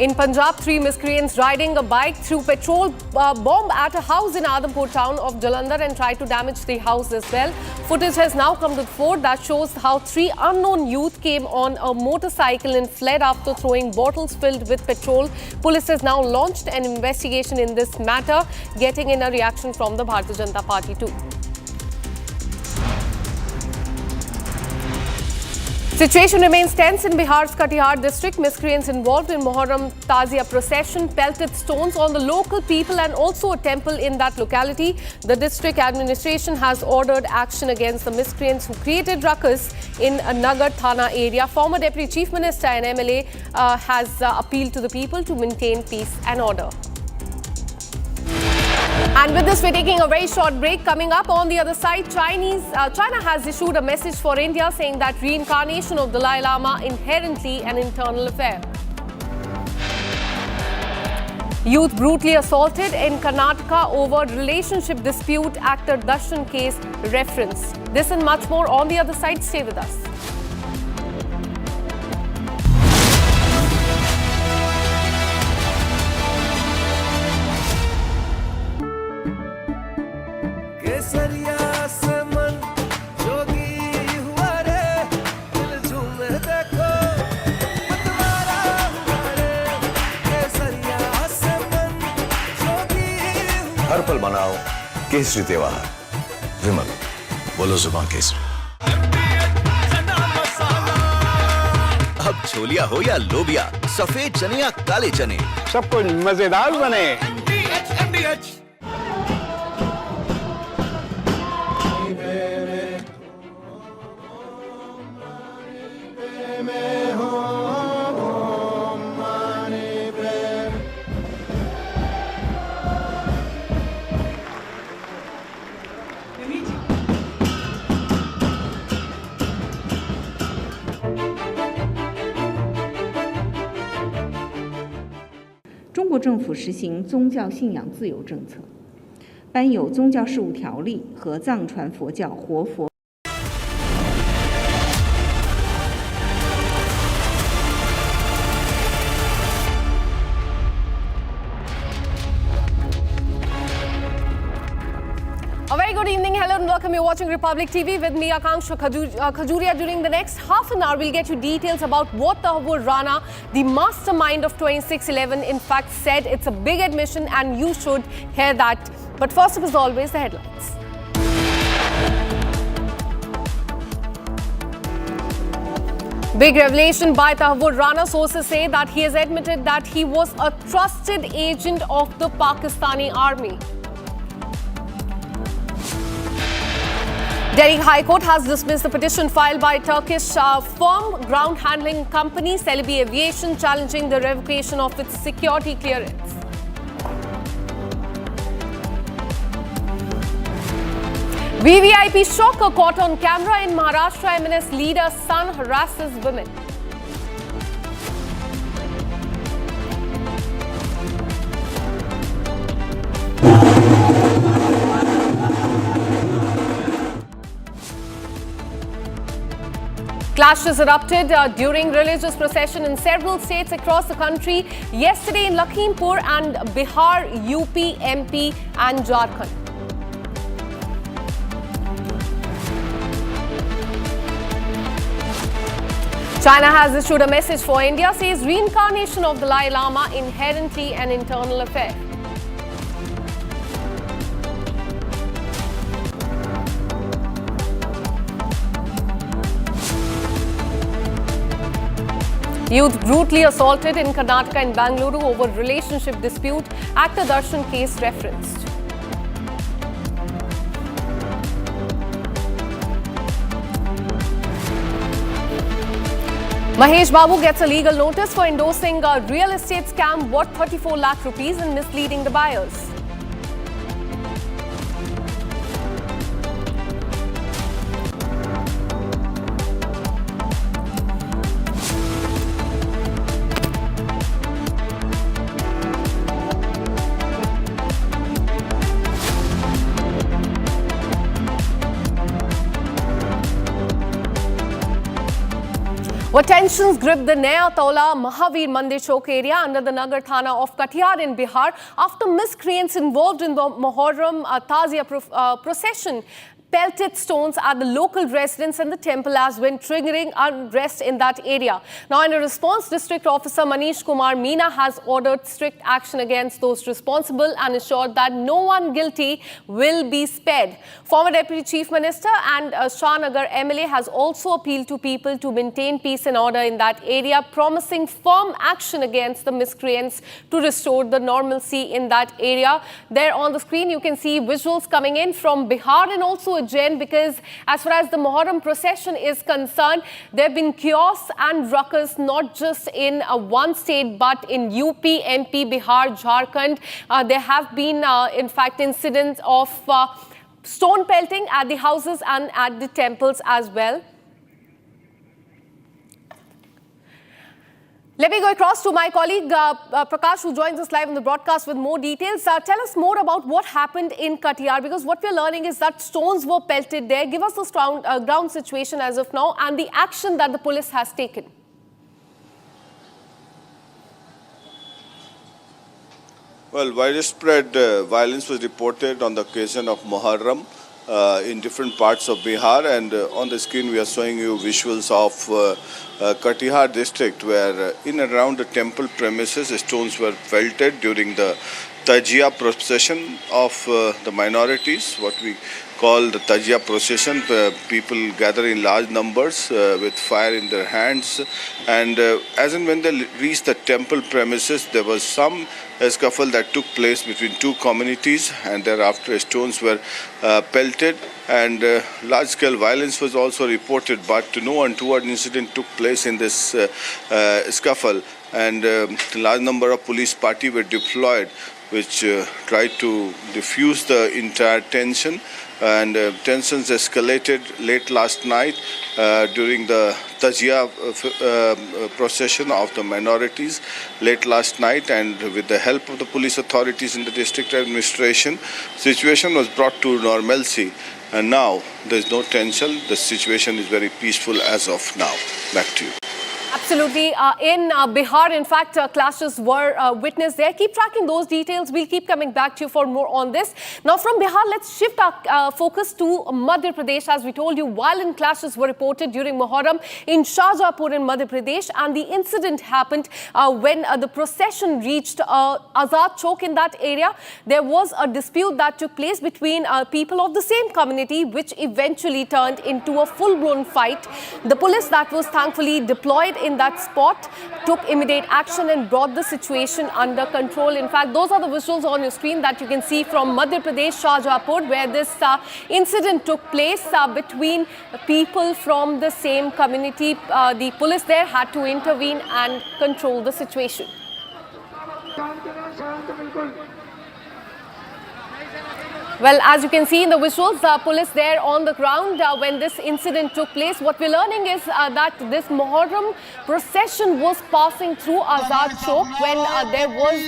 In Punjab, 3 miscreants riding a bike threw petrol bomb at a house in Adampur town of Jalandhar and tried to damage the house as well. Footage has now come to the fore that shows how 3 unknown youth came on a motorcycle and fled after throwing bottles filled with petrol. Police has now launched an investigation in this matter, getting in a reaction from the Bharatiya Janata Party too. Situation remains tense in Bihar's Katihar district. Miscreants involved in Muharram Tazia procession pelted stones on the local people and also a temple in that locality. The district administration has ordered action against the miscreants who created ruckus in a Nagar Thana area. Former Deputy Chief Minister and MLA has appealed to the people to maintain peace and order. And with this, we're taking a very short break. Coming up on the other side, China has issued a message for India saying that reincarnation of Dalai Lama inherently an internal affair. Youth brutally assaulted in Karnataka over relationship dispute, actor Darshan case reference. This and much more on the other side. Stay with us. हर पल मनाओ केसरी त्योहार। विमल, बोलो जुबान केसरी। अब छोलिया हो या लोबिया, सफेद चने या काले चने, सब कुछ मजेदार बने।中国政府实行宗教信仰自由政策，颁有宗教事务条例和藏传佛教活佛。A very good evening, hello and welcome. You're watching Republic TV with me, Akanksha Khajuria. During the next half an hour, we'll get you details about what Tahbur Rana, the mastermind of 2611, in fact said. It's a big admission and you should hear that. But first, as always, the headlines. Big revelation by Tahvur Rana. Sources say that he has admitted that he was a trusted agent of the Pakistani army. Delhi High Court has dismissed the petition filed by Turkish firm ground handling company Celebi Aviation challenging the revocation of its security clearance. VVIP shocker caught on camera in Maharashtra. MNS leader's son harasses women. Clashes erupted during religious procession in several states across the country yesterday in Lakhimpur and Bihar, UP, MP and Jharkhand. China has issued a message for India, says reincarnation of the Dalai Lama inherently an internal affair. Youth brutally assaulted in Karnataka and Bangalore over relationship dispute. Actor Darshan case referenced. Mahesh Babu gets a legal notice for endorsing a real estate scam worth 34 lakh rupees and misleading the buyers. What tensions grip the Naya Taula Mahavir Mandir Chowk area under the Nagar Thana of Katihar in Bihar after miscreants involved in the Muharram Tazia procession pelted stones at the local residents and the temple as when triggering unrest in that area. Now, in a response, District Officer Manish Kumar Meena has ordered strict action against those responsible and assured that no one guilty will be spared. Former Deputy Chief Minister and Shahnagar MLA has also appealed to people to maintain peace and order in that area, promising firm action against the miscreants to restore the normalcy in that area. There on the screen, you can see visuals coming in from Bihar and also Ujjain, because as far as the Muharram procession is concerned, there have been chaos and ruckus not just in one state but in UP, MP, Bihar, Jharkhand. There have been in fact incidents of stone pelting at the houses and at the temples as well. Let me go across to my colleague Prakash, who joins us live on the broadcast with more details. Tell us more about what happened in Katihar, because what we're learning is that stones were pelted there. Give us the ground situation as of now and the action that the police has taken. Well, widespread violence was reported on the occasion of Muharram in different parts of Bihar, and on the screen we are showing you visuals of Katihar district, where in and around the temple premises stones were pelted during the Tajia procession of the minorities, what we call the Tajia procession. People gather in large numbers with fire in their hands, and as and when they reached the temple premises, there was some scuffle that took place between two communities, and thereafter stones were pelted, and large-scale violence was also reported, but no untoward incident took place in this scuffle, and a large number of police party were deployed, which tried to diffuse the entire tension, and tensions escalated late last night during the Tajia procession of the minorities late last night, and with the help of the police authorities in the district administration, situation was brought to normalcy, and now there is no tension. The situation is very peaceful as of now. Back to you. Absolutely. In Bihar, in fact, clashes were witnessed there. Keep tracking those details. We'll keep coming back to you for more on this. Now, from Bihar, let's shift our focus to Madhya Pradesh. As we told you, violent clashes were reported during Muharram in Shahjahanpur in Madhya Pradesh. And the incident happened when the procession reached Azad Chowk in that area. There was a dispute that took place between people of the same community, which eventually turned into a full-blown fight. The police that was thankfully deployed in that spot took immediate action and brought the situation under control. In fact, those are the visuals on your screen that you can see from Madhya Pradesh, Shahjahanpur, where this incident took place between people from the same community. The police there had to intervene and control the situation. Well, as you can see in the visuals, police there on the ground when this incident took place. What we're learning is that this Muharram procession was passing through Azad Chowk when there was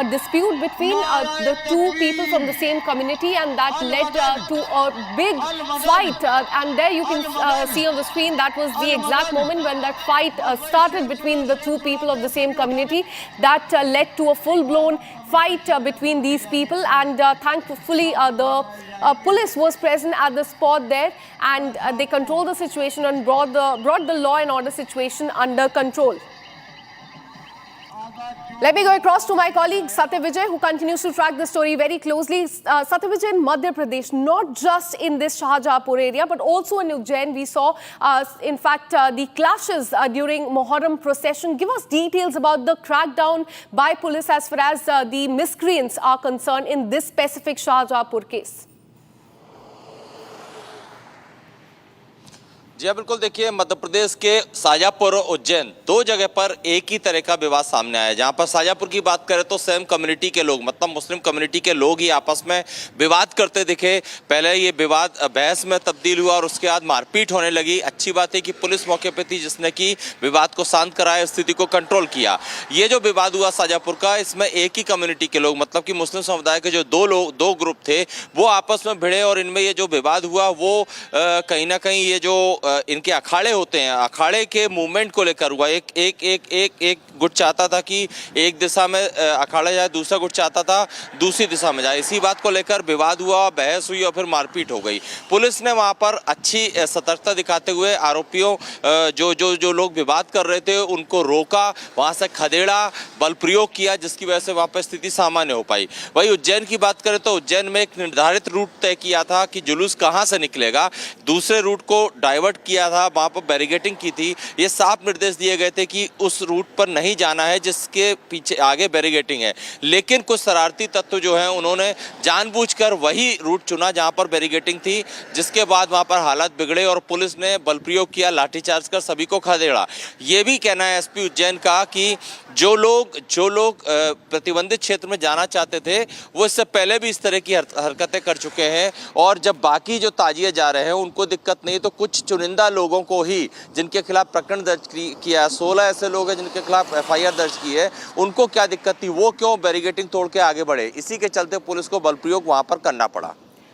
a dispute between the two people from the same community, and that led to a big fight. And there you can see on the screen that was the exact moment when that fight started between the two people of the same community. That led to a full-blown fight between these people, and thankfully the police was present at the spot there, and they controlled the situation and brought the law and order situation under control. Let me go across to my colleague Satya Vijay, who continues to track the story very closely. Satya Vijay, in Madhya Pradesh, not just in this Shahjahanpur area, but also in Ujjain, we saw, in fact, the clashes during Muharram procession. Give us details about the crackdown by police as far as the miscreants are concerned in this specific Shahjahanpur case. जी हाँ, बिल्कुल। देखिए, मध्य प्रदेश के शाहजहाँपुर और उज्जैन दो जगह पर एक ही तरह का विवाद सामने आया। जहाँ पर शाहजहाँपुर की बात करें तो सेम कम्युनिटी के लोग, मतलब मुस्लिम कम्युनिटी के लोग ही आपस में विवाद करते दिखे। पहले ये विवाद बहस में तब्दील हुआ और उसके बाद मारपीट होने लगी। अच्छी बात है कि पुलिस मौके पर थी, जिसने कि विवाद को शांत कराया, स्थिति को कंट्रोल किया। ये जो विवाद हुआ शाहजहाँपुर का, इसमें एक ही कम्युनिटी के लोग, मतलब कि मुस्लिम समुदाय के जो दो ग्रुप थे, वो आपस में भिड़े और इनमें ये जो विवाद हुआ वो कहीं ना कहीं ये जो इनके अखाड़े होते हैं, अखाड़े के मूवमेंट को लेकर हुआ। एक गुट चाहता था कि एक दिशा में अखाड़ा जाए, दूसरा गुट चाहता था दूसरी दिशा में जाए। इसी बात को लेकर विवाद हुआ, बहस हुई और फिर मारपीट हो गई। पुलिस ने वहां पर अच्छी सतर्कता दिखाते हुए आरोपियों जो लोग विवाद कर रहे थे उनको रोका, वहां से खदेड़ा, बल प्रयोग किया, जिसकी वजह से वहां पर स्थिति सामान्य हो पाई। वही उज्जैन की बात करें तो उज्जैन में एक निर्धारित रूट तय किया था कि जुलूस कहां से निकलेगा, दूसरे रूट को डाइवर्ट किया था, वहां पर बैरिकेडिंग की थी। ये साफ निर्देश दिए गए थे कि उस रूट पर नहीं जाना है जिसके पीछे आगे बैरिकेडिंग है। लेकिन कुछ शरारती तत्व जो हैं उन्होंने जानबूझकर वही रूट चुना जहां पर बैरिकेडिंग थी, जिसके बाद वहां पर हालात बिगड़े और पुलिस ने बल प्रयोग किया, लाठीचार्ज कर सभी को खदेड़ा। ये भी कहना है एसपी उज्जैन का कि जो लोग प्रतिबंधित क्षेत्र में जाना चाहते थे वो इससे पहले भी इस तरह की हरकतें कर चुके हैं, और जब बाकी जो ताजिए जा रहे हैं उनको दिक्कत नहीं, तो कुछ चुनिंदा लोगों को ही, जिनके खिलाफ प्रकरण दर्ज किया, 16 ऐसे लोग हैं जिनके खिलाफ एफआईआर दर्ज की है, उनको क्या दिक्कत थी, वो क्यों बैरिकेडिंग तोड़ के आगे बढ़े। इसी के चलते पुलिस को बल प्रयोग वहां पर करना पड़ा।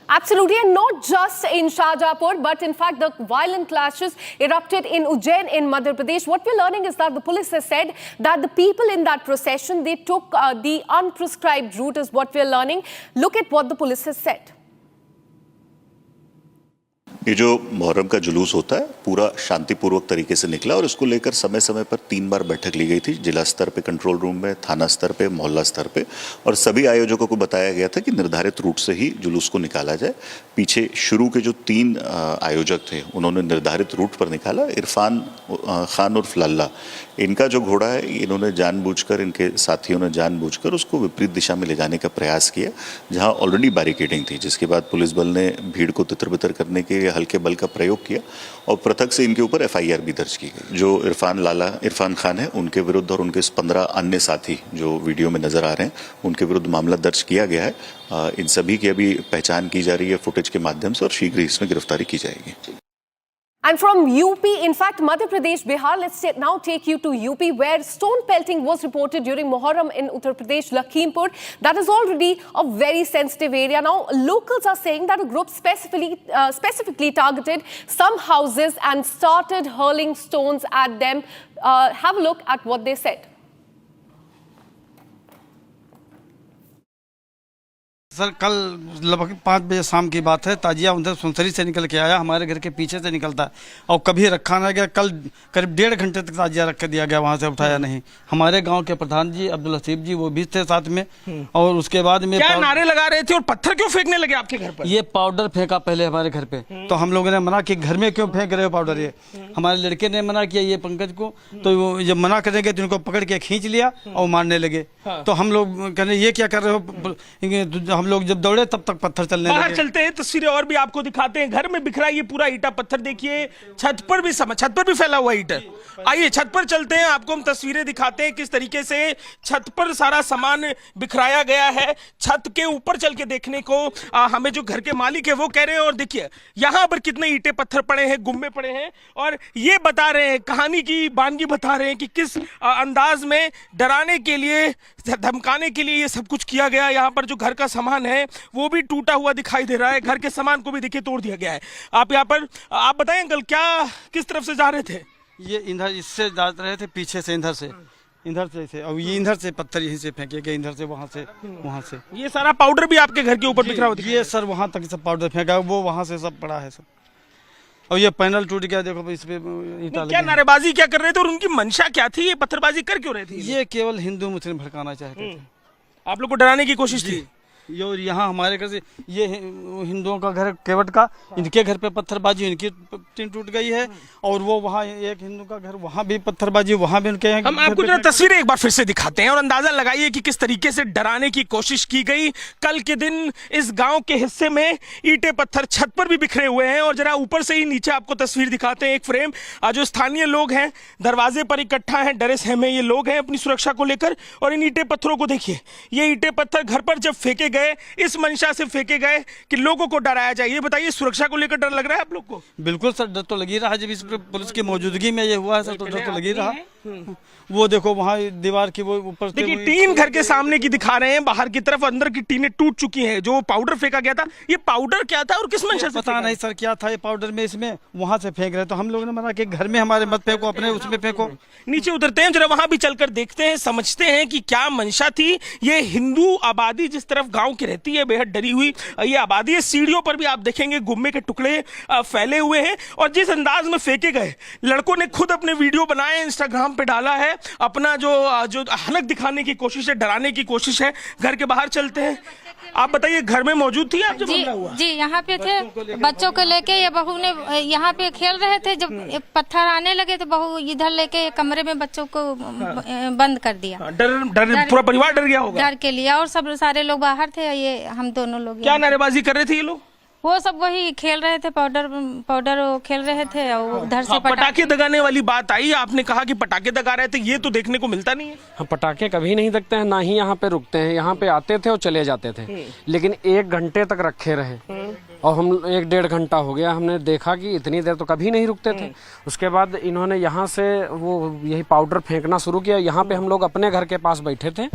Absolutely, and not just in Shahjahanpur, but in fact the violent clashes erupted in Ujjain in Madhya Pradesh. What we're learning is that the police has said that the people in that procession, they took the unprescribed route is what we're learning. Look at what the police has said. ये जो मुहर्रम का जुलूस होता है पूरा शांतिपूर्वक तरीके से निकला और इसको लेकर समय समय पर 3 बार बैठक ली गई थी, जिला स्तर पे कंट्रोल रूम में, थाना स्तर पे, मोहल्ला स्तर पे, और सभी आयोजकों को बताया गया था कि निर्धारित रूट से ही जुलूस को निकाला जाए। पीछे शुरू के जो 3 आयोजक थे उन्होंने निर्धारित रूट पर निकाला। इरफान खान उर्फ लल्ला, इनका जो घोड़ा है इन्होंने जानबूझकर, इनके साथियों ने जानबूझकर उसको विपरीत दिशा में ले जाने का प्रयास किया जहां ऑलरेडी बैरिकेडिंग थी, जिसके बाद पुलिस बल ने भीड़ को तितर-बितर करने के लिए हल्के बल का प्रयोग किया और पृथक से इनके ऊपर एफआईआर भी दर्ज की गई। जो इरफान खान है उनके विरुद्ध और उनके 15 अन्य साथी जो वीडियो में नजर आ रहे हैं उनके विरुद्ध मामला दर्ज किया गया है। इन सभी की अभी पहचान की जा रही है फुटेज के माध्यम से और शीघ्र ही इसमें गिरफ्तारी की जाएगी। And from UP, in fact, Madhya Pradesh, Bihar, let's now take you to UP, where stone pelting was reported during Muharram in Uttar Pradesh, Lakhimpur. That is already a very sensitive area. Now, locals are saying that a group specifically targeted some houses and started hurling stones at them. Have a look at what they said. Sir कल लगभग 5 बजे शाम की बात है। ताजिया उधर सुनसरी से निकल के आया, हमारे घर के पीछे से निकलता है और कभी रखा ना गया। कल करीब 1.5 घंटे तक ताजिया रख के दिया गया, वहाँ से उठाया नहीं। हमारे गांव के प्रधान जी अब्दुल हसीब जी वो भी थे साथ में। और उसके बाद में क्या नारे लगा रहे थे और पत्थर क्यों फेंकने लगे आपके घर पर? ये पाउडर फेंका पहले हमारे घर पे, तो हम लोगों ने मना कि घर में क्यों फेंक रहे हो पाउडर। ये हमारे लड़के ने मना किया, ये पंकज को, तो जब मना करेंगे तो इनको पकड़ के खींच लिया और मारने लगे। तो हम लोग कहने ये क्या कर रहे हो, हम लोग जब दौड़े तब तक पत्थर चलने लगे। बाहर चलते हैं, तस्वीरें और भी आपको दिखाते हैं। घर में बिखरा ये पूरा ईटा पत्थर देखिए, छत पर भी फैला हुआ ईटा। आइए छत पर चलते हैं, आपको हम तस्वीरें दिखाते हैं किस तरीके से छत पर सारा सामान बिखराया गया है। छत के ऊपर चल के देखने को हमें जो घर के मालिक है वो कह रहे हैं। और देखिए यहाँ पर कितने ईंटे पत्थर पड़े हैं, गुम्मे पड़े हैं, और ये बता रहे हैं, कहानी की बानगी बता रहे हैं कि किस अंदाज में डराने के लिए, धमकाने के लिए ये सब कुछ किया गया। यहाँ पर जो घर का सामान है वो भी टूटा हुआ दिखाई दे रहा है, घर के सामान को भी देखिए तोड़ दिया गया है। आप यहाँ पर आप बताएं अंकल, क्या किस तरफ से जा रहे थे? ये इधर इससे जा रहे थे, पीछे से इधर से और ये इधर से पत्थर यहीं से फेंके गए, इधर से वहाँ से। ये सारा पाउडर भी आपके घर के ऊपर बिखरा हुआ? ये सर वहाँ तक सब पाउडर फेंका, वो वहाँ से सब पड़ा है सब। और ये पैनल टूट गया, देखो इस पे ईंटा। क्या नारेबाजी क्या कर रहे थे और उनकी मंशा क्या थी? ये पत्थरबाजी कर क्यों रहे थे? ये केवल हिंदू मुस्लिम भड़काना चाहते थे। आप लोग को डराने की कोशिश थी? और यहाँ हमारे घर से ये हिंदुओं का घर केवट का, इनके घर पे पत्थरबाजी, इनकी टीन टूट गई है। और वो वहाँ एक हिंदू का घर, वहाँ भी पत्थरबाजी, वहाँ भी उनके। हम आपको जरा तस्वीरें एक बार फिर से दिखाते हैं और अंदाजा लगाइए कि किस तरीके से डराने की कोशिश की गई। कल के दिन इस गांव के हिस्से में ईंटे पत्थर छत पर भी बिखरे हुए हैं। और जरा ऊपर से ही नीचे आपको तस्वीर दिखाते हैं, एक फ्रेम। जो स्थानीय लोग हैं दरवाजे पर इकट्ठा हैं, डरे सहमे ये लोग हैं अपनी सुरक्षा को लेकर। और इन ईंटे पत्थरों को देखिए, ये ईंटे पत्थर घर पर जब फेंके गए, इस मंशा से फेंके गए कि लोगों को डराया जाए। ये बताइए, सुरक्षा को लेकर डर लग रहा है आप लोग को? बिल्कुल सर, डर तो लगी रहा है। जब इस पुलिस की मौजूदगी में ये हुआ है सर, तो डर तो लगी रहा। वो देखो वहाँ दीवार की वो ऊपर देखिए टीन घर के सामने की दिखा रहे हैं, बाहर की तरफ अंदर की टीनें टूट चुकी हैं। जो पाउडर फेंका गया था, ये पाउडर क्या था और किस मंशा से? पता नहीं सर क्या था ये पाउडर में, इसमें वहाँ से फेंक रहे। तो हम लोगों ने मना कि घर में हमारे मत फेंको, अपने उसमें फेंको। नीचे उतरते हैं, जरा वहां भी चलकर देखते हैं, समझते हैं कि क्या मंशा थी। ये हिंदू आबादी जिस तरफ गांव की रहती है, बेहद डरी हुई ये आबादी है। सीढ़ियों पर भी आप देखेंगे गुम्मे के टुकड़े फैले हुए हैं। और जिस अंदाज में फेंके गए, लड़कों ने खुद अपने वीडियो बनाए, इंस्टाग्राम पे डाला है। अपना जो हलक दिखाने की कोशिश है, डराने की कोशिश है। घर के बाहर चलते हैं, आप बताइए घर में मौजूद थी आप जब हमला हुआ? जी यहाँ पे थे, बच्चों को लेके। ये बहू ने यहाँ पे खेल रहे थे, जब पत्थर आने लगे तो बहू इधर लेके कमरे में बच्चों को बंद कर दिया। डर पूरा परिवार डर गया होगा? डर के लिए। और सब सारे लोग बाहर थे, ये हम दोनों लोग। क्या नारेबाजी कर रहे थे ये लोग? वो सब वही खेल रहे थे, पाउडर खेल रहे थे। और उधर से पटाखे दगाने वाली बात आई, आपने कहा कि पटाखे दगा रहे थे, ये तो देखने को मिलता नहीं है। हाँ, पटाखे कभी नहीं दगते हैं, ना ही यहाँ पे रुकते हैं। यहाँ पे आते थे और चले जाते थे, लेकिन 1 घंटे तक रखे रहे। और हम 1-1.5 घंटा हो गया, हमने देखा कि इतनी देर तो कभी नहीं रुकते थे। उसके बाद इन्होंने यहाँ से वो यही पाउडर फेंकना शुरू किया। यहाँ पे हम लोग अपने घर के पास बैठे थे,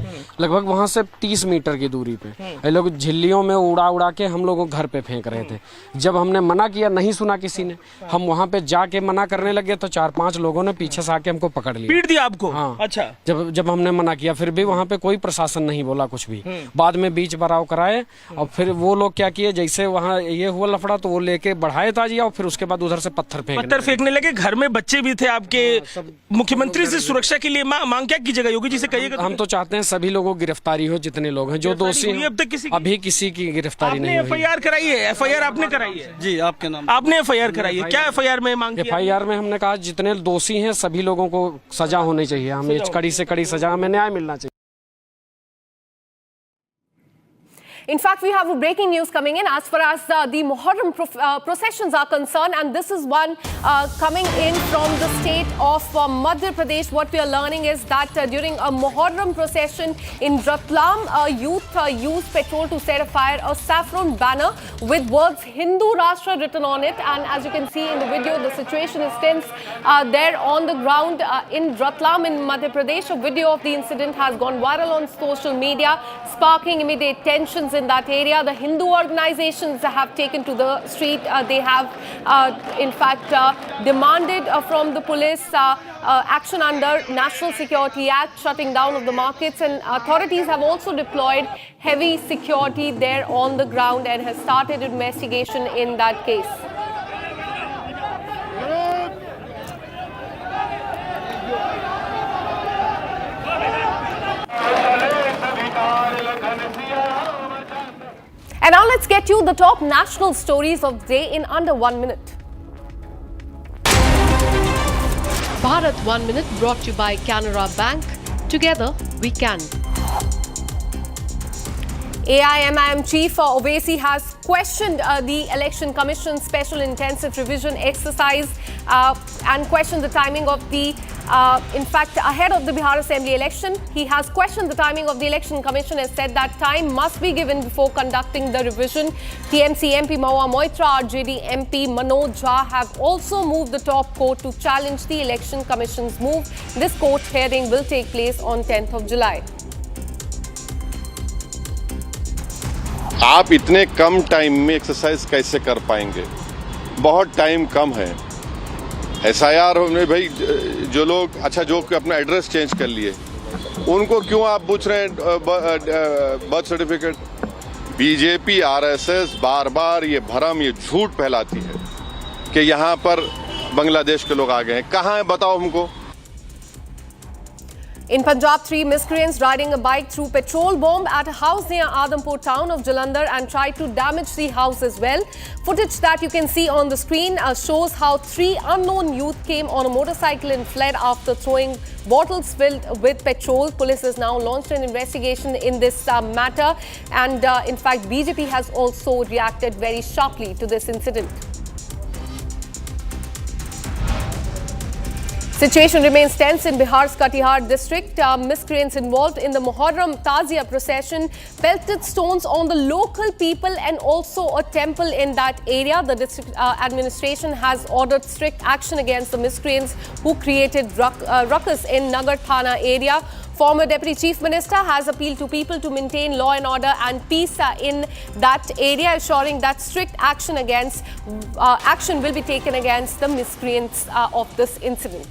लगभग वहाँ से 30 मीटर की दूरी पे। ये लोग झिल्लियों में उड़ा के हम लोगों घर पे फेंक रहे थे। जब हमने मना किया, नहीं सुना किसी ने, हम वहाँ पे जाके मना करने लगे तो 4-5 लोगों ने पीछे से आके हमको पकड़ लिया, पीट दिया आपको? हाँ। अच्छा। जब हमने मना किया, फिर भी वहाँ पे कोई प्रशासन नहीं बोला कुछ भी। बाद में बीच बराव कराए और फिर वो लोग क्या किए, जैसे वहाँ ये हुआ लफड़ा तो वो लेके बढ़ाए ताजिया और फिर उसके बाद उधर से पत्थर फेंकने लगे। घर में बच्चे भी थे आपके। मुख्यमंत्री से सुरक्षा के लिए मांग क्या की जगह योगी जी से कहिएगा? हम तो चाहते हैं सभी लोगों की गिरफ्तारी हो, जितने लोग हैं जो दोषी हैं। अभी किसी की गिरफ्तारी नहीं हुई। FIR कराई है? FIR आपने कराई है? जी, आपके नाम आपने FIR कराई है? क्या FIR में मांग? FIR में हमने कहा जितने दोषी हैं सभी लोगों को सजा होनी चाहिए, हमें कड़ी से कड़ी सजा, हमें न्याय मिलना चाहिए। In fact, we have breaking news coming in as far as the Muharram processions are concerned, and this is one coming in from the state of Madhya Pradesh. What we are learning is that during a Muharram procession in Ratlam, youth used petrol to set afire a saffron banner with words Hindu Rashtra written on it. And as you can see in the video, the situation is tense there on the ground in Ratlam in Madhya Pradesh. A video of the incident has gone viral on social media, sparking immediate tensions in that area. The Hindu organizations have taken to the street. They have, in fact, demanded from the police action under National Security Act, shutting down of the markets, and authorities have also deployed heavy security there on the ground and has started investigation in that case. And now let's get you the top national stories of the day in under 1 minute. Bharat 1 Minute brought to you by Canara Bank. Together we can. AIMIM Chief Owaisi has questioned the Election Commission's special intensive revision exercise and questioned the timing of the, in fact, ahead of the Bihar Assembly election. He has questioned the timing of the Election Commission and said that time must be given before conducting the revision. TMC MP Mahua Moitra, RJD MP Manoj Jha have also moved the top court to challenge the Election Commission's move. This court hearing will take place on 10th of July. आप इतने कम time में exercise कैसे कर पाएंगे? बहुत time कम है। SIR में भाई जो लोग जो अपना एड्रेस चेंज कर लिए, उनको क्यों आप पूछ रहे हैं बर्थ सर्टिफिकेट? बीजेपी आरएसएस बार बार ये भरम, ये झूठ फैलाती है कि यहाँ पर बांग्लादेश के लोग आ गए हैं। कहाँ है बताओ हमको? In Punjab, 3 miscreants riding a bike threw petrol bomb at a house near Adampur town of Jalandhar and tried to damage the house as well. Footage that you can see on the screen shows how 3 unknown youth came on a motorcycle and fled after throwing bottles filled with petrol. Police has now launched an investigation in this matter, and in fact, BJP has also reacted very sharply to this incident. Situation remains tense in Bihar's Katihar district. Miscreants involved in the Muharram Tazia procession pelted stones on the local people and also a temple in that area. The district administration has ordered strict action against the miscreants who created ruckus in Nagar Thana area. Former Deputy Chief Minister has appealed to people to maintain law and order and peace in that area, assuring that strict action will be taken against the miscreants of this incident.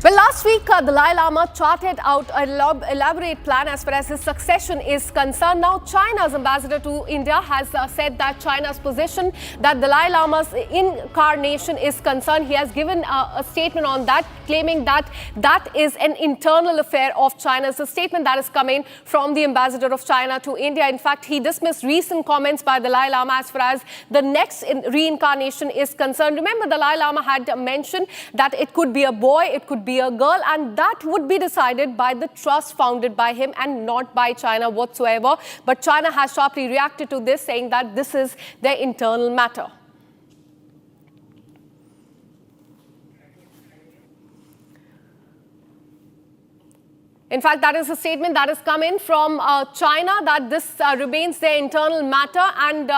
Well, last week, Dalai Lama charted out an elaborate plan as far as his succession is concerned. Now, China's ambassador to India has said that China's position that Dalai Lama's incarnation is concerned. He has given a statement on that, claiming that that is an internal affair of China. It's a statement that is coming from the ambassador of China to India. In fact, he dismissed recent comments by Dalai Lama as far as the next reincarnation is concerned. Remember, Dalai Lama had mentioned that it could be a boy, it could be a girl, and that would be decided by the trust founded by him and not by China whatsoever. But China has sharply reacted to this, saying that this is their internal matter. In fact, that is a statement that has come in from China, that this remains their internal matter, and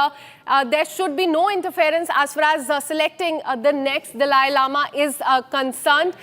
there should be no interference as far as selecting the next Dalai Lama is concerned.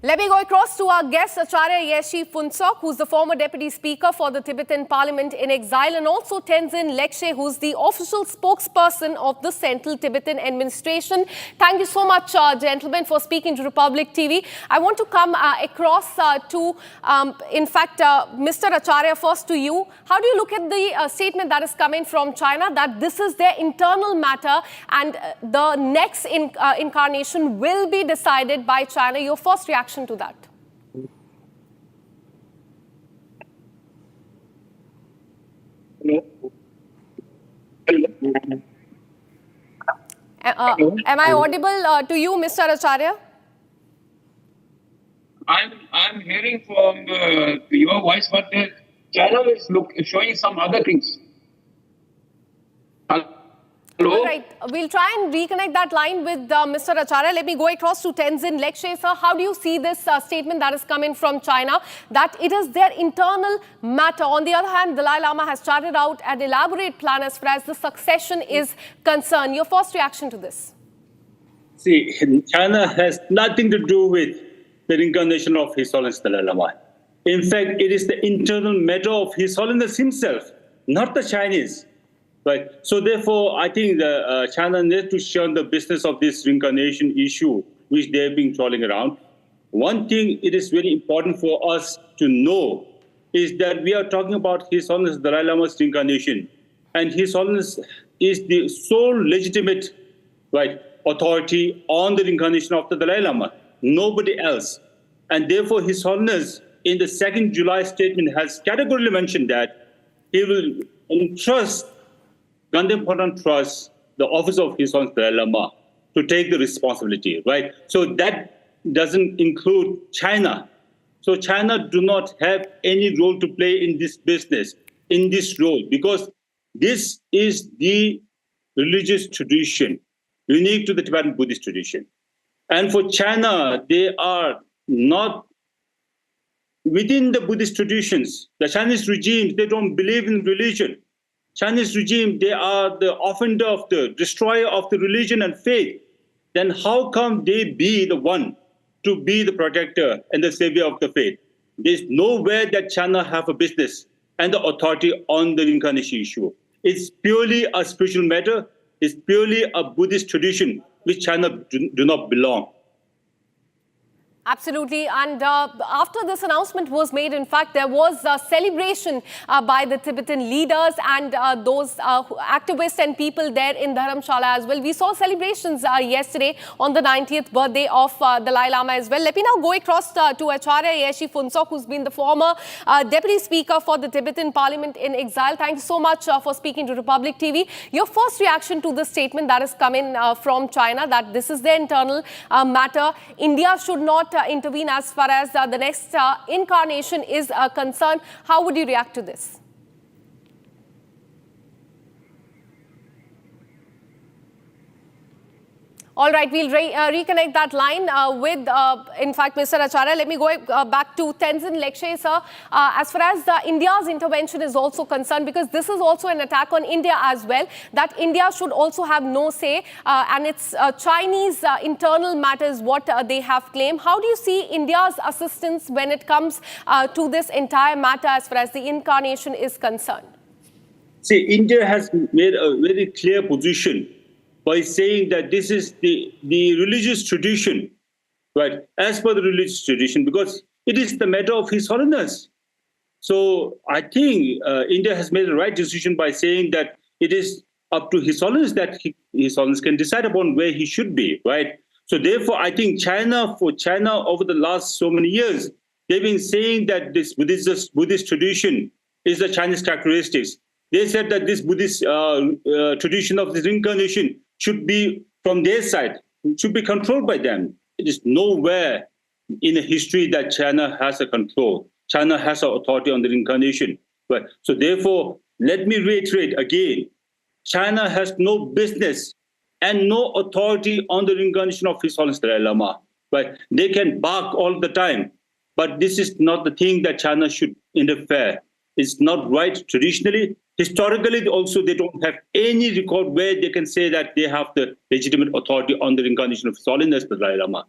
Let me go across to our guest, Acharya Yeshi Phuntsok, who's the former Deputy Speaker for the Tibetan Parliament in exile, and also Tenzin Lekshe, who's the official spokesperson of the Central Tibetan Administration. Thank you so much, gentlemen, for speaking to Republic TV. I want to come across to, Mr. Acharya, first to you. How do you look at the statement that is coming from China, that this is their internal matter and the next incarnation will be decided by China? Your first reaction to that? Am I audible to you, Mr. Acharya? I'm hearing from your voice, but China is showing some other things. Hello? All right, we'll try and reconnect that line with Mr. Acharya. Let me go across to Tenzin Lekshe. Sir, how do you see this statement that is coming from China, that it is their internal matter? On the other hand, Dalai Lama has charted out an elaborate plan as far as the succession is concerned. Your first reaction to this? See, China has nothing to do with the reincarnation of His Holiness Dalai Lama. In fact, it is the internal matter of His Holiness himself, not the Chinese. Right. So therefore, I think the China needs to shun the business of this reincarnation issue, which they've been trolling around. One thing it is very important for us to know is that we are talking about His Holiness Dalai Lama's reincarnation, and His Holiness is the sole legitimate authority on the reincarnation of the Dalai Lama, nobody else. And therefore, His Holiness in the 2nd July statement has categorically mentioned that he will entrust the office of His Holiness Dalai Lama to take the responsibility, right? So that doesn't include China. So China do not have any role to play in this business, in this role, because this is the religious tradition unique to the Tibetan Buddhist tradition. And for China, they are not within the Buddhist traditions. The Chinese regime, they don't believe in religion. Chinese regime, they are the offender of the destroyer of the religion and faith. Then how come they be the one to be the protector and the savior of the faith? There's nowhere that China have a business and the authority on the reincarnation issue. It's purely a spiritual matter. It's purely a Buddhist tradition which China do not belong. Absolutely. And after this announcement was made, in fact, there was a celebration by the Tibetan leaders and those activists and people there in Dharamshala as well. We saw celebrations yesterday on the 90th birthday of Dalai Lama as well. Let me now go across to Acharya Yeshi Phuntsok, who's been the former Deputy Speaker for the Tibetan Parliament in exile. Thank you so much for speaking to Republic TV. Your first reaction to the statement that is coming from China, that this is their internal matter. India should not intervene as far as the next incarnation is concerned. How would you react to this? All right, we'll reconnect that line with, in fact, Mr. Acharya. Let me go back to Tenzin Lekshe, sir. As far as India's intervention is also concerned, because this is also an attack on India as well, that India should also have no say, and it's Chinese internal matters what they have claimed. How do you see India's assistance when it comes to this entire matter as far as the incarnation is concerned? See, India has made a very clear position by saying that this is the religious tradition, right? As per the religious tradition, because it is the matter of His Holiness. So I think India has made the right decision by saying that it is up to His Holiness that His Holiness can decide upon where he should be, right? So therefore, I think for China over the last so many years, they've been saying that this Buddhist tradition is the Chinese characteristics. They said that this Buddhist tradition of this reincarnation should be from their side, should be controlled by them. It is nowhere in the history that China has a control. China has an authority on the reincarnation. Right? So therefore, let me reiterate again, China has no business and no authority on the reincarnation of His Holiness Dalai Lama. Right? They can bark all the time, but this is not the thing that China should interfere. It's not right traditionally. Historically, also, they don't have any record where they can say that they have the legitimate authority on the reincarnation of His Holiness the Dalai Lama.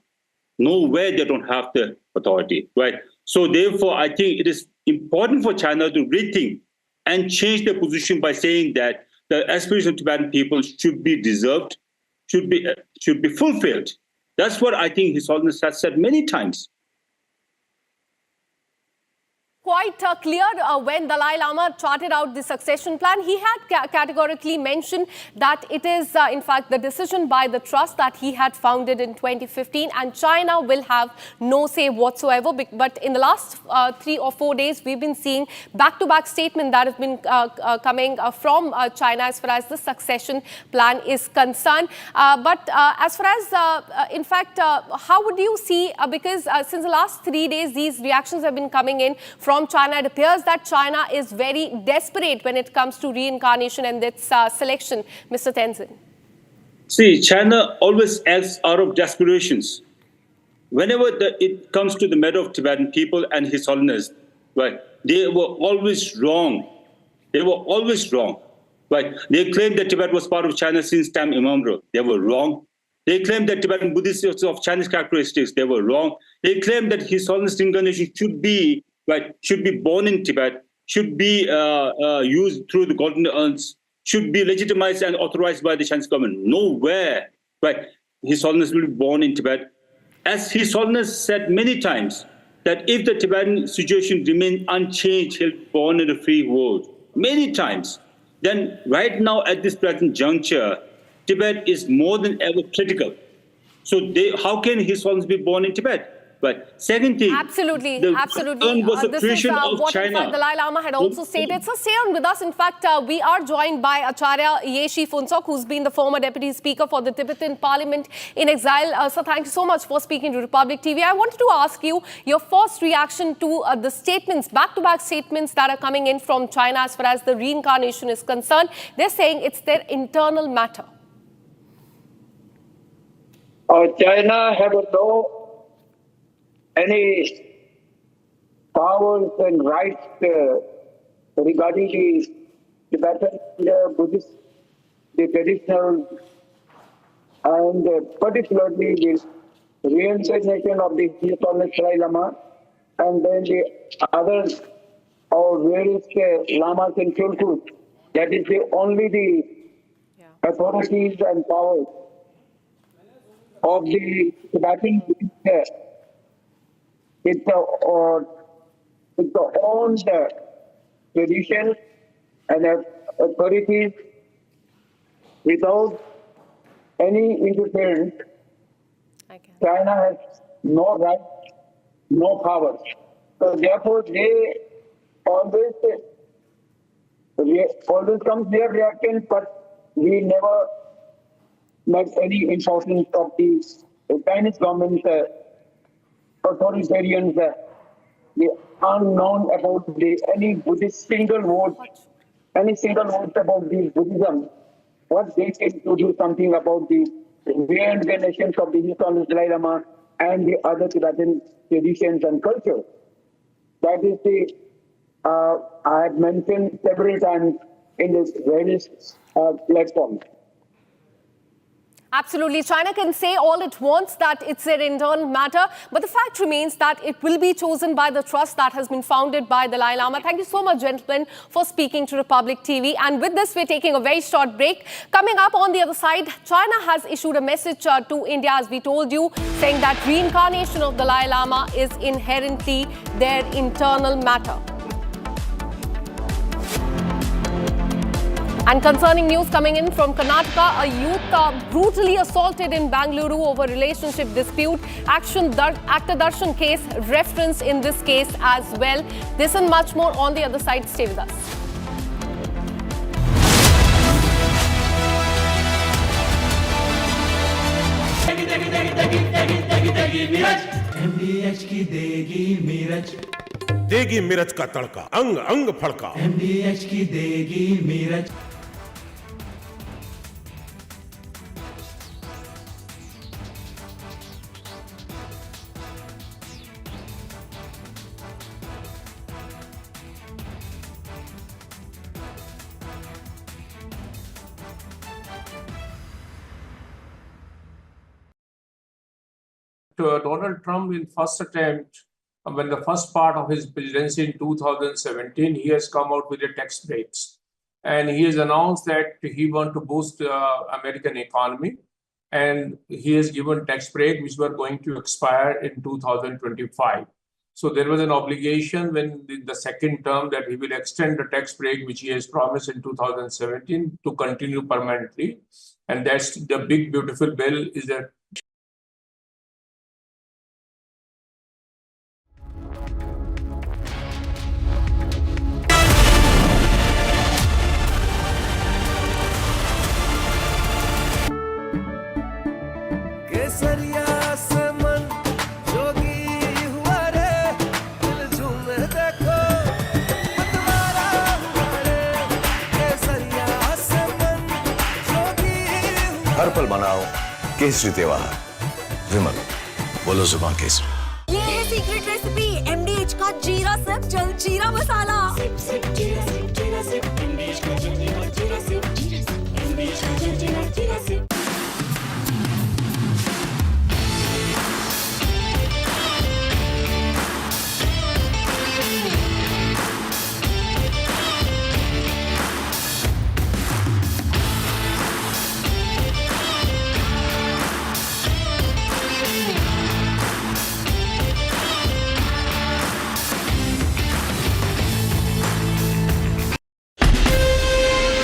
Nowhere they don't have the authority, right? So therefore, I think it is important for China to rethink and change their position by saying that the aspirations of Tibetan people should be deserved, should be fulfilled. That's what I think His Holiness has said many times. Quite clear when Dalai Lama charted out the succession plan. He had categorically mentioned that it is, in fact, the decision by the trust that he had founded in 2015, and China will have no say whatsoever. But in the last 3 or 4 days, we've been seeing back-to-back statement that have been coming from China as far as the succession plan is concerned. But as far as, in fact, how would you see, because since the last 3 days, these reactions have been coming in from China. It appears that China is very desperate when it comes to reincarnation and its selection. Mr. Tenzin. See, China always acts out of desperations. Whenever it comes to the matter of Tibetan people and His Holiness, right, they were always wrong. They were always wrong. Right? They claimed that Tibet was part of China since time immemorial. They were wrong. They claimed that Tibetan Buddhists are of Chinese characteristics. They were wrong. They claimed that His Holiness reincarnation should be born in Tibet, should be used through the golden urns, should be legitimized and authorized by the Chinese government. Nowhere, right? His Holiness will be born in Tibet. As His Holiness said many times, that if the Tibetan situation remains unchanged, he'll be born in a free world. Many times. Then right now at this present juncture, Tibet is more than ever critical. So how can His Holiness be born in Tibet? But second thing, absolutely. Was this is what China. Dalai Lama had also stated. So stay on with us. In fact, we are joined by Acharya Yeshi Phuntsok, who's been the former Deputy Speaker for the Tibetan Parliament in exile. So thank you so much for speaking to Republic TV. I wanted to ask you your first reaction to the statements, back-to-back statements that are coming in from China as far as the reincarnation is concerned. They're saying it's their internal matter. China have any powers and rights regarding the Tibetan Buddhist, the traditional, and particularly the reincarnation of the His Holiness Dalai Lama, and then the other or various lamas and chulkus. That is only the authorities and powers of the Tibetan Buddhist. It's the own tradition and authorities without any interference. China has no right, no power. So therefore, they always comes their reaction, but we never met any importance of the Chinese government. Authoritarians, the unknown about any Buddhist single word about the Buddhism, what they can to do something about the reincarnations of the His Holiness Dalai Lama and the other Tibetan traditions and culture. That is the I have mentioned several times in this various platforms. Absolutely. China can say all it wants that it's their internal matter, but the fact remains that it will be chosen by the trust that has been founded by the Dalai Lama. Thank you so much, gentlemen, for speaking to Republic TV. And with this, we're taking a very short break. Coming up on the other side, China has issued a message to India, as we told you, saying that reincarnation of the Dalai Lama is inherently their internal matter. And concerning news coming in from Karnataka, a youth brutally assaulted in Bangalore over relationship dispute. Actor Darshan case reference in this case as well. This and much more on the other side. Stay with us. MDH की देगी मीरज, देगी मिर्च का तड़का, अंग अंग फड़का। MDH की देगी Miraj. Donald Trump in first attempt, when the first part of his presidency in 2017, he has come out with the tax breaks. And he has announced that he wants to boost the American economy. And he has given tax break, which were going to expire in 2025. So there was an obligation when the second term that he will extend the tax break, which he has promised in 2017, to continue permanently. And that's the big, beautiful bill is that हर पल मनाओ केसरी त्योहार। विमल, बोलो जुबान केसरी। ये है secret recipe MDH का जीरा SIP जल जीरा मसाला। सिप सिप जीरा सिप जीरा सिप MDH का जल जीरा सिप MDH का जल जीरा SIP.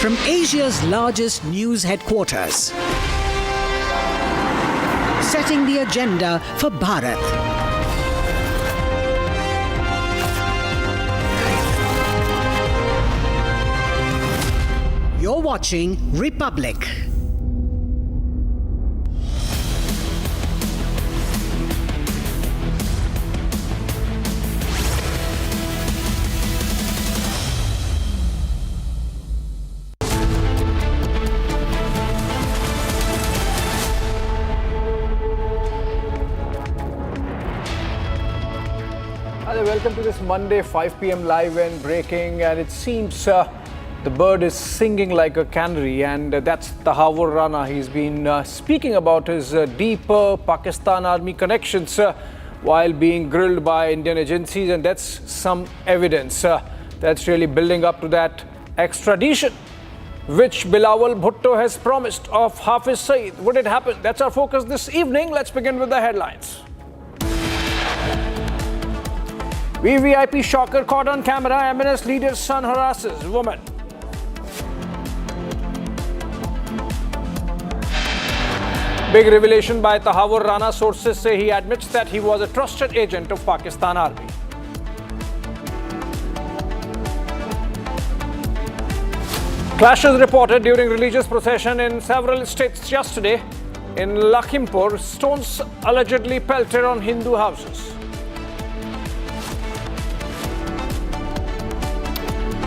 From Asia's largest news headquarters, setting the agenda for Bharat. You're watching Republic. Welcome to this Monday 5 p.m. live and breaking, and it seems the bird is singing like a canary, and that's Tahawur Rana. He's been speaking about his deeper Pakistan army connections while being grilled by Indian agencies, and that's some evidence that's really building up to that extradition which Bilawal Bhutto has promised of Hafiz Saeed. Would it happen? That's our focus this evening. Let's begin with the headlines. VVIP shocker caught on camera. MNS leader's son harasses woman. Big revelation by Tahawur Rana. Sources say he admits that he was a trusted agent of Pakistan Army. Clashes reported during religious procession in several states yesterday. In Lakhimpur, stones allegedly pelted on Hindu houses.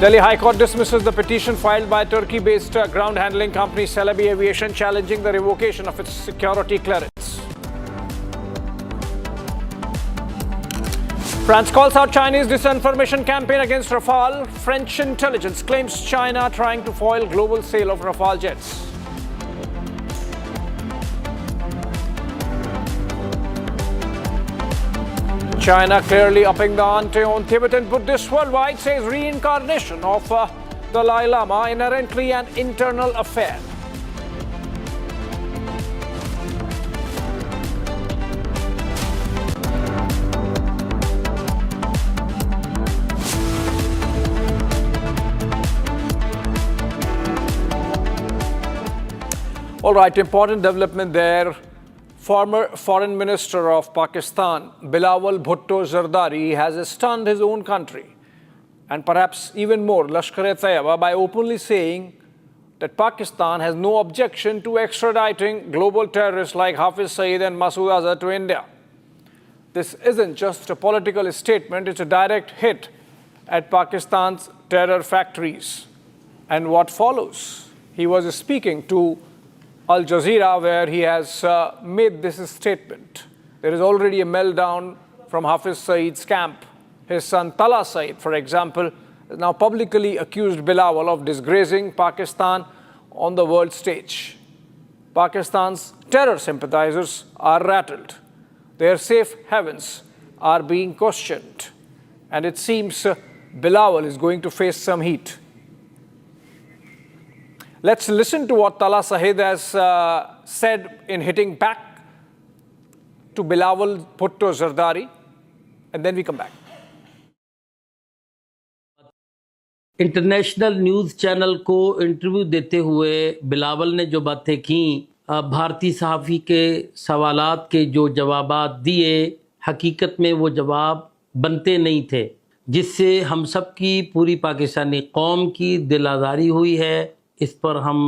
Delhi High Court dismisses the petition filed by Turkey-based ground handling company Celebi Aviation challenging the revocation of its security clearance. France calls out Chinese disinformation campaign against Rafale. French intelligence claims China trying to foil global sale of Rafale jets. China clearly upping the ante on Tibetan Buddhists worldwide, says reincarnation of Dalai Lama inherently an internal affair. All right, important development there. Former Foreign Minister of Pakistan, Bilawal Bhutto Zardari, has stunned his own country and perhaps even more Lashkar-e-Taiba by openly saying that Pakistan has no objection to extraditing global terrorists like Hafiz Saeed and Masood Azhar to India. This isn't just a political statement, it's a direct hit at Pakistan's terror factories. And what follows? He was speaking to Al Jazeera, where he has made this statement. There is already a meltdown from Hafiz Saeed's camp. His son Tala Saeed, for example, has now publicly accused Bilawal of disgracing Pakistan on the world stage. Pakistan's terror sympathizers are rattled. their safe havens are being questioned. And it seems Bilawal is going to face some heat. Let's listen to what Tala Sahid has said in hitting back to Bilawal Bhutto Zardari, and then we come back. International news channel को interview देते हुए बिलावल ने जो बातें की, भारतीय सहाफ़ी के सवालात के जो जवाबात दिए, हकीकत में वो जवाब बनते नहीं थे, जिससे हम सब की पूरी पाकिस्तानी कौम की दिल आज़ारी हुई है। इस पर हम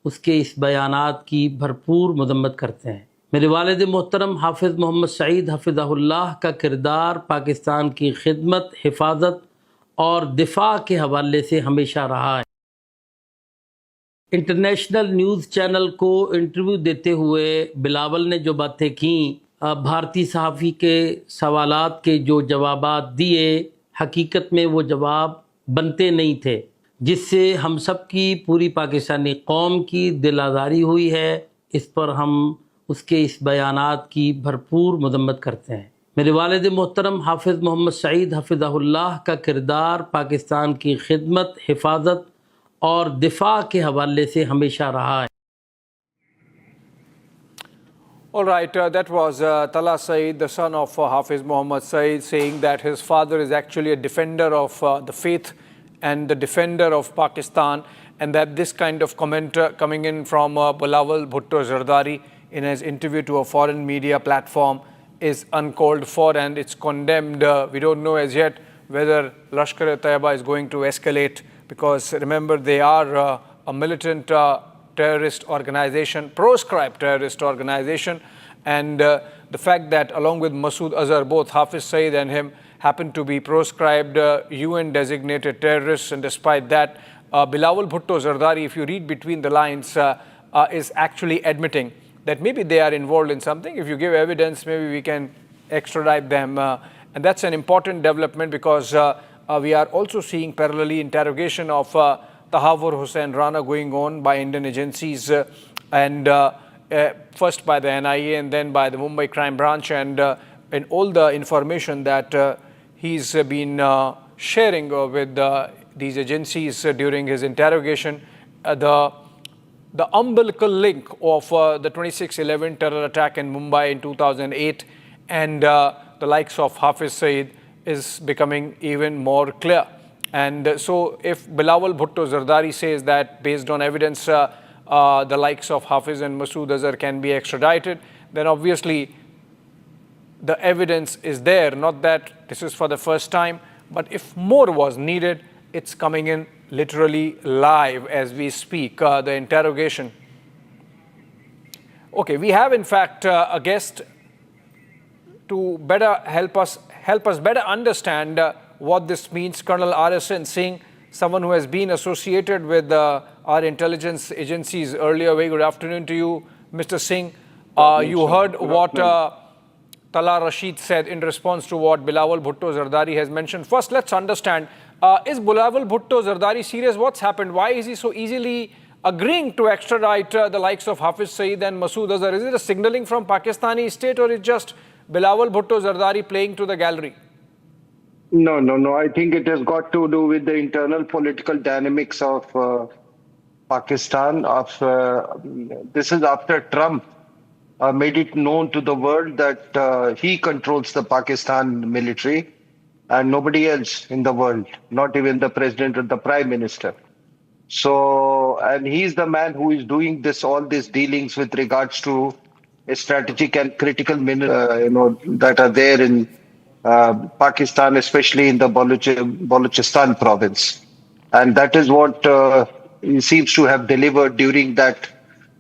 उसके इस बयानात की भरपूर मज़म्मत करते हैं। मेरे वालिद मोहतरम हाफिज़ मोहम्मद सईद हफ़िज़हुल्लाह का किरदार पाकिस्तान की खिदमत, हिफाजत और दिफा के हवाले से हमेशा रहा है। इंटरनेशनल न्यूज़ चैनल को इंटरव्यू देते हुए बिलावल ने जो बातें की, भारतीय सहाफ़ी के सवालात के जो जवाबात दिए, हकीकत में वो जवाब बनते नहीं थे, जिससे हम सब की पूरी पाकिस्तानी कौम की दिल आज़ारी हुई है। इस पर हम उसके इस बयानात की भरपूर मज़म्मत करते हैं। मेरे वालिद मोहतरम हाफिज़ मोहम्मद सईद हफ़िज़हुल्लाह का किरदार पाकिस्तान की खिदमत, हिफाजत और दिफा के हवाले से हमेशा रहा है। All right, that was Tala Saeed, the son of Hafiz Muhammad Saeed, saying that his father is actually a defender of the faith and the defender of Pakistan, and that this kind of comment coming in from Bilawal Bhutto Zardari in his interview to a foreign media platform is uncalled for, and it's condemned. We don't know as yet whether Lashkar-e-Taiba is going to escalate, because remember, they are a militant terrorist organization, proscribed terrorist organization, and the fact that along with Masood Azhar, both Hafiz Saeed and him happen to be proscribed UN designated terrorists, and despite that, Bilawal Bhutto Zardari, if you read between the lines, is actually admitting that maybe they are involved in something. If you give evidence, maybe we can extradite them. And that's an important development, because we are also seeing parallelly interrogation of Tahawur Hussain Rana going on by Indian agencies, and first by the NIA and then by the Mumbai Crime Branch, and all the information that he's been sharing with these agencies during his interrogation. The umbilical link of the 26/11 terror attack in Mumbai in 2008 and the likes of Hafiz Saeed is becoming even more clear. And so if Bilawal Bhutto Zardari says that based on evidence the likes of Hafiz and Masood Azhar can be extradited, then obviously the evidence is there. Not that this is for the first time, but if more was needed, it's coming in literally live as we speak, the interrogation. Okay, we have in fact a guest to better help us better understand what this means. Colonel RSN Singh, someone who has been associated with our intelligence agencies earlier. Very good afternoon to you, Mr. Singh. You heard what Tala Rashid said in response to what Bilawal Bhutto Zardari has mentioned. First, let's understand, is Bilawal Bhutto Zardari serious? What's happened? Why is he so easily agreeing to extradite the likes of Hafiz Saeed and Masood Azhar? Is it a signaling from Pakistani state, or is just Bilawal Bhutto Zardari playing to the gallery? No. I think it has got to do with the internal political dynamics of Pakistan. This is after Trump made it known to the world that he controls the Pakistan military and nobody else in the world, not even the president or the prime minister. So, and he's the man who is doing all these dealings with regards to a strategic and critical minerals, that are there in Pakistan, especially in the Balochistan province. And that is what he seems to have delivered during that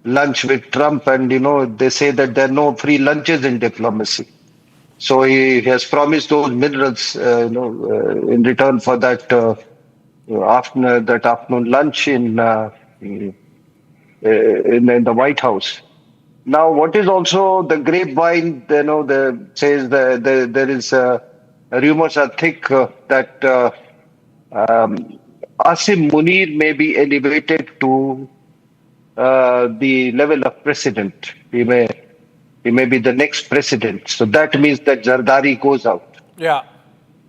lunch with Trump. And, they say that there are no free lunches in diplomacy. So he has promised those minerals, in return for that afternoon lunch in the White House. Now, what is also the grapevine, says there is rumors are thick that Asim Munir may be elevated to the level of president. He he may be the next president. So that means that Zardari goes out. Yeah.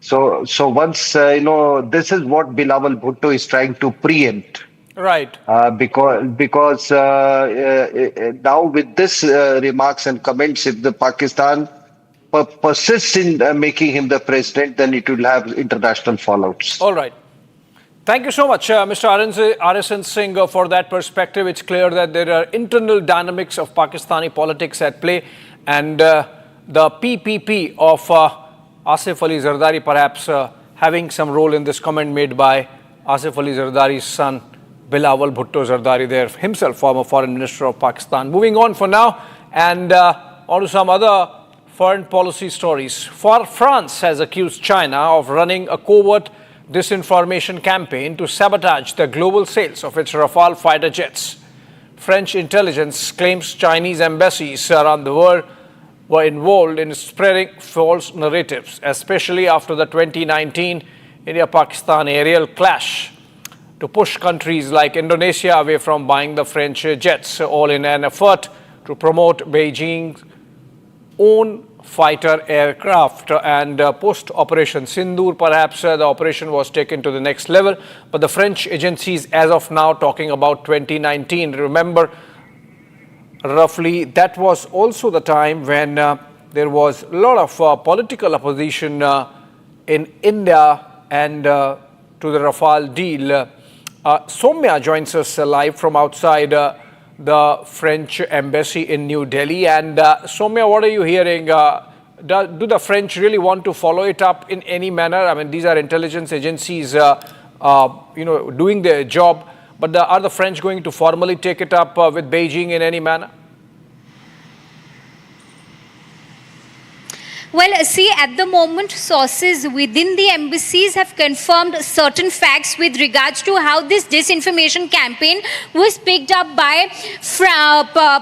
So once, this is what Bilawal Bhutto is trying to preempt. Right. Because now with this remarks and comments, if the Pakistan persists in making him the president, then it will have international fallouts. All right. Thank you so much, Mr. Arasan Singh, for that perspective. It's clear that there are internal dynamics of Pakistani politics at play, and the PPP of Asif Ali Zardari perhaps having some role in this comment made by Asif Ali Zardari's son, Bilawal Bhutto Zardari, there himself, former foreign minister of Pakistan. Moving on for now, and on to some other foreign policy stories. France has accused China of running a covert disinformation campaign to sabotage the global sales of its Rafale fighter jets. French intelligence claims Chinese embassies around the world were involved in spreading false narratives, especially after the 2019 India-Pakistan aerial clash, to push countries like Indonesia away from buying the French jets, all in an effort to promote Beijing's own fighter aircraft. And post-Operation Sindoor, perhaps the operation was taken to the next level. But the French agencies, as of now, talking about 2019. Remember, roughly, that was also the time when there was a lot of political opposition in India and to the Rafale deal. Soumya joins us live from outside the French embassy in New Delhi. And Soumya, what are you hearing? Do the French really want to follow it up in any manner? I mean, these are intelligence agencies, doing their job. But are the French going to formally take it up with Beijing in any manner? Well, see, at the moment, sources within the embassies have confirmed certain facts with regards to how this disinformation campaign was picked up by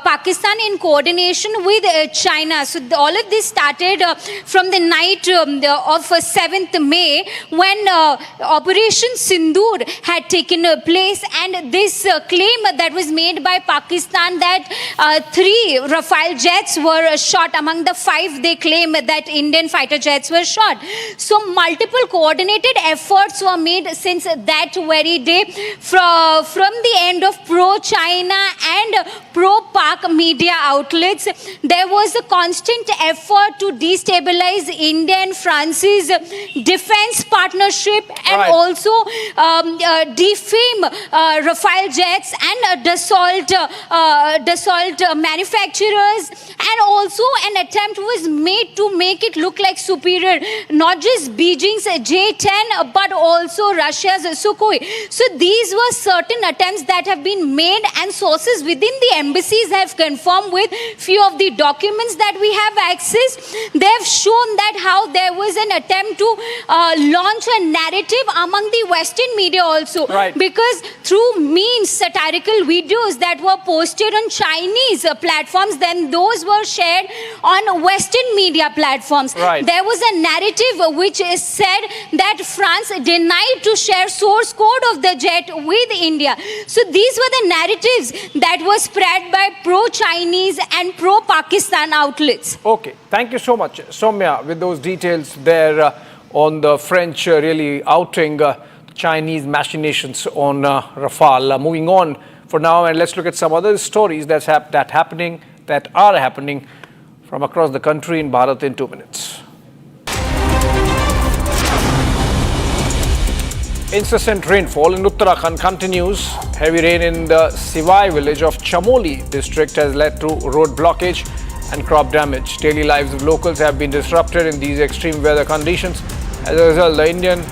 Pakistan in coordination with China. So all of this started from the night of 7th May when Operation Sindoor had taken place, and this claim that was made by Pakistan that 3 Rafale jets were shot among the 5 they claim that Indian fighter jets were shot. So multiple coordinated efforts were made since that very day from the end of pro-China and pro-Pak media outlets. There was a constant effort to destabilize India and France's defense partnership and also defame Rafale jets and Dassault manufacturers, and also an attempt was made to make it look like superior, not just Beijing's J-10 but also Russia's Sukhoi. So these were certain attempts that have been made, and sources within the embassies have confirmed with few of the documents that we have access. They have shown that how there was an attempt to launch a narrative among the Western media also, because through memes, satirical videos that were posted on Chinese platforms, then those were shared on Western media platforms. There was a narrative which is said that France denied to share source code of the jet with India. So these were the narratives that were spread by pro-Chinese and pro-Pakistan outlets. Okay, thank you so much, Soumya, with those details there on the French really outing Chinese machinations on Rafale. Moving on for now, and let's look at some other stories that are happening from across the country in Bharat in 2 minutes. Incessant rainfall in Uttarakhand continues. Heavy rain in the Sivai village of Chamoli district has led to road blockage and crop damage. Daily lives of locals have been disrupted in these extreme weather conditions. As a result, the Indian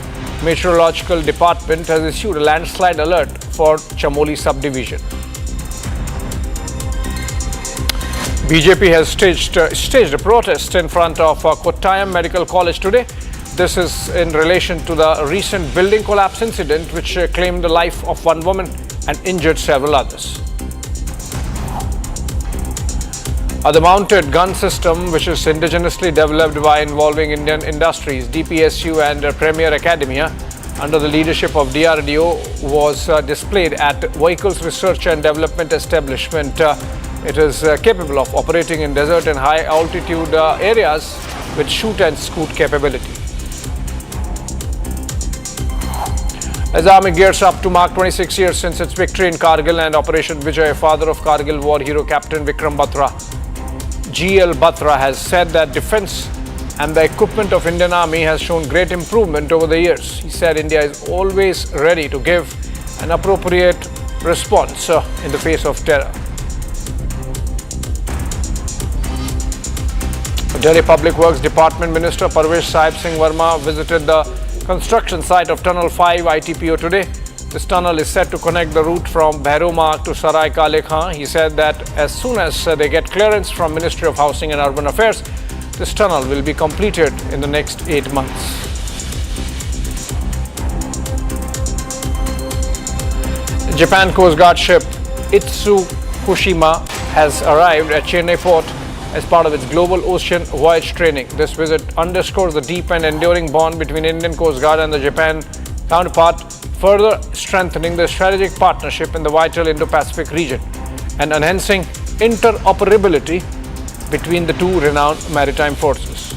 Meteorological Department has issued a landslide alert for Chamoli subdivision. BJP has staged a protest in front of Kottayam Medical College today. This is in relation to the recent building collapse incident which claimed the life of one woman and injured several others. The mounted gun system, which is indigenously developed by involving Indian industries, DPSU and Premier Academia, under the leadership of DRDO, was displayed at Vehicles Research and Development Establishment It is capable of operating in desert and high altitude areas with shoot and scoot capability. As Army gears up to mark 26 years since its victory in Kargil and Operation Vijay, father of Kargil war hero Captain Vikram Batra, GL Batra, has said that defense and the equipment of Indian Army has shown great improvement over the years. He said India is always ready to give an appropriate response in the face of terror. Delhi Public Works Department Minister Parvesh Sahib Singh Verma visited the construction site of Tunnel 5 ITPO today. This tunnel is set to connect the route from Bhairomagh to Sarai Kale Khan. He said that as soon as they get clearance from Ministry of Housing and Urban Affairs, this tunnel will be completed in the next 8 months. Japan Coast Guard ship Itsukushima has arrived at Chennai port as part of its global ocean voyage training. This visit underscores the deep and enduring bond between Indian Coast Guard and the Japan counterpart, further strengthening the strategic partnership in the vital Indo-Pacific region and enhancing interoperability between the two renowned maritime forces.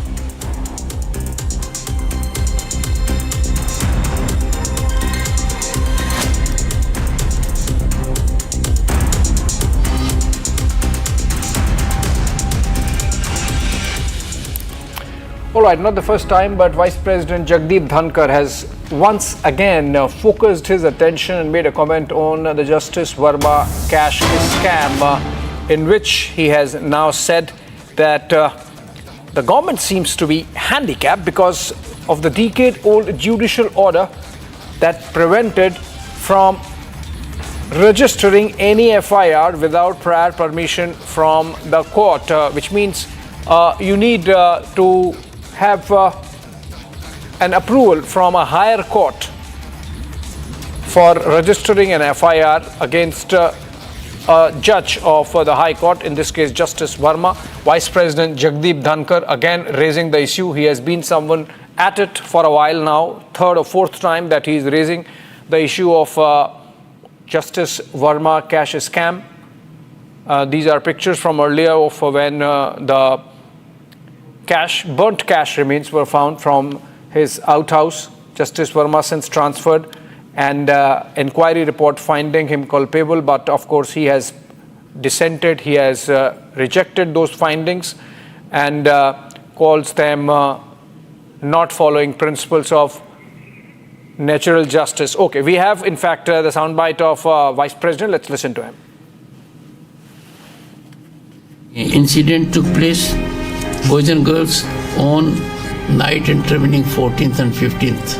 All right, not the first time, but Vice President Jagdeep Dhankar has once again focused his attention and made a comment on the Justice Verma cash scam, in which he has now said that the government seems to be handicapped because of the decade-old judicial order that prevented from registering any FIR without prior permission from the court, which means you need to have an approval from a higher court for registering an FIR against a judge of the High Court, in this case Justice Verma. Vice President Jagdeep Dhankar again raising the issue. He has been someone at it for a while now, third or fourth time that he is raising the issue of Justice Verma cash scam. These are pictures from earlier of when the burnt cash remains were found from his outhouse. Justice Verma since transferred, and inquiry report finding him culpable, but of course he has dissented. He has rejected those findings and calls them not following principles of natural justice. Okay, we have in fact the soundbite of Vice President. Let's listen to him. Incident took place, boys and girls, on night intervening 14th and 15th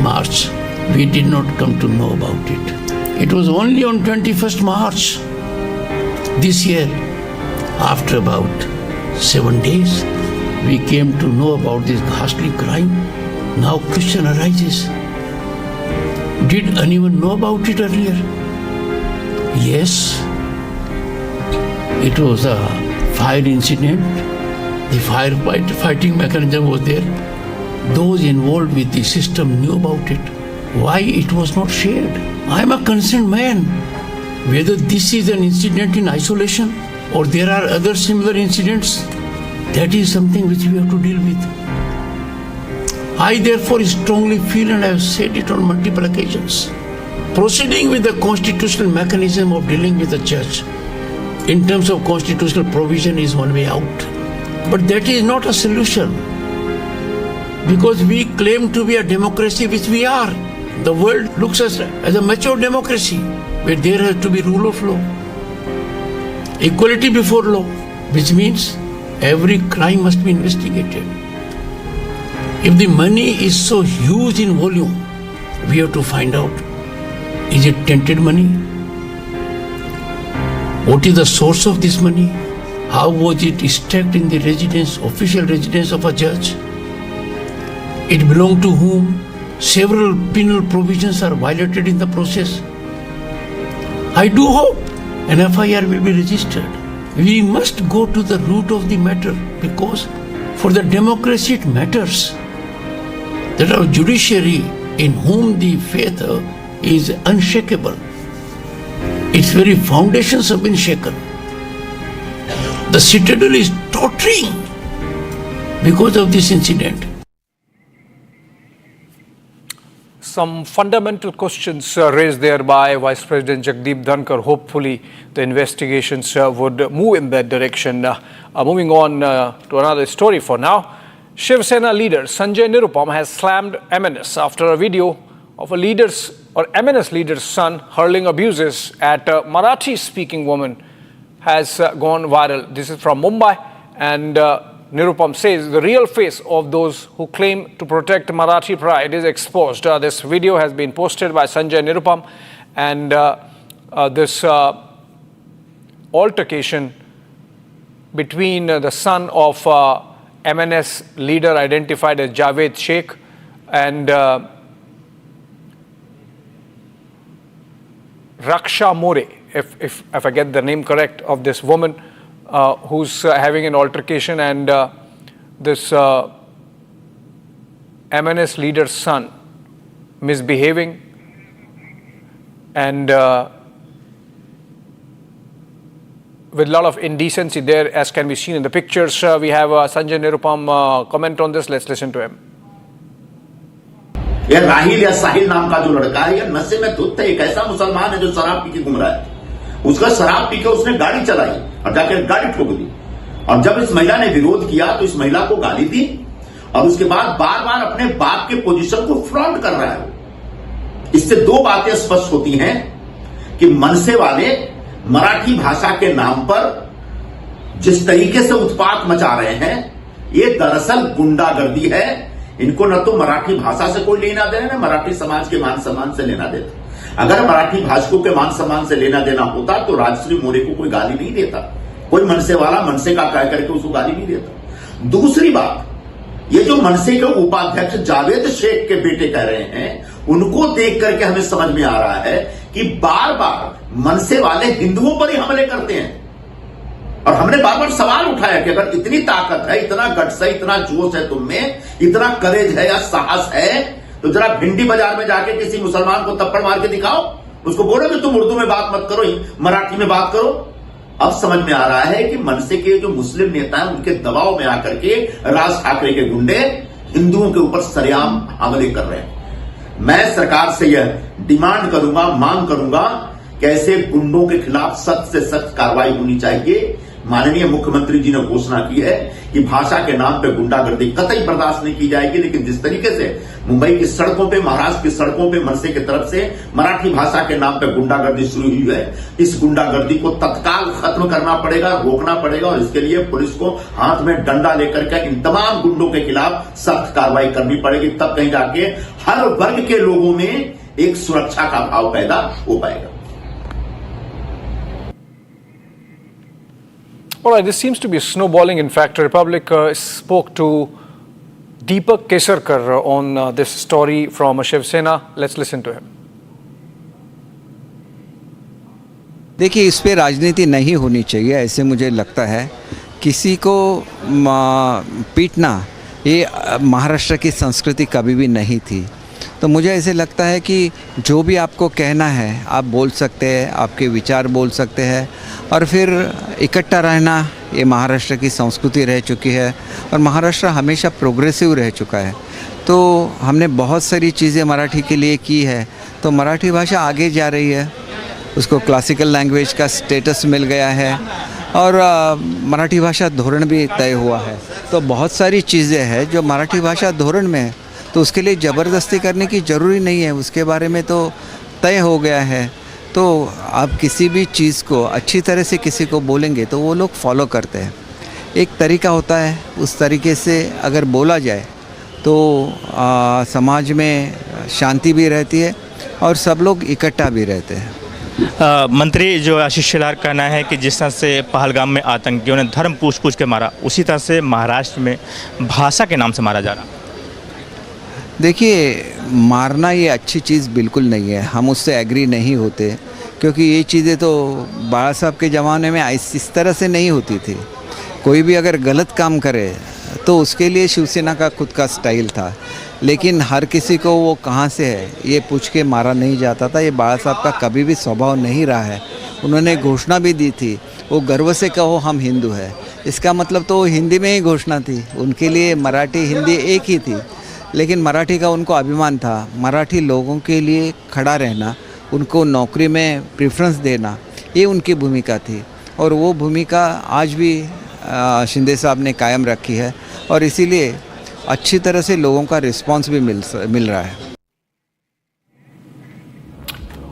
March. We did not come to know about it. It was only on 21st March this year, after about 7 days, we came to know about this ghastly crime. Now question arises, did anyone know about it earlier? Yes, it was a fire incident. The firefighting mechanism was there. Those involved with the system knew about it. Why it was not shared? I am a concerned man. Whether this is an incident in isolation or there are other similar incidents, that is something which we have to deal with. I therefore strongly feel, and I have said it on multiple occasions, proceeding with the constitutional mechanism of dealing with the church in terms of constitutional provision is one way out. But that is not a solution, because we claim to be a democracy, which we are. The world looks at us as a mature democracy, where there has to be rule of law, equality before law, which means every crime must be investigated. If the money is so huge in volume, we have to find out, is it tainted money? What is the source of this money? How was it stacked in the residence, official residence of a judge? It belonged to whom? Several penal provisions are violated in the process. I do hope an FIR will be registered. We must go to the root of the matter, because for the democracy it matters that our judiciary, in whom the faith is unshakable, its very foundations have been shaken. The citadel is tottering because of this incident. Some fundamental questions raised there by Vice President Jagdeep Dhankar. Hopefully, the investigations would move in that direction. Moving on to another story for now. Shiv Sena leader Sanjay Nirupam has slammed MNS after a video of a MNS leader's son hurling abuses at a Marathi-speaking woman has gone viral. This is from Mumbai, and Nirupam says the real face of those who claim to protect Marathi pride is exposed. This video has been posted by Sanjay Nirupam, and this altercation between the son of MNS leader identified as Javed Sheikh and Raksha More, if I get the name correct, of this woman who's having an altercation, and this MNS leader's son misbehaving, and with a lot of indecency there, as can be seen in the pictures. We have Sanjay Nirupam comment on this. Let's listen to him. ये राहिल या साहिल नाम का जो लड़का है, ये नशे में धुत है। एक ऐसा मुसलमान है जो शराब पी के घूम रहा है। उसका शराब पी के उसने गाड़ी चलाई और जाकर गाड़ी ठोक दी, और जब इस महिला ने विरोध किया तो इस महिला को गाली दी, और उसके बाद बार बार अपने बाप के पोजीशन को फ्रॉन्ट कर रहा है। इससे दो बातें स्पष्ट होती हैं कि मनसे वाले मराठी भाषा के नाम पर जिस तरीके से उत्पात मचा रहे हैं, ये दरअसल गुंडागर्दी है। इनको न तो मराठी भाषा से कोई लेना देना, न मराठी समाज के मान सम्मान से लेना देता। अगर मराठी भाषकों के मान सम्मान से लेना देना होता तो राजश्री मोरे को कोई गाली नहीं देता, कोई मनसे वाला मनसे का कह करके उसको गाली नहीं देता। दूसरी बात, ये जो मनसे के उपाध्यक्ष जावेद शेख के बेटे कह रहे हैं, उनको देख करके हमें समझ में आ रहा है कि बार बार मनसे वाले हिंदुओं पर ही हमले करते हैं। और हमने बार बार सवाल उठाया कि अगर इतनी ताकत है, इतना गट्स है, इतना जोश है तुम में, इतना करेज है या साहस है, तो जरा भिंडी बाजार में जाके किसी मुसलमान को थप्पड़ मार के दिखाओ, उसको बोलो कि तुम उर्दू में बात मत करो, मराठी में बात करो। अब समझ में आ रहा है कि मनसे के जो मुस्लिम नेता हैं, उनके दबाव में आकर के राज ठाकरे के गुंडे हिंदुओं के ऊपर सरेआम हमले कर रहे हैं। मैं सरकार से यह डिमांड करूंगा, मांग करूंगा कि ऐसे गुंडों के खिलाफ सख्त से सख्त कार्रवाई होनी चाहिए। माननीय मुख्यमंत्री जी ने घोषणा की है कि भाषा के नाम पे गुंडागर्दी कतई बर्दाश्त नहीं की जाएगी, लेकिन जिस तरीके से मुंबई की सड़कों पे, महाराष्ट्र की सड़कों पे मनसे की तरफ से मराठी भाषा के नाम पे गुंडागर्दी शुरू हुई है, इस गुंडागर्दी को तत्काल खत्म करना पड़ेगा, रोकना पड़ेगा, और इसके लिए पुलिस को हाथ में डंडा लेकर के इन तमाम गुंडों के खिलाफ सख्त कार्रवाई करनी पड़ेगी। तब कहीं जाके हर वर्ग के लोगों में एक सुरक्षा का भाव पैदा हो पाएगा। All right, this seems to be snowballing. In fact, Republic spoke to Deepak Kesarkar on this story from Shiv Sena. Let's listen to him. देखिए, इस पे राजनीति नहीं होनी चाहिए, ऐसे मुझे लगता है। किसी को पीटना ये महाराष्ट्र की संस्कृति कभी भी नहीं थी। तो मुझे ऐसे लगता है कि जो भी आपको कहना है आप बोल सकते हैं, आपके विचार बोल सकते हैं, और फिर इकट्ठा रहना ये महाराष्ट्र की संस्कृति रह चुकी है, और महाराष्ट्र हमेशा प्रोग्रेसिव रह चुका है। तो हमने बहुत सारी चीज़ें मराठी के लिए की है, तो मराठी भाषा आगे जा रही है, उसको क्लासिकल लैंग्वेज का स्टेटस मिल गया है, और मराठी भाषा धोरण भी तय हुआ है। तो बहुत सारी चीज़ें हैं जो मराठी भाषा धोरण में है, तो उसके लिए ज़बरदस्ती करने की ज़रूरी नहीं है, उसके बारे में तो तय हो गया है। तो आप किसी भी चीज़ को अच्छी तरह से किसी को बोलेंगे तो वो लोग फॉलो करते हैं। एक तरीका होता है, उस तरीके से अगर बोला जाए तो समाज में शांति भी रहती है और सब लोग इकट्ठा भी रहते हैं। मंत्री जो आशीष शेलार का कहना है कि जिस तरह से पहलगाम में आतंकियों ने धर्म पूछ के मारा, उसी तरह से महाराष्ट्र में भाषा के नाम से मारा जा रहा। देखिए, मारना ये अच्छी चीज़ बिल्कुल नहीं है, हम उससे एग्री नहीं होते, क्योंकि ये चीज़ें तो बाला साहब के ज़माने में इस तरह से नहीं होती थी। कोई भी अगर गलत काम करे तो उसके लिए शिवसेना का खुद का स्टाइल था, लेकिन हर किसी को वो कहाँ से है ये पूछ के मारा नहीं जाता था। ये बाला साहब का कभी भी स्वभाव नहीं रहा है। उन्होंने घोषणा भी दी थी वो गर्व से कहो हम हिंदू हैं। इसका मतलब तो हिंदी में ही घोषणा थी, उनके लिए मराठी हिंदी एक ही थी, लेकिन मराठी का उनको अभिमान था। मराठी लोगों के लिए खड़ा रहना, उनको नौकरी में प्रेफरेंस देना, ये उनकी भूमिका थी और वो भूमिका आज भी शिंदे साहब ने कायम रखी है और इसीलिए अच्छी तरह से लोगों का रिस्पांस भी मिल रहा है।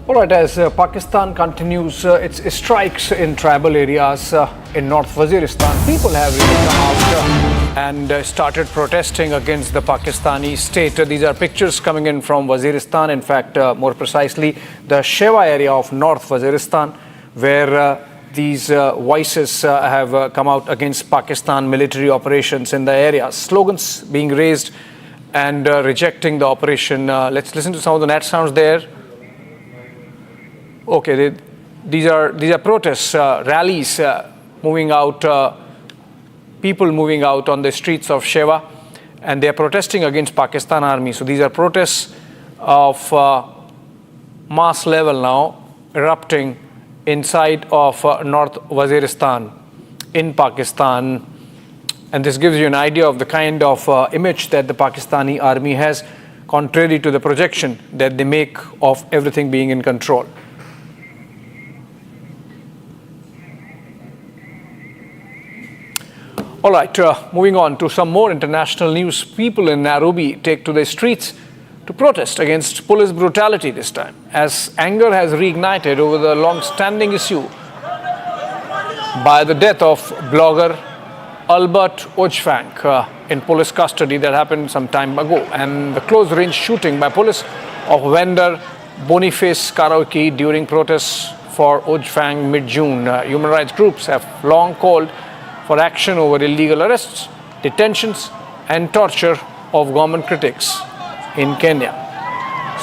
All right, as Pakistan continues its strikes in tribal areas in North Waziristan, people have really come out and started protesting against the Pakistani state. These are pictures coming in from Waziristan, in fact, more precisely, the Shewa area of North Waziristan, where these voices have come out against Pakistan military operations in the area. Slogans being raised and rejecting the operation. Let's listen to some of the net sounds there. Okay, these are protests, rallies moving out, people moving out on the streets of Shewa, and they are protesting against Pakistan army. So these are protests of mass level now erupting inside of North Waziristan in Pakistan, and this gives you an idea of the kind of image that the Pakistani army has, contrary to the projection that they make of everything being in control. All right, moving on to some more international news. People in Nairobi take to the streets to protest against police brutality this time, as anger has reignited over the long-standing issue by the death of blogger Albert Ojwang in police custody that happened some time ago, and the close-range shooting by police of vendor Boniface Karaoke during protests for Ojwang mid-June. Human rights groups have long called for action over illegal arrests, detentions and torture of government critics in Kenya.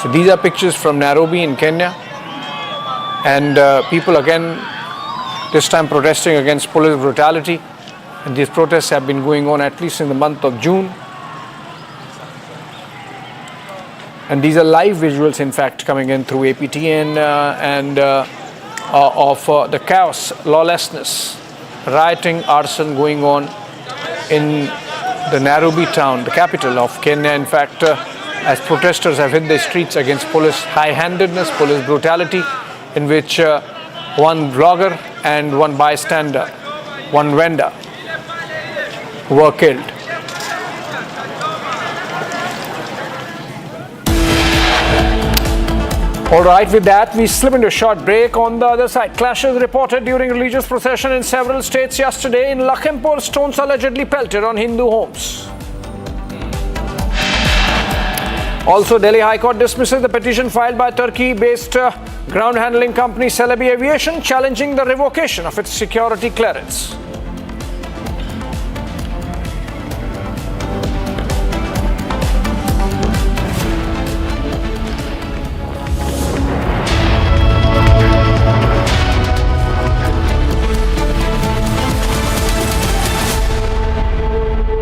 So these are pictures from Nairobi in Kenya, and people again this time protesting against police brutality, and these protests have been going on at least in the month of June. And these are live visuals, in fact, coming in through APTN of the chaos, lawlessness, rioting, arson going on in the Nairobi town, the capital of Kenya. In fact, as protesters have hit the streets against police high-handedness, police brutality, in which one blogger and one bystander, one vendor, were killed. All right, with that, we slip into a short break. On the other side, clashes reported during religious procession in several states yesterday. In Lakhimpur, stones allegedly pelted on Hindu homes. Also, Delhi High Court dismisses the petition filed by Turkey-based ground handling company Celebi Aviation, challenging the revocation of its security clearance.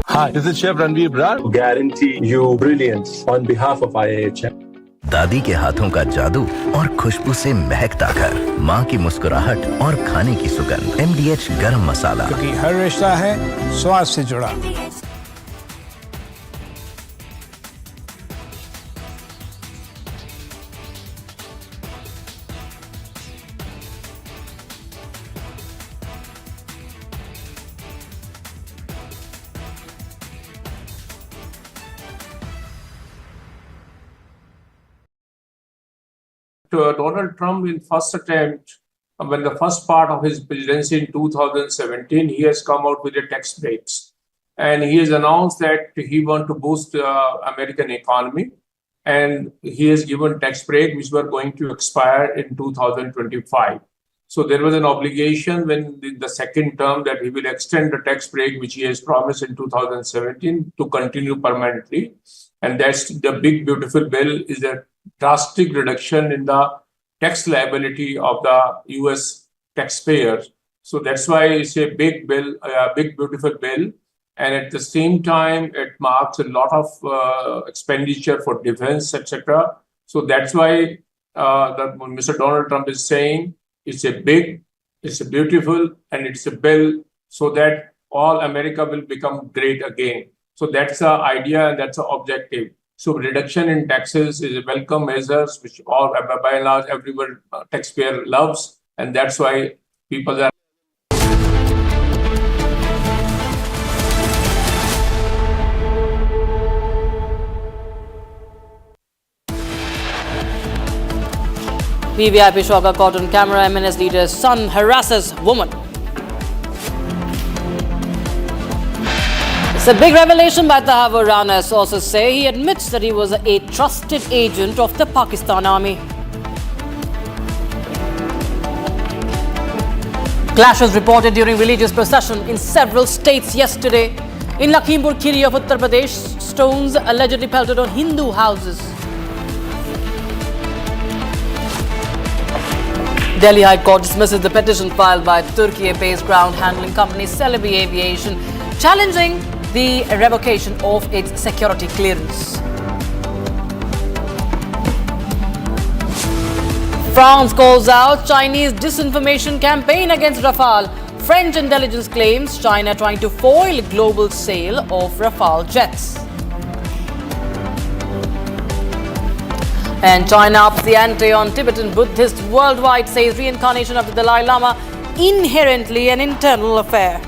Hi, this is Chef Ranveer Brar. Guarantee you brilliance on behalf of IIHM. दादी के हाथों का जादू और खुशबू से महकता घर, माँ की मुस्कुराहट और खाने की सुगंध। MDH गरम मसाला, क्योंकि हर रिश्ता है स्वाद से जुड़ा। Donald Trump, in first attempt, when the first part of his presidency in 2017, he has come out with the tax breaks. And he has announced that he wants to boost the American economy. And he has given tax break, which were going to expire in 2025. So there was an obligation when the second term that he will extend the tax break, which he has promised in 2017, to continue permanently. And that's the big, beautiful bill, is a drastic reduction in the tax liability of the US taxpayers. So that's why it's a big bill, a big, beautiful bill. And at the same time, it marks a lot of expenditure for defense, etc. So that's why Mr. Donald Trump is saying it's a big It's beautiful and it's a bill so that all America will become great again. So that's the idea and that's the objective. So reduction in taxes is a welcome measures which all by and large everyone taxpayer loves, and that's why people are. VVIP shocker caught on camera. MNS leader's son harasses woman. It's a big revelation by Tahawoor Rana. Sources say he admits that he was a trusted agent of the Pakistan army. Clashes reported during religious procession in several states yesterday. In Lakhimpur Kheri of Uttar Pradesh, stones allegedly pelted on Hindu houses. Delhi High Court dismisses the petition filed by Turkey-based ground handling company Celebi Aviation, challenging the revocation of its security clearance. France calls out Chinese disinformation campaign against Rafale. French intelligence claims China trying to foil global sale of Rafale jets. And China ups the ante on Tibetan Buddhists worldwide, says reincarnation of the Dalai Lama inherently an internal affair.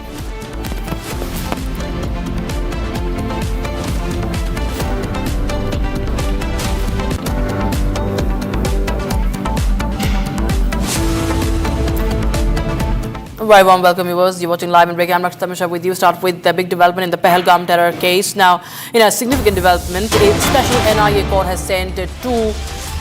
Very warm welcome, viewers. You're watching live and breaking. I'm Dr. Tamisha with you. Start with the big development in the Pahalgam terror case. Now, in a significant development, a special NIA court has sent two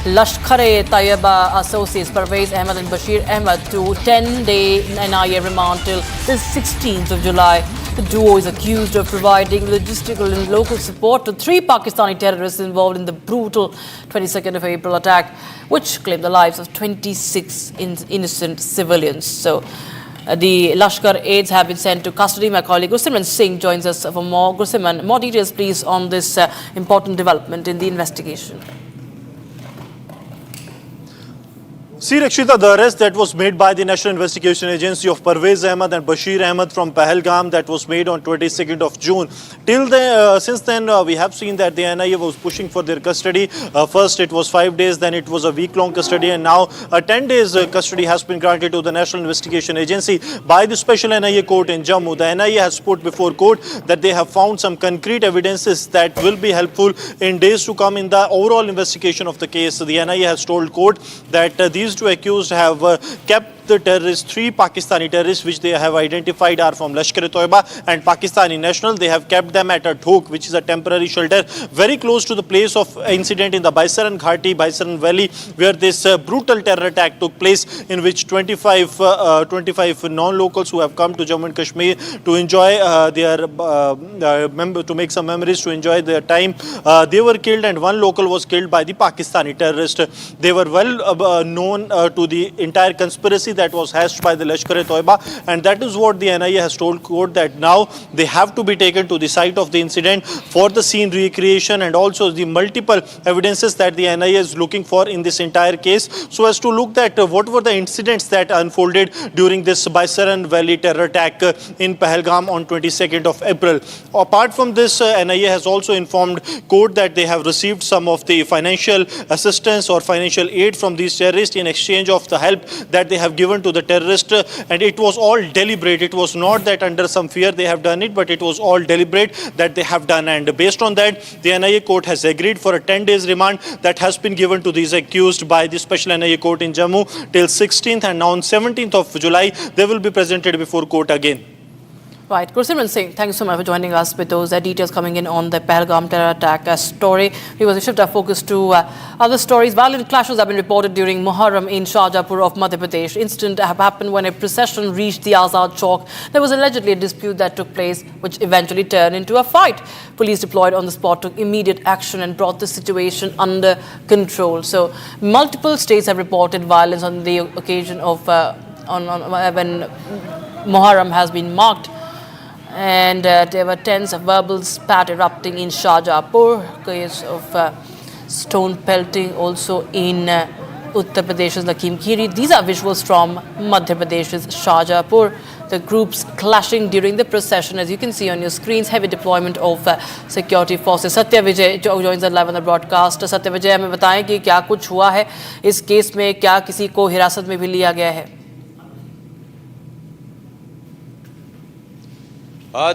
Lashkar-e-Taiba associates, Parvez Ahmed and Bashir Ahmed, to 10-day NIA remand till the 16th of July. The duo is accused of providing logistical and local support to 3 Pakistani terrorists involved in the brutal 22nd of April attack, which claimed the lives of 26 innocent civilians. So, the Lashkar aides have been sent to custody. My colleague Gursimran Singh joins us for more. Gursimran, more details please on this important development in the investigation. See, Rakshita, the arrest that was made by the National Investigation Agency of Parvez Ahmed and Bashir Ahmed from Pahalgam, that was made on 22nd of June. Since then, we have seen that the NIA was pushing for their custody. First, it was 5 days, then it was a week-long custody, and now 10 days custody has been granted to the National Investigation Agency by the Special NIA Court in Jammu. The NIA has put before court that they have found some concrete evidences that will be helpful in days to come in the overall investigation of the case. The NIA has told court that these two accused have kept the terrorists, 3 Pakistani terrorists, which they have identified are from Lashkar-e-Taiba and Pakistani national. They have kept them at a Dhok, which is a temporary shelter very close to the place of incident in the Baisaran Ghati, Baisaran Valley, where this brutal terror attack took place, in which 25 non-locals who have come to Jammu and Kashmir to enjoy to make some memories, to enjoy their time, they were killed, and 1 local was killed by the Pakistani terrorist. They were well known to the entire conspiracy that was hatched by the Lashkar-e-Taiba, and that is what the NIA has told court, that now they have to be taken to the site of the incident for the scene recreation and also the multiple evidences that the NIA is looking for in this entire case, so as to look at what were the incidents that unfolded during this Baisaran Valley terror attack in Pahalgam on 22nd of April. Apart from this, NIA has also informed court that they have received some of the financial assistance or financial aid from these terrorists in exchange of the help that they have given to the terrorist, and it was all deliberate. It was not that under some fear they have done it, but it was all deliberate that they have done, and based on that, the NIA court has agreed for a 10 days remand that has been given to these accused by the Special NIA court in Jammu till 16th, and now on 17th of July they will be presented before court again. Right, Gursimran Singh, thank you so much for joining us with those details coming in on the Pahalgam terror attack story. We will shift our focus to other stories. Violent clashes have been reported during Muharram in Shahjahanpur of Madhya Pradesh. Incident happened when a procession reached the Azad Chowk. There was allegedly a dispute that took place, which eventually turned into a fight. Police deployed on the spot took immediate action and brought the situation under control. So, multiple states have reported violence on the occasion of when Muharram has been marked. And there were tense verbal spat erupting in Shahjahanpur, case of stone pelting also in Uttar Pradesh's Lakim Kheri. These are visuals from Madhya Pradesh's Shahjahanpur. The groups clashing during the procession. As you can see on your screens, heavy deployment of security forces. Satya Vijay joins us live on the broadcast. Satya Vijay, हमें बताएं कि क्या कुछ हुआ है इस case में, क्या किसी को हिरासत में भी लिया गया है?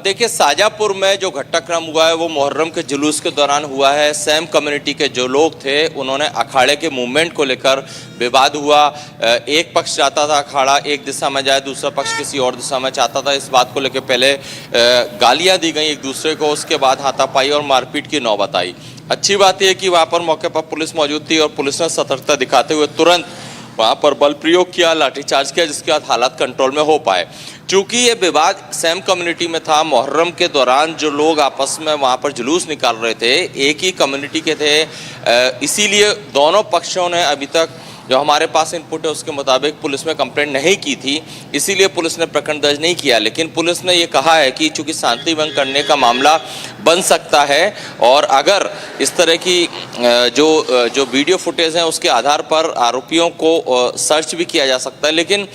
देखिए, शाहजहाँपुर में जो घटनाक्रम हुआ है वो मुहर्रम के जुलूस के दौरान हुआ है। सैम कम्युनिटी के जो लोग थे उन्होंने अखाड़े के मूवमेंट को लेकर विवाद हुआ। एक पक्ष चाहता था अखाड़ा एक दिशा में जाए, दूसरा पक्ष किसी और दिशा में चाहता था। इस बात को लेकर पहले गालियां दी गई एक दूसरे को, उसके बाद हाथापाई और मारपीट की नौबत आई। अच्छी बात यह कि वहाँ पर मौके पर पुलिस मौजूद थी और पुलिस ने सतर्कता दिखाते हुए तुरंत वहाँ पर बल प्रयोग किया, लाठीचार्ज किया, जिसके बाद हालात कंट्रोल में हो पाए। चूंकि ये विवाद सैम कम्युनिटी में था, मुहर्रम के दौरान जो लोग आपस में वहाँ पर जुलूस निकाल रहे थे एक ही कम्युनिटी के थे, इसीलिए दोनों पक्षों ने अभी तक जो हमारे पास इनपुट है उसके मुताबिक पुलिस में कंप्लेंट नहीं की थी, इसीलिए पुलिस ने प्रकरण दर्ज नहीं किया। लेकिन पुलिस ने ये कहा है कि चूंकि शांति भंग करने का मामला बन सकता है और अगर इस तरह की जो वीडियो फुटेज हैं उसके आधार पर आरोपियों को सर्च भी किया जा सकता है। लेकिन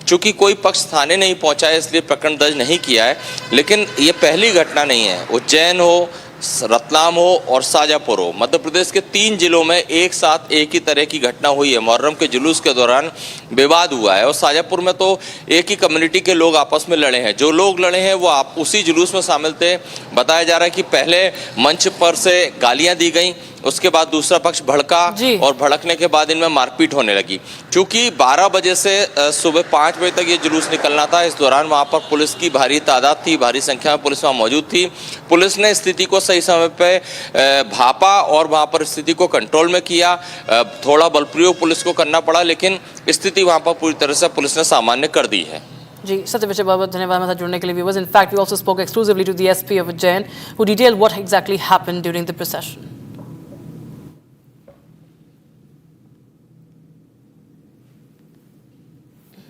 चूंकि कोई पक्ष थाने नहीं पहुंचा है इसलिए प्रकरण दर्ज नहीं किया है। लेकिन ये पहली घटना नहीं है। उज्जैन हो, रतलाम हो और शाहजहाँपुर हो, मध्य प्रदेश के 3 जिलों में एक साथ एक ही तरह की घटना हुई है। मुहर्रम के जुलूस के दौरान विवाद हुआ है और शाहजहाँपुर में तो एक ही कम्युनिटी के लोग आपस में लड़े हैं। जो लोग लड़े हैं वो आप उसी जुलूस में शामिल थे। बताया जा रहा है कि पहले मंच पर से गालियां दी गई, उसके बाद दूसरा पक्ष भड़का और भड़कने के बाद इनमें मारपीट होने लगी। चूंकि 12 बजे से सुबह 5 बजे तक ये जुलूस निकलना था, इस दौरान वहाँ पर पुलिस की भारी तादाद थी, भारी संख्या में पुलिस वहाँ मौजूद थी। पुलिस ने स्थिति को सही समय पे भापा और वहाँ पर स्थिति को कंट्रोल में किया। थोड़ा बल प्रयोग पुलिस को करना पड़ा, लेकिन स्थिति वहाँ पर पूरी तरह से पुलिस ने सामान्य कर दी है। जी, सत्य विजय, बहुत धन्यवाद हमारे साथ जुड़ने के लिए viewers. In fact, we also spoke exclusively to the SP of Ujjain, who detailed what exactly happened during the procession.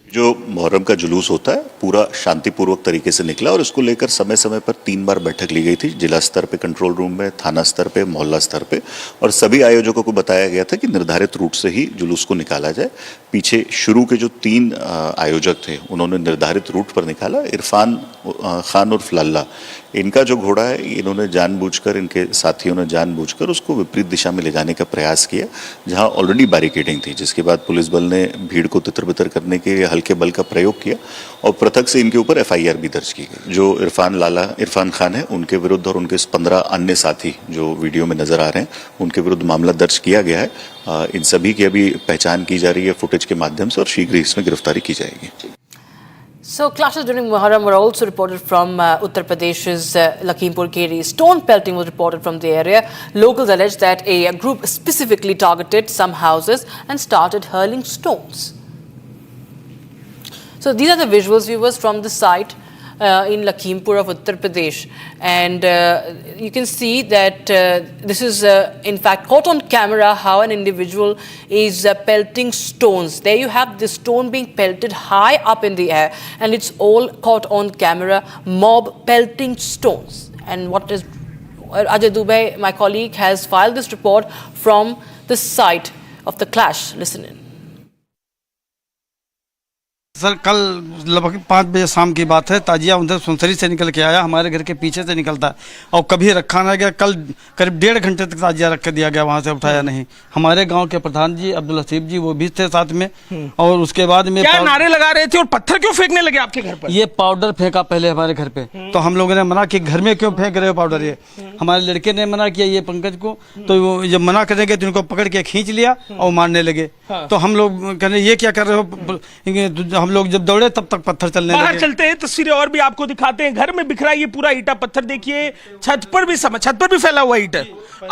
जो मुहर्रम का जुलूस होता है पूरा शांतिपूर्वक तरीके से निकला और इसको लेकर समय समय पर 3 बार बैठक ली गई थी, जिला स्तर पे कंट्रोल रूम में, थाना स्तर पे, मोहल्ला स्तर पे, और सभी आयोजकों को बताया गया था कि निर्धारित रूट से ही जुलूस को निकाला जाए। पीछे शुरू के जो 3 आयोजक थे उन्होंने निर्धारित रूट पर निकाला। इरफान खान उर्फ लल्ला, इनका जो घोड़ा है इन्होंने जानबूझकर, इनके साथियों ने जानबूझकर उसको विपरीत दिशा में ले जाने का प्रयास किया जहां ऑलरेडी बैरिकेडिंग थी, जिसके बाद पुलिस बल ने भीड़ को तितर-बितर करने के लिए हल्के बल का प्रयोग किया और पृथक से इनके ऊपर FIR भी दर्ज की गई। जो इरफान खान है उनके विरुद्ध और उनके 15 अन्य साथी जो वीडियो में नजर आ रहे हैं उनके विरुद्ध मामला दर्ज किया गया है। इन सभी की अभी पहचान की जा रही है फुटेज के माध्यम से और शीघ्र ही इसमें गिरफ्तारी की जाएगी। So clashes during Muharram were also reported from Uttar Pradesh's Lakhimpur Kheri. Stone pelting was reported from the area. Locals alleged that a group specifically targeted some houses and started hurling stones. So these are the visuals, viewers, from the site in Lakhimpur of Uttar Pradesh, and you can see that this is in fact caught on camera how an individual is pelting stones. There you have the stone being pelted high up in the air, and it's all caught on camera, mob pelting stones. And what is Ajay Dubey, my colleague, has filed this report from the site of the clash. Listen in. Sir, कल लगभग 5 बजे शाम की बात है। ताजिया उधर सुनसरी से निकल के आया, हमारे घर के पीछे से निकलता है और कभी रखा ना गया। कल करीब 1.5 घंटे तक ताजिया रख के दिया गया, वहाँ से उठाया नहीं। हमारे गांव के प्रधान जी अब्दुल हसीब जी वो भी थे साथ में, और उसके बाद में क्या नारे लगा रहे थे और पत्थर क्यों फेंकने लगे आपके घर पर? ये पाउडर फेंका पहले हमारे घर पे, तो हम लोगों ने मना कि घर में क्यों फेंक रहे हो पाउडर। ये हमारे लड़के ने मना किया, ये पंकज को, तो जब मना करेंगे तो इनको पकड़ के खींच लिया और मारने लगे। तो हम लोग कहने ये क्या कर रहे हो, हम लोग जब दौड़े तब तक पत्थर चलने लगे। बाहर चलते हैं, तस्वीरें और भी आपको दिखाते हैं। घर में बिखरा ये पूरा ईटा पत्थर देखिए, छत पर भी फैला हुआ ईटा।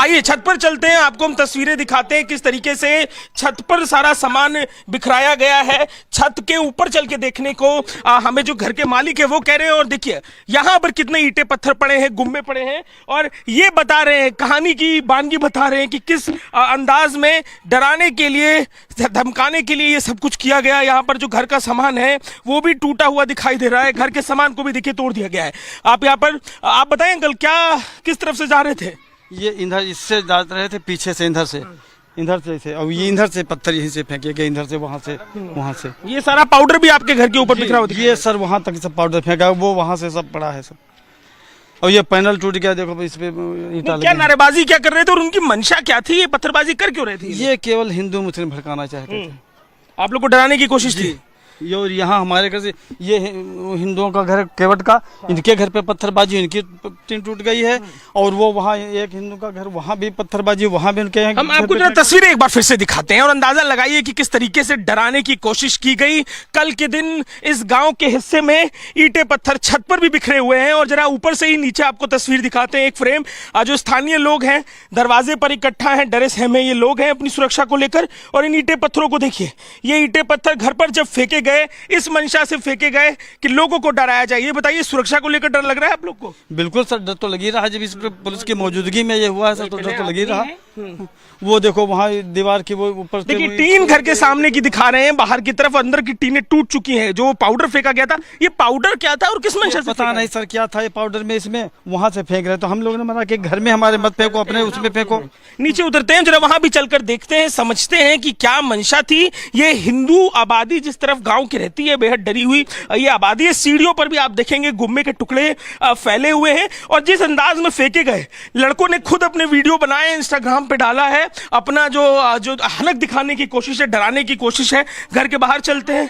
आइए छत पर चलते हैं, आपको हम तस्वीरें दिखाते हैं किस तरीके से छत पर सारा सामान बिखराया गया है। छत के ऊपर चल के देखने को हमें जो घर के मालिक है वो कह रहे हैं, और देखिए यहाँ पर कितने ईंटे पत्थर पड़े हैं, गुम्बे पड़े हैं, और ये बता रहे हैं, कहानी की बानगी बता रहे हैं कि किस अंदाज में डराने के लिए, धमकाने के लिए ये सब कुछ किया गया। यहाँ पर जो घर का सामान है वो भी टूटा हुआ दिखाई दे रहा है, घर के सामान को भी देखिए तोड़ दिया गया है। आप यहाँ पर आप बताएं अंकल, क्या किस तरफ से जा रहे थे? ये इधर इससे जा रहे थे, पीछे से इधर से इधर से और ये इधर से पत्थर यहीं से फेंके गए, इधर से वहाँ से ये सारा पाउडर भी आपके घर के ऊपर बिखरा हुआ ये सर वहाँ तक सब पाउडर फेंका, वो वहाँ से सब पड़ा है सब। और ये पैनल टूट गया, देखो इस पे ईंटा क्या नारेबाजी क्या कर रहे थे और उनकी मंशा क्या थी? ये पत्थरबाजी कर क्यों रहे थे? ये केवल हिंदू मुस्लिम भड़काना चाहते थे। आप लोग को डराने की कोशिश थी? ये और यहाँ हमारे घर से ये हिंदुओं का घर केवट का, इनके घर पे पत्थरबाजी, इनकी टीन टूट गई है। और वो वहाँ एक हिंदू का घर, वहाँ भी पत्थरबाजी, वहाँ भी उनके। हम आपको जरा तस्वीरें एक बार फिर से दिखाते हैं और अंदाजा लगाइए कि किस तरीके से डराने की कोशिश की गई। कल के दिन इस गांव के हिस्से में ईंटें पत्थर छत पर भी बिखरे हुए हैं। और जरा ऊपर से ही नीचे आपको तस्वीर दिखाते हैं, एक फ्रेम। जो स्थानीय लोग हैं दरवाजे पर इकट्ठा हैं, डरे सहमे ये लोग हैं अपनी सुरक्षा को लेकर। और इन ईंटें पत्थरों को देखिए, ये ईंटें पत्थर घर पर जब फेंके गए इस मंशा से फेंके गए कि लोगों को डराया जाए। ये बताइए, सुरक्षा को लेकर डर लग रहा है आप लोग को? बिल्कुल सर, डर तो लगी रहा है। जब इस पुलिस की मौजूदगी में ये हुआ है सर, तो डर तो लगी रहा। वो देखो वहाँ दीवार की वो ऊपर देखिए टीन घर के सामने की दिखा रहे हैं, बाहर की तरफ अंदर की टीनें टूट चुकी हैं। जो पाउडर फेंका गया था, ये पाउडर क्या था और किस मंशा से? पता नहीं सर क्या था ये पाउडर में, इसमें वहाँ से फेंक रहे। तो हम लोगों ने मना कि घर में हमारे मत फेंको, अपने उसमें फेंको। नीचे उतरते हैं, जरा वहां भी चलकर देखते हैं, समझते हैं कि क्या मंशा थी। ये हिंदू आबादी जिस तरफ गांव की रहती है, बेहद डरी हुई ये आबादी है। सीढ़ियों पर भी आप देखेंगे गुम्मे के टुकड़े फैले हुए हैं। और जिस अंदाज में फेंके गए, लड़कों ने खुद अपने वीडियो बनाए, इंस्टाग्राम पे डाला है। अपना जो हलक दिखाने की कोशिश है, डराने की कोशिश है। घर के बाहर चलते हैं।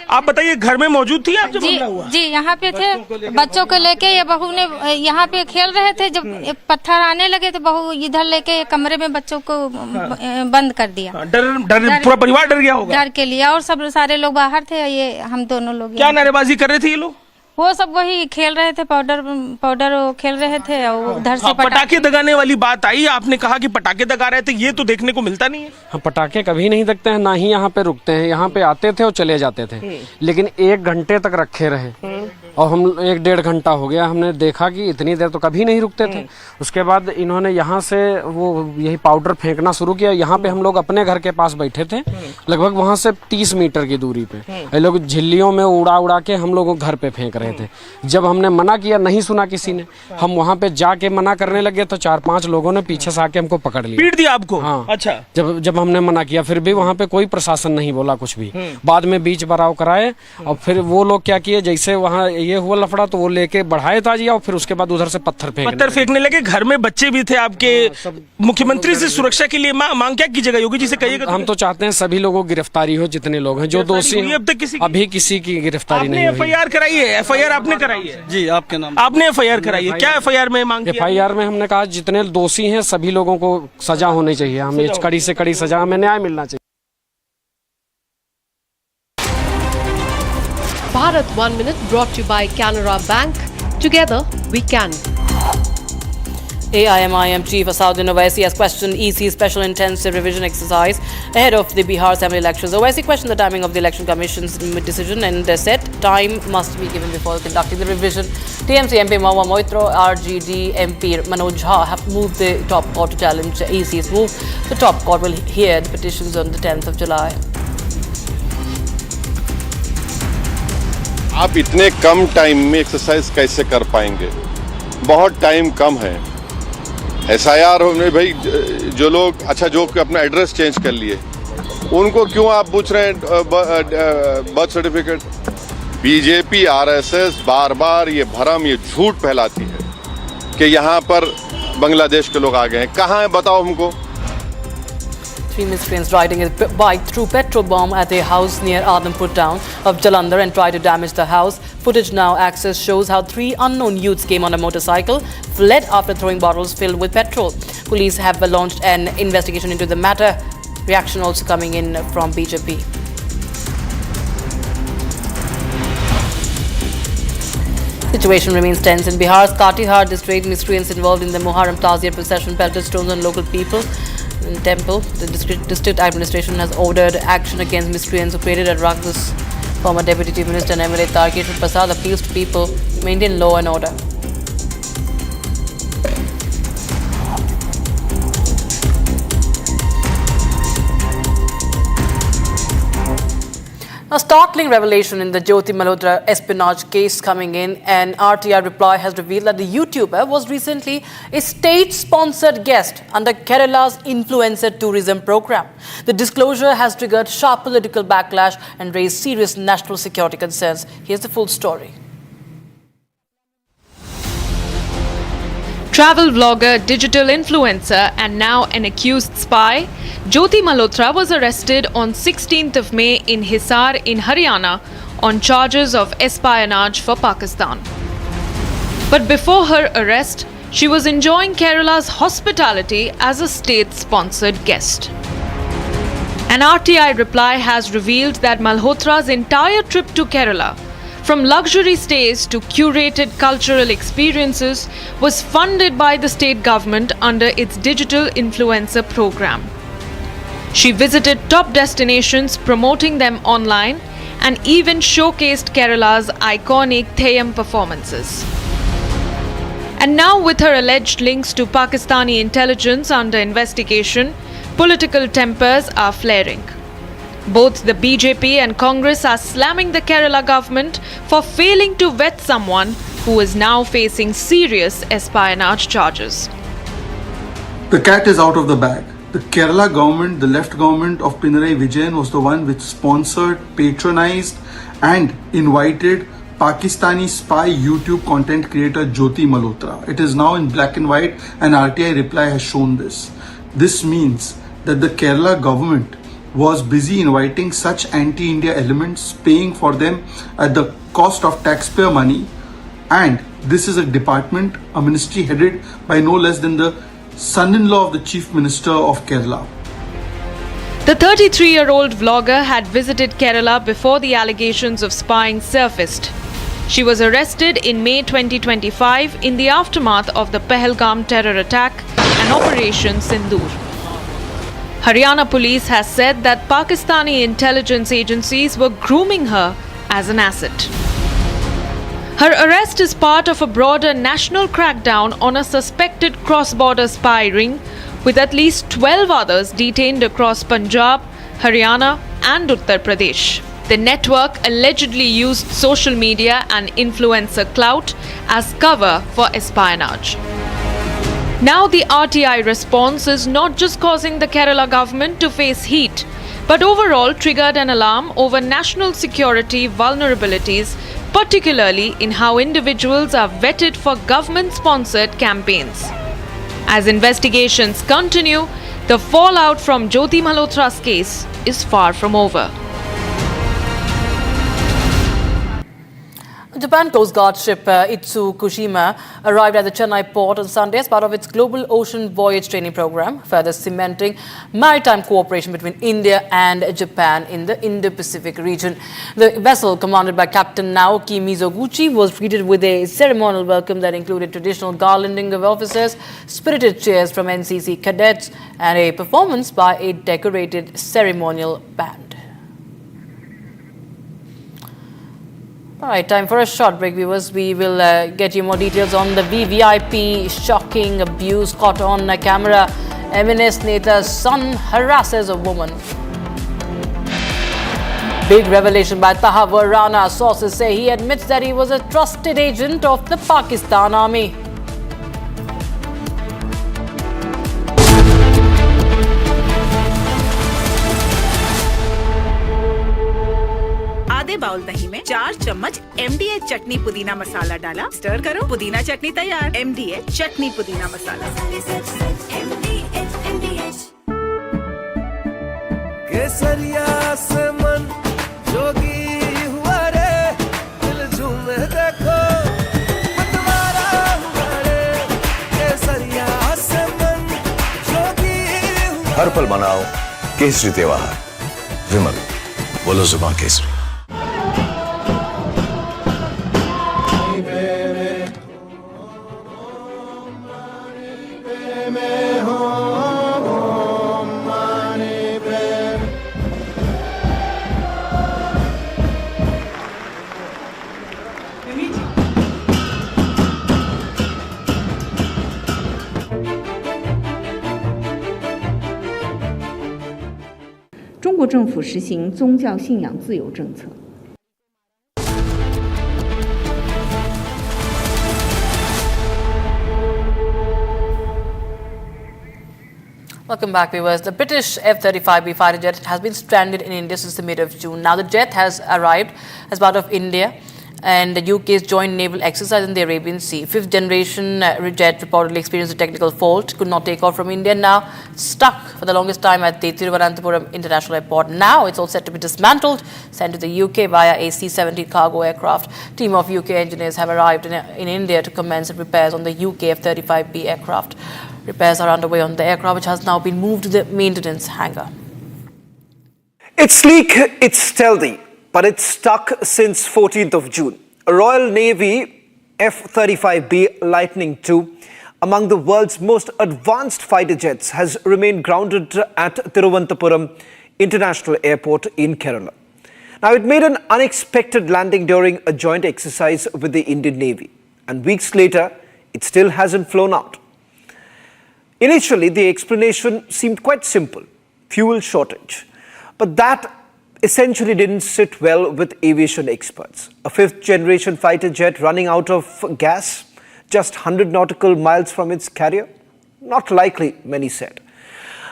आप बताइए, घर में मौजूद थी आप जब हमला हुआ? जी यहाँ पे थे, बच्चों को लेके। ये बहू ने यहाँ पे खेल रहे थे, जब पत्थर आने लगे तो बहू इधर लेके कमरे में बच्चों को बंद कर दिया। डर पूरा परिवार डर गया होगा? डर के लिए। और सब सारे लोग बाहर थे, ये हम दोनों लोग। क्या नारेबाजी कर रहे थे ये लोग? वो सब वही खेल रहे थे, पाउडर खेल रहे थे। और उधर से पटाखे दगाने वाली बात आई, आपने कहा कि पटाखे दगा रहे थे, ये तो देखने को मिलता नहीं है। हाँ, पटाखे कभी नहीं दगते हैं, ना ही यहाँ पे रुकते हैं। यहाँ पे आते थे और चले जाते थे, लेकिन 1 घंटे तक रखे रहे। और हम 1-1.5 घंटा हो गया, हमने देखा कि इतनी देर तो कभी नहीं रुकते थे। उसके बाद इन्होंने यहाँ से वो यही पाउडर फेंकना शुरू किया। यहाँ पे हम लोग अपने घर के पास बैठे थे, लगभग वहाँ से 30 मीटर की दूरी पे। ये लोग झिल्लियों में उड़ा उड़ा के हम लोगों घर पे फेंक रहे थे। जब हमने मना किया, नहीं सुना किसी ने, हम वहाँ पे जाके मना करने लगे तो 4-5 लोगों ने पीछे से आके हमको पकड़ लिया, पीट दिया आपको? हाँ। अच्छा। जब हमने मना किया, फिर भी वहाँ पे कोई प्रशासन नहीं बोला कुछ भी। बाद में बीच बराव कराए और फिर वो लोग क्या किए, जैसे वहाँ ये हुआ लफड़ा तो वो लेके बढ़ाए ताजिया और फिर उसके बाद उधर से पत्थर फेंकने लगे। घर में बच्चे भी थे आपके। मुख्यमंत्री से सुरक्षा के लिए मांग क्या कीजिएगा? योगी जी से कहिएगा। हम तो चाहते हैं सभी लोगों की गिरफ्तारी हो, जितने लोग हैं जो दोषी हैं। अब तक अभी किसी की गिरफ्तारी नहीं हुई। FIR कराई है? FIR आपने कराई है? जी, आपके नाम आपने FIR कराई है? क्या FIR में मांग की? FIR में हमने कहा जितने दोषी हैं सभी लोगों को सजा होनी चाहिए। हमें कड़ी से कड़ी सजा, हमें न्याय मिलना चाहिए। Bharat 1 Minute brought to you by Canara Bank. Together we can. AIMIM Chief Asauddin Owaisi has questioned EC Special Intensive Revision Exercise ahead of the Bihar Assembly elections. Owaisi questioned the timing of the Election Commission's decision and said time must be given before conducting the revision. TMC MP Mahua Moitro, RGD MP Manoj Jha have moved the top court to challenge EC's move. The top court will hear the petitions on the 10th of July. आप इतने कम time में exercise कैसे कर पाएंगे? बहुत time कम है। SIR होने भाई, जो लोग जो अपना एड्रेस चेंज कर लिए उनको क्यों आप पूछ रहे हैं बर्थ सर्टिफिकेट? बीजेपी RSS बार बार ये भरम, ये झूठ फैलाती है कि यहाँ पर बांग्लादेश के लोग आ गए हैं। कहाँ है बताओ हमको। 3 miscreants riding a bike threw petrol bomb at a house near Adhampur town of Jalandhar and tried to damage the house. Footage now accessed shows how 3 unknown youths came on a motorcycle, fled after throwing bottles filled with petrol. Police have launched an investigation into the matter. Reaction also coming in from BJP. Situation remains tense in Bihar's Katihar district. Miscreants involved in the Muharram Taziyah procession pelted stones on local people in temple. The district administration has ordered action against miscreants who created a ruckus. Former Deputy Chief Minister and MLA Tarkeshwar Prasad appeals to people to maintain law and order. A startling revelation in the Jyoti Malhotra espionage case coming in. An RTI reply has revealed that the YouTuber was recently a state-sponsored guest under Kerala's influencer tourism program. The disclosure has triggered sharp political backlash and raised serious national security concerns. Here's the full story. Travel vlogger, digital influencer and now an accused spy, Jyoti Malhotra was arrested on 16th of May in Hisar in Haryana on charges of espionage for Pakistan. But before her arrest, she was enjoying Kerala's hospitality as a state-sponsored guest. An RTI reply has revealed that Malhotra's entire trip to Kerala, from luxury stays to curated cultural experiences, was funded by the state government under its digital influencer program. She visited top destinations, promoting them online, and even showcased Kerala's iconic Theyyam performances. And now, with her alleged links to Pakistani intelligence under investigation, political tempers are flaring. Both the BJP and Congress are slamming the Kerala government for failing to vet someone who is now facing serious espionage charges. The cat is out of the bag. The Kerala government, the left government of Pinarayi Vijayan, was the one which sponsored, patronized and invited Pakistani spy YouTube content creator Jyoti Malhotra. It is now in black and white, and RTI reply has shown this. This means that the Kerala government was busy inviting such anti-India elements, paying for them at the cost of taxpayer money, and this is a department, a ministry headed by no less than the son-in-law of the Chief Minister of Kerala. The 33-year-old vlogger had visited Kerala before the allegations of spying surfaced. She was arrested in May 2025 in the aftermath of the Pahalgam terror attack and Operation Sindoor. Haryana police has said that Pakistani intelligence agencies were grooming her as an asset. Her arrest is part of a broader national crackdown on a suspected cross-border spy ring, with at least 12 others detained across Punjab, Haryana and Uttar Pradesh. The network allegedly used social media and influencer clout as cover for espionage. Now the RTI response is not just causing the Kerala government to face heat, but overall triggered an alarm over national security vulnerabilities, particularly in how individuals are vetted for government-sponsored campaigns. As investigations continue, the fallout from Jyoti Malhotra's case is far from over. Japan Coast Guard ship Itsukushima arrived at the Chennai port on Sunday as part of its global ocean voyage training program, further cementing maritime cooperation between India and Japan in the Indo-Pacific region. The vessel, commanded by Captain Naoki Mizoguchi, was greeted with a ceremonial welcome that included traditional garlanding of officers, spirited cheers from NCC cadets, and a performance by a decorated ceremonial band. All right, time for a short break, viewers. We will get you more details on the VVIP shocking abuse caught on camera. MNS Neta's son harasses a woman. Big revelation by Taha Rana. Sources say he admits that he was a trusted agent of the Pakistan army. आधे bowl दही में 4 चम्मच MDH चटनी पुदीना मसाला डाला, stir करो, पुदीना चटनी तैयार। MDH चटनी पुदीना मसाला। केसरिया से मन जोगी हुआ रे, दिल झूमे देखो मतवारा हुआ रे। केसरिया से मन जोगी हुआ। हर पल मनाओ केसरी त्योहार। विमल, बोलो जुबान Kesari. 政府实行宗教信仰自由政策。 Welcome back, viewers. The British F-35B fighter jet has been stranded in India since the mid of June. Now, the jet has arrived as part of India and the UK's joint naval exercise in the Arabian Sea. Fifth generation jet reportedly experienced a technical fault, could not take off from India. Now, stuck for the longest time at the Thiruvananthapuram International Airport. Now, it's all set to be dismantled, sent to the UK via a C-17 cargo aircraft. Team of UK engineers have arrived in India to commence repairs on the UK F-35B aircraft. Repairs are underway on the aircraft, which has now been moved to the maintenance hangar. It's sleek, it's stealthy, but it's stuck since 14th of June. A Royal Navy F-35B Lightning II, among the world's most advanced fighter jets, has remained grounded at Thiruvananthapuram International Airport in Kerala. Now, it made an unexpected landing during a joint exercise with the Indian Navy, and weeks later, it still hasn't flown out. Initially, the explanation seemed quite simple: fuel shortage. But that essentially didn't sit well with aviation experts. A fifth-generation fighter jet running out of gas just 100 nautical miles from its carrier? Not likely, many said.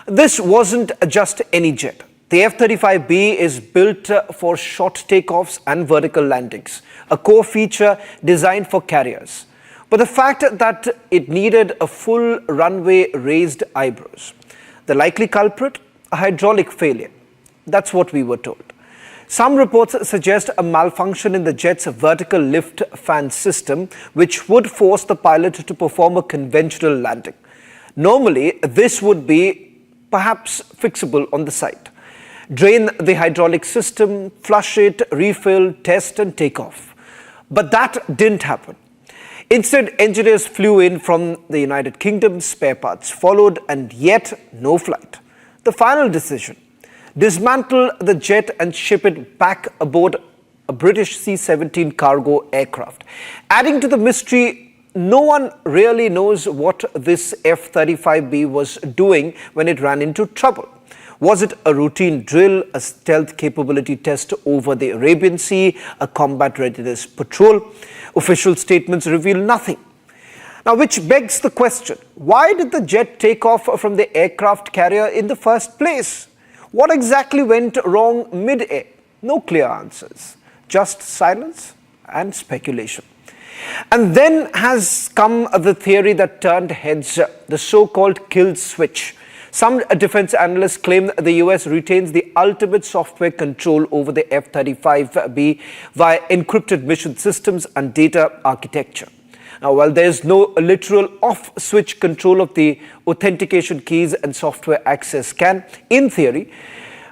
This wasn't just any jet. The F-35B is built for short takeoffs and vertical landings, a core feature designed for carriers. But the fact that it needed a full runway raised eyebrows. The likely culprit? A hydraulic failure. That's what we were told. Some reports suggest a malfunction in the jet's vertical lift fan system, which would force the pilot to perform a conventional landing. Normally, this would be perhaps fixable on the site. Drain the hydraulic system, flush it, refill, test and take off. But that didn't happen. Instead, engineers flew in from the United Kingdom, spare parts followed, and yet no flight. The final decision: dismantle the jet and ship it back aboard a British C-17 cargo aircraft. Adding to the mystery, no one really knows what this F-35B was doing when it ran into trouble. Was it a routine drill, a stealth capability test over the Arabian Sea, a combat readiness patrol? Official statements reveal nothing. Now, which begs the question, why did the jet take off from the aircraft carrier in the first place? What exactly went wrong mid-air? No clear answers, just silence and speculation. And then has come the theory that turned heads, the so-called kill switch. Some defense analysts claim the US retains the ultimate software control over the F-35B via encrypted mission systems and data architecture. Now, while there is no literal off-switch control of the authentication keys and software access can, in theory,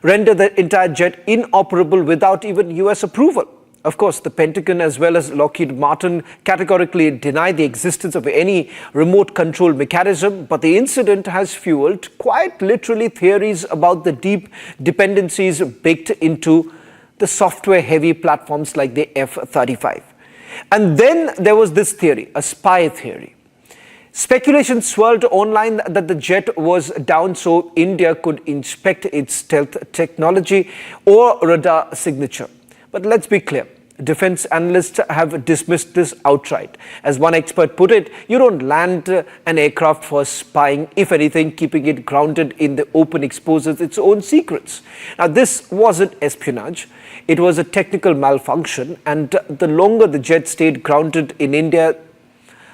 render the entire jet inoperable without even US approval. Of course, the Pentagon as well as Lockheed Martin categorically deny the existence of any remote control mechanism, but the incident has fueled quite literally theories about the deep dependencies baked into the software-heavy platforms like the F-35. And then there was this theory, a spy theory. Speculation swirled online that the jet was down so India could inspect its stealth technology or radar signature. But let's be clear, defense analysts have dismissed this outright. As one expert put it, you don't land an aircraft for spying. If anything, keeping it grounded in the open exposes its own secrets. Now, this wasn't espionage. It was a technical malfunction, and the longer the jet stayed grounded in India,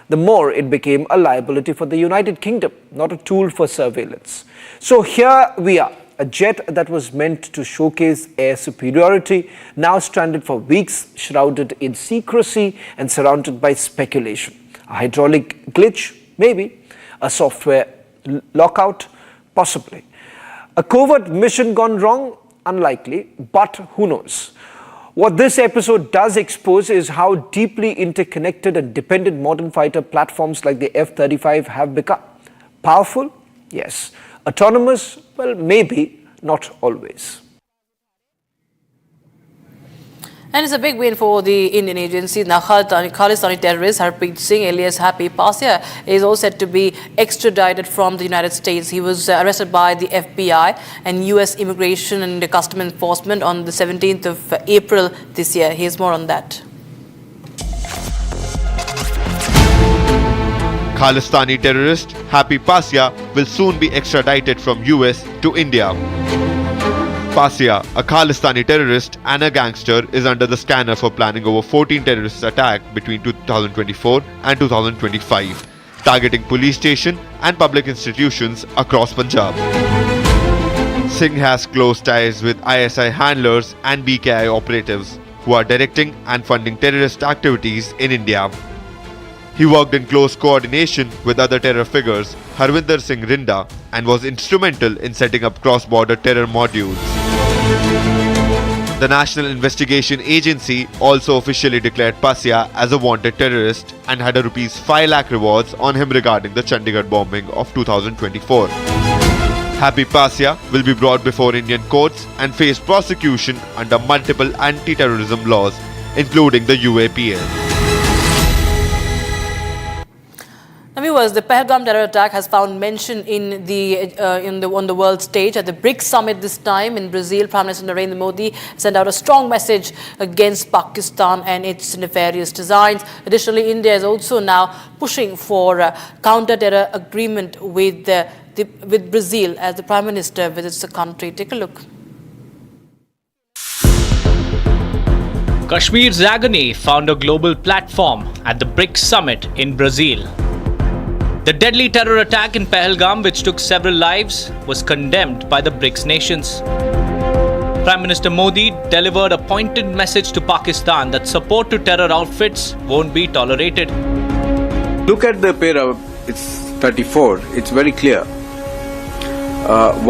the more it became a liability for the United Kingdom, not a tool for surveillance. So here we are. A jet that was meant to showcase air superiority, now stranded for weeks, shrouded in secrecy and surrounded by speculation. A hydraulic glitch? Maybe. A software lockout? Possibly. A covert mission gone wrong? Unlikely, but who knows? What this episode does expose is how deeply interconnected and dependent modern fighter platforms like the F-35 have become. Powerful? Yes. Autonomous? Well, maybe, not always. And it's a big win for the Indian agency. Now, Khalistani terrorist Harpreet Singh, alias Happy Pasya, is also said to be extradited from the United States. He was arrested by the FBI and US Immigration and Customs Enforcement on the 17th of April this year. Here's more on that. Khalistani terrorist Happy Pasya will soon be extradited from US to India. Pasya, a Khalistani terrorist and a gangster, is under the scanner for planning over 14 terrorist attacks between 2024 and 2025, targeting police stations and public institutions across Punjab. Singh has close ties with ISI handlers and BKI operatives who are directing and funding terrorist activities in India. He worked in close coordination with other terror figures, Harvinder Singh Rinda, and was instrumental in setting up cross-border terror modules. The National Investigation Agency also officially declared Pasya as a wanted terrorist and had a ₹5 lakh rewards on him regarding the Chandigarh bombing of 2024. Happy Pasya will be brought before Indian courts and face prosecution under multiple anti-terrorism laws, including the UAPA. Now, viewers, the Pahalgam terror attack has found mention on the world stage at the BRICS summit this time in Brazil. Prime Minister Narendra Modi sent out a strong message against Pakistan and its nefarious designs. Additionally, India is also now pushing for a counter-terror agreement with Brazil as the Prime Minister visits the country. Take a look. Kashmir's agony found a global platform at the BRICS summit in Brazil. The deadly terror attack in Pahalgam, which took several lives, was condemned by the BRICS nations. Prime Minister Modi delivered a pointed message to Pakistan that support to terror outfits won't be tolerated. Look at the para, it's 34, it's very clear.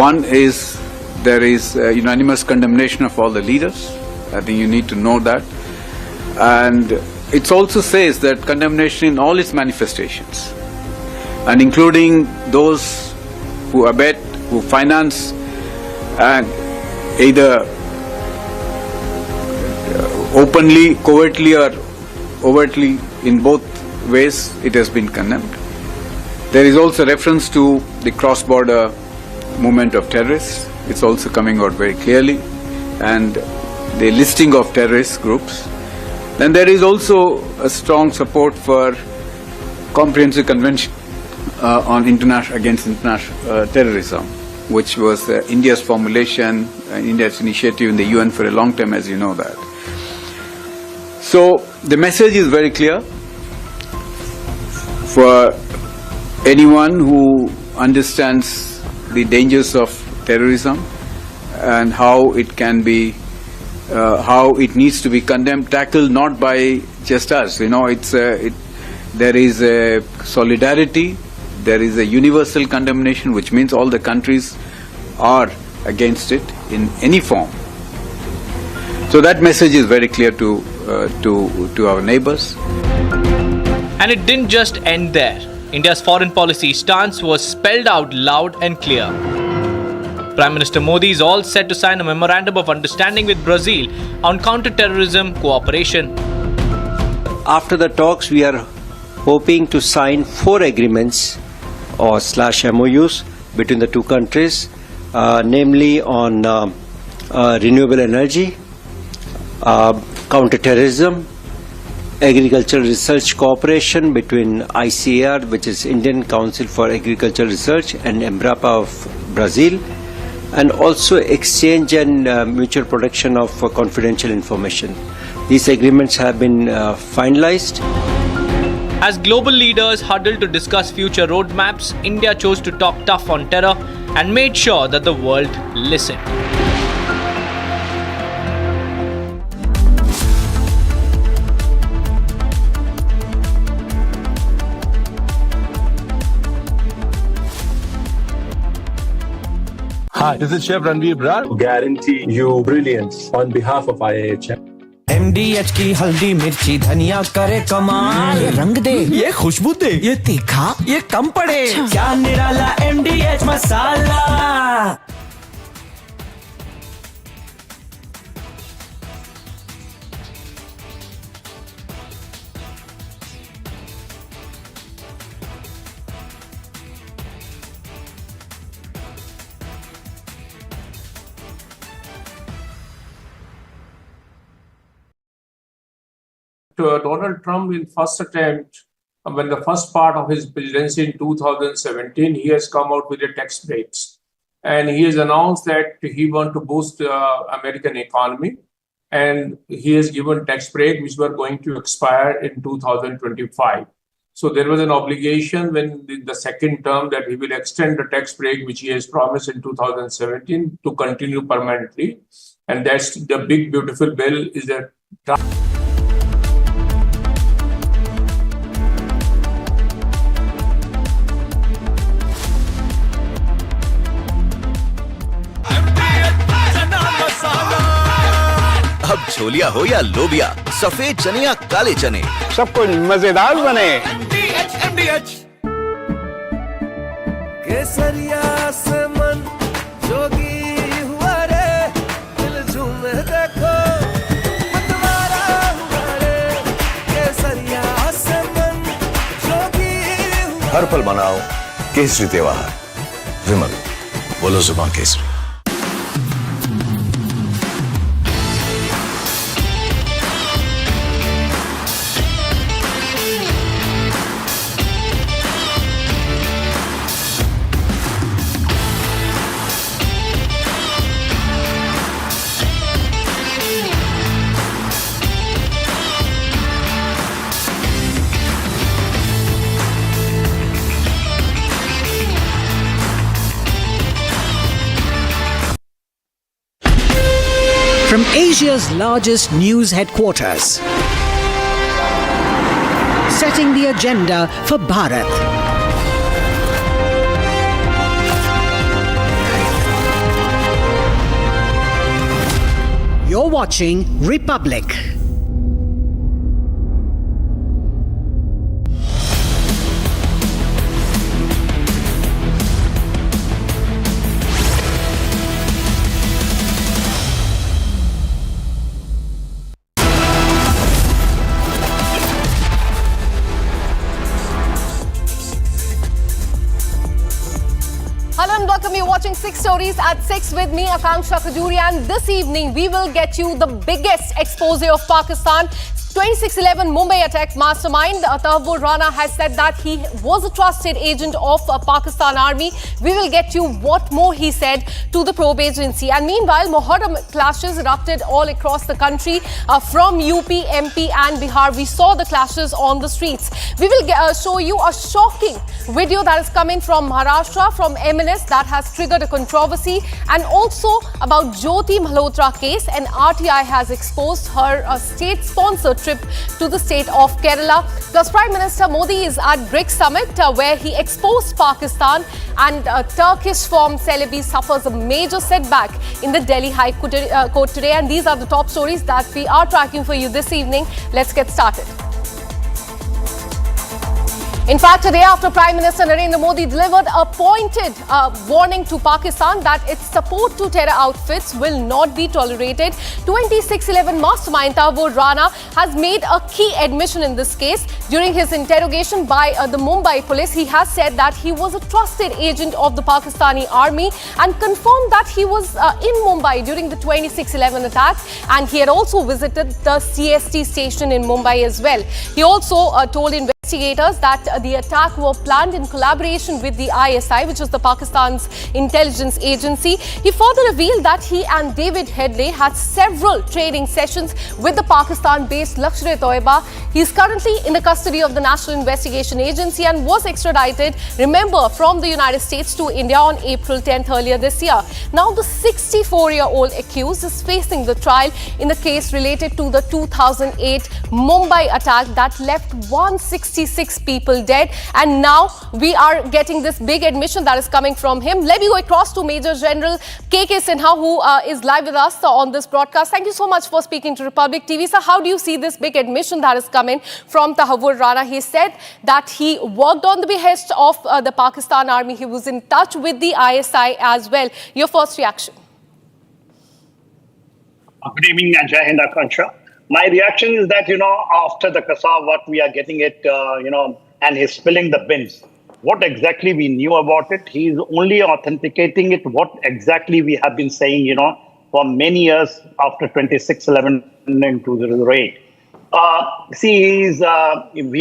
One is there is unanimous condemnation of all the leaders. I think you need to know that. And it also says that condemnation in all its manifestations, and including those who abet, who finance, and either openly, covertly, or overtly, in both ways, it has been condemned. There is also reference to the cross-border movement of terrorists. It's also coming out very clearly, and the listing of terrorist groups. Then there is also a strong support for comprehensive convention against international terrorism, which was India's formulation, India's initiative in the UN for a long time, as you know that. So the message is very clear for anyone who understands the dangers of terrorism and how it can be, how it needs to be condemned, tackled not by just us. You know, there is a solidarity. There is a universal condemnation, which means all the countries are against it in any form. So that message is very clear to our neighbors. And it didn't just end there. India's foreign policy stance was spelled out loud and clear. Prime Minister Modi is all set to sign a memorandum of understanding with Brazil on counter-terrorism cooperation. After the talks, we are hoping to sign 4 agreements or /MOUs between the two countries, namely on renewable energy, counter-terrorism, agricultural research cooperation between ICAR, which is Indian Council for Agricultural Research, and Embrapa of Brazil, and also exchange and mutual protection of confidential information. These agreements have been finalized. As global leaders huddled to discuss future roadmaps, India chose to talk tough on terror and made sure that the world listened. Hi, this is Chef Ranveer Brar. Guarantee you brilliance on behalf of IIHM. MDH की हल्दी मिर्ची धनिया करे कमाल, ये रंग दे, ये खुशबू दे, ये तीखा, ये कम पड़े, क्या निराला MDH masala. Donald Trump, in first attempt, when the first part of his presidency in 2017, he has come out with the tax breaks. And he has announced that he wants to boost the American economy. And he has given tax break, which were going to expire in 2025. So there was an obligation when the second term that he will extend the tax break, which he has promised in 2017, to continue permanently. And that's the big, beautiful bill is that. अब छोलिया हो या लोबिया, सफेद चने या काले चने, सब कुछ मजेदार बने। केसरिया से मन जोगी हुआ रे, दिल झूमे देखो मतवारा हुआ रे। केसरिया से मन जोगी हुआ। हर पल मनाओ केसरी त्योहार। विमल, बोलो जुबान Kesari. From Asia's largest news headquarters, setting the agenda for Bharat. You're watching Republic. Hello and welcome. You're watching 6 Stories at 6 with me, Akanksha Khajuri, and this evening we will get you the biggest expose of Pakistan. 26/11 Mumbai attack mastermind Tahir Rana has said that he was a trusted agent of Pakistan Army. We will get you what more he said to the probe agency. And meanwhile, Muharram clashes erupted all across the country from UP, MP and Bihar. We saw the clashes on the streets. We will show you a shocking video that is coming from Maharashtra, from MNS, that has triggered a controversy, and also about Jyoti Malhotra case. And RTI has exposed her state-sponsored trip to the state of Kerala. Plus, Prime Minister Modi is at BRICS summit where he exposed Pakistan, and Turkish form Celebi suffers a major setback in the Delhi High Court today. And these are the top stories that we are tracking for you this evening. Let's get started. In fact, today after Prime Minister Narendra Modi delivered a pointed warning to Pakistan that its support to terror outfits will not be tolerated, 26/11 mastermind Tahir Rana has made a key admission in this case. During his interrogation by the Mumbai police, he has said that he was a trusted agent of the Pakistani army and confirmed that he was in Mumbai during the 26/11 attack, and he had also visited the CST station in Mumbai as well. He also told investigators that the attack were planned in collaboration with the ISI, which is the Pakistan's intelligence agency. He further revealed that he and David Headley had several training sessions with the Pakistan-based Lashkar-e-Toiba. He is currently in the custody of the National Investigation Agency and was extradited, remember, from the United States to India on April 10th earlier this year. Now, the 64-year-old accused is facing the trial in the case related to the 2008 Mumbai attack that left 166 people dead. And now we are getting this big admission that is coming from him. Let me go across to Major General KK Sinha, who is live with us on this broadcast. Thank you so much for speaking to Republic TV. Sir, how do you see this big admission that is coming from Tahir Rana? He said that he worked on the behest of the Pakistan Army. He was in touch with the ISI as well. Your first reaction? Good evening, Jai Hind, Akanksha. My reaction is that, after the Qassab, what we are getting it, and he's spilling the bins. What exactly we knew about it, he's only authenticating it, what exactly we have been saying, for many years after 26/11 and 2008. We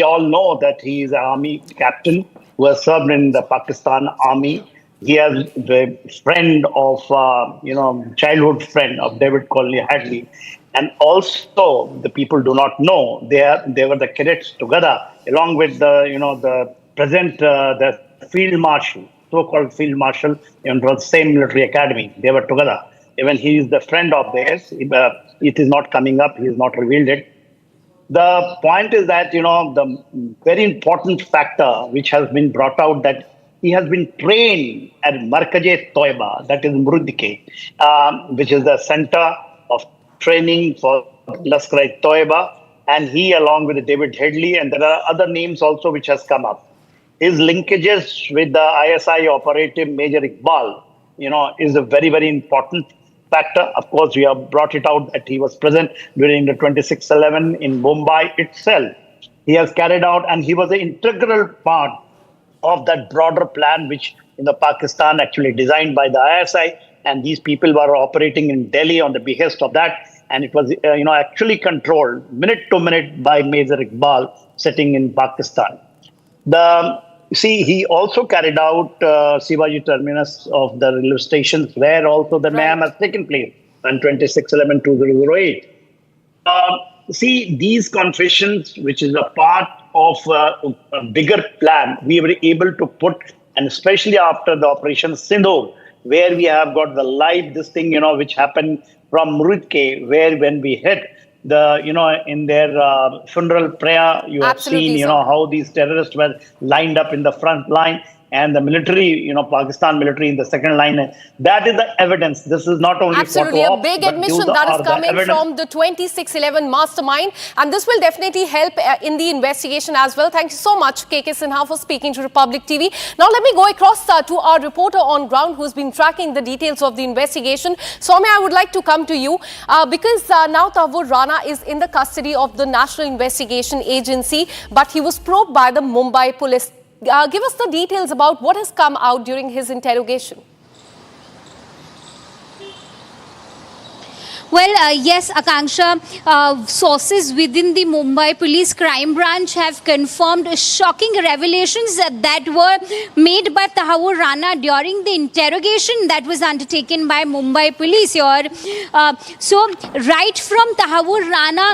all know that he is an army captain who has served in the Pakistan army. He is the friend of, childhood friend of David Colney Hadley. And also, the people do not know, they were the cadets together, along with the present, the field marshal, so-called field marshal in the same military academy. They were together. Even he is the friend of theirs. It is not coming up. He has not revealed it. The point is that, the very important factor which has been brought out, that he has been trained at Markaz Toiba, that is Murudke, which is the center of training for Lashkar-e-Toiba. And he, along with David Headley, and there are other names also which has come up. His linkages with the ISI operative Major Iqbal, is a very, very important factor. Of course, we have brought it out that he was present during the 26/11 in Mumbai itself. He has carried out, and he was an integral part of that broader plan, which in the Pakistan actually designed by the ISI, and these people were operating in Delhi on the behest of that, and it was actually controlled minute to minute by Major Iqbal sitting in Pakistan. He also carried out Shivaji Terminus of the railway stations, where also the mayhem has taken place on 26/11/2008. These confessions, which is a part of a bigger plan, we were able to put, and especially after the Operation Sindhu, where we have got the live which happened from Murudke, where when we hit in their funeral prayer, you have seen, how these terrorists were lined up in the front line, and the military, Pakistan military in the second line. That is the evidence. This is not only absolutely photo a big admission that is coming from the 26/11 mastermind, and this will definitely help in the investigation as well. Thank you so much, KK Sinha, for speaking to Republic TV. Now let me go across to our reporter on ground who's been tracking the details of the investigation. Soumya, I would like to come to you because now Tahir Rana is in the custody of the National Investigation Agency, but he was probed by the Mumbai police. Give us the details about what has come out during his interrogation. Well, yes, Akanksha, sources within the Mumbai Police Crime Branch have confirmed shocking revelations that were made by Tahir Rana during the interrogation that was undertaken by Mumbai Police here. So, right from Tahir Rana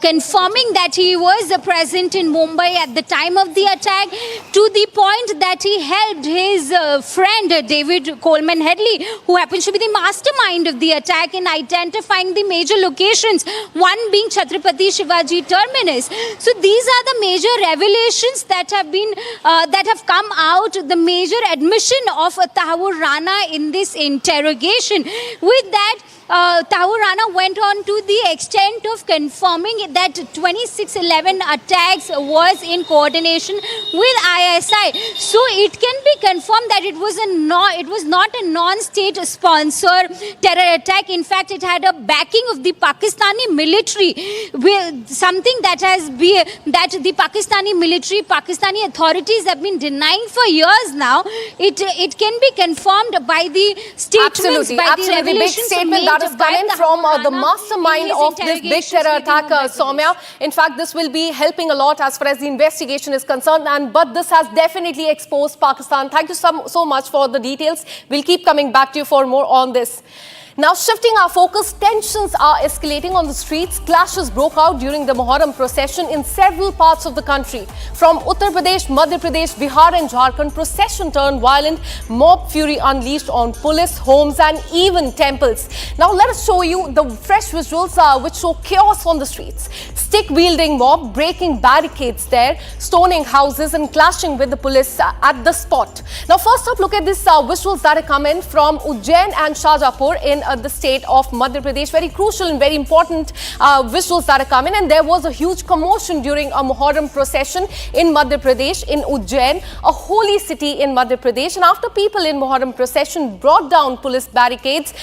confirming that he was present in Mumbai at the time of the attack, to the point that he helped his friend David Coleman Headley, who happens to be the mastermind of the attack, in identifying the major locations, one being Chhatrapati Shivaji Terminus. So these are the major revelations that have come out, the major admission of Tahir Rana in this interrogation. With that, Tahir Rana went on to the extent of confirming that 26/11 attacks was in coordination with ISI. So it can be confirmed that it was not a non-state sponsor terror attack. In fact, it had a backing of the Pakistani military, something that the Pakistani military, Pakistani authorities have been denying for years now. It can be confirmed by the statements, by the revelations made that is coming from the mastermind of this big terror attack, Soumya. In fact, this will be helping a lot as far as the investigation is concerned, but this has definitely exposed Pakistan. Thank you so much for the details. We'll keep coming back to you for more on this. Now, shifting our focus, tensions are escalating on the streets. Clashes broke out during the Muharram procession in several parts of the country. From Uttar Pradesh, Madhya Pradesh, Bihar and Jharkhand, procession turned violent, mob fury unleashed on police, homes and even temples. Now, let us show you the fresh visuals which show chaos on the streets. Stick-wielding mob breaking barricades there, stoning houses and clashing with the police at the spot. Now, first up, look at these visuals that are coming from Ujjain and Shajapur in the state of Madhya Pradesh. Very crucial and very important visuals that are coming, and there was a huge commotion during a Muharram procession in Madhya Pradesh, in Ujjain, a holy city in Madhya Pradesh. And after people in Muharram procession brought down police barricades,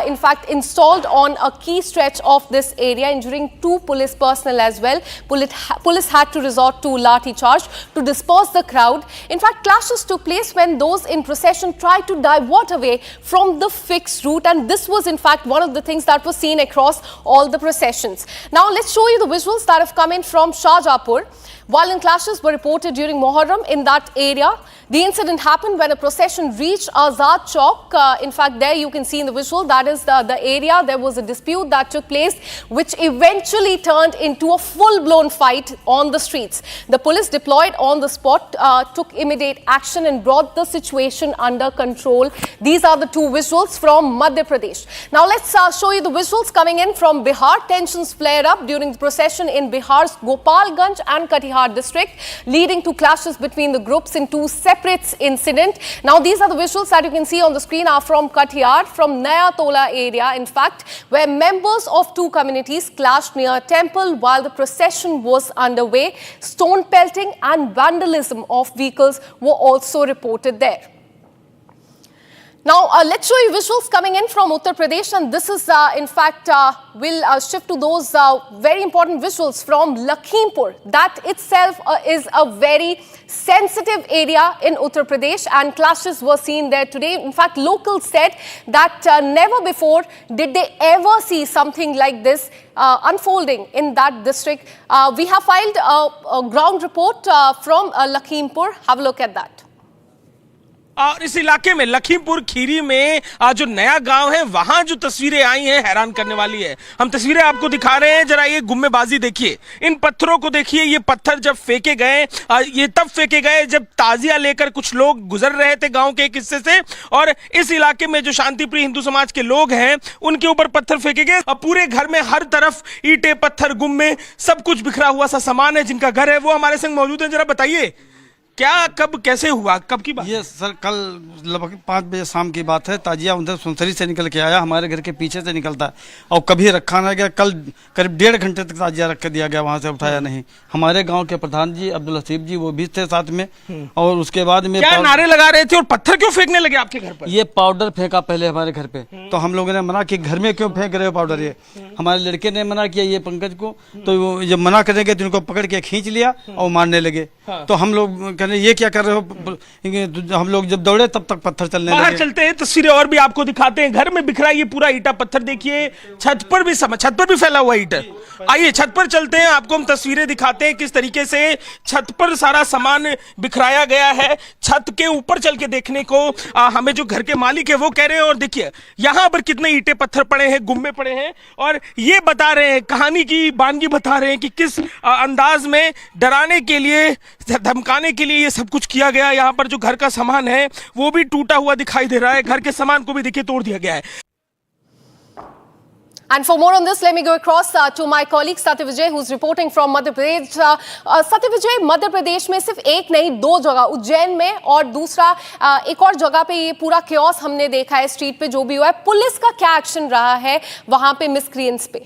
in fact installed on a key stretch of this area, injuring 2 police personnel as well. Police had to resort to lathi charge to disperse the crowd. In fact, clashes took place when those in procession tried to divert away from the fixed route, and this was was in fact one of the things that was seen across all the processions. Now let's show you the visuals that have come in from Shahjahanpur. Violent clashes were reported during Muharram in that area. The incident happened when a procession reached Azad Chowk. In fact, there you can see in the visual, that is the area. There was a dispute that took place, which eventually turned into a full-blown fight on the streets. The police deployed on the spot, took immediate action and brought the situation under control. These are the two visuals from Madhya Pradesh. Now let's show you the visuals coming in from Bihar. Tensions flared up during the procession in Bihar's Gopalganj and Katihar district, leading to clashes between the groups in two separate incidents. Now these are the visuals that you can see on the screen are from Katihar, from Naya Tola area, in fact, where members of two communities clashed near a temple while the procession was underway. Stone pelting and vandalism of vehicles were also reported there. Now, let's show you visuals coming in from Uttar Pradesh, and this is, in fact, we'll shift to those very important visuals from Lakhimpur. That itself is a very sensitive area in Uttar Pradesh, and clashes were seen there today. In fact, locals said that never before did they ever see something like this unfolding in that district. We have filed a ground report from Lakhimpur. Have a look at that. और इस इलाके में लखीमपुर खीरी में जो नया गांव है वहां जो तस्वीरें आई हैं हैरान करने वाली है। हम तस्वीरें आपको दिखा रहे हैं, जरा ये गुम्मेबाजी देखिए, इन पत्थरों को देखिए। ये पत्थर जब फेंके गए, ये तब फेंके गए जब ताजिया लेकर कुछ लोग गुजर रहे थे गांव के एक हिस्से से, और इस इलाके में जो शांतिप्रिय हिंदू समाज के लोग हैं उनके ऊपर पत्थर फेंके गए। पूरे घर में हर तरफ ईंटें, पत्थर, गुम्मे, सब कुछ बिखरा हुआ सा सामान है। जिनका घर है वो हमारे संग मौजूद है। जरा बताइए क्या, कब, कैसे हुआ, कब की बात? ये सर कल लगभग 5 बजे शाम की बात है। ताजिया उधर सुनसरी से निकल के आया, हमारे घर के पीछे से निकलता है और कभी रखा ना गया। कल करीब 1.5 घंटे तक ताजिया रख के दिया गया, वहां से उठाया नहीं। हमारे गांव के प्रधान जी अब्दुल हसीब जी वो भी थे साथ में, और उसके बाद में क्या नारे लगा रहे थे और पत्थर क्यों फेंकने लगे आपके घर पर? ये पाउडर फेंका पहले हमारे घर पे, तो हम लोगों ने मना कि घर में क्यों फेंक रहे हो पाउडर। ये हमारे लड़के ने मना किया, ये पंकज को, तो जब मना करेंगे तो इनको पकड़ के खींच लिया और मारने लगे। तो हम लोग कहने ये क्या कर रहे हो, हम लोग जब दौड़े तब तक पत्थर चलने लगे। बाहर चलते हैं, तस्वीरें और भी आपको दिखाते हैं। घर में बिखरा ये पूरा ईटा पत्थर देखिए, छत पर भी फैला हुआ ईटा। आइए छत पर चलते हैं, आपको हम तस्वीरें दिखाते हैं किस तरीके से छत पर सारा सामान बिखराया गया है। छत के ऊपर चल के देखने को हमें जो घर के मालिक है वो कह रहे हैं, और देखिए यहाँ पर कितने ईंटे पत्थर पड़े हैं, गुम्मे पड़े हैं, और ये बता रहे हैं, कहानी की बानगी बता रहे हैं कि किस अंदाज में डराने के लिए, धमकाने के लिए ये सब कुछ किया गया। यहाँ पर जो घर का सामान है वो भी टूटा हुआ दिखाई दे रहा है, घर के सामान को भी देखिए तोड़ दिया गया है। And for more on this, let me go across to my colleague Satya Vijay, who's reporting from Madhya Pradesh. Satya Vijay, Madhya Pradesh में सिर्फ एक नहीं 2 जगह, उज्जैन में और दूसरा एक और जगह पे ये पूरा क्योस हमने देखा है स्ट्रीट पे जो भी हुआ है। पुलिस का क्या एक्शन रहा है वहां पे मिसक्रिएंट्स पे?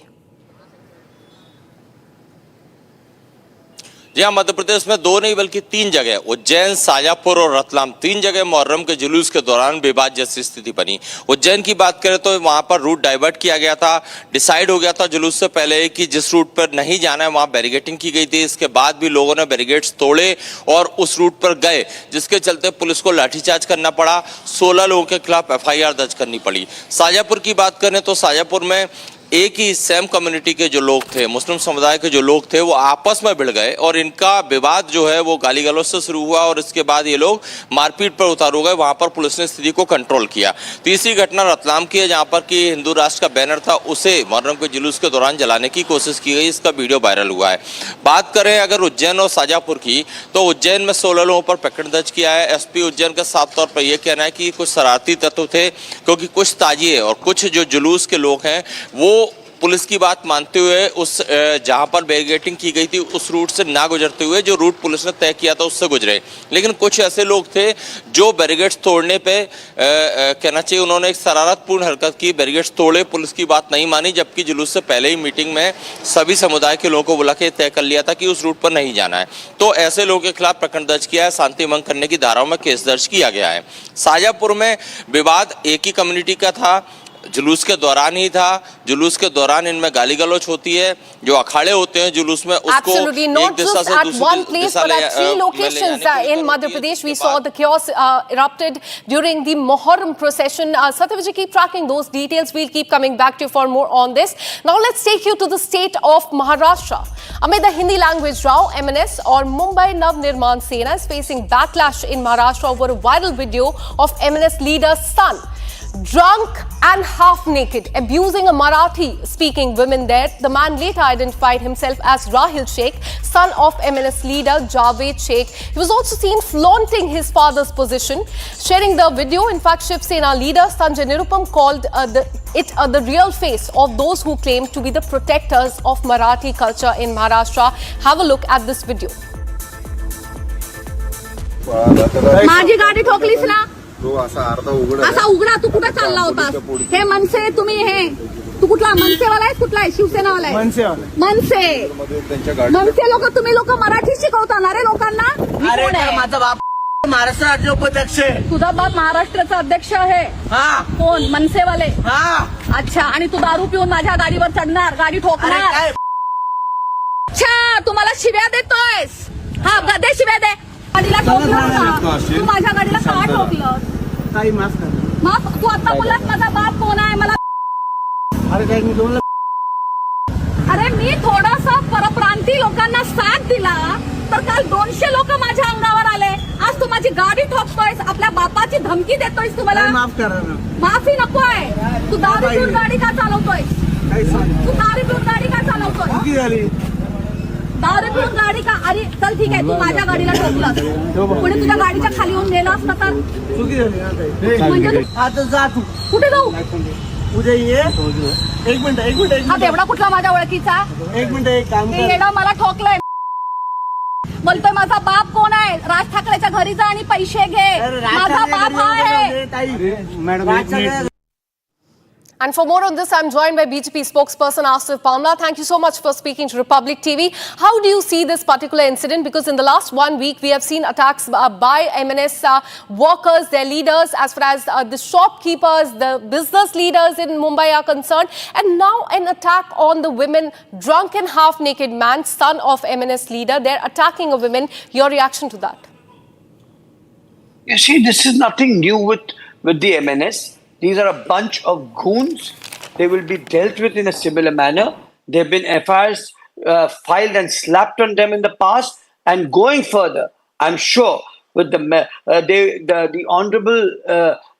जी हाँ, मध्य प्रदेश में 2 नहीं बल्कि 3 जगह, उज्जैन, शाजापुर और रतलाम, 3 जगह मुहर्रम के जुलूस के दौरान विवाद जैसी स्थिति बनी। उज्जैन की बात करें तो वहां पर रूट डाइवर्ट किया गया था। डिसाइड हो गया था जुलूस से पहले कि जिस रूट पर नहीं जाना है वहां बैरिकेटिंग की गई थी। इसके बाद भी लोगों ने बैरिकेड्स तोड़े और उस रूट पर गए, जिसके चलते पुलिस को लाठीचार्ज करना पड़ा। 16 लोगों के खिलाफ FIR दर्ज करनी पड़ी। शाजापुर की बात करें तो शाजापुर में एक ही सेम कम्युनिटी के जो लोग थे, मुस्लिम समुदाय के जो लोग थे, वो आपस में भिड़ गए और इनका विवाद जो है वो गाली गलौज से शुरू हुआ और इसके बाद ये लोग मारपीट पर उतार हो गए। वहां पर पुलिस ने स्थिति को कंट्रोल किया। तीसरी घटना रतलाम की है, जहां पर कि हिंदू राष्ट्र का बैनर था, उसे मुहर्रम के जुलूस के दौरान जलाने की कोशिश की गई। इसका वीडियो वायरल हुआ है। बात करें अगर उज्जैन और शाजापुर की, तो उज्जैन में 16 लोगों पर प्रकरण दर्ज किया है। SP उज्जैन का साफ तौर पर यह कहना है कि कुछ शरारती तत्व थे, क्योंकि कुछ ताजिए और कुछ जो जुलूस के लोग हैं वो पुलिस की बात मानते हुए उस जहां पर बैरिकेडिंग की गई थी उस रूट से ना गुजरते हुए जो रूट पुलिस ने तय किया था उससे गुजरे। लेकिन कुछ ऐसे लोग थे जो बैरिकेड्स तोड़ने पे कहना चाहिए उन्होंने एक शरारतपूर्ण हरकत की, बैरिकेड्स तोड़े, पुलिस की बात नहीं मानी, जबकि जुलूस से पहले ही मीटिंग में सभी समुदाय के लोगों को बुला के तय कर लिया था कि उस रूट पर नहीं जाना है। तो ऐसे लोगों के खिलाफ प्रकरण दर्ज किया है, शांति भंग करने की धाराओं में केस दर्ज किया गया है। शाजापुर में विवाद एक ही कम्युनिटी का था, जुलूस के दौरान ही था। जुलूस के दौरान इनमें गाली गलौच होती है, जो अखाड़े होते हैं जुलूस में उसको Absolutely, not just at one place but at three locations in Madhya Pradesh. We saw the chaos erupted during the Muharram procession. Satyavijay, keep tracking those details. We'll keep coming back to you for more on this. Now let's take you to the state of Maharashtra. Amid the Hindi language row, MNS or Mumbai Nav Nirman Sena is facing backlash in Maharashtra over a viral video of MNS leader's son, drunk and half naked, abusing a Marathi-speaking woman there. The man later identified himself as Rahil Sheikh, son of MNS leader Javed Sheikh. He was also seen flaunting his father's position, sharing the video. In fact, Shiv Sena leader Sanjay Nirupam called it the real face of those who claim to be the protectors of Marathi culture in Maharashtra. Have a look at this video. माझी गाडी ठोकलीस ना, असा उघडा. तू कुठे चालला होतास? हे मनसे, तुम्ही हे, तू कुठला मनसेवाला आहे? कुठला आहे? शिवसेनावाला आहे? मनसे लोक, तुम्ही लोक मराठी शिकवता ना रे लोकांना? माझा बाप महाराष्ट्र राज्य उपाध्यक्ष आहे. तुझा बाप महाराष्ट्राचा अध्यक्ष आहे? कोण? मनसेवाले? अच्छा. आणि तू दारू पिऊन माझ्या गाडीवर चढणार, गाडी ठोकणार? अच्छा, तुम्हाला शिव्या देतोयस? हा, गदे शिव्या दे. गाडीला ठोकलं, तू माझ्या गाडीला का ठोकलं? माफ. तू आता बोललास माझा बाप कोण आहे मला? अरे मी थोडासा परप्रांती लोकांना साथ दिला तर काल 200 लोक माझ्या अंगावर आले. आज तू माझी गाडी ठोकतोयस, आपल्या बापाची धमकी देतोयस. तुम्हाला माफ करा ना. माफी नकोय. तू दारू पिऊन गाडी का चालवतोयस? तू दारू पिऊन गाडी का चालवतोय? दारू पिऊन गाडी का? अरे चल ठीक आहे, तू माझ्या गाडीला ठोकलास, पुढे तुझ्या गाडीच्या खाली येऊन गेला असता तर म्हणजे आता जा. तू कुठे जाऊ? उद्या ये. एक मिनिट. हा तेवढा कुठला माझ्या ओळखीचा? एक मिनिट. एक काम कर. मला ठोकलंय. बोलतोय माझा बाप कोण आहे? राज ठाकरेच्या घरी जा आणि पैसे घे. माझा बाप हा आहे. And for more on this, I'm joined by BJP spokesperson Asif Pamla. Thank you so much for speaking to Republic TV. How do you see this particular incident? Because in the last 1 week, we have seen attacks by MNS workers, their leaders, as far as the shopkeepers, the business leaders in Mumbai are concerned. And now an attack on the women, drunken half-naked man, son of MNS leader. They're attacking a woman. Your reaction to that? You see, this is nothing new with the MNS. These are a bunch of goons. They will be dealt with in a similar manner. There have been FIRs filed and slapped on them in the past. And going further, I'm sure with the Honorable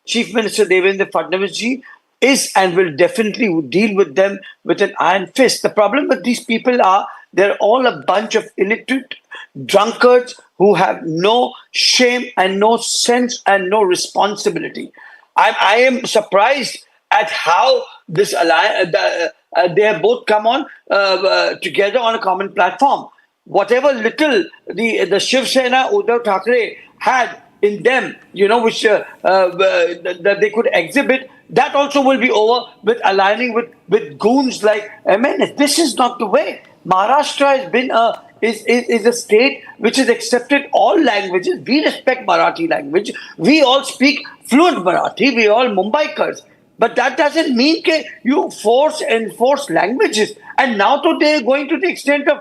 Chief Minister Devendra Fadnavis ji is and will definitely deal with them with an iron fist. The problem with these people are they're all a bunch of illiterate drunkards who have no shame and no sense and no responsibility. I am surprised at how this alliance, they have both come on together on a common platform. Whatever little the Shiv Sena, Uddhav Thackeray had in them, which that they could exhibit, that also will be over with aligning with goons like MNS. This is not the way. Maharashtra has been is a state which has accepted all languages. We respect Marathi language. We all speak fluent Marathi. We all Mumbaikars. But that doesn't mean that you enforce languages. And now to they're going to the extent of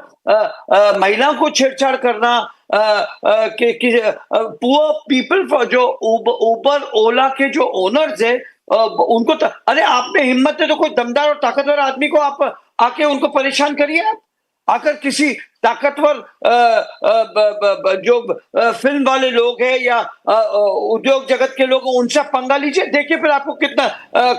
महिलाओं को छेड़छाड़ करना, poor people for जो Uber, Ola के जो owners है, उनको अरे आप में हिम्मत है तो कोई दमदार और ताकतवर आदमी को आप आके उनको परेशान करिए. आप आकर किसी ताकतवर जो फिल्म वाले लोग हैं या उद्योग जगत के लोग उनसे पंगा लीजिए. देखिए फिर आपको कितना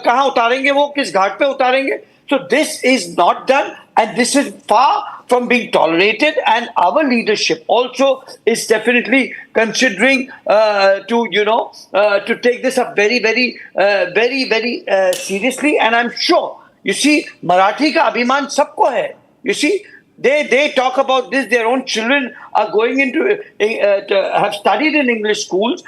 कहाँ उतारेंगे, वो किस घाट पे उतारेंगे. So this is not done, and this is far from being tolerated, and our leadership also is definitely considering to take this up very, very, very seriously. And I'm sure, you see, Marathi ka abhiman sabko hai. You see, they talk about this. Their own children are going into have studied in English schools.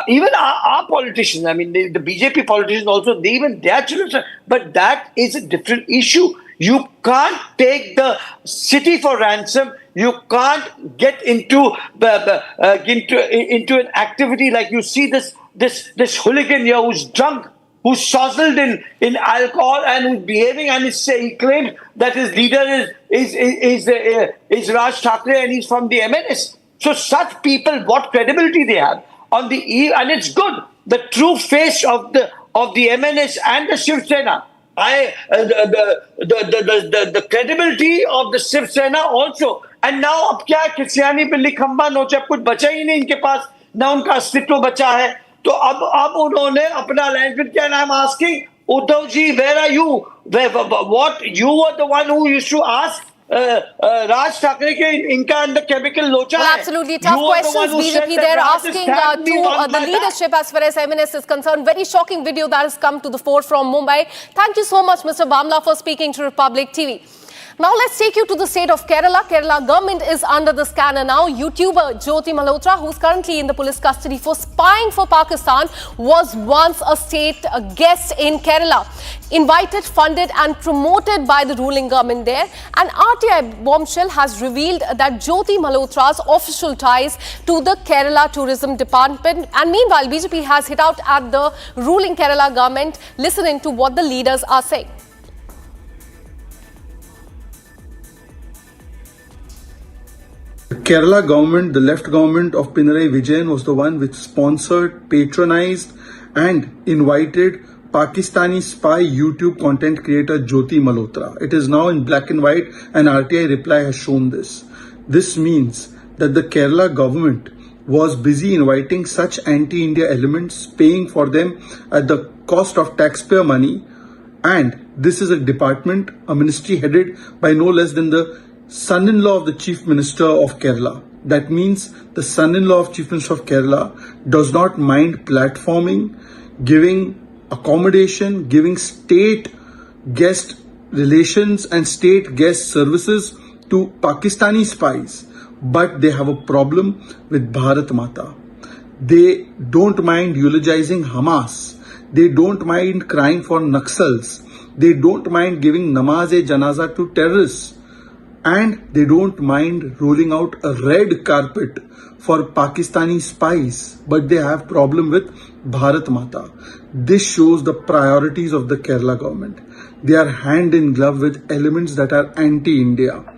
Even our politicians, I mean, the BJP politicians also, even their children. But that is a different issue. You can't take the city for ransom. You can't get into an activity like you see this hooligan here who's drunk. who's sozzled in alcohol and who's behaving, and he claims that his leader is Raj Thackeray and he's from the MNS. So such people, what credibility they have on the eve, and it's good. The true face of the MNS and the Shiv Sena. The credibility of the Shiv Sena also. And now अब क्या किसियानी बिल्ली खंबा नोचे, कुछ बचा ही नहीं इनके पास, ना उनका अस्तित्व बचा है. तो अब उन्होंने अपना अलायंस किया. And I'm asking Uddhav ji, where are you? What you were the one who used to ask Raj Thackeray ke inka andar chemical locha hai. Absolutely tough questions BJP they're asking to the leadership as far as MNS is concerned. Very shocking video that has come to the fore from Mumbai. Thank you so much, Mr. Bamla, for speaking to Republic TV. Now let's take you to the state of Kerala. Kerala government is under the scanner now. YouTuber Jyoti Malhotra, who's currently in the police custody for spying for Pakistan, was once a state guest in Kerala. Invited, funded and promoted by the ruling government there. An RTI bombshell has revealed that Jyoti Malhotra's official ties to the Kerala Tourism Department. And meanwhile, BJP has hit out at the ruling Kerala government. Listening to what the leaders are saying. The Kerala government, the left government of Pinarayi Vijayan, was the one which sponsored, patronized and invited Pakistani spy YouTube content creator Jyoti Malhotra. It is now in black and white, and RTI reply has shown this. This means that the Kerala government was busy inviting such anti-India elements, paying for them at the cost of taxpayer money, and this is a department, a ministry headed by no less than the son-in-law of the Chief Minister of Kerala. That means the son-in-law of Chief Minister of Kerala does not mind platforming, giving accommodation, giving state guest relations and state guest services to Pakistani spies. But they have a problem with Bharat Mata. They don't mind eulogizing Hamas. They don't mind crying for Naxals. They don't mind giving namaz-e-janaza to terrorists. And they don't mind rolling out a red carpet for Pakistani spies, but they have problem with Bharat Mata. This shows the priorities of the Kerala government. They are hand in glove with elements that are anti-India.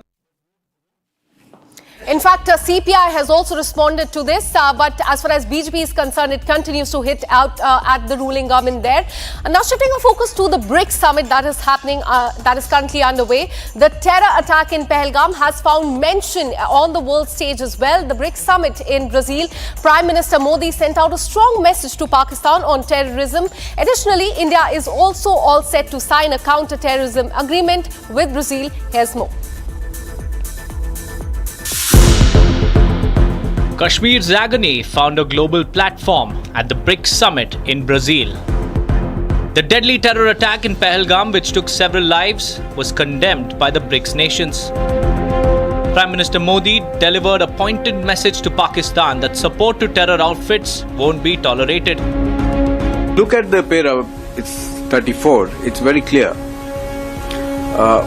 In fact, CPI has also responded to this, but as far as BJP is concerned, it continues to hit out at the ruling government there. Now, shifting our focus to the BRICS summit that is happening, that is currently underway. The terror attack in Pahalgam has found mention on the world stage as well. The BRICS summit in Brazil, Prime Minister Modi sent out a strong message to Pakistan on terrorism. Additionally, India is also all set to sign a counter-terrorism agreement with Brazil. Here's more. Kashmir's agony found a global platform at the BRICS summit in Brazil. The deadly terror attack in Pahalgam, which took several lives, was condemned by the BRICS nations. Prime Minister Modi delivered a pointed message to Pakistan that support to terror outfits won't be tolerated. Look at the para, it's 34, it's very clear.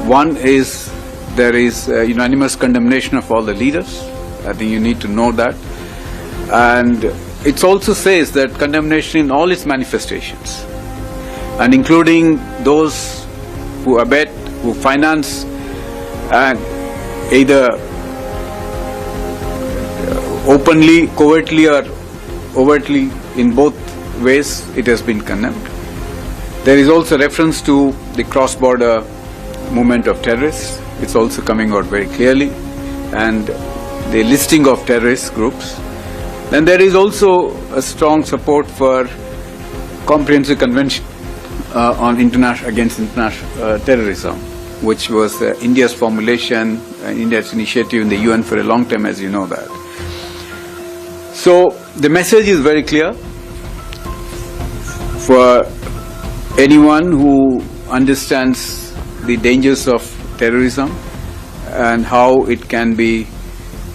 One is there is unanimous condemnation of all the leaders. I think you need to know that. And it also says that condemnation in all its manifestations, and including those who abet, who finance, and either openly, covertly or overtly, in both ways, it has been condemned. There is also reference to the cross-border movement of terrorists. It's also coming out very clearly. And the listing of terrorist groups. Then there is also a strong support for comprehensive convention on against international terrorism, which was India's formulation, India's initiative in the UN for a long time, as you know that. So the message is very clear for anyone who understands the dangers of terrorism and how it can be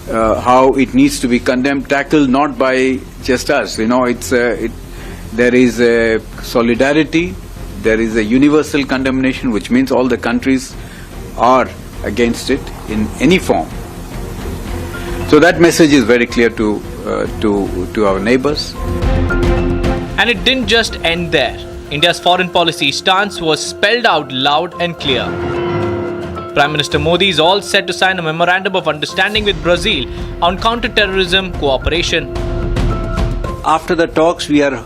how it needs to be condemned, tackled not by just us. You know, there is a solidarity, there is a universal condemnation, which means all the countries are against it in any form. So that message is very clear to our neighbors. And it didn't just end there. India's foreign policy stance was spelled out loud and clear. Prime Minister Modi is all set to sign a memorandum of understanding with Brazil on counter-terrorism cooperation. After the talks, we are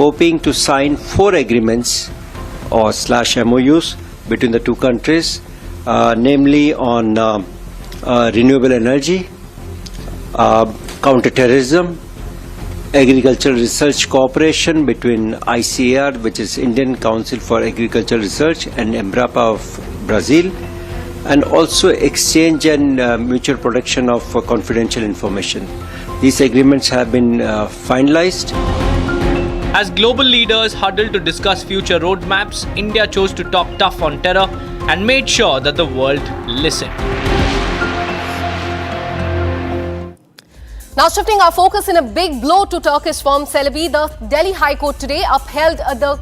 hoping to sign 4 agreements or /MOUs between the two countries, namely on renewable energy, counter-terrorism, agricultural research cooperation between ICAR, which is Indian Council for Agricultural Research, and EMBRAPA of Brazil, and also exchange and mutual protection of confidential information. These agreements have been finalized. As global leaders huddled to discuss future roadmaps, India chose to talk tough on terror and made sure that the world listened. Now shifting our focus in a big blow to Turkish firm Celebi, the Delhi High Court today upheld the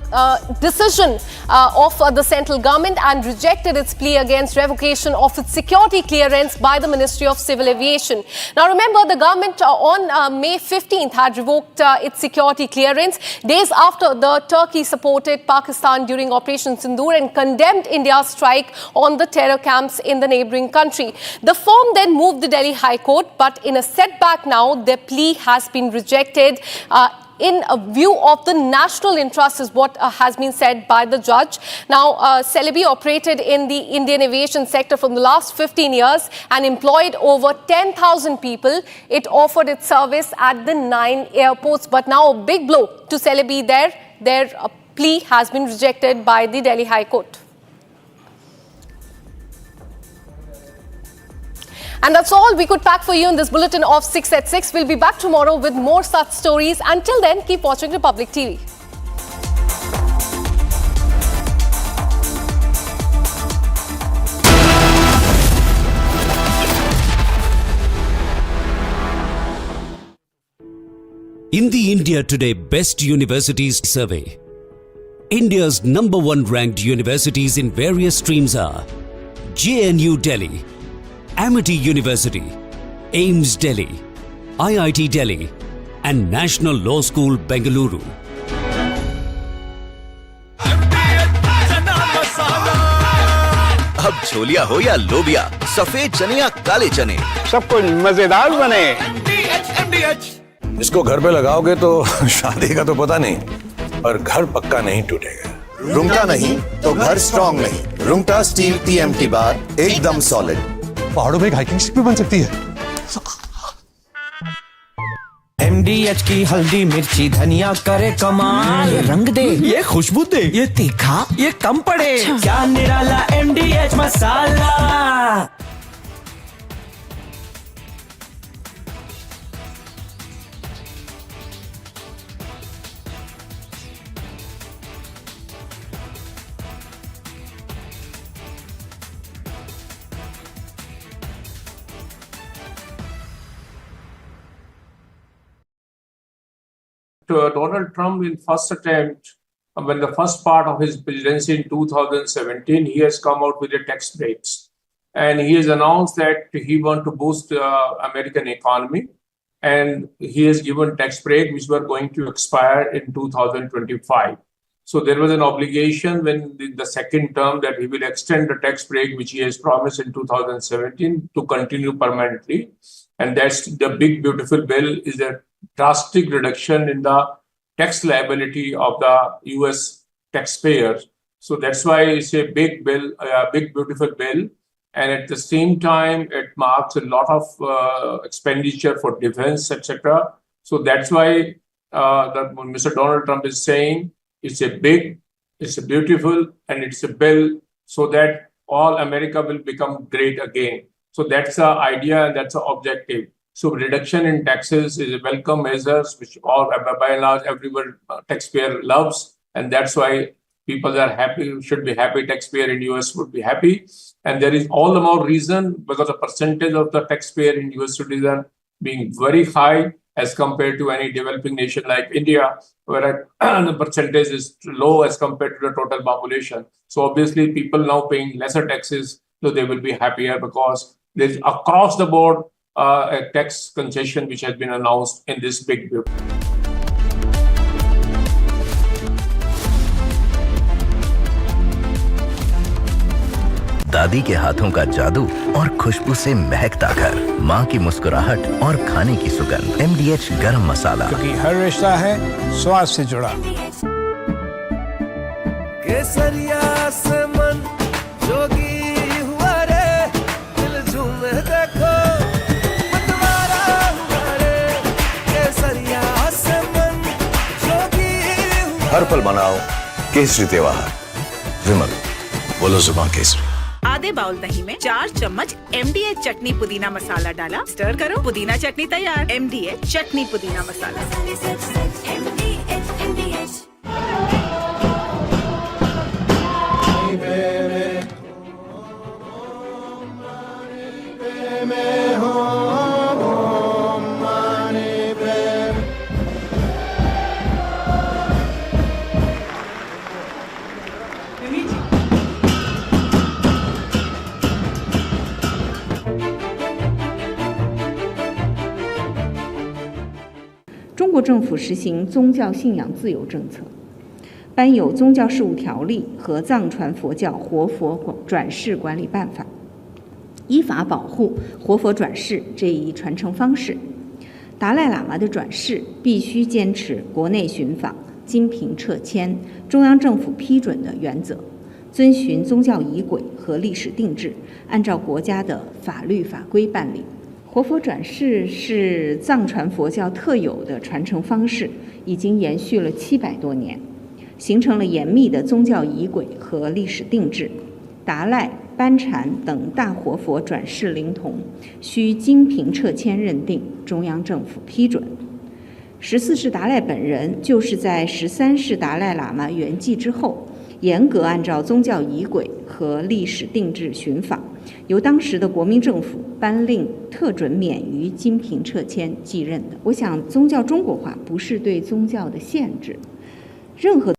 decision of the central government and rejected its plea against revocation of its security clearance by the Ministry of Civil Aviation. Now remember, the government on May 15th had revoked its security clearance days after the Turkey supported Pakistan during Operation Sindoor and condemned India's strike on the terror camps in the neighbouring country. The firm then moved the Delhi High Court, but in a setback now, their plea has been rejected in a view of the national interest is what has been said by the judge. Now, Celebi operated in the Indian aviation sector from the last 15 years and employed over 10,000 people. It offered its service at the 9 airports. But now a big blow to Celebi there. Their plea has been rejected by the Delhi High Court. And that's all we could pack for you in this bulletin of 6 at 6. We'll be back tomorrow with more such stories. Until then, keep watching Republic TV. In the India Today Best Universities Survey, India's #1 ranked universities in various streams are JNU Delhi, Amity University, AIMS Delhi, IIT Delhi, and National Law School, Bengaluru. अब छोलिया हो या लोबिया, सफेद चने या काले चने, सब कुछ मजेदार बने। इसको घर पे लगाओगे तो शादी का तो पता नहीं, पर घर पक्का नहीं टूटेगा। रुंगटा नहीं तो घर स्ट्रॉन्ग नहीं। रुंगटा स्टील TMT बार एकदम सॉलिड। पहाड़ों में एक हाइकिंग शिप भी बन सकती है। MDH की हल्दी मिर्ची धनिया करे कमाल, ये रंग दे, ये खुशबू दे, ये तीखा, ये कम पड़े, क्या निराला MDH masala. Donald Trump, in first attempt, when the first part of his presidency in 2017, he has come out with the tax breaks. And he has announced that he wants to boost the American economy. And he has given tax break, which were going to expire in 2025. So there was an obligation when the second term that he will extend the tax break, which he has promised in 2017, to continue permanently. And that's the big, beautiful bill is a drastic reduction in the tax liability of the US taxpayers. So that's why it's a big bill, a big, beautiful bill. And at the same time, it marks a lot of expenditure for defense, etc. So that's why Mr. Donald Trump is saying it's a big, it's a beautiful, and it's a bill so that all America will become great again. So that's the idea and that's the objective. So reduction in taxes is a welcome measure, which all, by and large, everyone taxpayer loves. And that's why people are happy, should be happy, taxpayer in US would be happy. And there is all the more reason because the percentage of the taxpayer in US citizen being very high as compared to any developing nation like India, where the percentage is low as compared to the total population. So obviously people now paying lesser taxes, so they will be happier because there's across the board a tax concession which has been announced in this big bill. दादी के हाथों का जादू और खुशबू से महकता घर, माँ की मुस्कुराहट और खाने की सुगंध। MDH गरम मसाला, क्योंकि हर रिश्ता है स्वाद से जुड़ा। केसरिया से मन जोगी हुआ रे, दिल झूमे देखो मतवारा हुआ रे। केसरिया से मन जोगी हुआ। हर पल मनाओ केसरी त्योहार। विमल, बोलो जुबान केसरी। आधे बाउल दही में 4 चम्मच MDH चटनी पुदीना मसाला डाला, स्टर करो, पुदीना चटनी तैयार। MDH चटनी पुदीना मसाला।中国政府实行宗教信仰自由政策，颁有宗教事务条例和藏传佛教活佛转世管理办法，依法保护活佛转世这一传承方式。达赖喇嘛的转世必须坚持国内寻访、经凭撤迁、中央政府批准的原则，遵循宗教仪轨和历史定制，按照国家的法律法规办理。活佛转世是藏传佛教特有的传承方式，已经延续了700多年，形成了严密的宗教仪轨和历史定制。达赖、班禅等大活佛转世灵童需经凭撤迁认定，中央政府批准。14世达赖本人就是在13世达赖喇嘛圆寂之后，严格按照宗教仪轨和历史定制寻访，由当时的国民政府颁令特准免于经凭撤迁继任的。我想，宗教中国化不是对宗教的限制，任何。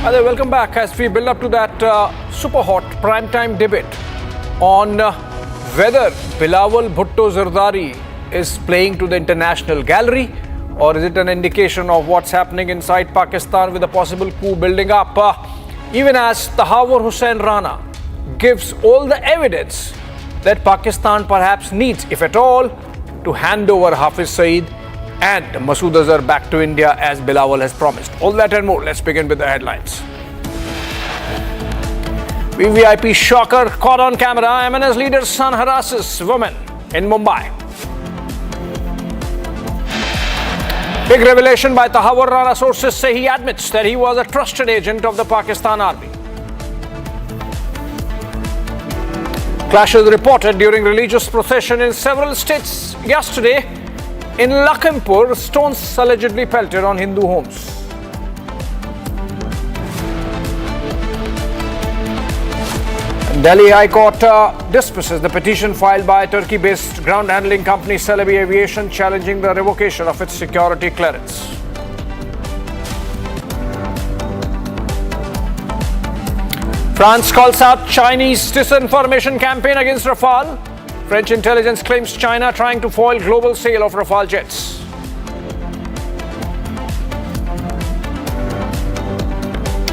Hi there, welcome back as we build up to that super hot primetime debate on whether Bilawal Bhutto Zardari is playing to the international gallery or is it an indication of what's happening inside Pakistan with a possible coup building up. Even as Tahawur Hussain Rana gives all the evidence that Pakistan perhaps needs, if at all, to hand over Hafiz Saeed and Masood Azhar back to India as Bilawal has promised. All that and more. Let's begin with the headlines. VVIP shocker caught on camera. MNS leader's son harasses woman in Mumbai. Big revelation by Tahawur Rana. Sources say he admits that he was a trusted agent of the Pakistan army. Clashes reported during religious procession in several states yesterday. In Lakhimpur, stones allegedly pelted on Hindu homes. Delhi High Court dismisses the petition filed by Turkey-based ground handling company Celebi Aviation challenging the revocation of its security clearance. France calls out Chinese disinformation campaign against Rafale. French intelligence claims China trying to foil global sale of Rafale jets.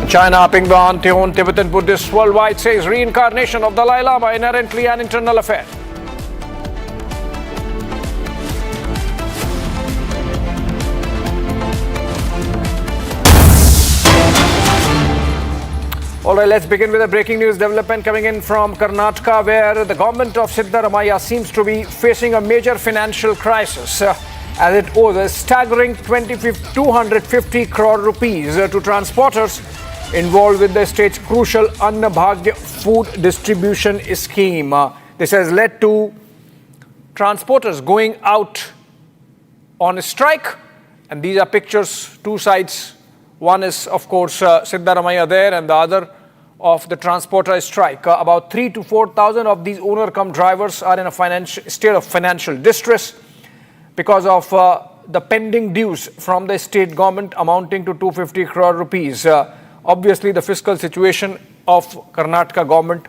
China upping the anti-owned Tibetan Buddhists worldwide, says reincarnation of Dalai Lama inherently an internal affair. All right, let's begin with a breaking news development coming in from Karnataka, where the government of Siddaramaiah seems to be facing a major financial crisis as it owes a staggering 250 crore rupees to transporters involved with the state's crucial Anna Bhagya food distribution scheme. This has led to transporters going out on a strike, and these are pictures, two sides. One is, of course, Siddaramaiah there, and the other of the transporter strike. About 3,000 to 4,000 of these owner-cum drivers are in a state of financial distress because of the pending dues from the state government amounting to 250 crore rupees. Obviously, the fiscal situation of Karnataka government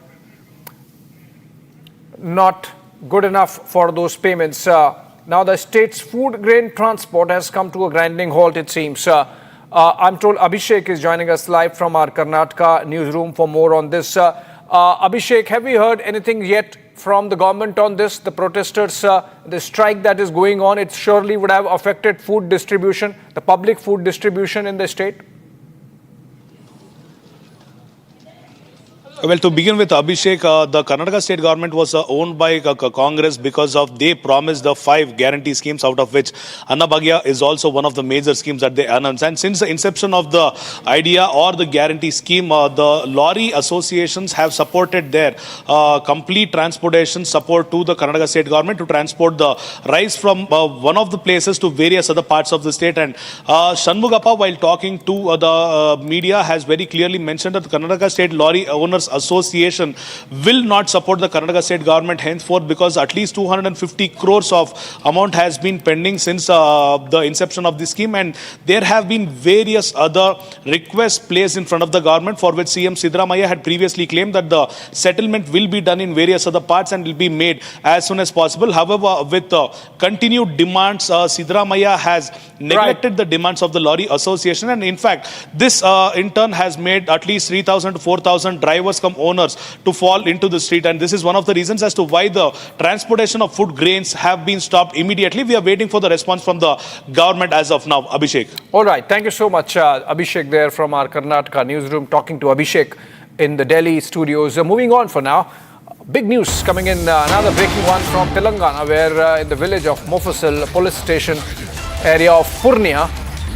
not good enough for those payments. Now the state's food grain transport has come to a grinding halt, it seems. I'm told Abhishek is joining us live from our Karnataka newsroom for more on this. Abhishek, have we heard anything yet from the government on this? The protesters, the strike that is going on, it surely would have affected food distribution, the public food distribution in the state? Well, to begin with, Abhishek, the Karnataka state government was owned by Congress because of they promised the 5 guarantee schemes, out of which Annabhagya is also one of the major schemes that they announced. And since the inception of the idea or the guarantee scheme, the lorry associations have supported their complete transportation support to the Karnataka state government to transport the rice from one of the places to various other parts of the state. And Shanmugappa, while talking to the media, has very clearly mentioned that the Karnataka state lorry owners association will not support the Karnataka state government henceforth because at least 250 crores of amount has been pending since the inception of this scheme, and there have been various other requests placed in front of the government for which CM Siddaramaiah had previously claimed that the settlement will be done in various other parts and will be made as soon as possible. However, with continued demands, Siddaramaiah has neglected the demands of the lorry association, and in fact this in turn has made at least 3,000 to 4,000 drivers come owners to fall into the street, and this is one of the reasons as to why the transportation of food grains have been stopped immediately. We are waiting for the response from the government as of now. Abhishek. All right, thank you so much, Abhishek, there from our Karnataka newsroom, talking to Abhishek in the Delhi studios. Moving on for now, big news coming in, another breaking one from Telangana, where in the village of Mofussil police station area of Purnia,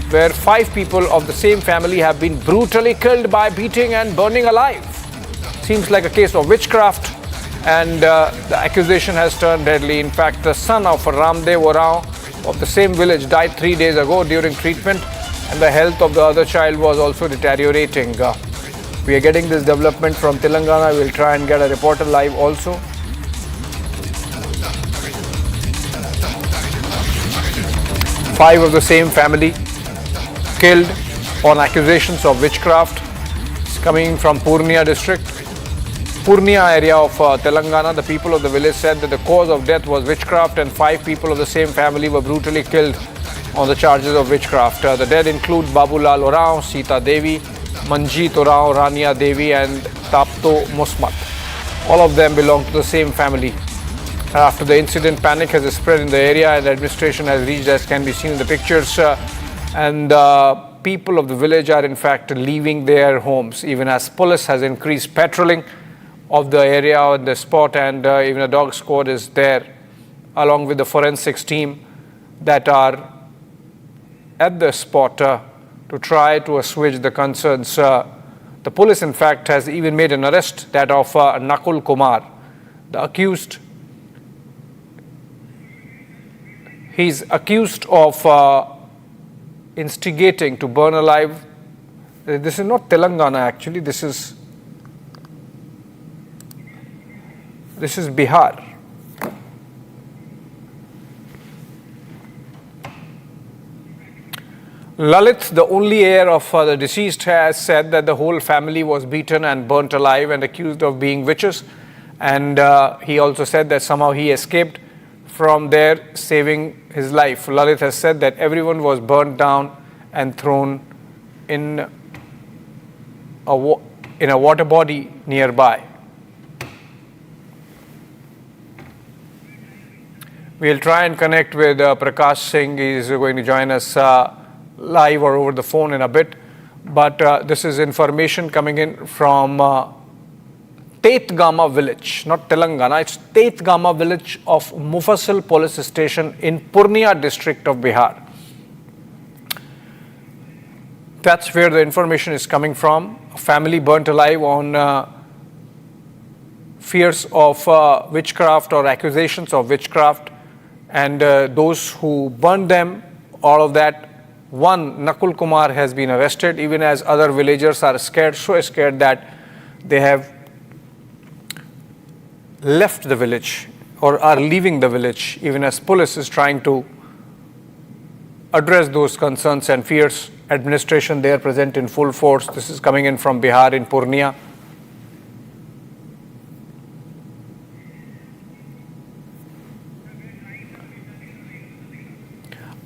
where 5 people of the same family have been brutally killed by beating and burning alive. Seems like a case of witchcraft, and the accusation has turned deadly. In fact, the son of Ramdev Orao of the same village died 3 days ago during treatment, and the health of the other child was also deteriorating. We are getting this development from Telangana. We'll try and get a reporter live also. Five of the same family killed on accusations of witchcraft. It's coming from Purnia district. Purnia area of Telangana. The people of the village said that the cause of death was witchcraft, and 5 people of the same family were brutally killed on the charges of witchcraft. The dead include Babulal Orao, Sita Devi, Manjeet Orao, Rania Devi and Tapto Musmat. All of them belong to the same family. After the incident, panic has spread in the area and the administration has reached, as can be seen in the pictures, and people of the village are in fact leaving their homes, even as police has increased patrolling of the area on the spot, and even a dog squad is there along with the forensics team that are at the spot to try to assuage the concerns. The police in fact has even made an arrest, that of Nakul Kumar, the accused. He's accused of instigating to burn alive. This is not Telangana actually, this is Bihar. Lalit, the only heir of the deceased, has said that the whole family was beaten and burnt alive and accused of being witches. And he also said that somehow he escaped from there, saving his life. Lalit has said that everyone was burnt down and thrown in a water body nearby. We'll try and connect with Prakash Singh. He's going to join us live or over the phone in a bit. But this is information coming in from Tetgama village, not Telangana. It's Tetgama village of Mufassil police station in Purnia district of Bihar. That's where the information is coming from. A family burnt alive on fears of witchcraft or accusations of witchcraft. And those who burned them, all of that, one, Nakul Kumar, has been arrested, even as other villagers are scared, so scared that they have left the village or are leaving the village, even as police is trying to address those concerns and fears administration there present in full force. This is coming in from Bihar in Purnia.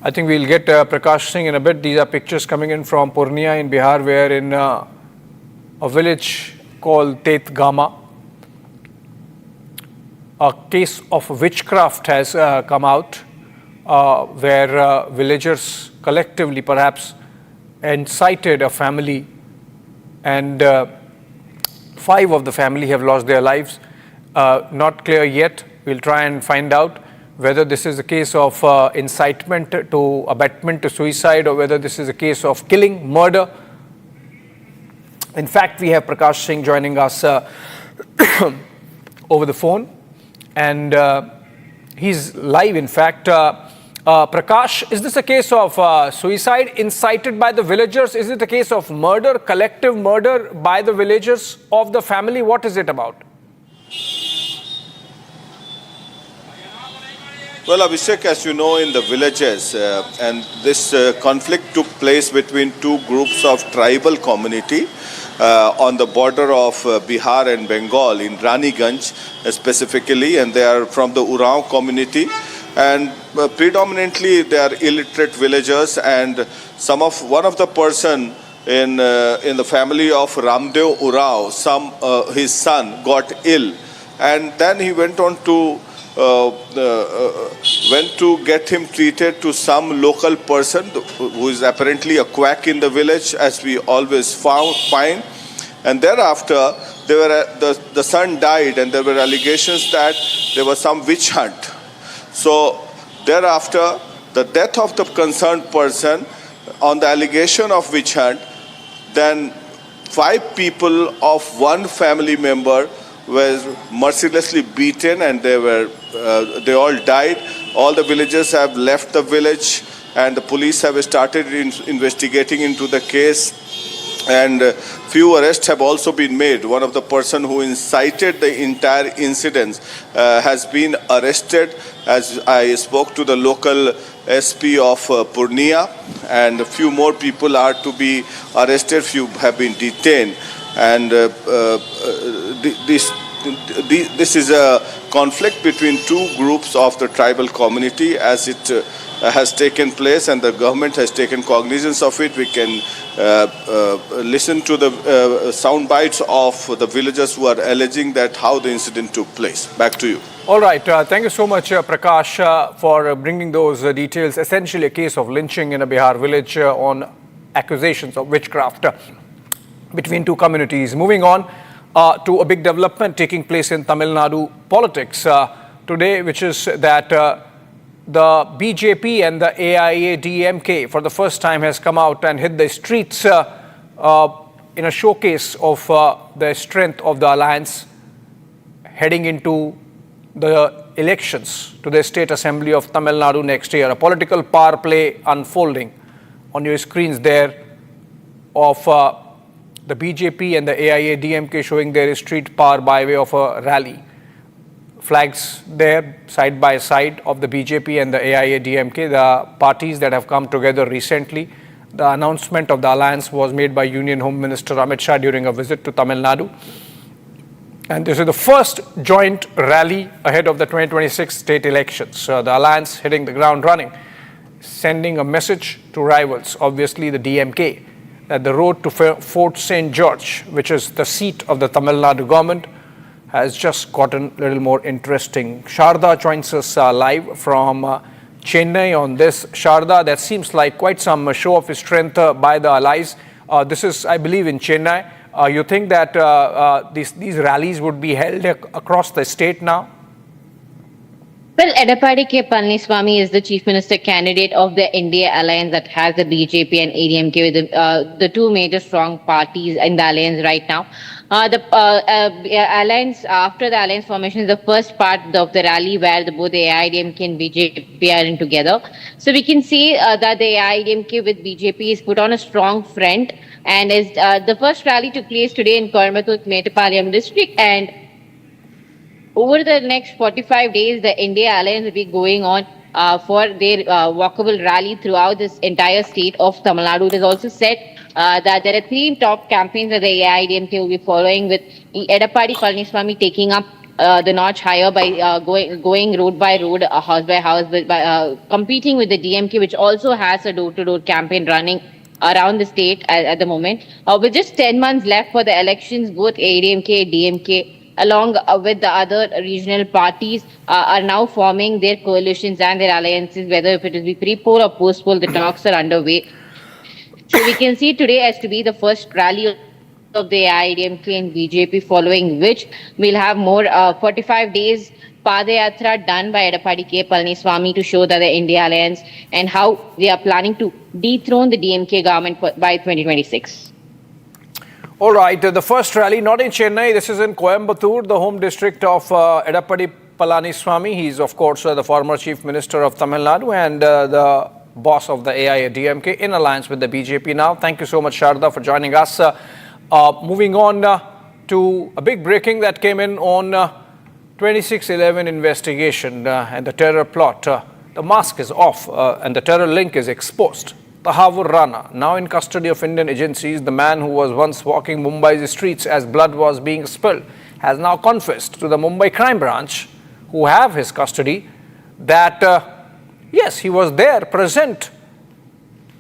I think we'll get Prakash Singh in a bit. These are pictures coming in from Purnia in Bihar, where in a village called Tet Gama, a case of witchcraft has come out, where villagers collectively perhaps incited a family, and 5 of the family have lost their lives. Not clear yet. We'll try and find out whether this is a case of incitement to abetment to suicide, or whether this is a case of killing, murder. In fact, we have Prakash Singh joining us over the phone, and he's live, in fact. Prakash, is this a case of suicide incited by the villagers? Is it a case of murder, collective murder by the villagers of the family? What is it about? Well, Abhishek, as you know, in the villages, and this conflict took place between 2 groups of tribal community on the border of Bihar and Bengal, in Raniganj specifically, and they are from the Urao community. And predominantly they are illiterate villagers, and one of the person in the family of Ramdev Urao, his son got ill, and then he went on to get him treated to some local person who is apparently a quack in the village, as we always find. And thereafter, the son died, and there were allegations that there was some witch hunt. So thereafter, the death of the concerned person on the allegation of witch hunt, then 5 people of one family member were mercilessly beaten, and they all died. All the villagers have left the village, and the police have started investigating into the case, and few arrests have also been made. One of the person who incited the entire incident has been arrested, as I spoke to the local SP of Purnia, and a few more people are to be arrested, few have been detained. And this is a conflict between 2 groups of the tribal community, as it has taken place, and the government has taken cognizance of it. We can listen to the sound bites of the villagers who are alleging that how the incident took place. Back to you. All right. Thank you so much, Prakash, for bringing those details. Essentially a case of lynching in a Bihar village on accusations of witchcraft between 2 communities. Moving on to a big development taking place in Tamil Nadu politics today, which is that the BJP and the AIADMK for the first time has come out and hit the streets in a showcase of the strength of the alliance heading into the elections to the State Assembly of Tamil Nadu next year. A political power play unfolding on your screens there of the BJP and the AIADMK showing their street power by way of a rally. Flags there side by side of the BJP and the AIADMK, the parties that have come together recently. The announcement of the alliance was made by Union Home Minister Amit Shah during a visit to Tamil Nadu. And this is the first joint rally ahead of the 2026 state elections. The alliance hitting the ground running, sending a message to rivals, obviously the DMK, that the road to Fort St. George, which is the seat of the Tamil Nadu government, has just gotten a little more interesting. Sharda joins us live from Chennai on this. Sharda, that seems like quite some show of strength by the allies. This is, I believe, in Chennai. You think that these rallies would be held across the state now? Well, Edappadi K. Palaniswamy is the Chief Minister candidate of the India alliance that has the BJP and ADMK, with the 2 major strong parties in the alliance right now. The alliance, after the alliance formation, is the first part of the rally where both the AIDMK and BJP are in together. So we can see that the AIDMK with BJP is put on a strong front, and is the first rally took place today in Coimbatore, Metropolitan District, and over the next 45 days, the India alliance will be going on for their walkable rally throughout this entire state of Tamil Nadu. It is also said that there are 3 top campaigns that the AIDMK will be following, with Edappadi Palaniswamy taking up the notch higher by going road by road, house by house, by competing with the DMK, which also has a door-to-door campaign running around the state at the moment. With just 10 months left for the elections, both AIDMK, DMK, along with the other regional parties, are now forming their coalitions and their alliances, whether if it is pre-poll or post-poll, the talks are underway. So we can see today as to be the first rally of the AIDMK and BJP, following which we'll have more 45 days Padayatra done by Edappadi K. Palaniswamy to show that the India Alliance and how they are planning to dethrone the DMK government by 2026. All right, the first rally, not in Chennai, this is in Coimbatore, the home district of Edappadi Palaniswamy. He's, of course, the former Chief Minister of Tamil Nadu and the boss of the AIADMK in alliance with the BJP now. Thank you so much, Sharda, for joining us. Moving on to a big breaking that came in on 26/11 investigation and the terror plot. The mask is off and the terror link is exposed. Tahavur Rana, now in custody of Indian agencies, the man who was once walking Mumbai's streets as blood was being spilled, has now confessed to the Mumbai crime branch, who have his custody, that yes, he was there present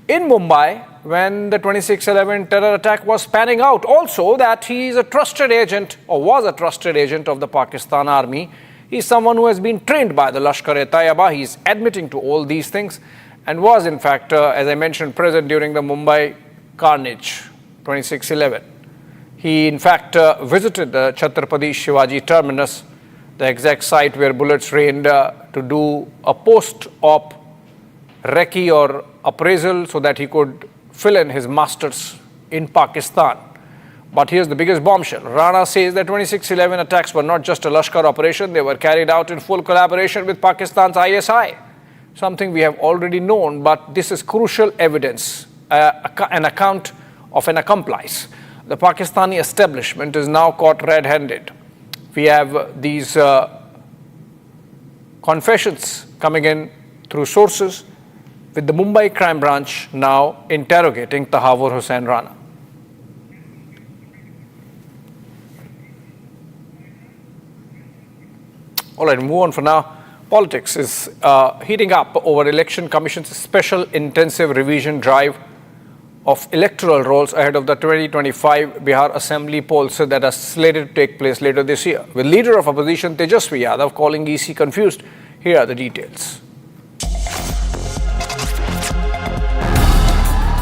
in Mumbai when the 26/11 terror attack was panning out. Also that he is a trusted agent, or was a trusted agent of the Pakistan army. He's someone who has been trained by the Lashkar-e-Taiba. He's admitting to all these things and was in fact, as I mentioned, present during the Mumbai carnage, 26/11. He in fact visited the Chhatrapati Shivaji terminus, the exact site where bullets rained, to do a post-op recce or appraisal so that he could fill in his masters in Pakistan. But here's the biggest bombshell. Rana says that 26/11 attacks were not just a Lashkar operation, they were carried out in full collaboration with Pakistan's ISI. Something we have already known, but this is crucial evidence, an account of an accomplice. The Pakistani establishment is now caught red-handed. We have these confessions coming in through sources, with the Mumbai crime branch now interrogating Tahavur Hussain Rana. All right, move on for now. Politics is heating up over Election Commission's special intensive revision drive of electoral rolls ahead of the 2025 Bihar Assembly polls that are slated to take place later this year. With leader of opposition Tejasvi Yadav calling EC confused, here are the details.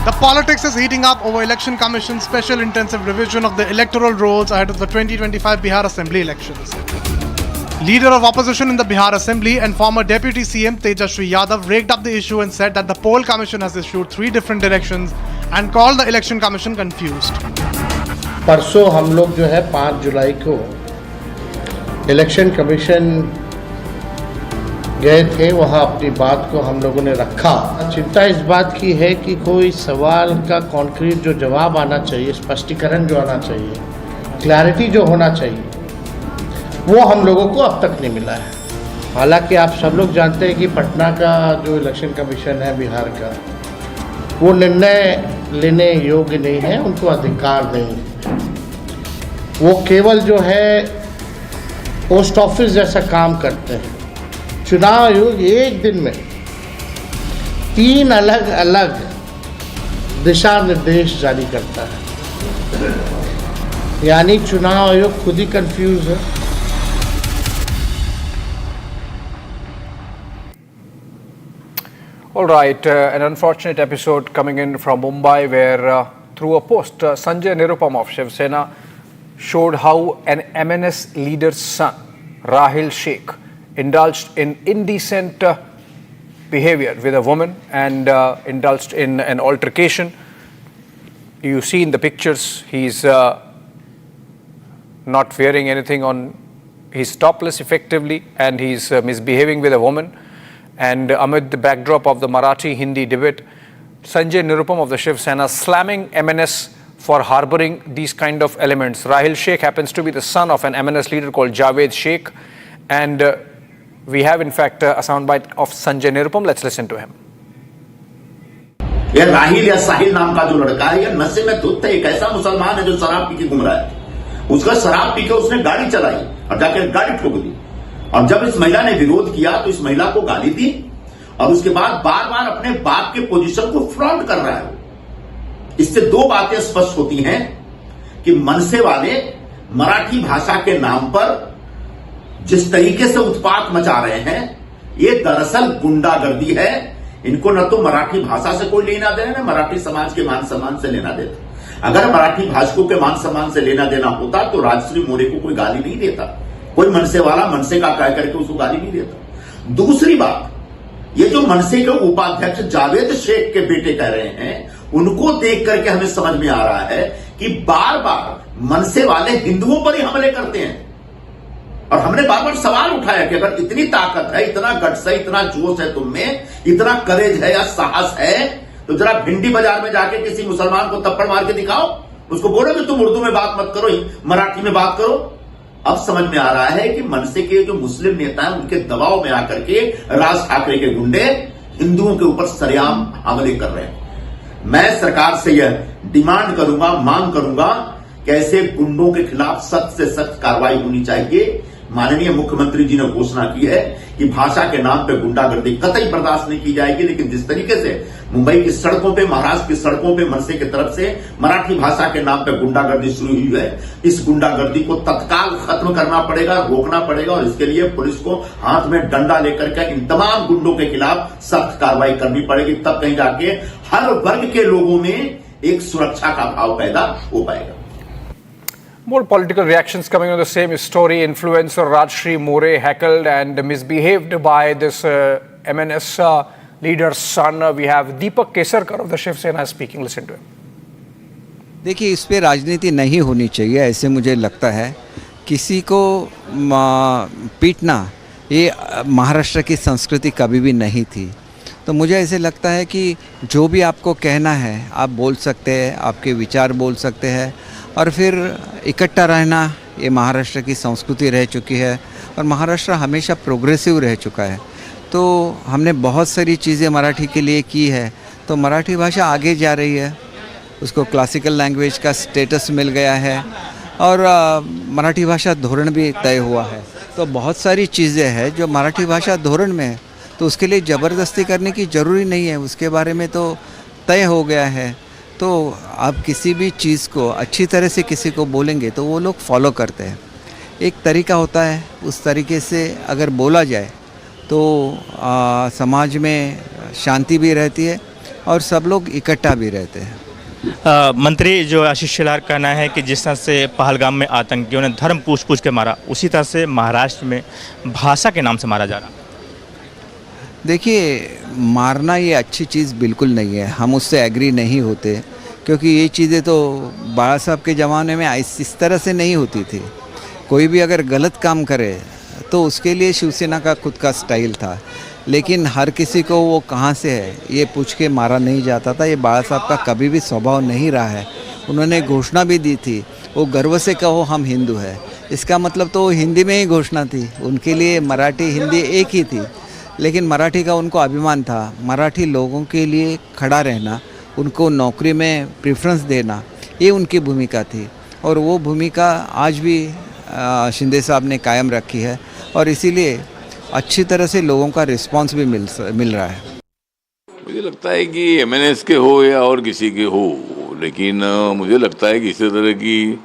The politics is heating up over Election Commission's special intensive revision of the electoral rolls ahead of the 2025 Bihar Assembly elections. Leader of opposition in the Bihar Assembly and former Deputy CM Tejasvi Yadav raked up the issue and said that the poll commission has issued 3 different directions and called the Election Commission confused. परसों हम लोग जो है 5 जुलाई को election commission गए थे, वहाँ अपनी बात को हम लोगों ने रखा। चिंता इस बात की है कि कोई सवाल का कॉन्क्रीट जो जवाब आना चाहिए, स्पष्टीकरण जो आना चाहिए, क्लैरिटी जो होना चाहिए, वो हम लोगों को अब तक नहीं मिला है। हालांकि आप सब लोग जानते हैं कि पटना का जो इलेक्शन कमीशन है बिहार का, वो निर्णय लेने योग्य नहीं है, उनको अधिकार नहीं है। वो केवल जो है पोस्ट ऑफिस जैसा काम करते हैं। चुनाव आयोग एक दिन में 3 अलग अलग दिशा निर्देश जारी करता है, यानी चुनाव आयोग खुद ही कंफ्यूज है। All right, an unfortunate episode coming in from Mumbai where through a post, Sanjay Nirupam of Shiv Sena showed how an MNS leader's son, Rahil Sheikh, indulged in indecent behavior with a woman and indulged in an altercation. You see in the pictures, he's not wearing anything on, he's topless effectively, and he's misbehaving with a woman. And amid the backdrop of the Marathi-Hindi debate, Sanjay Nirupam of the Shiv Sena slamming MNS for harboring these kind of elements. Rahil Sheikh happens to be the son of an MNS leader called Javed Sheikh, and We have, in fact, a soundbite of Sanjay Nirupam. Let's listen to him. यह राहिल या साहिल नाम का जो लड़का है, यह नशे में धुत है। एक ऐसा मुसलमान है जो शराब पी के घूम रहा है। उसका शराब पी के उसने गाड़ी चलाई और जाकर गाड़ी ठोक दी। और जब इस महिला ने विरोध किया तो इस महिला को गाली दी और उसके बाद बार बार अपने बाप के पोजीशन को फ्रंट कर रहा है। इससे दो बातें स्पष्ट होती हैं कि मनसे वाले मराठी भाषा के नाम पर जिस तरीके से उत्पात मचा रहे हैं, ये दरअसल गुंडागर्दी है। इनको न तो मराठी भाषा से कोई लेना देना, न मराठी समाज के मान सम्मान से लेना देता। अगर मराठी भाषकों के मान सम्मान से लेना देना होता तो राजश्री मोरे को कोई गाली नहीं देता। कोई मनसे वाला मनसे का कह करके उसको गाली नहीं देता। दूसरी बात, ये जो मनसे के उपाध्यक्ष जावेद शेख के बेटे कह रहे हैं, उनको देख करके हमें समझ में आ रहा है कि बार बार मनसे वाले हिंदुओं पर ही हमले करते हैं। और हमने बार बार सवाल उठाया कि अगर इतनी ताकत है, इतना गट्स है, इतना जोश है तुम में, इतना करेज है या साहस है, तो जरा भिंडी बाजार में जाके किसी मुसलमान को थप्पड़ मार के दिखाओ। उसको बोलो कि तुम उर्दू में बात मत करो, मराठी में बात करो। अब समझ में आ रहा है कि मनसे के जो मुस्लिम नेता हैं, उनके दबाव में आकर के राज ठाकरे के गुंडे हिंदुओं के ऊपर सरेआम हमले कर रहे हैं। मैं सरकार से यह डिमांड करूंगा, मांग करूंगा कि ऐसे गुंडों के खिलाफ सख्त से सख्त कार्रवाई होनी चाहिए। माननीय मुख्यमंत्री जी ने घोषणा की है कि भाषा के नाम पे गुंडागर्दी कतई बर्दाश्त नहीं की जाएगी। लेकिन जिस तरीके से मुंबई की सड़कों पे, महाराष्ट्र की सड़कों पे मनसे की तरफ से मराठी भाषा के नाम पे गुंडागर्दी शुरू हुई है, इस गुंडागर्दी को तत्काल खत्म करना पड़ेगा, रोकना पड़ेगा। और इसके लिए पुलिस को हाथ में डंडा लेकर के इन तमाम गुंडों के खिलाफ सख्त कार्रवाई करनी पड़ेगी। तब कहीं जाके हर वर्ग के लोगों में एक सुरक्षा का भाव पैदा हो पाएगा। More political reactions coming on the same story. Influencer Rajshri More heckled and misbehaved by this MNS leader's son. We have Deepak Kesarkar of the Shiv Sena speaking. Listen to him. देखिए, इस पे राजनीति नहीं होनी चाहिए, ऐसे मुझे लगता है। किसी को पीटना ये महाराष्ट्र की संस्कृति कभी भी नहीं थी। तो मुझे ऐसे लगता है कि जो भी आपको कहना है आप बोल सकते हैं, आपके विचार बोल सकते हैं, और फिर इकट्ठा रहना ये महाराष्ट्र की संस्कृति रह चुकी है। और महाराष्ट्र हमेशा प्रोग्रेसिव रह चुका है। तो हमने बहुत सारी चीज़ें मराठी के लिए की है। तो मराठी भाषा आगे जा रही है, उसको क्लासिकल लैंग्वेज का स्टेटस मिल गया है और मराठी भाषा धोरण भी तय हुआ है। तो बहुत सारी चीज़ें हैं जो मराठी भाषा धोरण में है, तो उसके लिए ज़बरदस्ती करने की ज़रूरी नहीं है। उसके बारे में तो तय हो गया है। तो आप किसी भी चीज़ को अच्छी तरह से किसी को बोलेंगे तो वो लोग फॉलो करते हैं। एक तरीका होता है, उस तरीके से अगर बोला जाए तो समाज में शांति भी रहती है और सब लोग इकट्ठा भी रहते हैं। मंत्री जो आशीष शेलार का कहना है कि जिस तरह से पहलगाम में आतंकियों ने धर्म पूछ के मारा, उसी तरह से महाराष्ट्र में भाषा के नाम से मारा जा रहा। देखिए, मारना ये अच्छी चीज़ बिल्कुल नहीं है, हम उससे एग्री नहीं होते, क्योंकि ये चीज़ें तो बाला साहब के ज़माने में इस तरह से नहीं होती थी। कोई भी अगर गलत काम करे तो उसके लिए शिवसेना का खुद का स्टाइल था, लेकिन हर किसी को वो कहाँ से है ये पूछ के मारा नहीं जाता था। ये बाला साहब का कभी भी स्वभाव नहीं रहा है। उन्होंने घोषणा भी दी थी, वो गर्व से कहो हम हिंदू हैं, इसका मतलब तो हिंदी में ही घोषणा थी। उनके लिए मराठी हिंदी एक ही थी, लेकिन मराठी का उनको अभिमान था। मराठी लोगों के लिए खड़ा रहना, उनको नौकरी में प्रेफरेंस देना, ये उनकी भूमिका थी। और वो भूमिका आज भी शिंदे साहब ने कायम रखी है और इसीलिए अच्छी तरह से लोगों का रिस्पांस भी मिल रहा है। मुझे लगता है कि एमएनएस के हो या और किसी के हो, लेकिन मुझे लगता है कि इसी तरह की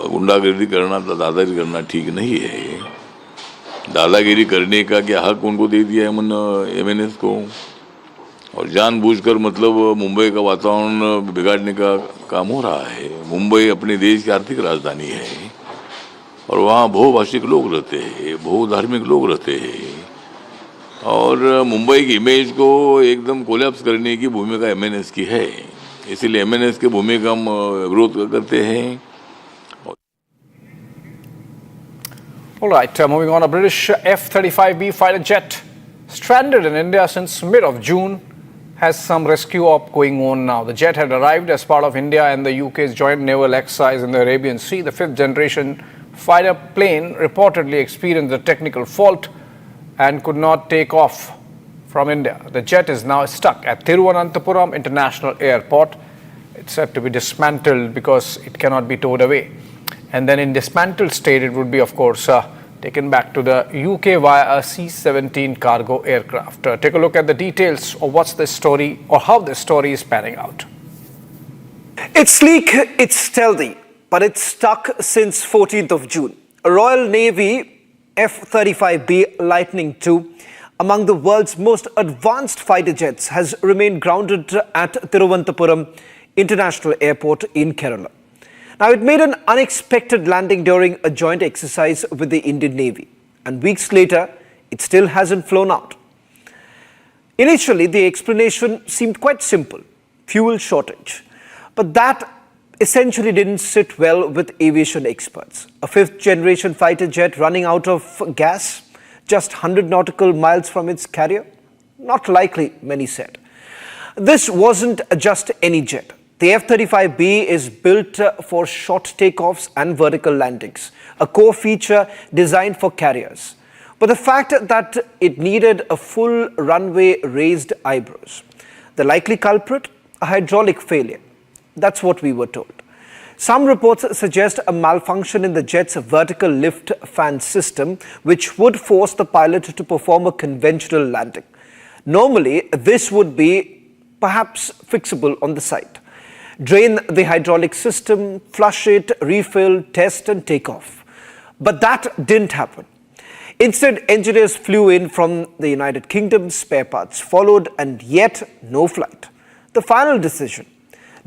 गुंडागर्दी करना, दादागिरी करना ठीक नहीं है। दादागिरी करने का क्या हक उनको दे दिया है एमएनएस को, और जानबूझकर मतलब मुंबई का वातावरण बिगाड़ने का काम हो रहा है। मुंबई अपने देश की आर्थिक राजधानी है और वहाँ बहुभाषिक लोग रहते हैं, बहुधार्मिक लोग रहते हैं, और मुंबई की इमेज को एकदम कोलैप्स करने की भूमिका एमएनएस की है। इसीलिए एमएनएस की भूमिका हम विरोध करते हैं। All right, moving on, a British F-35B fighter jet stranded in India since mid of June has some rescue op going on now. The jet had arrived as part of India and the UK's joint naval exercise in the Arabian Sea. The fifth generation fighter plane reportedly experienced a technical fault and could not take off from India. The jet is now stuck at Thiruvananthapuram International Airport. It's said to be dismantled because it cannot be towed away. And then in dismantled state, it would be, of course, taken back to the UK via a C-17 cargo aircraft. Take a look at the details of what's this story or how this story is panning out. It's sleek, it's stealthy, but it's stuck since 14th of June. A Royal Navy F-35B Lightning II, among the world's most advanced fighter jets, has remained grounded at Thiruvananthapuram International Airport in Kerala. Now, it made an unexpected landing during a joint exercise with the Indian Navy, and weeks later, it still hasn't flown out. Initially, the explanation seemed quite simple: fuel shortage. But that essentially didn't sit well with aviation experts. A fifth-generation fighter jet running out of gas, just 100 nautical miles from its carrier? Not likely, many said. This wasn't just any jet. The F-35B is built for short takeoffs and vertical landings, a core feature designed for carriers. But the fact that it needed a full runway raised eyebrows. The likely culprit? A hydraulic failure. That's what we were told. Some reports suggest a malfunction in the jet's vertical lift fan system, which would force the pilot to perform a conventional landing. Normally, this would be perhaps fixable on the site. Drain the hydraulic system, flush it, refill, test and take off. But that didn't happen. Instead, engineers flew in from the United Kingdom, spare parts followed, and yet no flight. The final decision: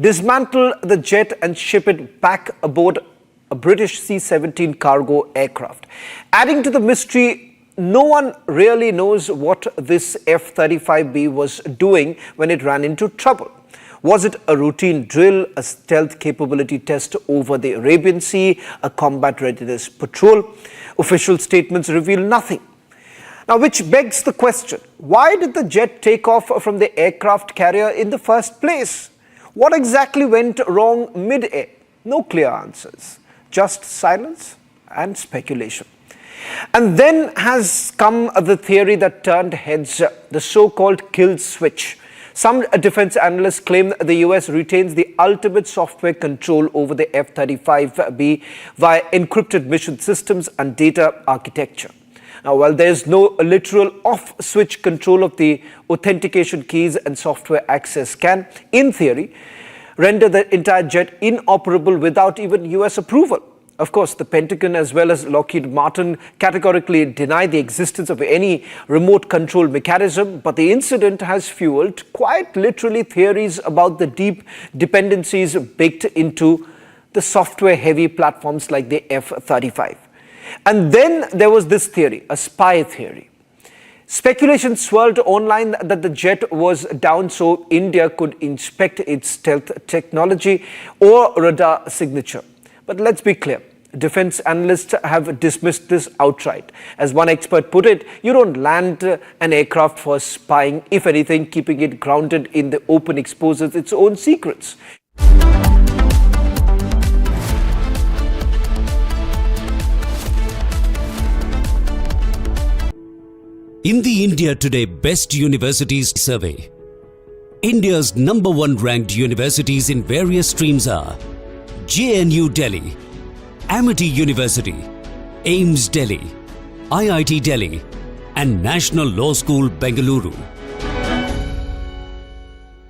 dismantle the jet and ship it back aboard a British C-17 cargo aircraft. Adding to the mystery, no one really knows what this F-35B was doing when it ran into trouble. Was it a routine drill, a stealth capability test over the Arabian Sea, a combat readiness patrol? Official statements reveal nothing. Now, which begs the question, why did the jet take off from the aircraft carrier in the first place? What exactly went wrong mid-air? No clear answers, just silence and speculation. And then has come the theory that turned heads, the so-called kill switch. Some defense analysts claim the US retains the ultimate software control over the F-35B via encrypted mission systems and data architecture. Now, while there is no literal off-switch control of the authentication keys and software access can, in theory, render the entire jet inoperable without even US approval. Of course, the Pentagon as well as Lockheed Martin categorically deny the existence of any remote control mechanism, but the incident has fueled quite literally theories about the deep dependencies baked into the software-heavy platforms like the F-35. And then there was this theory, a spy theory. Speculation swirled online that the jet was down so India could inspect its stealth technology or radar signature. But let's be clear, defense analysts have dismissed this outright. As one expert put it, you don't land an aircraft for spying. If anything, keeping it grounded in the open exposes its own secrets. In the India Today Best Universities Survey, India's #1 ranked universities in various streams are JNU Delhi, Amity University, AIMS Delhi, IIT Delhi, and National Law School Bengaluru.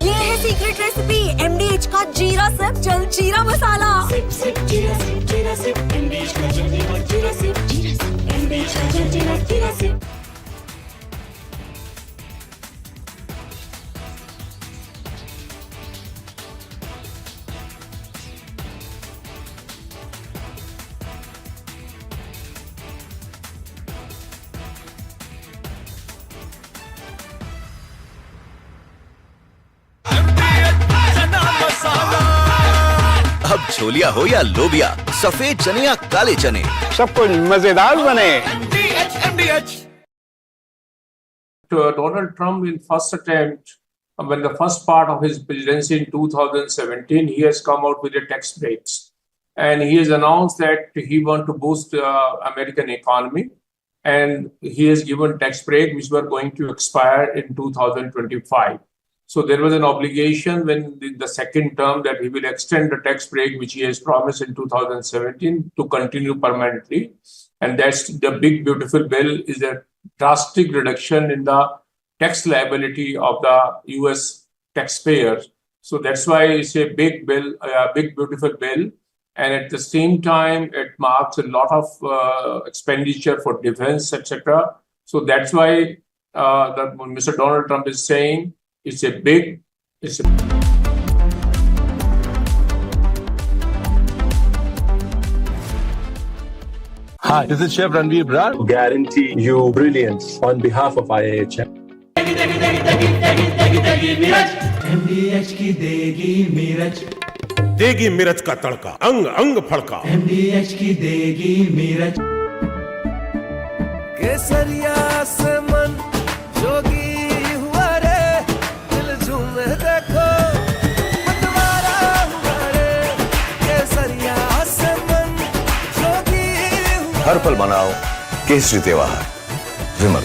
ये है secret recipe MDH का जीरा SIP जल जीरा मसाला। SIP SIP जीरा SIP MDH का जल जीरा सिप MDH का जल जीरा सिप। अब छोलिया हो या लोबिया, सफेद चने या काले चने, सब कुछ मजेदार बने। Donald Trump, in first attempt, when the first part of his presidency in 2017, he has come out with the tax breaks, and he has announced that he wants to boost the American economy, and he has given tax break which were going to expire in 2025. So there was an obligation when the second term that he will extend the tax break which he has promised in 2017 to continue permanently. And that's the big beautiful bill, is a drastic reduction in the tax liability of the US taxpayers. So that's why it's a big bill, a big beautiful bill. And at the same time, it marks a lot of expenditure for defense, etc. So that's why Mr. Donald Trump is saying it's a big, Hi, this is Chef Ranveer Brar. Guarantee you brilliance on behalf of IIHM. MDH की देगी मिर्च, देगी मिर्च का तड़का, अंग अंग फड़का। MDH की देगी मिर्च, केसरिया से मन जोगी हुआ रे, दिल झूमे देखो मतवारा हुआ रे, केसरिया से मन जोगी हुआ। हर पल मनाओ केसरी त्योहार। विमल,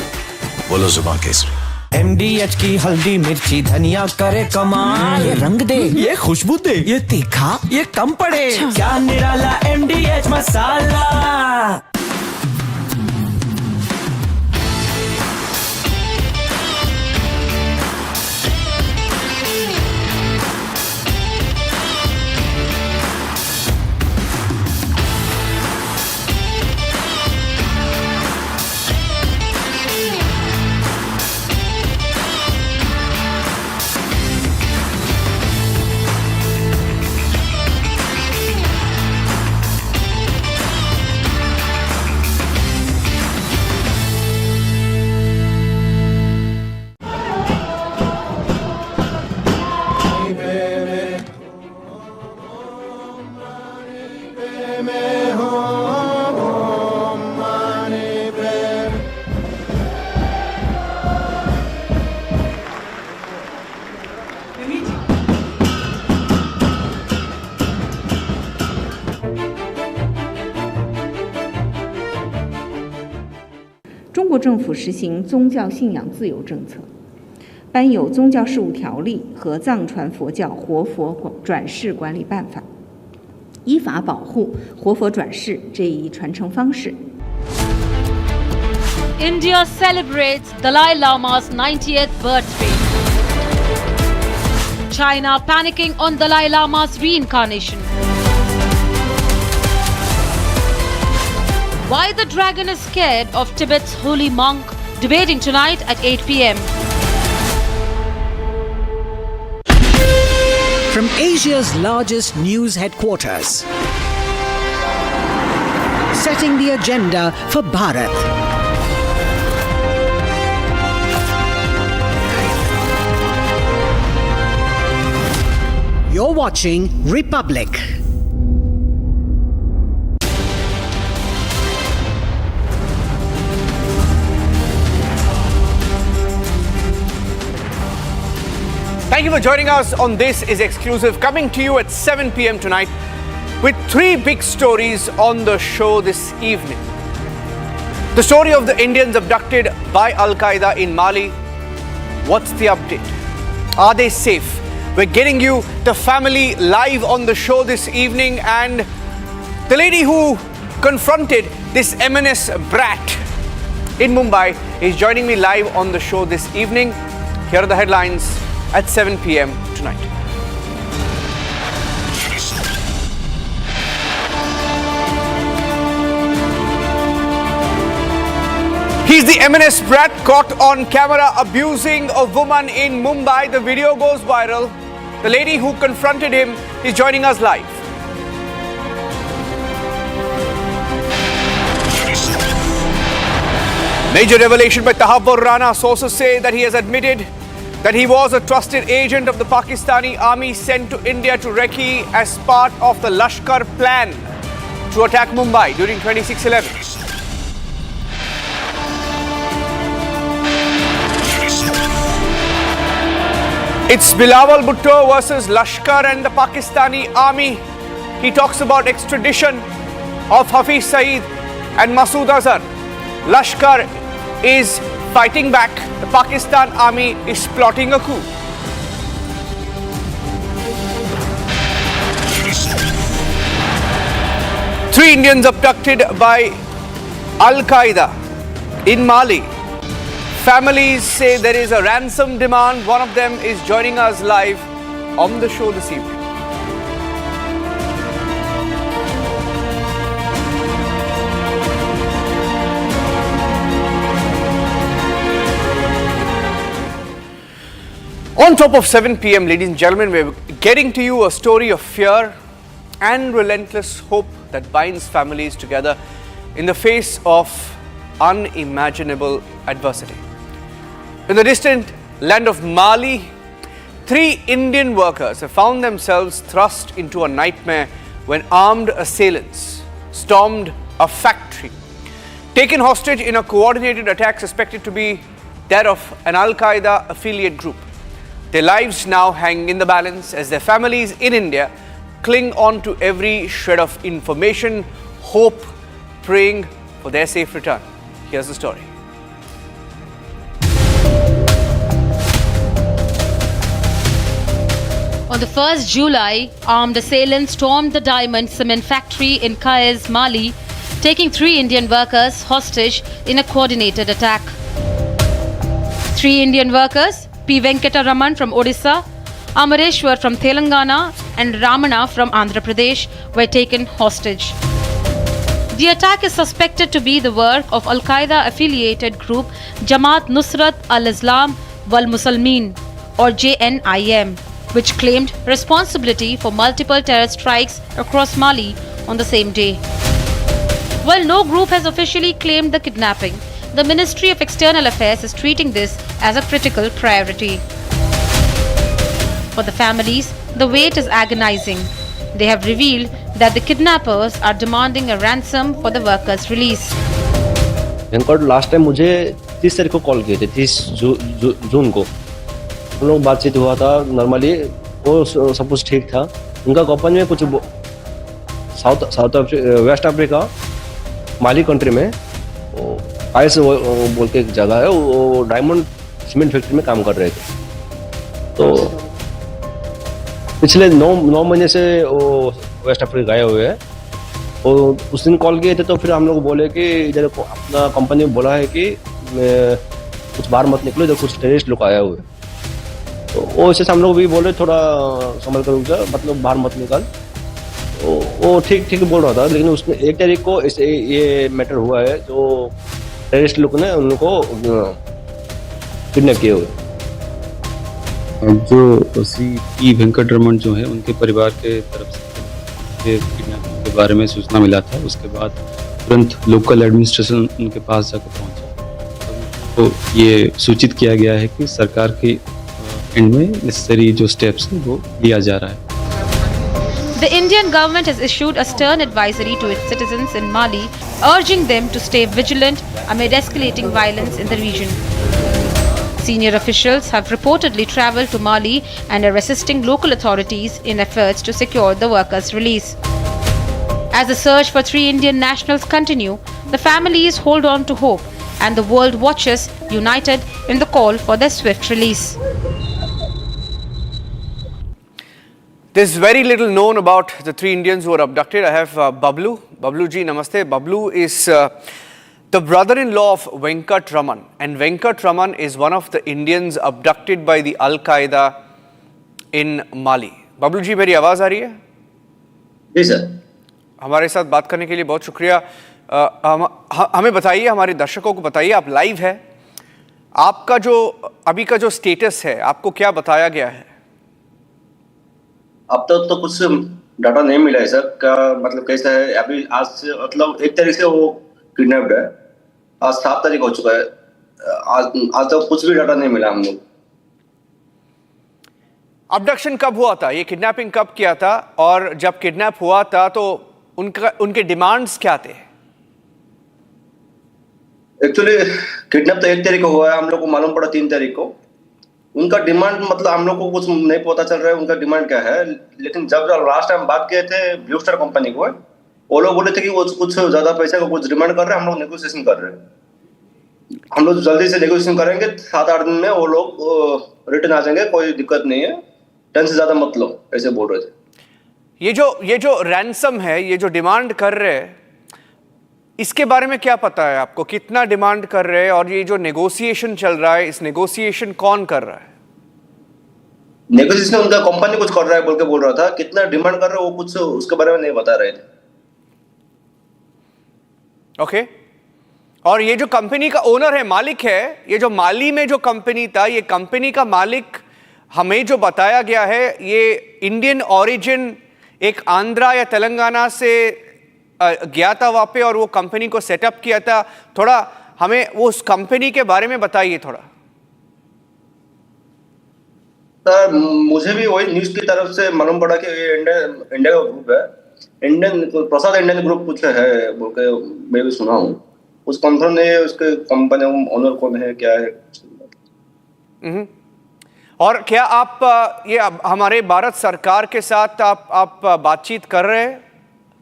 बोलो जुबान केसरी। MDH की हल्दी मिर्ची धनिया करे कमाल, ये रंग दे, ये खुशबू दे, ये तीखा, ये कम पड़े, क्या निराला MDH मसाला।中国政府实行宗教信仰自由政策，颁有宗教事务条例和藏传佛教活佛转世管理办法，依法保护活佛转世这一传承方式。India celebrates Dalai Lama's 90th birthday. China panicking on Dalai Lama's reincarnation. Why the dragon is scared of Tibet's holy monk, debating tonight at 8 p.m. From Asia's largest news headquarters, setting the agenda for Bharat. You're watching Republic. Thank you for joining us on This Is Exclusive, coming to you at 7 p.m. tonight with three big stories on the show this evening. The story of the Indians abducted by Al-Qaeda in Mali. What's the update? Are they safe? We're getting you the family live on the show this evening, and the lady who confronted this M&S brat in Mumbai is joining me live on the show this evening. Here are the headlines at 7 p.m. tonight. He's the M&S brat caught on camera abusing a woman in Mumbai. The video goes viral. The lady who confronted him is joining us live. Major revelation by Tahabbur Rana. Sources say that he has admitted that he was a trusted agent of the Pakistani army sent to India to recce as part of the Lashkar plan to attack Mumbai during 26/11. It's Bilawal Bhutto versus Lashkar and the Pakistani army. He talks about extradition of Hafiz Saeed and Masood Azhar. Lashkar is fighting back. The Pakistan army is plotting a coup. Three Indians abducted by Al-Qaeda in Mali. Families say there is a ransom demand. One of them is joining us live on the show this evening. On top of 7 p.m., ladies and gentlemen, we're getting to you a story of fear and relentless hope that binds families together in the face of unimaginable adversity. In the distant land of Mali, 3 Indian workers have found themselves thrust into a nightmare when armed assailants stormed a factory, taken hostage in a coordinated attack suspected to be that of an Al-Qaeda affiliate group. Their lives now hang in the balance as their families in India cling on to every shred of information, hope, praying for their safe return. Here's the story. On the 1st July, armed assailants stormed the diamond cement factory in Kayes, Mali, taking 3 Indian workers hostage in a coordinated attack. 3 Indian workers, P. Venkataraman from Odisha, Amareshwar from Telangana and Ramana from Andhra Pradesh were taken hostage. The attack is suspected to be the work of Al-Qaeda affiliated group Jamaat Nusrat al-Islam wal Muslimin or JNIM, which claimed responsibility for multiple terror strikes across Mali on the same day. While no group has officially claimed the kidnapping, the Ministry of External Affairs is treating this as a critical priority. For the families, the wait is agonizing. They have revealed that the kidnappers are demanding a ransom for the workers' release. Venkat last time मुझे 30 तारीख को call किए थे, 30 जून को हम लोग बातचीत हुआ था नॉर्मली, वो सब कुछ ठीक था। उनका कंपनी में कुछ वेस्ट अफ्रीका माली कंट्री में आइस बोल के एक जगह है, वो डायमंड सीमेंट फैक्ट्री में काम कर रहे थे। तो पिछले 9 महीने से वो वेस्ट अफ्रीका गए हुए हैं। वो उस दिन कॉल किए थे तो फिर हम लोग बोले कि इधर अपना कंपनी में बोला है कि कुछ बाहर मत निकलो, इधर कुछ टेररिस्ट लोग आए हुए। तो वो वैसे हम लोग भी बोले थोड़ा संभल कर रुक जा, मतलब बाहर मत निकाल। वो ठीक बोल रहा था, लेकिन उसने 1 तारीख को ये मैटर हुआ है, जो टेररिस्ट लोग ने उन लोग को किडनैप किए हुए। जो श्री वेंकटरमन जो है, उनके परिवार के तरफ से किडनैपिंग के बारे में सूचना मिला था। उसके बाद तुरंत लोकल एडमिनिस्ट्रेशन उनके पास जाकर पहुंचा, तो ये सूचित किया गया है कि सरकार के एंड में नेसेसरी जो स्टेप्स है वो लिया जा रहा है। The Indian government has issued a stern advisory to its citizens in Mali, urging them to stay vigilant amid escalating violence in the region. Senior officials have reportedly travelled to Mali and are assisting local authorities in efforts to secure the workers' release. As the search for 3 Indian nationals continue, the families hold on to hope and the world watches united in the call for their swift release. There's very little known about the 3 Indians who were abducted. I have Bablu. Bablu ji, namaste. Bablu is the brother-in-law of Venkat Raman. And Venkat Raman is one of the Indians abducted by the Al-Qaeda in Mali. Bablu ji, मेरी आवाज़ आ रही है? जी sir. हमारे साथ बात करने के लिए बहुत शुक्रिया। हमें बताइए, हमारे दर्शकों को बताइए, आप लाइव है, आपका जो अभी का जो स्टेटस है, आपको क्या बताया गया है? अब तक तो कुछ डाटा नहीं मिला है सर, क्या मतलब कैसा है अभी। आज से मतलब 1 तारीख से वो किडनैप्ड है, आज 7 तारीख हो चुका है। आज तक कुछ भी डाटा नहीं मिला हम लोग। अबडक्शन कब हुआ था, ये किडनैपिंग कब किया था, और जब किडनैप हुआ था तो उनके डिमांड्स क्या थे? एक्चुअली किडनैप तो 1 तारीख को हुआ है, हम लोग को मालूम पड़ा 3 तारीख को। उनका डिमांड मतलब हम लोग को कुछ नहीं पता चल रहा है उनका डिमांड क्या है, लेकिन जब लास्ट टाइम बात किए थे ब्लू स्टार कंपनी को, वो लोग बोले थे कि वो कुछ ज्यादा पैसे का कुछ डिमांड कर रहे हैं, हम लोग नेगोशिएशन कर रहे हैं। हम लोग जल्दी से नेगोशिएशन करेंगे, 7-8 दिन में वो लोग रिटर्न आ जाएंगे, कोई दिक्कत नहीं है, टेंशन से ज्यादा मत लो, ऐसे बोल रहे थे। ये जो रैंसम है, ये जो डिमांड कर रहे हैं, इसके बारे में क्या पता है आपको? कितना डिमांड कर रहे हैं? और ये जो नेगोशिएशन चल रहा है, इस नेगोशिएशन कौन कर रहा है? नेगोशिएशन उनका कंपनी कुछ कर रहा है बोल के बोल रहा था, कितना डिमांड कर रहे हैं वो कुछ उसके बारे में नहीं बता रहे थे। ओके। और ये जो कंपनी का ओनर है, मालिक है, ये जो माली में जो कंपनी था, ये कंपनी का मालिक हमें जो बताया गया है, ये इंडियन ओरिजिन, एक आंध्रा या तेलंगाना से गया था वहां पे और वो कंपनी को सेटअप किया था। थोड़ा हमें वो उस कंपनी के बारे में बताइए थोड़ा। सर मुझे भी वही न्यूज की तरफ से मालूम पड़ा कि ये इंडिया का ग्रुप है, इंडियन प्रसाद इंडियन ग्रुप कुछ है बोल के मैं भी सुना हूँ। उस कंफर्म नहीं है उसके कंपनी ओनर कौन है, क्या है। और क्या आप ये हमारे भारत सरकार के साथ आप बातचीत कर रहे हैं?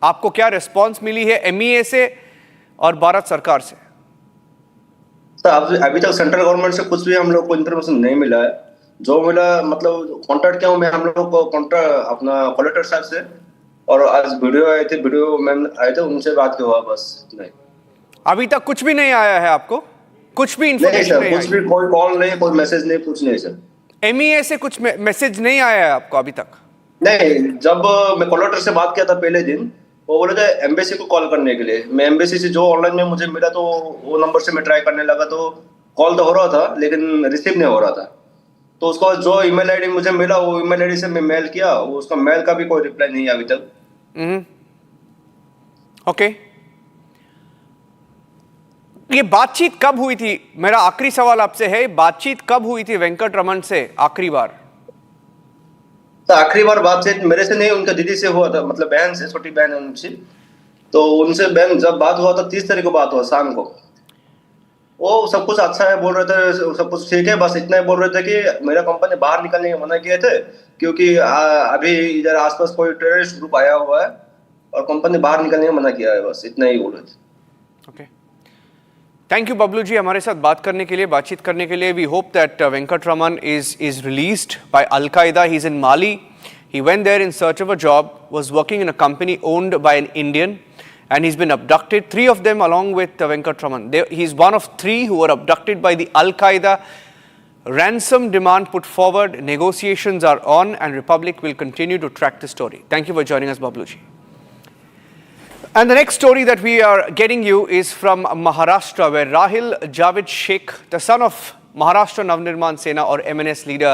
आपको क्या रिस्पांस मिली है MEA से और भारत सरकार से? सर अभी तक सेंट्रल गवर्नमेंट से कुछ भी हम लोग को इन्फॉर्मेशन नहीं मिला है। जो मिला मतलब कॉन्टेक्ट किया हूँ मैं हम लोग को अपना कलेक्टर साहब से, और आज वीडियो आए थे, वीडियो मैम आए थे, उनसे बात किया हुआ, बस नहीं। अभी तक कुछ भी नहीं आया है आपको? कुछ भी इन्फॉर्मेशन नहीं, कुछ भी, कोई कॉल नहीं, कोई मैसेज नहीं, कुछ नहीं सर। MEA से कुछ मैसेज नहीं आया है आपको अभी तक? नहीं, जब मैं कलेक्टर से बात किया था पहले दिन, वो बोले थे एम्बेसी को कॉल करने के लिए। मैं एम्बेसी से जो ऑनलाइन में मुझे मिला तो वो नंबर से मैं ट्राई करने लगा, तो कॉल तो हो रहा था लेकिन रिसीव नहीं हो रहा था। तो उसको जो ईमेल आईडी मुझे मिला, वो ईमेल आईडी से मैं मेल किया, उसका मेल का भी कोई रिप्लाई नहीं है अभी तक। ओके। ये बातचीत कब हुई थी? मेरा आखिरी सवाल आपसे है, बातचीत कब हुई थी वेंकट रमन से आखिरी बार? तो आखिरी बार बातचीत मेरे से नहीं, उनका दीदी से हुआ था, मतलब बहन से, छोटी बहन है उनसे। तो उनसे बहन जब बात हुआ था 30 तारीख को बात हुआ शाम को। वो सब कुछ अच्छा है बोल रहे थे, सब कुछ ठीक है, बस इतना ही बोल रहे थे कि मेरा कंपनी बाहर निकलने के मना किए थे क्योंकि अभी इधर आसपास कोई टेररिस्ट ग्रुप आया हुआ है और कंपनी बाहर निकलने का मना किया है, बस इतना ही बोल रहे थे। Okay, thank you Bablu ji हमारे साथ बातचीत करने के लिए। We hope that Venkat Raman is released by Al-Qaeda. He's in Mali. He went there in search of a job, was working in a company owned by an Indian, and he's been abducted. 3 of them along with Venkat Raman. He's one of 3 who were abducted by the Al-Qaeda. Ransom demand put forward. Negotiations are on and Republic will continue to track the story. Thank you for joining us, Babluji. And the next story that we are getting you is from Maharashtra, where Rahil Javed Sheikh, the son of Maharashtra Navnirman Sena or MNS leader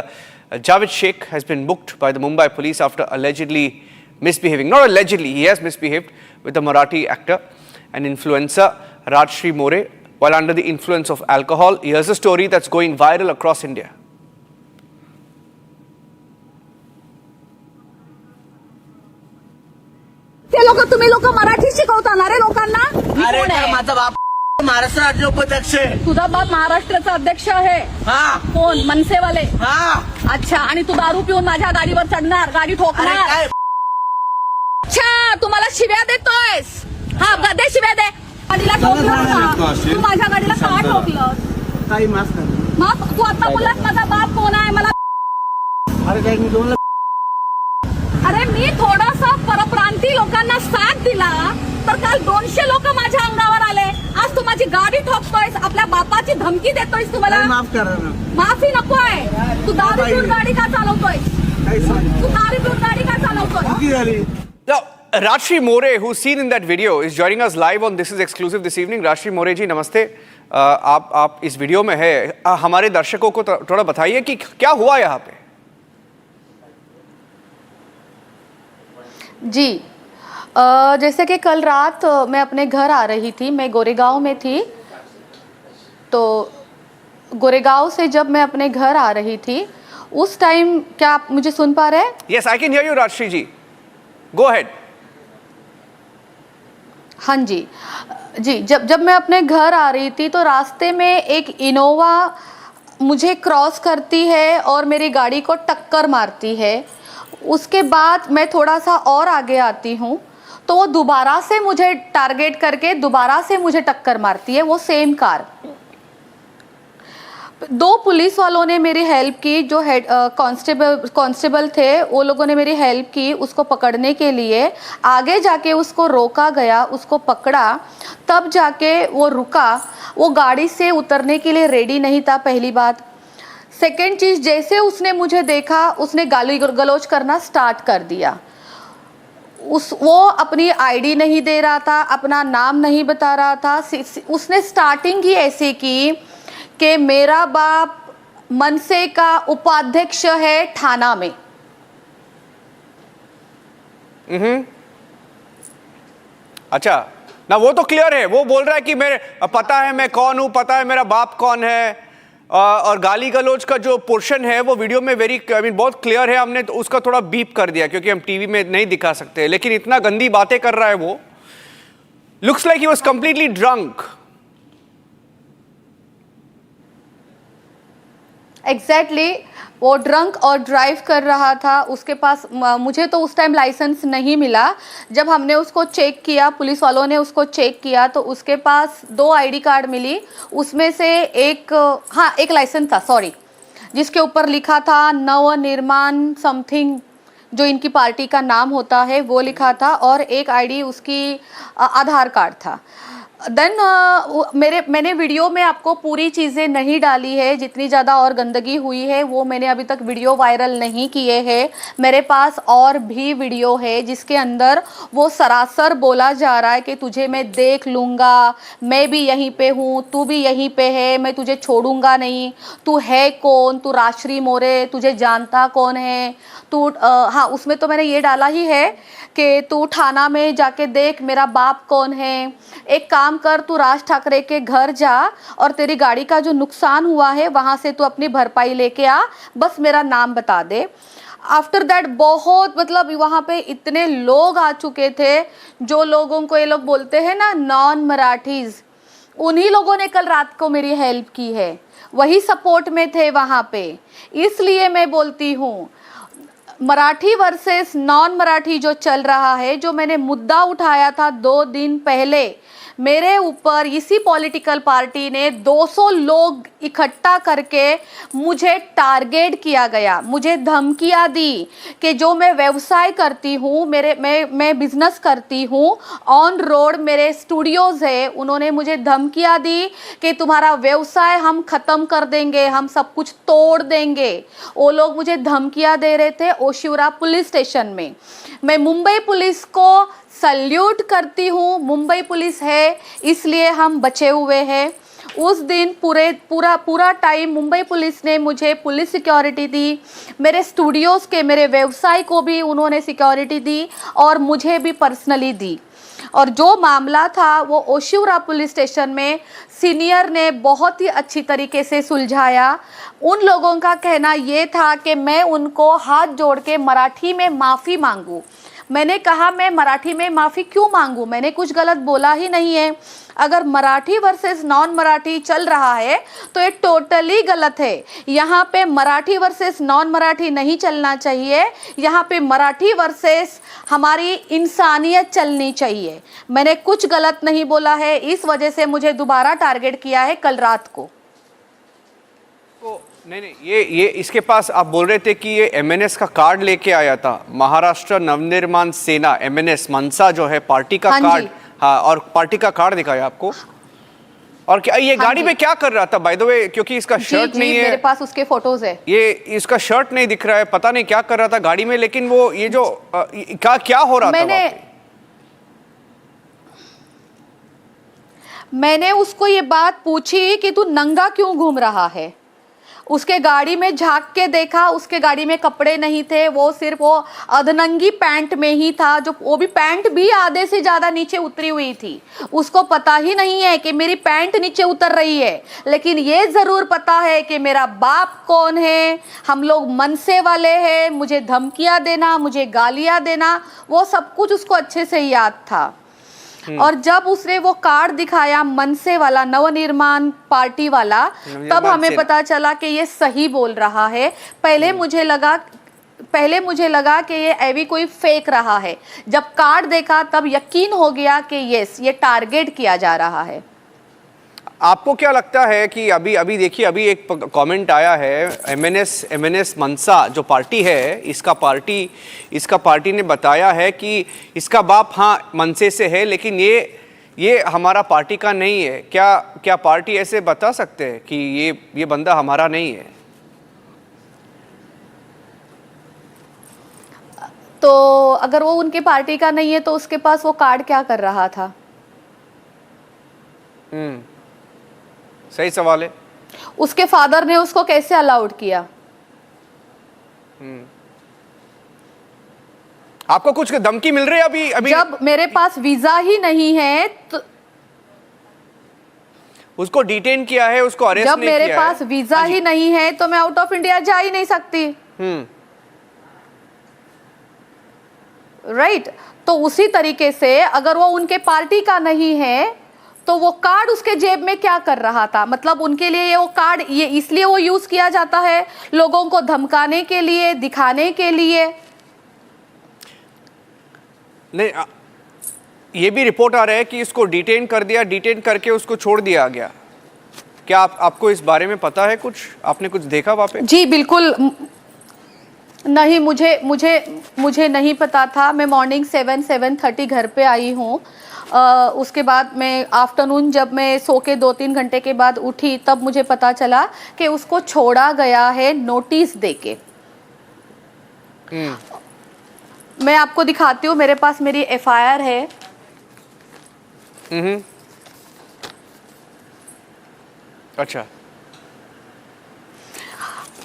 Javed Sheikh, has been booked by the Mumbai police after allegedly misbehaving. Not allegedly, he has misbehaved with the Marathi actor and influencer Rajshri More while under the influence of alcohol. Here's a story that's going viral across India. ते लोक तुम्ही लोक मराठी शिकवता रे लोकांना? अरे माझा बाप महाराष्ट्र राज्य उपाध्यक्ष आहे. तुझा बाप महाराष्ट्राचा अध्यक्ष आहे? हा. कोण? मनसेवाले? हा. अच्छा, आणि तू दारू पिऊन माझ्या गाडीवर चढणार, गाडी ठोकणार? अच्छा, तुम्हाला शिव्या देतोयस? हा, दे शिव्या दे. गाडीला ठोकलं का? तू माझ्या गाडीला का ठोकलं? काही माफ कर. माफ? तू आता बोललास माझा बाप कोण आहे मला? अरे काय मी दोन अरे मी थोडासा परप्रांती लोकांना साथ दिला तर काल 200 लोक माझ्या अंगावर आले. आज तू माझी गाडी ठोकतोयस, आपल्या बापाची धमकी देतोयस. तुम्हाला माफ करा ना. माफी नकोय. तू दारू पिऊन गाडी का चालवतोय? तू दारू पिऊन गाडी का चालवतोय? Now, Rajshri More, who's seen in that video, is joining us live on This Is Exclusive this evening. Rajshri More जी नमस्ते. आप इस वीडियो में है, हमारे दर्शकों को थोड़ा बताइए कि क्या हुआ यहाँ पे? जी, जैसे कि कल रात मैं अपने घर आ रही थी, मैं गोरेगांव में थी, तो गोरेगांव से जब मैं अपने घर आ रही थी उस टाइम, क्या आप मुझे सुन पा रहे हैं? Yes, I can hear you, Rajshri ji. Go ahead. हाँ जी, जब मैं अपने घर आ रही थी तो रास्ते में एक इनोवा मुझे क्रॉस करती है और मेरी गाड़ी को टक्कर मारती है। उसके बाद मैं थोड़ा सा और आगे आती हूँ तो वो दोबारा से मुझे टारगेट करके दोबारा से मुझे टक्कर मारती है, वो सेम कार। दो पुलिस वालों ने मेरी हेल्प की, जो हेड कांस्टेबल थे, वो लोगों ने मेरी हेल्प की उसको पकड़ने के लिए। आगे जाके उसको रोका गया, उसको पकड़ा, तब जाके वो रुका। वो गाड़ी से उतरने के लिए रेडी नहीं था, पहली बात। सेकंड चीज़, जैसे उसने मुझे देखा उसने गाली गलौज करना स्टार्ट कर दिया। वो अपनी आईडी नहीं दे रहा था, अपना नाम नहीं बता रहा था। उसने स्टार्टिंग ही ऐसे की कि मेरा बाप मनसे का उपाध्यक्ष है थाना में। अच्छा ना, वो तो क्लियर है, वो बोल रहा है कि मेरे पता है मैं कौन हूं, पता है मेरा बाप कौन है। और गाली गलौज का जो पोर्शन है वो वीडियो में बहुत क्लियर है। हमने तो उसका थोड़ा बीप कर दिया क्योंकि हम टीवी में नहीं दिखा सकते, लेकिन इतना गंदी बातें कर रहा है वो। Looks like he was completely drunk. Exactly, वो ड्रंक और ड्राइव कर रहा था। उसके पास, मुझे तो उस टाइम लाइसेंस नहीं मिला। जब हमने उसको चेक किया, पुलिस वालों ने उसको चेक किया, तो उसके पास 2 आईडी कार्ड मिली। उसमें से एक लाइसेंस था, सॉरी, जिसके ऊपर लिखा था नवनिर्माण समथिंग, जो इनकी पार्टी का नाम होता है, वो लिखा था। और एक आईडी उसकी आधार कार्ड था। देन मैंने वीडियो में आपको पूरी चीज़ें नहीं डाली है, जितनी ज़्यादा और गंदगी हुई है वो मैंने अभी तक वीडियो वायरल नहीं किए हैं। मेरे पास और भी वीडियो है जिसके अंदर वो सरासर बोला जा रहा है कि तुझे मैं देख लूँगा, मैं भी यहीं पे हूँ, तू भी यहीं पे है, मैं तुझे छोड़ूंगा नहीं, तू है कौन, तू राजश्री मोरे, तुझे जानता कौन है तू। हाँ, उसमें तो मैंने ये डाला ही है कि तू थाना में जाके देख मेरा बाप कौन है। एक काम कर, तू राज ठाकरे के घर जा और तेरी गाड़ी का जो नुकसान हुआ है वहाँ से तू अपनी भरपाई लेके आ, बस मेरा नाम बता दे। आफ्टर दैट बहुत, मतलब वहाँ पे इतने लोग आ चुके थे, जो लोगों को ये लोग बोलते हैं ना नॉन मराठीज़, उन्हीं लोगों ने कल रात को मेरी हेल्प की है, वही सपोर्ट में थे वहाँ पे। इसलिए मैं बोलती हूँ, मराठी वर्सेस नॉन मराठी जो चल रहा है, जो मैंने मुद्दा उठाया था 2 दिन पहले, मेरे ऊपर इसी पॉलिटिकल पार्टी ने 200 लोग इकट्ठा करके मुझे टारगेट किया गया, मुझे धमकियां दी कि जो मैं व्यवसाय करती हूँ, मैं बिजनेस करती हूँ, ऑन रोड मेरे स्टूडियोज है, उन्होंने मुझे धमकियां दी कि तुम्हारा व्यवसाय हम ख़त्म कर देंगे, हम सब कुछ तोड़ देंगे। वो लोग मुझे धमकियां दे रहे थे ओशिवरा पुलिस स्टेशन में। मैं मुंबई पुलिस को सल्यूट करती हूँ, मुंबई पुलिस है इसलिए हम बचे हुए हैं। उस दिन पूरा टाइम मुंबई पुलिस ने मुझे पुलिस सिक्योरिटी दी, मेरे स्टूडियोज़ के, मेरे व्यवसाय को भी उन्होंने सिक्योरिटी दी और मुझे भी पर्सनली दी। और जो मामला था वो ओशिवरा पुलिस स्टेशन में सीनियर ने बहुत ही अच्छी तरीके से सुलझाया। उन लोगों का कहना ये था कि मैं उनको हाथ जोड़ के मराठी में माफ़ी मांगूं। मैंने कहा मैं मराठी में माफ़ी क्यों मांगूं, मैंने कुछ गलत बोला ही नहीं है। अगर मराठी वर्सेस नॉन मराठी चल रहा है तो ये टोटली गलत है। यहाँ पे मराठी वर्सेस नॉन मराठी नहीं चलना चाहिए, यहाँ पे मराठी वर्सेस हमारी इंसानियत चलनी चाहिए। मैंने कुछ गलत नहीं बोला है, इस वजह से मुझे दोबारा टारगेट किया है कल रात को। नहीं, ये इसके पास आप बोल रहे थे कि ये एमएनएस का कार्ड लेके आया था, महाराष्ट्र नवनिर्माण सेना, एमएनएस मनसा जो है पार्टी का कार्ड। हाँ, और पार्टी का कार्ड दिखाया आपको। और क्या ये गाड़ी में क्या कर रहा था बाय द वे, क्योंकि इसका शर्ट नहीं है मेरे पास, उसके फोटोज है। ये इसका शर्ट नहीं दिख रहा है, पता नहीं क्या कर रहा था गाड़ी में। लेकिन वो ये जो क्या हो रहा था, मैंने उसको ये बात पूछी कि तू नंगा क्यों घूम रहा है। उसके गाड़ी में झांक के देखा, उसके गाड़ी में कपड़े नहीं थे, वो सिर्फ वो अधनंगी पैंट में ही था, जो वो भी पैंट भी आधे से ज़्यादा नीचे उतरी हुई थी। उसको पता ही नहीं है कि मेरी पैंट नीचे उतर रही है, लेकिन ये ज़रूर पता है कि मेरा बाप कौन है, हम लोग मनसे वाले हैं, मुझे धमकियाँ देना, मुझे गालियाँ देना, वो सब कुछ उसको अच्छे से याद था। और जब उसने वो कार्ड दिखाया मनसे वाला, नवनिर्माण पार्टी वाला, तब हमें पता चला कि ये सही बोल रहा है। पहले मुझे लगा कि ये अभी कोई फेक रहा है। जब कार्ड देखा तब यकीन हो गया कि यस, ये टारगेट किया जा रहा है। आपको क्या लगता है कि अभी देखिए, अभी एक कमेंट आया है, एमएनएस मनसा जो पार्टी है, इसका पार्टी ने बताया है कि इसका बाप हाँ मनसे से है, लेकिन ये हमारा पार्टी का नहीं है। क्या पार्टी ऐसे बता सकते हैं कि ये बंदा हमारा नहीं है? तो अगर वो उनके पार्टी का नहीं है तो उसके पास वो कार्ड क्या कर रहा था? सही सवाल है। उसके फादर ने उसको कैसे अलाउड किया? आपको कुछ धमकी मिल रही है अभी? जब मेरे पास वीजा ही नहीं है तो उसको डिटेन किया है, उसको अरेस्ट नहीं किया है। जब मेरे पास वीजा ही नहीं है तो मैं आउट ऑफ इंडिया जा ही नहीं सकती। राइट। तो उसी तरीके से अगर वो उनके पार्टी का नहीं है तो वो कार्ड उसके जेब में क्या कर रहा था? मतलब उनके लिए ये वो कार्ड ये इसलिए वो यूज किया जाता है, लोगों को धमकाने के लिए, दिखाने के लिए। नहीं, ये भी रिपोर्ट आ रहा है कि इसको डिटेन कर दिया, डिटेन करके उसको छोड़ दिया गया। क्या आपको इस बारे में पता है कुछ? आपने कुछ देखा वहाँ पे? जी बिल्कुल नहीं, मुझे नहीं पता था। मैं मॉर्निंग 7:30 घर पे आई हूँ। उसके बाद मैं आफ्टरनून जब मैं सो के 2-3 घंटे के बाद उठी तब मुझे पता चला कि उसको छोड़ा गया है नोटिस देके। मैं आपको दिखाती हूँ, मेरे पास मेरी एफआईआर है। अच्छा।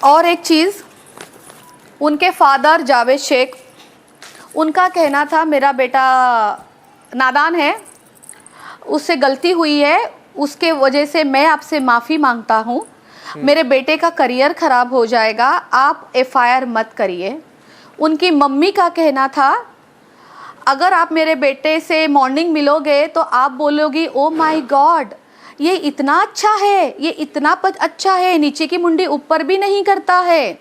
और एक चीज, उनके फादर जावेद शेख, उनका कहना था मेरा बेटा नादान है, उससे गलती हुई है, उसके वजह से मैं आपसे माफ़ी मांगता हूँ, मेरे बेटे का करियर ख़राब हो जाएगा, आप एफआईआर मत करिए। उनकी मम्मी का कहना था अगर आप मेरे बेटे से मॉर्निंग मिलोगे तो आप बोलोगी ओ माय गॉड, ये इतना अच्छा है, ये इतना अच्छा है, नीचे की मुंडी ऊपर भी नहीं करता है।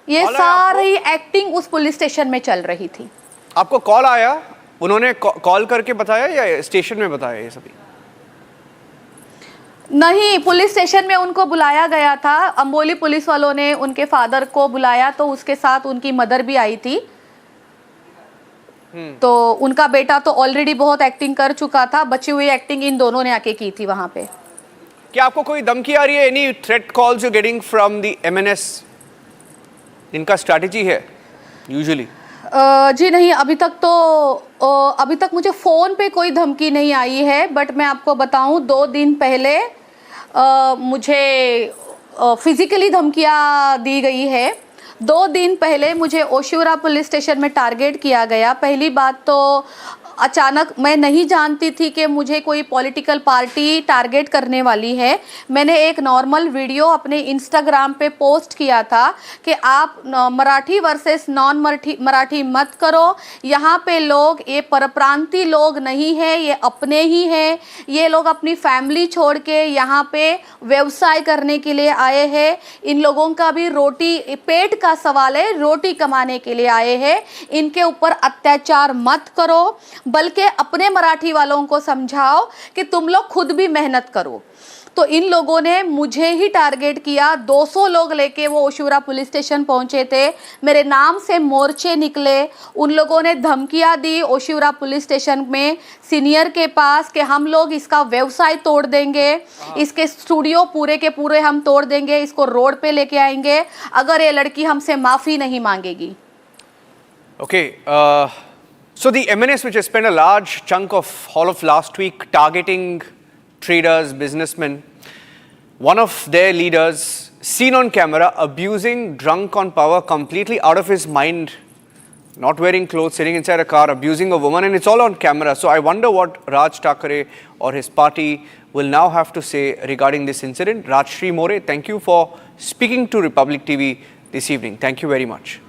ये सारी एक्टिंग उस पुलिस स्टेशन में चल रही थी। आपको कॉल आया? उन्होंने कॉल करके बताया या स्टेशन में बताया ये सभी? नहीं, पुलिस स्टेशन में उनको बुलाया गया था। अंबोली पुलिस वालों ने उनके फादर को बुलाया तो उसके साथ उनकी मदर भी आई थी। तो उनका बेटा तो ऑलरेडी बहुत एक्टिंग कर चुका था, बची हुई एक्टिंग इन दोनों ने आके की थी वहां पे। क्या आपको कोई धमकी आ रही है? Any threat calls you getting from the MNS? इनका स्ट्रैटेजी है यूजुअली? जी नहीं, अभी तक मुझे फ़ोन पे कोई धमकी नहीं आई है। बट मैं आपको बताऊं, 2 दिन पहले मुझे फिज़िकली धमकियां दी गई है। 2 दिन पहले मुझे ओशिवरा पुलिस स्टेशन में टारगेट किया गया। पहली बात तो अचानक मैं नहीं जानती थी कि मुझे कोई पॉलिटिकल पार्टी टारगेट करने वाली है। मैंने एक नॉर्मल वीडियो अपने इंस्टाग्राम पे पोस्ट किया था कि आप मराठी वर्सेस नॉन मराठी मत करो। यहाँ पे लोग ये परप्रांतीय लोग नहीं है, ये अपने ही हैं। ये लोग अपनी फैमिली छोड़ के यहाँ पे व्यवसाय करने के लिए आए हैं। इन लोगों का भी रोटी पेट का सवाल है, रोटी कमाने के लिए आए हैं। इनके ऊपर अत्याचार मत करो, बल्कि अपने मराठी वालों को समझाओ कि तुम लोग खुद भी मेहनत करो। तो इन लोगों ने मुझे ही टारगेट किया। 200 लोग लेके वो ओशिवरा पुलिस स्टेशन पहुंचे थे। मेरे नाम से मोर्चे निकले। उन लोगों ने धमकियां दी ओशिवरा पुलिस स्टेशन में सीनियर के पास कि हम लोग इसका व्यवसाय तोड़ देंगे, इसके स्टूडियो पूरे के पूरे हम तोड़ देंगे, इसको रोड पे लेके आएंगे अगर ये लड़की हमसे माफ़ी नहीं मांगेगी। Okay, so the MNS, which has spent a large chunk of all of last week targeting traders, businessmen, one of their leaders seen on camera abusing, drunk on power, completely out of his mind, not wearing clothes, sitting inside a car, abusing a woman, and it's all on camera. So I wonder what Raj Thackeray or his party will now have to say regarding this incident. Rajshri More, thank you for speaking to Republic TV this evening. Thank you very much.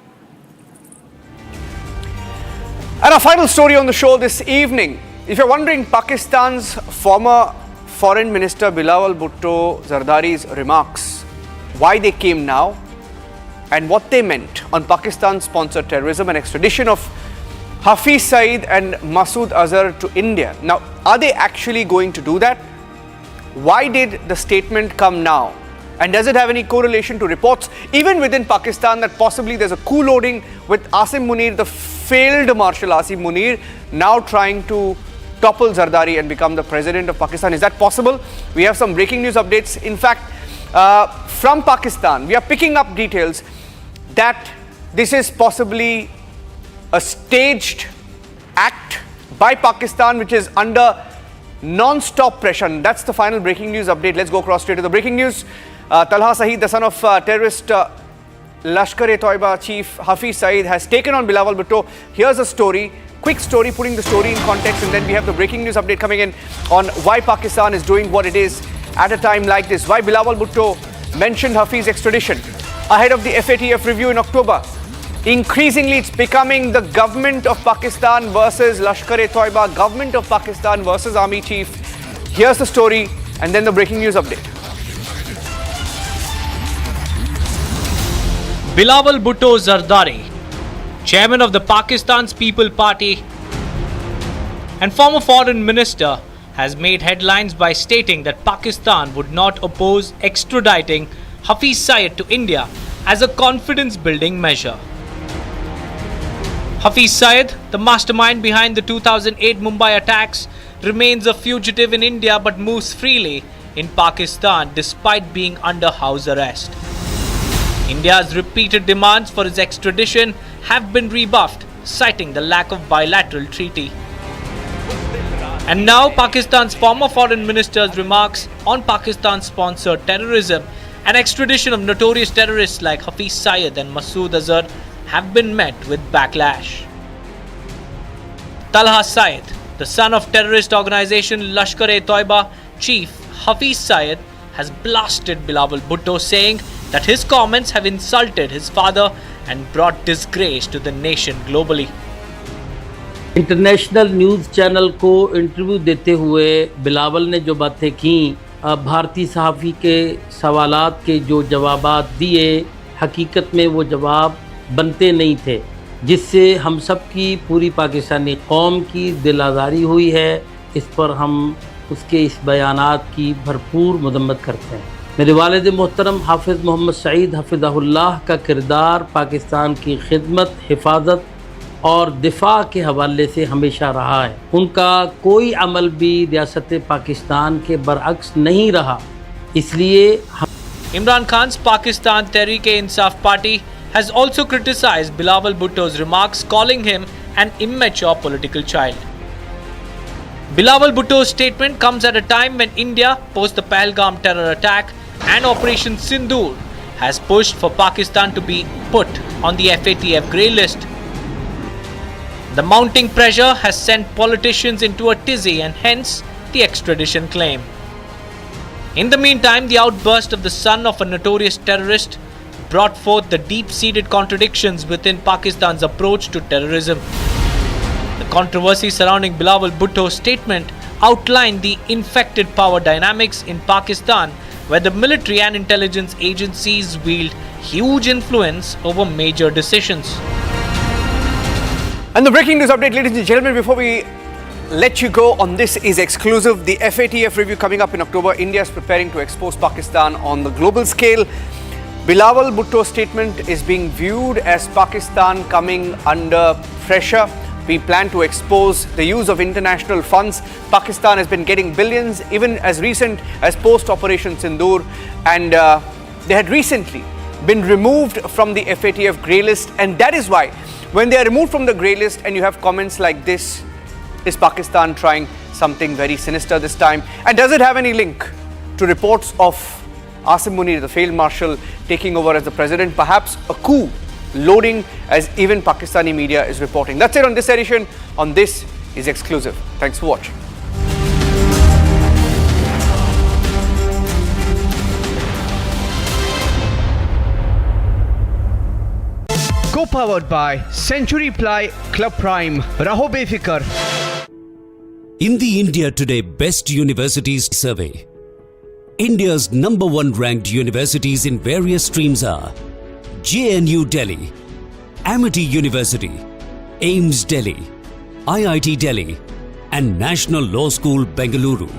And our final story on the show this evening. If you're wondering, Pakistan's former Foreign Minister Bilawal Bhutto Zardari's remarks, why they came now and what they meant on Pakistan-sponsored terrorism and extradition of Hafiz Saeed and Masood Azhar to India. Now, are they actually going to do that? Why did the statement come now? And does it have any correlation to reports, even within Pakistan, that possibly there's a coup loading with Asim Munir, the failed Marshal Asim Munir, now trying to topple Zardari and become the president of Pakistan? Is that possible? We have some breaking news updates. In fact, from Pakistan, we are picking up details that this is possibly a staged act by Pakistan, which is under non-stop pressure. And that's the final breaking news update. Let's go across straight to the breaking news. Talha Saeed, the son of terrorist Lashkar-e-Toiba chief Hafiz Saeed, has taken on Bilawal Bhutto. Here's a story, quick story, putting the story in context, and then we have the breaking news update coming in on why Pakistan is doing what it is at a time like this. Why Bilawal Bhutto mentioned Hafiz extradition ahead of the FATF review in October. Increasingly, it's becoming the government of Pakistan versus Lashkar-e-Toiba, government of Pakistan versus army chief. Here's the story, and then the breaking news update. Bilawal Bhutto Zardari, chairman of the Pakistan's People Party and former foreign minister, has made headlines by stating that Pakistan would not oppose extraditing Hafiz Saeed to India as a confidence-building measure. Hafiz Saeed, the mastermind behind the 2008 Mumbai attacks, remains a fugitive in India but moves freely in Pakistan despite being under house arrest. India's repeated demands for his extradition have been rebuffed, citing the lack of bilateral treaty. And now Pakistan's former foreign minister's remarks on Pakistan-sponsored terrorism and extradition of notorious terrorists like Hafiz Saeed and Masood Azhar have been met with backlash. Talha Saeed, the son of terrorist organization Lashkar-e-Toiba chief Hafiz Saeed, has blasted Bilawal Bhutto, saying that his comments have insulted his father and brought disgrace to the nation globally. International news channel को interview देते हुए बिलावल ने जो बातें की, भारतीय सहाफ़ी के सवालात के जो जवाबात दिए, हकीकत में वो जवाब बनते नहीं थे, जिससे हम सब की पूरी पाकिस्तानी कौम की दिल आज़ारी हुई है। इस पर हम उसके इस बयानात की भरपूर मदम्मत करते हैं। मेरे वालिद मोहतरम हाफिज़ मोहम्मद सईद हफ़िज़हुल्लाह का किरदार पाकिस्तान की खिदमत, हिफाजत और दिफा के हवाले से हमेशा रहा है। उनका कोई अमल भी रियासत पाकिस्तान के बरअक्स नहीं रहा, इसलिए Imran Khan's Pakistan Tehreek-e-Insaf party has also criticized Bilawal Bhutto's remarks, calling him an immature political child. Bilawal Bhutto's statement comes at a time when India, post the Pahalgam terror attack and Operation Sindoor, has pushed for Pakistan to be put on the FATF grey list. The mounting pressure has sent politicians into a tizzy, and hence the extradition claim. In the meantime, the outburst of the son of a notorious terrorist brought forth the deep-seated contradictions within Pakistan's approach to terrorism. The controversy surrounding Bilawal Bhutto's statement outlined the infected power dynamics in Pakistan, where the military and intelligence agencies wield huge influence over major decisions. And the breaking news update, ladies and gentlemen, before we let you go on this is exclusive. The FATF review coming up in October. India is preparing to expose Pakistan on the global scale. Bilawal Bhutto's statement is being viewed as Pakistan coming under pressure. We plan to expose the use of international funds. Pakistan has been getting billions, even as recent as post-Operation Sindoor. And they had recently been removed from the FATF grey list. And that is why, when they are removed from the grey list and you have comments like this, is Pakistan trying something very sinister this time? And does it have any link to reports of Asim Munir, the failed marshal, taking over as the president? Perhaps a coup loading, as even Pakistani media is reporting. That's it on this edition. On This is Exclusive. Thanks for watching. Co-powered by Century Ply Club Prime. Raho befikar. In the India Today Best Universities Survey, India's #1 ranked universities in various streams are JNU Delhi, Amity University, AIMS Delhi, IIT Delhi, and National Law School Bengaluru.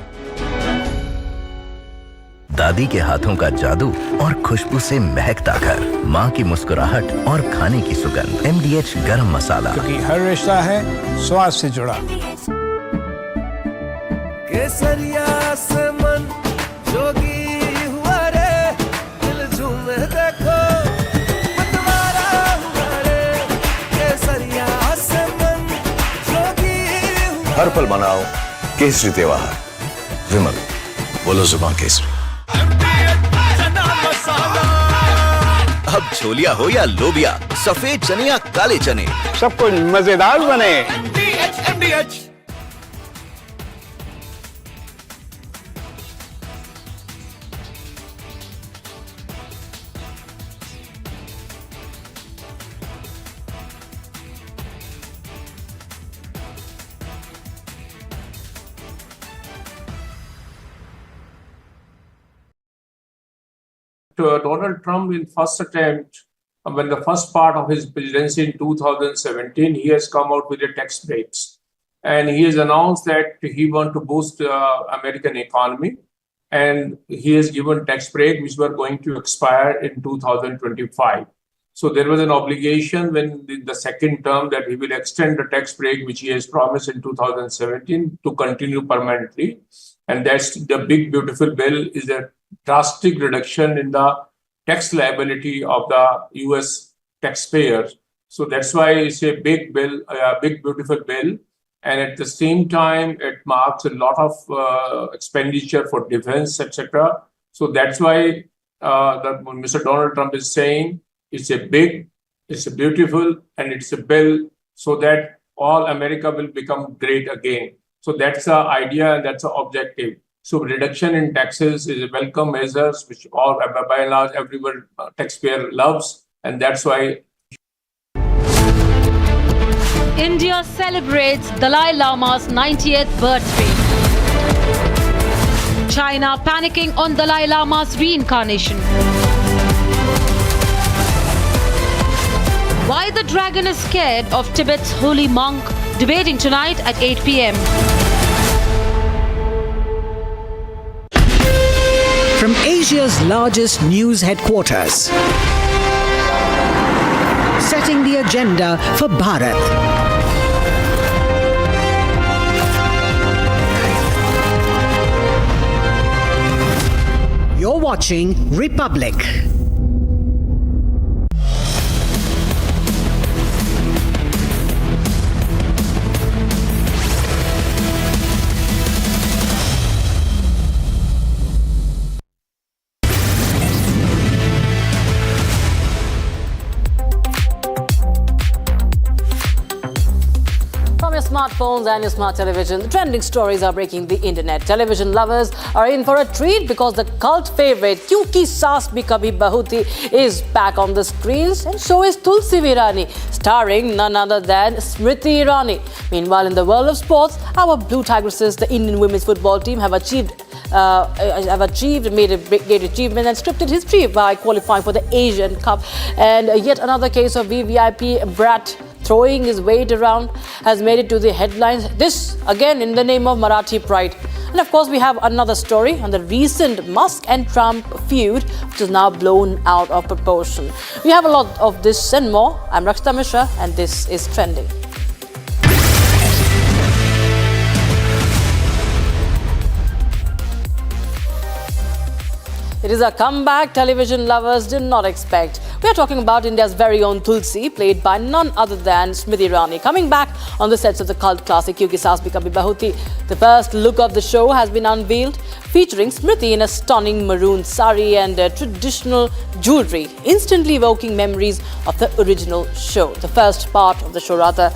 दादी के हाथों का जादू और खुशबू से महकता घर, माँ की मुस्कुराहट और खाने की सुगंध। MDH गरम मसाला, क्योंकि हर रिश्ता है स्वाद से जुड़ा। केसरिया से मन जोगी हुआ रे, दिल झूमे देखो मतवारा हुआ रे। केसरिया से मन जोगी हुआ। हर पल मनाओ केसरी त्योहार। विमल, बोलो जुबान केसरी। अब छोलिया हो या लोबिया, सफेद चने या काले चने, सब कुछ मजेदार बने। Donald Trump, in first attempt, when the first part of his presidency in 2017, he has come out with the tax breaks. And he has announced that he wants to boost American economy. And he has given tax break, which were going to expire in 2025. So there was an obligation when the second term that he will extend the tax break, which he has promised in 2017, to continue permanently. And that's the big, beautiful bill, is a drastic reduction in the tax liability of the US taxpayers. So that's why it's a big bill, a big, beautiful bill. And at the same time, it marks a lot of expenditure for defense, etc. So that's why Mr. Donald Trump is saying it's a big, it's a beautiful, and it's a bill so that all America will become great again. So that's the idea and that's the objective. So reduction in taxes is a welcome measure, which all, by and large, everyone taxpayer loves. And that's why India celebrates Dalai Lama's 90th birthday. China panicking on Dalai Lama's reincarnation. Why the dragon is scared of Tibet's holy monk? Debating tonight at 8 p.m. From Asia's largest news headquarters, setting the agenda for Bharat. You're watching Republic. Smartphones and your smart television, the trending stories are breaking the internet. Television lovers are in for a treat because the cult favorite Kyunki Saas Bhi Kabhi Bahu Thi is back on the screens, and so is Tulsi Virani, starring none other than Smriti Irani. Meanwhile, in the world of sports, our Blue Tigresses, the Indian women's football team, have made a great achievement and scripted history by qualifying for the Asian Cup. And yet another case of VVIP brat throwing his weight around has made it to the headlines. This again in the name of Marathi pride. And of course, we have another story on the recent Musk and Trump feud, which is now blown out of proportion. We have a lot of this and more. I'm Rakshita Mishra, and this is Trending. It is a comeback television lovers did not expect. We are talking about India's very own Tulsi, played by none other than Smriti Irani, coming back on the sets of the cult classic Kyunki Saas Bhi Kabhi Bahu Thi. The first look of the show has been unveiled, featuring Smriti in a stunning maroon sari and traditional jewellery, instantly evoking memories of the original show, the first part of the show rather.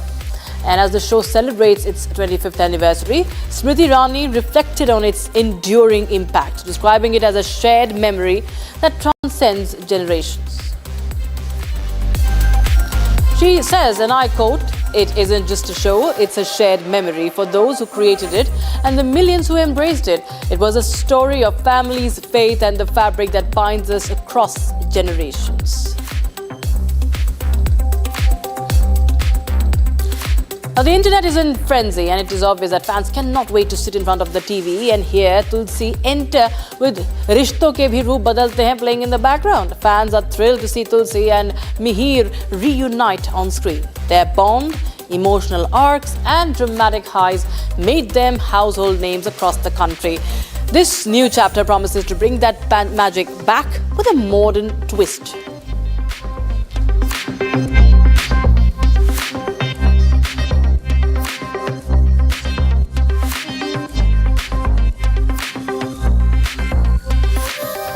And as the show celebrates its 25th anniversary, Smriti Irani reflected on its enduring impact, describing it as a shared memory that transcends generations. She says, and I quote, "It isn't just a show, it's a shared memory for those who created it and the millions who embraced it. It was a story of families, faith, and the fabric that binds us across generations." Now, the internet is in frenzy, and it is obvious that fans cannot wait to sit in front of the TV and hear Tulsi enter with Rishton ke bhi roop badalte hain playing in the background. Fans are thrilled to see Tulsi and Mihir reunite on screen. Their bond, emotional arcs, and dramatic highs made them household names across the country. This new chapter promises to bring that magic back with a modern twist.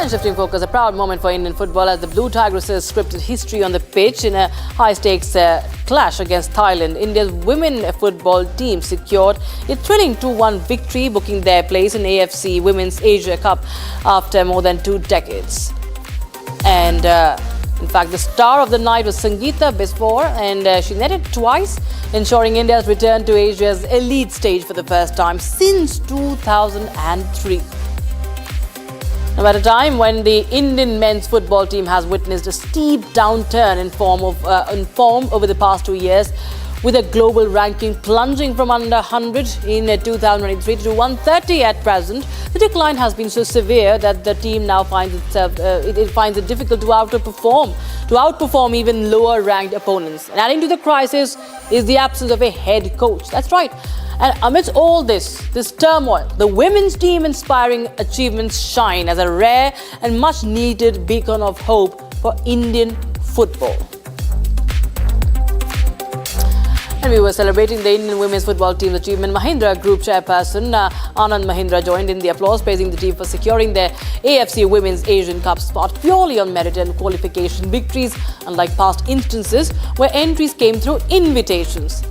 Shifting focus, a proud moment for Indian football as the Blue Tigresses scripted history on the pitch in a high-stakes clash against Thailand. India's women football team secured a thrilling 2-1 victory, booking their place in AFC Women's Asia Cup after more than 2 decades. And in fact, the star of the night was Sangeeta Biswar, and she netted twice, ensuring India's return to Asia's elite stage for the first time since 2003. Now, at a time when the Indian men's football team has witnessed a steep downturn in form over the past 2 years, with a global ranking plunging from under 100 in 2023 to 130 at present, the decline has been so severe that the team now finds it difficult to outperform even lower-ranked opponents. And adding to the crisis is the absence of a head coach. That's right. And amidst all this turmoil, the women's team inspiring achievements shine as a rare and much needed beacon of hope for Indian football. And we were celebrating the Indian women's football team's achievement. Mahindra Group chairperson Anand Mahindra joined in the applause, praising the team for securing their AFC Women's Asian Cup spot purely on merit and qualification victories, unlike past instances where entries came through invitations.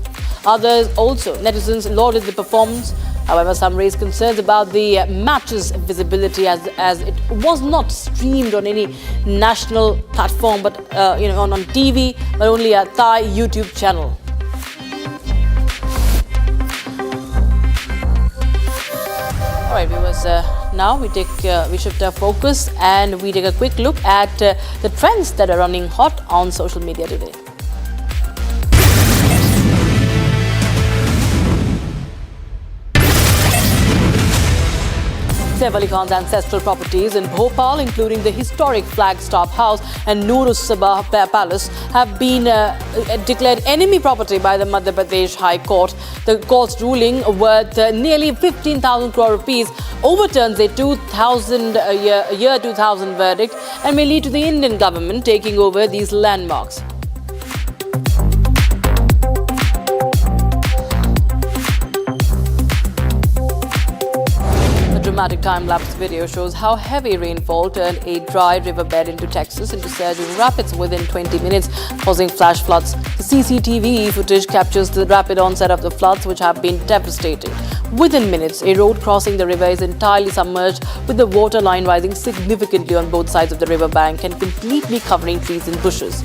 Others also, netizens, lauded the performance. However, some raised concerns about the match's visibility as it was not streamed on any national platform, but on TV, but only a Thai YouTube channel. All right, viewers. Now we shift our focus and we take a quick look at the trends that are running hot on social media today. Saif Ali Khan's ancestral properties in Bhopal, including the historic Flagstaff House and Noor-us-Sabah Palace, have been declared enemy property by the Madhya Pradesh High Court. The court's ruling, worth nearly 15,000 crore rupees, overturns a 2000 verdict and may lead to the Indian government taking over these landmarks. Dramatic time-lapse video shows how heavy rainfall turned a dry riverbed into Texas into surging rapids within 20 minutes, causing flash floods. The CCTV footage captures the rapid onset of the floods, which have been devastating. Within minutes, a road crossing the river is entirely submerged, with the water line rising significantly on both sides of the river bank and completely covering trees and bushes.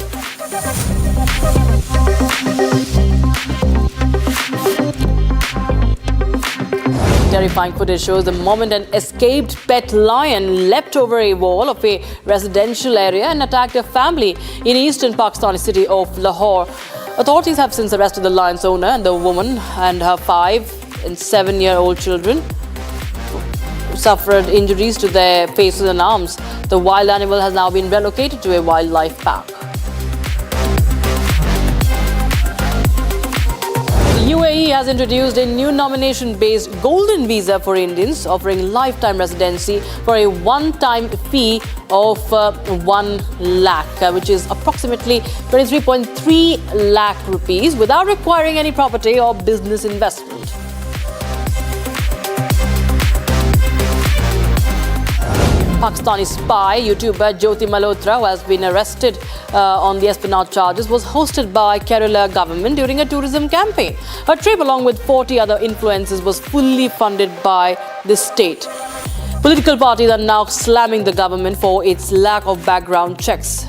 Terrifying footage shows the moment an escaped pet lion leapt over a wall of a residential area and attacked a family in eastern Pakistani city of Lahore. Authorities have since arrested the lion's owner and the woman and her 5- and 7-year-old children who suffered injuries to their faces and arms. The wild animal has now been relocated to a wildlife park. The UAE has introduced a new nomination-based golden visa for Indians, offering lifetime residency for a one-time fee of 1 lakh, which is approximately 23.3 lakh rupees, without requiring any property or business investment. Pakistani spy YouTuber Jyoti Malhotra, who has been arrested on the espionage charges, was hosted by Kerala government during a tourism campaign. Her trip, along with 40 other influencers, was fully funded by the state. Political parties are now slamming the government for its lack of background checks.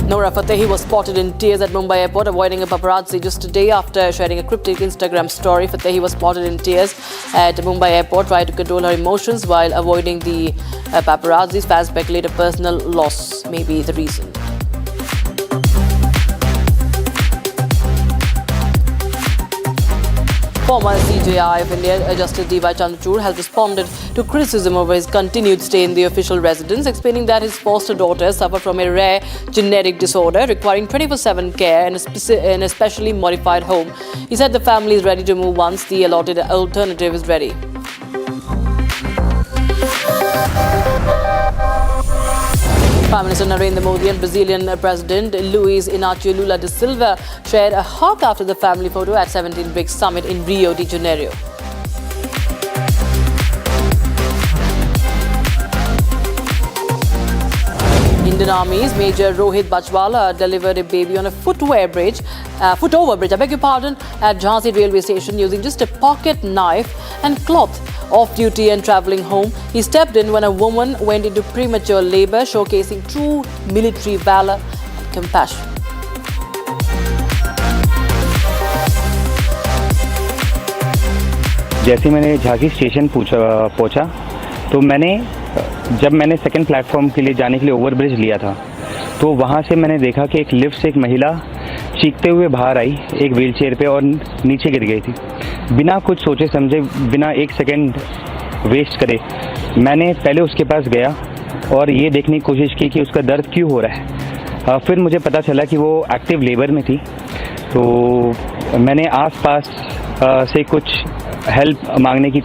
Noura Fatehi was spotted in tears at Mumbai airport, avoiding a paparazzi just a day after sharing a cryptic Instagram story. Fatehi was spotted in tears at Mumbai airport, trying to control her emotions while avoiding the paparazzi. Fans speculate a personal loss may be the reason. Former CJI of India, Justice D.Y. Chandrachud, has responded to criticism over his continued stay in the official residence, explaining that his foster daughters suffer from a rare genetic disorder requiring 24/7 care in a specially modified home. He said the family is ready to move once the allotted alternative is ready. Prime Minister Narendra Modi and Brazilian President Luiz Inácio Lula da Silva shared a hug after the family photo at 17th BRICS Summit in Rio de Janeiro. Indian Army's Major Rohit Bachwala delivered a baby on a footover bridge, at Jhansi railway station using just a pocket knife and cloth. Off duty and travelling home, he stepped in when a woman went into premature labour, showcasing true military valour and compassion. जैसे मैंने Jhansi station पहुंचा तो जब मैंने second platform के लिए जाने के लिए ओवरब्रिज लिया था तो वहां से मैंने देखा कि एक लिफ्ट से एक महिला चीखते हुए बाहर आई एक व्हीलचेयर पे और नीचे गिर गई थी। बिना कुछ सोचे समझे, बिना एक सेकंड वेस्ट करे, मैंने पहले उसके पास गया और ये देखने की कोशिश की कि उसका दर्द क्यों हो रहा है। फिर मुझे पता चला कि वो एक्टिव लेबर में थी, तो मैंने आसपास से कुछ हेल्प मांगने की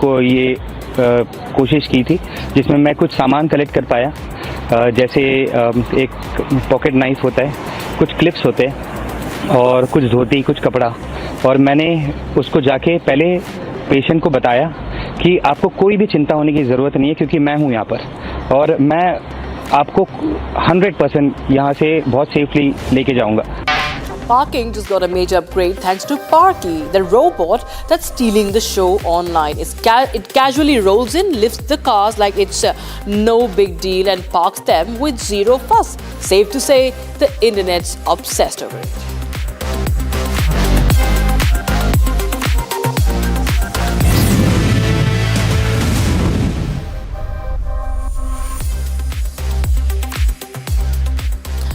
कोशिश की थी, जिसमें मैं कुछ सामान कलेक्ट कर पाया, जैसे एक पॉकेट नाइफ होता है, कुछ क्लिप्स होते हैं और कुछ धोती, कुछ कपड़ा। और मैंने उसको जाके पहले पेशेंट को बताया कि आपको कोई भी चिंता होने की ज़रूरत नहीं है, क्योंकि मैं हूँ यहाँ पर और मैं आपको 100% यहाँ से बहुत सेफली लेके जाऊँगा। Parking just got a major upgrade thanks to Parky, the robot that's stealing the show online. It casually rolls in, lifts the cars like it's no big deal and parks them with zero fuss. Safe to say, the internet's obsessed over it.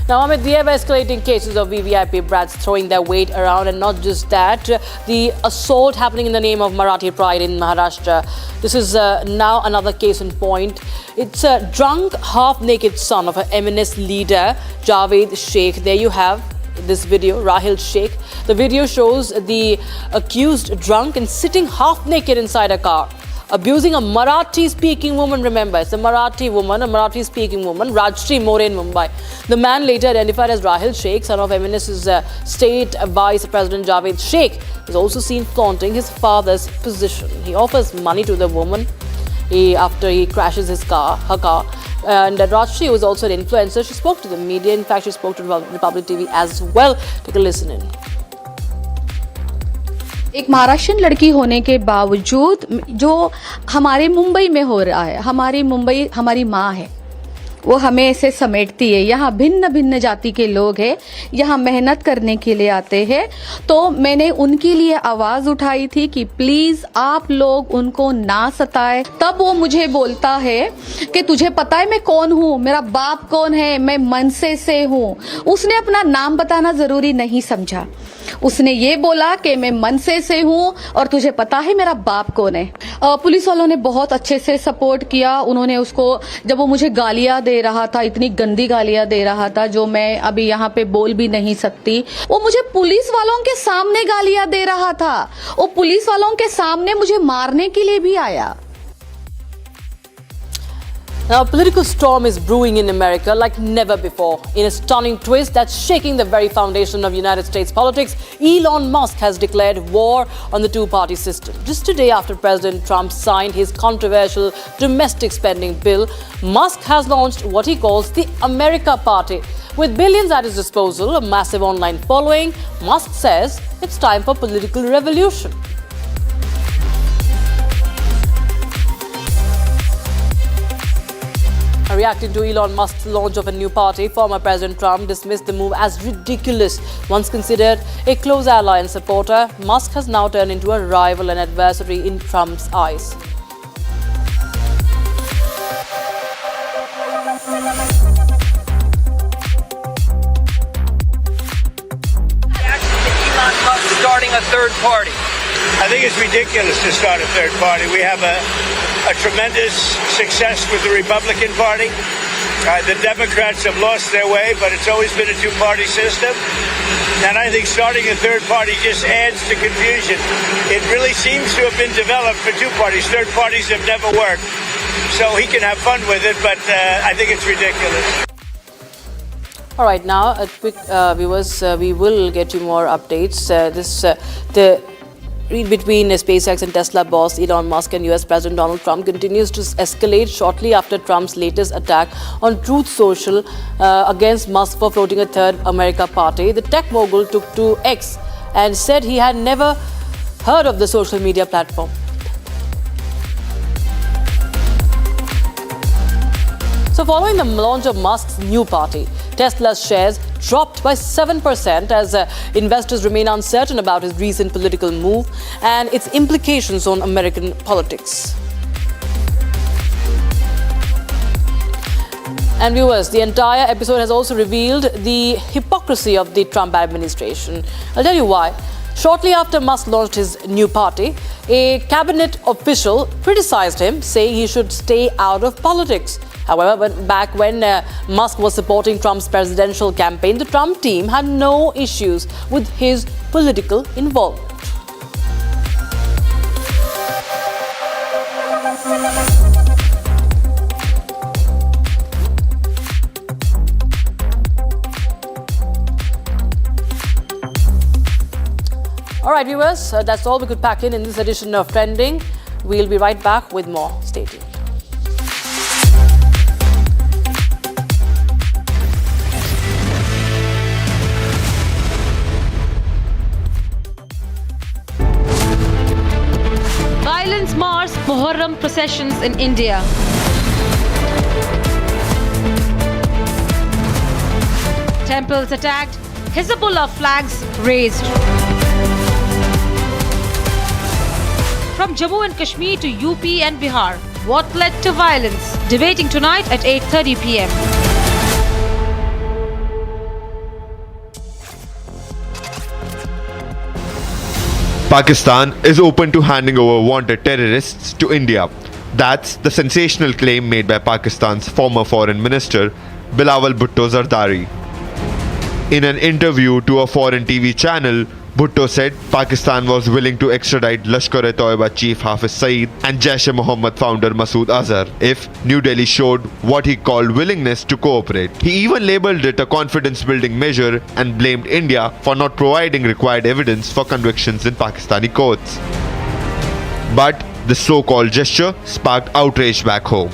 Now, amid the ever-escalating cases of VVIP brats throwing their weight around, and not just that, the assault happening in the name of Marathi pride in Maharashtra. This is now another case in point. It's a drunk, half-naked son of an MNS leader, Javed Sheikh. There you have this video, Rahil Sheikh. The video shows the accused drunk and sitting half-naked inside a car, abusing a Marathi-speaking woman. Remember, it's a Marathi woman, a Marathi-speaking woman, Rajshri More in Mumbai. The man, later identified as Rahil Sheikh, son of MNS's State Vice President Javed Sheikh, is also seen flaunting his father's position. He offers money to the woman after he crashes her car. And Rajshri was also an influencer. She spoke to the media. In fact, she spoke to Republic TV as well. Take a listen in. एक महाराष्ट्रियन लड़की होने के बावजूद जो हमारे मुंबई में हो रहा है, हमारी मुंबई हमारी माँ है, वो हमें ऐसे समेटती है। यहाँ भिन्न भिन्न जाति के लोग हैं, यहाँ मेहनत करने के लिए आते हैं। तो मैंने उनके लिए आवाज़ उठाई थी कि प्लीज़ आप लोग उनको ना सताएं। तब वो मुझे बोलता है कि तुझे पता है मैं कौन हूँ, मेरा बाप कौन है, मैं मनसे से हूँ। उसने अपना नाम बताना ज़रूरी नहीं समझा, उसने ये बोला कि मैं मनसे से हूँ और तुझे पता है मेरा बाप कौन है। पुलिस वालों ने बहुत अच्छे से सपोर्ट किया। उन्होंने उसको, जब वो मुझे गालियाँ दे रहा था, इतनी गंदी गालियाँ दे रहा था जो मैं अभी यहाँ पे बोल भी नहीं सकती, वो मुझे पुलिस वालों के सामने गालियाँ दे रहा था। वो पुलिस वालों के सामने मुझे मारने के लिए भी आया। Now, a political storm is brewing in America like never before. In a stunning twist that's shaking the very foundation of United States politics, Elon Musk has declared war on the two-party system. Just a day after President Trump signed his controversial domestic spending bill, Musk has launched what he calls the America Party. With billions at his disposal, a massive online following, Musk says it's time for political revolution. Reacting to Elon Musk's launch of a new party, former President Trump dismissed the move as ridiculous. Once considered a close ally and supporter, Musk has now turned into a rival and adversary in Trump's eyes. Elon Musk starting a third party. I think it's ridiculous to start a third party. We have a tremendous success with the Republican Party. The Democrats have lost their way, but it's always been a two-party system. And I think starting a third party just adds to confusion. It really seems to have been developed for two parties. Third parties have never worked. So he can have fun with it, but I think it's ridiculous. All right, now, quick viewers, we will get you more updates. The read between SpaceX and Tesla boss Elon Musk and US President Donald Trump continues to escalate shortly after Trump's latest attack on Truth Social against Musk for floating a third America party. The tech mogul took to X and said he had never heard of the social media platform. So following the launch of Musk's new party, Tesla's shares dropped by 7% as investors remain uncertain about his recent political move and its implications on American politics. And viewers, the entire episode has also revealed the hypocrisy of the Trump administration. I'll tell you why. Shortly after Musk launched his new party, a cabinet official criticized him, saying he should stay out of politics. However, back when Musk was supporting Trump's presidential campaign, the Trump team had no issues with his political involvement. All right, viewers, that's all we could pack in this edition of Trending. We'll be right back with more. Stay tuned. Violence mars Muharram processions in India. Temples attacked, Hezbollah flags raised. From Jammu and Kashmir to UP and Bihar, what led to violence? Debating tonight at 8:30 p.m. Pakistan is open to handing over wanted terrorists to India. That's the sensational claim made by Pakistan's former foreign minister, Bilawal Bhutto Zardari. In an interview to a foreign TV channel, Bhutto said Pakistan was willing to extradite Lashkar-e-Toiba chief Hafiz Saeed and Jaish-e-Mohammed founder Masood Azhar if New Delhi showed what he called willingness to cooperate. He even labelled it a confidence-building measure and blamed India for not providing required evidence for convictions in Pakistani courts. But the so-called gesture sparked outrage back home.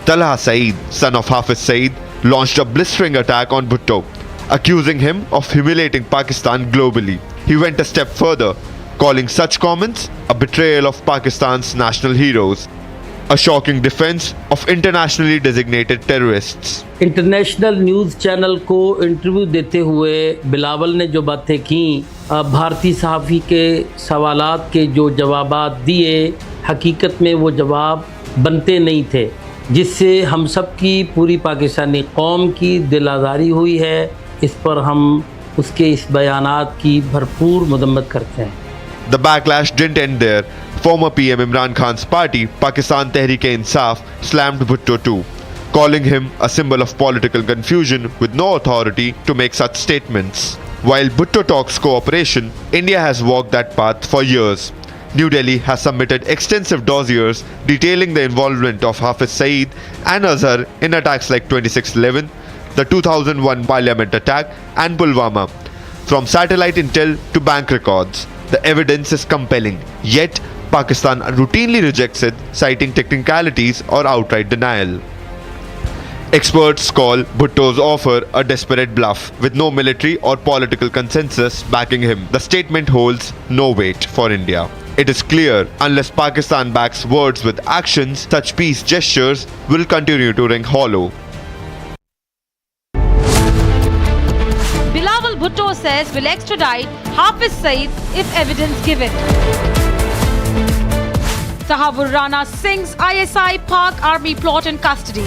Talha Saeed, son of Hafiz Saeed, launched a blistering attack on Bhutto, accusing him of humiliating Pakistan globally. He went a step further, calling such comments a betrayal of Pakistan's national heroes, a shocking defense of internationally designated terrorists. International news channel को interview देते हुए बिलावल ने जो बातें की, भारतीय सहाफ़ी के सवालात के जो जवाबात दिए, हकीकत में वो जवाब बनते नहीं थे, जिससे हम सब की पूरी पाकिस्तानी कौम की दिल आज़ारी हुई है। इस पर हम उसके इस बयानात की भरपूर मदम्मत करते हैं। The backlash didn't end there. Former PM Imran Khan's party, Pakistan Tehreek-e-Insaf, slammed Bhutto too, calling him a symbol of political confusion with no authority to make such statements. While Bhutto talks cooperation, India has walked that path for years. New Delhi has submitted extensive dossiers detailing the involvement of Hafiz Saeed and Azhar in attacks like 26/11, the 2001 Parliament attack and Pulwama. From satellite intel to bank records, the evidence is compelling. Yet, Pakistan routinely rejects it, citing technicalities or outright denial. Experts call Bhutto's offer a desperate bluff, with no military or political consensus backing him. The statement holds no weight for India. It is clear, unless Pakistan backs words with actions, such peace gestures will continue to ring hollow. Bilawal Bhutto says will extradite Hafiz Saeed if evidence given. Sahabur Rana Singh's ISI Pak Army plot in custody.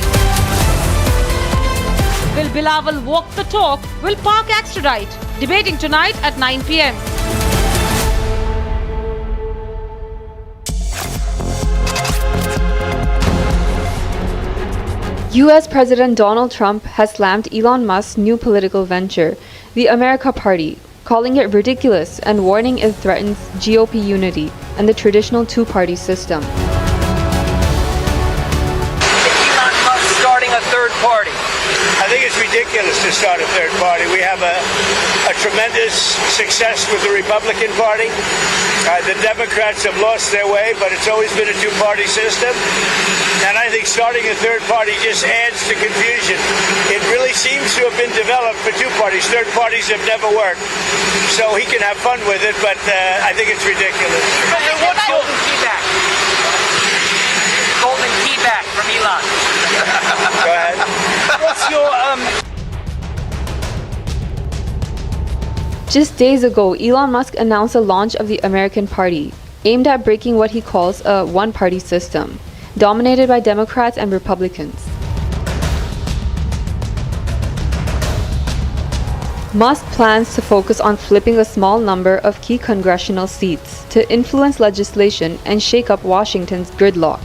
Will Bilawal walk the talk? Will Pak extradite? Debating tonight at 9 p.m. US President Donald Trump has slammed Elon Musk's new political venture, the America Party, calling it ridiculous and warning it threatens GOP unity and the traditional two-party system. Elon Musk starting a third party. I think it's ridiculous to start a third party. We have a tremendous success with the Republican Party. The Democrats have lost their way, but it's always been a two-party system. And I think starting a third party just adds to confusion. It really seems to have been developed for two parties. Third parties have never worked. So he can have fun with it, but I think it's ridiculous. What's golden key back? Golden key back from Elon. Go ahead. What's your Just days ago, Elon Musk announced the launch of the American Party, aimed at breaking what he calls a one-party system, dominated by Democrats and Republicans. Musk plans to focus on flipping a small number of key congressional seats to influence legislation and shake up Washington's gridlock.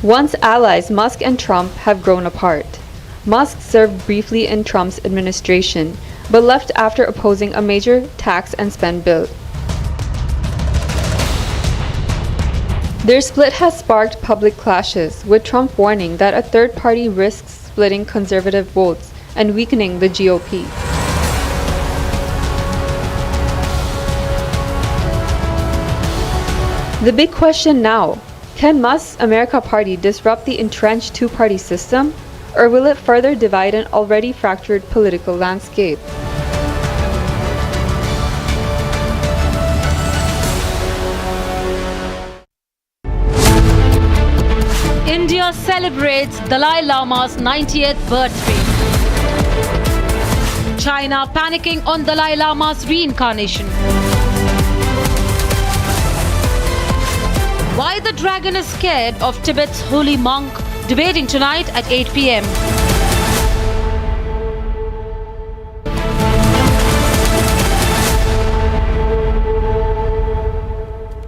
Once allies, Musk and Trump have grown apart. Musk served briefly in Trump's administration, but left after opposing a major tax and spend bill. Their split has sparked public clashes, with Trump warning that a third party risks splitting conservative votes and weakening the GOP. The big question now: can Musk's America Party disrupt the entrenched two-party system, or will it further divide an already fractured political landscape? India celebrates Dalai Lama's 90th birthday. China panicking on Dalai Lama's reincarnation. Why the dragon is scared of Tibet's holy monk? Debating tonight at 8 p.m.